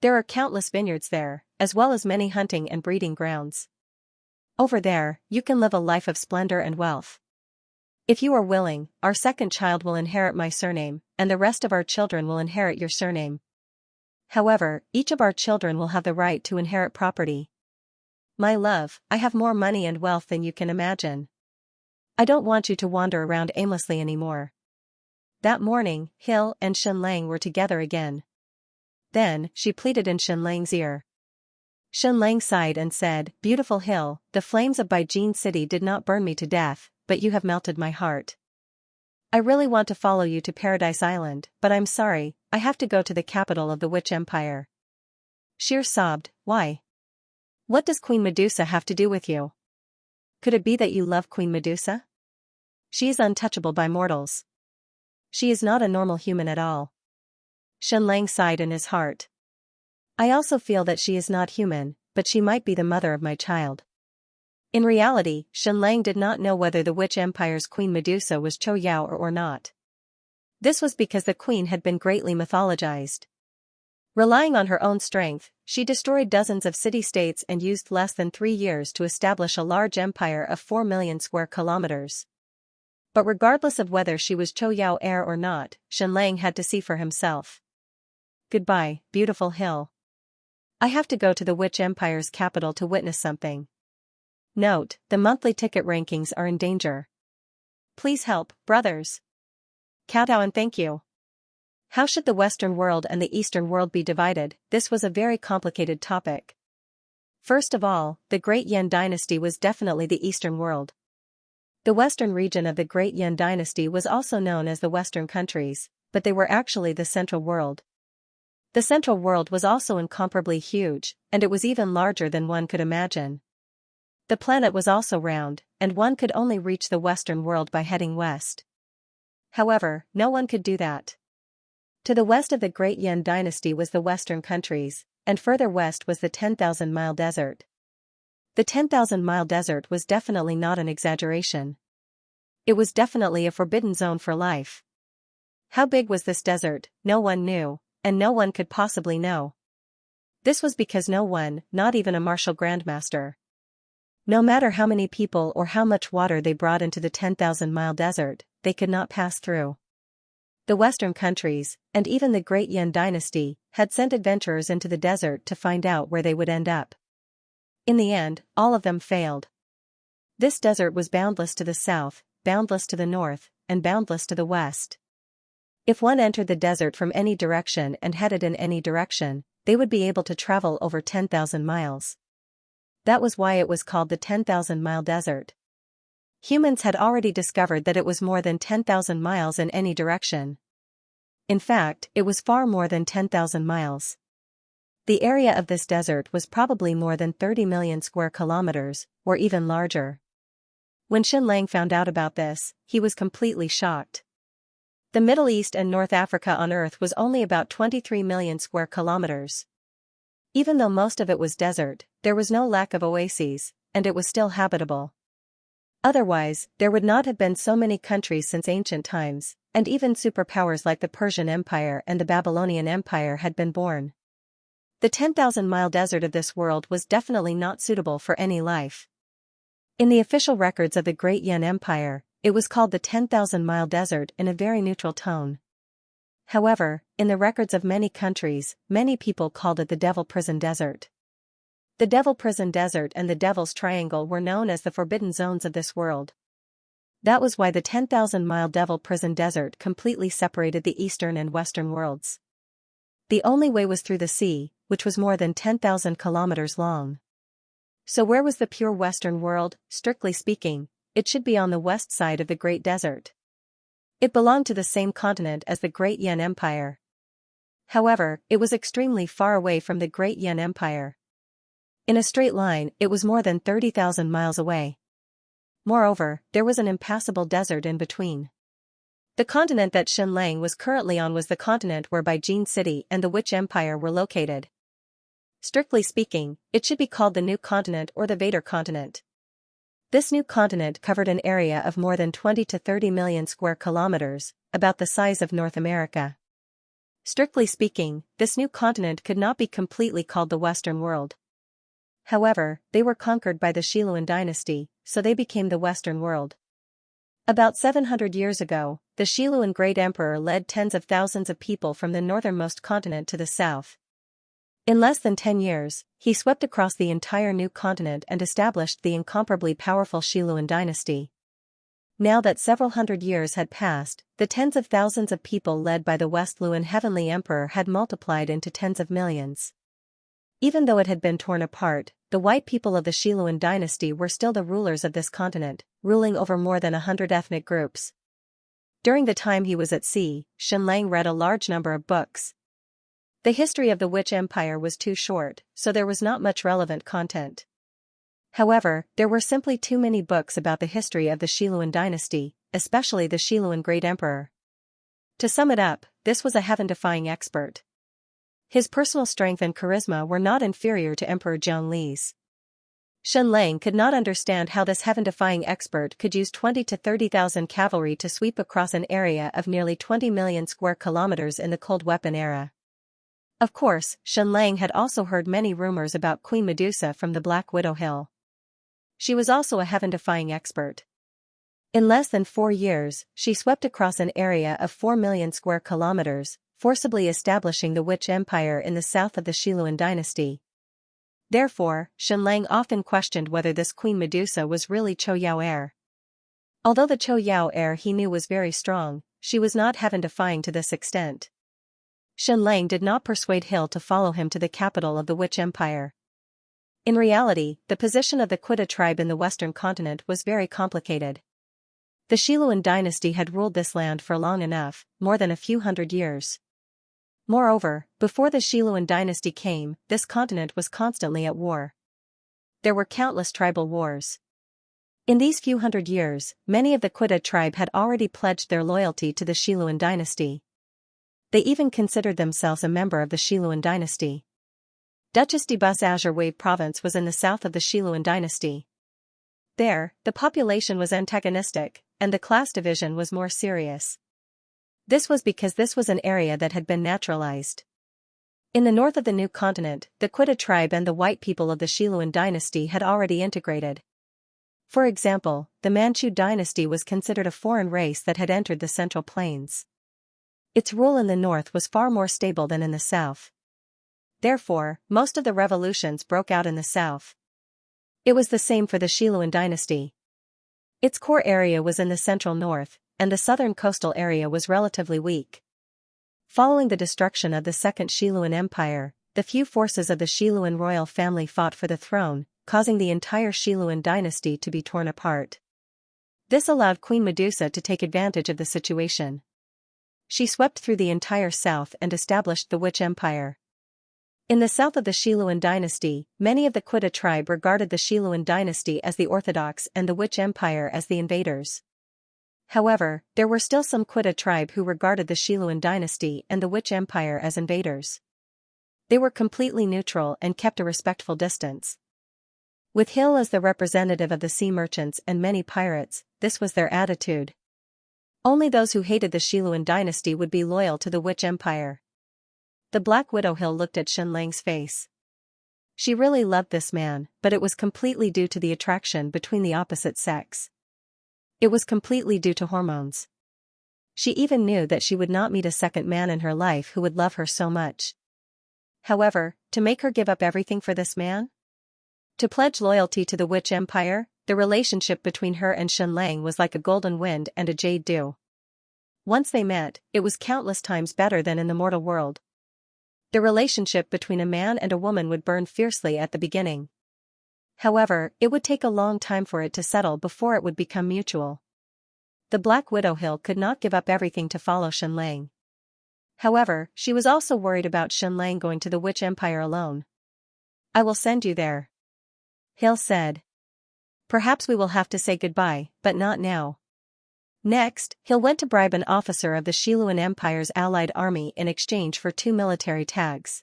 There are countless vineyards there, as well as many hunting and breeding grounds. Over there, you can live a life of splendor and wealth. If you are willing, our second child will inherit my surname, and the rest of our children will inherit your surname. However, each of our children will have the right to inherit property. My love, I have more money and wealth than you can imagine. I don't want you to wander around aimlessly anymore. That morning, Hill and Xianlang were together again. Then, she pleaded in Xianlang's ear. Xianlang sighed and said, "Beautiful Hill, the flames of Beijing City did not burn me to death, but you have melted my heart. I really want to follow you to Paradise Island, but I'm sorry, I have to go to the capital of the Witch Empire." Sheer sobbed, "Why? What does Queen Medusa have to do with you? Could it be that you love Queen Medusa? She is untouchable by mortals. She is not a normal human at all." Xianlang sighed in his heart. "I also feel that she is not human, but she might be the mother of my child." In reality, Xianlang did not know whether the Witch Empire's Queen Medusa was Chou Yao or not. This was because the queen had been greatly mythologized. Relying on her own strength, she destroyed dozens of city-states and used less than 3 years to establish a large empire of 4 million square kilometers. But regardless of whether she was Chou Yao heir or not, Xianlang had to see for himself. "Goodbye, beautiful Hill. I have to go to the Witch Empire's capital to witness something. Note, the monthly ticket rankings are in danger. Please help, brothers. Kowtow and thank you." How should the Western world and the Eastern world be divided? This was a very complicated topic. First of all, the Great Yan dynasty was definitely the Eastern world. The western region of the Great Yan dynasty was also known as the Western countries, but they were actually the Central world. The Central world was also incomparably huge, and it was even larger than one could imagine. The planet was also round, and one could only reach the Western world by heading west. However, no one could do that. To the west of the Great Yan dynasty was the Western countries, and further west was the 10,000-mile desert. The 10,000-mile desert was definitely not an exaggeration. It was definitely a forbidden zone for life. How big was this desert? No one knew, and no one could possibly know. This was because no one, not even a martial grandmaster, no matter how many people or how much water they brought into the 10,000-mile desert, they could not pass through. The Western countries, and even the Great Yan dynasty, had sent adventurers into the desert to find out where they would end up. In the end, all of them failed. This desert was boundless to the south, boundless to the north, and boundless to the west. If one entered the desert from any direction and headed in any direction, they would be able to travel over 10,000 miles. That was why it was called the 10,000-mile desert. Humans had already discovered that it was more than 10,000 miles in any direction. In fact, it was far more than 10,000 miles. The area of this desert was probably more than 30 million square kilometers, or even larger. When Xianlang found out about this, he was completely shocked. The Middle East and North Africa on Earth was only about 23 million square kilometers. Even though most of it was desert, there was no lack of oases, and it was still habitable. Otherwise, there would not have been so many countries since ancient times, and even superpowers like the Persian Empire and the Babylonian Empire had been born. The 10,000-mile desert of this world was definitely not suitable for any life. In the official records of the Great Yan Empire, it was called the 10,000-mile desert in a very neutral tone. However, in the records of many countries, many people called it the Devil Prison Desert. The Devil Prison Desert and the Devil's Triangle were known as the forbidden zones of this world. That was why the 10,000-mile Devil Prison Desert completely separated the eastern and western worlds. The only way was through the sea, which was more than 10,000 kilometers long. So where was the pure western world? Strictly speaking, it should be on the west side of the Great Desert. It belonged to the same continent as the Great Yan Empire. However, it was extremely far away from the Great Yan Empire. In a straight line, it was more than 30,000 miles away. Moreover, there was an impassable desert in between. The continent that Xianlang was currently on was the continent where Beijing City and the Witch Empire were located. Strictly speaking, it should be called the New Continent or the Vader Continent. This new continent covered an area of more than 20 to 30 million square kilometers, about the size of North America. Strictly speaking, this new continent could not be completely called the Western world. However, they were conquered by the Xiluan dynasty, so they became the Western world. About 700 years ago, the Xiluan Great Emperor led tens of thousands of people from the northernmost continent to the south. In less than 10 years, he swept across the entire new continent and established the incomparably powerful Xiluan dynasty. Now that several hundred years had passed, the tens of thousands of people led by the West Luan Heavenly Emperor had multiplied into tens of millions. Even though it had been torn apart, the white people of the Xiluan dynasty were still the rulers of this continent, ruling over more than 100 ethnic groups. During the time he was at sea, Xianxia read a large number of books. The history of the Witch Empire was too short, so there was not much relevant content. However, there were simply too many books about the history of the Xiluan dynasty, especially the Xiluan Great Emperor. To sum it up, this was a heaven-defying expert. His personal strength and charisma were not inferior to Emperor Zhongli's. Xianxia could not understand how this heaven-defying expert could use 20 to 30,000 cavalry to sweep across an area of nearly 20 million square kilometers in the Cold Weapon era. Of course, Xianxia had also heard many rumors about Queen Medusa from the Black Widow Hill. She was also a heaven-defying expert. In less than 4 years, she swept across an area of 4 million square kilometers, forcibly establishing the Witch Empire in the south of the Xiluan dynasty. Therefore, Xianxia often questioned whether this Queen Medusa was really Chou Yao heir. Although the Chou Yao heir he knew was very strong, she was not heaven-defying to this extent. Xianxia did not persuade Hill to follow him to the capital of the Witch Empire. In reality, the position of the Quita tribe in the western continent was very complicated. The Xiluan dynasty had ruled this land for long enough, more than a few hundred years. Moreover, before the Xiluan dynasty came, this continent was constantly at war. There were countless tribal wars. In these few hundred years, many of the Quita tribe had already pledged their loyalty to the Xiluan dynasty. They even considered themselves a member of the Xiluan dynasty. Duchess de Bus-Azure Wave province was in the south of the Xiluan dynasty. There, the population was antagonistic, and the class division was more serious. This was because this was an area that had been naturalized. In the north of the new continent, the Quita tribe and the white people of the Xiluan dynasty had already integrated. For example, the Manchu dynasty was considered a foreign race that had entered the Central Plains. Its rule in the north was far more stable than in the south. Therefore, most of the revolutions broke out in the south. It was the same for the Xiluan dynasty. Its core area was in the central north, and the southern coastal area was relatively weak. Following the destruction of the Second Xiluan Empire, the few forces of the Xiluan royal family fought for the throne, causing the entire Xiluan dynasty to be torn apart. This allowed Queen Medusa to take advantage of the situation. She swept through the entire south and established the Witch Empire. In the south of the Xiluan dynasty, many of the Quita tribe regarded the Xiluan dynasty as the orthodox and the Witch Empire as the invaders. However, there were still some Quita tribe who regarded the Xiluan dynasty and the Witch Empire as invaders. They were completely neutral and kept a respectful distance. With Hill as the representative of the sea merchants and many pirates, this was their attitude. Only those who hated the Xiluan dynasty would be loyal to the Witch Empire. The Black Widow Hill looked at Xianxia's face. She really loved this man, but it was completely due to the attraction between the opposite sex. It was completely due to hormones. She even knew that she would not meet a second man in her life who would love her so much. However, to make her give up everything for this man? To pledge loyalty to the Witch Empire, the relationship between her and Xianxia was like a golden wind and a jade dew. Once they met, it was countless times better than in the mortal world. The relationship between a man and a woman would burn fiercely at the beginning. However, it would take a long time for it to settle before it would become mutual. The Black Widow Hill could not give up everything to follow Xianxia. However, she was also worried about Xianxia going to the Witch Empire alone. "I will send you there," Hill said. "Perhaps we will have to say goodbye, but not now." Next, Hill went to bribe an officer of the Xiluan Empire's allied army in exchange for 2 military tags.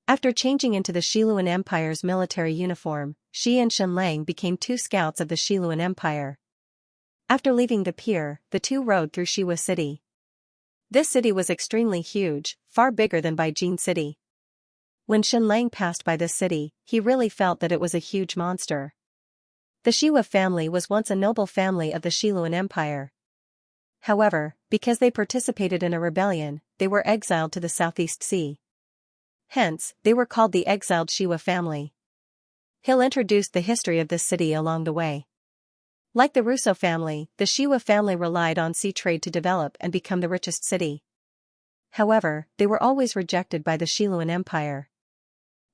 After changing into the Xiluan Empire's military uniform, Xi and Shenlang became two scouts of the Xiluan Empire. After leaving the pier, the two rode through Xiwa City. This city was extremely huge, far bigger than Beijing City. When Shenlang passed by this city, he really felt that it was a huge monster. The Xiwa family was once a noble family of the Xiluan Empire. However, because they participated in a rebellion, they were exiled to the Southeast Sea. Hence, they were called the exiled Xiwa family. He'll introduce the history of this city along the way. Like the Russo family, the Xiwa family relied on sea trade to develop and become the richest city. However, they were always rejected by the Xiluan Empire.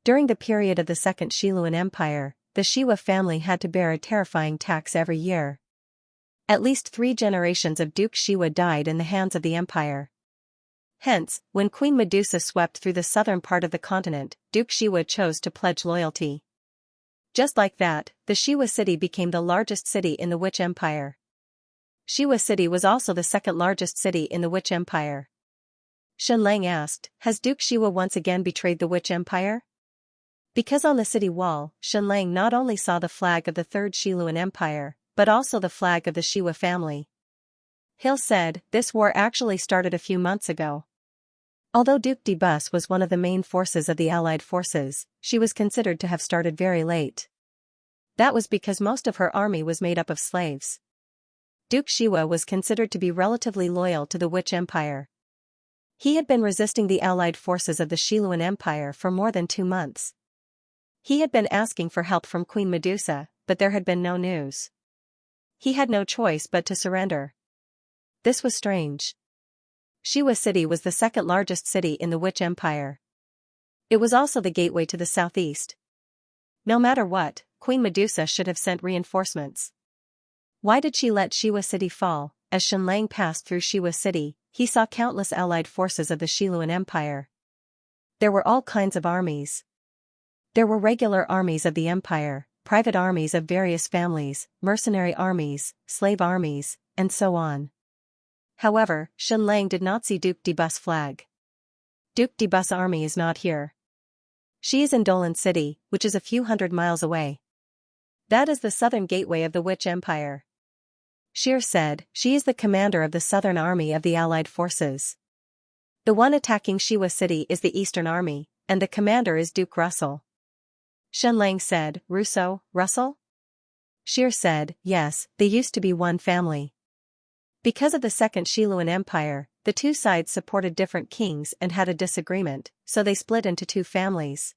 During the period of the Second Xiluan Empire, the Xiwa family had to bear a terrifying tax every year. At least 3 generations of Duke Xiwa died in the hands of the empire. Hence, when Queen Medusa swept through the southern part of the continent, Duke Xiwa chose to pledge loyalty. Just like that, the Xiwa city became the largest city in the Witch Empire. Xiwa City was also the second largest city in the Witch Empire. Shenlang asked, has Duke Xiwa once again betrayed the Witch Empire? Because on the city wall, Shenlang not only saw the flag of the Third Xiluan Empire, but also the flag of the Xiwa family. Hill said, this war actually started a few months ago. Although Duke de Bus was one of the main forces of the Allied forces, she was considered to have started very late. That was because most of her army was made up of slaves. Duke Xiwa was considered to be relatively loyal to the Witch Empire. He had been resisting the Allied forces of the Xiluan Empire for more than 2 months. He had been asking for help from Queen Medusa, but there had been no news. He had no choice but to surrender. This was strange. Xiwa City was the second largest city in the Witch Empire. It was also the gateway to the southeast. No matter what, Queen Medusa should have sent reinforcements. Why did she let Xiwa City fall? As Shenlang passed through Xiwa City, he saw countless allied forces of the Xiluan Empire. There were all kinds of armies. There were regular armies of the empire, private armies of various families, mercenary armies, slave armies, and so on. However, Shenlang did not see Duke de Bus' flag. Duke de Bus' army is not here. She is in Dolan City, which is a few hundred miles away. That is the southern gateway of the Witch Empire. Shear said, she is the commander of the southern army of the Allied forces. The one attacking Xiwa City is the Eastern Army, and the commander is Duke Russell. Shenlang said, Russo, Russell? Shear said, yes, they used to be one family. Because of the Second Xiluan Empire, the two sides supported different kings and had a disagreement, so they split into 2 families.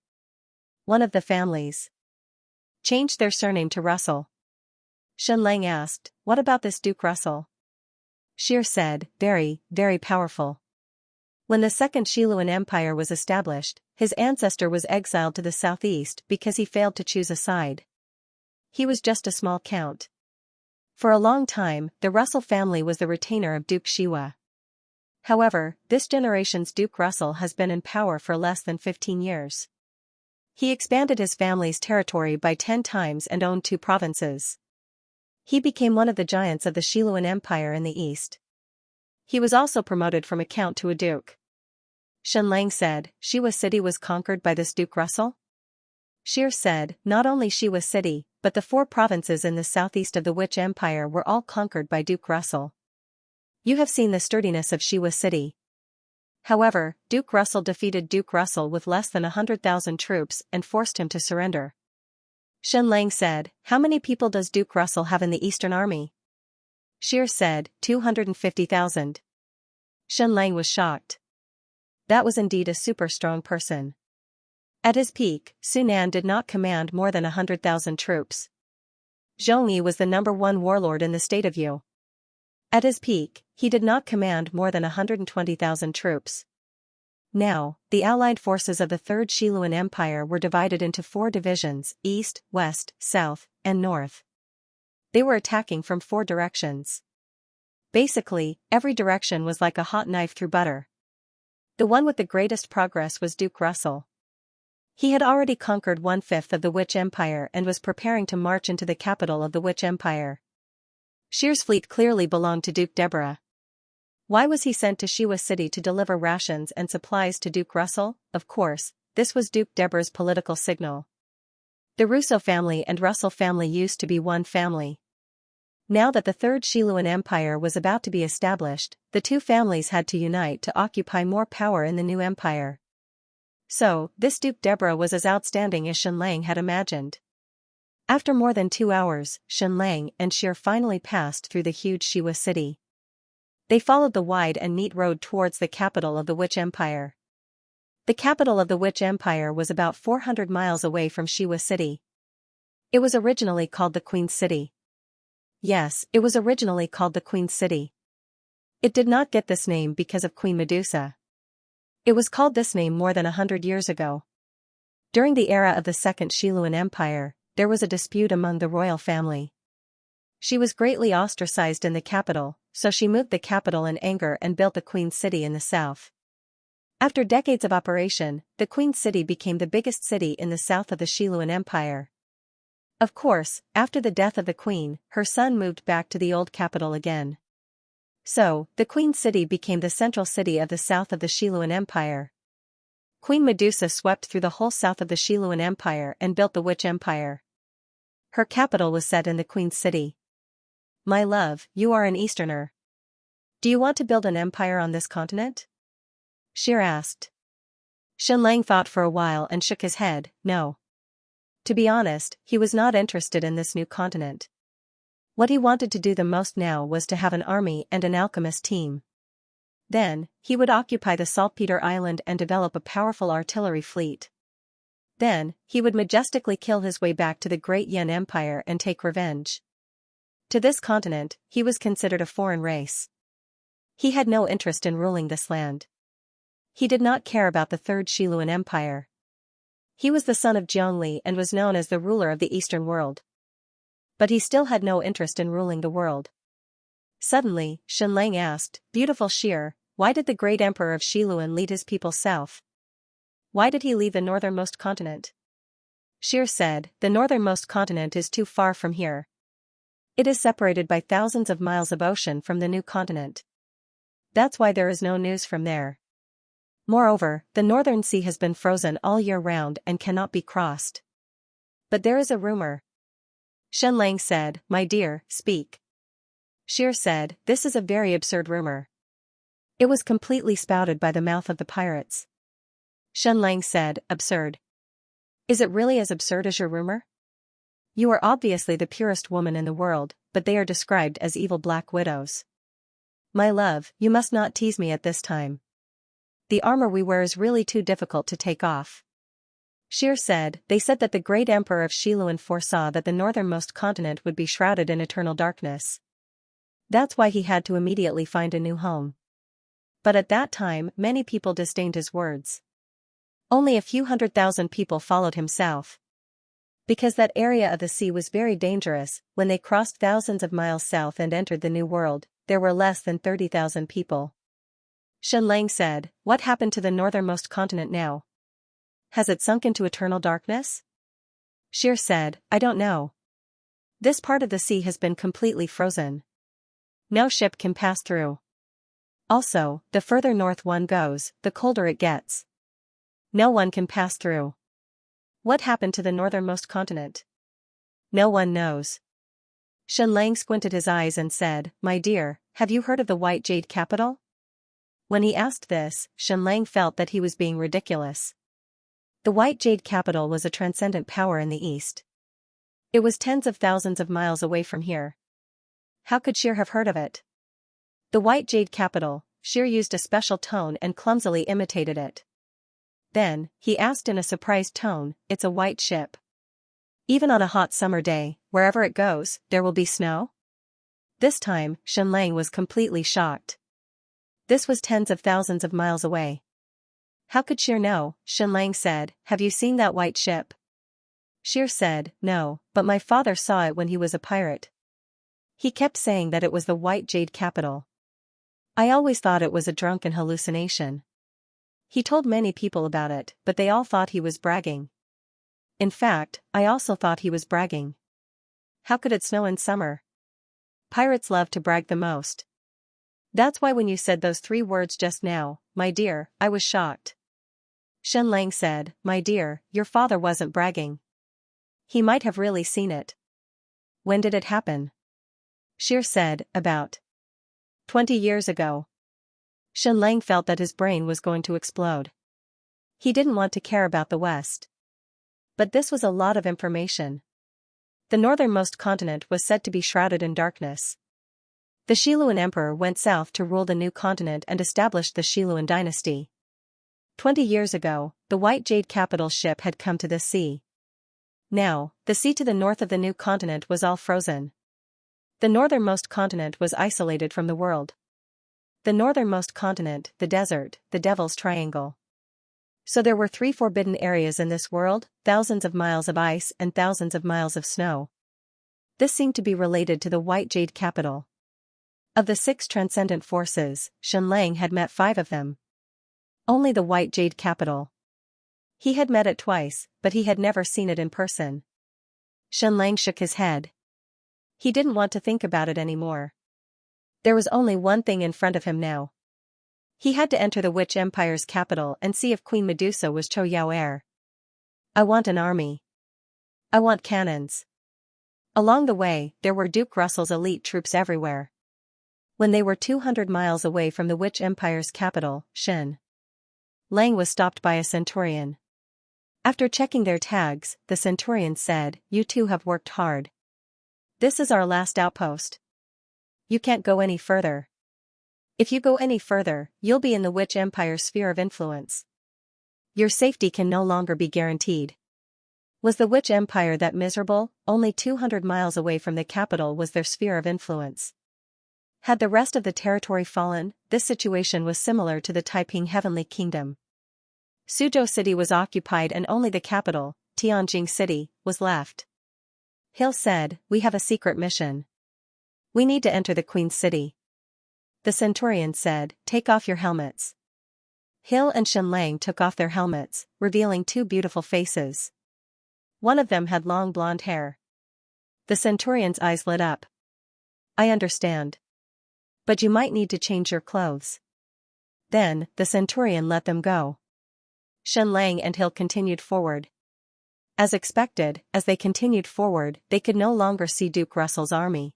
One of the families changed their surname to Russell. Shenlang asked, what about this Duke Russell? Shear said, very, very powerful. When the Second Xiluan Empire was established, his ancestor was exiled to the southeast because he failed to choose a side. He was just a small count. For a long time, the Russell family was the retainer of Duke Xiwa. However, this generation's Duke Russell has been in power for less than 15 years. He expanded his family's territory by 10 times and owned 2 provinces. He became one of the giants of the Xiluan Empire in the east. He was also promoted from a count to a duke. Shenlang said, Xiwa City was conquered by this Duke Russell? Shear said, not only Xiwa City, but the 4 provinces in the southeast of the Witch Empire were all conquered by Duke Russell. You have seen the sturdiness of Xiwa City. However, Duke Russell defeated Duke Russell with less than 100,000 troops and forced him to surrender. Shenlang said, how many people does Duke Russell have in the Eastern Army? Shear said, 250,000. Shenlang was shocked. That was indeed a super strong person. At his peak, Sunan did not command more than 100,000 troops. Zhongyi was the #1 warlord in the state of Yu. At his peak, he did not command more than 120,000 troops. Now, the allied forces of the Third Xiluan Empire were divided into 4 divisions, east, west, south, and north. They were attacking from 4 directions. Basically, every direction was like a hot knife through butter. The one with the greatest progress was Duke Russell. He had already conquered 1/5 of the Witch Empire and was preparing to march into the capital of the Witch Empire. Shear's fleet clearly belonged to Duke Deborah. Why was he sent to Xiwa City to deliver rations and supplies to Duke Russell? Of course, this was Duke Deborah's political signal. The Russo family and Russell family used to be one family. Now that the Third Xiluan Empire was about to be established, the two families had to unite to occupy more power in the new empire. So, this Duke Deborah was as outstanding as Xianlang had imagined. After more than 2 hours, Xianlang and Xier finally passed through the huge Shiwa city. They followed the wide and neat road towards the capital of the Witch Empire. The capital of the Witch Empire was about 400 miles away from Shiwa city. It was originally called the Queen's City. Yes, it was originally called the Queen's City. It did not get this name because of Queen Medusa. It was called this name more than 100 years ago. During the era of the Second Xiluan Empire, there was a dispute among the royal family. She was greatly ostracized in the capital, so she moved the capital in anger and built the Queen's City in the south. After decades of operation, the Queen's City became the biggest city in the south of the Xiluan Empire. Of course, after the death of the queen, her son moved back to the old capital again. So, the Queen's City became the central city of the south of the Xiluan Empire. Queen Medusa swept through the whole south of the Xiluan Empire and built the Witch Empire. Her capital was set in the Queen's City. My love, you are an Easterner. Do you want to build an empire on this continent? Xier asked. Xianlang thought for a while and shook his head, no. To be honest, he was not interested in this new continent. What he wanted to do the most now was to have an army and an alchemist team. Then, he would occupy the Saltpeter Island and develop a powerful artillery fleet. Then, he would majestically kill his way back to the Great Yan Empire and take revenge. To this continent, he was considered a foreign race. He had no interest in ruling this land. He did not care about the Third Xiluan Empire. He was the son of Zhongli and was known as the ruler of the Eastern world. But he still had no interest in ruling the world. Suddenly, Xianlang asked, "Beautiful Xier, why did the great emperor of Xiluan lead his people south? Why did he leave the northernmost continent?" Xier said, "The northernmost continent is too far from here. It is separated by thousands of miles of ocean from the new continent. That's why there is no news from there. Moreover, the northern sea has been frozen all year round and cannot be crossed. But there is a rumor." Xianlang said, "My dear, speak." Xier said, "This is a very absurd rumor. It was completely spouted by the mouth of the pirates." Xianlang said, "Absurd? Is it really as absurd as your rumor? You are obviously the purest woman in the world, but they are described as evil black widows. My love, you must not tease me at this time. The armor we wear is really too difficult to take off." Xier said, "They said that the great emperor of Xiluan foresaw that the northernmost continent would be shrouded in eternal darkness. That's why he had to immediately find a new home. But at that time, many people disdained his words. Only a few 100,000 people followed him south. Because that area of the sea was very dangerous, when they crossed thousands of miles south and entered the New World, there were less than 30,000 people." Xianlang said, "What happened to the northernmost continent now? Has it sunk into eternal darkness?" Xier said, "I don't know. This part of the sea has been completely frozen. No ship can pass through. Also, the further north one goes, the colder it gets. No one can pass through. What happened to the northernmost continent? No one knows." Xianlang squinted his eyes and said, "My dear, have you heard of the White Jade capital?" When he asked this, Xianlang felt that he was being ridiculous. The White Jade capital was a transcendent power in the east. It was tens of thousands of miles away from here. How could Xier have heard of it? The White Jade capital, Xier used a special tone and clumsily imitated it. Then, he asked in a surprised tone, "It's a white ship. Even on a hot summer day, wherever it goes, there will be snow?" This time, Xianlang was completely shocked. This was tens of thousands of miles away. "How could Xier know?" Xianlang said, "Have you seen that white ship?" Xier said, "No, but my father saw it when he was a pirate. He kept saying that it was the White Jade capital. I always thought it was a drunken hallucination. He told many people about it, but they all thought he was bragging. In fact, I also thought he was bragging. How could it snow in summer? Pirates love to brag the most. That's why when you said those 3 words just now, my dear, I was shocked." Xianxia said, "My dear, your father wasn't bragging. He might have really seen it." "When did it happen?" Xier said, "About 20 years ago." Xianxia felt that his brain was going to explode. He didn't want to care about the West. But this was a lot of information. The northernmost continent was said to be shrouded in darkness. The Xiluan emperor went south to rule the new continent and established the Xiluan dynasty. 20 years ago, the white jade capital ship had come to this sea. Now, the sea to the north of the new continent was all frozen. The northernmost continent was isolated from the world. The northernmost continent, the desert, the Devil's Triangle. So there were 3 forbidden areas in this world, thousands of miles of ice and thousands of miles of snow. This seemed to be related to the white jade capital. Of the 6 transcendent forces, Xianxia had met 5 of them. Only the white jade capital. He had met it twice, but he had never seen it in person. Xianxia shook his head. He didn't want to think about it anymore. There was only one thing in front of him now. He had to enter the Witch Empire's capital and see if Queen Medusa was Cho Yao heir. "I want an army. I want cannons." Along the way, there were Duke Russell's elite troops everywhere. When they were 200 miles away from the Witch Empire's capital, Xianxia was stopped by a centurion. After checking their tags, the centurion said, "You two have worked hard. This is our last outpost. You can't go any further. If you go any further, you'll be in the Witch Empire's sphere of influence. Your safety can no longer be guaranteed." Was the Witch Empire that miserable? Only 200 miles away from the capital was their sphere of influence. Had the rest of the territory fallen, this situation was similar to the Taiping Heavenly Kingdom. Suzhou City was occupied and only the capital, Tianjing City, was left. Hill said, "We have a secret mission. We need to enter the Queen's City." The centurion said, "Take off your helmets." Hill and Xianxia took off their helmets, revealing 2 beautiful faces. One of them had long blonde hair. The centurion's eyes lit up. "I understand. But you might need to change your clothes." Then, the centurion let them go. Xianxia and Hill continued forward. As expected, as they continued forward, they could no longer see Duke Russell's army.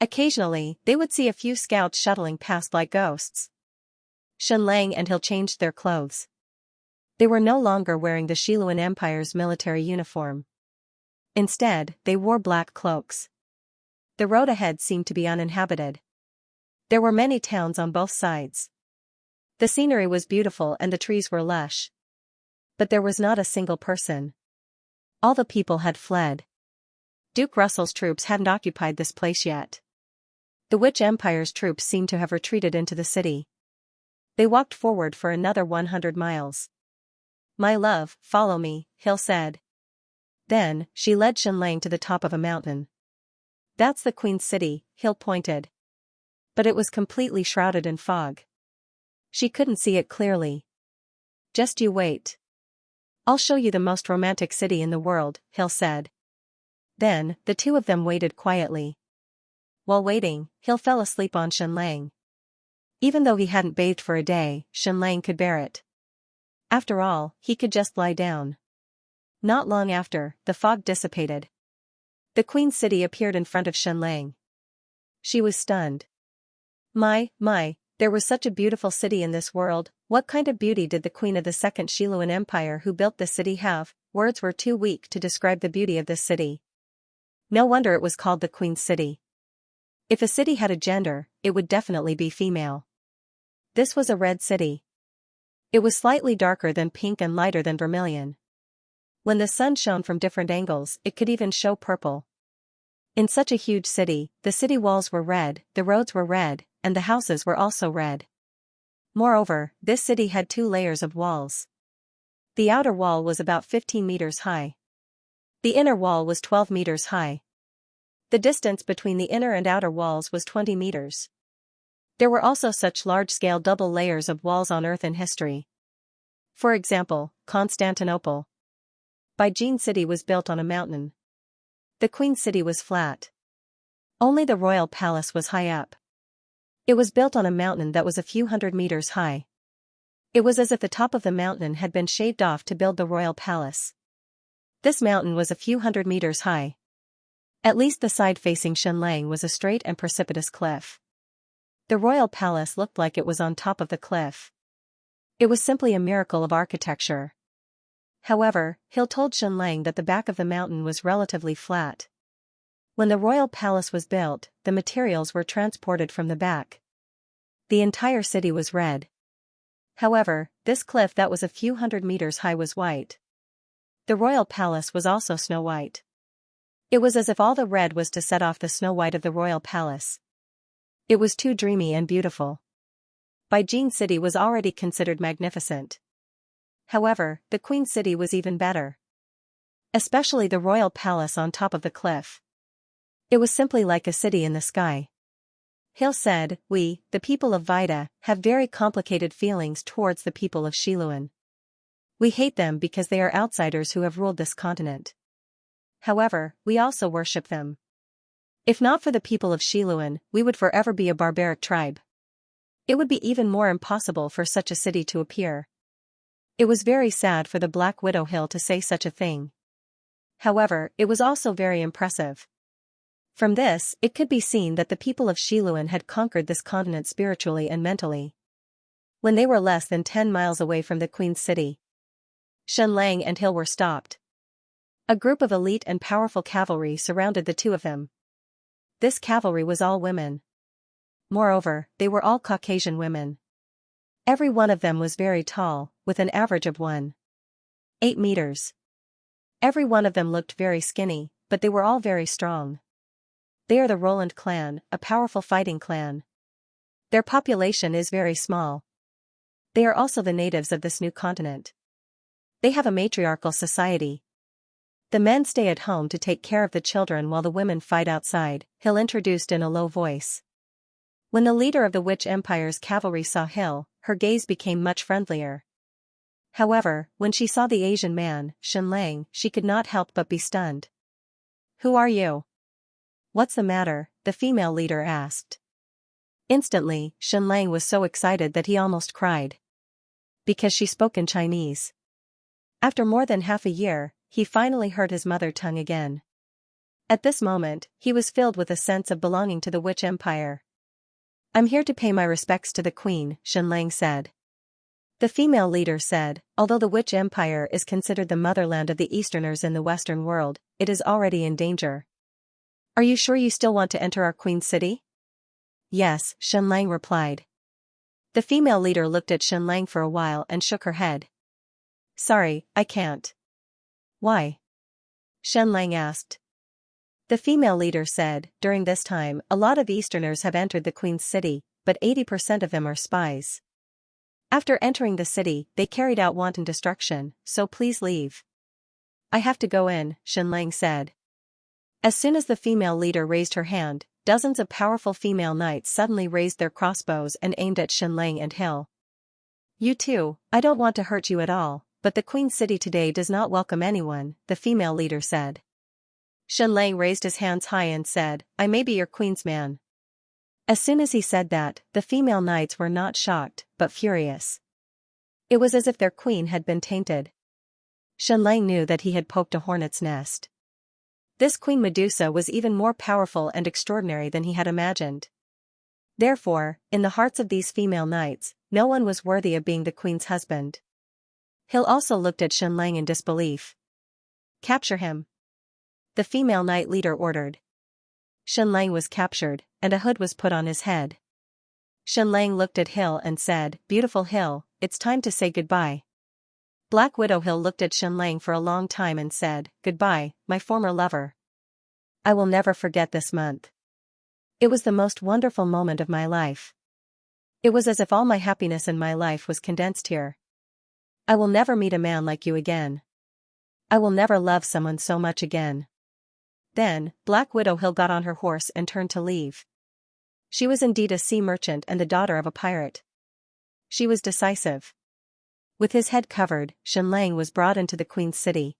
Occasionally, they would see a few scouts shuttling past like ghosts. Xianxia and Hill changed their clothes. They were no longer wearing the Xiluan Empire's military uniform. Instead, they wore black cloaks. The road ahead seemed to be uninhabited. There were many towns on both sides. The scenery was beautiful and the trees were lush. But there was not a single person. All the people had fled. Duke Russell's troops hadn't occupied this place yet. The Witch Empire's troops seemed to have retreated into the city. They walked forward for another 100 miles. "My love, follow me," Hill said. Then, she led Xianxia to the top of a mountain. "That's the Queen's City," Hill pointed. But it was completely shrouded in fog. She couldn't see it clearly. "Just you wait. I'll show you the most romantic city in the world," Hill said. Then, the 2 of them waited quietly. While waiting, Hill fell asleep on Xianxia. Even though he hadn't bathed for a day, Xianxia could bear it. After all, he could just lie down. Not long after, the fog dissipated. The Queen's City appeared in front of Xianxia. She was stunned. My, there was such a beautiful city in this world. What kind of beauty did the Queen of the Second Xiluan Empire who built this city have? Words were too weak to describe the beauty of this city. No wonder it was called the Queen's City. If a city had a gender, it would definitely be female. This was a red city. It was slightly darker than pink and lighter than vermilion. When the sun shone from different angles, it could even show purple. In such a huge city, the city walls were red, the roads were red, and the houses were also red. Moreover, this city had 2 layers of walls. The outer wall was about 15 meters high. The inner wall was 12 meters high. The distance between the inner and outer walls was 20 meters. There were also such large-scale double layers of walls on Earth in history. For example, Constantinople. Beijing City was built on a mountain. The Queen's City was flat. Only the royal palace was high up. It was built on a mountain that was a few hundred meters high. It was as if the top of the mountain had been shaved off to build the royal palace. This mountain was a few hundred meters high. At least the side facing Xianxia was a straight and precipitous cliff. The royal palace looked like it was on top of the cliff. It was simply a miracle of architecture. However, Hill told Xianxia that the back of the mountain was relatively flat. When the royal palace was built, the materials were transported from the back. The entire city was red. However, this cliff that was a few hundred meters high was white. The royal palace was also snow-white. It was as if all the red was to set off the snow-white of the royal palace. It was too dreamy and beautiful. Beijing City was already considered magnificent. However, the Queen City was even better. Especially the royal palace on top of the cliff. It was simply like a city in the sky. Hill said, "We, the people of Vida, have very complicated feelings towards the people of Xiluan. We hate them because they are outsiders who have ruled this continent. However, we also worship them. If not for the people of Xiluan, we would forever be a barbaric tribe. It would be even more impossible for such a city to appear." It was very sad for the Black Widow Hill to say such a thing. However, it was also very impressive. From this, it could be seen that the people of Xiluan had conquered this continent spiritually and mentally. When they were less than 10 miles away from the Queen's City, Xianxia and Hill were stopped. A group of elite and powerful cavalry surrounded the two of them. This cavalry was all women. Moreover, they were all Caucasian women. Every one of them was very tall, with an average of 1.8 meters. Every one of them looked very skinny, but they were all very strong. They are the Roland clan, a powerful fighting clan. Their population is very small. They are also the natives of this new continent. They have a matriarchal society. The men stay at home to take care of the children while the women fight outside, Hill introduced in a low voice. When the leader of the Witch Empire's cavalry saw Hill, her gaze became much friendlier. However, when she saw the Asian man, Xianxia, she could not help but be stunned. "Who are you?" "What's the matter?" the female leader asked. Instantly, Xianxia was so excited that he almost cried. Because she spoke in Chinese. After more than half a year, he finally heard his mother tongue again. At this moment, he was filled with a sense of belonging to the Witch Empire. "I'm here to pay my respects to the Queen," Xianxia said. The female leader said, "Although the Witch Empire is considered the motherland of the Easterners in the Western world, it is already in danger. Are you sure you still want to enter our Queen City?" "Yes," Xianxia replied. The female leader looked at Xianxia for a while and shook her head. "Sorry, I can't." "Why?" Xianxia asked. The female leader said, "During this time, a lot of Easterners have entered the Queen's City, but 80% of them are spies. After entering the city, they carried out wanton destruction, so please leave." "I have to go in," Xianxia said. As soon as the female leader raised her hand, dozens of powerful female knights suddenly raised their crossbows and aimed at Xianxia and Hill. "You too, I don't want to hurt you at all, but the Queen City today does not welcome anyone," the female leader said. Xianxia raised his hands high and said, "I may be your queen's man." As soon as he said that, the female knights were not shocked, but furious. It was as if their queen had been tainted. Xianxia knew that he had poked a hornet's nest. This Queen Medusa was even more powerful and extraordinary than he had imagined. Therefore, in the hearts of these female knights, no one was worthy of being the queen's husband. Hill also looked at Xianxia in disbelief. "Capture him," the female knight leader ordered. Xianxia was captured, and a hood was put on his head. Xianxia looked at Hill and said, "Beautiful Hill, it's time to say goodbye." Black Widow Hill looked at Xianxia for a long time and said, "Goodbye, my former lover. I will never forget this month. It was the most wonderful moment of my life. It was as if all my happiness in my life was condensed here. I will never meet a man like you again. I will never love someone so much again." Then, Black Widow Hill got on her horse and turned to leave. She was indeed a sea merchant and the daughter of a pirate. She was decisive. With his head covered, Xianxia was brought into the Queen's City.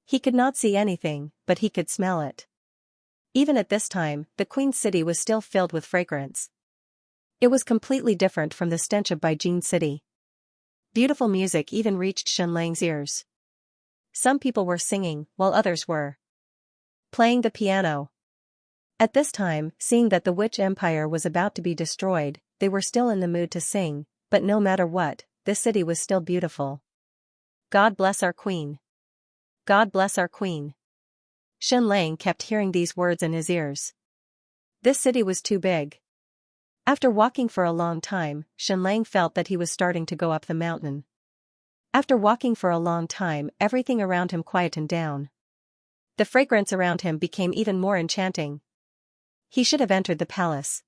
He could not see anything, but he could smell it. Even at this time, the Queen's City was still filled with fragrance. It was completely different from the stench of Beijing City. Beautiful music even reached Xianlang's ears. Some people were singing, while others were playing the piano. At this time, seeing that the witch empire was about to be destroyed, they were still in the mood to sing, but no matter what, this city was still beautiful. God bless our queen. God bless our queen. Xianlang kept hearing these words in his ears. This city was too big. After walking for a long time, Xianlang felt that he was starting to go up the mountain. After walking for a long time, everything around him quietened down. The fragrance around him became even more enchanting. He should have entered the palace.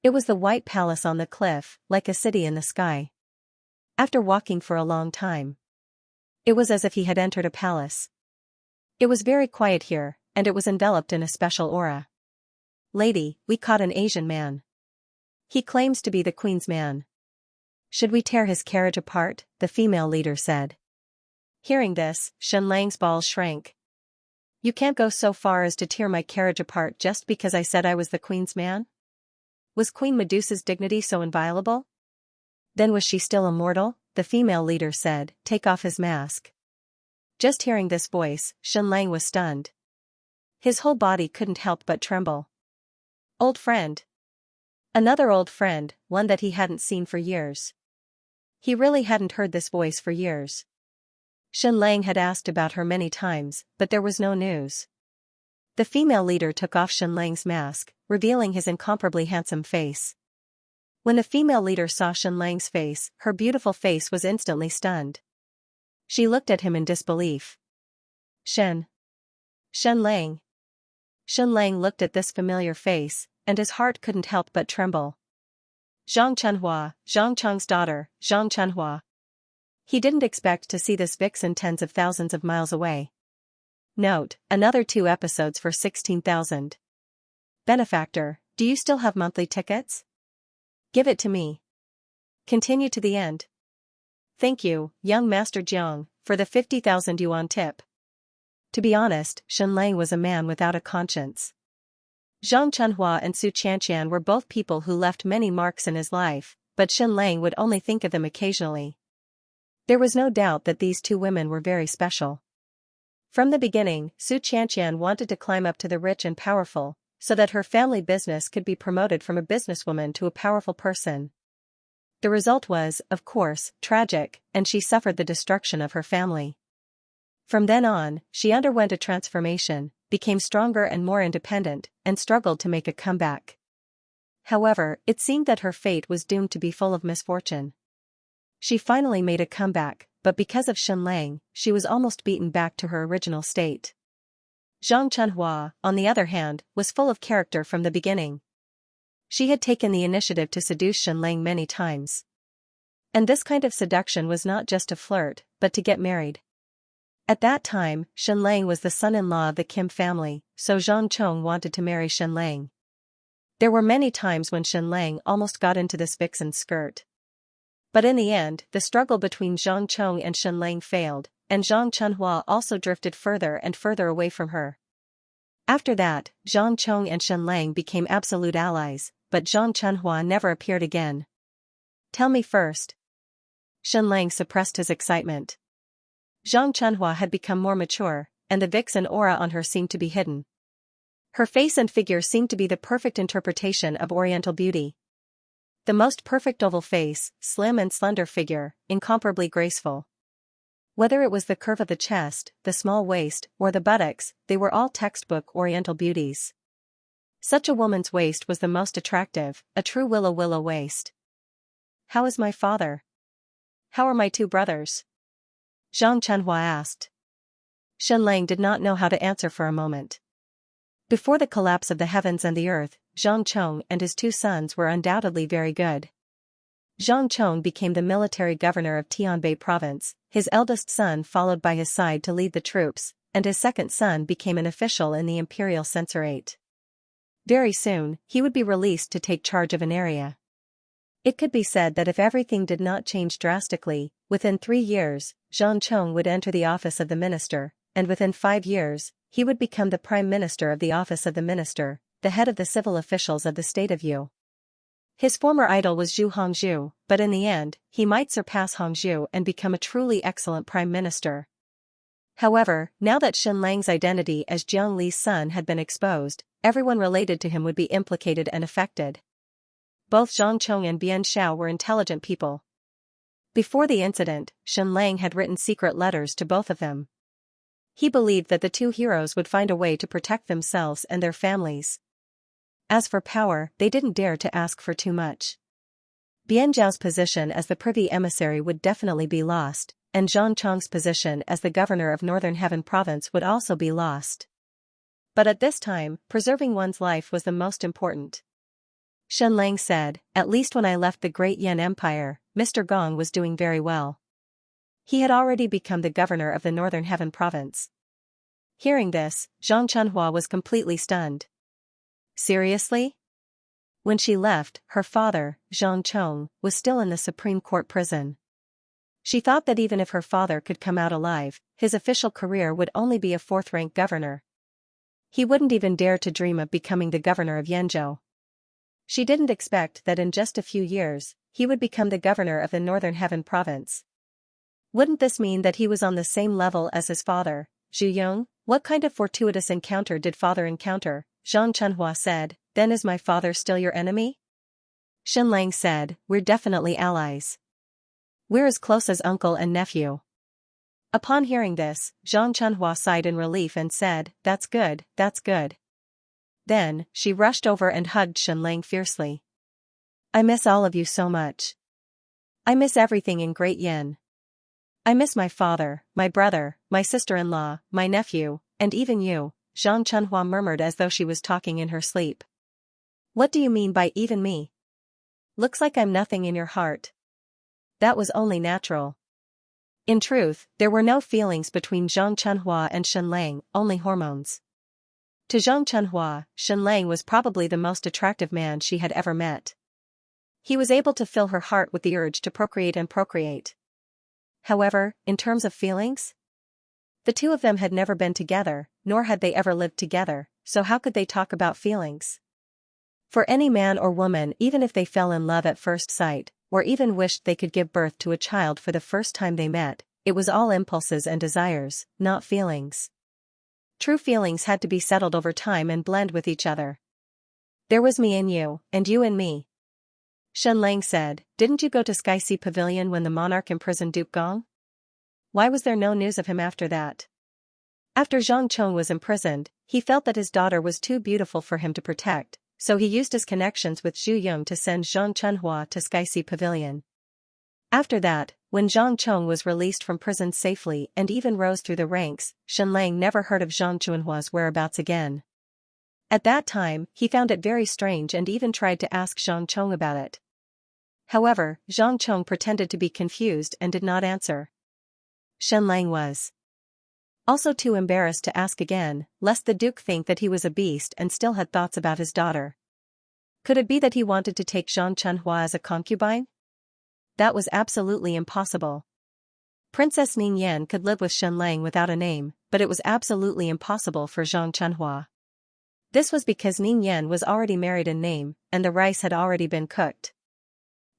It was the white palace on the cliff, like a city in the sky. After walking for a long time, it was as if he had entered a palace. It was very quiet here, and it was enveloped in a special aura. Lady, we caught an Asian man. He claims to be the queen's man. Should we tear his carriage apart? The female leader said. Hearing this, Xianlang's balls shrank. You can't go so far as to tear my carriage apart just because I said I was the queen's man? Was Queen Medusa's dignity so inviolable? Then was she still immortal? The female leader said, take off his mask. Just hearing this voice, Xianlang was stunned. His whole body couldn't help but tremble. Old friend. Another old friend, one that he hadn't seen for years. He really hadn't heard this voice for years. Xianlang had asked about her many times, but there was no news. The female leader took off Xianlang's mask, revealing his incomparably handsome face. When the female leader saw Xianlang's face, her beautiful face was instantly stunned. She looked at him in disbelief. Xianlang. Xianlang looked at this familiar face, and his heart couldn't help but tremble. Zhang Chenhua, Zhang Cheng's daughter, Zhang Chenhua. He didn't expect to see this vixen tens of thousands of miles away. Note, another 2 episodes for 16,000. Benefactor, do you still have monthly tickets? Give it to me. Continue to the end. Thank you, young Master Jiang, for the 50,000 yuan tip. To be honest, Xianlang was a man without a conscience. Zhang Chenhua and Su Qianqian were both people who left many marks in his life, but Xianlang would only think of them occasionally. There was no doubt that these 2 women were very special. From the beginning, Su Qianqian wanted to climb up to the rich and powerful, so that her family business could be promoted from a businesswoman to a powerful person. The result was, of course, tragic, and she suffered the destruction of her family. From then on, she underwent a transformation, became stronger and more independent, and struggled to make a comeback. However, it seemed that her fate was doomed to be full of misfortune. She finally made a comeback, but because of Xianlang, she was almost beaten back to her original state. Zhang Chenhua, on the other hand, was full of character from the beginning. She had taken the initiative to seduce Xianlang many times. And this kind of seduction was not just to flirt, but to get married. At that time, Xianlang was the son-in-law of the Kim family, so Zhang Chong wanted to marry Xianlang. There were many times when Xianlang almost got into this vixen's skirt. But in the end, the struggle between Zhang Chong and Xianlang failed, and Zhang Chenhua also drifted further and further away from her. After that, Zhang Chong and Xianlang became absolute allies, but Zhang Chenhua never appeared again. Tell me first. Xianlang suppressed his excitement. Zhang Chenhua had become more mature, and the vixen aura on her seemed to be hidden. Her face and figure seemed to be the perfect interpretation of Oriental beauty. The most perfect oval face, slim and slender figure, incomparably graceful. Whether it was the curve of the chest, the small waist, or the buttocks, they were all textbook Oriental beauties. Such a woman's waist was the most attractive, a true willow waist. How is my father? How are my 2 brothers? Zhang Chenhua asked. Xianlang did not know how to answer for a moment. Before the collapse of the heavens and the earth, Zhang Chong and his 2 sons were undoubtedly very good. Zhang Chong became the military governor of Tianbei province, his eldest son followed by his side to lead the troops, and his second son became an official in the imperial censorate. Very soon, he would be released to take charge of an area. It could be said that if everything did not change drastically, within 3 years, Zhang Chong would enter the office of the minister, and within 5 years, he would become the prime minister of the office of the minister, the head of the civil officials of the state of Yu. His former idol was Zhu Hongzhu, but in the end, he might surpass Hongzhu and become a truly excellent prime minister. However, now that Shenlang's identity as Jiang Li's son had been exposed, everyone related to him would be implicated and affected. Both Zhang Chong and Bian Shao were intelligent people. Before the incident, Shenlang had written secret letters to both of them. He believed that the two heroes would find a way to protect themselves and their families. As for power, they didn't dare to ask for too much. Bian Zhao's position as the privy emissary would definitely be lost, and Zhang Chong's position as the governor of Northern Heaven Province would also be lost. But at this time, preserving one's life was the most important. Shenlang said, "At least when I left the Great Yan Empire, Mr. Gong was doing very well. He had already become the governor of the Northern Heaven Province." Hearing this, Zhang Chunhua was completely stunned. Seriously? When she left, her father, Zhang Chong, was still in the Supreme Court prison. She thought that even if her father could come out alive, his official career would only be a fourth-rank governor. He wouldn't even dare to dream of becoming the governor of Yenzhou. She didn't expect that in just a few years, he would become the governor of the Northern Heaven Province. Wouldn't this mean that he was on the same level as his father, Zhu Yong? What kind of fortuitous encounter did father encounter? Zhang Chunhua said, "Then is my father still your enemy?" Shenlang said, "We're definitely allies. We're as close as uncle and nephew." Upon hearing this, Zhang Chunhua sighed in relief and said, "That's good, that's good." Then, she rushed over and hugged Shenlang fiercely. "I miss all of you so much. I miss everything in Great Yin. I miss my father, my brother, my sister-in-law, my nephew, and even you," Zhang Chunhua murmured as though she was talking in her sleep. "What do you mean by even me? Looks like I'm nothing in your heart." That was only natural. In truth, there were no feelings between Zhang Chunhua and Shenlang, only hormones. To Zhang Chunhua, Shenlang was probably the most attractive man she had ever met. He was able to fill her heart with the urge to procreate and procreate. However, in terms of feelings, the two of them had never been together, nor had they ever lived together, so how could they talk about feelings? For any man or woman, even if they fell in love at first sight, or even wished they could give birth to a child for the first time they met, it was all impulses and desires, not feelings. True feelings had to be settled over time and blend with each other. "There was me in you, and you in me." Shenlang said, "Didn't you go to Xianxia Pavilion when the monarch imprisoned Duke Gong? Why was there no news of him after that?" After Zhang Chong was imprisoned, he felt that his daughter was too beautiful for him to protect, so he used his connections with Zhu Yong to send Zhang Chunhua to Xianxia Pavilion. After that, when Zhang Chong was released from prison safely and even rose through the ranks, Shenlang never heard of Zhang Chunhua's whereabouts again. At that time, he found it very strange and even tried to ask Zhang Chong about it. However, Zhang Chong pretended to be confused and did not answer. Shenlang was also too embarrassed to ask again, lest the Duke think that he was a beast and still had thoughts about his daughter. Could it be that he wanted to take Zhang Chunhua as a concubine? That was absolutely impossible. Princess Ning Yan could live with Shenlang without a name, but it was absolutely impossible for Zhang Chunhua. This was because Ning Yan was already married in name, and the rice had already been cooked.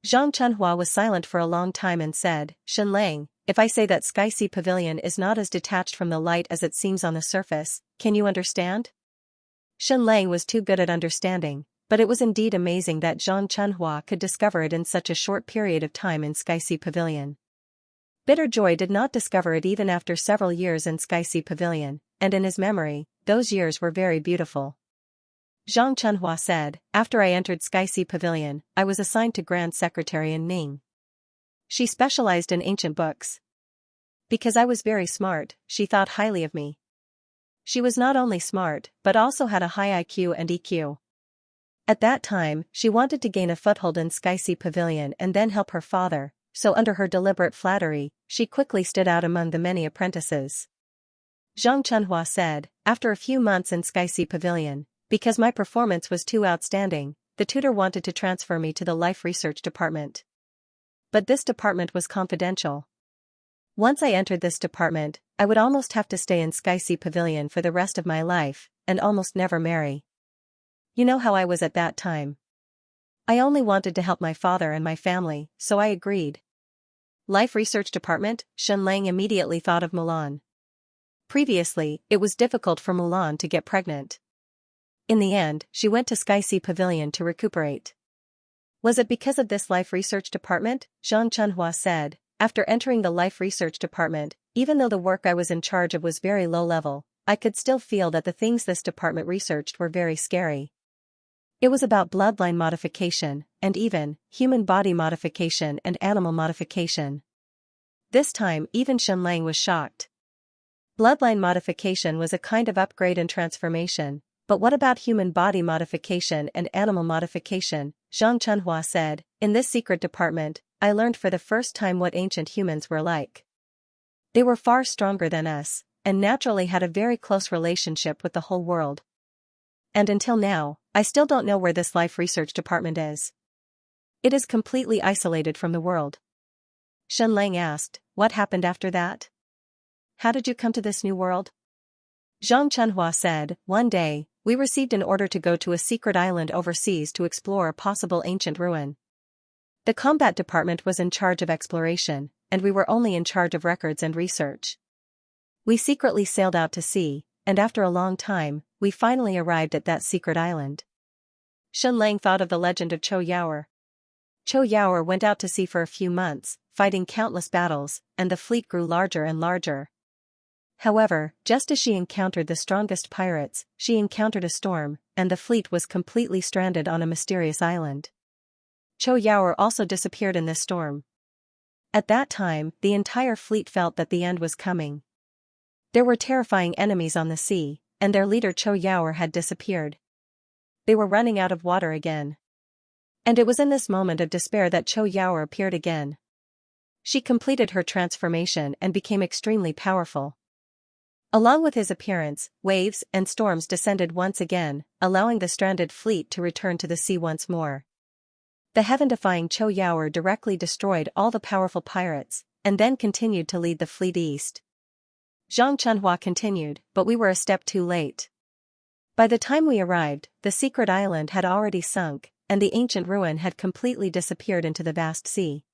Zhang Chunhua was silent for a long time and said, "Shenlang, if I say that Xianxia Pavilion is not as detached from the light as it seems on the surface, can you understand?" Shenlang was too good at understanding, but it was indeed amazing that Zhang Chunhua could discover it in such a short period of time in Xianxia Pavilion. Bitter Joy did not discover it even after several years in Xianxia Pavilion, and in his memory, those years were very beautiful. Zhang Chunhua said, "After I entered Xianxia Pavilion, I was assigned to Grand Secretary in Ning. She specialized in ancient books. Because I was very smart, she thought highly of me. She was not only smart, but also had a high IQ and EQ. At that time, she wanted to gain a foothold in Xianxia Pavilion and then help her father, so under her deliberate flattery, she quickly stood out among the many apprentices." Zhang Chunhua said, "After a few months in Xianxia Pavilion, because my performance was too outstanding, the tutor wanted to transfer me to the Life Research Department. But this department was confidential. Once I entered this department, I would almost have to stay in Xianxia Pavilion for the rest of my life, and almost never marry. You know how I was at that time. I only wanted to help my father and my family, so I agreed. Life Research Department, Xianxia immediately thought of Mulan. Previously, it was difficult for Mulan to get pregnant. In the end, she went to Sky Sea Pavilion to recuperate. Was it because of this Life Research Department? Xianxia said, after entering the Life Research Department, even though the work I was in charge of was very low level, I could still feel that the things this department researched were very scary. It was about bloodline modification, and even human body modification and animal modification. This time, even Xianxia was shocked. Bloodline modification was a kind of upgrade and transformation, but what about human body modification and animal modification? Xianxia said, in this secret department, I learned for the first time what ancient humans were like. They were far stronger than us, and naturally had a very close relationship with the whole world. And until now, I still don't know where this Life Research Department is. It is completely isolated from the world. Xianxia asked, what happened after that? How did you come to this new world? Xianxia said, one day, we received an order to go to a secret island overseas to explore a possible ancient ruin. The combat department was in charge of exploration, and we were only in charge of records and research. We secretly sailed out to sea, and after a long time, we finally arrived at that secret island. Xianxia thought of the legend of Chou Yaoer. Chou Yaoer went out to sea for a few months, fighting countless battles, and the fleet grew larger and larger. However, just as she encountered the strongest pirates, she encountered a storm, and the fleet was completely stranded on a mysterious island. Chou Yaoer also disappeared in this storm. At that time, the entire fleet felt that the end was coming. There were terrifying enemies on the sea, and their leader Chou Yaoer had disappeared. They were running out of water again. And it was in this moment of despair that Chou Yaoer appeared again. She completed her transformation and became extremely powerful. Along with his appearance, waves and storms descended once again, allowing the stranded fleet to return to the sea once more. The heaven-defying Chou Yaoer directly destroyed all the powerful pirates, and then continued to lead the fleet east. Xianxia continued, but we were a step too late. By the time we arrived, the secret island had already sunk, and the ancient ruin had completely disappeared into the vast sea.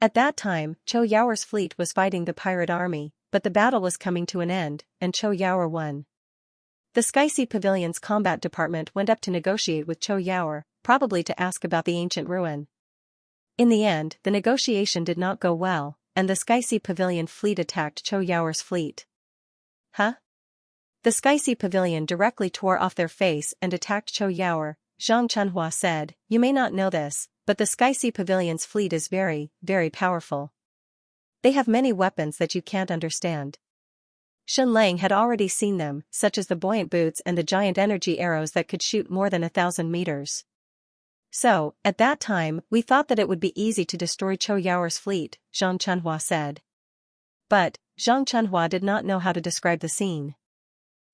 At that time, Chou Yaoer's fleet was fighting the pirate army, but the battle was coming to an end, and Chou Yaoer won. The Sky Sea Pavilion's combat department went up to negotiate with Chou Yaoer, probably to ask about the ancient ruin. In the end, the negotiation did not go well, and the Sky Sea Pavilion fleet attacked Chou Yaoer's fleet. Huh? The Sky Sea Pavilion directly tore off their face and attacked Chou Yaoer. Xianxia said, you may not know this, but the Sky Sea Pavilion's fleet is very, very powerful. They have many weapons that you can't understand. Xianxia had already seen them, such as the buoyant boots and the giant energy arrows that could shoot more than 1,000 meters. So, at that time, we thought that it would be easy to destroy Chou Yaoer's fleet, Xianxia said. But, Xianxia did not know how to describe the scene.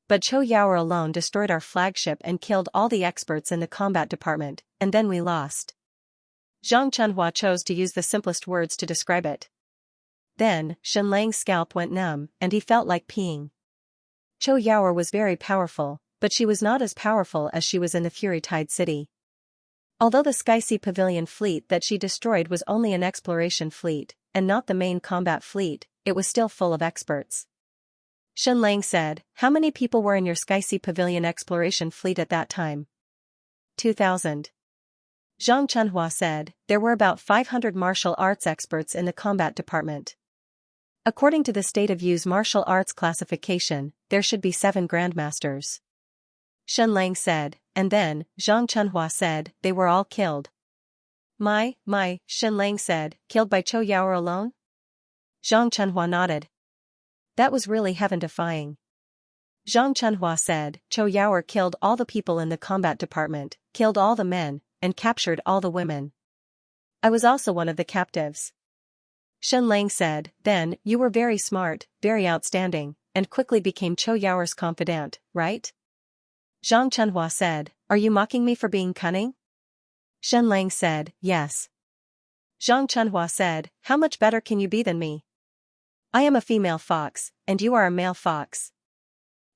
But Chou Yaoer alone destroyed our flagship and killed all the experts in the combat department, and then we lost. Xianxia chose to use the simplest words to describe it. Then, Xianxia's scalp went numb, and he felt like peeing. Chou Yaoer was very powerful, but she was not as powerful as she was in the Fury Tide City. Although the Sky Sea Pavilion fleet that she destroyed was only an exploration fleet, and not the main combat fleet, it was still full of experts. Xianxia said, how many people were in your Sky Sea Pavilion exploration fleet at that time? 2,000. Xianxia said, there were about 500 martial arts experts in the combat department. According to the State of U's martial arts classification, there should be 7 grandmasters. Xianxia said, and then, Xianxia said, they were all killed. My, Xianxia said, killed by Chou Yaoer alone? Xianxia nodded. That was really heaven-defying. Xianxia said, Chou Yaoer killed all the people in the combat department, killed all the men, and captured all the women. I was also one of the captives. Xianxia said, then, you were very smart, very outstanding, and quickly became Chou Yaoer's confidant, right? Xianxia said, are you mocking me for being cunning? Xianxia said, yes. Xianxia said, how much better can you be than me? I am a female fox, and you are a male fox.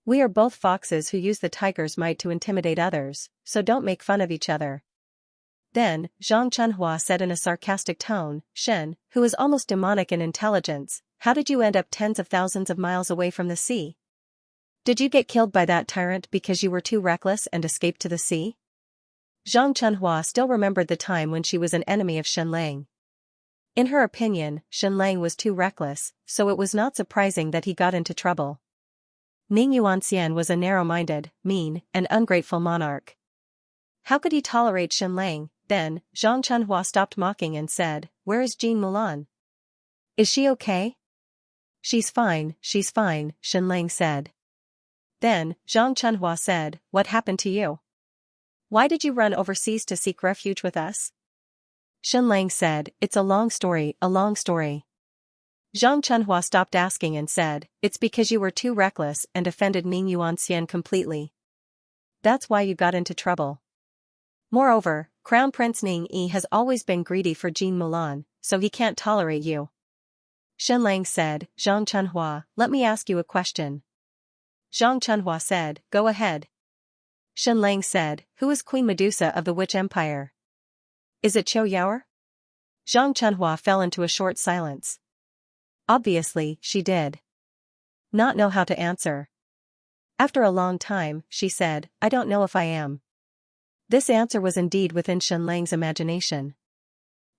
We are both foxes who use the tiger's might to intimidate others, so don't make fun of each other. Then, Zhang Chunhua said in a sarcastic tone, Shen, who is almost demonic in intelligence, how did you end up tens of thousands of miles away from the sea? Did you get killed by that tyrant because you were too reckless and escaped to the sea? Zhang Chunhua still remembered the time when she was an enemy of Shenlang. In her opinion, Shenlang was too reckless, so it was not surprising that he got into trouble. Ning Yuanxian was a narrow-minded, mean, and ungrateful monarch. How could he tolerate Shenlang? Then, Zhang Chunhua stopped mocking and said, "Where is Jean Mulan? Is she okay?" She's fine, Shenlang said. Then, Zhang Chunhua said, "What happened to you? Why did you run overseas to seek refuge with us?" Shenlang said, "It's a long story, a long story." Zhang Chunhua stopped asking and said, "It's because you were too reckless and offended Ning Yuanxian completely. That's why you got into trouble. Moreover, Crown Prince Ning Yi has always been greedy for Jean Mulan, so he can't tolerate you." Shenlang said, "Zhang Chunhua, let me ask you a question." Zhang Chunhua said, "Go ahead." Shenlang said, "Who is Queen Medusa of the Witch Empire? Is it Qiu Yaoer?" Zhang Chunhua fell into a short silence. Obviously, she did not know how to answer. After a long time, she said, "I don't know if I am." This answer was indeed within Shenlang's imagination.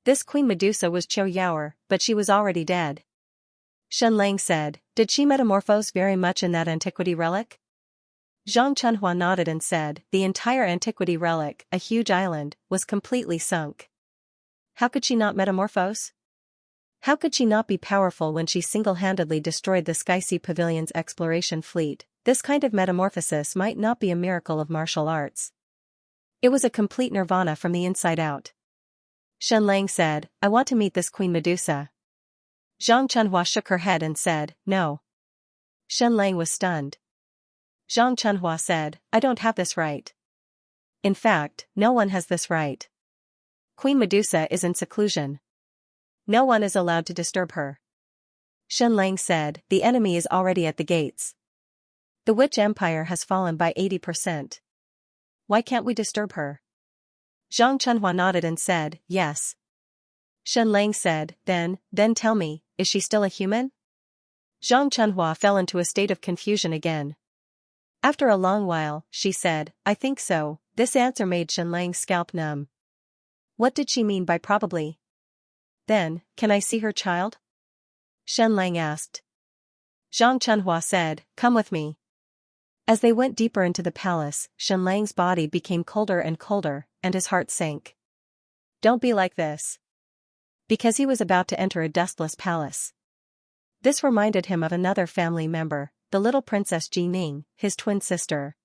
This Queen Medusa was Qiu Yaoer, but she was already dead. Shenlang said, "Did she metamorphose very much in that antiquity relic?" Zhang Chunhua nodded and said, "The entire antiquity relic, a huge island, was completely sunk. How could she not metamorphose? How could she not be powerful when she single-handedly destroyed the Skysea Pavilion's exploration fleet? This kind of metamorphosis might not be a miracle of martial arts. It was a complete nirvana from the inside out." Shenlang said, "I want to meet this Queen Medusa." Zhang Chunhua shook her head and said, "No." Shenlang was stunned. Zhang Chunhua said, "I don't have this right. In fact, no one has this right. Queen Medusa is in seclusion. No one is allowed to disturb her." Shenlang said, "The enemy is already at the gates. The Witch Empire has fallen by 80%. Why can't we disturb her?" Zhang Chunhua nodded and said, "Yes." Shenlang said, Then tell me, is she still a human?" Zhang Chunhua fell into a state of confusion again. After a long while, she said, "I think so." This answer made Shenlang's scalp numb. What did she mean by probably? "Then, can I see her child?" Shenlang asked. Zhang Chunhua said, "Come with me." As they went deeper into the palace, Shenlang's body became colder and colder, and his heart sank. Don't be like this. Because he was about to enter a dustless palace. This reminded him of another family member, the little princess Jining, his twin sister.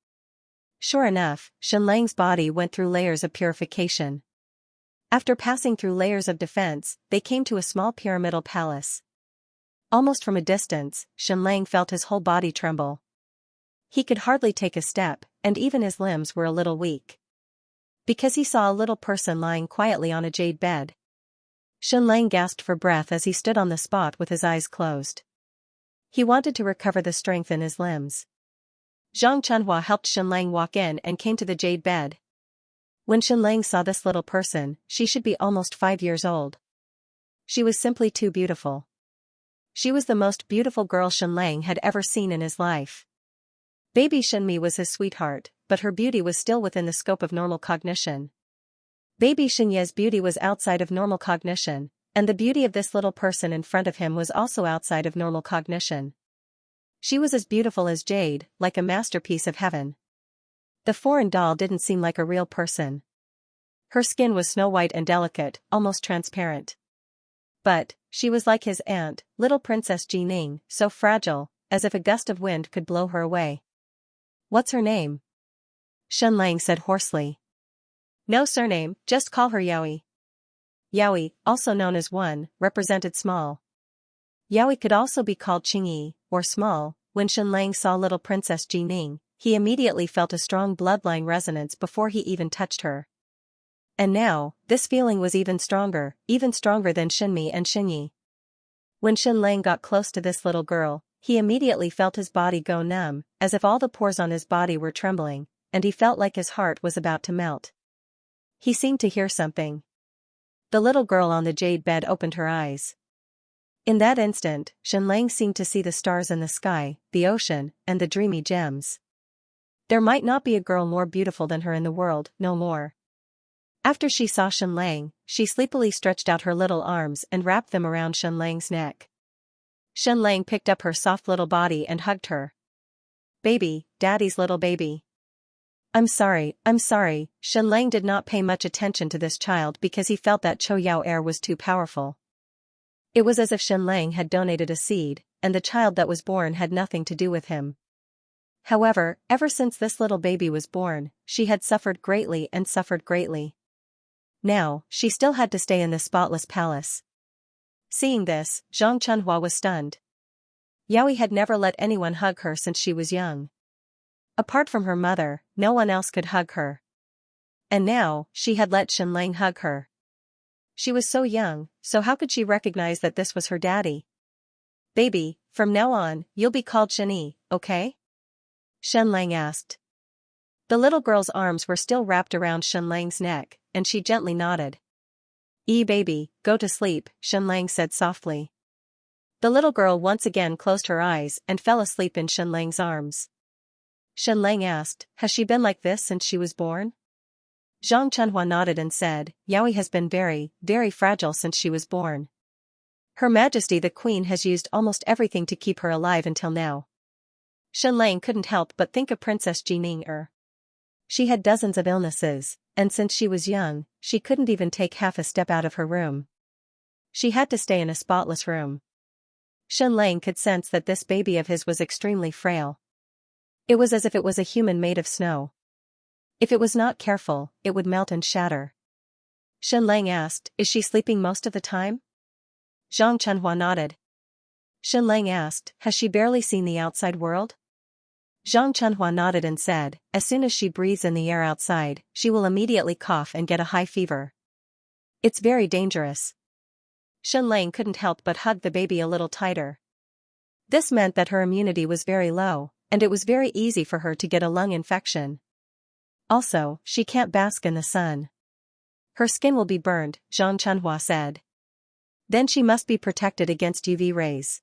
Sure enough, Shenlang's body went through layers of purification. After passing through layers of defense, they came to a small pyramidal palace. Almost from a distance, Shenlang felt his whole body tremble. He could hardly take a step, and even his limbs were a little weak. Because he saw a little person lying quietly on a jade bed. Shenlang gasped for breath as he stood on the spot with his eyes closed. He wanted to recover the strength in his limbs. Zhang Chunhua helped Shenlang walk in and came to the jade bed. When Shenlang saw this little person, she should be almost 5 years old. She was simply too beautiful. She was the most beautiful girl Shenlang had ever seen in his life. Baby Shenmi was his sweetheart, but her beauty was still within the scope of normal cognition. Baby Xinye's beauty was outside of normal cognition, and the beauty of this little person in front of him was also outside of normal cognition. She was as beautiful as jade, like a masterpiece of heaven. The foreign doll didn't seem like a real person. Her skin was snow white and delicate, almost transparent. But, she was like his aunt, little Princess Jining, so fragile, as if a gust of wind could blow her away. "What's her name?" Shenlang said hoarsely. "No surname, just call her Yaoi." Yaoi, also known as one, represented small. Yaoi could also be called Qingyi, or small. When Shenlang saw little Princess Jining, he immediately felt a strong bloodline resonance before he even touched her. And now, this feeling was even stronger than Shenmi and Xinyi. When Shenlang got close to this little girl, he immediately felt his body go numb, as if all the pores on his body were trembling, and he felt like his heart was about to melt. He seemed to hear something. The little girl on the jade bed opened her eyes. In that instant, Xianxia seemed to see the stars in the sky, the ocean, and the dreamy gems. There might not be a girl more beautiful than her in the world, no more. After she saw Xianxia, she sleepily stretched out her little arms and wrapped them around Xianxia's neck. Xianxia picked up her soft little body and hugged her. Baby, daddy's little baby. I'm sorry. Xianxia did not pay much attention to this child because he felt that Chou Yao air was too powerful. It was as if Xianxia had donated a seed, and the child that was born had nothing to do with him. However, ever since this little baby was born, she had suffered greatly. Now, she still had to stay in this spotless palace. Seeing this, Zhang Chunhua was stunned. Yaoi had never let anyone hug her since she was young. Apart from her mother, no one else could hug her. And now, she had let Xianxia hug her. She was so young, so how could she recognize that this was her daddy? Baby, from now on, you'll be called Xianyi, okay? Xianxia asked. The little girl's arms were still wrapped around Xianxia's neck, and she gently nodded. Baby, go to sleep, Xianxia said softly. The little girl once again closed her eyes and fell asleep in Xianxia's arms. Xianxia asked, has she been like this since she was born? Zhang Chunhua nodded and said, Yaoi has been very fragile since she was born. Her Majesty the Queen has used almost everything to keep her alive until now. Xianxia couldn't help but think of Princess Jining. She had dozens of illnesses, and since she was young, she couldn't even take half a step out of her room. She had to stay in a spotless room. Xianxia could sense that this baby of his was extremely frail. It was as if it was a human made of snow. If it was not careful, it would melt and shatter. Xianxia asked, is she sleeping most of the time? Zhang Chunhua nodded. Xianxia asked, has she barely seen the outside world? Zhang Chunhua nodded and said, as soon as she breathes in the air outside, she will immediately cough and get a high fever. It's very dangerous. Xianxia couldn't help but hug the baby a little tighter. This meant that her immunity was very low, and it was very easy for her to get a lung infection. Also, she can't bask in the sun. Her skin will be burned, Zhang Chunhua said. Then she must be protected against UV rays.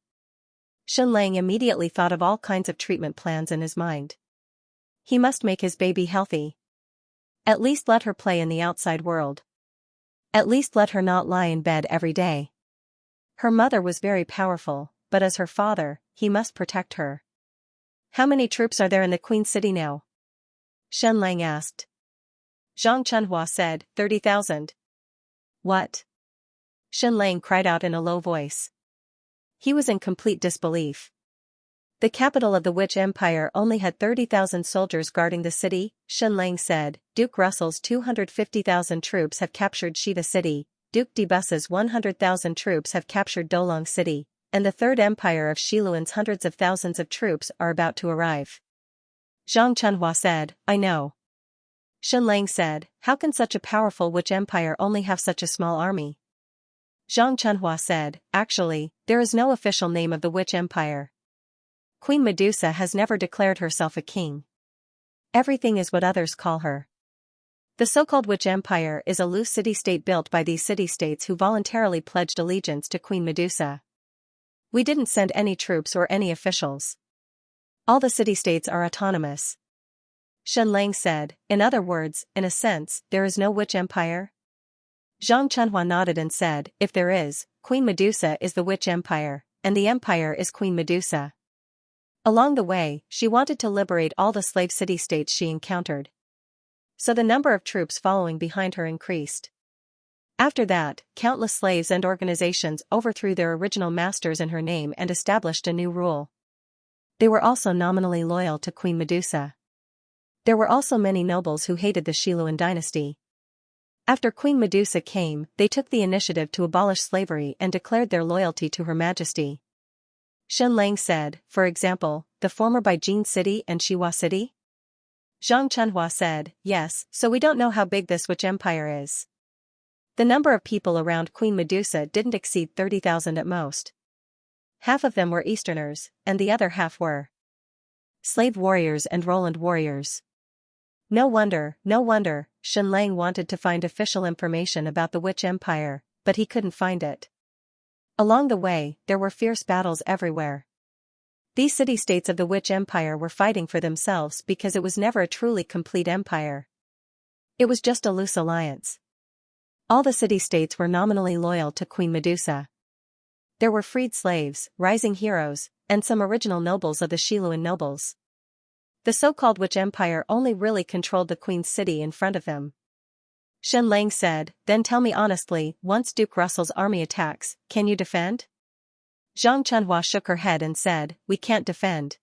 Xianxia immediately thought of all kinds of treatment plans in his mind. He must make his baby healthy. At least let her play in the outside world. At least let her not lie in bed every day. Her mother was very powerful, but as her father, he must protect her. How many troops are there in the Queen City now? Xianxia asked. Zhang Chunhua said, 30,000. What? Xianxia cried out in a low voice. He was in complete disbelief. The capital of the Witch Empire only had 30,000 soldiers guarding the city, Xianxia said. Duke Russell's 250,000 troops have captured Shiva City, Duke Debus's 100,000 troops have captured Dolong City, and the Third Empire of Shiluan's hundreds of thousands of troops are about to arrive. Zhang Chunhua said, I know. Xianxia said, how can such a powerful witch empire only have such a small army? Zhang Chunhua said, actually, there is no official name of the witch empire. Queen Medusa has never declared herself a king. Everything is what others call her. The so-called witch empire is a loose city-state built by these city-states who voluntarily pledged allegiance to Queen Medusa. We didn't send any troops or any officials. All the city-states are autonomous. Xianxia said, in other words, in a sense, there is no witch empire? Zhang Chunhua nodded and said, if there is, Queen Medusa is the witch empire, and the empire is Queen Medusa. Along the way, she wanted to liberate all the slave city-states she encountered. So the number of troops following behind her increased. After that, countless slaves and organizations overthrew their original masters in her name and established a new rule. They were also nominally loyal to Queen Medusa. There were also many nobles who hated the Shiluan dynasty. After Queen Medusa came, they took the initiative to abolish slavery and declared their loyalty to Her Majesty. Xianxia said, for example, the former Baijin City and Shiwa City? Zhang Chunhua said, yes, so we don't know how big this witch empire is. The number of people around Queen Medusa didn't exceed 30,000 at most. Half of them were Easterners, and the other half were slave warriors and Roland warriors. No wonder, Shen Lang wanted to find official information about the Witch Empire, but he couldn't find it. Along the way, there were fierce battles everywhere. These city-states of the Witch Empire were fighting for themselves because it was never a truly complete empire. It was just a loose alliance. All the city-states were nominally loyal to Queen Medusa. There were freed slaves, rising heroes, and some original nobles of the Xiluan nobles. The so-called Witch Empire only really controlled the Queen's city in front of them. Shen Lang said, "Then tell me honestly, once Duke Russell's army attacks, can you defend?" Zhang Chunhua shook her head and said, "We can't defend.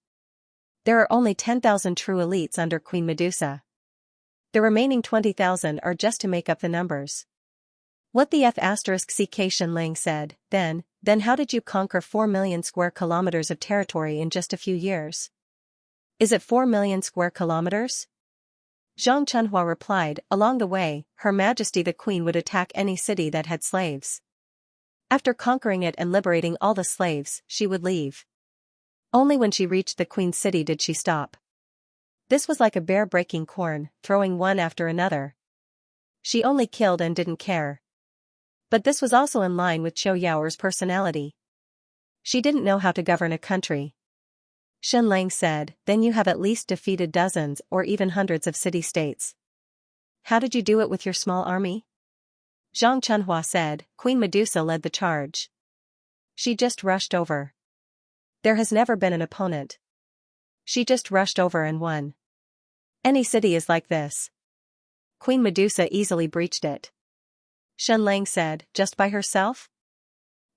There are only 10,000 true elites under Queen Medusa. The remaining 20,000 are just to make up the numbers." What the F***ck Shen Lang said, then how did you conquer 4 million square kilometers of territory in just a few years? Is it 4 million square kilometers? Zhang Chunhua replied, "Along the way, Her Majesty the Queen would attack any city that had slaves. After conquering it and liberating all the slaves, she would leave. Only when she reached the Queen's city did she stop. This was like a bear breaking corn, throwing one after another. She only killed and didn't care. But this was also in line with Qiu Yaoer's personality. She didn't know how to govern a country." Shen Lang said, "Then you have at least defeated dozens or even hundreds of city-states. How did you do it with your small army?" Zhang Chunhua said, "Queen Medusa led the charge. She just rushed over. There has never been an opponent. She just rushed over and won. Any city is like this. Queen Medusa easily breached it." Shen Lang said, "Just by herself?"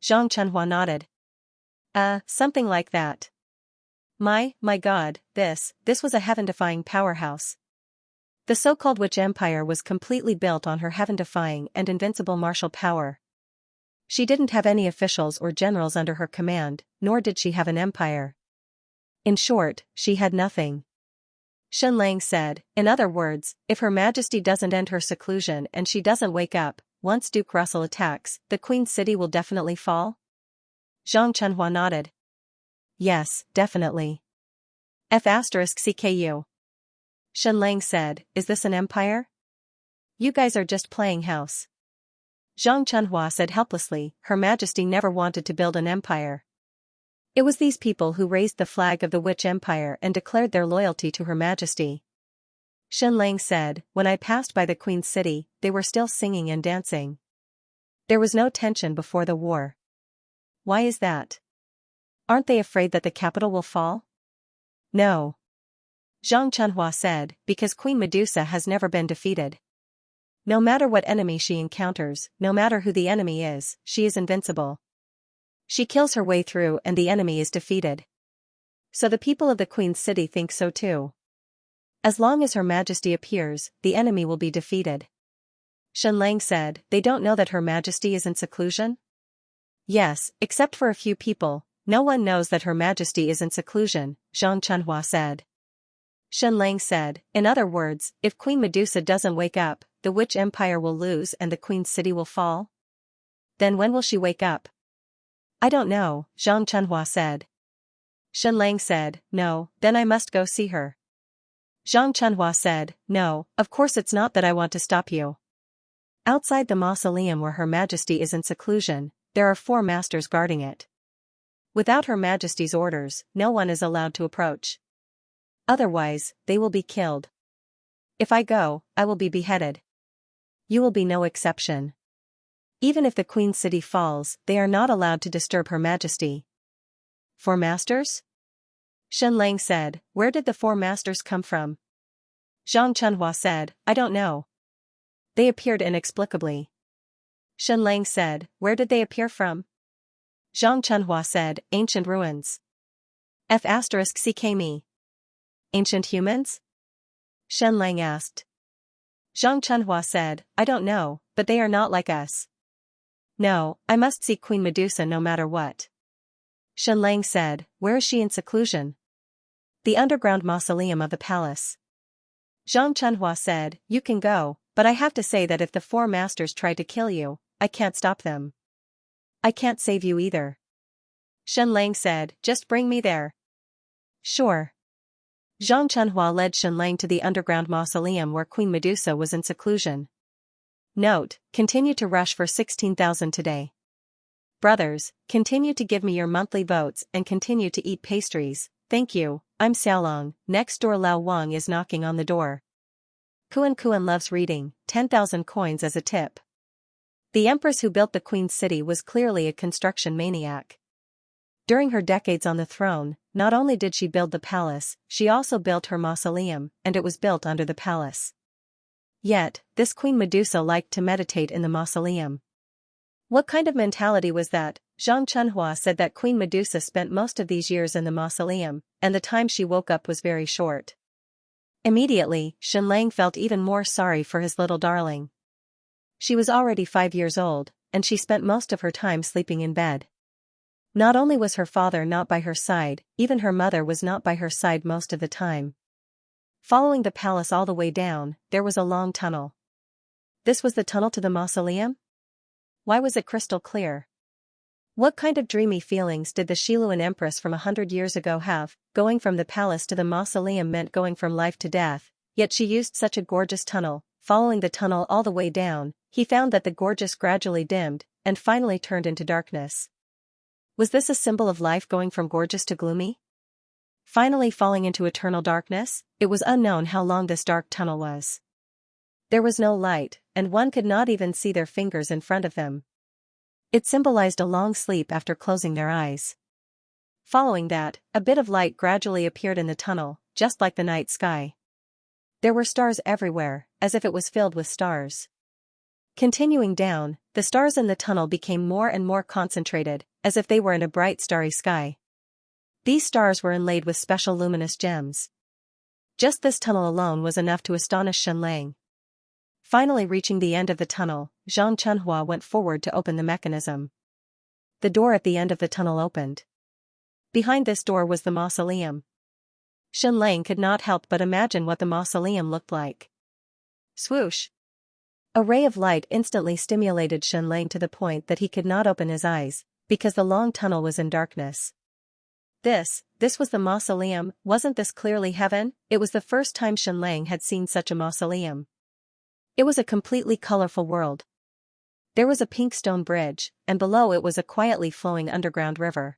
Zhang Chunhua nodded. Something like that. My God, this was a heaven-defying powerhouse. The so-called Witch Empire was completely built on her heaven-defying and invincible martial power. She didn't have any officials or generals under her command, nor did she have an empire. In short, she had nothing. Shen Lang said, "In other words, if Her Majesty doesn't end her seclusion and she doesn't wake up, once Duke Russell attacks, the Queen's city will definitely fall?" Zhang Chunhua nodded. "Yes, definitely. F***ck. Shen Lang said, "Is this an empire? You guys are just playing house." Zhang Chunhua said helplessly, "Her Majesty never wanted to build an empire. It was these people who raised the flag of the Witch Empire and declared their loyalty to Her Majesty." Shen Lang said, "When I passed by the Queen's city, they were still singing and dancing. There was no tension before the war. Why is that? Aren't they afraid that the capital will fall?" "No." Zhang Chunhua said, "Because Queen Medusa has never been defeated. No matter what enemy she encounters, no matter who the enemy is, she is invincible. She kills her way through and the enemy is defeated. So the people of the Queen's city think so too. As long as Her Majesty appears, the enemy will be defeated." Shen Lang said, "They don't know that Her Majesty is in seclusion?" "Yes, except for a few people, no one knows that Her Majesty is in seclusion," Zhang Chunhua said. Shen Lang said, "In other words, if Queen Medusa doesn't wake up, the Witch Empire will lose and the Queen's city will fall? Then when will she wake up?" "I don't know," Zhang Chunhua said. Shen Lang said, "No, then I must go see her." Zhang Chunhua said, "No, of course it's not that I want to stop you. Outside the mausoleum where Her Majesty is in seclusion, there are 4 masters guarding it. Without Her Majesty's orders, no one is allowed to approach. Otherwise, they will be killed. If I go, I will be beheaded. You will be no exception. Even if the Queen's city falls, they are not allowed to disturb Her Majesty." "4 masters?" Shen Lang said, "Where did the 4 masters come from?" Zhang Chunhua said, "I don't know. They appeared inexplicably." Shen Lang said, "Where did they appear from?" Zhang Chunhua said, "Ancient ruins." F***ck me. "Ancient humans?" Shen Lang asked. Zhang Chunhua said, "I don't know, but they are not like us. No, I must see Queen Medusa no matter what." Shen Lang said, "Where is she in seclusion?" "The underground mausoleum of the palace." Zhang Chunhua said, "You can go, but I have to say that if the 4 masters try to kill you, I can't stop them. I can't save you either." Shen Lang said, "Just bring me there." "Sure." Zhang Chunhua led Shenlang to the underground mausoleum where Queen Medusa was in seclusion. Note, continue to rush for 16,000 today. Brothers, continue to give me your monthly votes and continue to eat pastries, thank you, I'm Xiaolong, next door Lao Wang is knocking on the door. Kuan loves reading, 10,000 coins as a tip. The empress who built the Queen's city was clearly a construction maniac. During her decades on the throne, not only did she build the palace, she also built her mausoleum, and it was built under the palace. Yet, this Queen Medusa liked to meditate in the mausoleum. What kind of mentality was that? Zhang Chunhua said that Queen Medusa spent most of these years in the mausoleum, and the time she woke up was very short. Immediately, Shenlang felt even more sorry for his little darling. She was already 5 years old, and she spent most of her time sleeping in bed. Not only was her father not by her side, even her mother was not by her side most of the time. Following the palace all the way down, there was a long tunnel. This was the tunnel to the mausoleum? Why was it crystal clear? What kind of dreamy feelings did the Xiluan Empress from 100 years ago have? Going from the palace to the mausoleum meant going from life to death, yet she used such a gorgeous tunnel. Following the tunnel all the way down, he found that the gorgeous gradually dimmed, and finally turned into darkness. Was this a symbol of life going from gorgeous to gloomy? Finally falling into eternal darkness? It was unknown how long this dark tunnel was. There was no light, and one could not even see their fingers in front of them. It symbolized a long sleep after closing their eyes. Following that, a bit of light gradually appeared in the tunnel, just like the night sky. There were stars everywhere, as if it was filled with stars. Continuing down, the stars in the tunnel became more and more concentrated, as if they were in a bright starry sky. These stars were inlaid with special luminous gems. Just this tunnel alone was enough to astonish Shenlang. Finally reaching the end of the tunnel, Zhang Chunhua went forward to open the mechanism. The door at the end of the tunnel opened. Behind this door was the mausoleum. Shenlang could not help but imagine what the mausoleum looked like. Swoosh! A ray of light instantly stimulated Shenlang to the point that he could not open his eyes, because the long tunnel was in darkness. This was the mausoleum. Wasn't this clearly heaven? It was the first time Shenlang had seen such a mausoleum. It was a completely colorful world. There was a pink stone bridge, and below it was a quietly flowing underground river.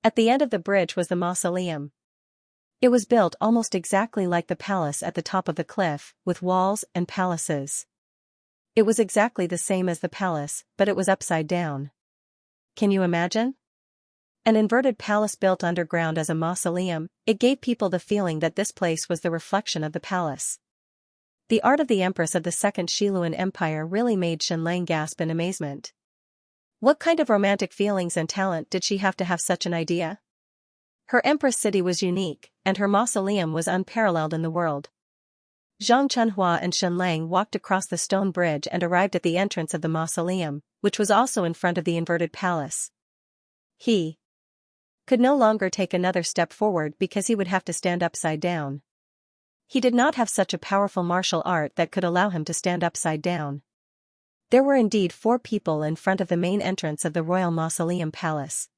At the end of the bridge was the mausoleum. It was built almost exactly like the palace at the top of the cliff, with walls and palaces. It was exactly the same as the palace, but it was upside down. Can you imagine? An inverted palace built underground as a mausoleum. It gave people the feeling that this place was the reflection of the palace. The art of the Empress of the Second Xiluan Empire really made Shenlang gasp in amazement. What kind of romantic feelings and talent did she have to have such an idea? Her Empress city was unique, and her mausoleum was unparalleled in the world. Zhang Chunhua and Shenlang walked across the stone bridge and arrived at the entrance of the mausoleum, which was also in front of the inverted palace. He could no longer take another step forward because he would have to stand upside down. He did not have such a powerful martial art that could allow him to stand upside down. There were indeed 4 people in front of the main entrance of the royal mausoleum palace.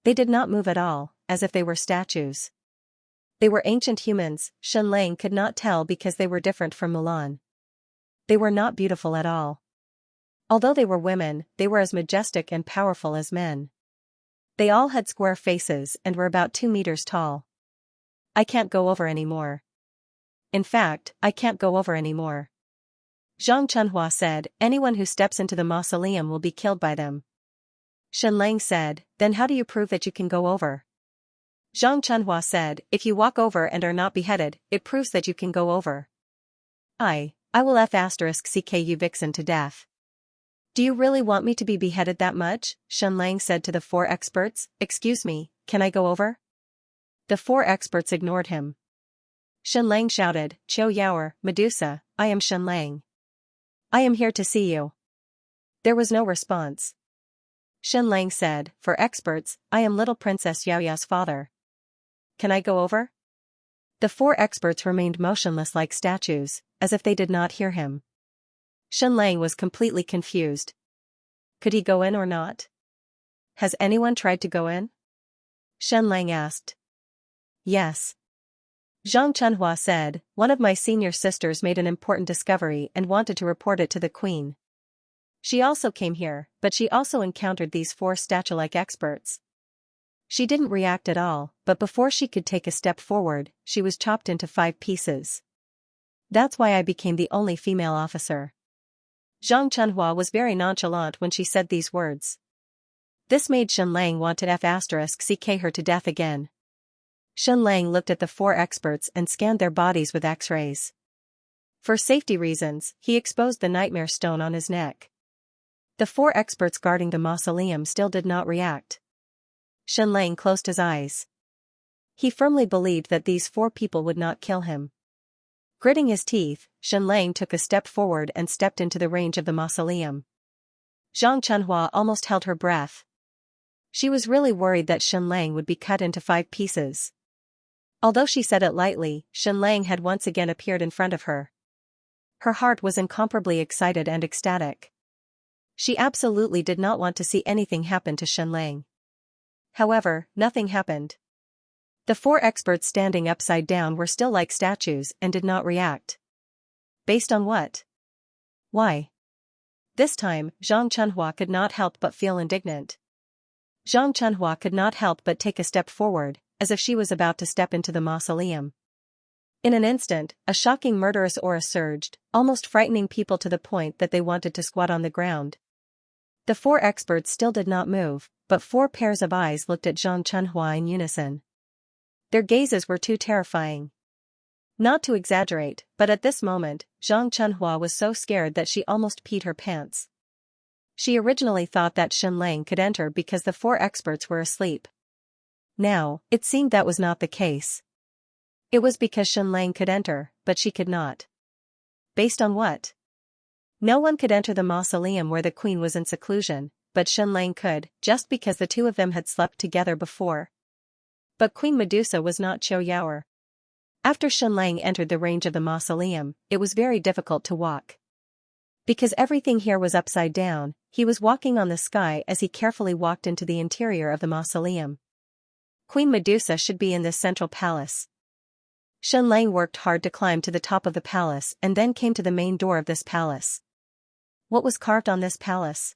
They did not move at all, as if they were statues. They were ancient humans. Shenlang could not tell because they were different from Mulan. They were not beautiful at all. Although they were women, they were as majestic and powerful as men. They all had square faces and were about 2 meters tall. I can't go over anymore. In fact, I can't go over anymore. Zhang Chunhua said, anyone who steps into the mausoleum will be killed by them. Shenlang said, then how do you prove that you can go over? Zhang Chunhua said, if you walk over and are not beheaded, it proves that you can go over. I will *CK you vixen to death. Do you really want me to be beheaded that much? Shenlang said to the 4 experts, excuse me, can I go over? The 4 experts ignored him. Shenlang shouted, Qiu Yaoer, Medusa, I am Shenlang. I am here to see you. There was no response. Shenlang said, for experts, I am little Princess Yaoya's father. Can I go over? The 4 experts remained motionless like statues, as if they did not hear him. Shenlang was completely confused. Could he go in or not? Has anyone tried to go in? Shenlang asked. Yes. Zhang Chunhua said, "One of my senior sisters made an important discovery and wanted to report it to the queen. She also came here, but she also encountered these 4 statue-like experts. She didn't react at all, but before she could take a step forward, she was chopped into 5 pieces. That's why I became the only female officer." Zhang Chunhua was very nonchalant when she said these words. This made Shen Lang want to *CK her to death again. Shen Lang looked at the 4 experts and scanned their bodies with X-rays. For safety reasons, he exposed the nightmare stone on his neck. The 4 experts guarding the mausoleum still did not react. Shen Lang closed his eyes. He firmly believed that these 4 people would not kill him. Gritting his teeth, Shen Lang took a step forward and stepped into the range of the mausoleum. Zhang Chunhua almost held her breath. She was really worried that Shen Lang would be cut into 5 pieces. Although she said it lightly, Shen Lang had once again appeared in front of her. Her heart was incomparably excited and ecstatic. She absolutely did not want to see anything happen to Shen Lang. However, nothing happened. The 4 experts standing upside down were still like statues and did not react. Based on what? Why? This time, Zhang Chunhua could not help but feel indignant. Zhang Chunhua could not help but take a step forward, as if she was about to step into the mausoleum. In an instant, a shocking murderous aura surged, almost frightening people to the point that they wanted to squat on the ground. The 4 experts still did not move, but 4 pairs of eyes looked at Zhang Chunhua in unison. Their gazes were too terrifying. Not to exaggerate, but at this moment, Zhang Chunhua was so scared that she almost peed her pants. She originally thought that Shen Lang could enter because the 4 experts were asleep. Now, it seemed that was not the case. It was because Shen Lang could enter, but she could not. Based on what? No one could enter the mausoleum where the queen was in seclusion, but Shen Lang could, just because the 2 of them had slept together before. But Queen Medusa was not Qiu Yaoer. After Shen Lang entered the range of the mausoleum, it was very difficult to walk. Because everything here was upside down, he was walking on the sky as he carefully walked into the interior of the mausoleum. Queen Medusa should be in this central palace. Shen Lang worked hard to climb to the top of the palace and then came to the main door of this palace. What was carved on this palace?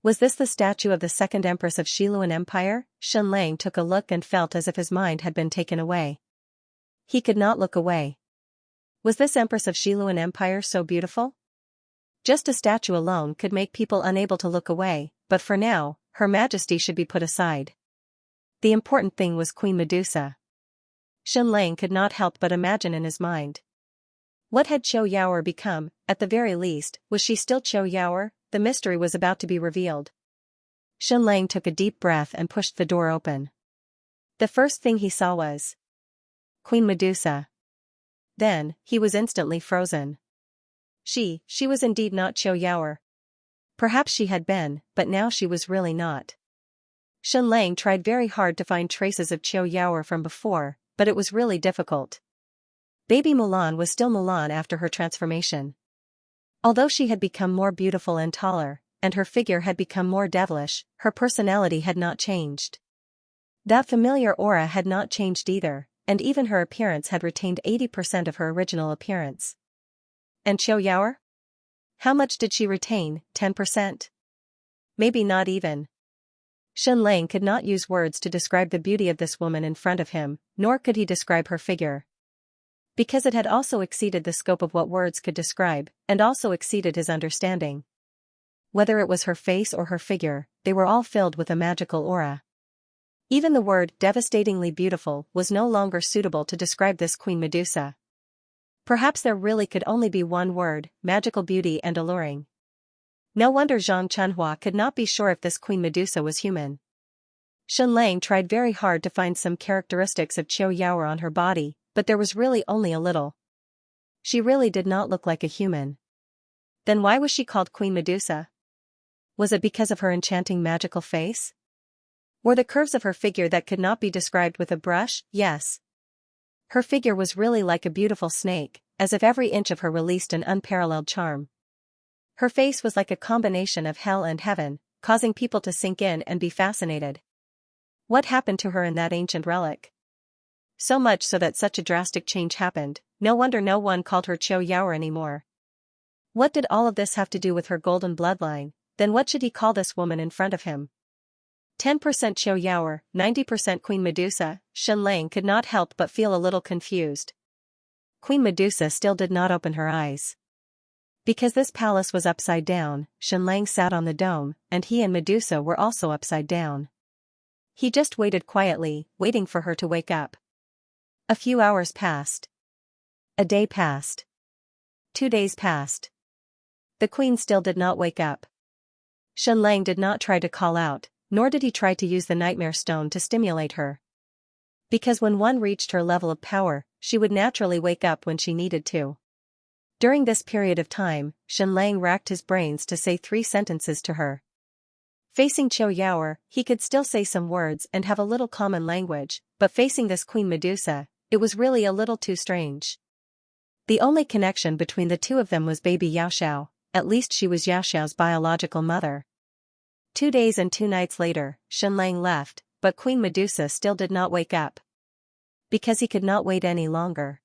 Was this the statue of the 2nd Empress of Xiluan Empire? Shen Lang took a look and felt as if his mind had been taken away. He could not look away. Was this Empress of Xiluan Empire so beautiful? Just a statue alone could make people unable to look away, but for now, Her Majesty should be put aside. The important thing was Queen Medusa. Shen Lang could not help but imagine in his mind. What had Qiu Yaoer become? At the very least, was she still Qiu Yaoer? The mystery was about to be revealed. Shen Lang took a deep breath and pushed the door open. The first thing he saw was Queen Medusa. Then, he was instantly frozen. She was indeed not Qiu Yaoer. Perhaps she had been, but now she was really not. Shen Lang tried very hard to find traces of Qiu Yaoer from before, but it was really difficult. Baby Mulan was still Mulan after her transformation. Although she had become more beautiful and taller, and her figure had become more devilish, her personality had not changed. That familiar aura had not changed either, and even her appearance had retained 80% of her original appearance. And Qiu Yaoer? How much did she retain? 10%? Maybe not even. Shen Lang could not use words to describe the beauty of this woman in front of him, nor could he describe her figure. Because it had also exceeded the scope of what words could describe, and also exceeded his understanding. Whether it was her face or her figure, they were all filled with a magical aura. Even the word devastatingly beautiful was no longer suitable to describe this Queen Medusa. Perhaps there really could only be one word: magical beauty and alluring. No wonder Zhang Chunhua could not be sure if this Queen Medusa was human. Shen Lang tried very hard to find some characteristics of Qiu Yaoer on her body, but there was really only a little. She really did not look like a human. Then why was she called Queen Medusa? Was it because of her enchanting magical face? Were the curves of her figure that could not be described with a brush? Yes. Her figure was really like a beautiful snake, as if every inch of her released an unparalleled charm. Her face was like a combination of hell and heaven, causing people to sink in and be fascinated. What happened to her in that ancient relic? So much so that such a drastic change happened, no wonder no one called her Qiu Yaoer anymore. What did all of this have to do with her golden bloodline? Then what should he call this woman in front of him? 10% Qiu Yaoer, 90% Queen Medusa. Xianlang could not help but feel a little confused. Queen Medusa still did not open her eyes. Because this palace was upside down, Xianlang sat on the dome, and he and Medusa were also upside down. He just waited quietly, waiting for her to wake up. A few hours passed. A day passed. 2 days passed. The queen still did not wake up. Xianlang did not try to call out, nor did he try to use the nightmare stone to stimulate her. Because when one reached her level of power, she would naturally wake up when she needed to. During this period of time, Xianlang racked his brains to say 3 sentences to her. Facing Qiu Yaoer, he could still say some words and have a little common language, but facing this Queen Medusa, it was really a little too strange. The only connection between the two of them was baby Yaoxiao, at least she was Yaoxiao's biological mother. 2 days and 2 nights later, Xianlang left, but Queen Medusa still did not wake up. Because he could not wait any longer.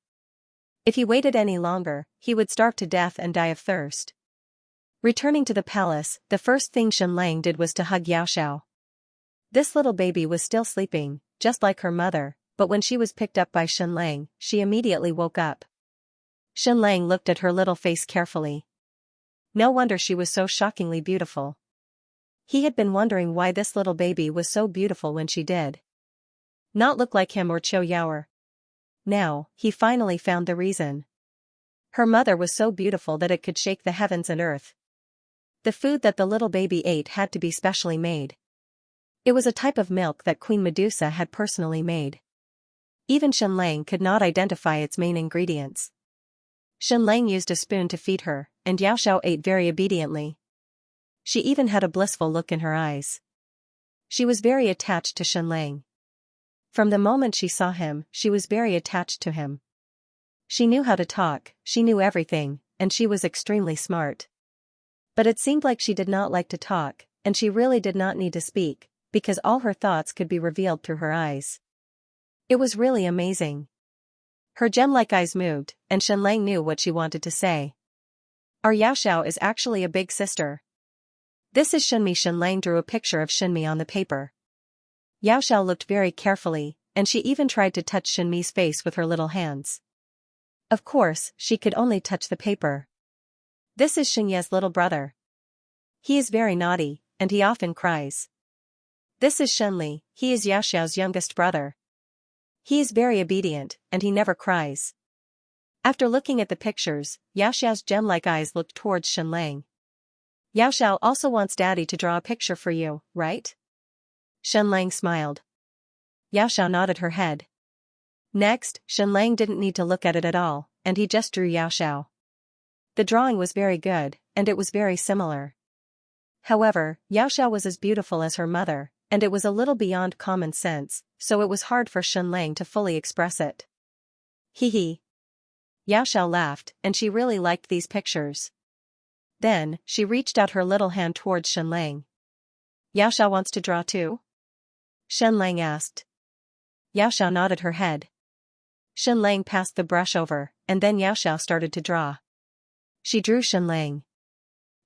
If he waited any longer, he would starve to death and die of thirst. Returning to the palace, the first thing Xianlang did was to hug Yaoxiao. This little baby was still sleeping, just like her mother, but when she was picked up by Xianlang, she immediately woke up. Xianlang looked at her little face carefully. No wonder she was so shockingly beautiful. He had been wondering why this little baby was so beautiful when she did not look like him or Qiu Yaoer. Now, he finally found the reason. Her mother was so beautiful that it could shake the heavens and earth. The food that the little baby ate had to be specially made. It was a type of milk that Queen Medusa had personally made. Even Xianlang could not identify its main ingredients. Xianlang used a spoon to feed her, and Yaoxiao ate very obediently. She even had a blissful look in her eyes. She was very attached to Xianlang. From the moment she saw him, she was very attached to him. She knew how to talk, she knew everything, and she was extremely smart. But it seemed like she did not like to talk, and she really did not need to speak, because all her thoughts could be revealed through her eyes. It was really amazing. Her gem-like eyes moved, and Xianlang knew what she wanted to say. Our Yaoxiao is actually a big sister. This is Xinmi. Xianlang drew a picture of Xinmi on the paper. Yaoxiao looked very carefully, and she even tried to touch Xinmi's face with her little hands. Of course, she could only touch the paper. This is Xinye's little brother. He is very naughty, and he often cries. This is Shenli, he is Yaoxiao's youngest brother. He is very obedient, and he never cries. After looking at the pictures, Yaoxiao's gem-like eyes looked towards Xianlang. Yaoxiao also wants Daddy to draw a picture for you, right? Xianlang smiled. Yaoxiao nodded her head. Next, Xianlang didn't need to look at it at all, and he just drew Yaoxiao. The drawing was very good, and it was very similar. However, Yaoxiao was as beautiful as her mother, and it was a little beyond common sense, so it was hard for Xianlang to fully express it. Hee hee. Yaoxiao laughed, and she really liked these pictures. Then, she reached out her little hand towards Xianlang. Yaoxiao wants to draw too? Xianlang asked. Yaoxiao nodded her head. Xianlang passed the brush over, and then Yaoxiao started to draw. She drew Xianlang.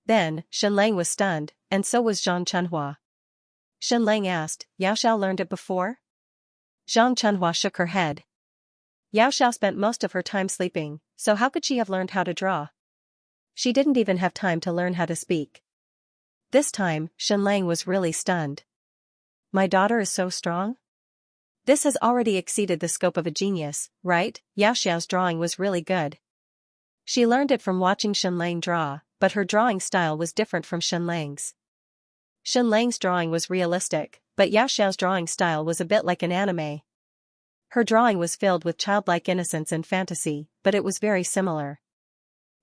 Then, Xianlang was stunned, and so was Zhang Chunhua. Xianlang asked, Yaoxiao learned it before? Zhang Chunhua shook her head. Yaoxiao spent most of her time sleeping, so how could she have learned how to draw? She didn't even have time to learn how to speak. This time, Xianlang was really stunned. My daughter is so strong? This has already exceeded the scope of a genius, right? Yaoxiao's drawing was really good. She learned it from watching Xianlang draw, but her drawing style was different from Xianlang's. Xianlang's drawing was realistic, but Yaoxiao's drawing style was a bit like an anime. Her drawing was filled with childlike innocence and fantasy, but it was very similar.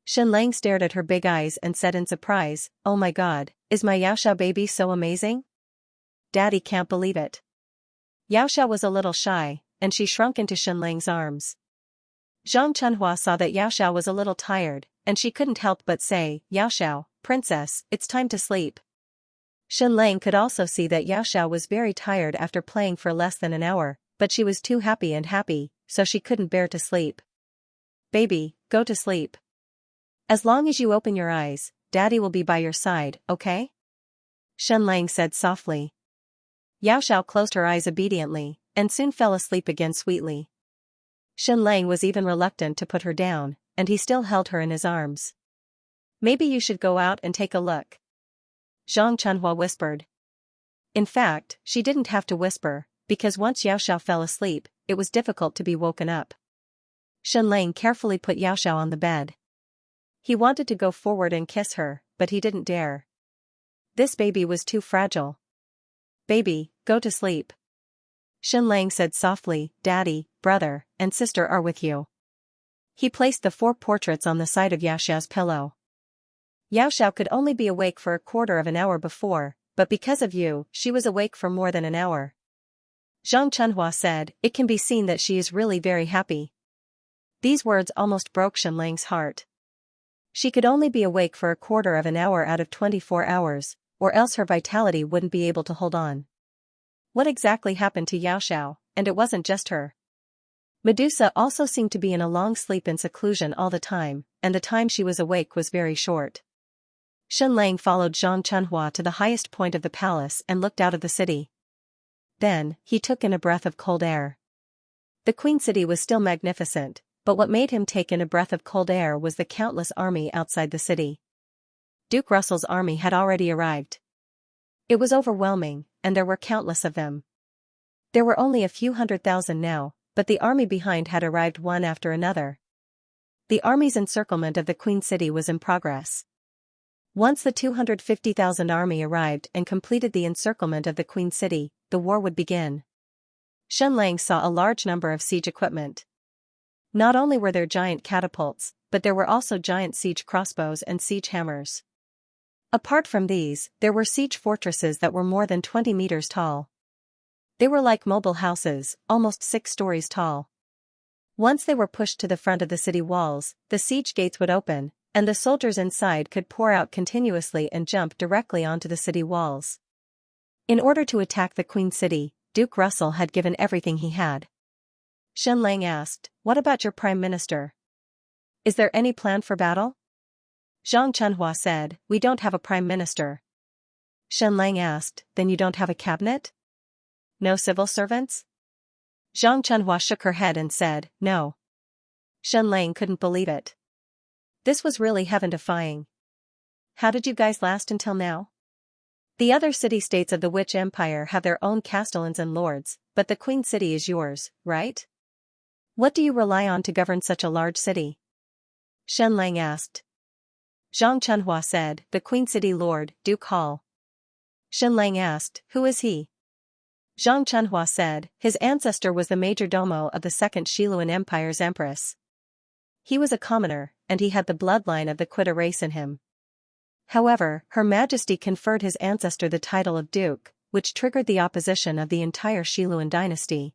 Xianlang stared at her big eyes and said in surprise, Oh my god, is my Yaoxiao baby so amazing? Daddy can't believe it. Yaoxiao was a little shy, and she shrunk into Xianlang's arms. Zhang Chunhua saw that Yaoxiao was a little tired, and she couldn't help but say, Yaoxiao, princess, it's time to sleep. Xianlang could also see that Yaoxiao was very tired after playing for less than an hour, but she was too happy, so she couldn't bear to sleep. Baby, go to sleep. As long as you open your eyes, Daddy will be by your side, okay? Xianxia said softly. Yaoxiao closed her eyes obediently, and soon fell asleep again sweetly. Xianxia was even reluctant to put her down, and he still held her in his arms. Maybe you should go out and take a look, Zhang Chunhua whispered. In fact, she didn't have to whisper, because once Yaoxiao fell asleep, it was difficult to be woken up. Xianxia carefully put Yaoxiao on the bed. He wanted to go forward and kiss her, but he didn't dare. This baby was too fragile. Baby, go to sleep. Xianxia said softly, Daddy, brother, and sister are with you. He placed the 4 portraits on the side of Yaoxiao's pillow. Yaoxiao could only be awake for a quarter of an hour before, but because of you, she was awake for more than an hour. Zhang Chunhua said, it can be seen that she is really very happy. These words almost broke Xianxia's heart. She could only be awake for a quarter of an hour out of 24 hours, or else her vitality wouldn't be able to hold on. What exactly happened to Yaoxiao? And it wasn't just her. Medusa also seemed to be in a long sleep in seclusion all the time, and the time she was awake was very short. Xianxia followed Zhang Chunhua to the highest point of the palace and looked out of the city. Then, he took in a breath of cold air. The Queen City was still magnificent, but what made him take in a breath of cold air was the countless army outside the city. Duke Russell's army had already arrived. It was overwhelming, and there were countless of them. There were only a few 100,000 now, but the army behind had arrived one after another. The army's encirclement of the Queen City was in progress. Once the 250,000 army arrived and completed the encirclement of the Queen City, the war would begin. Xianxia saw a large number of siege equipment. Not only were there giant catapults, but there were also giant siege crossbows and siege hammers. Apart from these, there were siege fortresses that were more than 20 meters tall. They were like mobile houses, almost 6 stories tall. Once they were pushed to the front of the city walls, the siege gates would open, and the soldiers inside could pour out continuously and jump directly onto the city walls. In order to attack the Queen City, Duke Russell had given everything he had. Xianxia asked, what about your Prime Minister? Is there any plan for battle? Zhang Chunhua said, we don't have a Prime Minister. Xianxia asked, then you don't have a cabinet? No civil servants? Zhang Chunhua shook her head and said, no. Xianxia couldn't believe it. This was really heaven-defying. How did you guys last until now? The other city-states of the Witch Empire have their own castellans and lords, but the Queen City is yours, right? What do you rely on to govern such a large city? Xianxia asked. Zhang Chunhua said, the Queen City Lord, Duke Hall. Xianxia asked, who is he? Zhang Chunhua said, his ancestor was the major domo of the Second Xiluan Empire's empress. He was a commoner, and he had the bloodline of the Quita race in him. However, Her Majesty conferred his ancestor the title of Duke, which triggered the opposition of the entire Xiluan dynasty.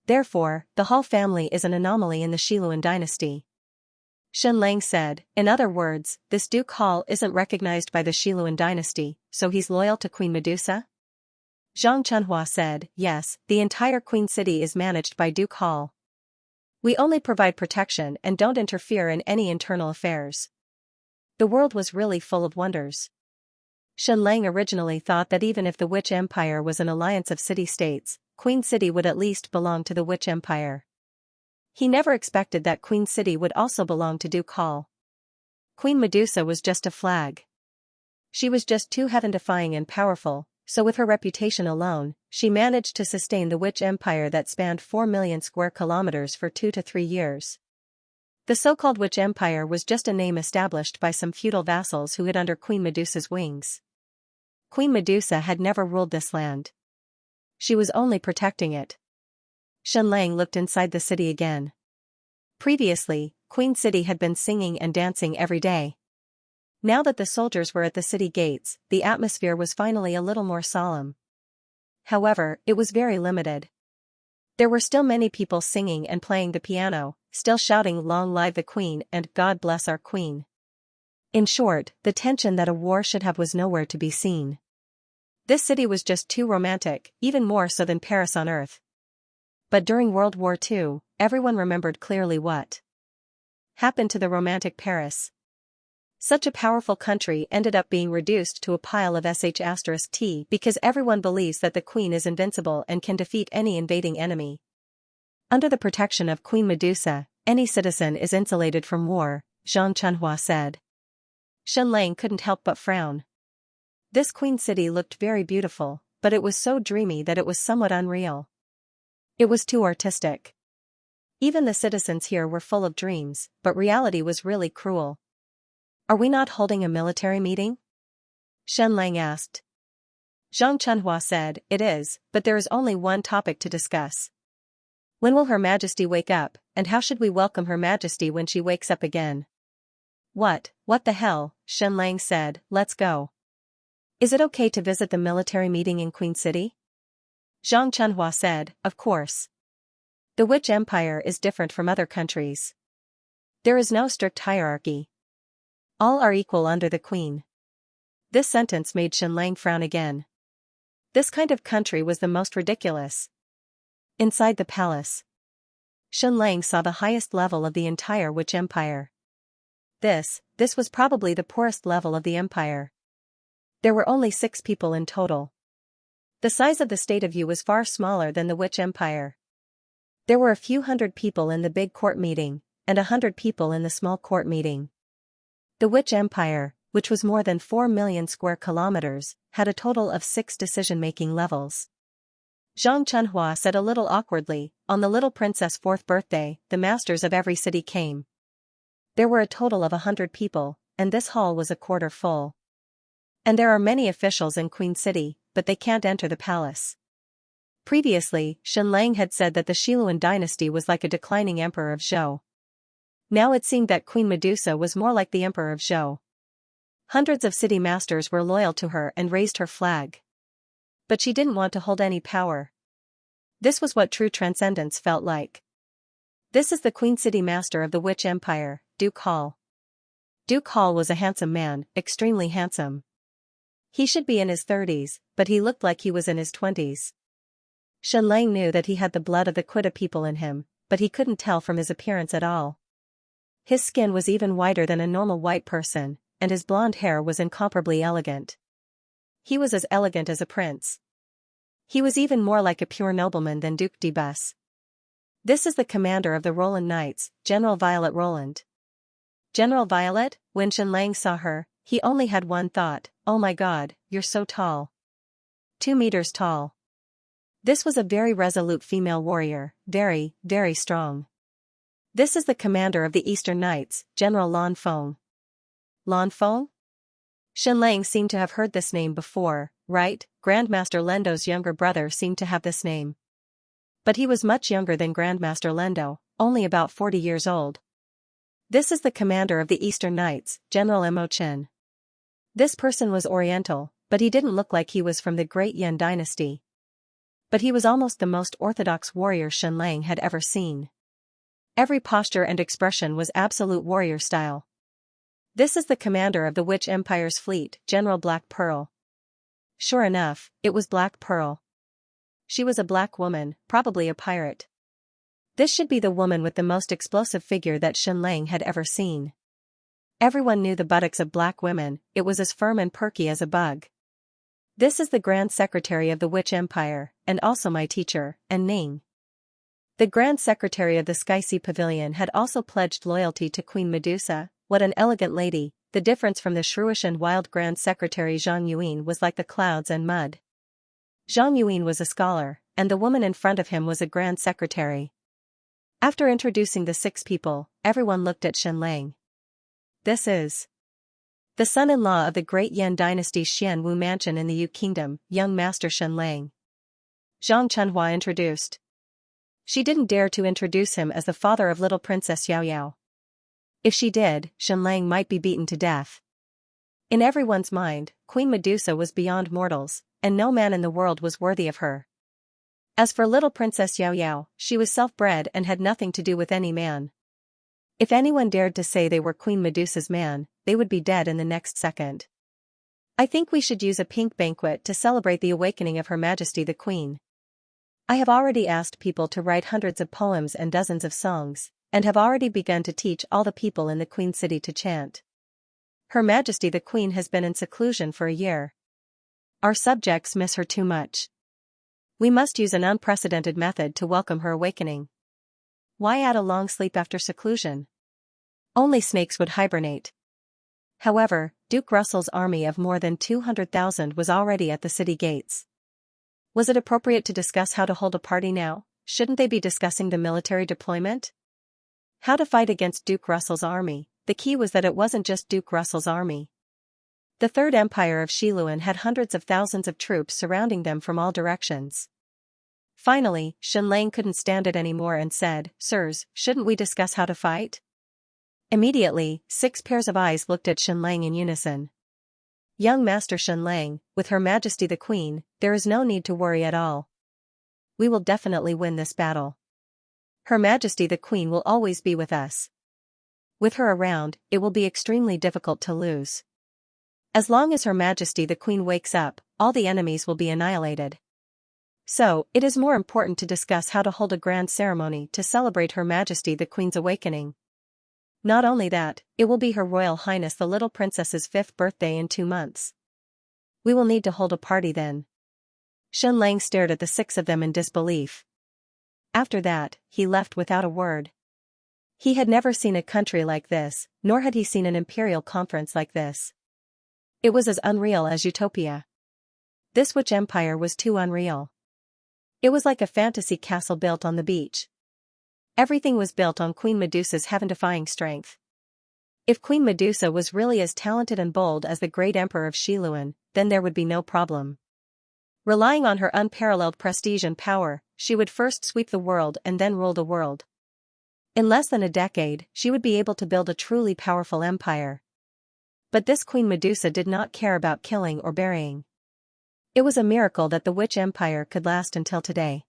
Therefore, the Hall family is an anomaly in the Xiluan dynasty. Xianxia said, in other words, this Duke Hall isn't recognized by the Xiluan dynasty, so he's loyal to Queen Medusa? Zhang Chunhua said, yes, the entire Queen City is managed by Duke Hall. We only provide protection and don't interfere in any internal affairs. The world was really full of wonders. Xianxia originally thought that even if the Witch Empire was an alliance of city-states, Queen City would at least belong to the Witch Empire. He never expected that Queen City would also belong to Duke Hall. Queen Medusa was just a flag. She was just too heaven-defying and powerful, so with her reputation alone, she managed to sustain the Witch Empire that spanned 4 million square kilometers for 2 to 3 years. The so-called Witch Empire was just a name established by some feudal vassals who hid under Queen Medusa's wings. Queen Medusa had never ruled this land. She was only protecting it. Xianxia looked inside the city again. Previously, Queen City had been singing and dancing every day. Now that the soldiers were at the city gates, the atmosphere was finally a little more solemn. However, it was very limited. There were still many people singing and playing the piano, still shouting "Long live the Queen" and "God bless our Queen." In short, the tension that a war should have was nowhere to be seen. This city was just too romantic, even more so than Paris on Earth. But during World War II, everyone remembered clearly what happened to the romantic Paris. Such a powerful country ended up being reduced to a pile of sh*t because everyone believes that the queen is invincible and can defeat any invading enemy. Under the protection of Queen Medusa, any citizen is insulated from war, Xianxia said. Shenlang couldn't help but frown. This queen city looked very beautiful, but it was so dreamy that it was somewhat unreal. It was too artistic. Even the citizens here were full of dreams, but reality was really cruel. Are we not holding a military meeting? Shenlang asked. Zhang Chunhua said, it is, but there is only one topic to discuss. When will Her Majesty wake up, and how should we welcome Her Majesty when she wakes up again? What the hell, Shenlang said, let's go. Is it okay to visit the military meeting in Queen City? Zhang Chunhua said, of course. The Witch Empire is different from other countries. There is no strict hierarchy. All are equal under the queen. This sentence made Shenlang frown again. This kind of country was the most ridiculous. Inside the palace, Shenlang saw the highest level of the entire Witch Empire. This was probably the poorest level of the empire. There were only 6 people in total. The size of the state of Yu was far smaller than the Witch Empire. There were a few hundred people in the big court meeting, and 100 people in the small court meeting. The Witch Empire, which was more than 4 million square kilometers, had a total of 6 decision-making levels. Zhang Chunhua said a little awkwardly, on the little princess' 4th birthday, the masters of every city came. There were a total of 100 people, and this hall was a quarter full. And there are many officials in Queen City, but they can't enter the palace. Previously, Shenlang had said that the Xiluan dynasty was like a declining emperor of Zhou. Now it seemed that Queen Medusa was more like the emperor of Zhou. Hundreds of city masters were loyal to her and raised her flag. But she didn't want to hold any power. This was what true transcendence felt like. This is the Queen City Master of the Witch Empire, Duke Hall. Duke Hall was a handsome man, extremely handsome. He should be in his 30s, but he looked like he was in his 20s. Shenlang knew that he had the blood of the Quita people in him, but he couldn't tell from his appearance at all. His skin was even whiter than a normal white person, and his blonde hair was incomparably elegant. He was as elegant as a prince. He was even more like a pure nobleman than Duc de Bus. This is the commander of the Roland Knights, General Violet Roland. General Violet, when Shenlang saw her, he only had one thought, oh my god, you're so tall. 2 meters tall. This was a very resolute female warrior, very, very strong. This is the commander of the Eastern Knights, General Lan Feng. Lan Feng? Shenlang seemed to have heard this name before, right? Grandmaster Lendo's younger brother seemed to have this name. But he was much younger than Grandmaster Lendo, only about 40 years old. This is the commander of the Eastern Knights, General Mo Chen. This person was Oriental, but he didn't look like he was from the Great Yan dynasty. But he was almost the most orthodox warrior Shenlang had ever seen. Every posture and expression was absolute warrior style. This is the commander of the Witch Empire's fleet, General Black Pearl. Sure enough, it was Black Pearl. She was a black woman, probably a pirate. This should be the woman with the most explosive figure that Shenlang had ever seen. Everyone knew the buttocks of black women, it was as firm and perky as a bug. This is the Grand Secretary of the Witch Empire, and also my teacher, and Ning. The Grand Secretary of the Sky Sea Pavilion had also pledged loyalty to Queen Medusa. What an elegant lady. The difference from the shrewish and wild Grand Secretary Zhang Yuan was like the clouds and mud. Zhang Yuan was a scholar, and the woman in front of him was a Grand Secretary. After introducing the 6 people, everyone looked at Shenlang. This is the son-in-law of the Great Yan Dynasty's Xianwu mansion in the Yu Kingdom, young Master Shenlang. Zhang Chunhua introduced. She didn't dare to introduce him as the father of little Princess Xiaoyao. If she did, Shenlang might be beaten to death. In everyone's mind, Queen Medusa was beyond mortals, and no man in the world was worthy of her. As for little Princess Xiaoyao, she was self-bred and had nothing to do with any man. If anyone dared to say they were Queen Medusa's man, they would be dead in the next second. I think we should use a pink banquet to celebrate the awakening of Her Majesty the Queen. I have already asked people to write hundreds of poems and dozens of songs, and have already begun to teach all the people in the Queen City to chant. Her Majesty the Queen has been in seclusion for a year. Our subjects miss her too much. We must use an unprecedented method to welcome her awakening. Why add a long sleep after seclusion? Only snakes would hibernate. However, Duke Russell's army of more than 200,000 was already at the city gates. Was it appropriate to discuss how to hold a party now? Shouldn't they be discussing the military deployment? How to fight against Duke Russell's army? The key was that it wasn't just Duke Russell's army. The Third Empire of Xiluan had hundreds of thousands of troops surrounding them from all directions. Finally, Xianxia couldn't stand it anymore and said, "Sirs, shouldn't we discuss how to fight?" Immediately, 6 pairs of eyes looked at Xianxia in unison. Young Master Xianxia, with Her Majesty the Queen, there is no need to worry at all. We will definitely win this battle. Her Majesty the Queen will always be with us. With her around, it will be extremely difficult to lose. As long as Her Majesty the Queen wakes up, all the enemies will be annihilated. So, it is more important to discuss how to hold a grand ceremony to celebrate Her Majesty the Queen's awakening. Not only that, it will be Her Royal Highness the Little Princess's 5th birthday in 2 months. We will need to hold a party then. Xianxia stared at the 6 of them in disbelief. After that, he left without a word. He had never seen a country like this, nor had he seen an imperial conference like this. It was as unreal as utopia. This witch empire was too unreal. It was like a fantasy castle built on the beach. Everything was built on Queen Medusa's heaven-defying strength. If Queen Medusa was really as talented and bold as the great emperor of Xiluan, then there would be no problem. Relying on her unparalleled prestige and power, she would first sweep the world and then rule the world. In less than a decade, she would be able to build a truly powerful empire. But this Queen Medusa did not care about killing or burying. It was a miracle that the witch empire could last until today.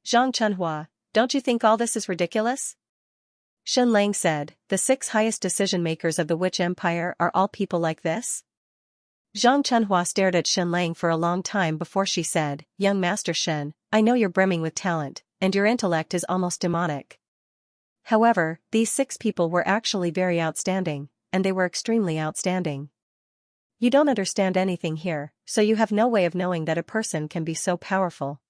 Zhang Chunhua, don't you think all this is ridiculous? Xianxia said, the 6 highest decision-makers of the witch empire are all people like this? Zhang Chunhua stared at Xianxia for a long time before she said, Young Master Shen, I know you're brimming with talent, and your intellect is almost demonic. However, these 6 people were actually very outstanding, and they were extremely outstanding. You don't understand anything here, so you have no way of knowing that a person can be so powerful.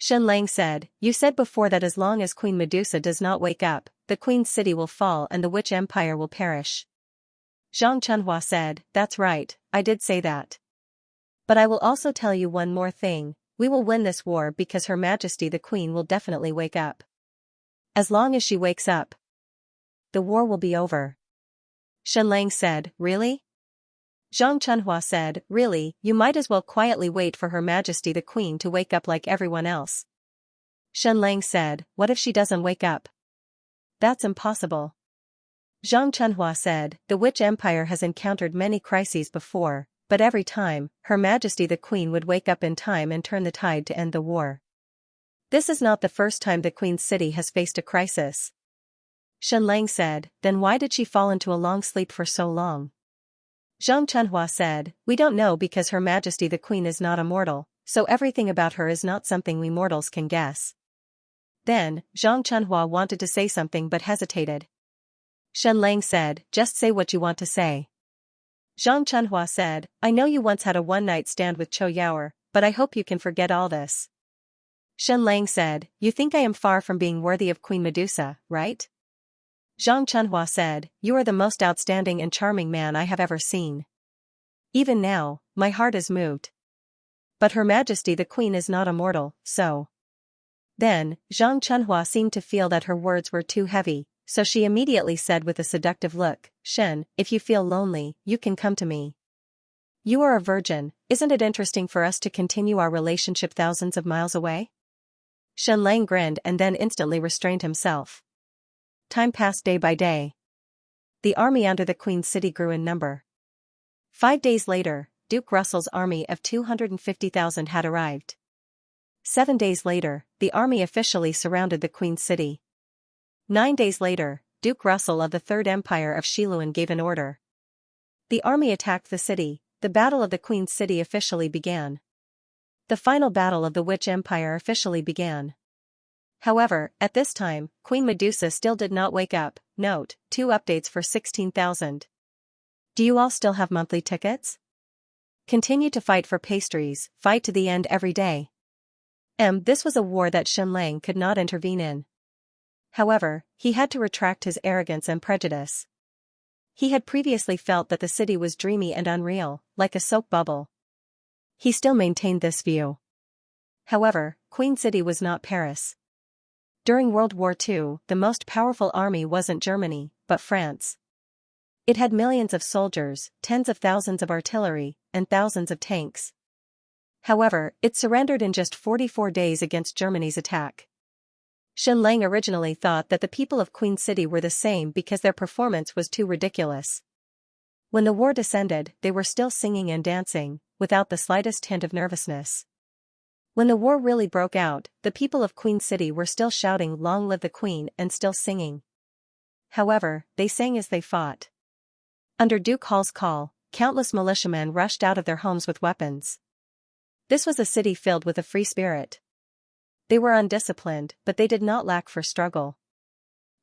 Xianxia said, you said before that as long as Queen Medusa does not wake up, the Queen's city will fall and the witch empire will perish. Zhang Chunhua said, that's right, I did say that. But I will also tell you one more thing, we will win this war because Her Majesty the Queen will definitely wake up. As long as she wakes up, the war will be over. Xianxia said, really? Zhang Chunhua said, really, you might as well quietly wait for Her Majesty the Queen to wake up like everyone else. Xianxia said, what if she doesn't wake up? That's impossible. Zhang Chunhua said, the witch empire has encountered many crises before, but every time, Her Majesty the Queen would wake up in time and turn the tide to end the war. This is not the first time the Queen's city has faced a crisis. Xianxia said, then why did she fall into a long sleep for so long? Zhang Chunhua said, we don't know because Her Majesty the Queen is not a mortal, so everything about her is not something we mortals can guess. Then, Zhang Chunhua wanted to say something but hesitated. Xianxia said, just say what you want to say. Zhang Chunhua said, I know you once had a one-night stand with Chou Yaoer, but I hope you can forget all this. Xianxia said, you think I am far from being worthy of Queen Medusa, right? Zhang Chunhua said, you are the most outstanding and charming man I have ever seen. Even now, my heart is moved. But Her Majesty the Queen is not a mortal, so. Then, Zhang Chunhua seemed to feel that her words were too heavy, so she immediately said with a seductive look, Shen, if you feel lonely, you can come to me. You are a virgin, isn't it interesting for us to continue our relationship thousands of miles away? Xianxia grinned and then instantly restrained himself. Time passed day by day. The army under the Queen's city grew in number. 5 days later, Duke Russell's army of 250,000 had arrived. 7 days later, the army officially surrounded the Queen's city. 9 days later, Duke Russell of the Third Empire of Xiluan gave an order. The army attacked the city, the Battle of the Queen's City officially began. The final battle of the Witch Empire officially began. However, at this time, Queen Medusa still did not wake up. Note, 2 updates for 16,000. Do you all still have monthly tickets? Continue to fight for pastries, fight to the end every day. This was a war that Xianxia could not intervene in. However, he had to retract his arrogance and prejudice. He had previously felt that the city was dreamy and unreal, like a soap bubble. He still maintained this view. However, Queen City was not Paris. During World War II, the most powerful army wasn't Germany, but France. It had millions of soldiers, tens of thousands of artillery, and thousands of tanks. However, it surrendered in just 44 days against Germany's attack. Xianxia originally thought that the people of Queen City were the same because their performance was too ridiculous. When the war descended, they were still singing and dancing, without the slightest hint of nervousness. When the war really broke out, the people of Queen City were still shouting "Long live the Queen" and still singing. However, they sang as they fought. Under Duke Hall's call, countless militiamen rushed out of their homes with weapons. This was a city filled with a free spirit. They were undisciplined, but they did not lack for struggle.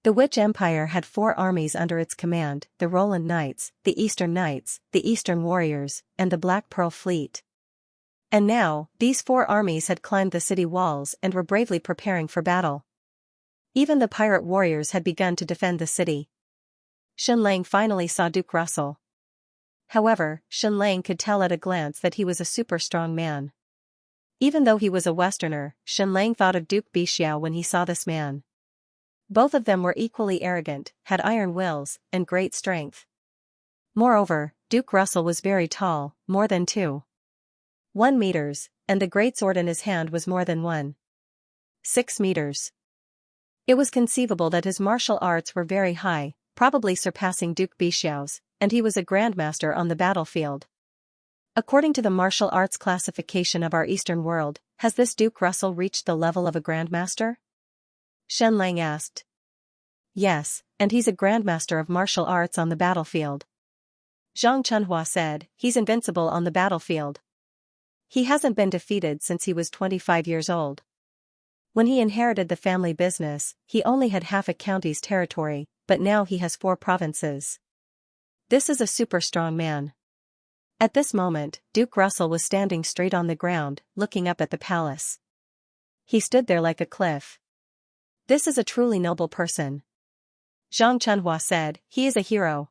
The Witch Empire had 4 armies under its command: the Roland Knights, the Eastern Knights, the Eastern Warriors, and the Black Pearl Fleet. And now, these 4 armies had climbed the city walls and were bravely preparing for battle. Even the pirate warriors had begun to defend the city. Xianxia finally saw Duke Russell. However, Xianxia could tell at a glance that he was a super strong man. Even though he was a Westerner, Xianxia thought of Duke Bixiao when he saw this man. Both of them were equally arrogant, had iron wills, and great strength. Moreover, Duke Russell was very tall, more than 2.1 meters, and the great sword in his hand was more than 1.6 meters. It was conceivable that his martial arts were very high, probably surpassing Duke Bixiao's, and he was a grandmaster on the battlefield. According to the martial arts classification of our Eastern world, has this Duke Russell reached the level of a grandmaster? Xianxia asked. Yes, and he's a grandmaster of martial arts on the battlefield. Zhang Chunhua said, he's invincible on the battlefield. He hasn't been defeated since he was 25 years old. When he inherited the family business, he only had half a county's territory, but now he has 4 provinces. This is a super strong man. At this moment, Duke Russell was standing straight on the ground, looking up at the palace. He stood there like a cliff. This is a truly noble person. Zhang Chunhua said, he is a hero.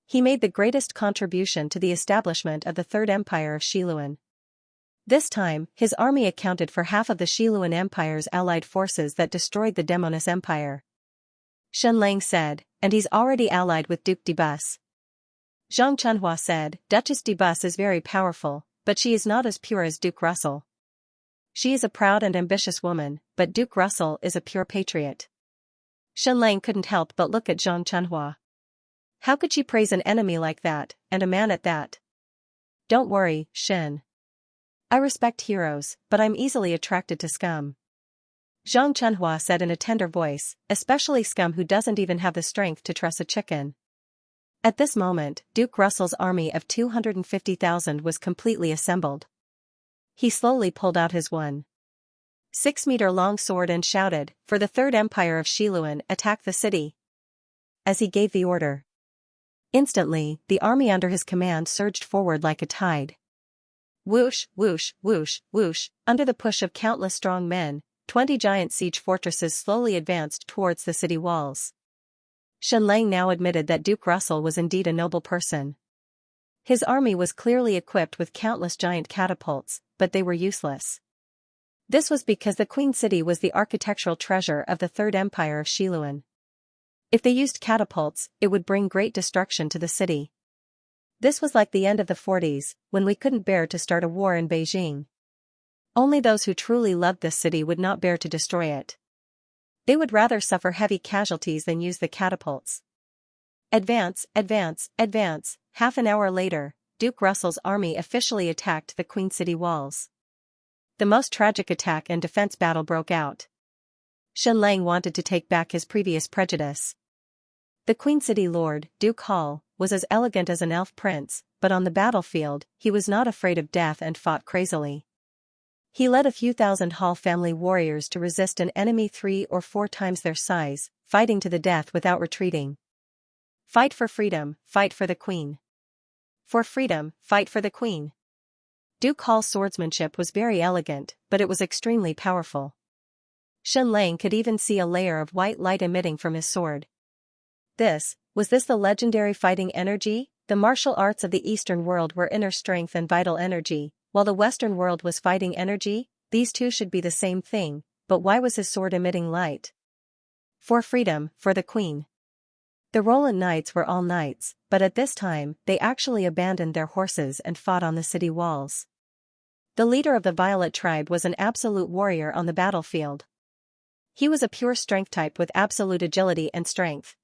He made the greatest contribution to the establishment of the Third Empire of Xiluan. This time, his army accounted for half of the Xiluan Empire's allied forces that destroyed the Demoness Empire. Xianxia said, and he's already allied with Duke de Bus. Zhang Chunhua said, Duchess de Bus is very powerful, but she is not as pure as Duke Russell. She is a proud and ambitious woman, but Duke Russell is a pure patriot. Xianxia couldn't help but look at Zhang Chunhua. How could she praise an enemy like that, and a man at that? Don't worry, Xin. I respect heroes, but I'm easily attracted to scum. Zhang Chunhua said in a tender voice, especially scum who doesn't even have the strength to truss a chicken. At this moment, Duke Russell's army of 250,000 was completely assembled. He slowly pulled out his 1.6-meter-long sword and shouted, for the Third Empire of Xiluan, attack the city. As he gave the order. Instantly, the army under his command surged forward like a tide. Whoosh, whoosh, whoosh, whoosh, under the push of countless strong men, 20 giant siege fortresses slowly advanced towards the city walls. Xianxia now admitted that Duke Russell was indeed a noble person. His army was clearly equipped with countless giant catapults, but they were useless. This was because the Queen City was the architectural treasure of the Third Empire of Xiluan. If they used catapults, it would bring great destruction to the city. This was like the end of the 40s, when we couldn't bear to start a war in Beijing. Only those who truly loved this city would not bear to destroy it. They would rather suffer heavy casualties than use the catapults. Advance, advance, advance. Half an hour later, Duke Russell's army officially attacked the Queen City walls. The most tragic attack and defense battle broke out. Xianxia wanted to take back his previous prejudice. The Queen City Lord, Duke Hall, was as elegant as an elf prince, but on the battlefield, he was not afraid of death and fought crazily. He led a few thousand Hall family warriors to resist an enemy 3 or 4 times their size, fighting to the death without retreating. Fight for freedom, fight for the queen. For freedom, fight for the queen. Duke Hall's swordsmanship was very elegant, but it was extremely powerful. Shen Lang could even see a layer of white light emitting from his sword. Was this the legendary fighting energy? The martial arts of the Eastern world were inner strength and vital energy, while the Western world was fighting energy. These two should be the same thing, but why was his sword emitting light? For freedom, for the queen. The Roland Knights were all knights, but at this time, they actually abandoned their horses and fought on the city walls. The leader of the Violet tribe was an absolute warrior on the battlefield. He was a pure strength type with absolute agility and strength.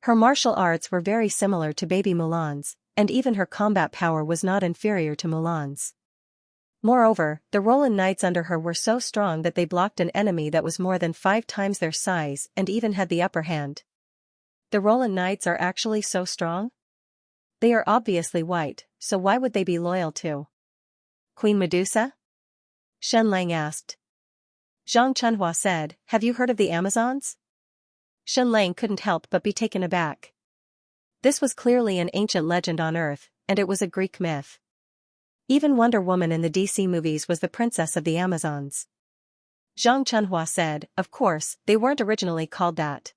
Her martial arts were very similar to baby Mulan's, and even her combat power was not inferior to Mulan's. Moreover, the Roland Knights under her were so strong that they blocked an enemy that was more than 5 times their size and even had the upper hand. The Roland Knights are actually so strong? They are obviously white, so why would they be loyal to Queen Medusa? Shen Lang asked. Zhang Chunhua said, "Have you heard of the Amazons?" Shen Lang couldn't help but be taken aback. This was clearly an ancient legend on Earth, and it was a Greek myth. Even Wonder Woman in the DC movies was the princess of the Amazons. Zhang Chunhua said, "Of course, they weren't originally called that.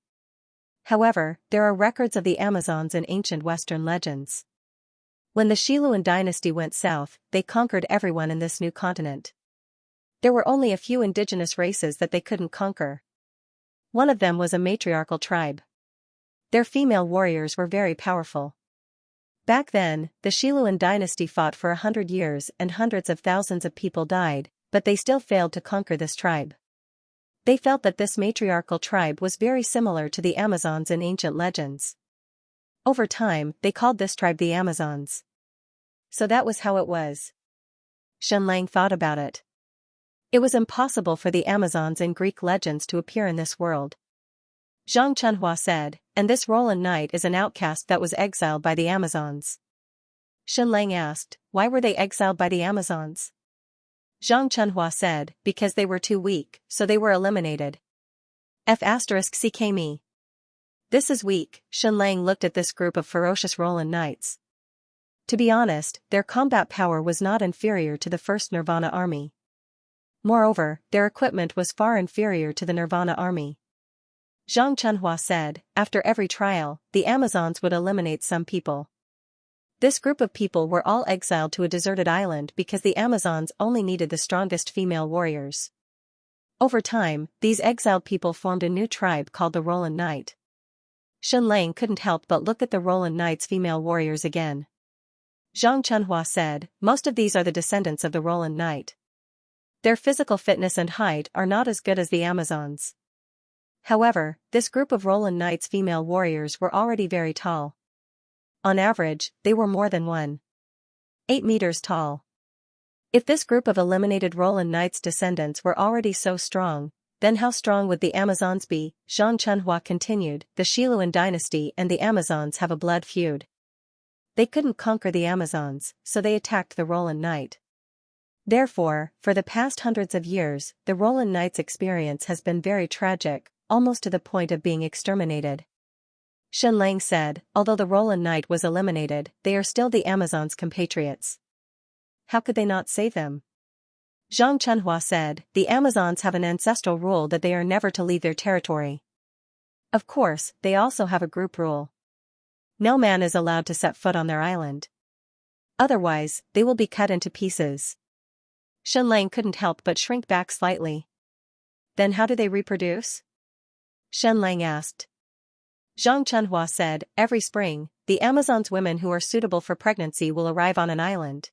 However, there are records of the Amazons in ancient Western legends. When the Xiluan dynasty went south, they conquered everyone in this new continent. There were only a few indigenous races that they couldn't conquer. One of them was a matriarchal tribe. Their female warriors were very powerful. Back then, the Xiluan dynasty fought for 100 years and hundreds of thousands of people died, but they still failed to conquer this tribe. They felt that this matriarchal tribe was very similar to the Amazons in ancient legends. Over time, they called this tribe the Amazons. So that was how it was." Shen Lang thought about it. It was impossible for the Amazons in Greek legends to appear in this world. Zhang Chunhua said, "And this Roland Knight is an outcast that was exiled by the Amazons." Shen Lang asked, "Why were they exiled by the Amazons?" Zhang Chunhua said, "Because they were too weak, so they were eliminated." F***ck. This is weak. Shen Lang looked at this group of ferocious Roland Knights. To be honest, their combat power was not inferior to the first Nirvana army. Moreover, their equipment was far inferior to the Nirvana army. Zhang Chunhua said, "After every trial, the Amazons would eliminate some people. This group of people were all exiled to a deserted island because the Amazons only needed the strongest female warriors. Over time, these exiled people formed a new tribe called the Roland Knight." Shen Lang couldn't help but look at the Roland Knight's female warriors again. Zhang Chunhua said, "Most of these are the descendants of the Roland Knight. Their physical fitness and height are not as good as the Amazons. However, this group of Roland Knight's female warriors were already very tall. On average, they were more than 1.8 meters tall. If this group of eliminated Roland Knights' descendants were already so strong, then how strong would the Amazons be?" Zhang Chunhua continued, "The Xiluan dynasty and the Amazons have a blood feud. They couldn't conquer the Amazons, so they attacked the Roland Knight. Therefore, for the past hundreds of years, the Roland Knight's experience has been very tragic, almost to the point of being exterminated." Shen Lang said, "Although the Roland Knight was eliminated, they are still the Amazons' compatriots. How could they not save them?" Zhang Chunhua said, "The Amazons have an ancestral rule that they are never to leave their territory. Of course, they also have a group rule. No man is allowed to set foot on their island. Otherwise, they will be cut into pieces." Shen Lang couldn't help but shrink back slightly. "Then how do they reproduce?" Shen Lang asked. Zhang Chunhua said, "Every spring, the Amazons' women who are suitable for pregnancy will arrive on an island.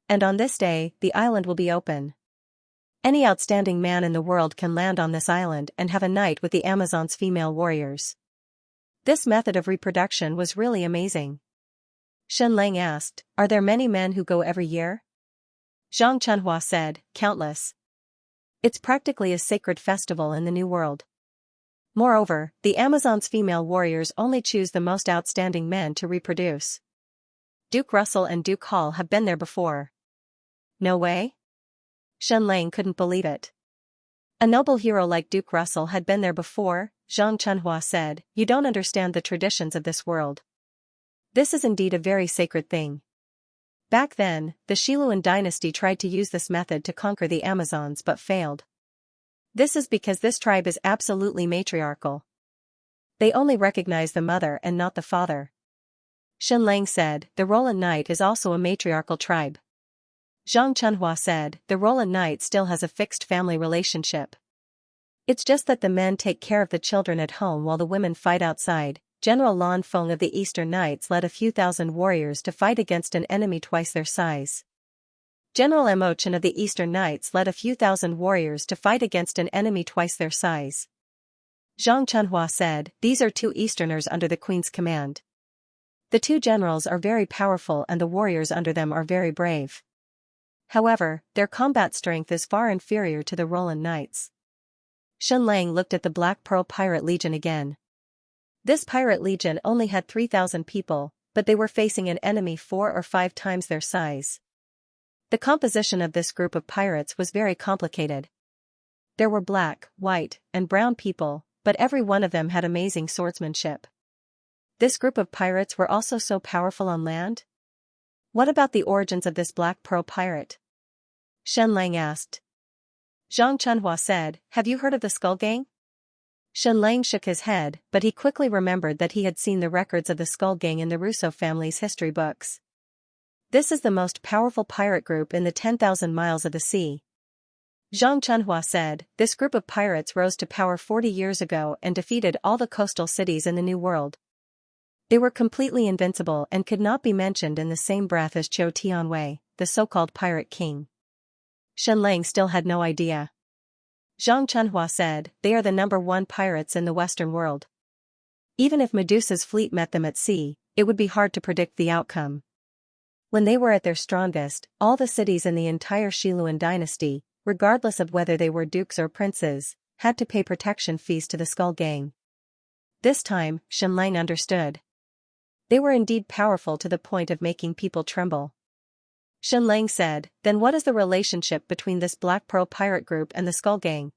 And on this day, the island will be open. Any outstanding man in the world can land on this island and have a night with the Amazons' female warriors." This method of reproduction was really amazing. Shen Lang asked, "Are there many men who go every year?" Zhang Chunhua said, "Countless. It's practically a sacred festival in the New World. Moreover, the Amazons' female warriors only choose the most outstanding men to reproduce. Duke Russell and Duke Hall have been there before." "No way?" Shen Lang couldn't believe it. A noble hero like Duke Russell had been there before, Zhang Chunhua said. You don't understand the traditions of this world. This is indeed a very sacred thing. Back then, the Xiluan dynasty tried to use this method to conquer the Amazons but failed. This is because this tribe is absolutely matriarchal. They only recognize the mother and not the father. Shen Lang said. The Roland Knight is also a matriarchal tribe. Zhang Chunhua said. The Roland Knight still has a fixed family relationship. It's just that the men take care of the children at home while the women fight outside. General Lan Feng of the Eastern Knights led a few thousand warriors to fight against an enemy twice their size. General Mo Chen of the Eastern Knights led a few thousand warriors to fight against an enemy twice their size. Zhang Chunhua said. These are 2 Easterners under the Queen's command. The 2 generals are very powerful and the warriors under them are very brave. However, their combat strength is far inferior to the Roland Knights. Shen Lang looked at the Black Pearl Pirate Legion again. This pirate legion only had 3,000 people, but they were facing an enemy 4 or 5 times their size. The composition of this group of pirates was very complicated. There were black, white, and brown people, but every one of them had amazing swordsmanship. This group of pirates were also so powerful on land? What about the origins of this Black Pearl pirate? Shen Lang asked. Zhang Chunhua said. Have you heard of the Skull Gang? Shen Lang shook his head, but he quickly remembered that he had seen the records of the Skull Gang in the Russo family's history books. This is the most powerful pirate group in the 10,000 miles of the sea. Zhang Chunhua said. This group of pirates rose to power 40 years ago and defeated all the coastal cities in the New World. They were completely invincible and could not be mentioned in the same breath as Qiu Tianwei, the so-called Pirate King. Shen Lang still had no idea. Zhang Chunhua said. They are the #1 pirates in the Western world. Even if Medusa's fleet met them at sea, it would be hard to predict the outcome. When they were at their strongest, all the cities in the entire Xiluan dynasty, regardless of whether they were dukes or princes, had to pay protection fees to the Skull Gang. This time, Shen Lang understood. They were indeed powerful to the point of making people tremble. Shen Lang said. Then what is the relationship between this Black Pearl pirate group and the Skull Gang?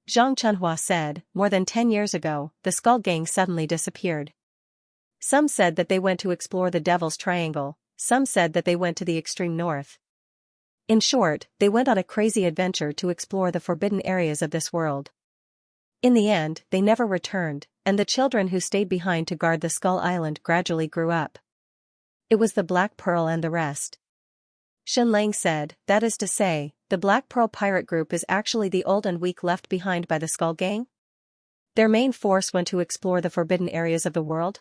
Zhang Chunhua said. More than 10 years ago, the Skull Gang suddenly disappeared. Some said that they went to explore the Devil's Triangle, some said that they went to the extreme north. In short, they went on a crazy adventure to explore the forbidden areas of this world. In the end, they never returned, and the children who stayed behind to guard the Skull Island gradually grew up. It was the Black Pearl and the rest. Shen Lang said. That is to say, the Black Pearl pirate group is actually the old and weak left behind by the Skull Gang? Their main force went to explore the forbidden areas of the world?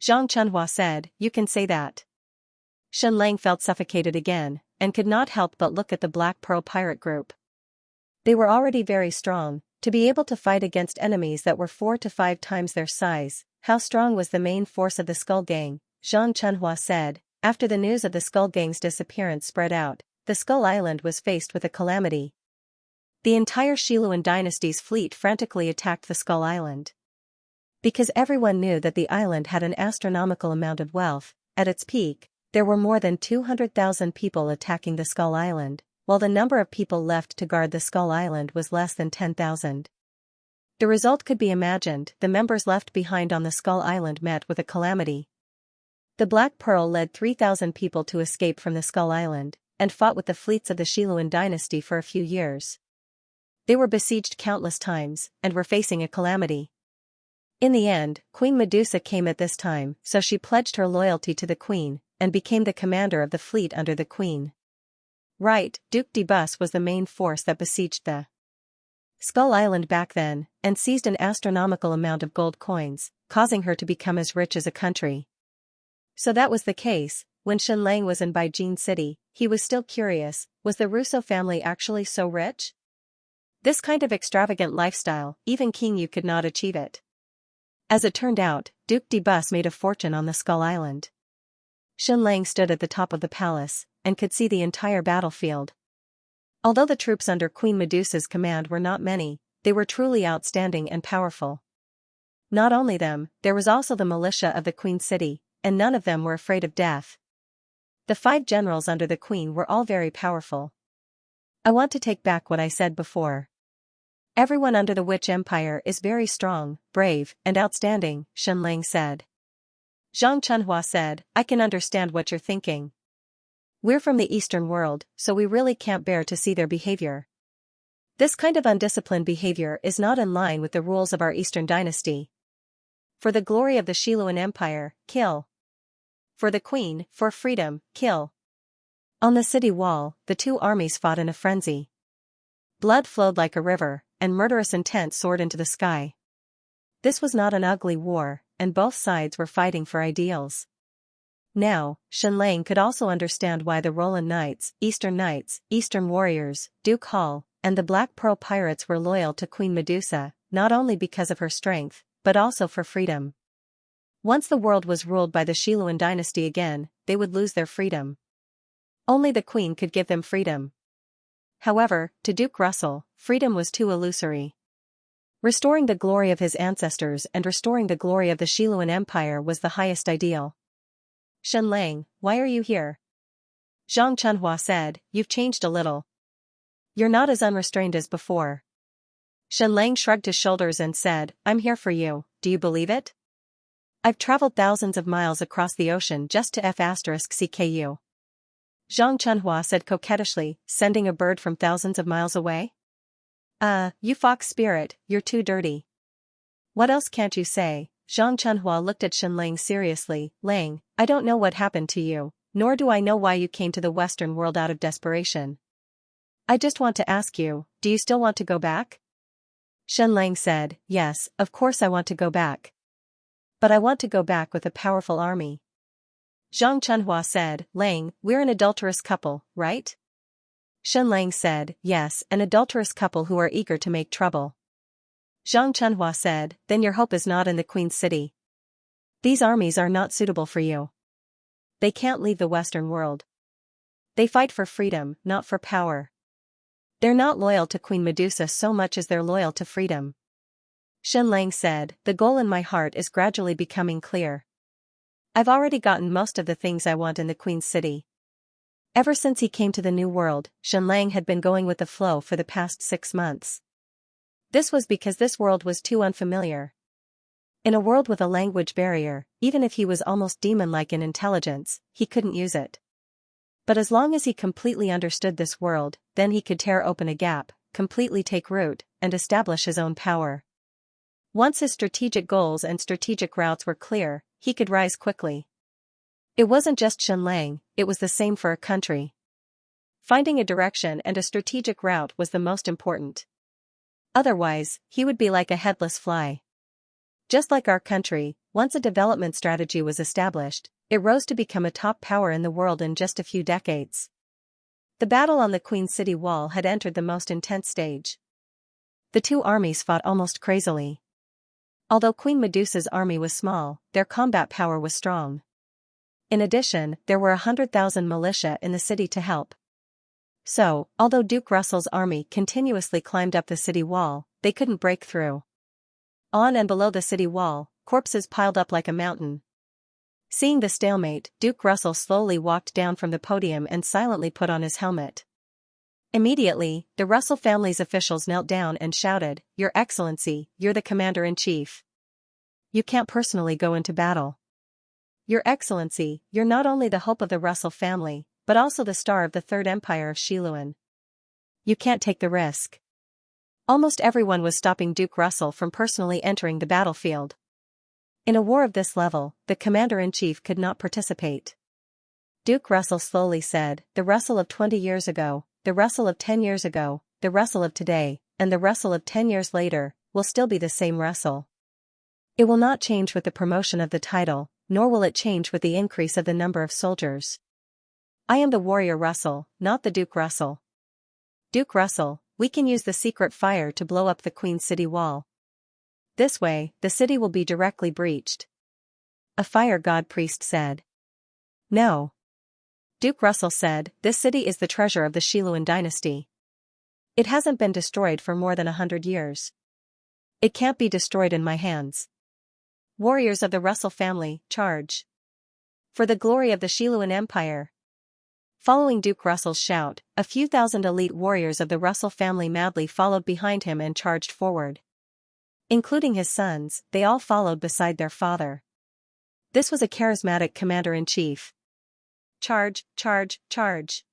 Zhang Chunhua said. You can say that. Shen Lang felt suffocated again, and could not help but look at the Black Pearl pirate group. They were already very strong. To be able to fight against enemies that were 4 to 5 times their size, how strong was the main force of the Skull Gang? Zhang Chunhua said. After the news of the Skull Gang's disappearance spread out, the Skull Island was faced with a calamity. The entire Xiluan dynasty's fleet frantically attacked the Skull Island. Because everyone knew that the island had an astronomical amount of wealth, at its peak, there were more than 200,000 people attacking the Skull Island, while the number of people left to guard the Skull Island was less than 10,000. The result could be imagined. The members left behind on the Skull Island met with a calamity. The Black Pearl led 3,000 people to escape from the Skull Island, and fought with the fleets of the Xiluan dynasty for a few years. They were besieged countless times, and were facing a calamity. In the end, Queen Medusa came at this time, so she pledged her loyalty to the Queen, and became the commander of the fleet under the Queen. Right, Duke de Bus was the main force that besieged the Skull Island back then, and seized an astronomical amount of gold coins, causing her to become as rich as a country. So that was the case. When Shen Lang was in Beijing City, he was still curious, was the Russo family actually so rich? This kind of extravagant lifestyle, even King Yu could not achieve it. As it turned out, Duke de Bus made a fortune on the Skull Island. Shen Lang stood at the top of the palace, and could see the entire battlefield. Although the troops under Queen Medusa's command were not many, they were truly outstanding and powerful. Not only them, there was also the militia of the Queen City, and none of them were afraid of death. The 5 generals under the Queen were all very powerful. I want to take back what I said before. Everyone under the Witch Empire is very strong, brave, and outstanding, Xianxia said. Zhang Chunhua said, I can understand what you're thinking. We're from the Eastern world, so we really can't bear to see their behavior. This kind of undisciplined behavior is not in line with the rules of our Eastern dynasty. For the glory of the Xiluan Empire, kill. For the queen, for freedom, kill. On the city wall, the two armies fought in a frenzy. Blood flowed like a river, and murderous intent soared into the sky. This was not an ugly war, and both sides were fighting for ideals. Now, Xianxia could also understand why the Roland Knights, Eastern warriors, Duke Hall, and the Black Pearl pirates were loyal to Queen Medusa, not only because of her strength, but also for freedom. Once the world was ruled by the Xiluan dynasty again, they would lose their freedom. Only the queen could give them freedom. However, to Duke Russell, freedom was too illusory. Restoring the glory of his ancestors and restoring the glory of the Xiluan Empire was the highest ideal. Xianxia, why are you here? Zhang Chunhua said, you've changed a little. You're not as unrestrained as before. Xianxia shrugged his shoulders and said, I'm here for you, do you believe it? I've traveled thousands of miles across the ocean just to f***cku. Zhang Chunhua said coquettishly, sending a bird from thousands of miles away? You fox spirit, you're too dirty. What else can't you say? Zhang Chunhua looked at Xianxia seriously, Lang, I don't know what happened to you, nor do I know why you came to the Western world out of desperation. I just want to ask you, do you still want to go back? Xianxia said, yes, of course I want to go back. But I want to go back with a powerful army. Zhang Chunhua said, Lang, we're an adulterous couple, right? Xianxia said, yes, an adulterous couple who are eager to make trouble. Zhang Chunhua said, then your hope is not in the Queen's city. These armies are not suitable for you. They can't leave the Western world. They fight for freedom, not for power. They're not loyal to Queen Medusa so much as they're loyal to freedom. Xianxia said, the goal in my heart is gradually becoming clear. I've already gotten most of the things I want in the Queen's city. Ever since he came to the New World, Xianxia had been going with the flow for the past 6 months. This was because this world was too unfamiliar. In a world with a language barrier, even if he was almost demon-like in intelligence, he couldn't use it. But as long as he completely understood this world, then he could tear open a gap, completely take root, and establish his own power. Once his strategic goals and strategic routes were clear, he could rise quickly. It wasn't just Xianxia, it was the same for a country. Finding a direction and a strategic route was the most important. Otherwise, he would be like a headless fly. Just like our country, once a development strategy was established, it rose to become a top power in the world in just a few decades. The battle on the Queen's City Wall had entered the most intense stage. The two armies fought almost crazily. Although Queen Medusa's army was small, their combat power was strong. In addition, there were 100,000 militia in the city to help. So, although Duke Russell's army continuously climbed up the city wall, they couldn't break through. On and below the city wall, corpses piled up like a mountain. Seeing the stalemate, Duke Russell slowly walked down from the podium and silently put on his helmet. Immediately, the Russell family's officials knelt down and shouted, Your Excellency, you're the Commander-in-Chief. You can't personally go into battle. Your Excellency, you're not only the hope of the Russell family, but also the star of the Third Empire of Xiluan. You can't take the risk. Almost everyone was stopping Duke Russell from personally entering the battlefield. In a war of this level, the Commander-in-Chief could not participate. Duke Russell slowly said, the Russell of 20 years ago, the Russell of 10 years ago, the Russell of today, and the Russell of 10 years later, will still be the same Russell. It will not change with the promotion of the title, nor will it change with the increase of the number of soldiers. I am the warrior Russell, not the Duke Russell. Duke Russell, we can use the secret fire to blow up the Queen's City Wall. This way, the city will be directly breached. A fire god priest said. No. Duke Russell said, this city is the treasure of the Xiluan dynasty. It hasn't been destroyed for more than 100 years. It can't be destroyed in my hands. Warriors of the Russell family, charge. For the glory of the Xiluan Empire. Following Duke Russell's shout, a few thousand elite warriors of the Russell family madly followed behind him and charged forward. Including his sons, they all followed beside their father. This was a charismatic commander-in-chief. Charge, charge, charge.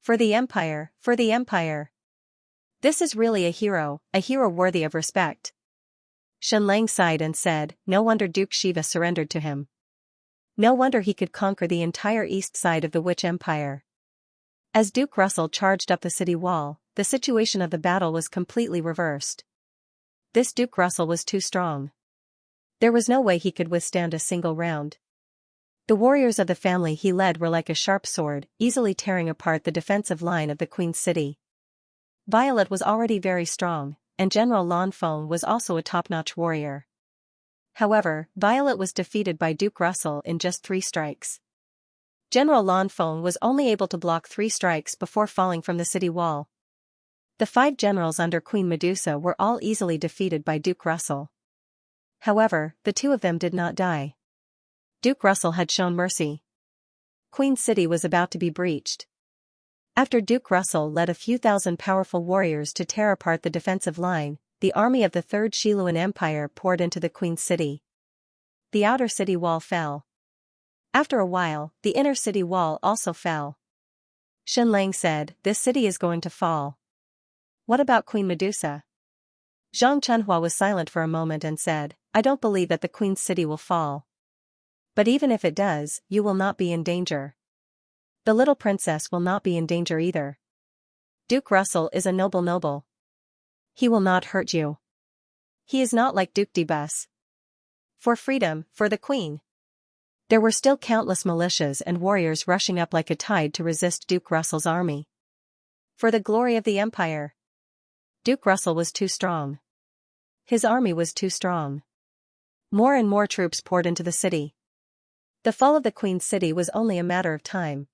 For the Empire, for the Empire. This is really a hero worthy of respect. Xianxia sighed and said, no wonder Duke Shiva surrendered to him. No wonder he could conquer the entire east side of the Witch Empire. As Duke Russell charged up the city wall, the situation of the battle was completely reversed. This Duke Russell was too strong. There was no way he could withstand a single round. The warriors of the family he led were like a sharp sword, easily tearing apart the defensive line of the Queen's city. Violet was already very strong, and General Lanfeng was also a top-notch warrior. However, Violet was defeated by Duke Russell in just 3 strikes. General Lanfeng was only able to block 3 strikes before falling from the city wall. The 5 generals under Queen Medusa were all easily defeated by Duke Russell. However, the 2 of them did not die. Duke Russell had shown mercy. Queen City was about to be breached. After Duke Russell led a few thousand powerful warriors to tear apart the defensive line, the army of the Third Xiluan Empire poured into the Queen's city. The outer city wall fell. After a while, the inner city wall also fell. Xianxia said, this city is going to fall. What about Queen Medusa? Zhang Chunhua was silent for a moment and said, I don't believe that the Queen's city will fall. But even if it does, you will not be in danger. The little princess will not be in danger either. Duke Russell is a noble. He will not hurt you. He is not like Duke de Bus. For freedom, for the Queen. There were still countless militias and warriors rushing up like a tide to resist Duke Russell's army. For the glory of the Empire. Duke Russell was too strong. His army was too strong. More and more troops poured into the city. The fall of the Queen's city was only a matter of time.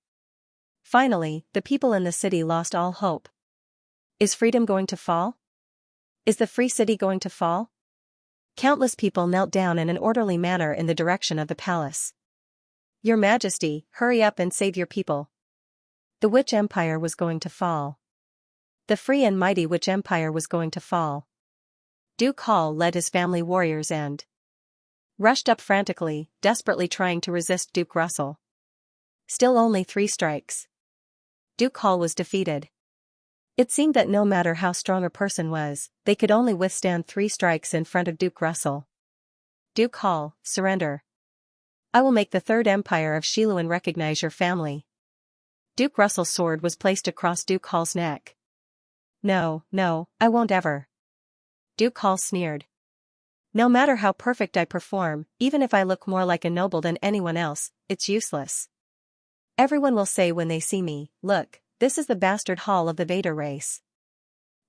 Finally, the people in the city lost all hope. Is freedom going to fall? Is the free city going to fall? Countless people knelt down in an orderly manner in the direction of the palace. Your Majesty, hurry up and save your people. The Witch Empire was going to fall. The free and mighty Witch Empire was going to fall. Duke Hall led his family warriors and rushed up frantically, desperately trying to resist Duke Russell. Still only 3 strikes. Duke Hall was defeated. It seemed that no matter how strong a person was, they could only withstand 3 strikes in front of Duke Russell. Duke Hall, surrender. I will make the Third Empire of Xiluan recognize your family. Duke Russell's sword was placed across Duke Hall's neck. No, I won't ever. Duke Hall sneered. No matter how perfect I perform, even if I look more like a noble than anyone else, it's useless. Everyone will say when they see me, look, this is the bastard Hall of the Vader race.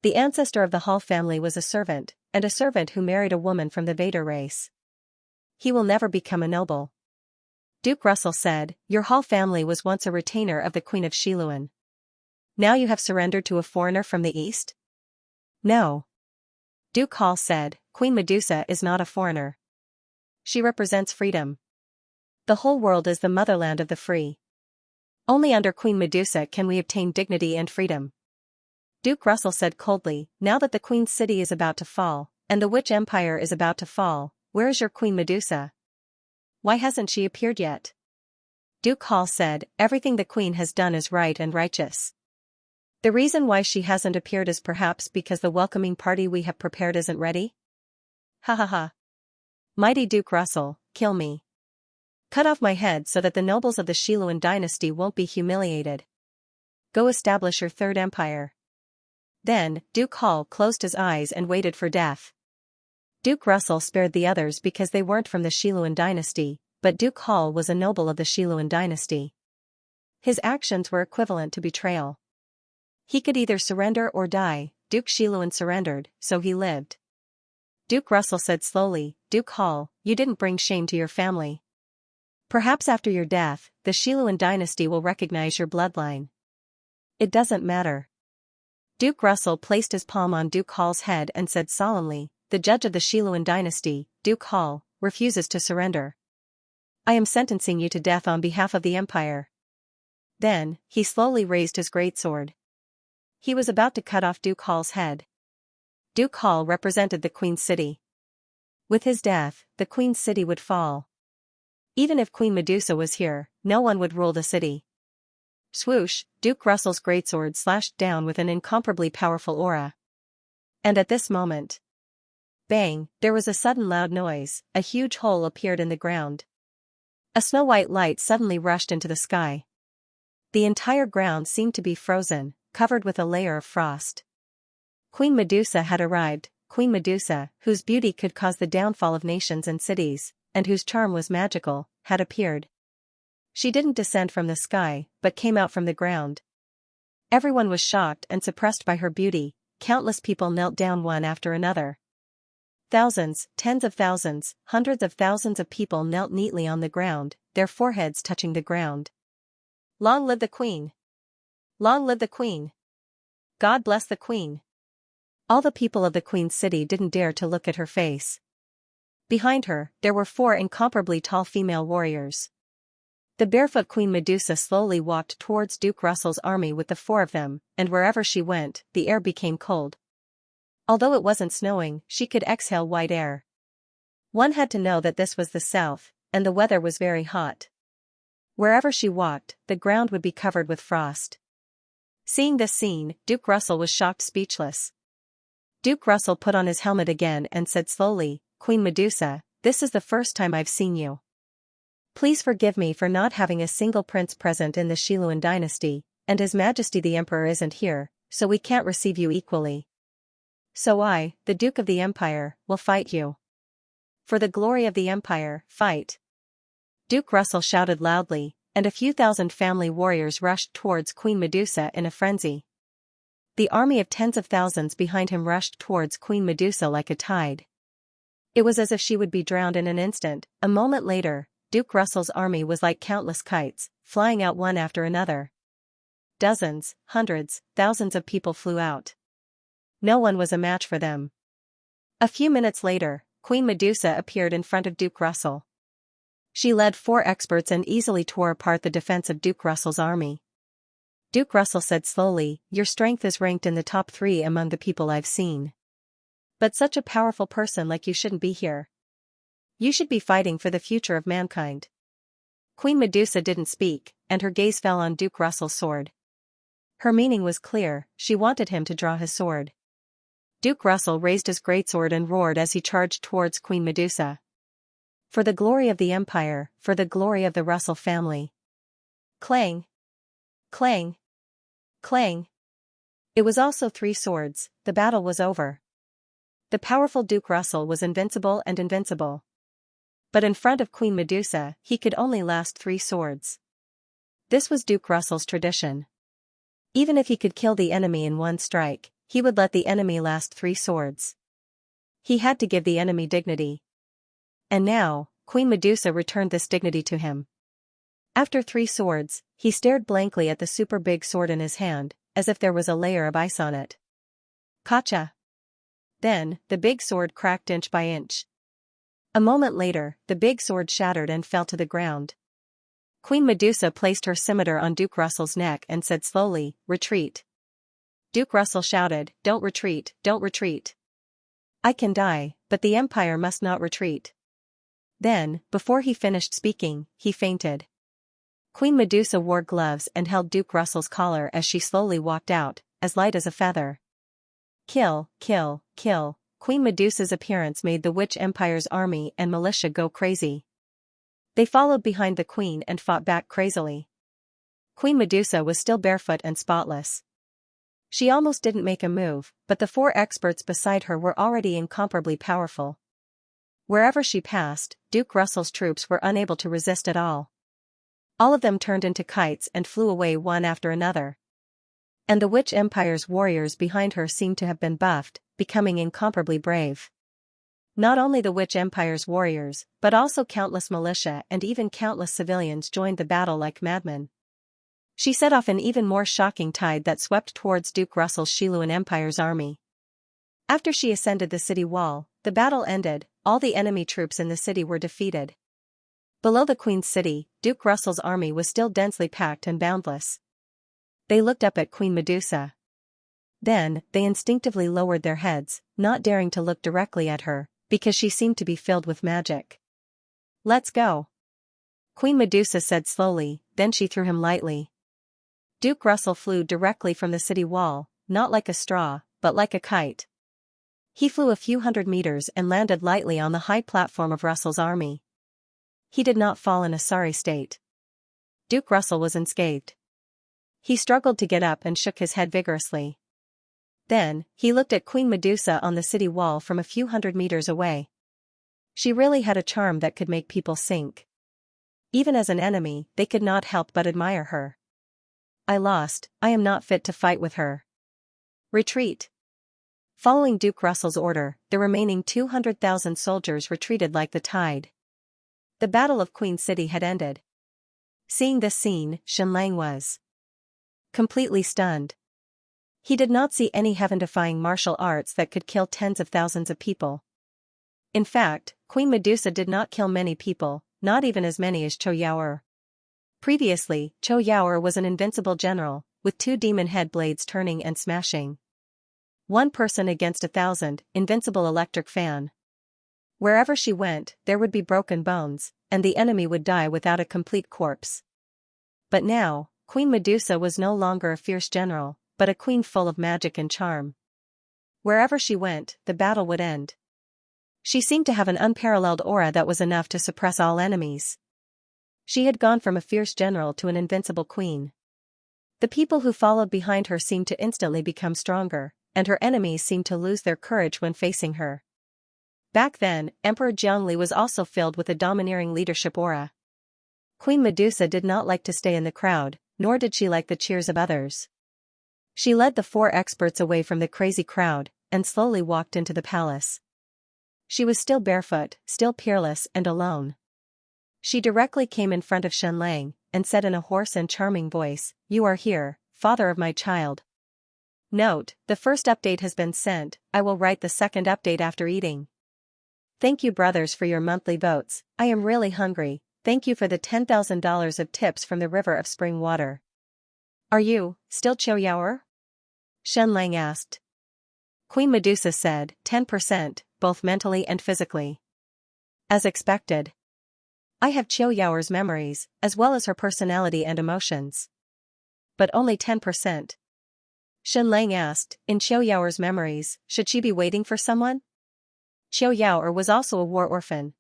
The ancestor of the Hall family was a servant, and a servant who married a woman from the Vader race. He will never become a noble. Duke Russell said, your Hall family was once a retainer of the Queen of Xiluan. Now you have surrendered to a foreigner from the east? No. Duke Hall said, Queen Medusa is not a foreigner. She represents freedom. The whole world is the motherland of the free. Only under Queen Medusa can we obtain dignity and freedom. Duke Russell said coldly, now that the Queen's city is about to fall, and the Witch Empire is about to fall, where is your Queen Medusa? Why hasn't she appeared yet? Duke Hall said, everything the Queen has done is right and righteous. The reason why she hasn't appeared is perhaps because the welcoming party we have prepared isn't ready? Ha ha ha. Mighty Duke Russell, kill me. Cut off my head so that the nobles of the Xiluan dynasty won't be humiliated. Go establish your Third Empire. Then, Duke Hall closed his eyes and waited for death. Duke Russell spared the others because they weren't from the Xiluan dynasty, but Duke Hall was a noble of the Xiluan dynasty. His actions were equivalent to betrayal. He could either surrender or die. Duke Xiluan surrendered, so he lived. Duke Russell said slowly, Duke Hall, you didn't bring shame to your family. Perhaps after your death, the Xiluan dynasty will recognize your bloodline. It doesn't matter. Duke Russell placed his palm on Duke Hall's head and said solemnly, the judge of the Xiluan dynasty, Duke Hall, refuses to surrender. I am sentencing you to death on behalf of the Empire. Then, he slowly raised his greatsword. He was about to cut off Duke Hall's head. Duke Hall represented the Queen's city. With his death, the Queen's city would fall. Even if Queen Medusa was here, no one would rule the city. Swoosh, Duke Russell's greatsword slashed down with an incomparably powerful aura. And at this moment, bang, there was a sudden loud noise, a huge hole appeared in the ground. A snow-white light suddenly rushed into the sky. The entire ground seemed to be frozen, covered with a layer of frost. Queen Medusa had arrived, Queen Medusa, whose beauty could cause the downfall of nations and cities, and whose charm was magical, had appeared. She didn't descend from the sky, but came out from the ground. Everyone was shocked and suppressed by her beauty. Countless people knelt down one after another. Thousands, tens of thousands, hundreds of thousands of people knelt neatly on the ground, their foreheads touching the ground. Long live the Queen! Long live the Queen! God bless the Queen! All the people of the Queen's city didn't dare to look at her face. Behind her, there were 4 incomparably tall female warriors. The barefoot Queen Medusa slowly walked towards Duke Russell's army with the 4 of them, and wherever she went, the air became cold. Although it wasn't snowing, she could exhale white air. One had to know that this was the south, and the weather was very hot. Wherever she walked, the ground would be covered with frost. Seeing this scene, Duke Russell was shocked speechless. Duke Russell put on his helmet again and said slowly, "Queen Medusa, this is the first time I've seen you. Please forgive me for not having a single prince present in the Xiluan dynasty, and His Majesty the Emperor isn't here, so we can't receive you equally. So I, the Duke of the Empire, will fight you. For the glory of the Empire, fight." Duke Russell shouted loudly, and a few thousand family warriors rushed towards Queen Medusa in a frenzy. The army of tens of thousands behind him rushed towards Queen Medusa like a tide. It was as if she would be drowned in an instant. A moment later, Duke Russell's army was like countless kites, flying out one after another. Dozens, hundreds, thousands of people flew out. No one was a match for them. A few minutes later, Queen Medusa appeared in front of Duke Russell. She led 4 experts and easily tore apart the defense of Duke Russell's army. Duke Russell said slowly, "Your strength is ranked in the top 3 among the people I've seen. But such a powerful person like you shouldn't be here. You should be fighting for the future of mankind." Queen Medusa didn't speak, and her gaze fell on Duke Russell's sword. Her meaning was clear, she wanted him to draw his sword. Duke Russell raised his greatsword and roared as he charged towards Queen Medusa. "For the glory of the Empire, for the glory of the Russell family." Clang! Clang! Clang! It was also 3 swords, the battle was over. The powerful Duke Russell was invincible and invincible. But in front of Queen Medusa, he could only last 3 swords. This was Duke Russell's tradition. Even if he could kill the enemy in 1 strike, he would let the enemy last 3 swords. He had to give the enemy dignity. And now, Queen Medusa returned this dignity to him. After 3 swords, he stared blankly at the super big sword in his hand, as if there was a layer of ice on it. Gotcha! Then, the big sword cracked inch by inch. A moment later, the big sword shattered and fell to the ground. Queen Medusa placed her scimitar on Duke Russell's neck and said slowly, "Retreat." Duke Russell shouted, "Don't retreat, don't retreat. I can die, but the Empire must not retreat." Then, before he finished speaking, he fainted. Queen Medusa wore gloves and held Duke Russell's collar as she slowly walked out, as light as a feather. Kill, kill, kill. Queen Medusa's appearance made the Witch Empire's army and militia go crazy. They followed behind the queen and fought back crazily. Queen Medusa was still barefoot and spotless. She almost didn't make a move, but the 4 experts beside her were already incomparably powerful. Wherever she passed, Duke Russell's troops were unable to resist at all. All of them turned into kites and flew away one after another. And the Witch Empire's warriors behind her seemed to have been buffed, becoming incomparably brave. Not only the Witch Empire's warriors, but also countless militia and even countless civilians joined the battle like madmen. She set off an even more shocking tide that swept towards Duke Russell's Xiluan Empire's army. After she ascended the city wall, the battle ended, all the enemy troops in the city were defeated. Below the Queen's city, Duke Russell's army was still densely packed and boundless. They looked up at Queen Medusa. Then, they instinctively lowered their heads, not daring to look directly at her, because she seemed to be filled with magic. "Let's go," Queen Medusa said slowly, then she threw him lightly. Duke Russell flew directly from the city wall, not like a straw, but like a kite. He flew a few hundred meters and landed lightly on the high platform of Russell's army. He did not fall in a sorry state. Duke Russell was unscathed. He struggled to get up and shook his head vigorously. Then, he looked at Queen Medusa on the city wall from a few hundred meters away. She really had a charm that could make people sink. Even as an enemy, they could not help but admire her. "I lost, I am not fit to fight with her. Retreat." Following Duke Russell's order, the remaining 200,000 soldiers retreated like the tide. The Battle of Queen City had ended. Seeing this scene, Xianxia was completely stunned. He did not see any heaven-defying martial arts that could kill tens of thousands of people. In fact, Queen Medusa did not kill many people, not even as many as Chou Yaoer. Previously, Chou Yaoer was an invincible general, with 2 demon head blades turning and smashing. 1 person against 1,000, invincible electric fan. Wherever she went, there would be broken bones, and the enemy would die without a complete corpse. But now, Queen Medusa was no longer a fierce general, but a queen full of magic and charm. Wherever she went, the battle would end. She seemed to have an unparalleled aura that was enough to suppress all enemies. She had gone from a fierce general to an invincible queen. The people who followed behind her seemed to instantly become stronger, and her enemies seemed to lose their courage when facing her. Back then, Emperor Xianxia was also filled with a domineering leadership aura. Queen Medusa did not like to stay in the crowd, nor did she like the cheers of others. She led the 4 experts away from the crazy crowd, and slowly walked into the palace. She was still barefoot, still peerless and alone. She directly came in front of Xianxia, and said in a hoarse and charming voice, "You are here, father of my child. Note, the first update has been sent, I will write the second update after eating. Thank you brothers for your monthly votes, I am really hungry, thank you for the $10,000 of tips from the river of spring water." "Are you, still Chou Yaoer?" Xianxia asked. Queen Medusa said, 10%, both mentally and physically. As expected. I have Chou Yaoer's memories, as well as her personality and emotions. But only 10%. Xianxia asked, in Chou Yaoer's memories, should she be waiting for someone? Chou Yaoer was also a war orphan.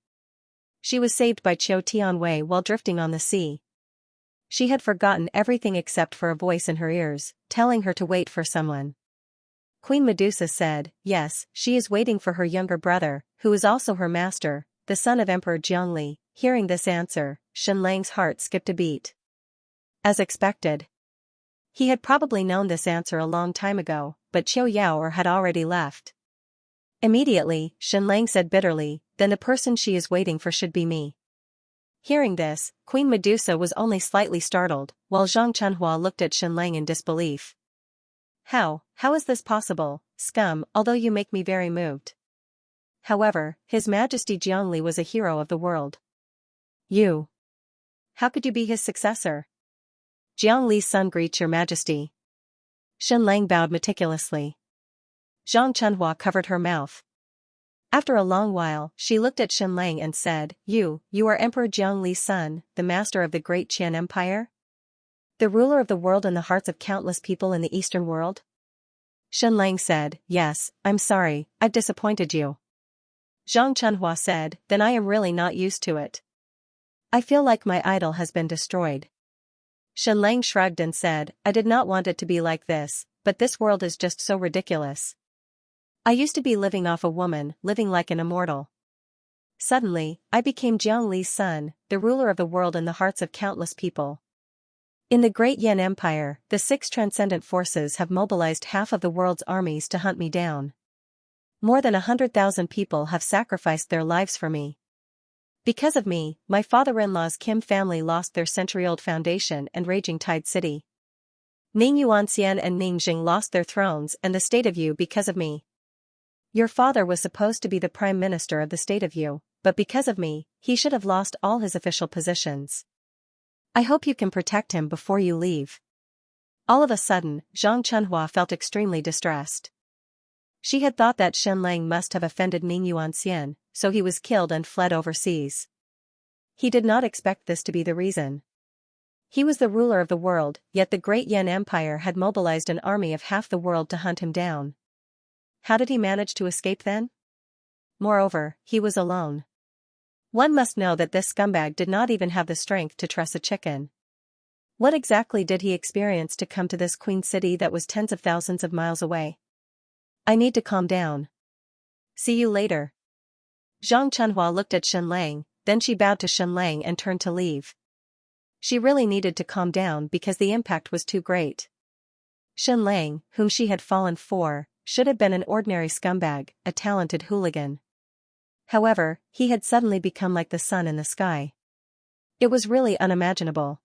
She was saved by Chou Tianwei while drifting on the sea. She had forgotten everything except for a voice in her ears, telling her to wait for someone. Queen Medusa said, yes, she is waiting for her younger brother, who is also her master, the son of Emperor Xianxia. Hearing this answer, Xianxia's heart skipped a beat. As expected. He had probably known this answer a long time ago, but Chou Yaoer had already left. Immediately, Xianxia said bitterly, then the person she is waiting for should be me. Hearing this, Queen Medusa was only slightly startled, while Zhang Chunhua looked at Xianxia in disbelief. How is this possible, scum, although you make me very moved. However, His Majesty Xianxia was a hero of the world. You. How could you be his successor? Xianxia's son greets your majesty. Xianxia bowed meticulously. Zhang Chunhua covered her mouth. After a long while, she looked at Xianxia and said, You are Emperor Xianxia's son, the master of the great Qian Empire? The ruler of the world and the hearts of countless people in the Eastern world? Xianxia said, yes, I'm sorry, I've disappointed you. Zhang Chunhua said, then I am really not used to it. I feel like my idol has been destroyed. Xianxia shrugged and said, I did not want it to be like this, but this world is just so ridiculous. I used to be living off a woman, living like an immortal. Suddenly, I became Xianxia's son, the ruler of the world in the hearts of countless people. In the great Yan Empire, the 6 transcendent forces have mobilized half of the world's armies to hunt me down. More than 100,000 people have sacrificed their lives for me. Because of me, my father-in-law's Kim family lost their century-old foundation and raging Tide City. Ning Yuanxian and Ning Jing lost their thrones and the state of Yu because of me. Your father was supposed to be the prime minister of the state of Yu, but because of me, he should have lost all his official positions. I hope you can protect him before you leave. All of a sudden, Zhang Chunhua felt extremely distressed. She had thought that Shenlang must have offended Ming Yuanxian, so he was killed and fled overseas. He did not expect this to be the reason. He was the ruler of the world, yet the great Yan Empire had mobilized an army of half the world to hunt him down. How did he manage to escape then? Moreover, he was alone. One must know that this scumbag did not even have the strength to truss a chicken. What exactly did he experience to come to this queen city that was tens of thousands of miles away? I need to calm down. See you later. Zhang Chunhua looked at Shenlang, then she bowed to Shenlang and turned to leave. She really needed to calm down because the impact was too great. Shenlang, whom she had fallen for, should have been an ordinary scumbag, a talented hooligan. However, he had suddenly become like the sun in the sky. It was really unimaginable.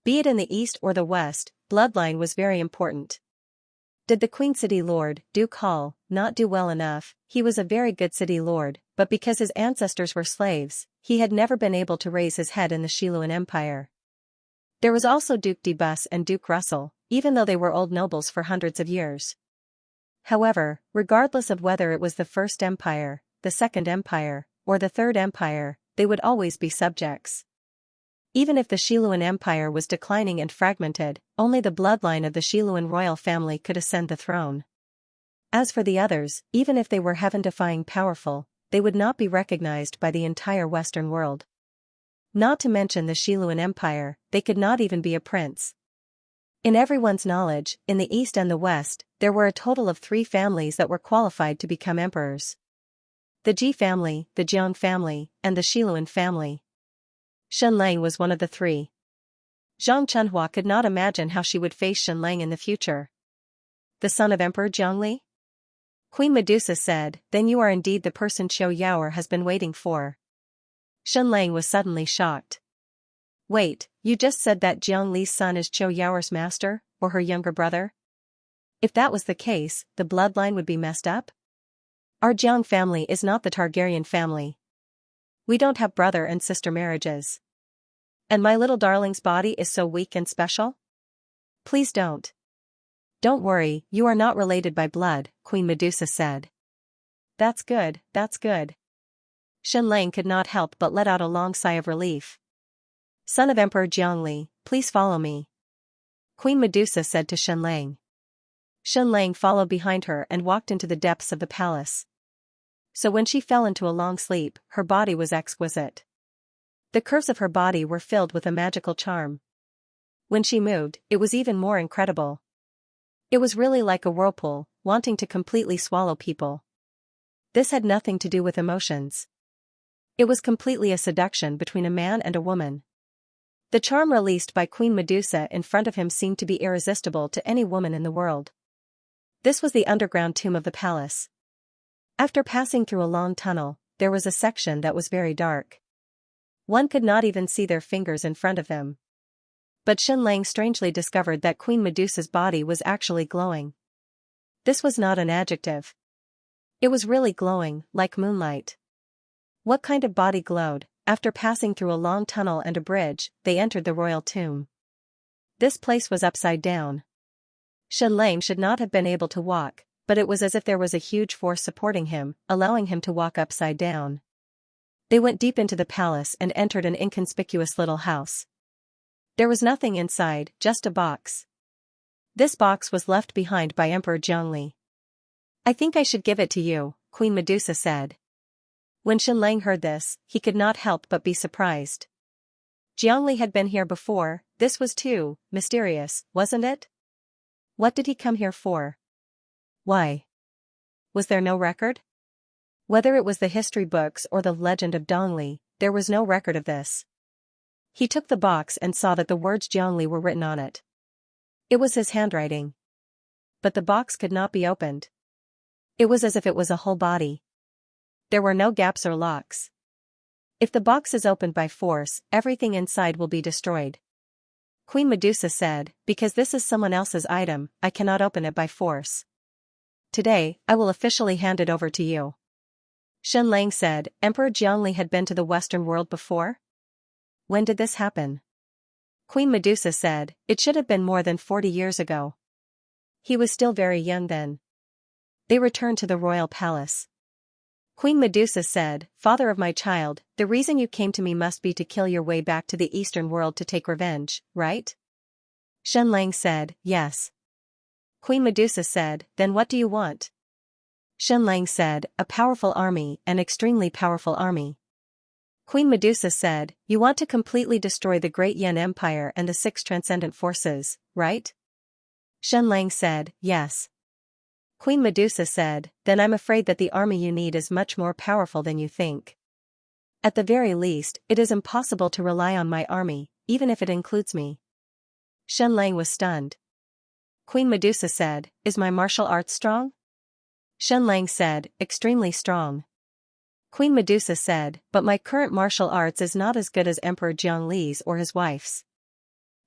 Be it in the east or the west, bloodline was very important. Did the Queen City Lord, Duke Hall, not do well enough? He was a very good city lord, but because his ancestors were slaves, he had never been able to raise his head in the Xiluan Empire. There was also Duke de Bus and Duke Russell, even though they were old nobles for hundreds of years. However, regardless of whether it was the First Empire, the Second Empire, or the Third Empire, they would always be subjects. Even if the Xiluan Empire was declining and fragmented, only the bloodline of the Xiluan royal family could ascend the throne. As for the others, even if they were heaven-defying powerful, they would not be recognized by the entire Western world. Not to mention the Xiluan Empire, they could not even be a prince. In everyone's knowledge, in the East and the West, there were a total of 3 families that were qualified to become emperors. The Ji family, the Jiang family, and the Xiluan family. Shenlang was one of the 3. Zhang Chunhua could not imagine how she would face Shenlang in the future. The son of Emperor Jiangli? Queen Medusa said, then you are indeed the person Qiu Yaoer has been waiting for. Shenlang was suddenly shocked. Wait, you just said that Jiangli's son is Qiu Yaoer's master, or her younger brother? If that was the case, the bloodline would be messed up? Our Jiang family is not the Targaryen family. We don't have brother and sister marriages. And my little darling's body is so weak and special? Please don't. Don't worry, you are not related by blood, Queen Medusa said. That's good, that's good. Shenlang could not help but let out a long sigh of relief. Son of Emperor Jiangli, please follow me. Queen Medusa said to Shenlang. Shenlang followed behind her and walked into the depths of the palace. So when she fell into a long sleep, her body was exquisite. The curves of her body were filled with a magical charm. When she moved, it was even more incredible. It was really like a whirlpool, wanting to completely swallow people. This had nothing to do with emotions. It was completely a seduction between a man and a woman. The charm released by Queen Medusa in front of him seemed to be irresistible to any woman in the world. This was the underground tomb of the palace. After passing through a long tunnel, there was a section that was very dark. One could not even see their fingers in front of them. But Shenlang strangely discovered that Queen Medusa's body was actually glowing. This was not an adjective. It was really glowing, like moonlight. What kind of body glowed? After passing through a long tunnel and a bridge, they entered the royal tomb. This place was upside down. Shenlang should not have been able to walk, but it was as if there was a huge force supporting him, allowing him to walk upside down. They went deep into the palace and entered an inconspicuous little house. There was nothing inside, just a box. This box was left behind by Emperor Jiangli. I think I should give it to you, Queen Medusa said. When Shenlang heard this, he could not help but be surprised. Jiangli had been here before, this was too mysterious, wasn't it? What did he come here for? Why? Was there no record? Whether it was the history books or the legend of Dongli, there was no record of this. He took the box and saw that the words Jiangli were written on it. It was his handwriting. But the box could not be opened. It was as if it was a whole body. There were no gaps or locks. If the box is opened by force, everything inside will be destroyed. Queen Medusa said, because this is someone else's item, I cannot open it by force. Today, I will officially hand it over to you. Shen Lang said, Emperor Jiangli had been to the Western world before? When did this happen? Queen Medusa said, it should have been more than 40 years ago. He was still very young then. They returned to the royal palace. Queen Medusa said, Father of my child, the reason you came to me must be to kill your way back to the Eastern world to take revenge, right? Shen Lang said, yes. Queen Medusa said, then what do you want? Shen Lang said, a powerful army, an extremely powerful army. Queen Medusa said, you want to completely destroy the Great Yan Empire and the 6 transcendent forces, right? Shen Lang said, yes. Queen Medusa said, then I'm afraid that the army you need is much more powerful than you think. At the very least, it is impossible to rely on my army, even if it includes me. Shen Lang was stunned. Queen Medusa said, is my martial arts strong? Shen Lang said, extremely strong. Queen Medusa said, but my current martial arts is not as good as Emperor Jiangli's or his wife's.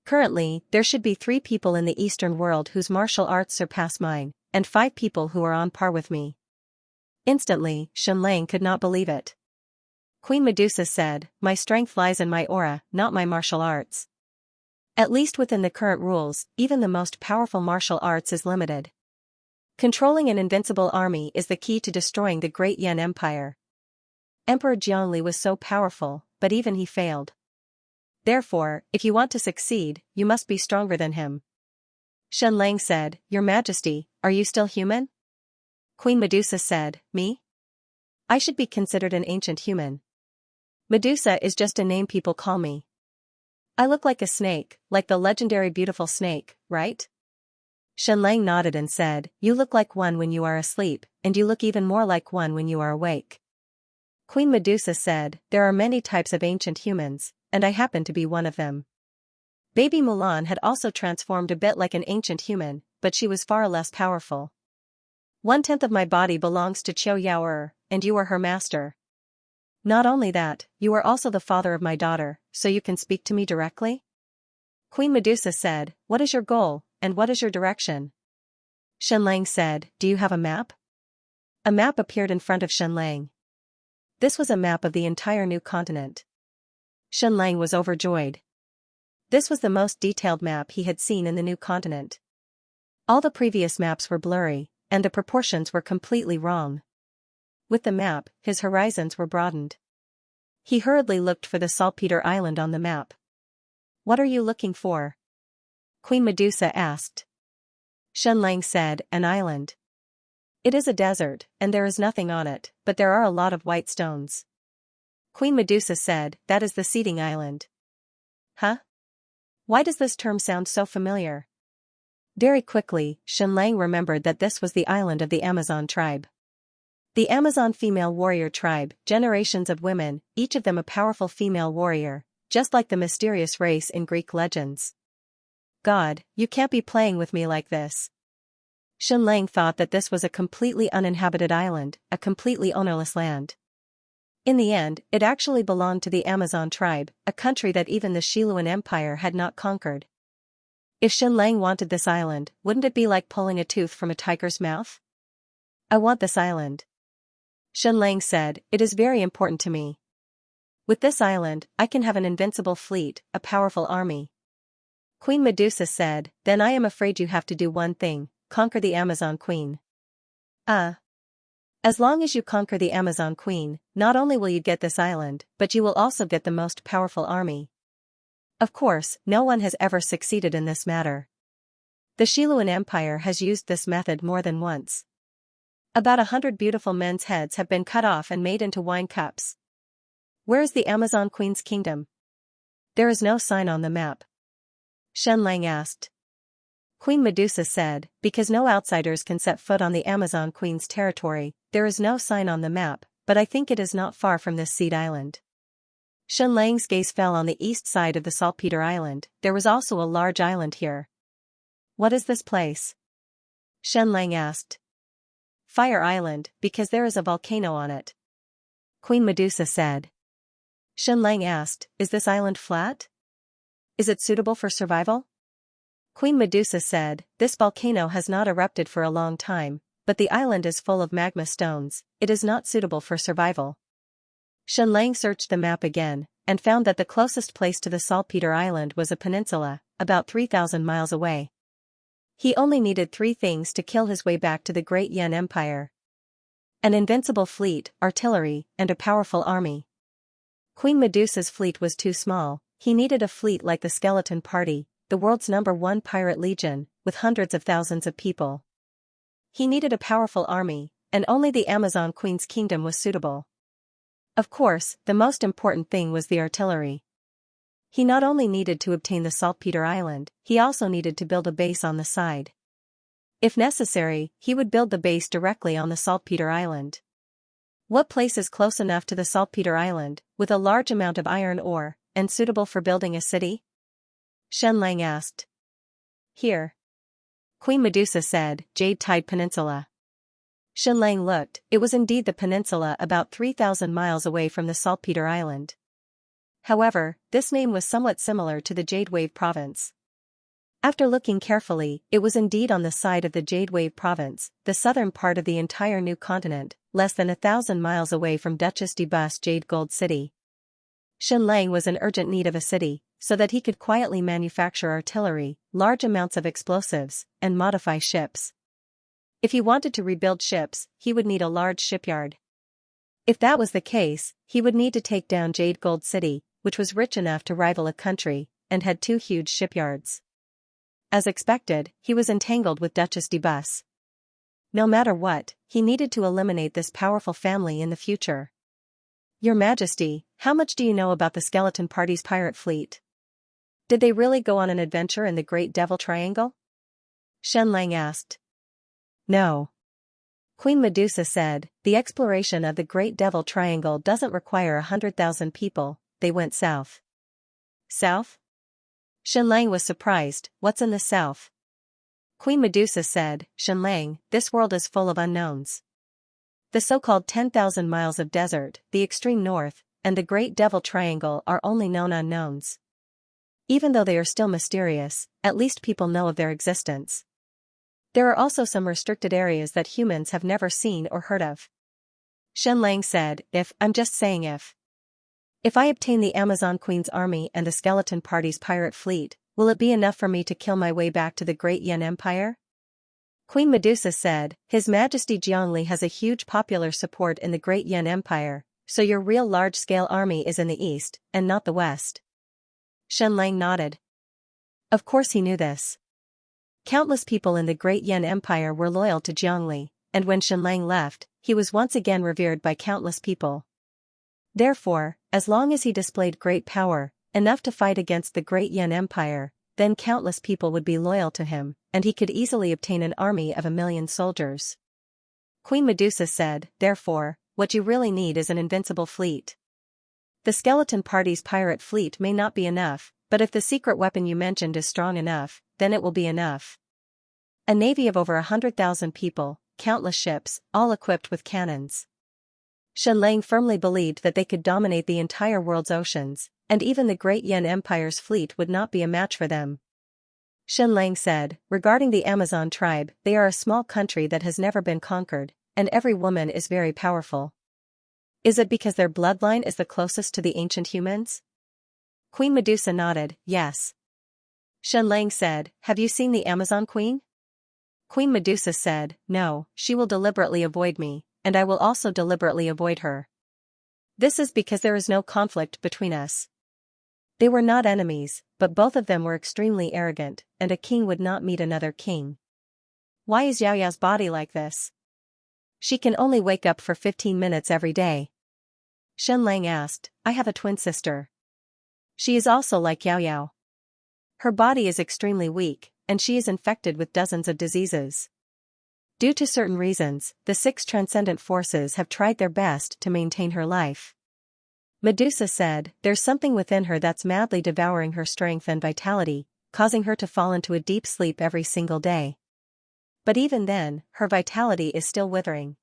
Currently, there should be 3 people in the Eastern world whose martial arts surpass mine, and 5 people who are on par with me. Instantly, Shen Lang could not believe it. Queen Medusa said, my strength lies in my aura, not my martial arts. At least within the current rules, even the most powerful martial arts is limited. Controlling an invincible army is the key to destroying the Great Yan Empire. Emperor Jiangli was so powerful, but even he failed. Therefore, if you want to succeed, you must be stronger than him. Shen Lang said, Your Majesty, are you still human? Queen Medusa said, Me? I should be considered an ancient human. Medusa is just a name people call me. I look like a snake, like the legendary beautiful snake, right? Shen Lang nodded and said, You look like one when you are asleep, and you look even more like one when you are awake. Queen Medusa said, There are many types of ancient humans, and I happen to be one of them. Baby Mulan had also transformed a bit like an ancient human, but she was far less powerful. 1/10 of my body belongs to Qiu Yaoer, and you are her master. Not only that, you are also the father of my daughter, so you can speak to me directly? Queen Medusa said, What is your goal, and what is your direction? Shen Lang said, Do you have a map? A map appeared in front of Shen Lang. This was a map of the entire new continent. Shen Lang was overjoyed. This was the most detailed map he had seen in the new continent. All the previous maps were blurry, and the proportions were completely wrong. With the map, his horizons were broadened. He hurriedly looked for the saltpeter island on the map. What are you looking for? Queen Medusa asked. Shen Lang said, An island. It is a desert, and there is nothing on it, but there are a lot of white stones. Queen Medusa said, That is the seeding island. Huh? Why does this term sound so familiar? Very quickly, Shen Lang remembered that this was the island of the Amazon tribe. The Amazon female warrior tribe, generations of women, each of them a powerful female warrior, just like the mysterious race in Greek legends. God, you can't be playing with me like this. Shen Lang thought that this was a completely uninhabited island, a completely ownerless land. In the end, it actually belonged to the Amazon tribe, a country that even the Xiluan Empire had not conquered. If Shen Lang wanted this island, wouldn't it be like pulling a tooth from a tiger's mouth? I want this island. Shen Lang said, It is very important to me. With this island, I can have an invincible fleet, a powerful army. Queen Medusa said, Then I am afraid you have to do one thing, conquer the Amazon Queen. As long as you conquer the Amazon Queen, not only will you get this island, but you will also get the most powerful army. Of course, no one has ever succeeded in this matter. The Xiluan Empire has used this method more than once. About 100 beautiful men's heads have been cut off and made into wine cups. Where is the Amazon Queen's kingdom? There is no sign on the map. Shen Lang asked. Queen Medusa said, Because no outsiders can set foot on the Amazon Queen's territory, there is no sign on the map, but I think it is not far from this seed island. Shen Lang's gaze fell on the east side of the saltpeter island. There was also a large island here. What is this place? Shen Lang asked. Fire Island, because there is a volcano on it. Queen Medusa said. Shen Lang asked, Is this island flat? Is it suitable for survival? Queen Medusa said, This volcano has not erupted for a long time, but the island is full of magma stones, it is not suitable for survival. Xianxia searched the map again, and found that the closest place to the saltpeter island was a peninsula, about 3,000 miles away. He only needed 3 things to kill his way back to the Great Yan Empire: an invincible fleet, artillery, and a powerful army. Queen Medusa's fleet was too small. He needed a fleet like the Skeleton Party, the world's #1 pirate legion, with hundreds of thousands of people. He needed a powerful army, and only the Amazon Queen's kingdom was suitable. Of course, the most important thing was the artillery. He not only needed to obtain the saltpeter island, he also needed to build a base on the side. If necessary, he would build the base directly on the saltpeter island. What place is close enough to the saltpeter island, with a large amount of iron ore, and suitable for building a city? Xianxia asked. Here. Queen Medusa said, Jade-Tide Peninsula. Xianxia looked, it was indeed the peninsula about 3,000 miles away from the saltpeter island. However, this name was somewhat similar to the Jade Wave province. After looking carefully, it was indeed on the side of the Jade Wave province, the southern part of the entire new continent, less than 1,000 miles away from Duchess de Bus Jade Gold City. Xianxia was in urgent need of a city, so that he could quietly manufacture artillery, large amounts of explosives, and modify ships. If he wanted to rebuild ships, he would need a large shipyard. If that was the case, he would need to take down Jade Gold City, which was rich enough to rival a country, and had 2 huge shipyards. As expected, he was entangled with Duchess de Bus. No matter what, he needed to eliminate this powerful family in the future. Your Majesty, how much do you know about the Skeleton Party's pirate fleet? Did they really go on an adventure in the Great Devil Triangle? Xianxia asked. No. Queen Medusa said, the exploration of the Great Devil Triangle doesn't require 100,000 people, they went south. South? Xianxia was surprised, what's in the south? Queen Medusa said, Xianxia, this world is full of unknowns. The so-called 10,000 miles of desert, the extreme north, and the Great Devil Triangle are only known unknowns. Even though they are still mysterious, at least people know of their existence. There are also some restricted areas that humans have never seen or heard of. Xianxia said, I'm just saying if. If I obtain the Amazon Queen's army and the Skeleton Party's pirate fleet, will it be enough for me to kill my way back to the Great Yan Empire? Queen Medusa said, His Majesty Zhongli has a huge popular support in the Great Yan Empire, so your real large-scale army is in the east, and not the west. Xianxia nodded. Of course he knew this. Countless people in the Great Yan Empire were loyal to Zhongli, and when Xianxia left, he was once again revered by countless people. Therefore, as long as he displayed great power, enough to fight against the Great Yan Empire, then countless people would be loyal to him, and he could easily obtain an army of 1,000,000 soldiers. Queen Medusa said, therefore, what you really need is an invincible fleet. The Skeleton Party's pirate fleet may not be enough, but if the secret weapon you mentioned is strong enough, then it will be enough. A navy of over 100,000 people, countless ships, all equipped with cannons. Xianxia firmly believed that they could dominate the entire world's oceans, and even the Great Yan Empire's fleet would not be a match for them. Xianxia said, regarding the Amazon tribe, they are a small country that has never been conquered, and every woman is very powerful. Is it because their bloodline is the closest to the ancient humans? Queen Medusa nodded, yes. Xianxia said, have you seen the Amazon Queen? Queen Medusa said, no, she will deliberately avoid me, and I will also deliberately avoid her. This is because there is no conflict between us. They were not enemies, but both of them were extremely arrogant, and a king would not meet another king. Why is Xiaoyao's body like this? She can only wake up for 15 minutes every day. Xianxia asked, I have a twin sister. She is also like Xiaoyao. Her body is extremely weak, and she is infected with dozens of diseases. Due to certain reasons, the 6 transcendent forces have tried their best to maintain her life. Medusa said, there's something within her that's madly devouring her strength and vitality, causing her to fall into a deep sleep every single day. But even then, her vitality is still withering.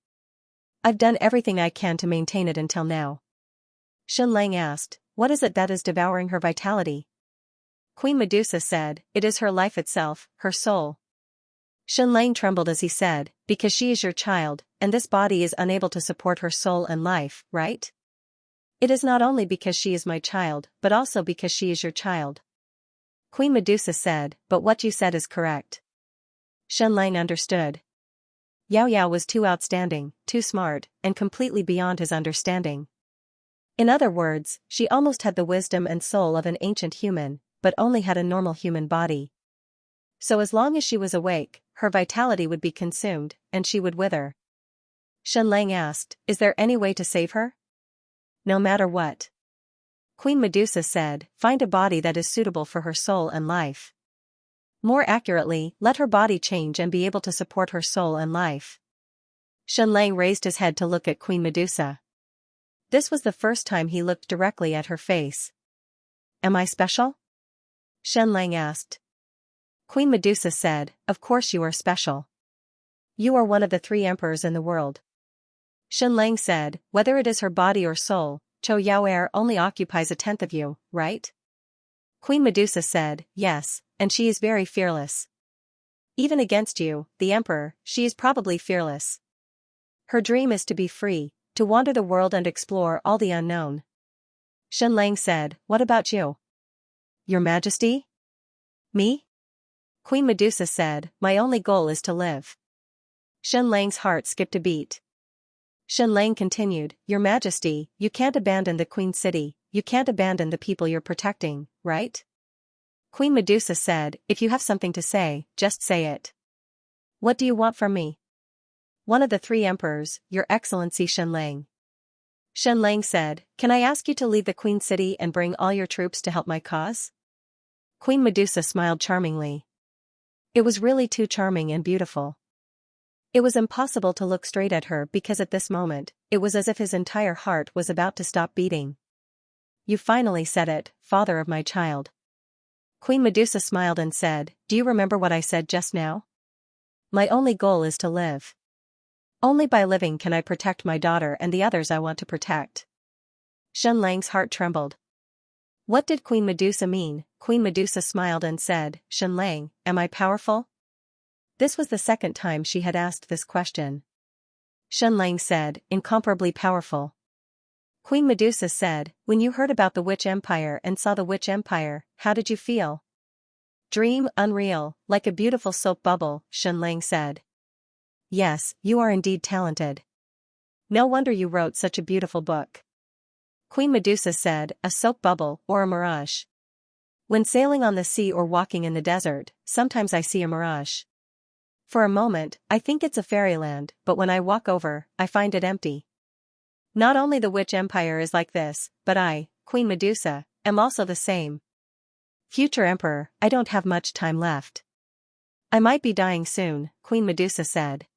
I've done everything I can to maintain it until now. Xianxia asked, what is it that is devouring her vitality? Queen Medusa said, it is her life itself, her soul. Shenlang trembled as he said, because she is your child, and this body is unable to support her soul and life, right? It is not only because she is my child, but also because she is your child. Queen Medusa said, but what you said is correct. Shenlang understood. Yao Yao was too outstanding, too smart, and completely beyond his understanding. In other words, she almost had the wisdom and soul of an ancient human, but only had a normal human body. So as long as she was awake, her vitality would be consumed, and she would wither. Shenlang asked, is there any way to save her? No matter what. Queen Medusa said, find a body that is suitable for her soul and life. More accurately, let her body change and be able to support her soul and life. Shenlang raised his head to look at Queen Medusa. This was the first time he looked directly at her face. Am I special? Shenlang asked. Queen Medusa said, of course you are special. You are one of the 3 emperors in the world. Shenlang said, whether it is her body or soul, Chou Yaoer only occupies 1/10 of you, right? Queen Medusa said, yes, and she is very fearless. Even against you, the emperor, she is probably fearless. Her dream is to be free, to wander the world and explore all the unknown. Shenlang said, what about you? Your Majesty? Me? Queen Medusa said, my only goal is to live. Shenlang's heart skipped a beat. Shenlang continued, Your Majesty, you can't abandon the Queen City, you can't abandon the people you're protecting, right? Queen Medusa said, if you have something to say, just say it. What do you want from me? One of the 3 emperors, Your Excellency Shenlang. Shenlang said, can I ask you to leave the Queen City and bring all your troops to help my cause? Queen Medusa smiled charmingly. It was really too charming and beautiful. It was impossible to look straight at her because at this moment, it was as if his entire heart was about to stop beating. You finally said it, father of my child. Queen Medusa smiled and said, do you remember what I said just now? My only goal is to live. Only by living can I protect my daughter and the others I want to protect. Shenlang's heart trembled. What did Queen Medusa mean? Queen Medusa smiled and said, Shenlang, am I powerful? This was the second time she had asked this question. Shenlang said, incomparably powerful. Queen Medusa said, when you heard about the Witch Empire and saw the Witch Empire, how did you feel? Dream, unreal, like a beautiful soap bubble, Shenlang said. Yes, you are indeed talented. No wonder you wrote such a beautiful book. Queen Medusa said, a soap bubble or a mirage. When sailing on the sea or walking in the desert, sometimes I see a mirage. For a moment, I think it's a fairyland, but when I walk over, I find it empty. Not only the Witch Empire is like this, but I, Queen Medusa, am also the same. Future Emperor, I don't have much time left. I might be dying soon, Queen Medusa said.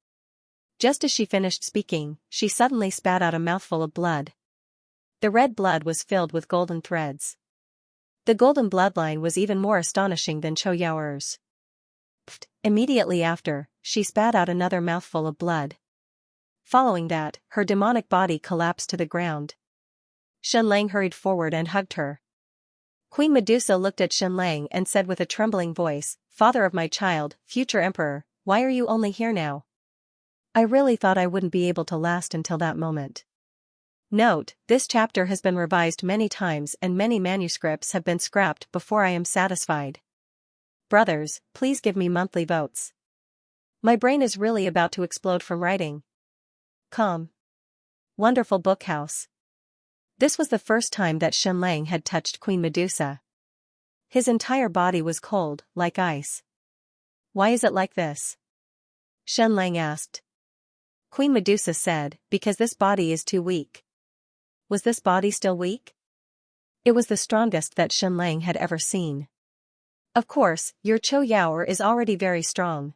Just as she finished speaking, she suddenly spat out a mouthful of blood. The red blood was filled with golden threads. The golden bloodline was even more astonishing than Chou Yaoer's. Immediately after, she spat out another mouthful of blood. Following that, her demonic body collapsed to the ground. Shenlang hurried forward and hugged her. Queen Medusa looked at Shenlang and said with a trembling voice, Father of my child, future emperor, why are you only here now? I really thought I wouldn't be able to last until that moment. Note, this chapter has been revised many times and many manuscripts have been scrapped before I am satisfied. Brothers, please give me monthly votes. My brain is really about to explode from writing. Calm. Wonderful bookhouse. This was the first time that Shenlang had touched Queen Medusa. His entire body was cold, like ice. Why is it like this? Shenlang asked. Queen Medusa said, because this body is too weak. Was this body still weak? It was the strongest that Shenlang had ever seen. Of course, your Chou Yaoer is already very strong.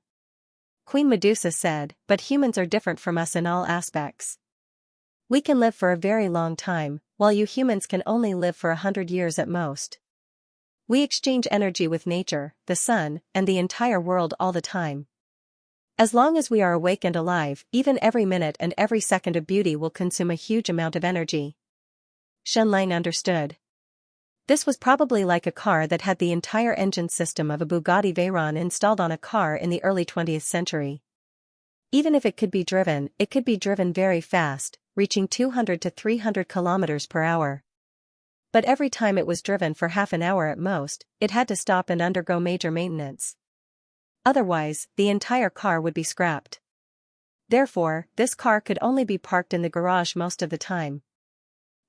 Queen Medusa said, but humans are different from us in all aspects. We can live for a very long time, while you humans can only live for 100 years at most. We exchange energy with nature, the sun, and the entire world all the time. As long as we are awake and alive, even every minute and every second of beauty will consume a huge amount of energy. Shenlang understood. This was probably like a car that had the entire engine system of a Bugatti Veyron installed on a car in the early 20th century. Even if it could be driven very fast, reaching 200 to 300 kilometers per hour. But every time it was driven for half an hour at most, it had to stop and undergo major maintenance. Otherwise, the entire car would be scrapped. Therefore, this car could only be parked in the garage most of the time.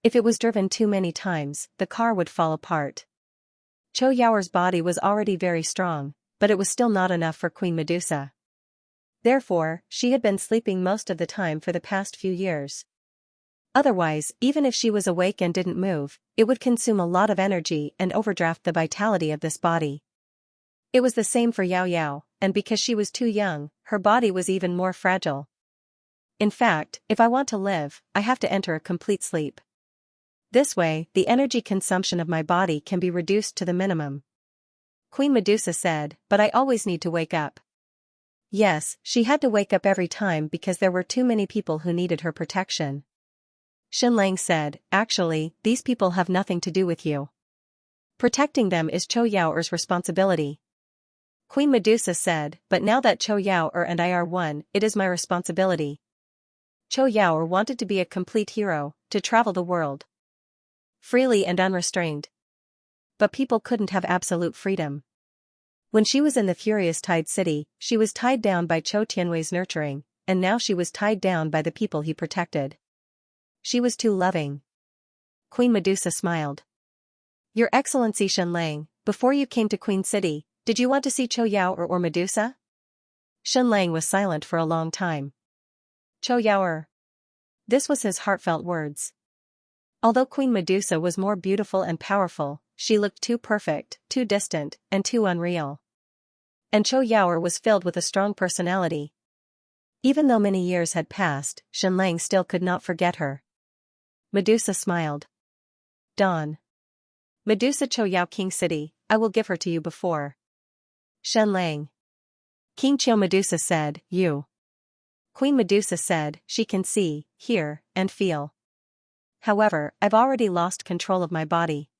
If it was driven too many times, the car would fall apart. Cho Yaoer's body was already very strong, but it was still not enough for Queen Medusa. Therefore, she had been sleeping most of the time for the past few years. Otherwise, even if she was awake and didn't move, it would consume a lot of energy and overdraft the vitality of this body. It was the same for Yao Yao, and because she was too young, her body was even more fragile. In fact, if I want to live, I have to enter a complete sleep. This way, the energy consumption of my body can be reduced to the minimum. Queen Medusa said, but I always need to wake up. Yes, she had to wake up every time because there were too many people who needed her protection. Xianxia said, actually, these people have nothing to do with you. Protecting them is Cho Yaoer's responsibility. Queen Medusa said, but now that Cho Yaoer and I are one, it is my responsibility. Cho Yaoer wanted to be a complete hero, to travel the world freely and unrestrained. But people couldn't have absolute freedom. When she was in the Furious Tide City, she was tied down by Cho Tianwei's nurturing, and now she was tied down by the people he protected. She was too loving. Queen Medusa smiled. Your Excellency Xianxia, before you came to Queen City, did you want to see Cho Yaoer or Medusa? Xianxia was silent for a long time. Cho Yaoer. This was his heartfelt words. Although Queen Medusa was more beautiful and powerful, she looked too perfect, too distant, and too unreal. And Cho Yaoer was filled with a strong personality. Even though many years had passed, Xianxia still could not forget her. Medusa smiled. Dawn. Medusa Cho Yao King City, I will give her to you before. Xianxia. King Cho Medusa said, you. Queen Medusa said, she can see, hear, and feel. However, I've already lost control of my body.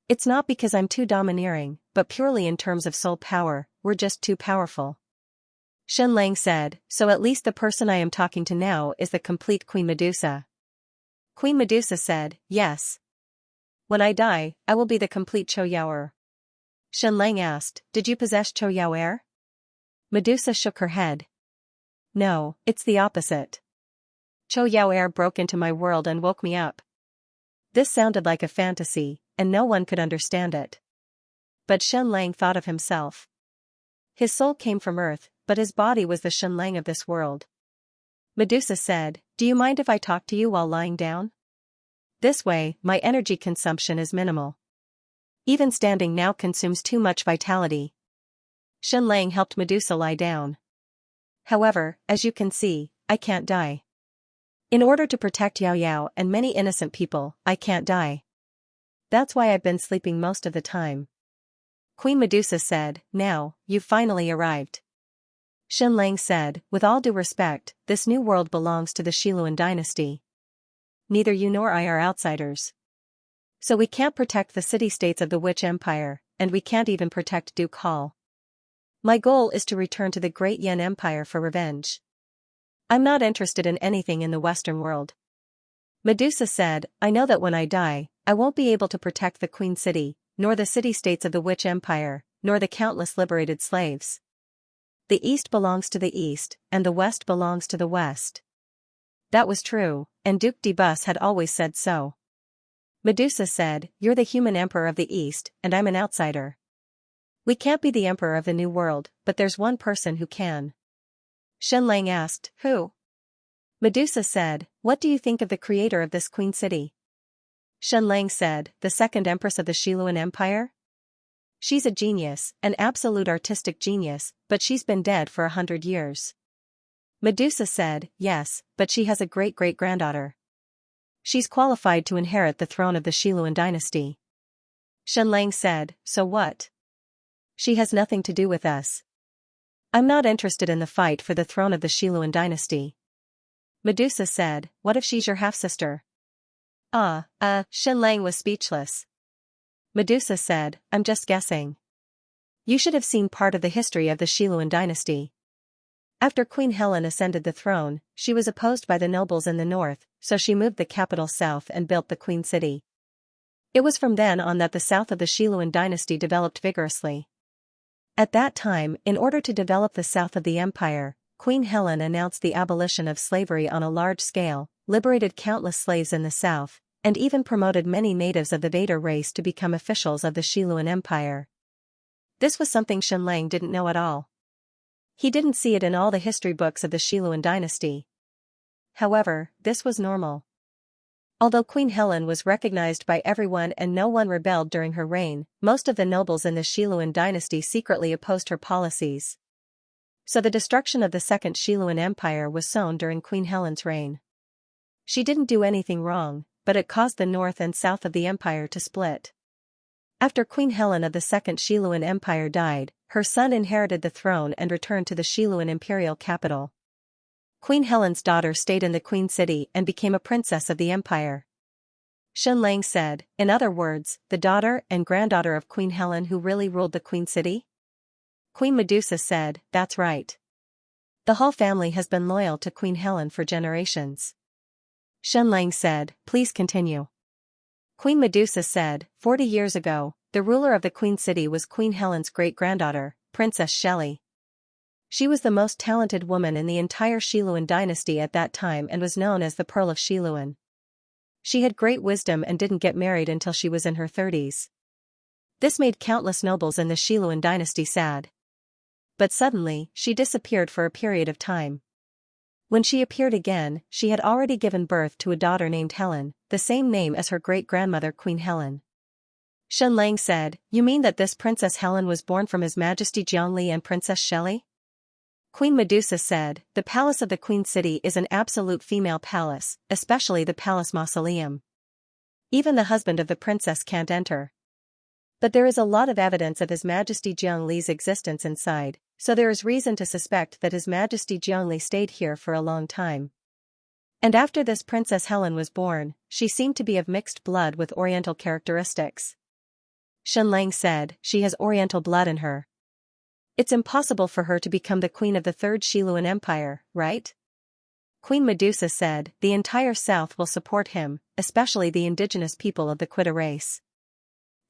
It's not because I'm too domineering, but purely in terms of soul power, we're just too powerful. Xianxia said, so at least the person I am talking to now is the complete Queen Medusa. Queen Medusa said, yes. When I die, I will be the complete Cho Yaoer. Xianxia asked, did you possess Cho Yaoer? Medusa shook her head. No, it's the opposite. Cho Yaoer broke into my world and woke me up. This sounded like a fantasy, and no one could understand it. But Xianxia thought of himself. His soul came from Earth, but his body was the Xianxia of this world. Medusa said, do you mind if I talk to you while lying down? This way, my energy consumption is minimal. Even standing now consumes too much vitality. Xianxia helped Medusa lie down. However, as you can see, I can't die. In order to protect Yao Yao and many innocent people, I can't die. That's why I've been sleeping most of the time. Queen Medusa said, now, you've finally arrived. Xianxia said, with all due respect, this new world belongs to the Xiluan dynasty. Neither you nor I are outsiders. So we can't protect the city-states of the Witch Empire, and we can't even protect Duke Hall. My goal is to return to the Great Yan Empire for revenge. I'm not interested in anything in the Western world. Medusa said, I know that when I die, I won't be able to protect the Queen City, nor the city-states of the Witch Empire, nor the countless liberated slaves. The East belongs to the East, and the West belongs to the West. That was true, and Duke de Bus had always said so. Medusa said, you're the human emperor of the East, and I'm an outsider. We can't be the emperor of the New World, but there's one person who can. Xianxia asked, who? Medusa said, what do you think of the creator of this Queen City? Xianxia said, the second empress of the Xiluan Empire? She's a genius, an absolute artistic genius, but she's been dead for 100 years. Medusa said, yes, but she has a great-great-granddaughter. She's qualified to inherit the throne of the Xiluan dynasty. Xianxia said, so what? She has nothing to do with us. I'm not interested in the fight for the throne of the Xiluan dynasty. Medusa said, what if she's your half-sister? Xianxia was speechless. Medusa said, I'm just guessing. You should have seen part of the history of the Xiluan dynasty. After Queen Helen ascended the throne, she was opposed by the nobles in the north, so she moved the capital south and built the Queen City. It was from then on that the south of the Xiluan dynasty developed vigorously. At that time, in order to develop the south of the empire, Queen Helen announced the abolition of slavery on a large scale, liberated countless slaves in the south, and even promoted many natives of the Vader race to become officials of the Xiluan Empire. This was something Xianxia didn't know at all. He didn't see it in all the history books of the Xiluan dynasty. However, this was normal. Although Queen Helen was recognized by everyone and no one rebelled during her reign, most of the nobles in the Xiluan dynasty secretly opposed her policies. So the destruction of the Second Xiluan Empire was sown during Queen Helen's reign. She didn't do anything wrong, but it caused the north and south of the empire to split. After Queen Helen of the Second Xiluan Empire died, her son inherited the throne and returned to the Xiluan imperial capital. Queen Helen's daughter stayed in the Queen City and became a princess of the empire. Xianxia said, in other words, the daughter and granddaughter of Queen Helen who really ruled the Queen City? Queen Medusa said, that's right. The whole family has been loyal to Queen Helen for generations. Xianxia said, please continue. Queen Medusa said, 40 years ago, the ruler of the Queen City was Queen Helen's great-granddaughter, Princess Shelley. She was the most talented woman in the entire Xiluan dynasty at that time and was known as the Pearl of Xiluan. She had great wisdom and didn't get married until she was in her 30s. This made countless nobles in the Xiluan dynasty sad. But suddenly, she disappeared for a period of time. When she appeared again, she had already given birth to a daughter named Helen, the same name as her great-grandmother Queen Helen. Xianxia said, you mean that this Princess Helen was born from His Majesty Zhongli and Princess Shelley? Queen Medusa said, the palace of the Queen City is an absolute female palace, especially the palace mausoleum. Even the husband of the princess can't enter. But there is a lot of evidence of His Majesty Zhongli's existence inside, so there is reason to suspect that His Majesty Zhongli stayed here for a long time. And after this Princess Helen was born, she seemed to be of mixed blood with Oriental characteristics. Xianxia said, she has Oriental blood in her. It's impossible for her to become the queen of the Third Xiluan Empire, right? Queen Medusa said, the entire south will support him, especially the indigenous people of the Quita race.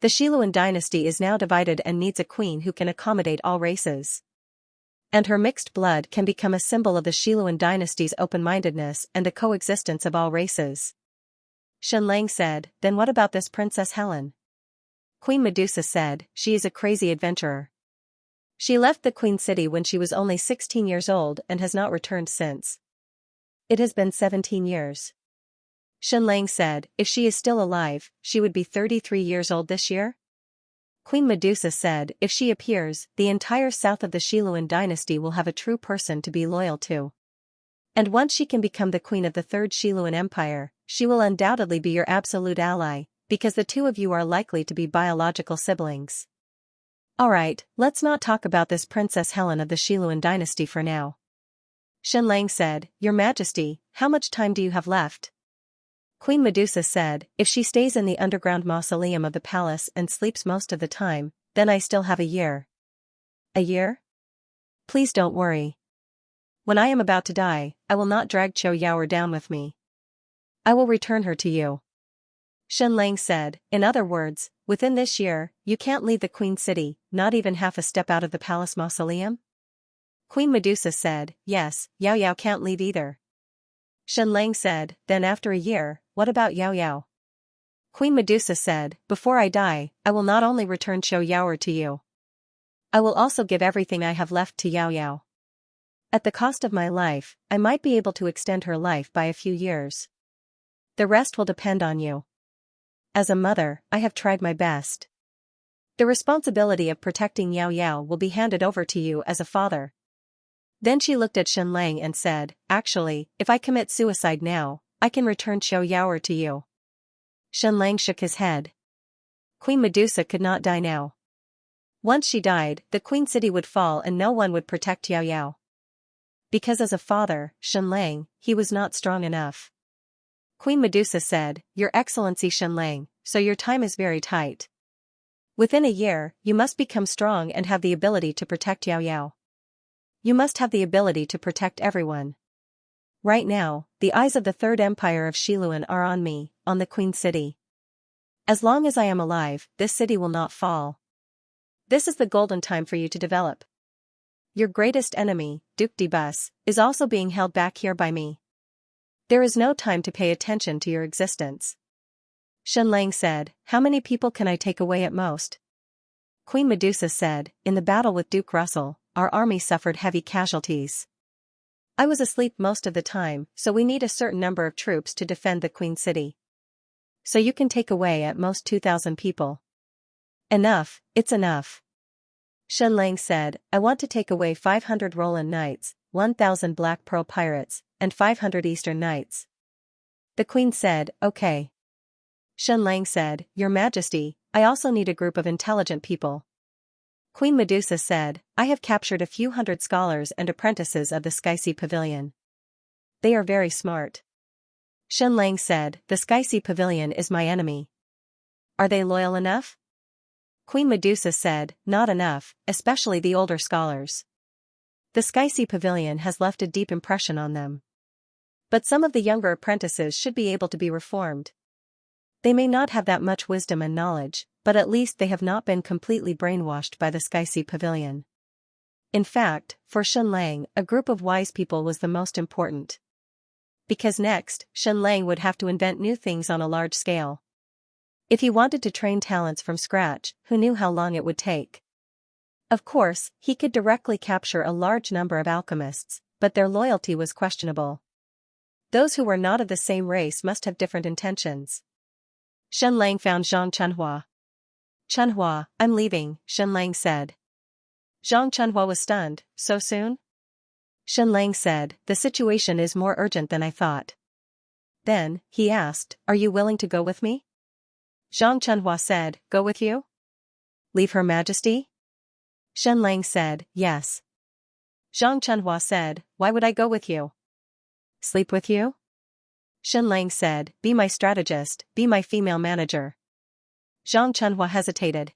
The Xiluan dynasty is now divided and needs a queen who can accommodate all races. And her mixed blood can become a symbol of the Xiluan dynasty's open-mindedness and the coexistence of all races. Xianxia said, then what about this Princess Helen? Queen Medusa said, she is a crazy adventurer. She left the Queen City when she was only 16 years old and has not returned since. It has been 17 years. Xianxia said, if she is still alive, she would be 33 years old this year? Queen Medusa said, if she appears, the entire south of the Xiluan dynasty will have a true person to be loyal to. And once she can become the queen of the Third Xiluan Empire, she will undoubtedly be your absolute ally, because the two of you are likely to be biological siblings. Alright, let's not talk about this Princess Helen of the Xiluan dynasty for now. Xianxia said, Your Majesty, how much time do you have left? Queen Medusa said, if she stays in the underground mausoleum of the palace and sleeps most of the time, then I still have a year. A year? Please don't worry. When I am about to die, I will not drag Qiu Yaoer down with me. I will return her to you. Xianxia said, in other words, within this year, you can't leave the Queen City, not even half a step out of the palace mausoleum? Queen Medusa said, yes, Yao Yao can't leave either. Xianxia said, then after a year, what about Yao Yao? Queen Medusa said, before I die, I will not only return Qiu Yaoer to you. I will also give everything I have left to Yao Yao. At the cost of my life, I might be able to extend her life by a few years. The rest will depend on you. As a mother, I have tried my best. The responsibility of protecting Yao Yao will be handed over to you as a father. Then she looked at Xianxia and said, actually, if I commit suicide now, I can return Qiu Yaoer to you. Xianxia shook his head. Queen Medusa could not die now. Once she died, the Queen City would fall and no one would protect Yao Yao. Because as a father, Xianxia, he was not strong enough. Queen Medusa said, Your Excellency Xianxia, so your time is very tight. Within a year, you must become strong and have the ability to protect Yao Yao. You must have the ability to protect everyone. Right now, the eyes of the Third Empire of Shiluan are on me, on the Queen City. As long as I am alive, this city will not fall. This is the golden time for you to develop. Your greatest enemy, Duc de Bus, is also being held back here by me. There is no time to pay attention to your existence. Shenlang said, how many people can I take away at most? Queen Medusa said, in the battle with Duke Russell, our army suffered heavy casualties. I was asleep most of the time, so we need a certain number of troops to defend the Queen City. So you can take away at most 2,000 people. Enough, it's enough. Shenlang said, I want to take away 500 Roland Knights, 1,000 Black Pearl Pirates, and 500 Eastern Knights. The Queen said, okay. Shenlang said, Your Majesty, I also need a group of intelligent people. Queen Medusa said, I have captured a few hundred scholars and apprentices of the Xianxia Pavilion. They are very smart. Shenlang said, the Xianxia Pavilion is my enemy. Are they loyal enough? Queen Medusa said, not enough, especially the older scholars. The Xianxia Pavilion has left a deep impression on them. But some of the younger apprentices should be able to be reformed. They may not have that much wisdom and knowledge, but at least they have not been completely brainwashed by the Xianxia Pavilion. In fact, for Shenlang, a group of wise people was the most important. Because next, Shenlang would have to invent new things on a large scale. If he wanted to train talents from scratch, who knew how long it would take? Of course, he could directly capture a large number of alchemists, but their loyalty was questionable. Those who were not of the same race must have different intentions. Shenlang found Zhang Chunhua. Chunhua, I'm leaving, Shenlang said. Zhang Chunhua was stunned, so soon? Shenlang said, the situation is more urgent than I thought. Then, he asked, are you willing to go with me? Zhang Chunhua said, go with you? Leave Her Majesty? Shenlang said, yes. Zhang Chunhua said, why would I go with you? Sleep with you? Shenlang said, be my strategist, be my female manager. Zhang Chunhua hesitated.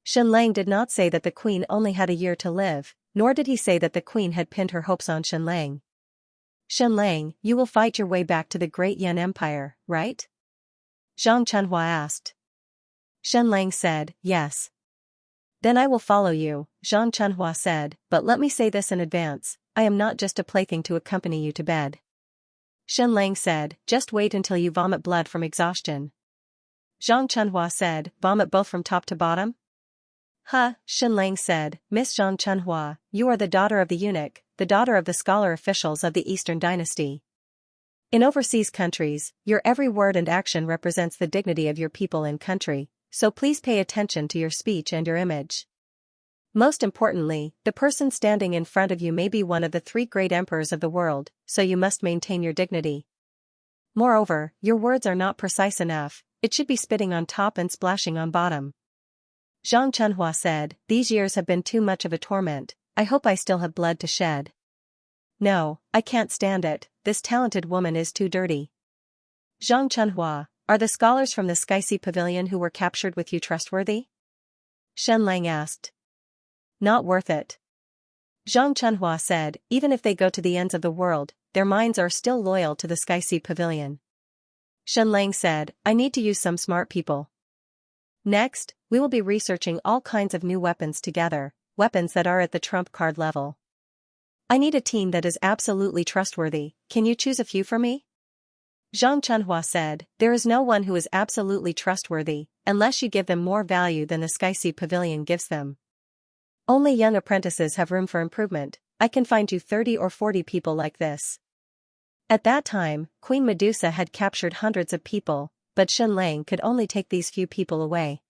Shenlang did not say that the queen only had a year to live, nor did he say that the queen had pinned her hopes on Shenlang. Shenlang, you will fight your way back to the great Yan Empire, right? Zhang Chunhua asked. Shenlang said, yes. Then I will follow you, Zhang Chunhua said, but let me say this in advance, I am not just a plaything to accompany you to bed. Shenlang said, just wait until you vomit blood from exhaustion. Zhang Chunhua said, vomit both from top to bottom? Huh, Shenlang said, Miss Zhang Chunhua, you are the daughter of the eunuch, the daughter of the scholar officials of the Eastern Dynasty. In overseas countries, your every word and action represents the dignity of your people and country, so please pay attention to your speech and your image. Most importantly, the person standing in front of you may be one of the 3 great emperors of the world, so you must maintain your dignity. Moreover, your words are not precise enough, it should be spitting on top and splashing on bottom. Zhang Chunhua said, these years have been too much of a torment, I hope I still have blood to shed. No, I can't stand it, this talented woman is too dirty. Zhang Chunhua, are the scholars from the Xianxia Pavilion who were captured with you trustworthy? Shenlang asked. Not worth it. Zhang Chunhua said, even if they go to the ends of the world, their minds are still loyal to the Xianxia Pavilion. Shenlang said, I need to use some smart people. Next, we will be researching all kinds of new weapons together, weapons that are at the trump card level. I need a team that is absolutely trustworthy, can you choose a few for me? Zhang Chunhua said, there is no one who is absolutely trustworthy, unless you give them more value than the Xianxia Pavilion gives them. Only young apprentices have room for improvement, I can find you 30 or 40 people like this. At that time, Queen Medusa had captured hundreds of people, but Shenlang could only take these few people away.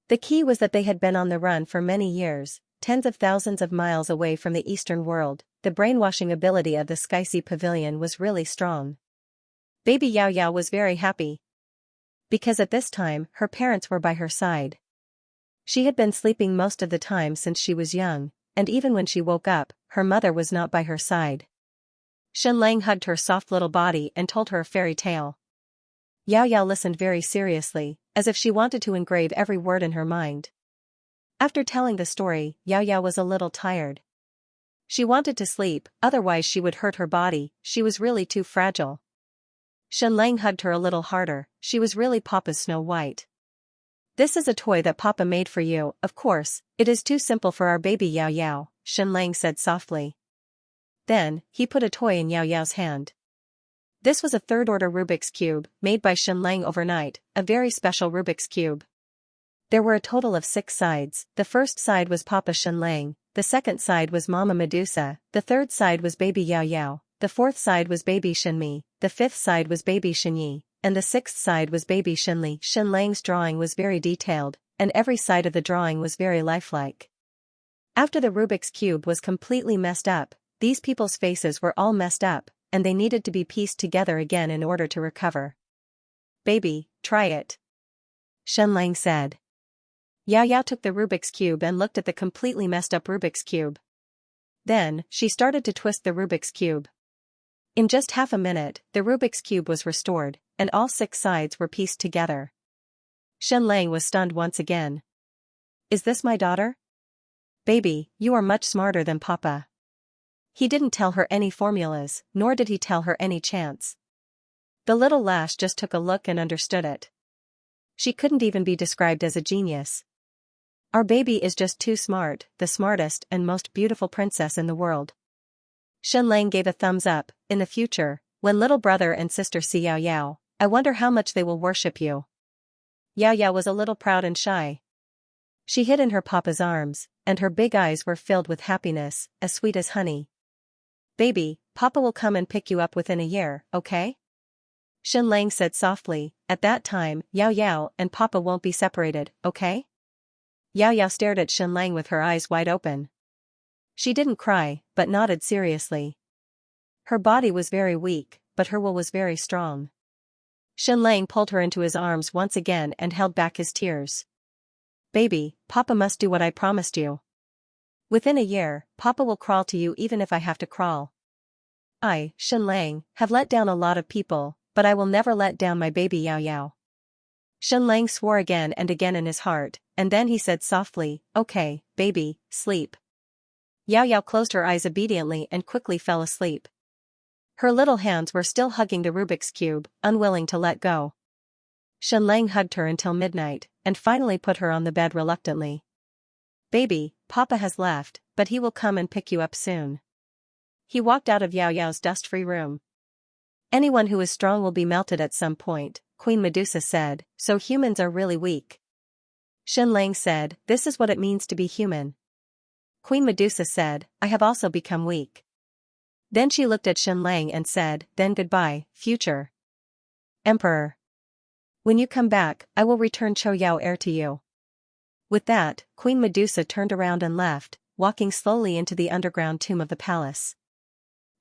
The key was that they had been on the run for many years, tens of thousands of miles away from the Eastern world. The brainwashing ability of the Xianxia Pavilion was really strong. Baby Yao Yao was very happy. Because at this time, her parents were by her side. She had been sleeping most of the time since she was young, and even when she woke up, her mother was not by her side. Shenlang hugged her soft little body and told her a fairy tale. Yao Yao listened very seriously, as if she wanted to engrave every word in her mind. After telling the story, Yao Yao was a little tired. She wanted to sleep, otherwise she would hurt her body, she was really too fragile. Shenlang hugged her a little harder, she was really Papa's Snow White. This is a toy that Papa made for you, of course, it is too simple for our baby Yao Yao, Shenlang said softly. Then, he put a toy in Yao Yao's hand. This was a third-order Rubik's Cube, made by Shenlang overnight, a very special Rubik's Cube. There were a total of 6 sides, the first side was Papa Shenlang, the second side was Mama Medusa, the third side was baby Yao Yao, the fourth side was baby Shenmi, the fifth side was baby Shenyi, and the sixth side was baby Shenli. Shenlang's drawing was very detailed, and every side of the drawing was very lifelike. After the Rubik's Cube was completely messed up, these people's faces were all messed up, and they needed to be pieced together again in order to recover. Baby, try it. Shenlang said. Yao Yao took the Rubik's Cube and looked at the completely messed up Rubik's Cube. Then, she started to twist the Rubik's Cube. In just half a minute, the Rubik's Cube was restored, and all 6 sides were pieced together. Shenlang was stunned once again. Is this my daughter? Baby, you are much smarter than Papa. He didn't tell her any formulas, nor did he tell her any chants. The little lass just took a look and understood it. She couldn't even be described as a genius. Our baby is just too smart, the smartest and most beautiful princess in the world. Shenlang gave a thumbs up. In the future, when little brother and sister see Yao Yao, I wonder how much they will worship you. Yao Yao was a little proud and shy. She hid in her papa's arms, and her big eyes were filled with happiness, as sweet as honey. Baby, Papa will come and pick you up within a year, okay? Shenlang said softly. At that time, Yao Yao and Papa won't be separated, okay? Yao Yao stared at Shenlang with her eyes wide open. She didn't cry, but nodded seriously. Her body was very weak, but her will was very strong. Shenlang pulled her into his arms once again and held back his tears. Baby, Papa must do what I promised you. Within a year, Papa will crawl to you even if I have to crawl. I, Shenlang, have let down a lot of people, but I will never let down my baby Yao Yao. Shenlang swore again and again in his heart, and then he said softly, okay, baby, sleep. Yao Yao closed her eyes obediently and quickly fell asleep. Her little hands were still hugging the Rubik's Cube, unwilling to let go. Shenlang hugged her until midnight, and finally put her on the bed reluctantly. Baby, Papa has left, but he will come and pick you up soon. He walked out of Yao Yao's dust-free room. Anyone who is strong will be melted at some point, Queen Medusa said, so humans are really weak. Shenlang said, this is what it means to be human. Queen Medusa said, I have also become weak. Then she looked at Shenlang and said, then goodbye, future Emperor. When you come back, I will return Chou Yao heir to you. With that, Queen Medusa turned around and left, walking slowly into the underground tomb of the palace.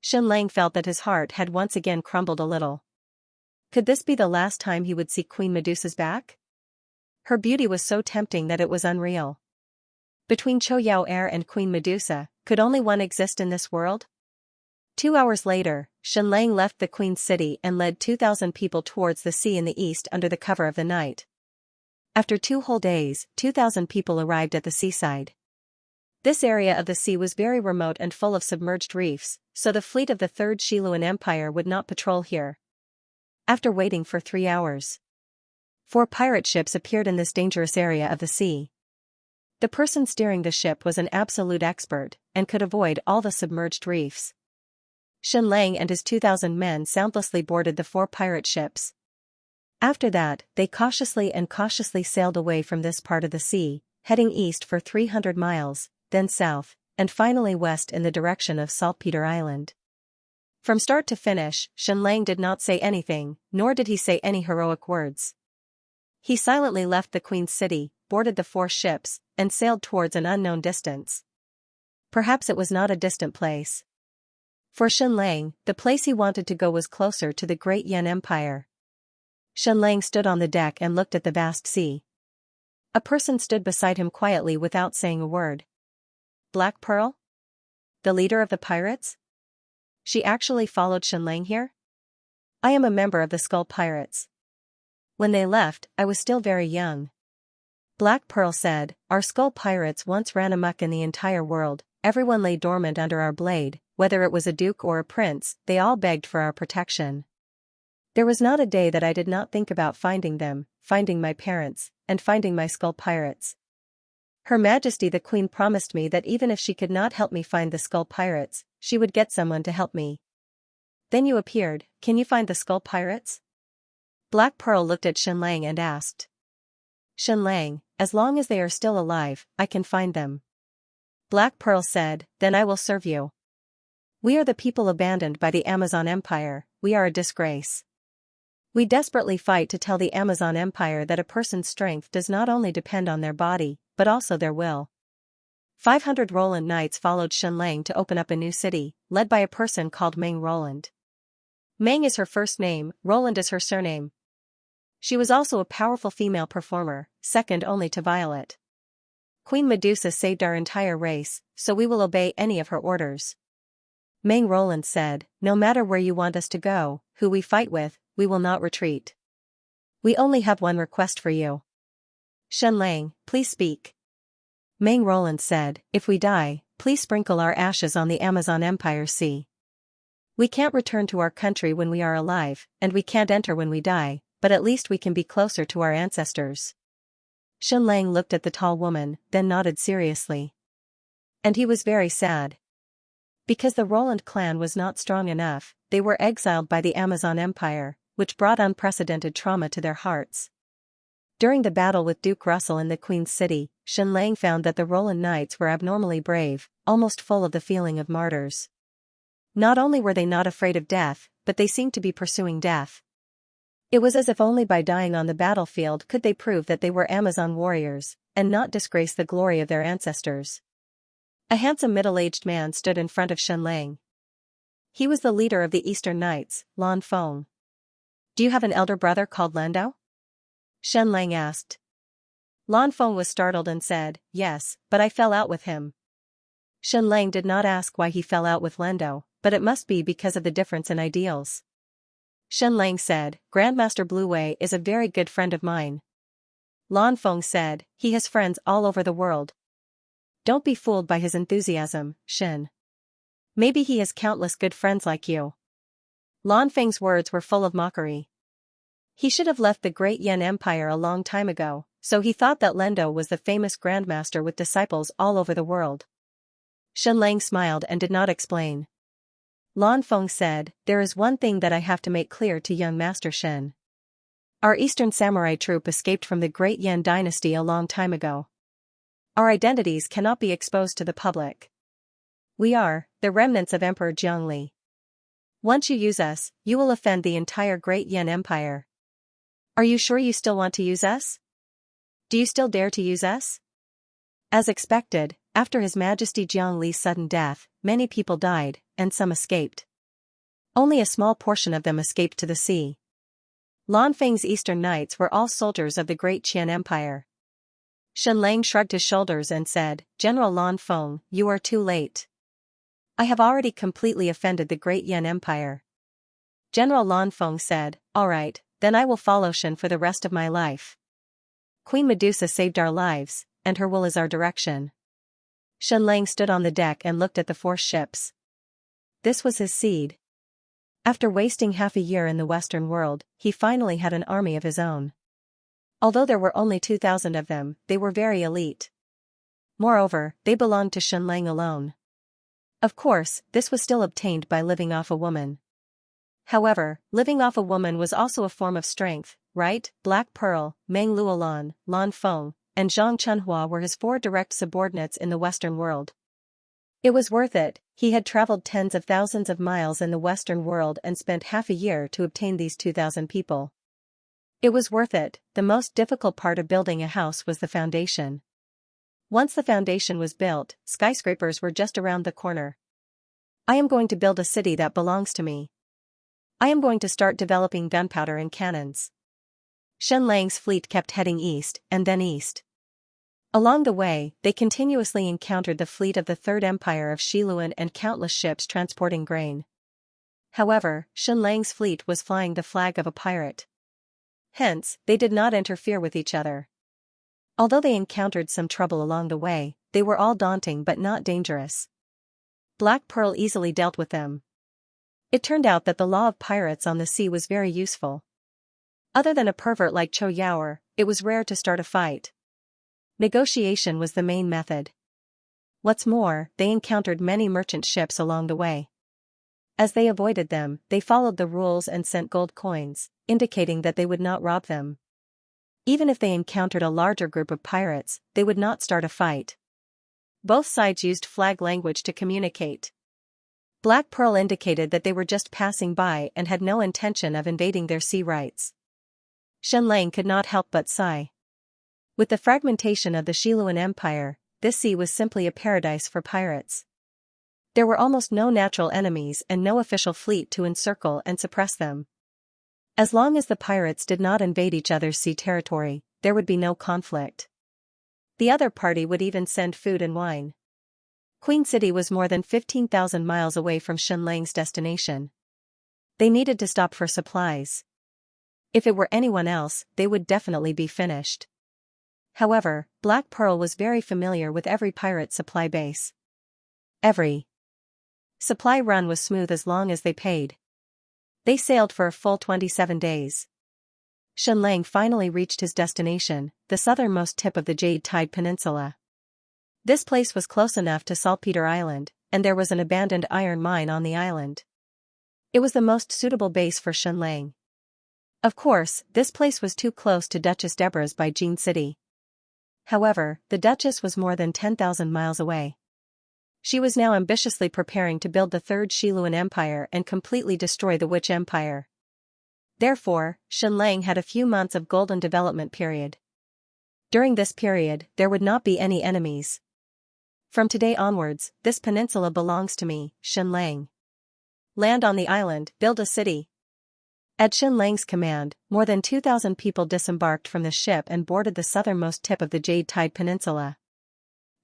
Shenlang felt that his heart had once again crumbled a little. Could this be the last time he would see Queen Medusa's back? Her beauty was so tempting that it was unreal. Between Chou Yao heir and Queen Medusa, could only one exist in this world? 2 hours later, Shenlang left the Queen's city and led 2,000 people towards the sea in the east under the cover of the night. After 2 whole days, 2,000 people arrived at the seaside. This area of the sea was very remote and full of submerged reefs, so the fleet of the Third Xiluan Empire would not patrol here. After waiting for 3 hours, 4 pirate ships appeared in this dangerous area of the sea. The person steering the ship was an absolute expert, and could avoid all the submerged reefs. Shenlang and his 2,000 men soundlessly boarded the 4 pirate ships. After that, they cautiously sailed away from this part of the sea, heading east for 300 miles, then south, and finally west in the direction of Saltpeter Island. From start to finish, Shenlang did not say anything, nor did he say any heroic words. He silently left the Queen's city, boarded the 4 ships, and sailed towards an unknown distance. Perhaps it was not a distant place. For Shenlang, the place he wanted to go was closer to the great Yan Empire. Shenlang stood on the deck and looked at the vast sea. A person stood beside him quietly without saying a word. Black Pearl? The leader of the pirates? She actually followed Shenlang here? I am a member of the Skull Pirates. When they left, I was still very young. Black Pearl said, our skull pirates once ran amok in the entire world, everyone lay dormant under our blade, whether it was a duke or a prince, they all begged for our protection. There was not a day that I did not think about finding them, finding my parents, and finding my skull pirates. Her Majesty the Queen promised me that even if she could not help me find the skull pirates, she would get someone to help me. Then you appeared, can you find the skull pirates? Black Pearl looked at Xianxia and asked. Xianxia, as long as they are still alive, I can find them. Black Pearl said, then I will serve you. We are the people abandoned by the Amazon Empire, we are a disgrace. We desperately fight to tell the Amazon Empire that a person's strength does not only depend on their body, but also their will. 500 Roland knights followed Xianxia to open up a new city, led by a person called Meng Roland. Meng is her first name, Roland is her surname. She was also a powerful female performer, second only to Violet. Queen Medusa saved our entire race, so we will obey any of her orders. Meng Roland said, no matter where you want us to go, who we fight with, we will not retreat. We only have one request for you. Xianxia, please speak. Meng Roland said, if we die, please sprinkle our ashes on the Amazon Empire Sea. We can't return to our country when we are alive, and we can't enter when we die, but at least we can be closer to our ancestors. Xianxia looked at the tall woman, then nodded seriously. And he was very sad. Because the Roland clan was not strong enough, they were exiled by the Amazon Empire, which brought unprecedented trauma to their hearts. During the battle with Duke Russell in the Queen's City, Xianxia found that the Roland Knights were abnormally brave, almost full of the feeling of martyrs. Not only were they not afraid of death, but they seemed to be pursuing death. It was as if only by dying on the battlefield could they prove that they were Amazon warriors, and not disgrace the glory of their ancestors. A handsome middle-aged man stood in front of Xianxia. He was the leader of the Eastern Knights, Lan Feng. Do you have an elder brother called Lando? Xianxia asked. Lan Feng was startled and said, yes, but I fell out with him. Xianxia did not ask why he fell out with Lando, but it must be because of the difference in ideals. Xianxia said, Grandmaster Blue Wei is a very good friend of mine. Lan Feng said, he has friends all over the world. Don't be fooled by his enthusiasm, Xin. Maybe he has countless good friends like you. Lan Feng's words were full of mockery. He should have left the Great Yan Empire a long time ago, so he thought that Lando was the famous Grandmaster with disciples all over the world. Xianxia smiled and did not explain. Lan Feng said, there is one thing that I have to make clear to young Master Xin. Our Eastern Samurai troop escaped from the Great Yan dynasty a long time ago. Our identities cannot be exposed to the public. We are the remnants of Emperor Jiangli. Once you use us, you will offend the entire Great Yan Empire. Are you sure you still want to use us? Do you still dare to use us? As expected, after His Majesty Jiangli's sudden death, many people died, and some escaped. Only a small portion of them escaped to the sea. Lan Feng's Eastern Knights were all soldiers of the Great Qian Empire. Xianxia shrugged his shoulders and said, General Lan Feng, you are too late. I have already completely offended the Great Yan Empire. General Lan Feng said, all right, then I will follow Xin for the rest of my life. Queen Medusa saved our lives, and her will is our direction. Xianxia stood on the deck and looked at the 4 ships. This was his seed. After wasting half a year in the Western world, he finally had an army of his own. Although there were only 2,000 of them, they were very elite. Moreover, they belonged to Xianxia alone. Of course, this was still obtained by living off a woman. However, living off a woman was also a form of strength, right? Black Pearl, Meng Luolan, Lan Feng, and Zhang Chunhua were his 4 direct subordinates in the Western world. It was worth it. He had traveled tens of thousands of miles in the Western world and spent half a year to obtain these 2,000 people. It was worth it. The most difficult part of building a house was the foundation. Once the foundation was built, skyscrapers were just around the corner. I am going to build a city that belongs to me. I am going to start developing gunpowder and cannons. Xianxia's fleet kept heading east, and then east. Along the way, they continuously encountered the fleet of the Third Empire of Shiluan and countless ships transporting grain. However, Xianxia's fleet was flying the flag of a pirate. Hence, they did not interfere with each other. Although they encountered some trouble along the way, they were all daunting but not dangerous. Black Pearl easily dealt with them. It turned out that the law of pirates on the sea was very useful. Other than a pervert like Cho Yaoer, it was rare to start a fight. Negotiation was the main method. What's more, they encountered many merchant ships along the way. As they avoided them, they followed the rules and sent gold coins, indicating that they would not rob them. Even if they encountered a larger group of pirates, they would not start a fight. Both sides used flag language to communicate. Black Pearl indicated that they were just passing by and had no intention of invading their sea rights. Xianxia could not help but sigh. With the fragmentation of the Xiluan Empire, this sea was simply a paradise for pirates. There were almost no natural enemies and no official fleet to encircle and suppress them. As long as the pirates did not invade each other's sea territory, there would be no conflict. The other party would even send food and wine. Queen City was more than 15,000 miles away from Xianxia's destination. They needed to stop for supplies. If it were anyone else, they would definitely be finished. However, Black Pearl was very familiar with every pirate supply base. Every supply run was smooth as long as they paid. They sailed for a full 27 days. Xianxia finally reached his destination, the southernmost tip of the Jade Tide Peninsula. This place was close enough to Saltpeter Island, and there was an abandoned iron mine on the island. It was the most suitable base for Xianxia. Of course, this place was too close to Duchess Deborah's by Jean City. However, the Duchess was more than 10,000 miles away. She was now ambitiously preparing to build the Third Xiluan Empire and completely destroy the Witch Empire. Therefore, Xianxia had a few months of golden development period. During this period, there would not be any enemies. From today onwards, this peninsula belongs to me, Xianxia. Land on the island, build a city. At Xianxia's command, more than 2,000 people disembarked from the ship and boarded the southernmost tip of the Jade Tide Peninsula.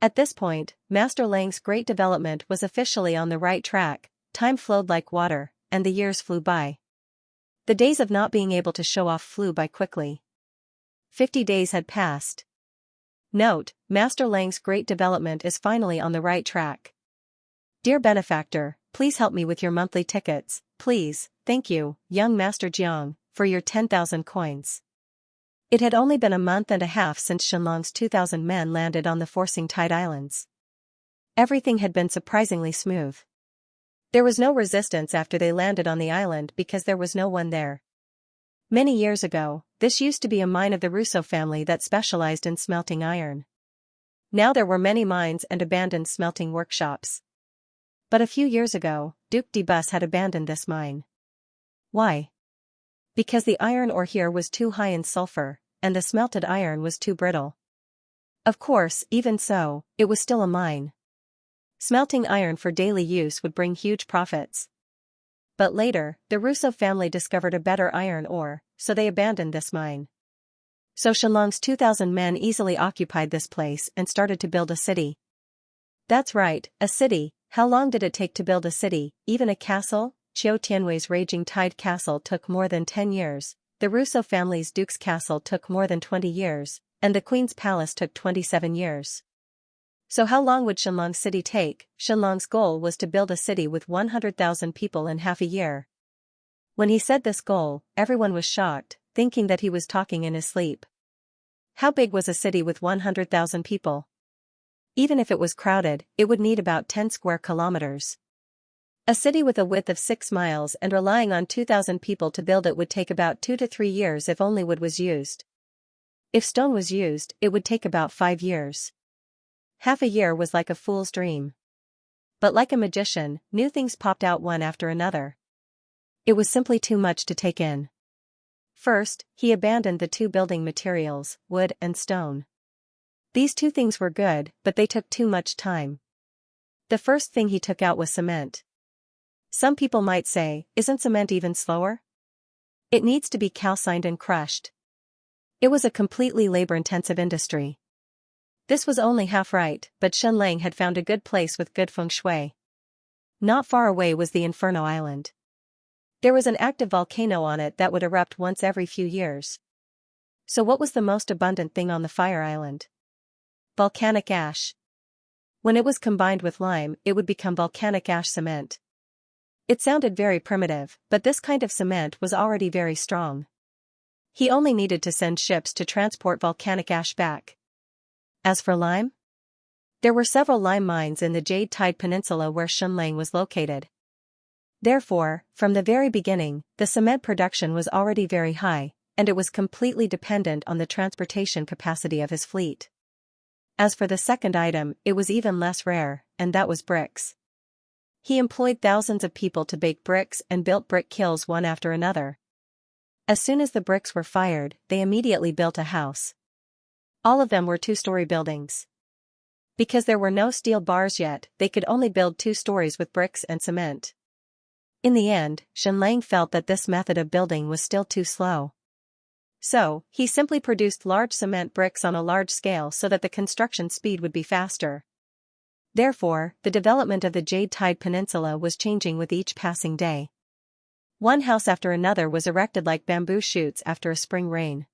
At this point, Master Lang's great development was officially on the right track. Time flowed like water, and the years flew by. The days of not being able to show off flew by quickly. 50 days had passed. Note, Master Lang's great development is finally on the right track. Dear benefactor, please help me with your monthly tickets, please, thank you, young Master Jiang, for your 10,000 coins. It had only been a month and a half since Xianxia's 2,000 men landed on the Forcing Tide Islands. Everything had been surprisingly smooth. There was no resistance after they landed on the island because there was no one there. Many years ago, this used to be a mine of the Russo family that specialized in smelting iron. Now there were many mines and abandoned smelting workshops. But a few years ago, Duc de Bus had abandoned this mine. Why? Because the iron ore here was too high in sulfur, and the smelted iron was too brittle. Of course, even so, it was still a mine. Smelting iron for daily use would bring huge profits. But later, the Russo family discovered a better iron ore, so they abandoned this mine. So Xianxia's 2,000 men easily occupied this place and started to build a city. That's right, a city. How long did it take to build a city, even a castle? Qiu Tianwei's Raging Tide Castle took more than 10 years, the Russo family's Duke's Castle took more than 20 years, and the Queen's Palace took 27 years. So how long would Xianxia's city take? Xianxia's goal was to build a city with 100,000 people in half a year. When he said this goal, everyone was shocked, thinking that he was talking in his sleep. How big was a city with 100,000 people? Even if it was crowded, it would need about 10 square kilometers. A city with a width of 6 miles and relying on 2,000 people to build it would take about 2 to 3 years if only wood was used. If stone was used, it would take about 5 years. Half a year was like a fool's dream. But like a magician, new things popped out one after another. It was simply too much to take in. First, he abandoned the 2 building materials, wood and stone. These 2 things were good, but they took too much time. The first thing he took out was cement. Some people might say, isn't cement even slower? It needs to be calcined and crushed. It was a completely labor-intensive industry. This was only half right, but Xianxia had found a good place with good feng shui. Not far away was the Inferno Island. There was an active volcano on it that would erupt once every few years. So what was the most abundant thing on the fire island? Volcanic ash. When it was combined with lime, it would become volcanic ash cement. It sounded very primitive, but this kind of cement was already very strong. He only needed to send ships to transport volcanic ash back. As for lime? There were several lime mines in the Jade Tide Peninsula where Xianxia was located. Therefore, from the very beginning, the cement production was already very high, and it was completely dependent on the transportation capacity of his fleet. As for the second item, it was even less rare, and that was bricks. He employed thousands of people to bake bricks and built brick kilns one after another. As soon as the bricks were fired, they immediately built a house. All of them were two-story buildings. Because there were no steel bars yet, they could only build 2 stories with bricks and cement. In the end, Xianxia felt that this method of building was still too slow. So, he simply produced large cement bricks on a large scale so that the construction speed would be faster. Therefore, the development of the Jade Tide Peninsula was changing with each passing day. One house after another was erected like bamboo shoots after a spring rain.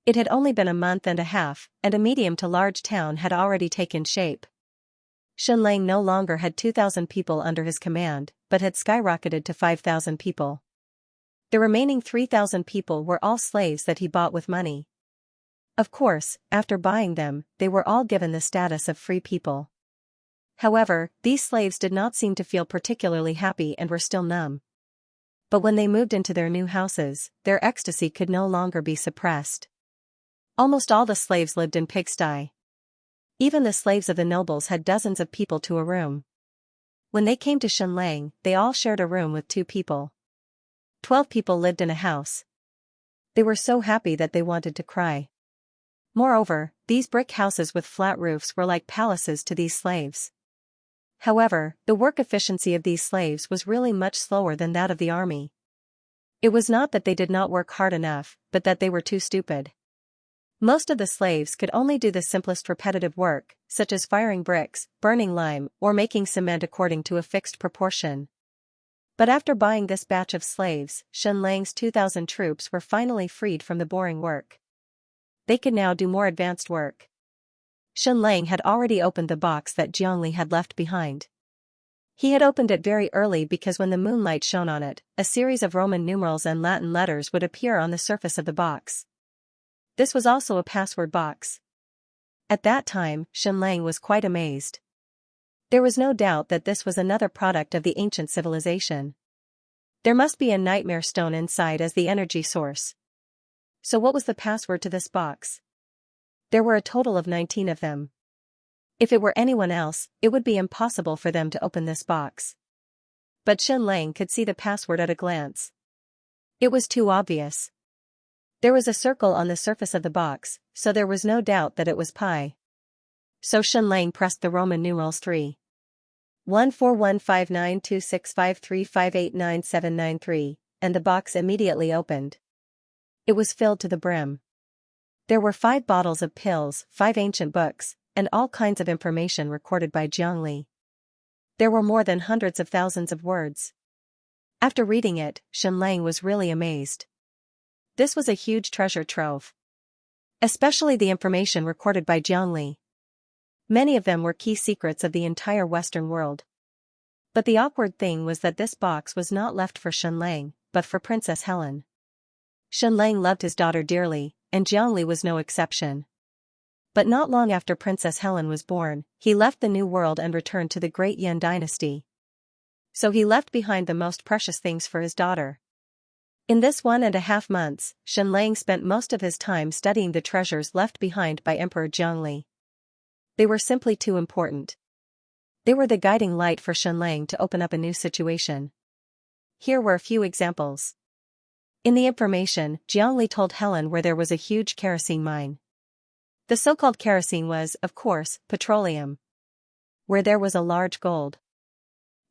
It had only been a month and a half, and a medium to large town had already taken shape. Xianxia no longer had 2,000 people under his command, but had skyrocketed to 5,000 people. The remaining 3,000 people were all slaves that he bought with money. Of course, after buying them, they were all given the status of free people. However, these slaves did not seem to feel particularly happy and were still numb. But when they moved into their new houses, their ecstasy could no longer be suppressed. Almost all the slaves lived in pigsty. Even the slaves of the nobles had dozens of people to a room. When they came to Xianxia, they all shared a room with 2 people. 12 people lived in a house. They were so happy that they wanted to cry. Moreover, these brick houses with flat roofs were like palaces to these slaves. However, the work efficiency of these slaves was really much slower than that of the army. It was not that they did not work hard enough, but that they were too stupid. Most of the slaves could only do the simplest repetitive work, such as firing bricks, burning lime, or making cement according to a fixed proportion. But after buying this batch of slaves, Xianxia's 2,000 troops were finally freed from the boring work. They could now do more advanced work. Xianxia had already opened the box that Jiangli had left behind. He had opened it very early because when the moonlight shone on it, a series of Roman numerals and Latin letters would appear on the surface of the box. This was also a password box. At that time, Xianxia was quite amazed. There was no doubt that this was another product of the ancient civilization. There must be a nightmare stone inside as the energy source. So what was the password to this box? There were a total of 19 of them. If it were anyone else, it would be impossible for them to open this box. But Xianxia could see the password at a glance. It was too obvious. There was a circle on the surface of the box, so there was no doubt that it was pi. So Xianxia pressed the Roman numerals 3. 141592653589793, and the box immediately opened. It was filled to the brim. There were 5 bottles of pills, 5 ancient books, and all kinds of information recorded by Jiangli. There were more than hundreds of thousands of words. After reading it, Xianxia was really amazed. This was a huge treasure trove. Especially the information recorded by Jiangli. Many of them were key secrets of the entire Western world. But the awkward thing was that this box was not left for Xianxia, but for Princess Helen. Xianxia loved his daughter dearly, and Jiangli was no exception. But not long after Princess Helen was born, he left the New World and returned to the great Yan dynasty. So he left behind the most precious things for his daughter. In this 1.5 months, Xianxia spent most of his time studying the treasures left behind by Emperor Jiangli. They were simply too important. They were the guiding light for Xianxia to open up a new situation. Here were a few examples. In the information, Jiangli told Helen where there was a huge kerosene mine. The so-called kerosene was, of course, petroleum. Where there was a large gold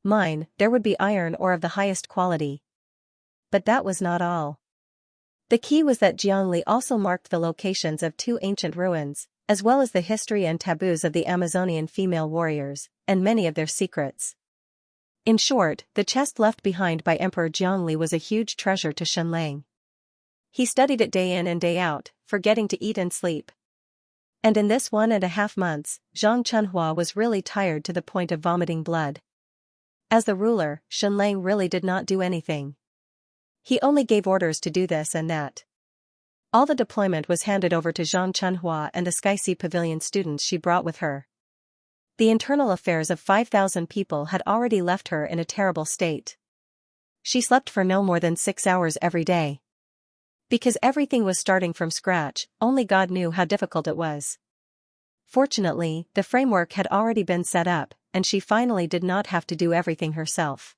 mine, there would be iron ore of the highest quality. But that was not all. The key was that Jiangli also marked the locations of 2 ancient ruins, as well as the history and taboos of the Amazonian female warriors, and many of their secrets. In short, the chest left behind by Emperor Jiangli was a huge treasure to Xianxia. He studied it day in and day out, forgetting to eat and sleep. And in this 1.5 months, Zhang Chunhua was really tired to the point of vomiting blood. As the ruler, Shenlang really did not do anything. He only gave orders to do this and that. All the deployment was handed over to Zhang Chunhua and the Sky Sea Pavilion students she brought with her. The internal affairs of 5,000 people had already left her in a terrible state. She slept for no more than 6 hours every day. Because everything was starting from scratch, only God knew how difficult it was. Fortunately, the framework had already been set up, and she finally did not have to do everything herself.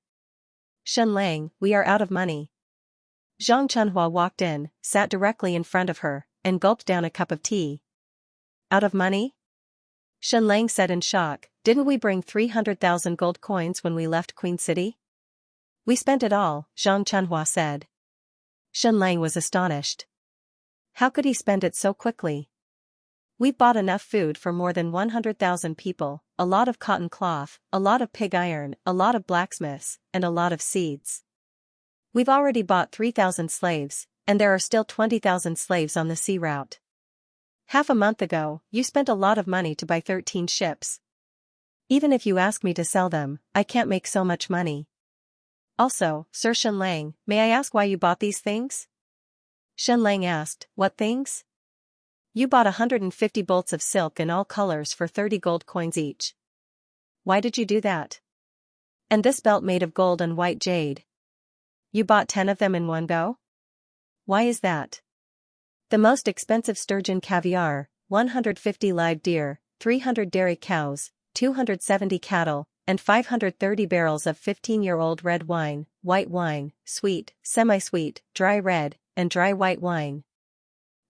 Shenlang, we are out of money. Zhang Chunhua walked in, sat directly in front of her, and gulped down a cup of tea. Out of money? Shenlang said in shock, didn't we bring 300,000 gold coins when we left Queen City? We spent it all, Zhang Chunhua said. Shenlang was astonished. How could he spend it so quickly? We've bought enough food for more than 100,000 people, a lot of cotton cloth, a lot of pig iron, a lot of blacksmiths, and a lot of seeds. We've already bought 3,000 slaves, and there are still 20,000 slaves on the sea route. Half a month ago, you spent a lot of money to buy 13 ships. Even if you ask me to sell them, I can't make so much money. Also, Sir Shenlang, may I ask why you bought these things? Shenlang asked, what things? You bought 150 bolts of silk in all colors for 30 gold coins each. Why did you do that? And this belt made of gold and white jade. You bought 10 of them in one go? Why is that? The most expensive sturgeon caviar, 150 live deer, 300 dairy cows, 270 cattle, and 530 barrels of 15-year-old red wine, white wine, sweet, semi-sweet, dry red, and dry white wine.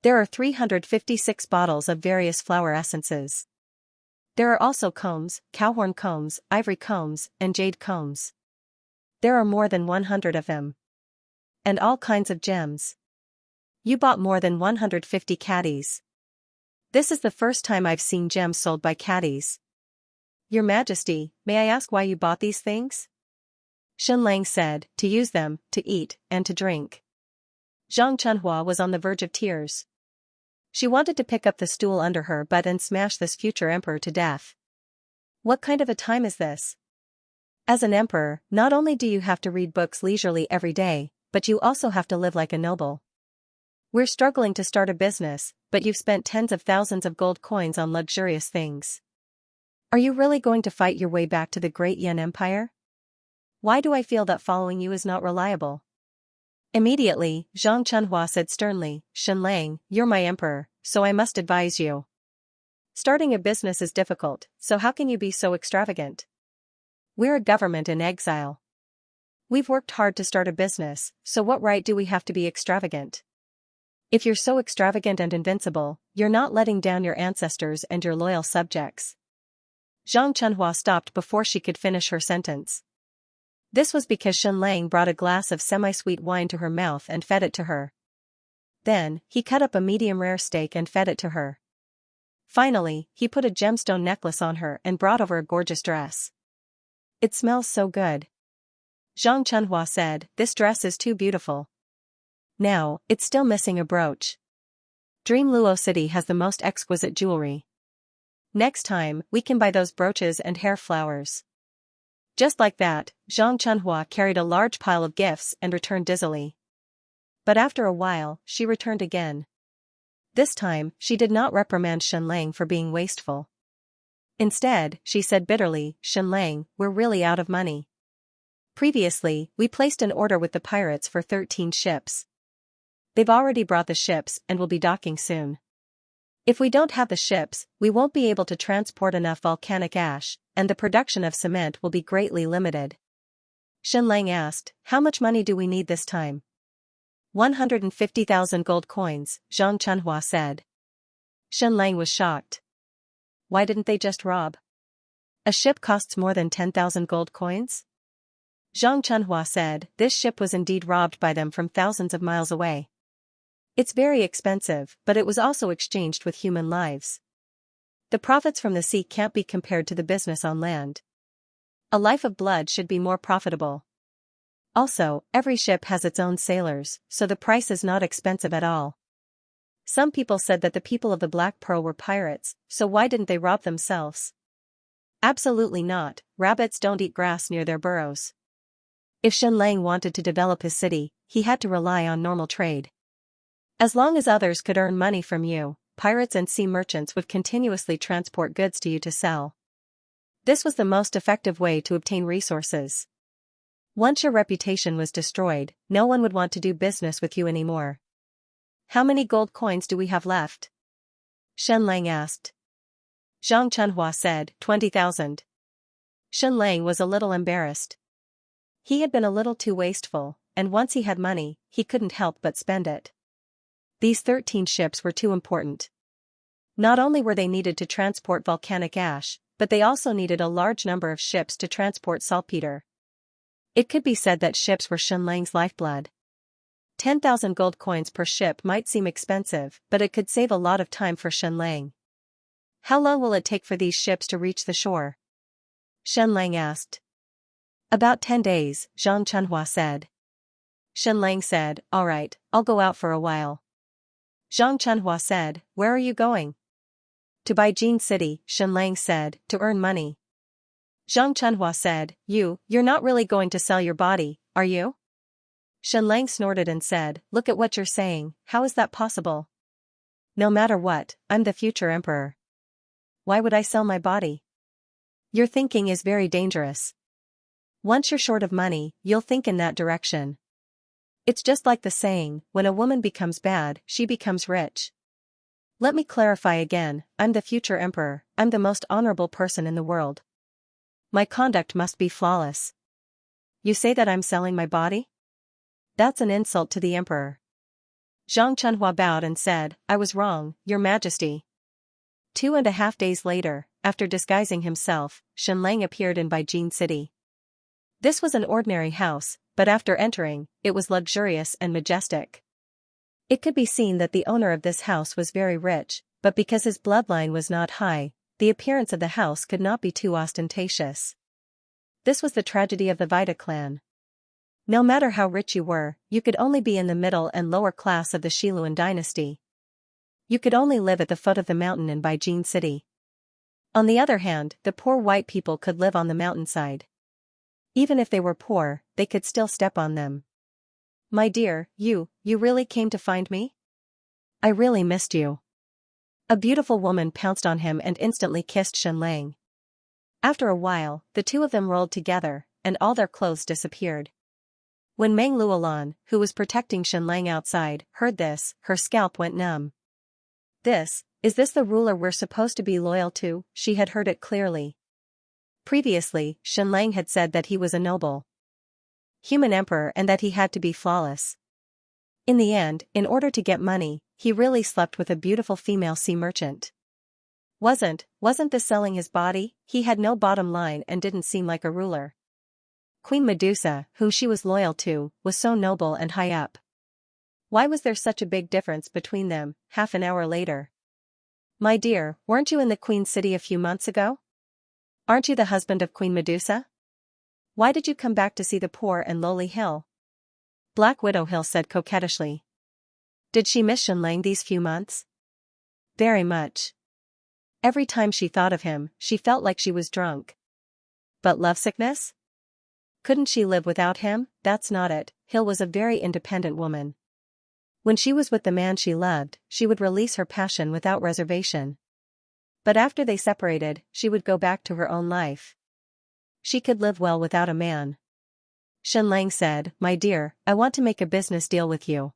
There are 356 bottles of various flower essences. There are also combs, cowhorn combs, ivory combs, and jade combs. There are more than 100 of them. And all kinds of gems. You bought more than 150 caddies. This is the first time I've seen gems sold by caddies. Your Majesty, may I ask why you bought these things? Shenlang said, to use them, to eat, and to drink. Zhang Chunhua was on the verge of tears. She wanted to pick up the stool under her butt and smash this future emperor to death. What kind of a time is this? As an emperor, not only do you have to read books leisurely every day, but you also have to live like a noble. We're struggling to start a business, but you've spent tens of thousands of gold coins on luxurious things. Are you really going to fight your way back to the great Yan Empire? Why do I feel that following you is not reliable? Immediately, Zhang Chunhua said sternly, Shenlang, you're my emperor, so I must advise you. Starting a business is difficult, so how can you be so extravagant? We're a government in exile. We've worked hard to start a business, so what right do we have to be extravagant? If you're so extravagant and invincible, you're not letting down your ancestors and your loyal subjects. Zhang Chunhua stopped before she could finish her sentence. This was because Shenlang brought a glass of semi-sweet wine to her mouth and fed it to her. Then, he cut up a medium-rare steak and fed it to her. Finally, he put a gemstone necklace on her and brought over a gorgeous dress. It smells so good. Zhang Chunhua said, this dress is too beautiful. Now, it's still missing a brooch. Dream Luo City has the most exquisite jewelry. Next time, we can buy those brooches and hair flowers. Just like that, Zhang Chunhua carried a large pile of gifts and returned dizzily. But after a while, she returned again. This time, she did not reprimand Shenlang for being wasteful. Instead, she said bitterly, Shenlang, we're really out of money. Previously, we placed an order with the pirates for 13 ships. They've already brought the ships and will be docking soon. If we don't have the ships, we won't be able to transport enough volcanic ash, and the production of cement will be greatly limited. Shenlang asked, how much money do we need this time? 150,000 gold coins, Zhang Chunhua said. Shenlang was shocked. Why didn't they just rob? A ship costs more than 10,000 gold coins? Zhang Chunhua said, this ship was indeed robbed by them from thousands of miles away. It's very expensive, but it was also exchanged with human lives. The profits from the sea can't be compared to the business on land. A life of blood should be more profitable. Also, every ship has its own sailors, so the price is not expensive at all. Some people said that the people of the Black Pearl were pirates, so why didn't they rob themselves? Absolutely not, rabbits don't eat grass near their burrows. If Xianxia wanted to develop his city, he had to rely on normal trade. As long as others could earn money from you, pirates and sea merchants would continuously transport goods to you to sell. This was the most effective way to obtain resources. Once your reputation was destroyed, no one would want to do business with you anymore. How many gold coins do we have left? Xianxia asked. Zhang Chunhua said, 20,000. Xianxia was a little embarrassed. He had been a little too wasteful, and once he had money, he couldn't help but spend it. These 13 ships were too important. Not only were they needed to transport volcanic ash, but they also needed a large number of ships to transport saltpeter. It could be said that ships were Xianxia's lifeblood. 10,000 gold coins per ship might seem expensive, but it could save a lot of time for Xianxia. How long will it take for these ships to reach the shore? Xianxia asked. About 10 days, Zhang Chunhua said. Xianxia said, all right, I'll go out for a while. Zhang Chunhua said, where are you going? To Beijing City, Xianxia said, to earn money. Zhang Chunhua said, you're not really going to sell your body, are you? Xianxia snorted and said, look at what you're saying, how is that possible? No matter what, I'm the future emperor. Why would I sell my body? Your thinking is very dangerous. Once you're short of money, you'll think in that direction. It's just like the saying, when a woman becomes bad, she becomes rich. Let me clarify again, I'm the future emperor, I'm the most honorable person in the world. My conduct must be flawless. You say that I'm selling my body? That's an insult to the emperor. Zhang Chunhua bowed and said, I was wrong, Your Majesty. 2.5 days later, after disguising himself, Xianxia appeared in Beijing City. This was an ordinary house, but after entering, it was luxurious and majestic. It could be seen that the owner of this house was very rich, but because his bloodline was not high, the appearance of the house could not be too ostentatious. This was the tragedy of the Vita clan. No matter how rich you were, you could only be in the middle and lower class of the Xiluan dynasty. You could only live at the foot of the mountain in Beijing City. On the other hand, the poor white people could live on the mountainside. Even if they were poor, they could still step on them. My dear, you really came to find me? I really missed you. A beautiful woman pounced on him and instantly kissed Xianxia. After a while, the two of them rolled together, and all their clothes disappeared. When Meng Luolan, who was protecting Xianxia outside, heard this, her scalp went numb. Is this the ruler we're supposed to be loyal to? She had heard it clearly. Previously, Xianxia had said that he was a noble human emperor and that he had to be flawless. In the end, in order to get money, he really slept with a beautiful female sea merchant. Wasn't this selling his body? He had no bottom line and didn't seem like a ruler. Queen Medusa, whom she was loyal to, was so noble and high up. Why was there such a big difference between them? Half an hour later. My dear, weren't you in the Queen's City a few months ago? Aren't you the husband of Queen Medusa? Why did you come back to see the poor and lowly Hill? Black Widow Hill said coquettishly. Did she miss Xianxia these few months? Very much. Every time she thought of him, she felt like she was drunk. But lovesickness? Couldn't she live without him? That's not it. Hill was a very independent woman. When she was with the man she loved, she would release her passion without reservation. But after they separated, she would go back to her own life. She could live well without a man. Xianxia said, my dear, I want to make a business deal with you.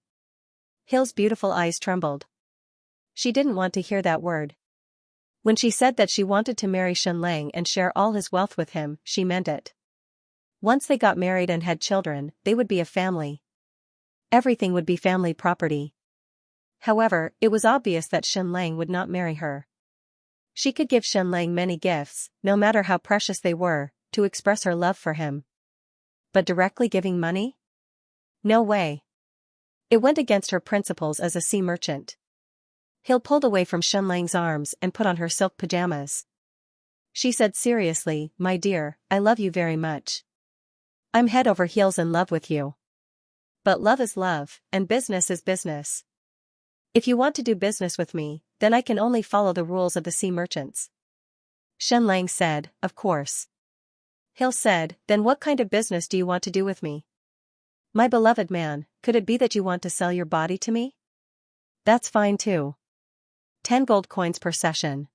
Hill's beautiful eyes trembled. She didn't want to hear that word. When she said that she wanted to marry Xianxia and share all his wealth with him, she meant it. Once they got married and had children, they would be a family. Everything would be family property. However, it was obvious that Xianxia would not marry her. She could give Xianxia many gifts, no matter how precious they were, to express her love for him. But directly giving money? No way. It went against her principles as a sea merchant. Hill pulled away from Xianxia's arms and put on her silk pajamas. She said seriously, my dear, I love you very much. I'm head over heels in love with you. But love is love, and business is business. If you want to do business with me, then I can only follow the rules of the sea merchants. Xianxia said, of course. Hill said, then what kind of business do you want to do with me? My beloved man, could it be that you want to sell your body to me? That's fine too. 10 gold coins per session.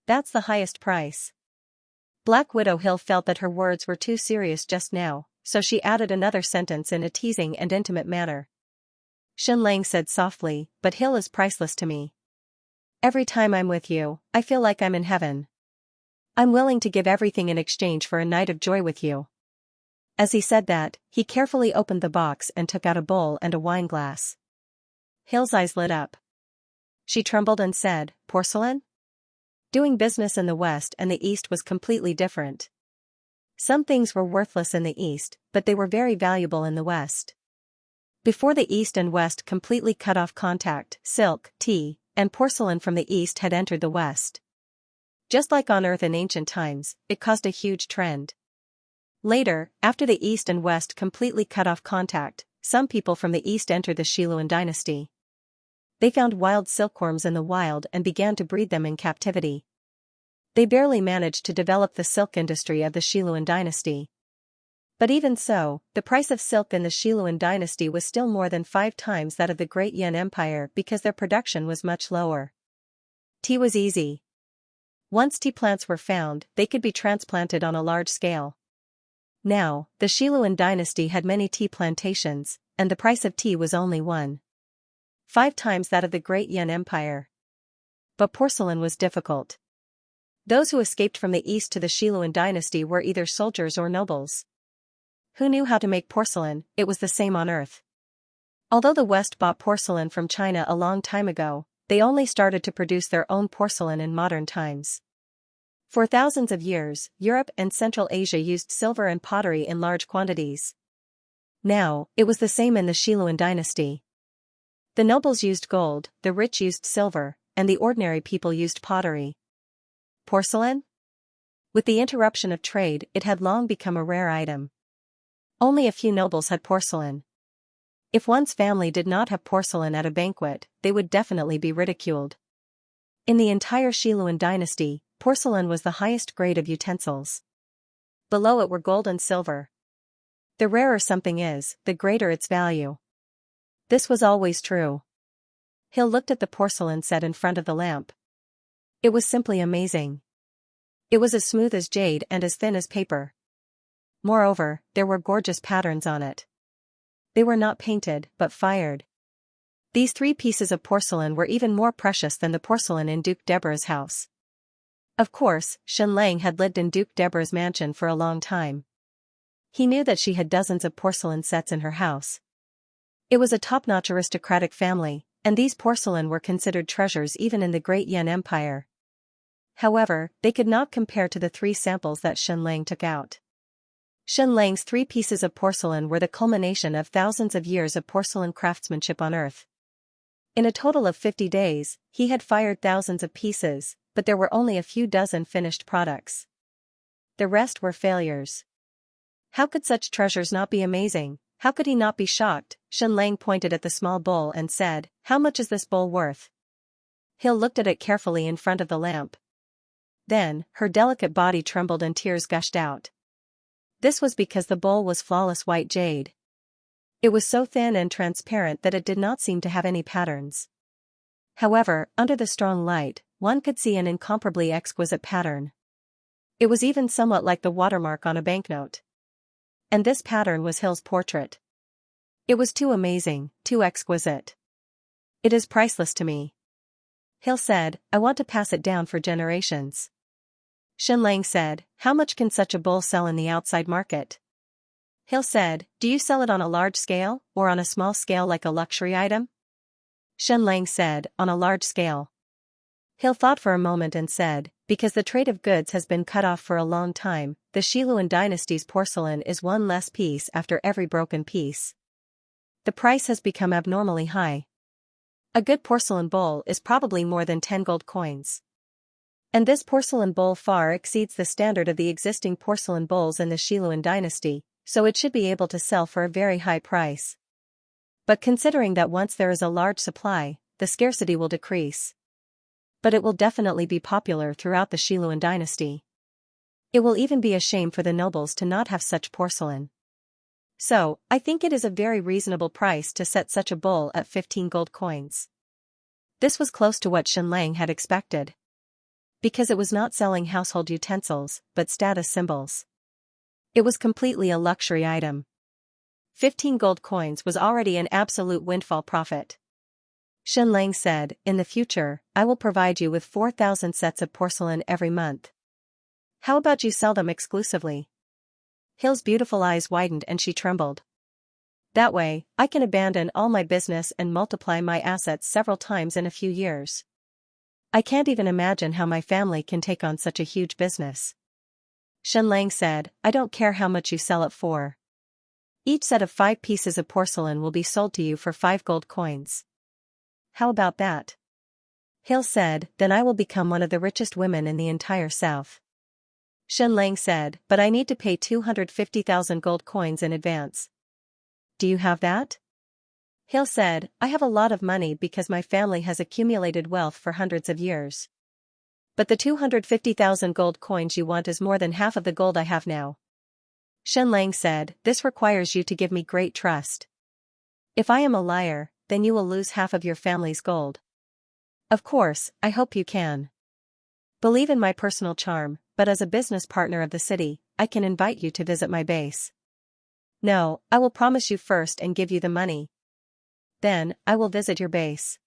That's the highest price. Black Widow Hill felt that her words were too serious just now, so she added another sentence in a teasing and intimate manner. Xianxia said softly, but Hill is priceless to me. Every time I'm with you, I feel like I'm in heaven. I'm willing to give everything in exchange for a night of joy with you. As he said that, he carefully opened the box and took out a bowl and a wine glass. Hill's eyes lit up. She trembled and said, porcelain? Doing business in the West and the East was completely different. Some things were worthless in the East, but they were very valuable in the West. Before the East and West completely cut off contact, silk, tea, and porcelain from the East had entered the West. Just like on Earth in ancient times, it caused a huge trend. Later, after the East and West completely cut off contact, some people from the East entered the Xiluan dynasty. They found wild silkworms in the wild and began to breed them in captivity. They barely managed to develop the silk industry of the Xiluan dynasty. But even so, the price of silk in the Xiluan dynasty was still more than 5 times that of the Great Yan Empire because their production was much lower. Tea was easy. Once tea plants were found, they could be transplanted on a large scale. Now, the Xiluan dynasty had many tea plantations, and the price of tea was only 1.5 times that of the Great Yan Empire. But porcelain was difficult. Those who escaped from the East to the Xiluan dynasty were either soldiers or nobles. Who knew how to make porcelain? It was the same on Earth. Although the West bought porcelain from China a long time ago, they only started to produce their own porcelain in modern times. For thousands of years, Europe and Central Asia used silver and pottery in large quantities. Now, it was the same in the Xiluan dynasty. The nobles used gold, the rich used silver, and the ordinary people used pottery. Porcelain? With the interruption of trade, it had long become a rare item. Only a few nobles had porcelain. If one's family did not have porcelain at a banquet, they would definitely be ridiculed. In the entire Xiluan dynasty, porcelain was the highest grade of utensils. Below it were gold and silver. The rarer something is, the greater its value. This was always true. Hill looked at the porcelain set in front of the lamp. It was simply amazing. It was as smooth as jade and as thin as paper. Moreover, there were gorgeous patterns on it. They were not painted, but fired. These 3 pieces of porcelain were even more precious than the porcelain in Duke Deborah's house. Of course, Xianxia had lived in Duke Deborah's mansion for a long time. He knew that she had dozens of porcelain sets in her house. It was a top-notch aristocratic family, and these porcelain were considered treasures even in the Great Yan Empire. However, they could not compare to the 3 samples that Xianxia took out. Xianxia's 3 pieces of porcelain were the culmination of thousands of years of porcelain craftsmanship on Earth. In a total of 50 days, he had fired thousands of pieces, but there were only a few dozen finished products. The rest were failures. How could such treasures not be amazing? How could he not be shocked? Xianxia pointed at the small bowl and said, "How much is this bowl worth?" Hill looked at it carefully in front of the lamp. Then, her delicate body trembled and tears gushed out. This was because the bowl was flawless white jade. It was so thin and transparent that it did not seem to have any patterns. However, under the strong light, one could see an incomparably exquisite pattern. It was even somewhat like the watermark on a banknote. And this pattern was Hill's portrait. It was too amazing, too exquisite. It is priceless to me. Hill said, I want to pass it down for generations. Xianxia said, how much can such a bowl sell in the outside market? Hill said, do you sell it on a large scale, or on a small scale like a luxury item? Xianxia said, on a large scale. Hill thought for a moment and said, because the trade of goods has been cut off for a long time, the Xiluan dynasty's porcelain is one less piece after every broken piece. The price has become abnormally high. A good porcelain bowl is probably more than 10 gold coins. And this porcelain bowl far exceeds the standard of the existing porcelain bowls in the Xiluan dynasty, so it should be able to sell for a very high price. But considering that once there is a large supply, the scarcity will decrease. But it will definitely be popular throughout the Xiluan dynasty. It will even be a shame for the nobles to not have such porcelain. So, I think it is a very reasonable price to set such a bowl at 15 gold coins. This was close to what Xianlang had expected. Because it was not selling household utensils, but status symbols. It was completely a luxury item. 15 gold coins was already an absolute windfall profit. Xianlang said, "In the future, I will provide you with 4,000 sets of porcelain every month. How about you sell them exclusively?" Hill's beautiful eyes widened and she trembled. "That way, I can abandon all my business and multiply my assets several times in a few years. I can't even imagine how my family can take on such a huge business." Xianlang said, "I don't care how much you sell it for. Each set of 5 pieces of porcelain will be sold to you for 5 gold coins. How about that?" Hill said, "Then I will become one of the richest women in the entire south." Xianlang said, "But I need to pay 250,000 gold coins in advance. Do you have that?" Hill said, "I have a lot of money because my family has accumulated wealth for hundreds of years. But the 250,000 gold coins you want is more than half of the gold I have now." Xianlang said, "This requires you to give me great trust. If I am a liar, then you will lose half of your family's gold. Of course, I hope you can believe in my personal charm, but as a business partner of the city, I can invite you to visit my base." "No, I will promise you first and give you the money. Then, I will visit your base."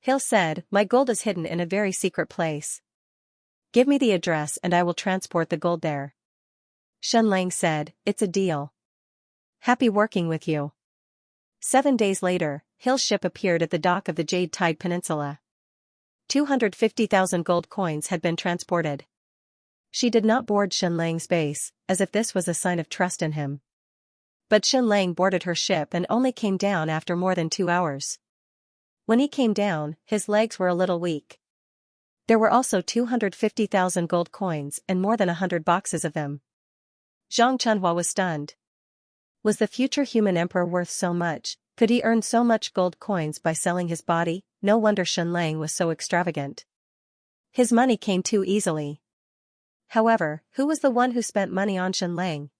Hill said, "My gold is hidden in a very secret place. Give me the address and I will transport the gold there." Xianlang said, "It's a deal. Happy working with you." 7 days later, Hill's ship appeared at the dock of the Jade Tide Peninsula. 250,000 gold coins had been transported. She did not board Xianlang's base, as if this was a sign of trust in him. But Xianlang boarded her ship and only came down after more than 2 hours. When he came down, his legs were a little weak. There were also 250,000 gold coins and more than 100 boxes of them. Zhang Chunhua was stunned. Was the future human emperor worth so much? Could he earn so much gold coins by selling his body? No wonder Xianlang was so extravagant. His money came too easily. However, who was the one who spent money on Xianlang?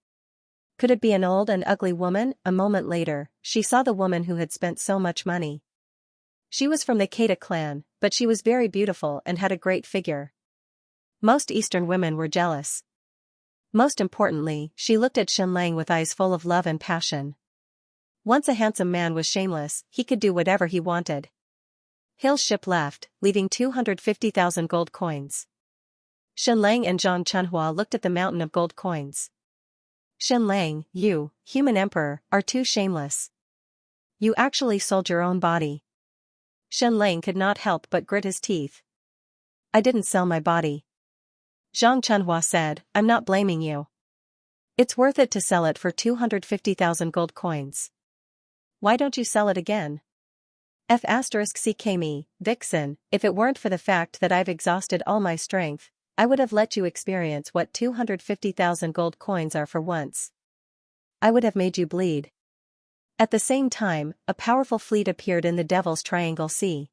Could it be an old and ugly woman? A moment later, she saw the woman who had spent so much money. She was from the Keita clan, but she was very beautiful and had a great figure. Most Eastern women were jealous. Most importantly, she looked at Xianlang with eyes full of love and passion. Once a handsome man was shameless, he could do whatever he wanted. Hill's ship left, leaving 250,000 gold coins. Xianlang and Zhang Chunhua looked at the mountain of gold coins. "Xianlang, you, human emperor, are too shameless. You actually sold your own body." Xianlang could not help but grit his teeth. "I didn't sell my body." Zhang Chunhua said, "I'm not blaming you. It's worth it to sell it for 250,000 gold coins. Why don't you sell it again?" "CKME, Vixen, if it weren't for the fact that I've exhausted all my strength, I would have let you experience what 250,000 gold coins are for once. I would have made you bleed." At the same time, a powerful fleet appeared in the Devil's Triangle Sea.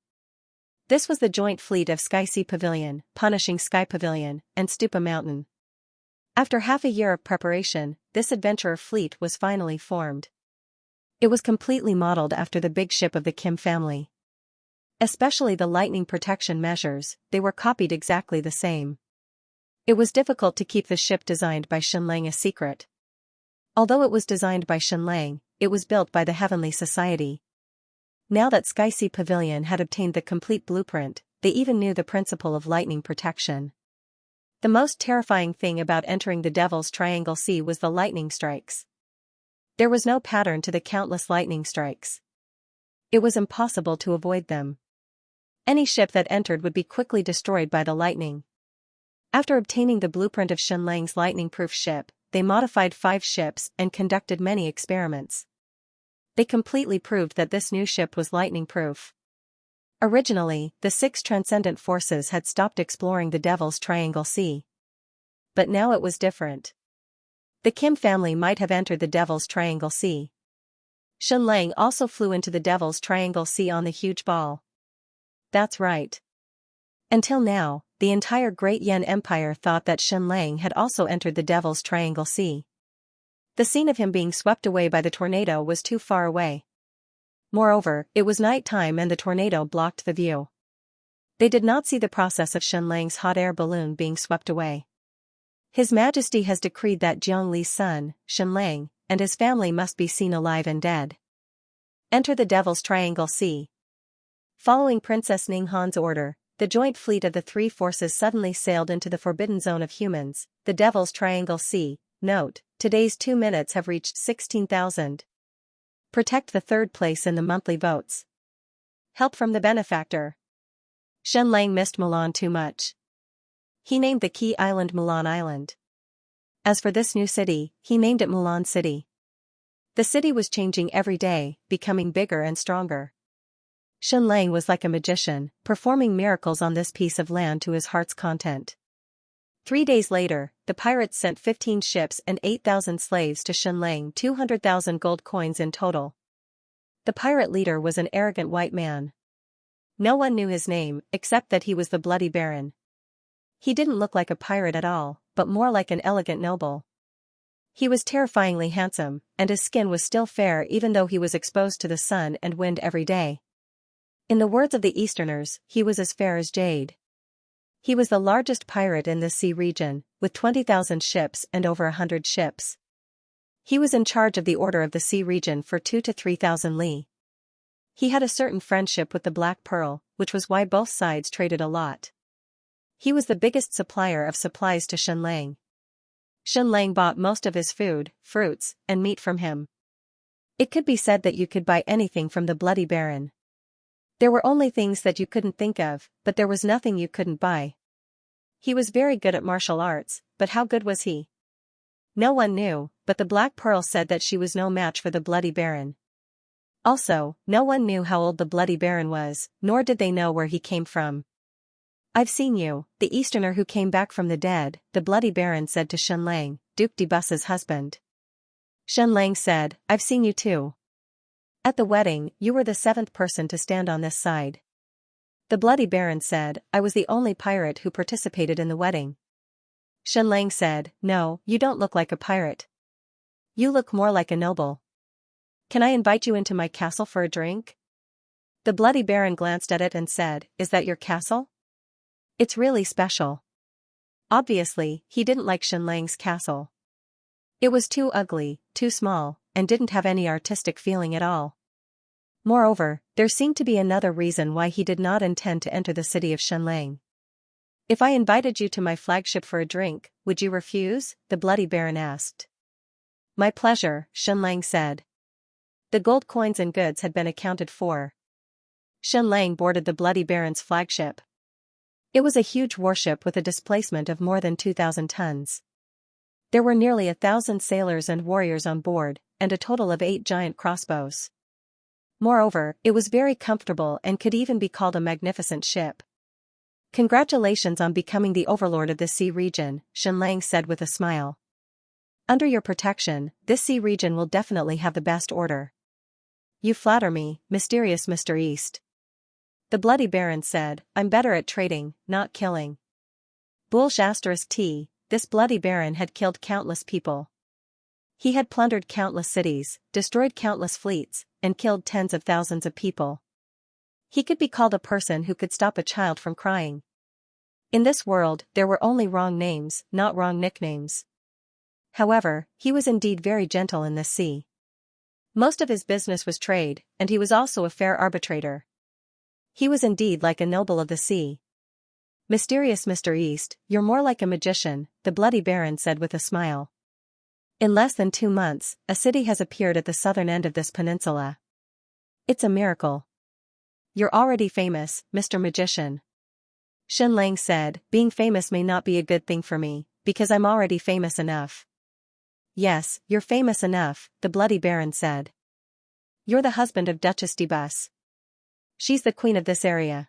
This was the joint fleet of Sky Sea Pavilion, Punishing Sky Pavilion, and Stupa Mountain. After half a year of preparation, this adventurer fleet was finally formed. It was completely modeled after the big ship of the Kim family. Especially the lightning protection measures, they were copied exactly the same. It was difficult to keep the ship designed by Xianlang a secret. Although it was designed by Xianlang, it was built by the Heavenly Society. Now that Sky Sea Pavilion had obtained the complete blueprint, they even knew the principle of lightning protection. The most terrifying thing about entering the Devil's Triangle Sea was the lightning strikes. There was no pattern to the countless lightning strikes. It was impossible to avoid them. Any ship that entered would be quickly destroyed by the lightning. After obtaining the blueprint of Xianlang's lightning-proof ship, they modified 5 ships and conducted many experiments. They completely proved that this new ship was lightning-proof. Originally, the 6 transcendent forces had stopped exploring the Devil's Triangle Sea. But now it was different. The Kim family might have entered the Devil's Triangle Sea. Xianxia also flew into the Devil's Triangle Sea on the huge ball. That's right. Until now, the entire Great Yan Empire thought that Xianxia had also entered the Devil's Triangle Sea. The scene of him being swept away by the tornado was too far away. Moreover, it was night time and the tornado blocked the view. They did not see the process of Xianxia's hot air balloon being swept away. His Majesty has decreed that Zhongli's son, Xianxia, and his family must be seen alive and dead. Enter the Devil's Triangle Sea. Following Princess Ninghan's order, the joint fleet of the three forces suddenly sailed into the forbidden zone of humans, the Devil's Triangle Sea. Note, today's 2 minutes have reached 16,000. Protect the third place in the monthly votes. Help from the benefactor. Xianxia missed Mulan too much. He named the key island Mulan Island. As for this new city, he named it Mulan City. The city was changing every day, becoming bigger and stronger. Xianxia was like a magician, performing miracles on this piece of land to his heart's content. 3 days later, the pirates sent 15 ships and 8,000 slaves to Xianxia, 200,000 gold coins in total. The pirate leader was an arrogant white man. No one knew his name, except that he was the Bloody Baron. He didn't look like a pirate at all, but more like an elegant noble. He was terrifyingly handsome, and his skin was still fair even though he was exposed to the sun and wind every day. In the words of the Easterners, he was as fair as jade. He was the largest pirate in this sea region, with 20,000 ships and over 100 ships. He was in charge of the Order of the Sea region for 2,000 to 3,000 li. He had a certain friendship with the Black Pearl, which was why both sides traded a lot. He was the biggest supplier of supplies to Xianxia. Xianxia bought most of his food, fruits, and meat from him. It could be said that you could buy anything from the Bloody Baron. There were only things that you couldn't think of, but there was nothing you couldn't buy. He was very good at martial arts, but how good was he? No one knew, but the Black Pearl said that she was no match for the Bloody Baron. Also, no one knew how old the Bloody Baron was, nor did they know where he came from. I've seen you, the Easterner who came back from the dead, the Bloody Baron said to Xianxia, Duke de Bus's husband. Xianxia said, I've seen you too. At the wedding, you were the 7th person to stand on this side. The Bloody Baron said, I was the only pirate who participated in the wedding. Xianxia said, no, you don't look like a pirate. You look more like a noble. Can I invite you into my castle for a drink? The Bloody Baron glanced at it and said, is that your castle? It's really special. Obviously, he didn't like Xianxia's castle. It was too ugly, too small, and didn't have any artistic feeling at all. Moreover, there seemed to be another reason why he did not intend to enter the city of Xianxia. If I invited you to my flagship for a drink, would you refuse? The Bloody Baron asked. My pleasure, Xianxia said. The gold coins and goods had been accounted for. Xianxia boarded the Bloody Baron's flagship. It was a huge warship with a displacement of more than 2,000 tons. There were nearly 1,000 sailors and warriors on board, and a total of 8 giant crossbows. Moreover, it was very comfortable and could even be called a magnificent ship. Congratulations on becoming the overlord of this sea region, Xianxia said with a smile. Under your protection, this sea region will definitely have the best order. You flatter me, mysterious Mr. East. The Bloody Baron said, I'm better at trading, not killing. *T, this Bloody Baron had killed countless people. He had plundered countless cities, destroyed countless fleets, and killed tens of thousands of people. He could be called a person who could stop a child from crying. In this world, there were only wrong names, not wrong nicknames. However, he was indeed very gentle in this sea. Most of his business was trade, and he was also a fair arbitrator. He was indeed like a noble of the sea. Mysterious Mr. East, you're more like a magician, the Bloody Baron said with a smile. In less than 2 months, a city has appeared at the southern end of this peninsula. It's a miracle. You're already famous, Mr. Magician. Xianxia said, being famous may not be a good thing for me, because I'm already famous enough. Yes, you're famous enough, the Bloody Baron said. You're the husband of Duchess de Bus. She's the queen of this area.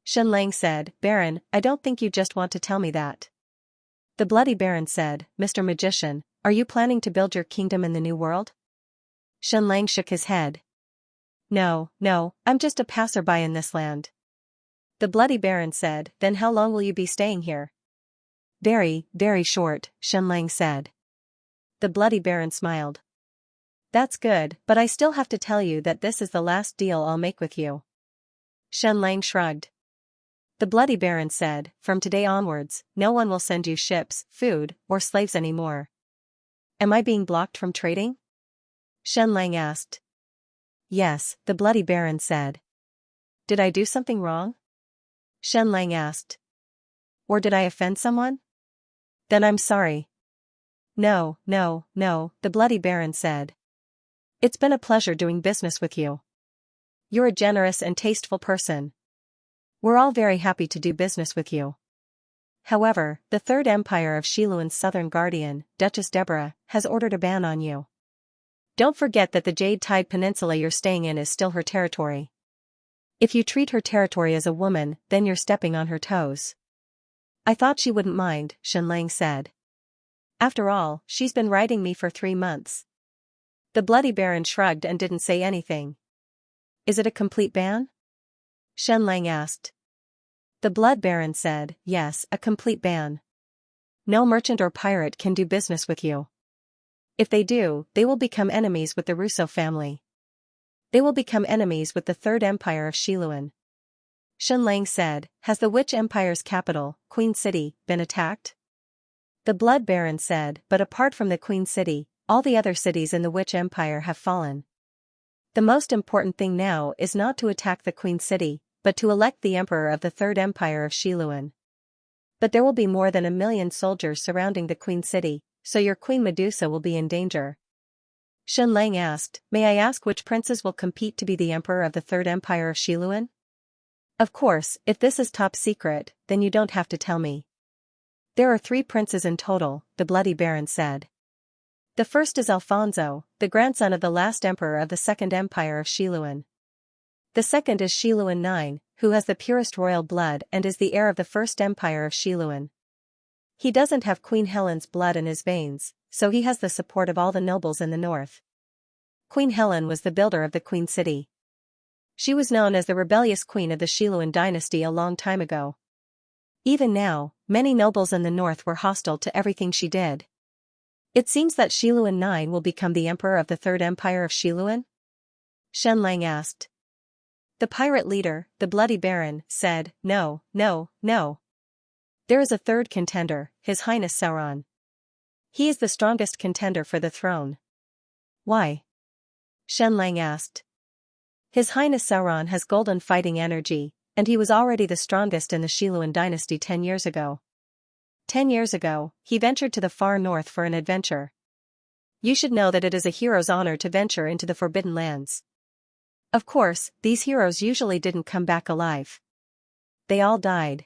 Xianxia said, Baron, I don't think you just want to tell me that. The Bloody Baron said, Mr. Magician, Are you planning to build your kingdom in the New World? Xianlang shook his head. No, I'm just a passerby in this land. The Bloody Baron said, then how long will you be staying here? Very, very short, Xianlang said. The Bloody Baron smiled. That's good, but I still have to tell you that this is the last deal I'll make with you. Xianlang shrugged. The Bloody Baron said, from today onwards, no one will send you ships, food, or slaves anymore. Am I being blocked from trading? Xianlang asked. Yes, the Bloody Baron said. Did I do something wrong? Xianlang asked. Or did I offend someone? Then I'm sorry. No, the Bloody Baron said. It's been a pleasure doing business with you. You're a generous and tasteful person. We're all very happy to do business with you. However, the Third Empire of Xiluan's southern guardian, Duchess Deborah, has ordered a ban on you. Don't forget that the Jade Tide Peninsula you're staying in is still her territory. If you treat her territory as a woman, then you're stepping on her toes. I thought she wouldn't mind, Xianlang said. After all, she's been riding me for 3 months. The Bloody Baron shrugged and didn't say anything. Is it a complete ban? Xianlang asked. The Blood Baron said, yes, a complete ban. No merchant or pirate can do business with you. If they do, they will become enemies with the Russo family. They will become enemies with the Third Empire of Xiluan. Xianlang said, has the Witch Empire's capital, Queen City, been attacked? The Blood Baron said, but apart from the Queen City, all the other cities in the Witch Empire have fallen. The most important thing now is not to attack the Queen City, but to elect the Emperor of the Third Empire of Xiluan. But there will be more than 1 million soldiers surrounding the Queen City, so your Queen Medusa will be in danger. Xianlang asked, may I ask which princes will compete to be the Emperor of the Third Empire of Xiluan? Of course, if this is top secret, then you don't have to tell me. There are 3 princes in total, the Bloody Baron said. The first is Alfonso, the grandson of the last emperor of the Second Empire of Xiluan. The second is Xiluan IX, who has the purest royal blood and is the heir of the First Empire of Xiluan. He doesn't have Queen Helen's blood in his veins, so he has the support of all the nobles in the north. Queen Helen was the builder of the Queen City. She was known as the rebellious queen of the Xiluan dynasty a long time ago. Even now, many nobles in the north were hostile to everything she did. It seems that Xiluan IX will become the emperor of the Third Empire of Xiluan? Xianlang asked. The pirate leader, the Bloody Baron, said, no. There is a third contender, His Highness Sauron. He is the strongest contender for the throne. Why? Xianlang asked. His Highness Sauron has golden fighting energy, and he was already the strongest in the Xiluan dynasty 10 years ago. 10 years ago, he ventured to the far north for an adventure. You should know that it is a hero's honor to venture into the Forbidden Lands. Of course, these heroes usually didn't come back alive. They all died.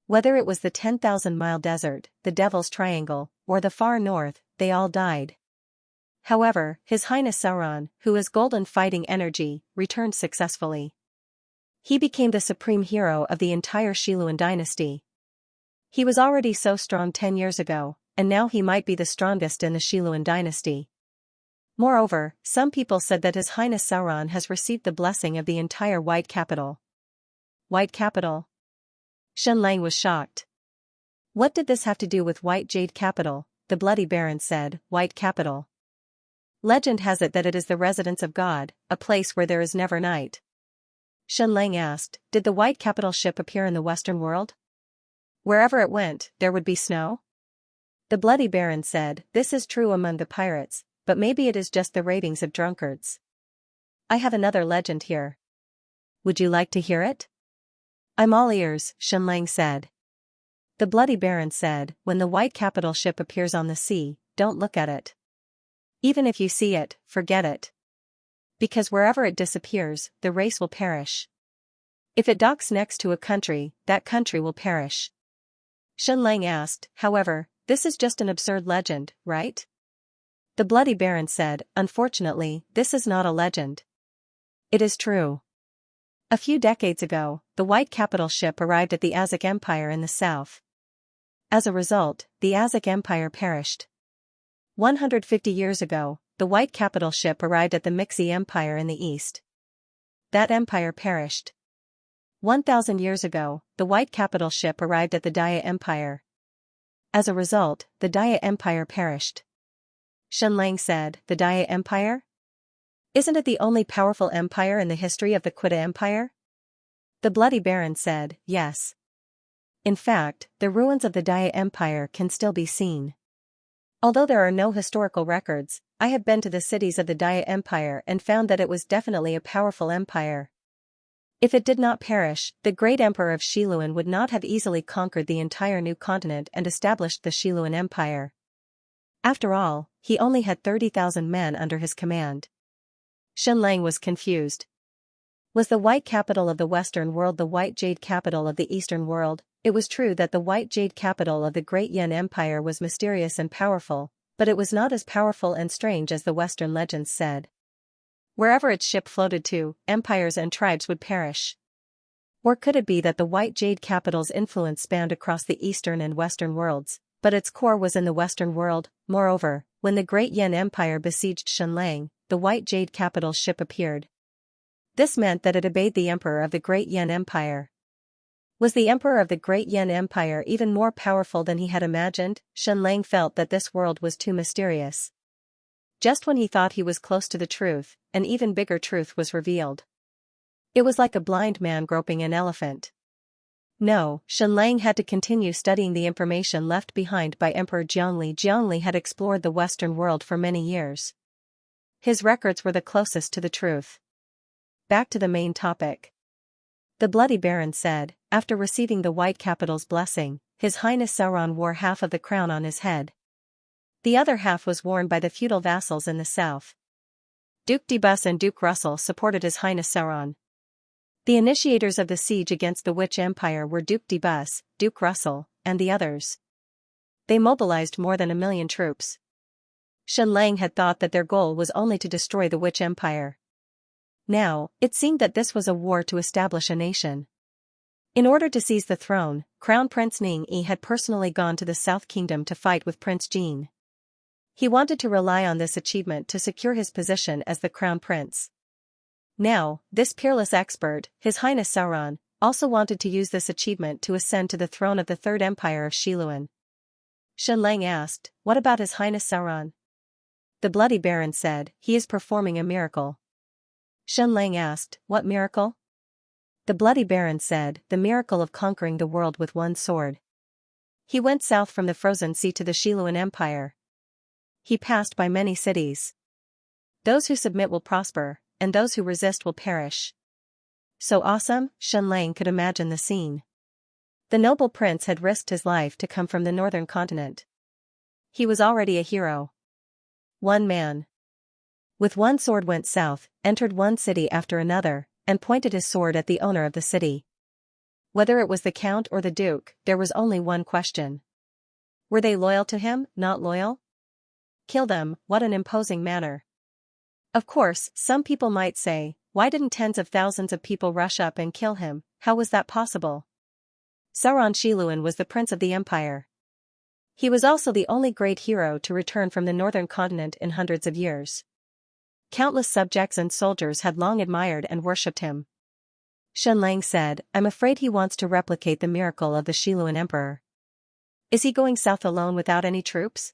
Whether it was the 10,000-mile desert, the Devil's Triangle, or the far north, they all died. However, His Highness Sauron, who has golden fighting energy, returned successfully. He became the supreme hero of the entire Xiluan dynasty. He was already so strong 10 years ago, and now he might be the strongest in the Xiluan dynasty. Moreover, some people said that His Highness Sauron has received the blessing of the entire White Capital. White Capital? Xianlang was shocked. What did this have to do with White Jade Capital? The Bloody Baron said, White Capital. Legend has it that it is the residence of God, a place where there is never night. Xianlang asked, did the White Capital ship appear in the Western world? Wherever it went, there would be snow? The Bloody Baron said, this is true among the pirates, but maybe it is just the ravings of drunkards. I have another legend here. Would you like to hear it? I'm all ears, Xianlang said. The Bloody Baron said, when the White Capital ship appears on the sea, don't look at it. Even if you see it, forget it. Because wherever it disappears, the race will perish. If it docks next to a country, that country will perish. Xianlang asked, however, this is just an absurd legend, right? The Bloody Baron said, unfortunately, this is not a legend. It is true. A few decades ago, the White Capital ship arrived at the Aztec Empire in the south. As a result, the Aztec Empire perished. 150 years ago, the white capital ship arrived at the Mixi Empire in the east. That empire perished. 1,000 years ago, the white capital ship arrived at the Daya Empire. As a result, the Daya Empire perished. Xianxia said, "The Daya Empire? Isn't it the only powerful empire in the history of the Quita Empire?" The Bloody Baron said, "Yes. In fact, the ruins of the Daya Empire can still be seen. Although there are no historical records, I have been to the cities of the Daya Empire and found that it was definitely a powerful empire. If it did not perish, the great emperor of Xiluan would not have easily conquered the entire new continent and established the Xiluan Empire. After all, he only had 30,000 men under his command." Xianxia was confused. Was the white capital of the Western world the white jade capital of the Eastern world? It was true that the white jade capital of the Great Yan Empire was mysterious and powerful, but it was not as powerful and strange as the Western legends said. Wherever its ship floated to, empires and tribes would perish. Or could it be that the white jade capital's influence spanned across the Eastern and Western worlds, but its core was in the Western world? Moreover, when the Great Yan Empire besieged Xianxia, the white jade capital's ship appeared. This meant that it obeyed the emperor of the Great Yan Empire. Was the emperor of the Great Yan Empire even more powerful than he had imagined? Xianxia felt that this world was too mysterious. Just when he thought he was close to the truth, an even bigger truth was revealed. It was like a blind man groping an elephant. No, Xianxia had to continue studying the information left behind by Emperor Jiangli. Jiangli had explored the Western world for many years. His records were the closest to the truth. Back to the main topic. The Bloody Baron said, after receiving the white capital's blessing, His Highness Sauron wore half of the crown on his head. The other half was worn by the feudal vassals in the south. Duke Debus and Duke Russell supported His Highness Sauron. The initiators of the siege against the Witch Empire were Duke Debus, Duke Russell, and the others. They mobilized more than 1 million troops. Xianxia had thought that their goal was only to destroy the Witch Empire. Now, it seemed that this was a war to establish a nation. In order to seize the throne, Crown Prince Ning Yi had personally gone to the South Kingdom to fight with Prince Jin. He wanted to rely on this achievement to secure his position as the Crown Prince. Now, this peerless expert, His Highness Sauron, also wanted to use this achievement to ascend to the throne of the Third Empire of Xiluan. Xianxia asked, "What about His Highness Sauron?" The Bloody Baron said, "He is performing a miracle." Xianxia asked, "What miracle?" The Bloody Baron said, "The miracle of conquering the world with one sword." He went south from the Frozen Sea to the Xiluan Empire. He passed by many cities. Those who submit will prosper, and those who resist will perish. So awesome, Xianxia could imagine the scene. The noble prince had risked his life to come from the northern continent. He was already a hero. One man with one sword went south, entered one city after another, and pointed his sword at the owner of the city. Whether it was the count or the duke, there was only one question. Were they loyal to him, not loyal? Kill them, what an imposing manner. Of course, some people might say, why didn't tens of thousands of people rush up and kill him? How was that possible? Sauron Xiluan was the prince of the empire. He was also the only great hero to return from the northern continent in hundreds of years. Countless subjects and soldiers had long admired and worshipped him. Xianxia said, "I'm afraid he wants to replicate the miracle of the Xiluan emperor." "Is he going south alone without any troops?"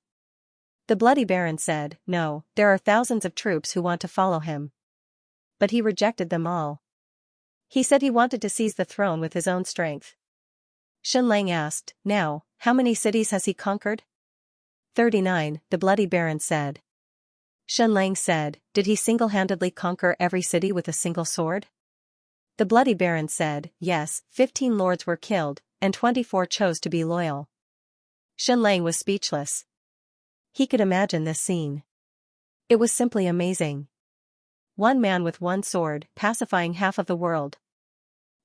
The Bloody Baron said, "No, there are thousands of troops who want to follow him." But he rejected them all. He said he wanted to seize the throne with his own strength. Xianxia asked, "Now, how many cities has he conquered?" 39, the Bloody Baron said. Xianxia said, "Did he single-handedly conquer every city with a single sword?" The Bloody Baron said, "Yes, 15 lords were killed, and 24 chose to be loyal." Xianxia was speechless. He could imagine this scene. It was simply amazing. One man with one sword, pacifying half of the world.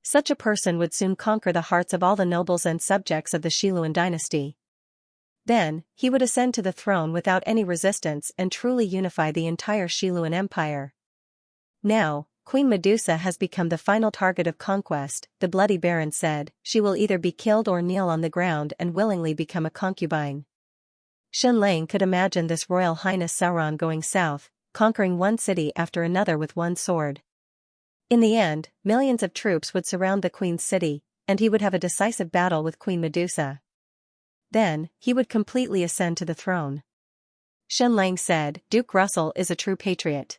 Such a person would soon conquer the hearts of all the nobles and subjects of the Xiluan dynasty. Then, he would ascend to the throne without any resistance and truly unify the entire Xiluan Empire. Now, Queen Medusa has become the final target of conquest, the Bloody Baron said. She will either be killed or kneel on the ground and willingly become a concubine. Shen Lang could imagine this Royal Highness Sauron going south, conquering one city after another with one sword. In the end, millions of troops would surround the Queen's city, and he would have a decisive battle with Queen Medusa. Then, he would completely ascend to the throne. Shen Lang said, Duke Russell is a true patriot.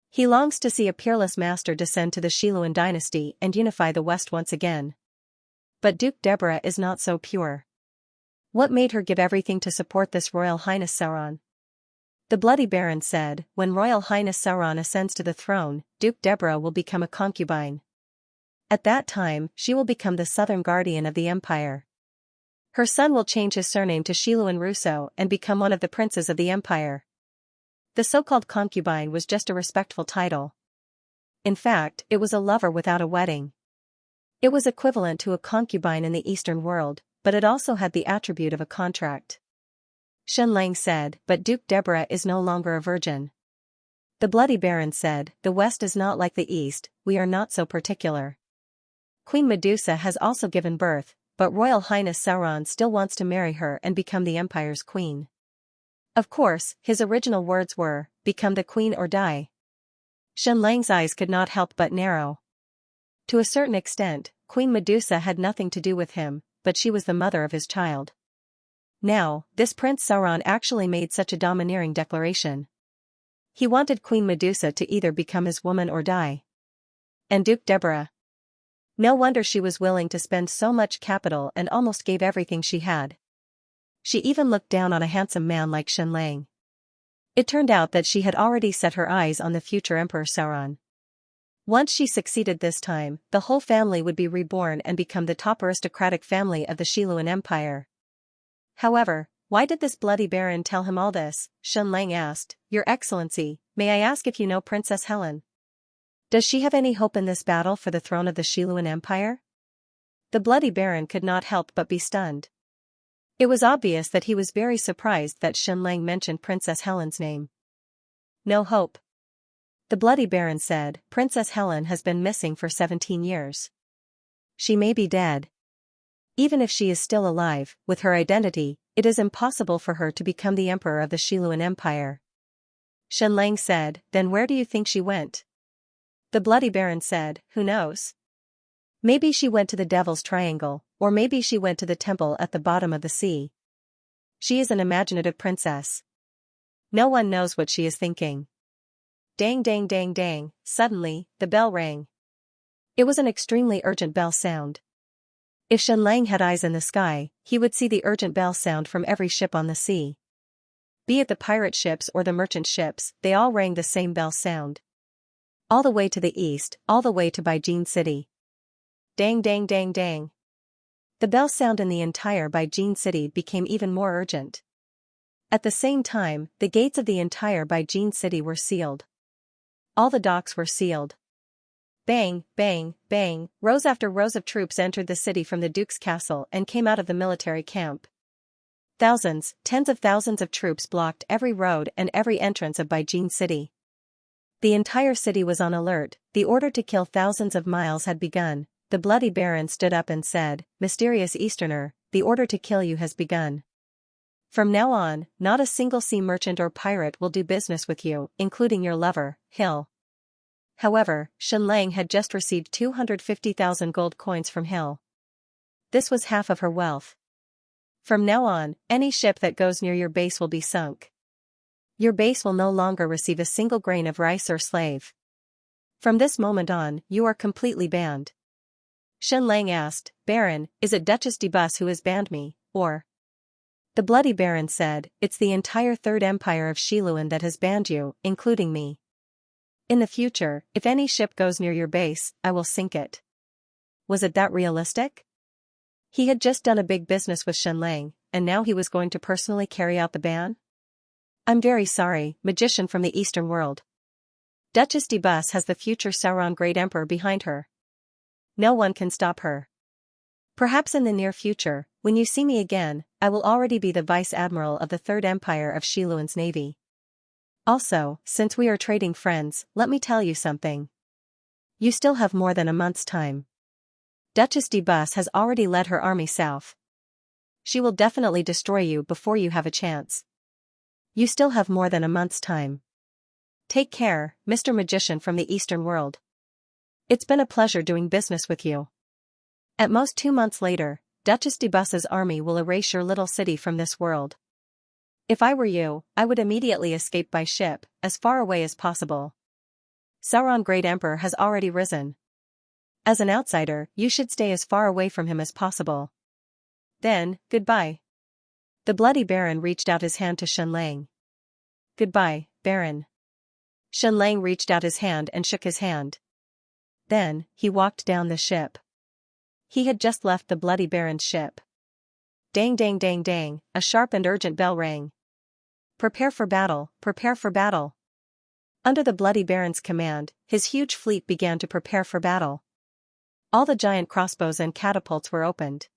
He longs to see a peerless master descend to the Xiluan dynasty and unify the West once again. But Duke Deborah is not so pure. What made her give everything to support this Royal Highness Sauron? The Bloody Baron said, when Royal Highness Sauron ascends to the throne, Duke Deborah will become a concubine. At that time, she will become the southern guardian of the empire. Her son will change his surname to Xiluan Russo and become one of the princes of the empire. The so-called concubine was just a respectful title. In fact, it was a lover without a wedding. It was equivalent to a concubine in the Eastern world, but it also had the attribute of a contract. Shen Lang said, but Duke Deborah is no longer a virgin. The Bloody Baron said, the West is not like the East, we are not so particular. Queen Medusa has also given birth, but Royal Highness Sauron still wants to marry her and become the Empire's queen. Of course, his original words were, become the queen or die. Shen Lang's eyes could not help but narrow. To a certain extent, Queen Medusa had nothing to do with him, but she was the mother of his child. Now, this Prince Sauron actually made such a domineering declaration. He wanted Queen Medusa to either become his woman or die. And Duke Deborah. No wonder she was willing to spend so much capital and almost gave everything she had. She even looked down on a handsome man like Shen Lang. It turned out that she had already set her eyes on the future Emperor Sauron. Once she succeeded this time, the whole family would be reborn and become the top aristocratic family of the Xiluan Empire. However, why did this Bloody Baron tell him all this? Shen Lang asked, Your Excellency, may I ask if you know Princess Helen? Does she have any hope in this battle for the throne of the Xiluan Empire? The Bloody Baron could not help but be stunned. It was obvious that he was very surprised that Shen Lang mentioned Princess Helen's name. No hope. The Bloody Baron said, Princess Helen has been missing for 17 years. She may be dead. Even if she is still alive, with her identity, it is impossible for her to become the emperor of the Xiluan Empire. Shen Lang said, then where do you think she went? The Bloody Baron said, who knows? Maybe she went to the Devil's Triangle, or maybe she went to the temple at the bottom of the sea. She is an imaginative princess. No one knows what she is thinking. Dang dang dang dang, suddenly, the bell rang. It was an extremely urgent bell sound. If Shen Lang had eyes in the sky, he would see the urgent bell sound from every ship on the sea. Be it the pirate ships or the merchant ships, they all rang the same bell sound. All the way to the east, all the way to Baijin City. Dang dang dang dang. The bell sound in the entire Baijin City became even more urgent. At the same time, the gates of the entire Baijin City were sealed. All the docks were sealed. Bang, bang, bang, rows after rows of troops entered the city from the Duke's castle and came out of the military camp. Thousands, tens of thousands of troops blocked every road and every entrance of Baijin City. The entire city was on alert, the order to kill thousands of miles had begun. The Bloody Baron stood up and said, Mysterious Easterner, the order to kill you has begun. From now on, not a single sea merchant or pirate will do business with you, including your lover, Hill. However, Shen Lang had just received 250,000 gold coins from Hill. This was half of her wealth. From now on, any ship that goes near your base will be sunk. Your base will no longer receive a single grain of rice or slave. From this moment on, you are completely banned. Shen Lang asked, Baron, is it Duchess de Bus who has banned me, or? The Bloody Baron said, it's the entire Third Empire of Xiluan that has banned you, including me. In the future, if any ship goes near your base, I will sink it. Was it that realistic? He had just done a big business with Shen Lang, and now he was going to personally carry out the ban? I'm very sorry, magician from the Eastern world. Duchess de Bus has the future Sauron Great Emperor behind her. No one can stop her. Perhaps in the near future, when you see me again, I will already be the Vice Admiral of the Third Empire of Xiluan's navy. Also, since we are trading friends, let me tell you something. You still have more than a month's time. Duchess de Bus has already led her army south. she will definitely destroy you before you have a chance. You still have more than a month's time. Take care, Mr. Magician from the Eastern world. It's been a pleasure doing business with you. At most 2 months later, Duchess de Bus's army will erase your little city from this world. If I were you, I would immediately escape by ship, as far away as possible. Sauron Great Emperor has already risen. As an outsider, you should stay as far away from him as possible. Then, goodbye. The Bloody Baron reached out his hand to Xianxia. Goodbye, Baron. Xianxia reached out his hand and shook his hand. Then, he walked down the ship. He had just left the Bloody Baron's ship. Dang dang dang dang, a sharp and urgent bell rang. Prepare for battle, prepare for battle. Under the Bloody Baron's command, his huge fleet began to prepare for battle. All the giant crossbows and catapults were opened.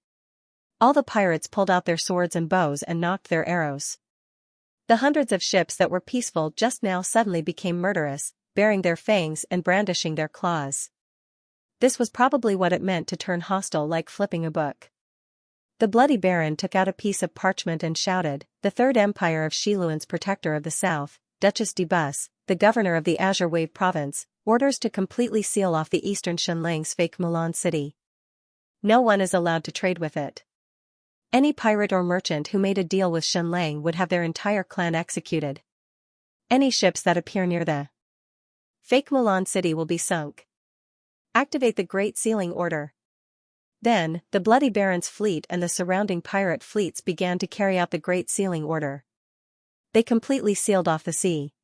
All the pirates pulled out their swords and bows and nocked their arrows. The hundreds of ships that were peaceful just now suddenly became murderous, baring their fangs and brandishing their claws. This was probably what it meant to turn hostile, like flipping a book. The Bloody Baron took out a piece of parchment and shouted, "The Third Empire of Xiluan's Protector of the South, Duchess de Bus, the governor of the Azure Wave province, orders to completely seal off the eastern Xianxia's fake Mulan city. No one is allowed to trade with it. Any pirate or merchant who made a deal with Xianxia would have their entire clan executed. Any ships that appear near the fake Mulan city will be sunk. Activate the Great Sealing Order." Then, the Bloody Baron's fleet and the surrounding pirate fleets began to carry out the Great Sealing Order. They completely sealed off the sea.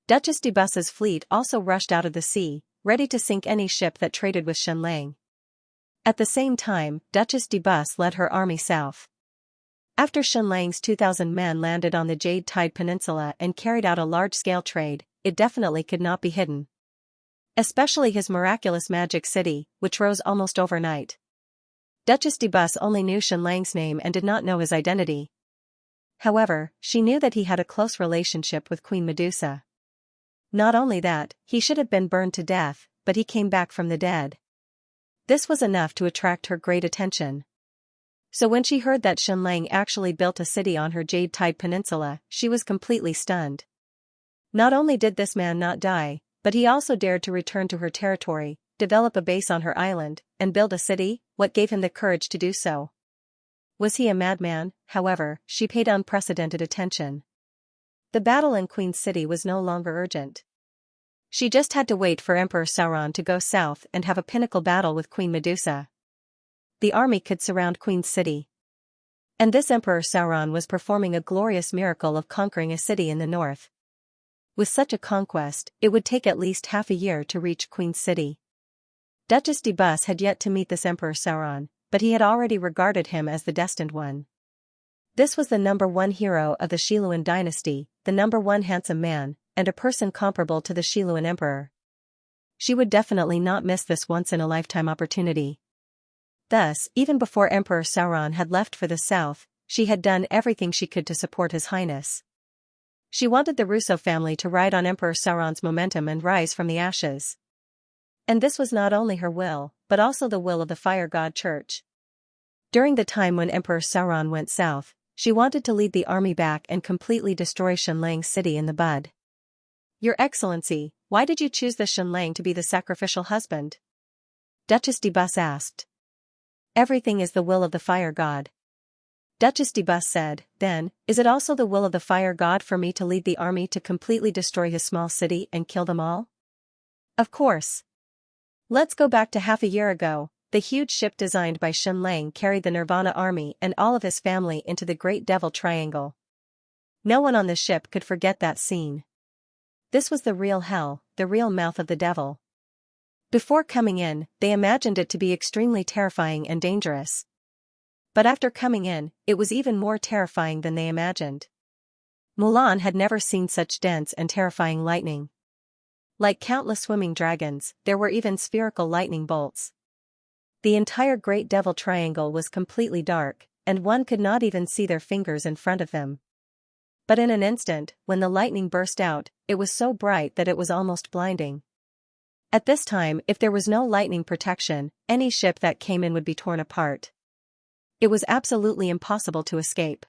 Duchess de Bus's fleet also rushed out of the sea, ready to sink any ship that traded with Xianxia. At the same time, Duchess de Bus led her army south. After Xianxia's 2,000 men landed on the Jade Tide Peninsula and carried out a large-scale trade, it definitely could not be hidden. Especially his miraculous magic city, which rose almost overnight. Duchess de Bus only knew Xianxia's name and did not know his identity. However, she knew that he had a close relationship with Queen Medusa. Not only that, he should have been burned to death, but he came back from the dead. This was enough to attract her great attention. So when she heard that Xianxia actually built a city on her Jade Tide Peninsula, she was completely stunned. Not only did this man not die, but he also dared to return to her territory, develop a base on her island, and build a city. What gave him the courage to do so? Was he a madman? However, she paid unprecedented attention. The battle in Queen's City was no longer urgent. She just had to wait for Emperor Sauron to go south and have a pinnacle battle with Queen Medusa. The army could surround Queen's City. And this Emperor Sauron was performing a glorious miracle of conquering a city in the north. With such a conquest, it would take at least half a year to reach Queen's City. Duchess de Bus had yet to meet this Emperor Sauron, but he had already regarded him as the destined one. This was the #1 hero of the Xiluan dynasty, the #1 handsome man, and a person comparable to the Xiluan emperor. She would definitely not miss this once-in-a-lifetime opportunity. Thus, even before Emperor Sauron had left for the south, she had done everything she could to support His Highness. She wanted the Russo family to ride on Emperor Sauron's momentum and rise from the ashes. And this was not only her will, but also the will of the Fire God Church. During the time when Emperor Sauron went south, she wanted to lead the army back and completely destroy Xianxia's city in the bud. "Your Excellency, why did you choose the Xianxia to be the sacrificial husband?" Duchess de Bus asked. "Everything is the will of the Fire God." Duchess de Bus said, "Then, is it also the will of the Fire God for me to lead the army to completely destroy his small city and kill them all?" "Of course. Let's go back to half a year ago. The huge ship designed by Xianxia carried the Nirvana army and all of his family into the Great Devil Triangle. No one on the ship could forget that scene. This was the real hell, the real mouth of the devil. Before coming in, they imagined it to be extremely terrifying and dangerous. But after coming in, it was even more terrifying than they imagined. Mulan had never seen such dense and terrifying lightning. Like countless swimming dragons, there were even spherical lightning bolts. The entire Great Devil Triangle was completely dark, and one could not even see their fingers in front of them. But in an instant, when the lightning burst out, it was so bright that it was almost blinding. At this time, if there was no lightning protection, any ship that came in would be torn apart. It was absolutely impossible to escape.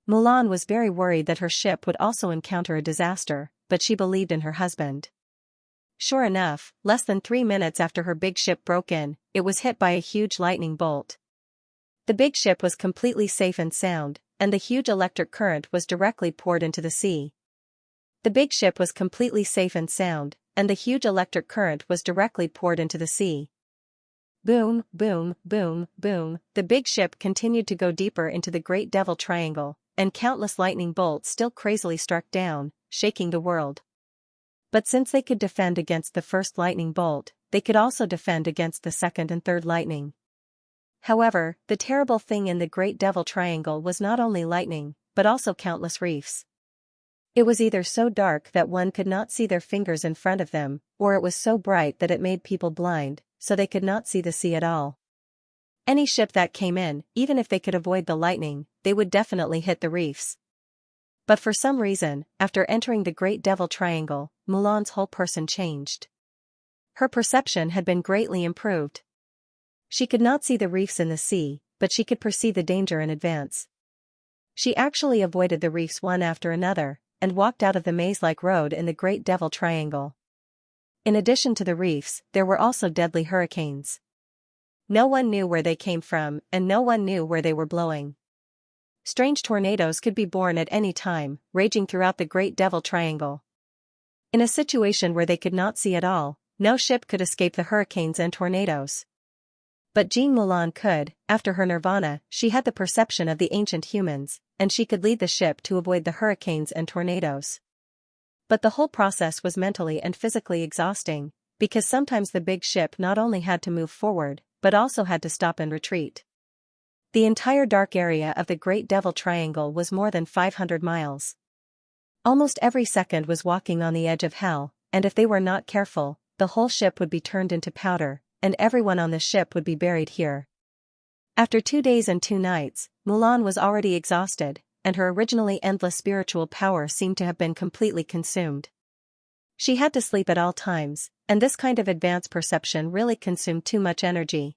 Mulan was very worried that her ship would also encounter a disaster, but she believed in her husband. Sure enough, less than 3 minutes after her big ship broke in, it was hit by a huge lightning bolt. The big ship was completely safe and sound, and the huge electric current was directly poured into the sea. The big ship was completely safe and sound, and the huge electric current was directly poured into the sea. Boom, boom, boom, boom, the big ship continued to go deeper into the Great Devil Triangle, and countless lightning bolts still crazily struck down, shaking the world. But since they could defend against the first lightning bolt, they could also defend against the second and third lightning. However, the terrible thing in the Great Devil Triangle was not only lightning, but also countless reefs. It was either so dark that one could not see their fingers in front of them, or it was so bright that it made people blind, so they could not see the sea at all. Any ship that came in, even if they could avoid the lightning, they would definitely hit the reefs. But for some reason, after entering the Great Devil Triangle, Mulan's whole person changed. Her perception had been greatly improved. She could not see the reefs in the sea, but she could perceive the danger in advance. She actually avoided the reefs one after another, and walked out of the maze-like road in the Great Devil Triangle. In addition to the reefs, there were also deadly hurricanes. No one knew where they came from, and no one knew where they were blowing. Strange tornadoes could be born at any time, raging throughout the Great Devil Triangle. In a situation where they could not see at all, no ship could escape the hurricanes and tornadoes. But Jean Mulan could. After her nirvana, she had the perception of the ancient humans, and she could lead the ship to avoid the hurricanes and tornadoes. But the whole process was mentally and physically exhausting, because sometimes the big ship not only had to move forward, but also had to stop and retreat. The entire dark area of the Great Devil Triangle was more than 500 miles. Almost every second was walking on the edge of hell, and if they were not careful, the whole ship would be turned into powder, and everyone on the ship would be buried here. After 2 days and 2 nights, Mulan was already exhausted, and her originally endless spiritual power seemed to have been completely consumed. She had to sleep at all times, and this kind of advanced perception really consumed too much energy.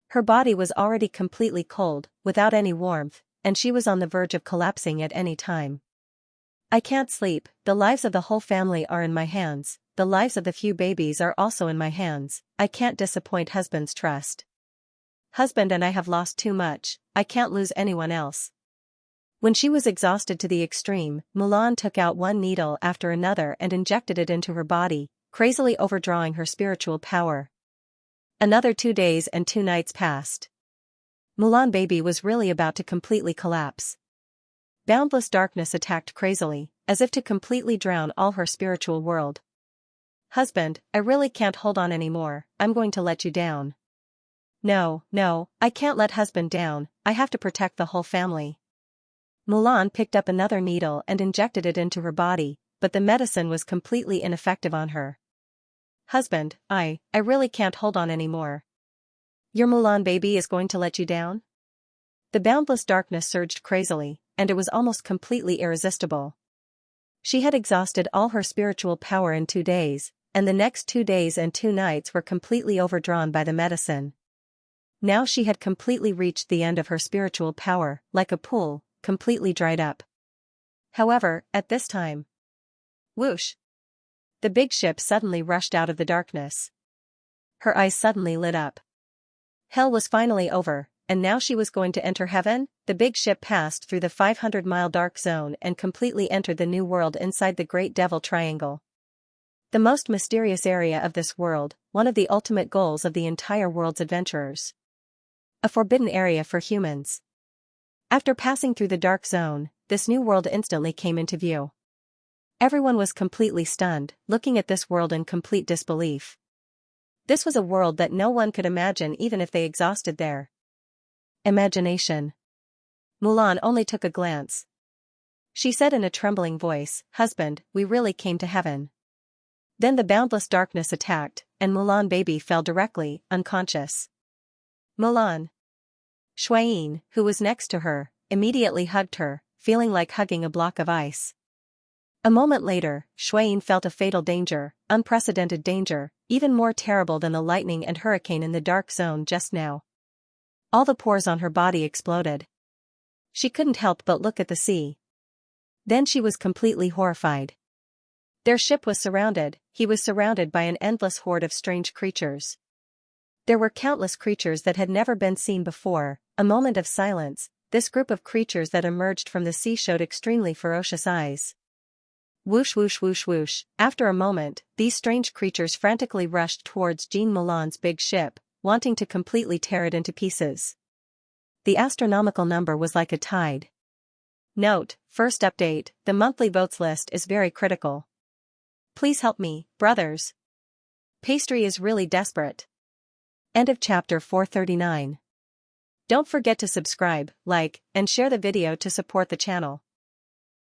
Her body was already completely cold, without any warmth, and she was on the verge of collapsing at any time. I can't sleep, the lives of the whole family are in my hands, the lives of the few babies are also in my hands, I can't disappoint husband's trust. Husband and I have lost too much, I can't lose anyone else. When she was exhausted to the extreme, Mulan took out one needle after another and injected it into her body, crazily overdrawing her spiritual power. Another 2 days and 2 nights passed. Mulan baby was really about to completely collapse. Boundless darkness attacked crazily, as if to completely drown all her spiritual world. Husband, I really can't hold on anymore, I'm going to let you down. No, I can't let husband down, I have to protect the whole family. Mulan picked up another needle and injected it into her body, but the medicine was completely ineffective on her. Husband, I really can't hold on anymore. Your Mulan baby is going to let you down? The boundless darkness surged crazily, and it was almost completely irresistible. She had exhausted all her spiritual power in 2 days, and the next 2 days and 2 nights were completely overdrawn by the medicine. Now she had completely reached the end of her spiritual power, like a pool, completely dried up. However, at this time, whoosh! The big ship suddenly rushed out of the darkness. Her eyes suddenly lit up. Hell was finally over, and now she was going to enter heaven. The big ship passed through the 500-mile dark zone and completely entered the new world inside the Great Devil Triangle. The most mysterious area of this world, one of the ultimate goals of the entire world's adventurers. A forbidden area for humans. After passing through the dark zone, this new world instantly came into view. Everyone was completely stunned, looking at this world in complete disbelief. This was a world that no one could imagine even if they exhausted their imagination. Mulan only took a glance. She said in a trembling voice, "Husband, we really came to heaven." Then the boundless darkness attacked, and Mulan baby fell directly, unconscious. Mulan Xuan, who was next to her, immediately hugged her, feeling like hugging a block of ice. A moment later, Xuan felt a fatal danger, unprecedented danger, even more terrible than the lightning and hurricane in the dark zone just now. All the pores on her body exploded. She couldn't help but look at the sea. Then she was completely horrified. Their ship was surrounded. He was surrounded by an endless horde of strange creatures. There were countless creatures that had never been seen before. A moment of silence. This group of creatures that emerged from the sea showed extremely ferocious eyes. Whoosh whoosh whoosh whoosh. After a moment, these strange creatures frantically rushed towards Jean Milan's big ship, wanting to completely tear it into pieces. The astronomical number was like a tide. Note, first update, the monthly votes list is very critical. Please help me, brothers. Pastry is really desperate. End of chapter 439. Don't forget to subscribe, like, and share the video to support the channel.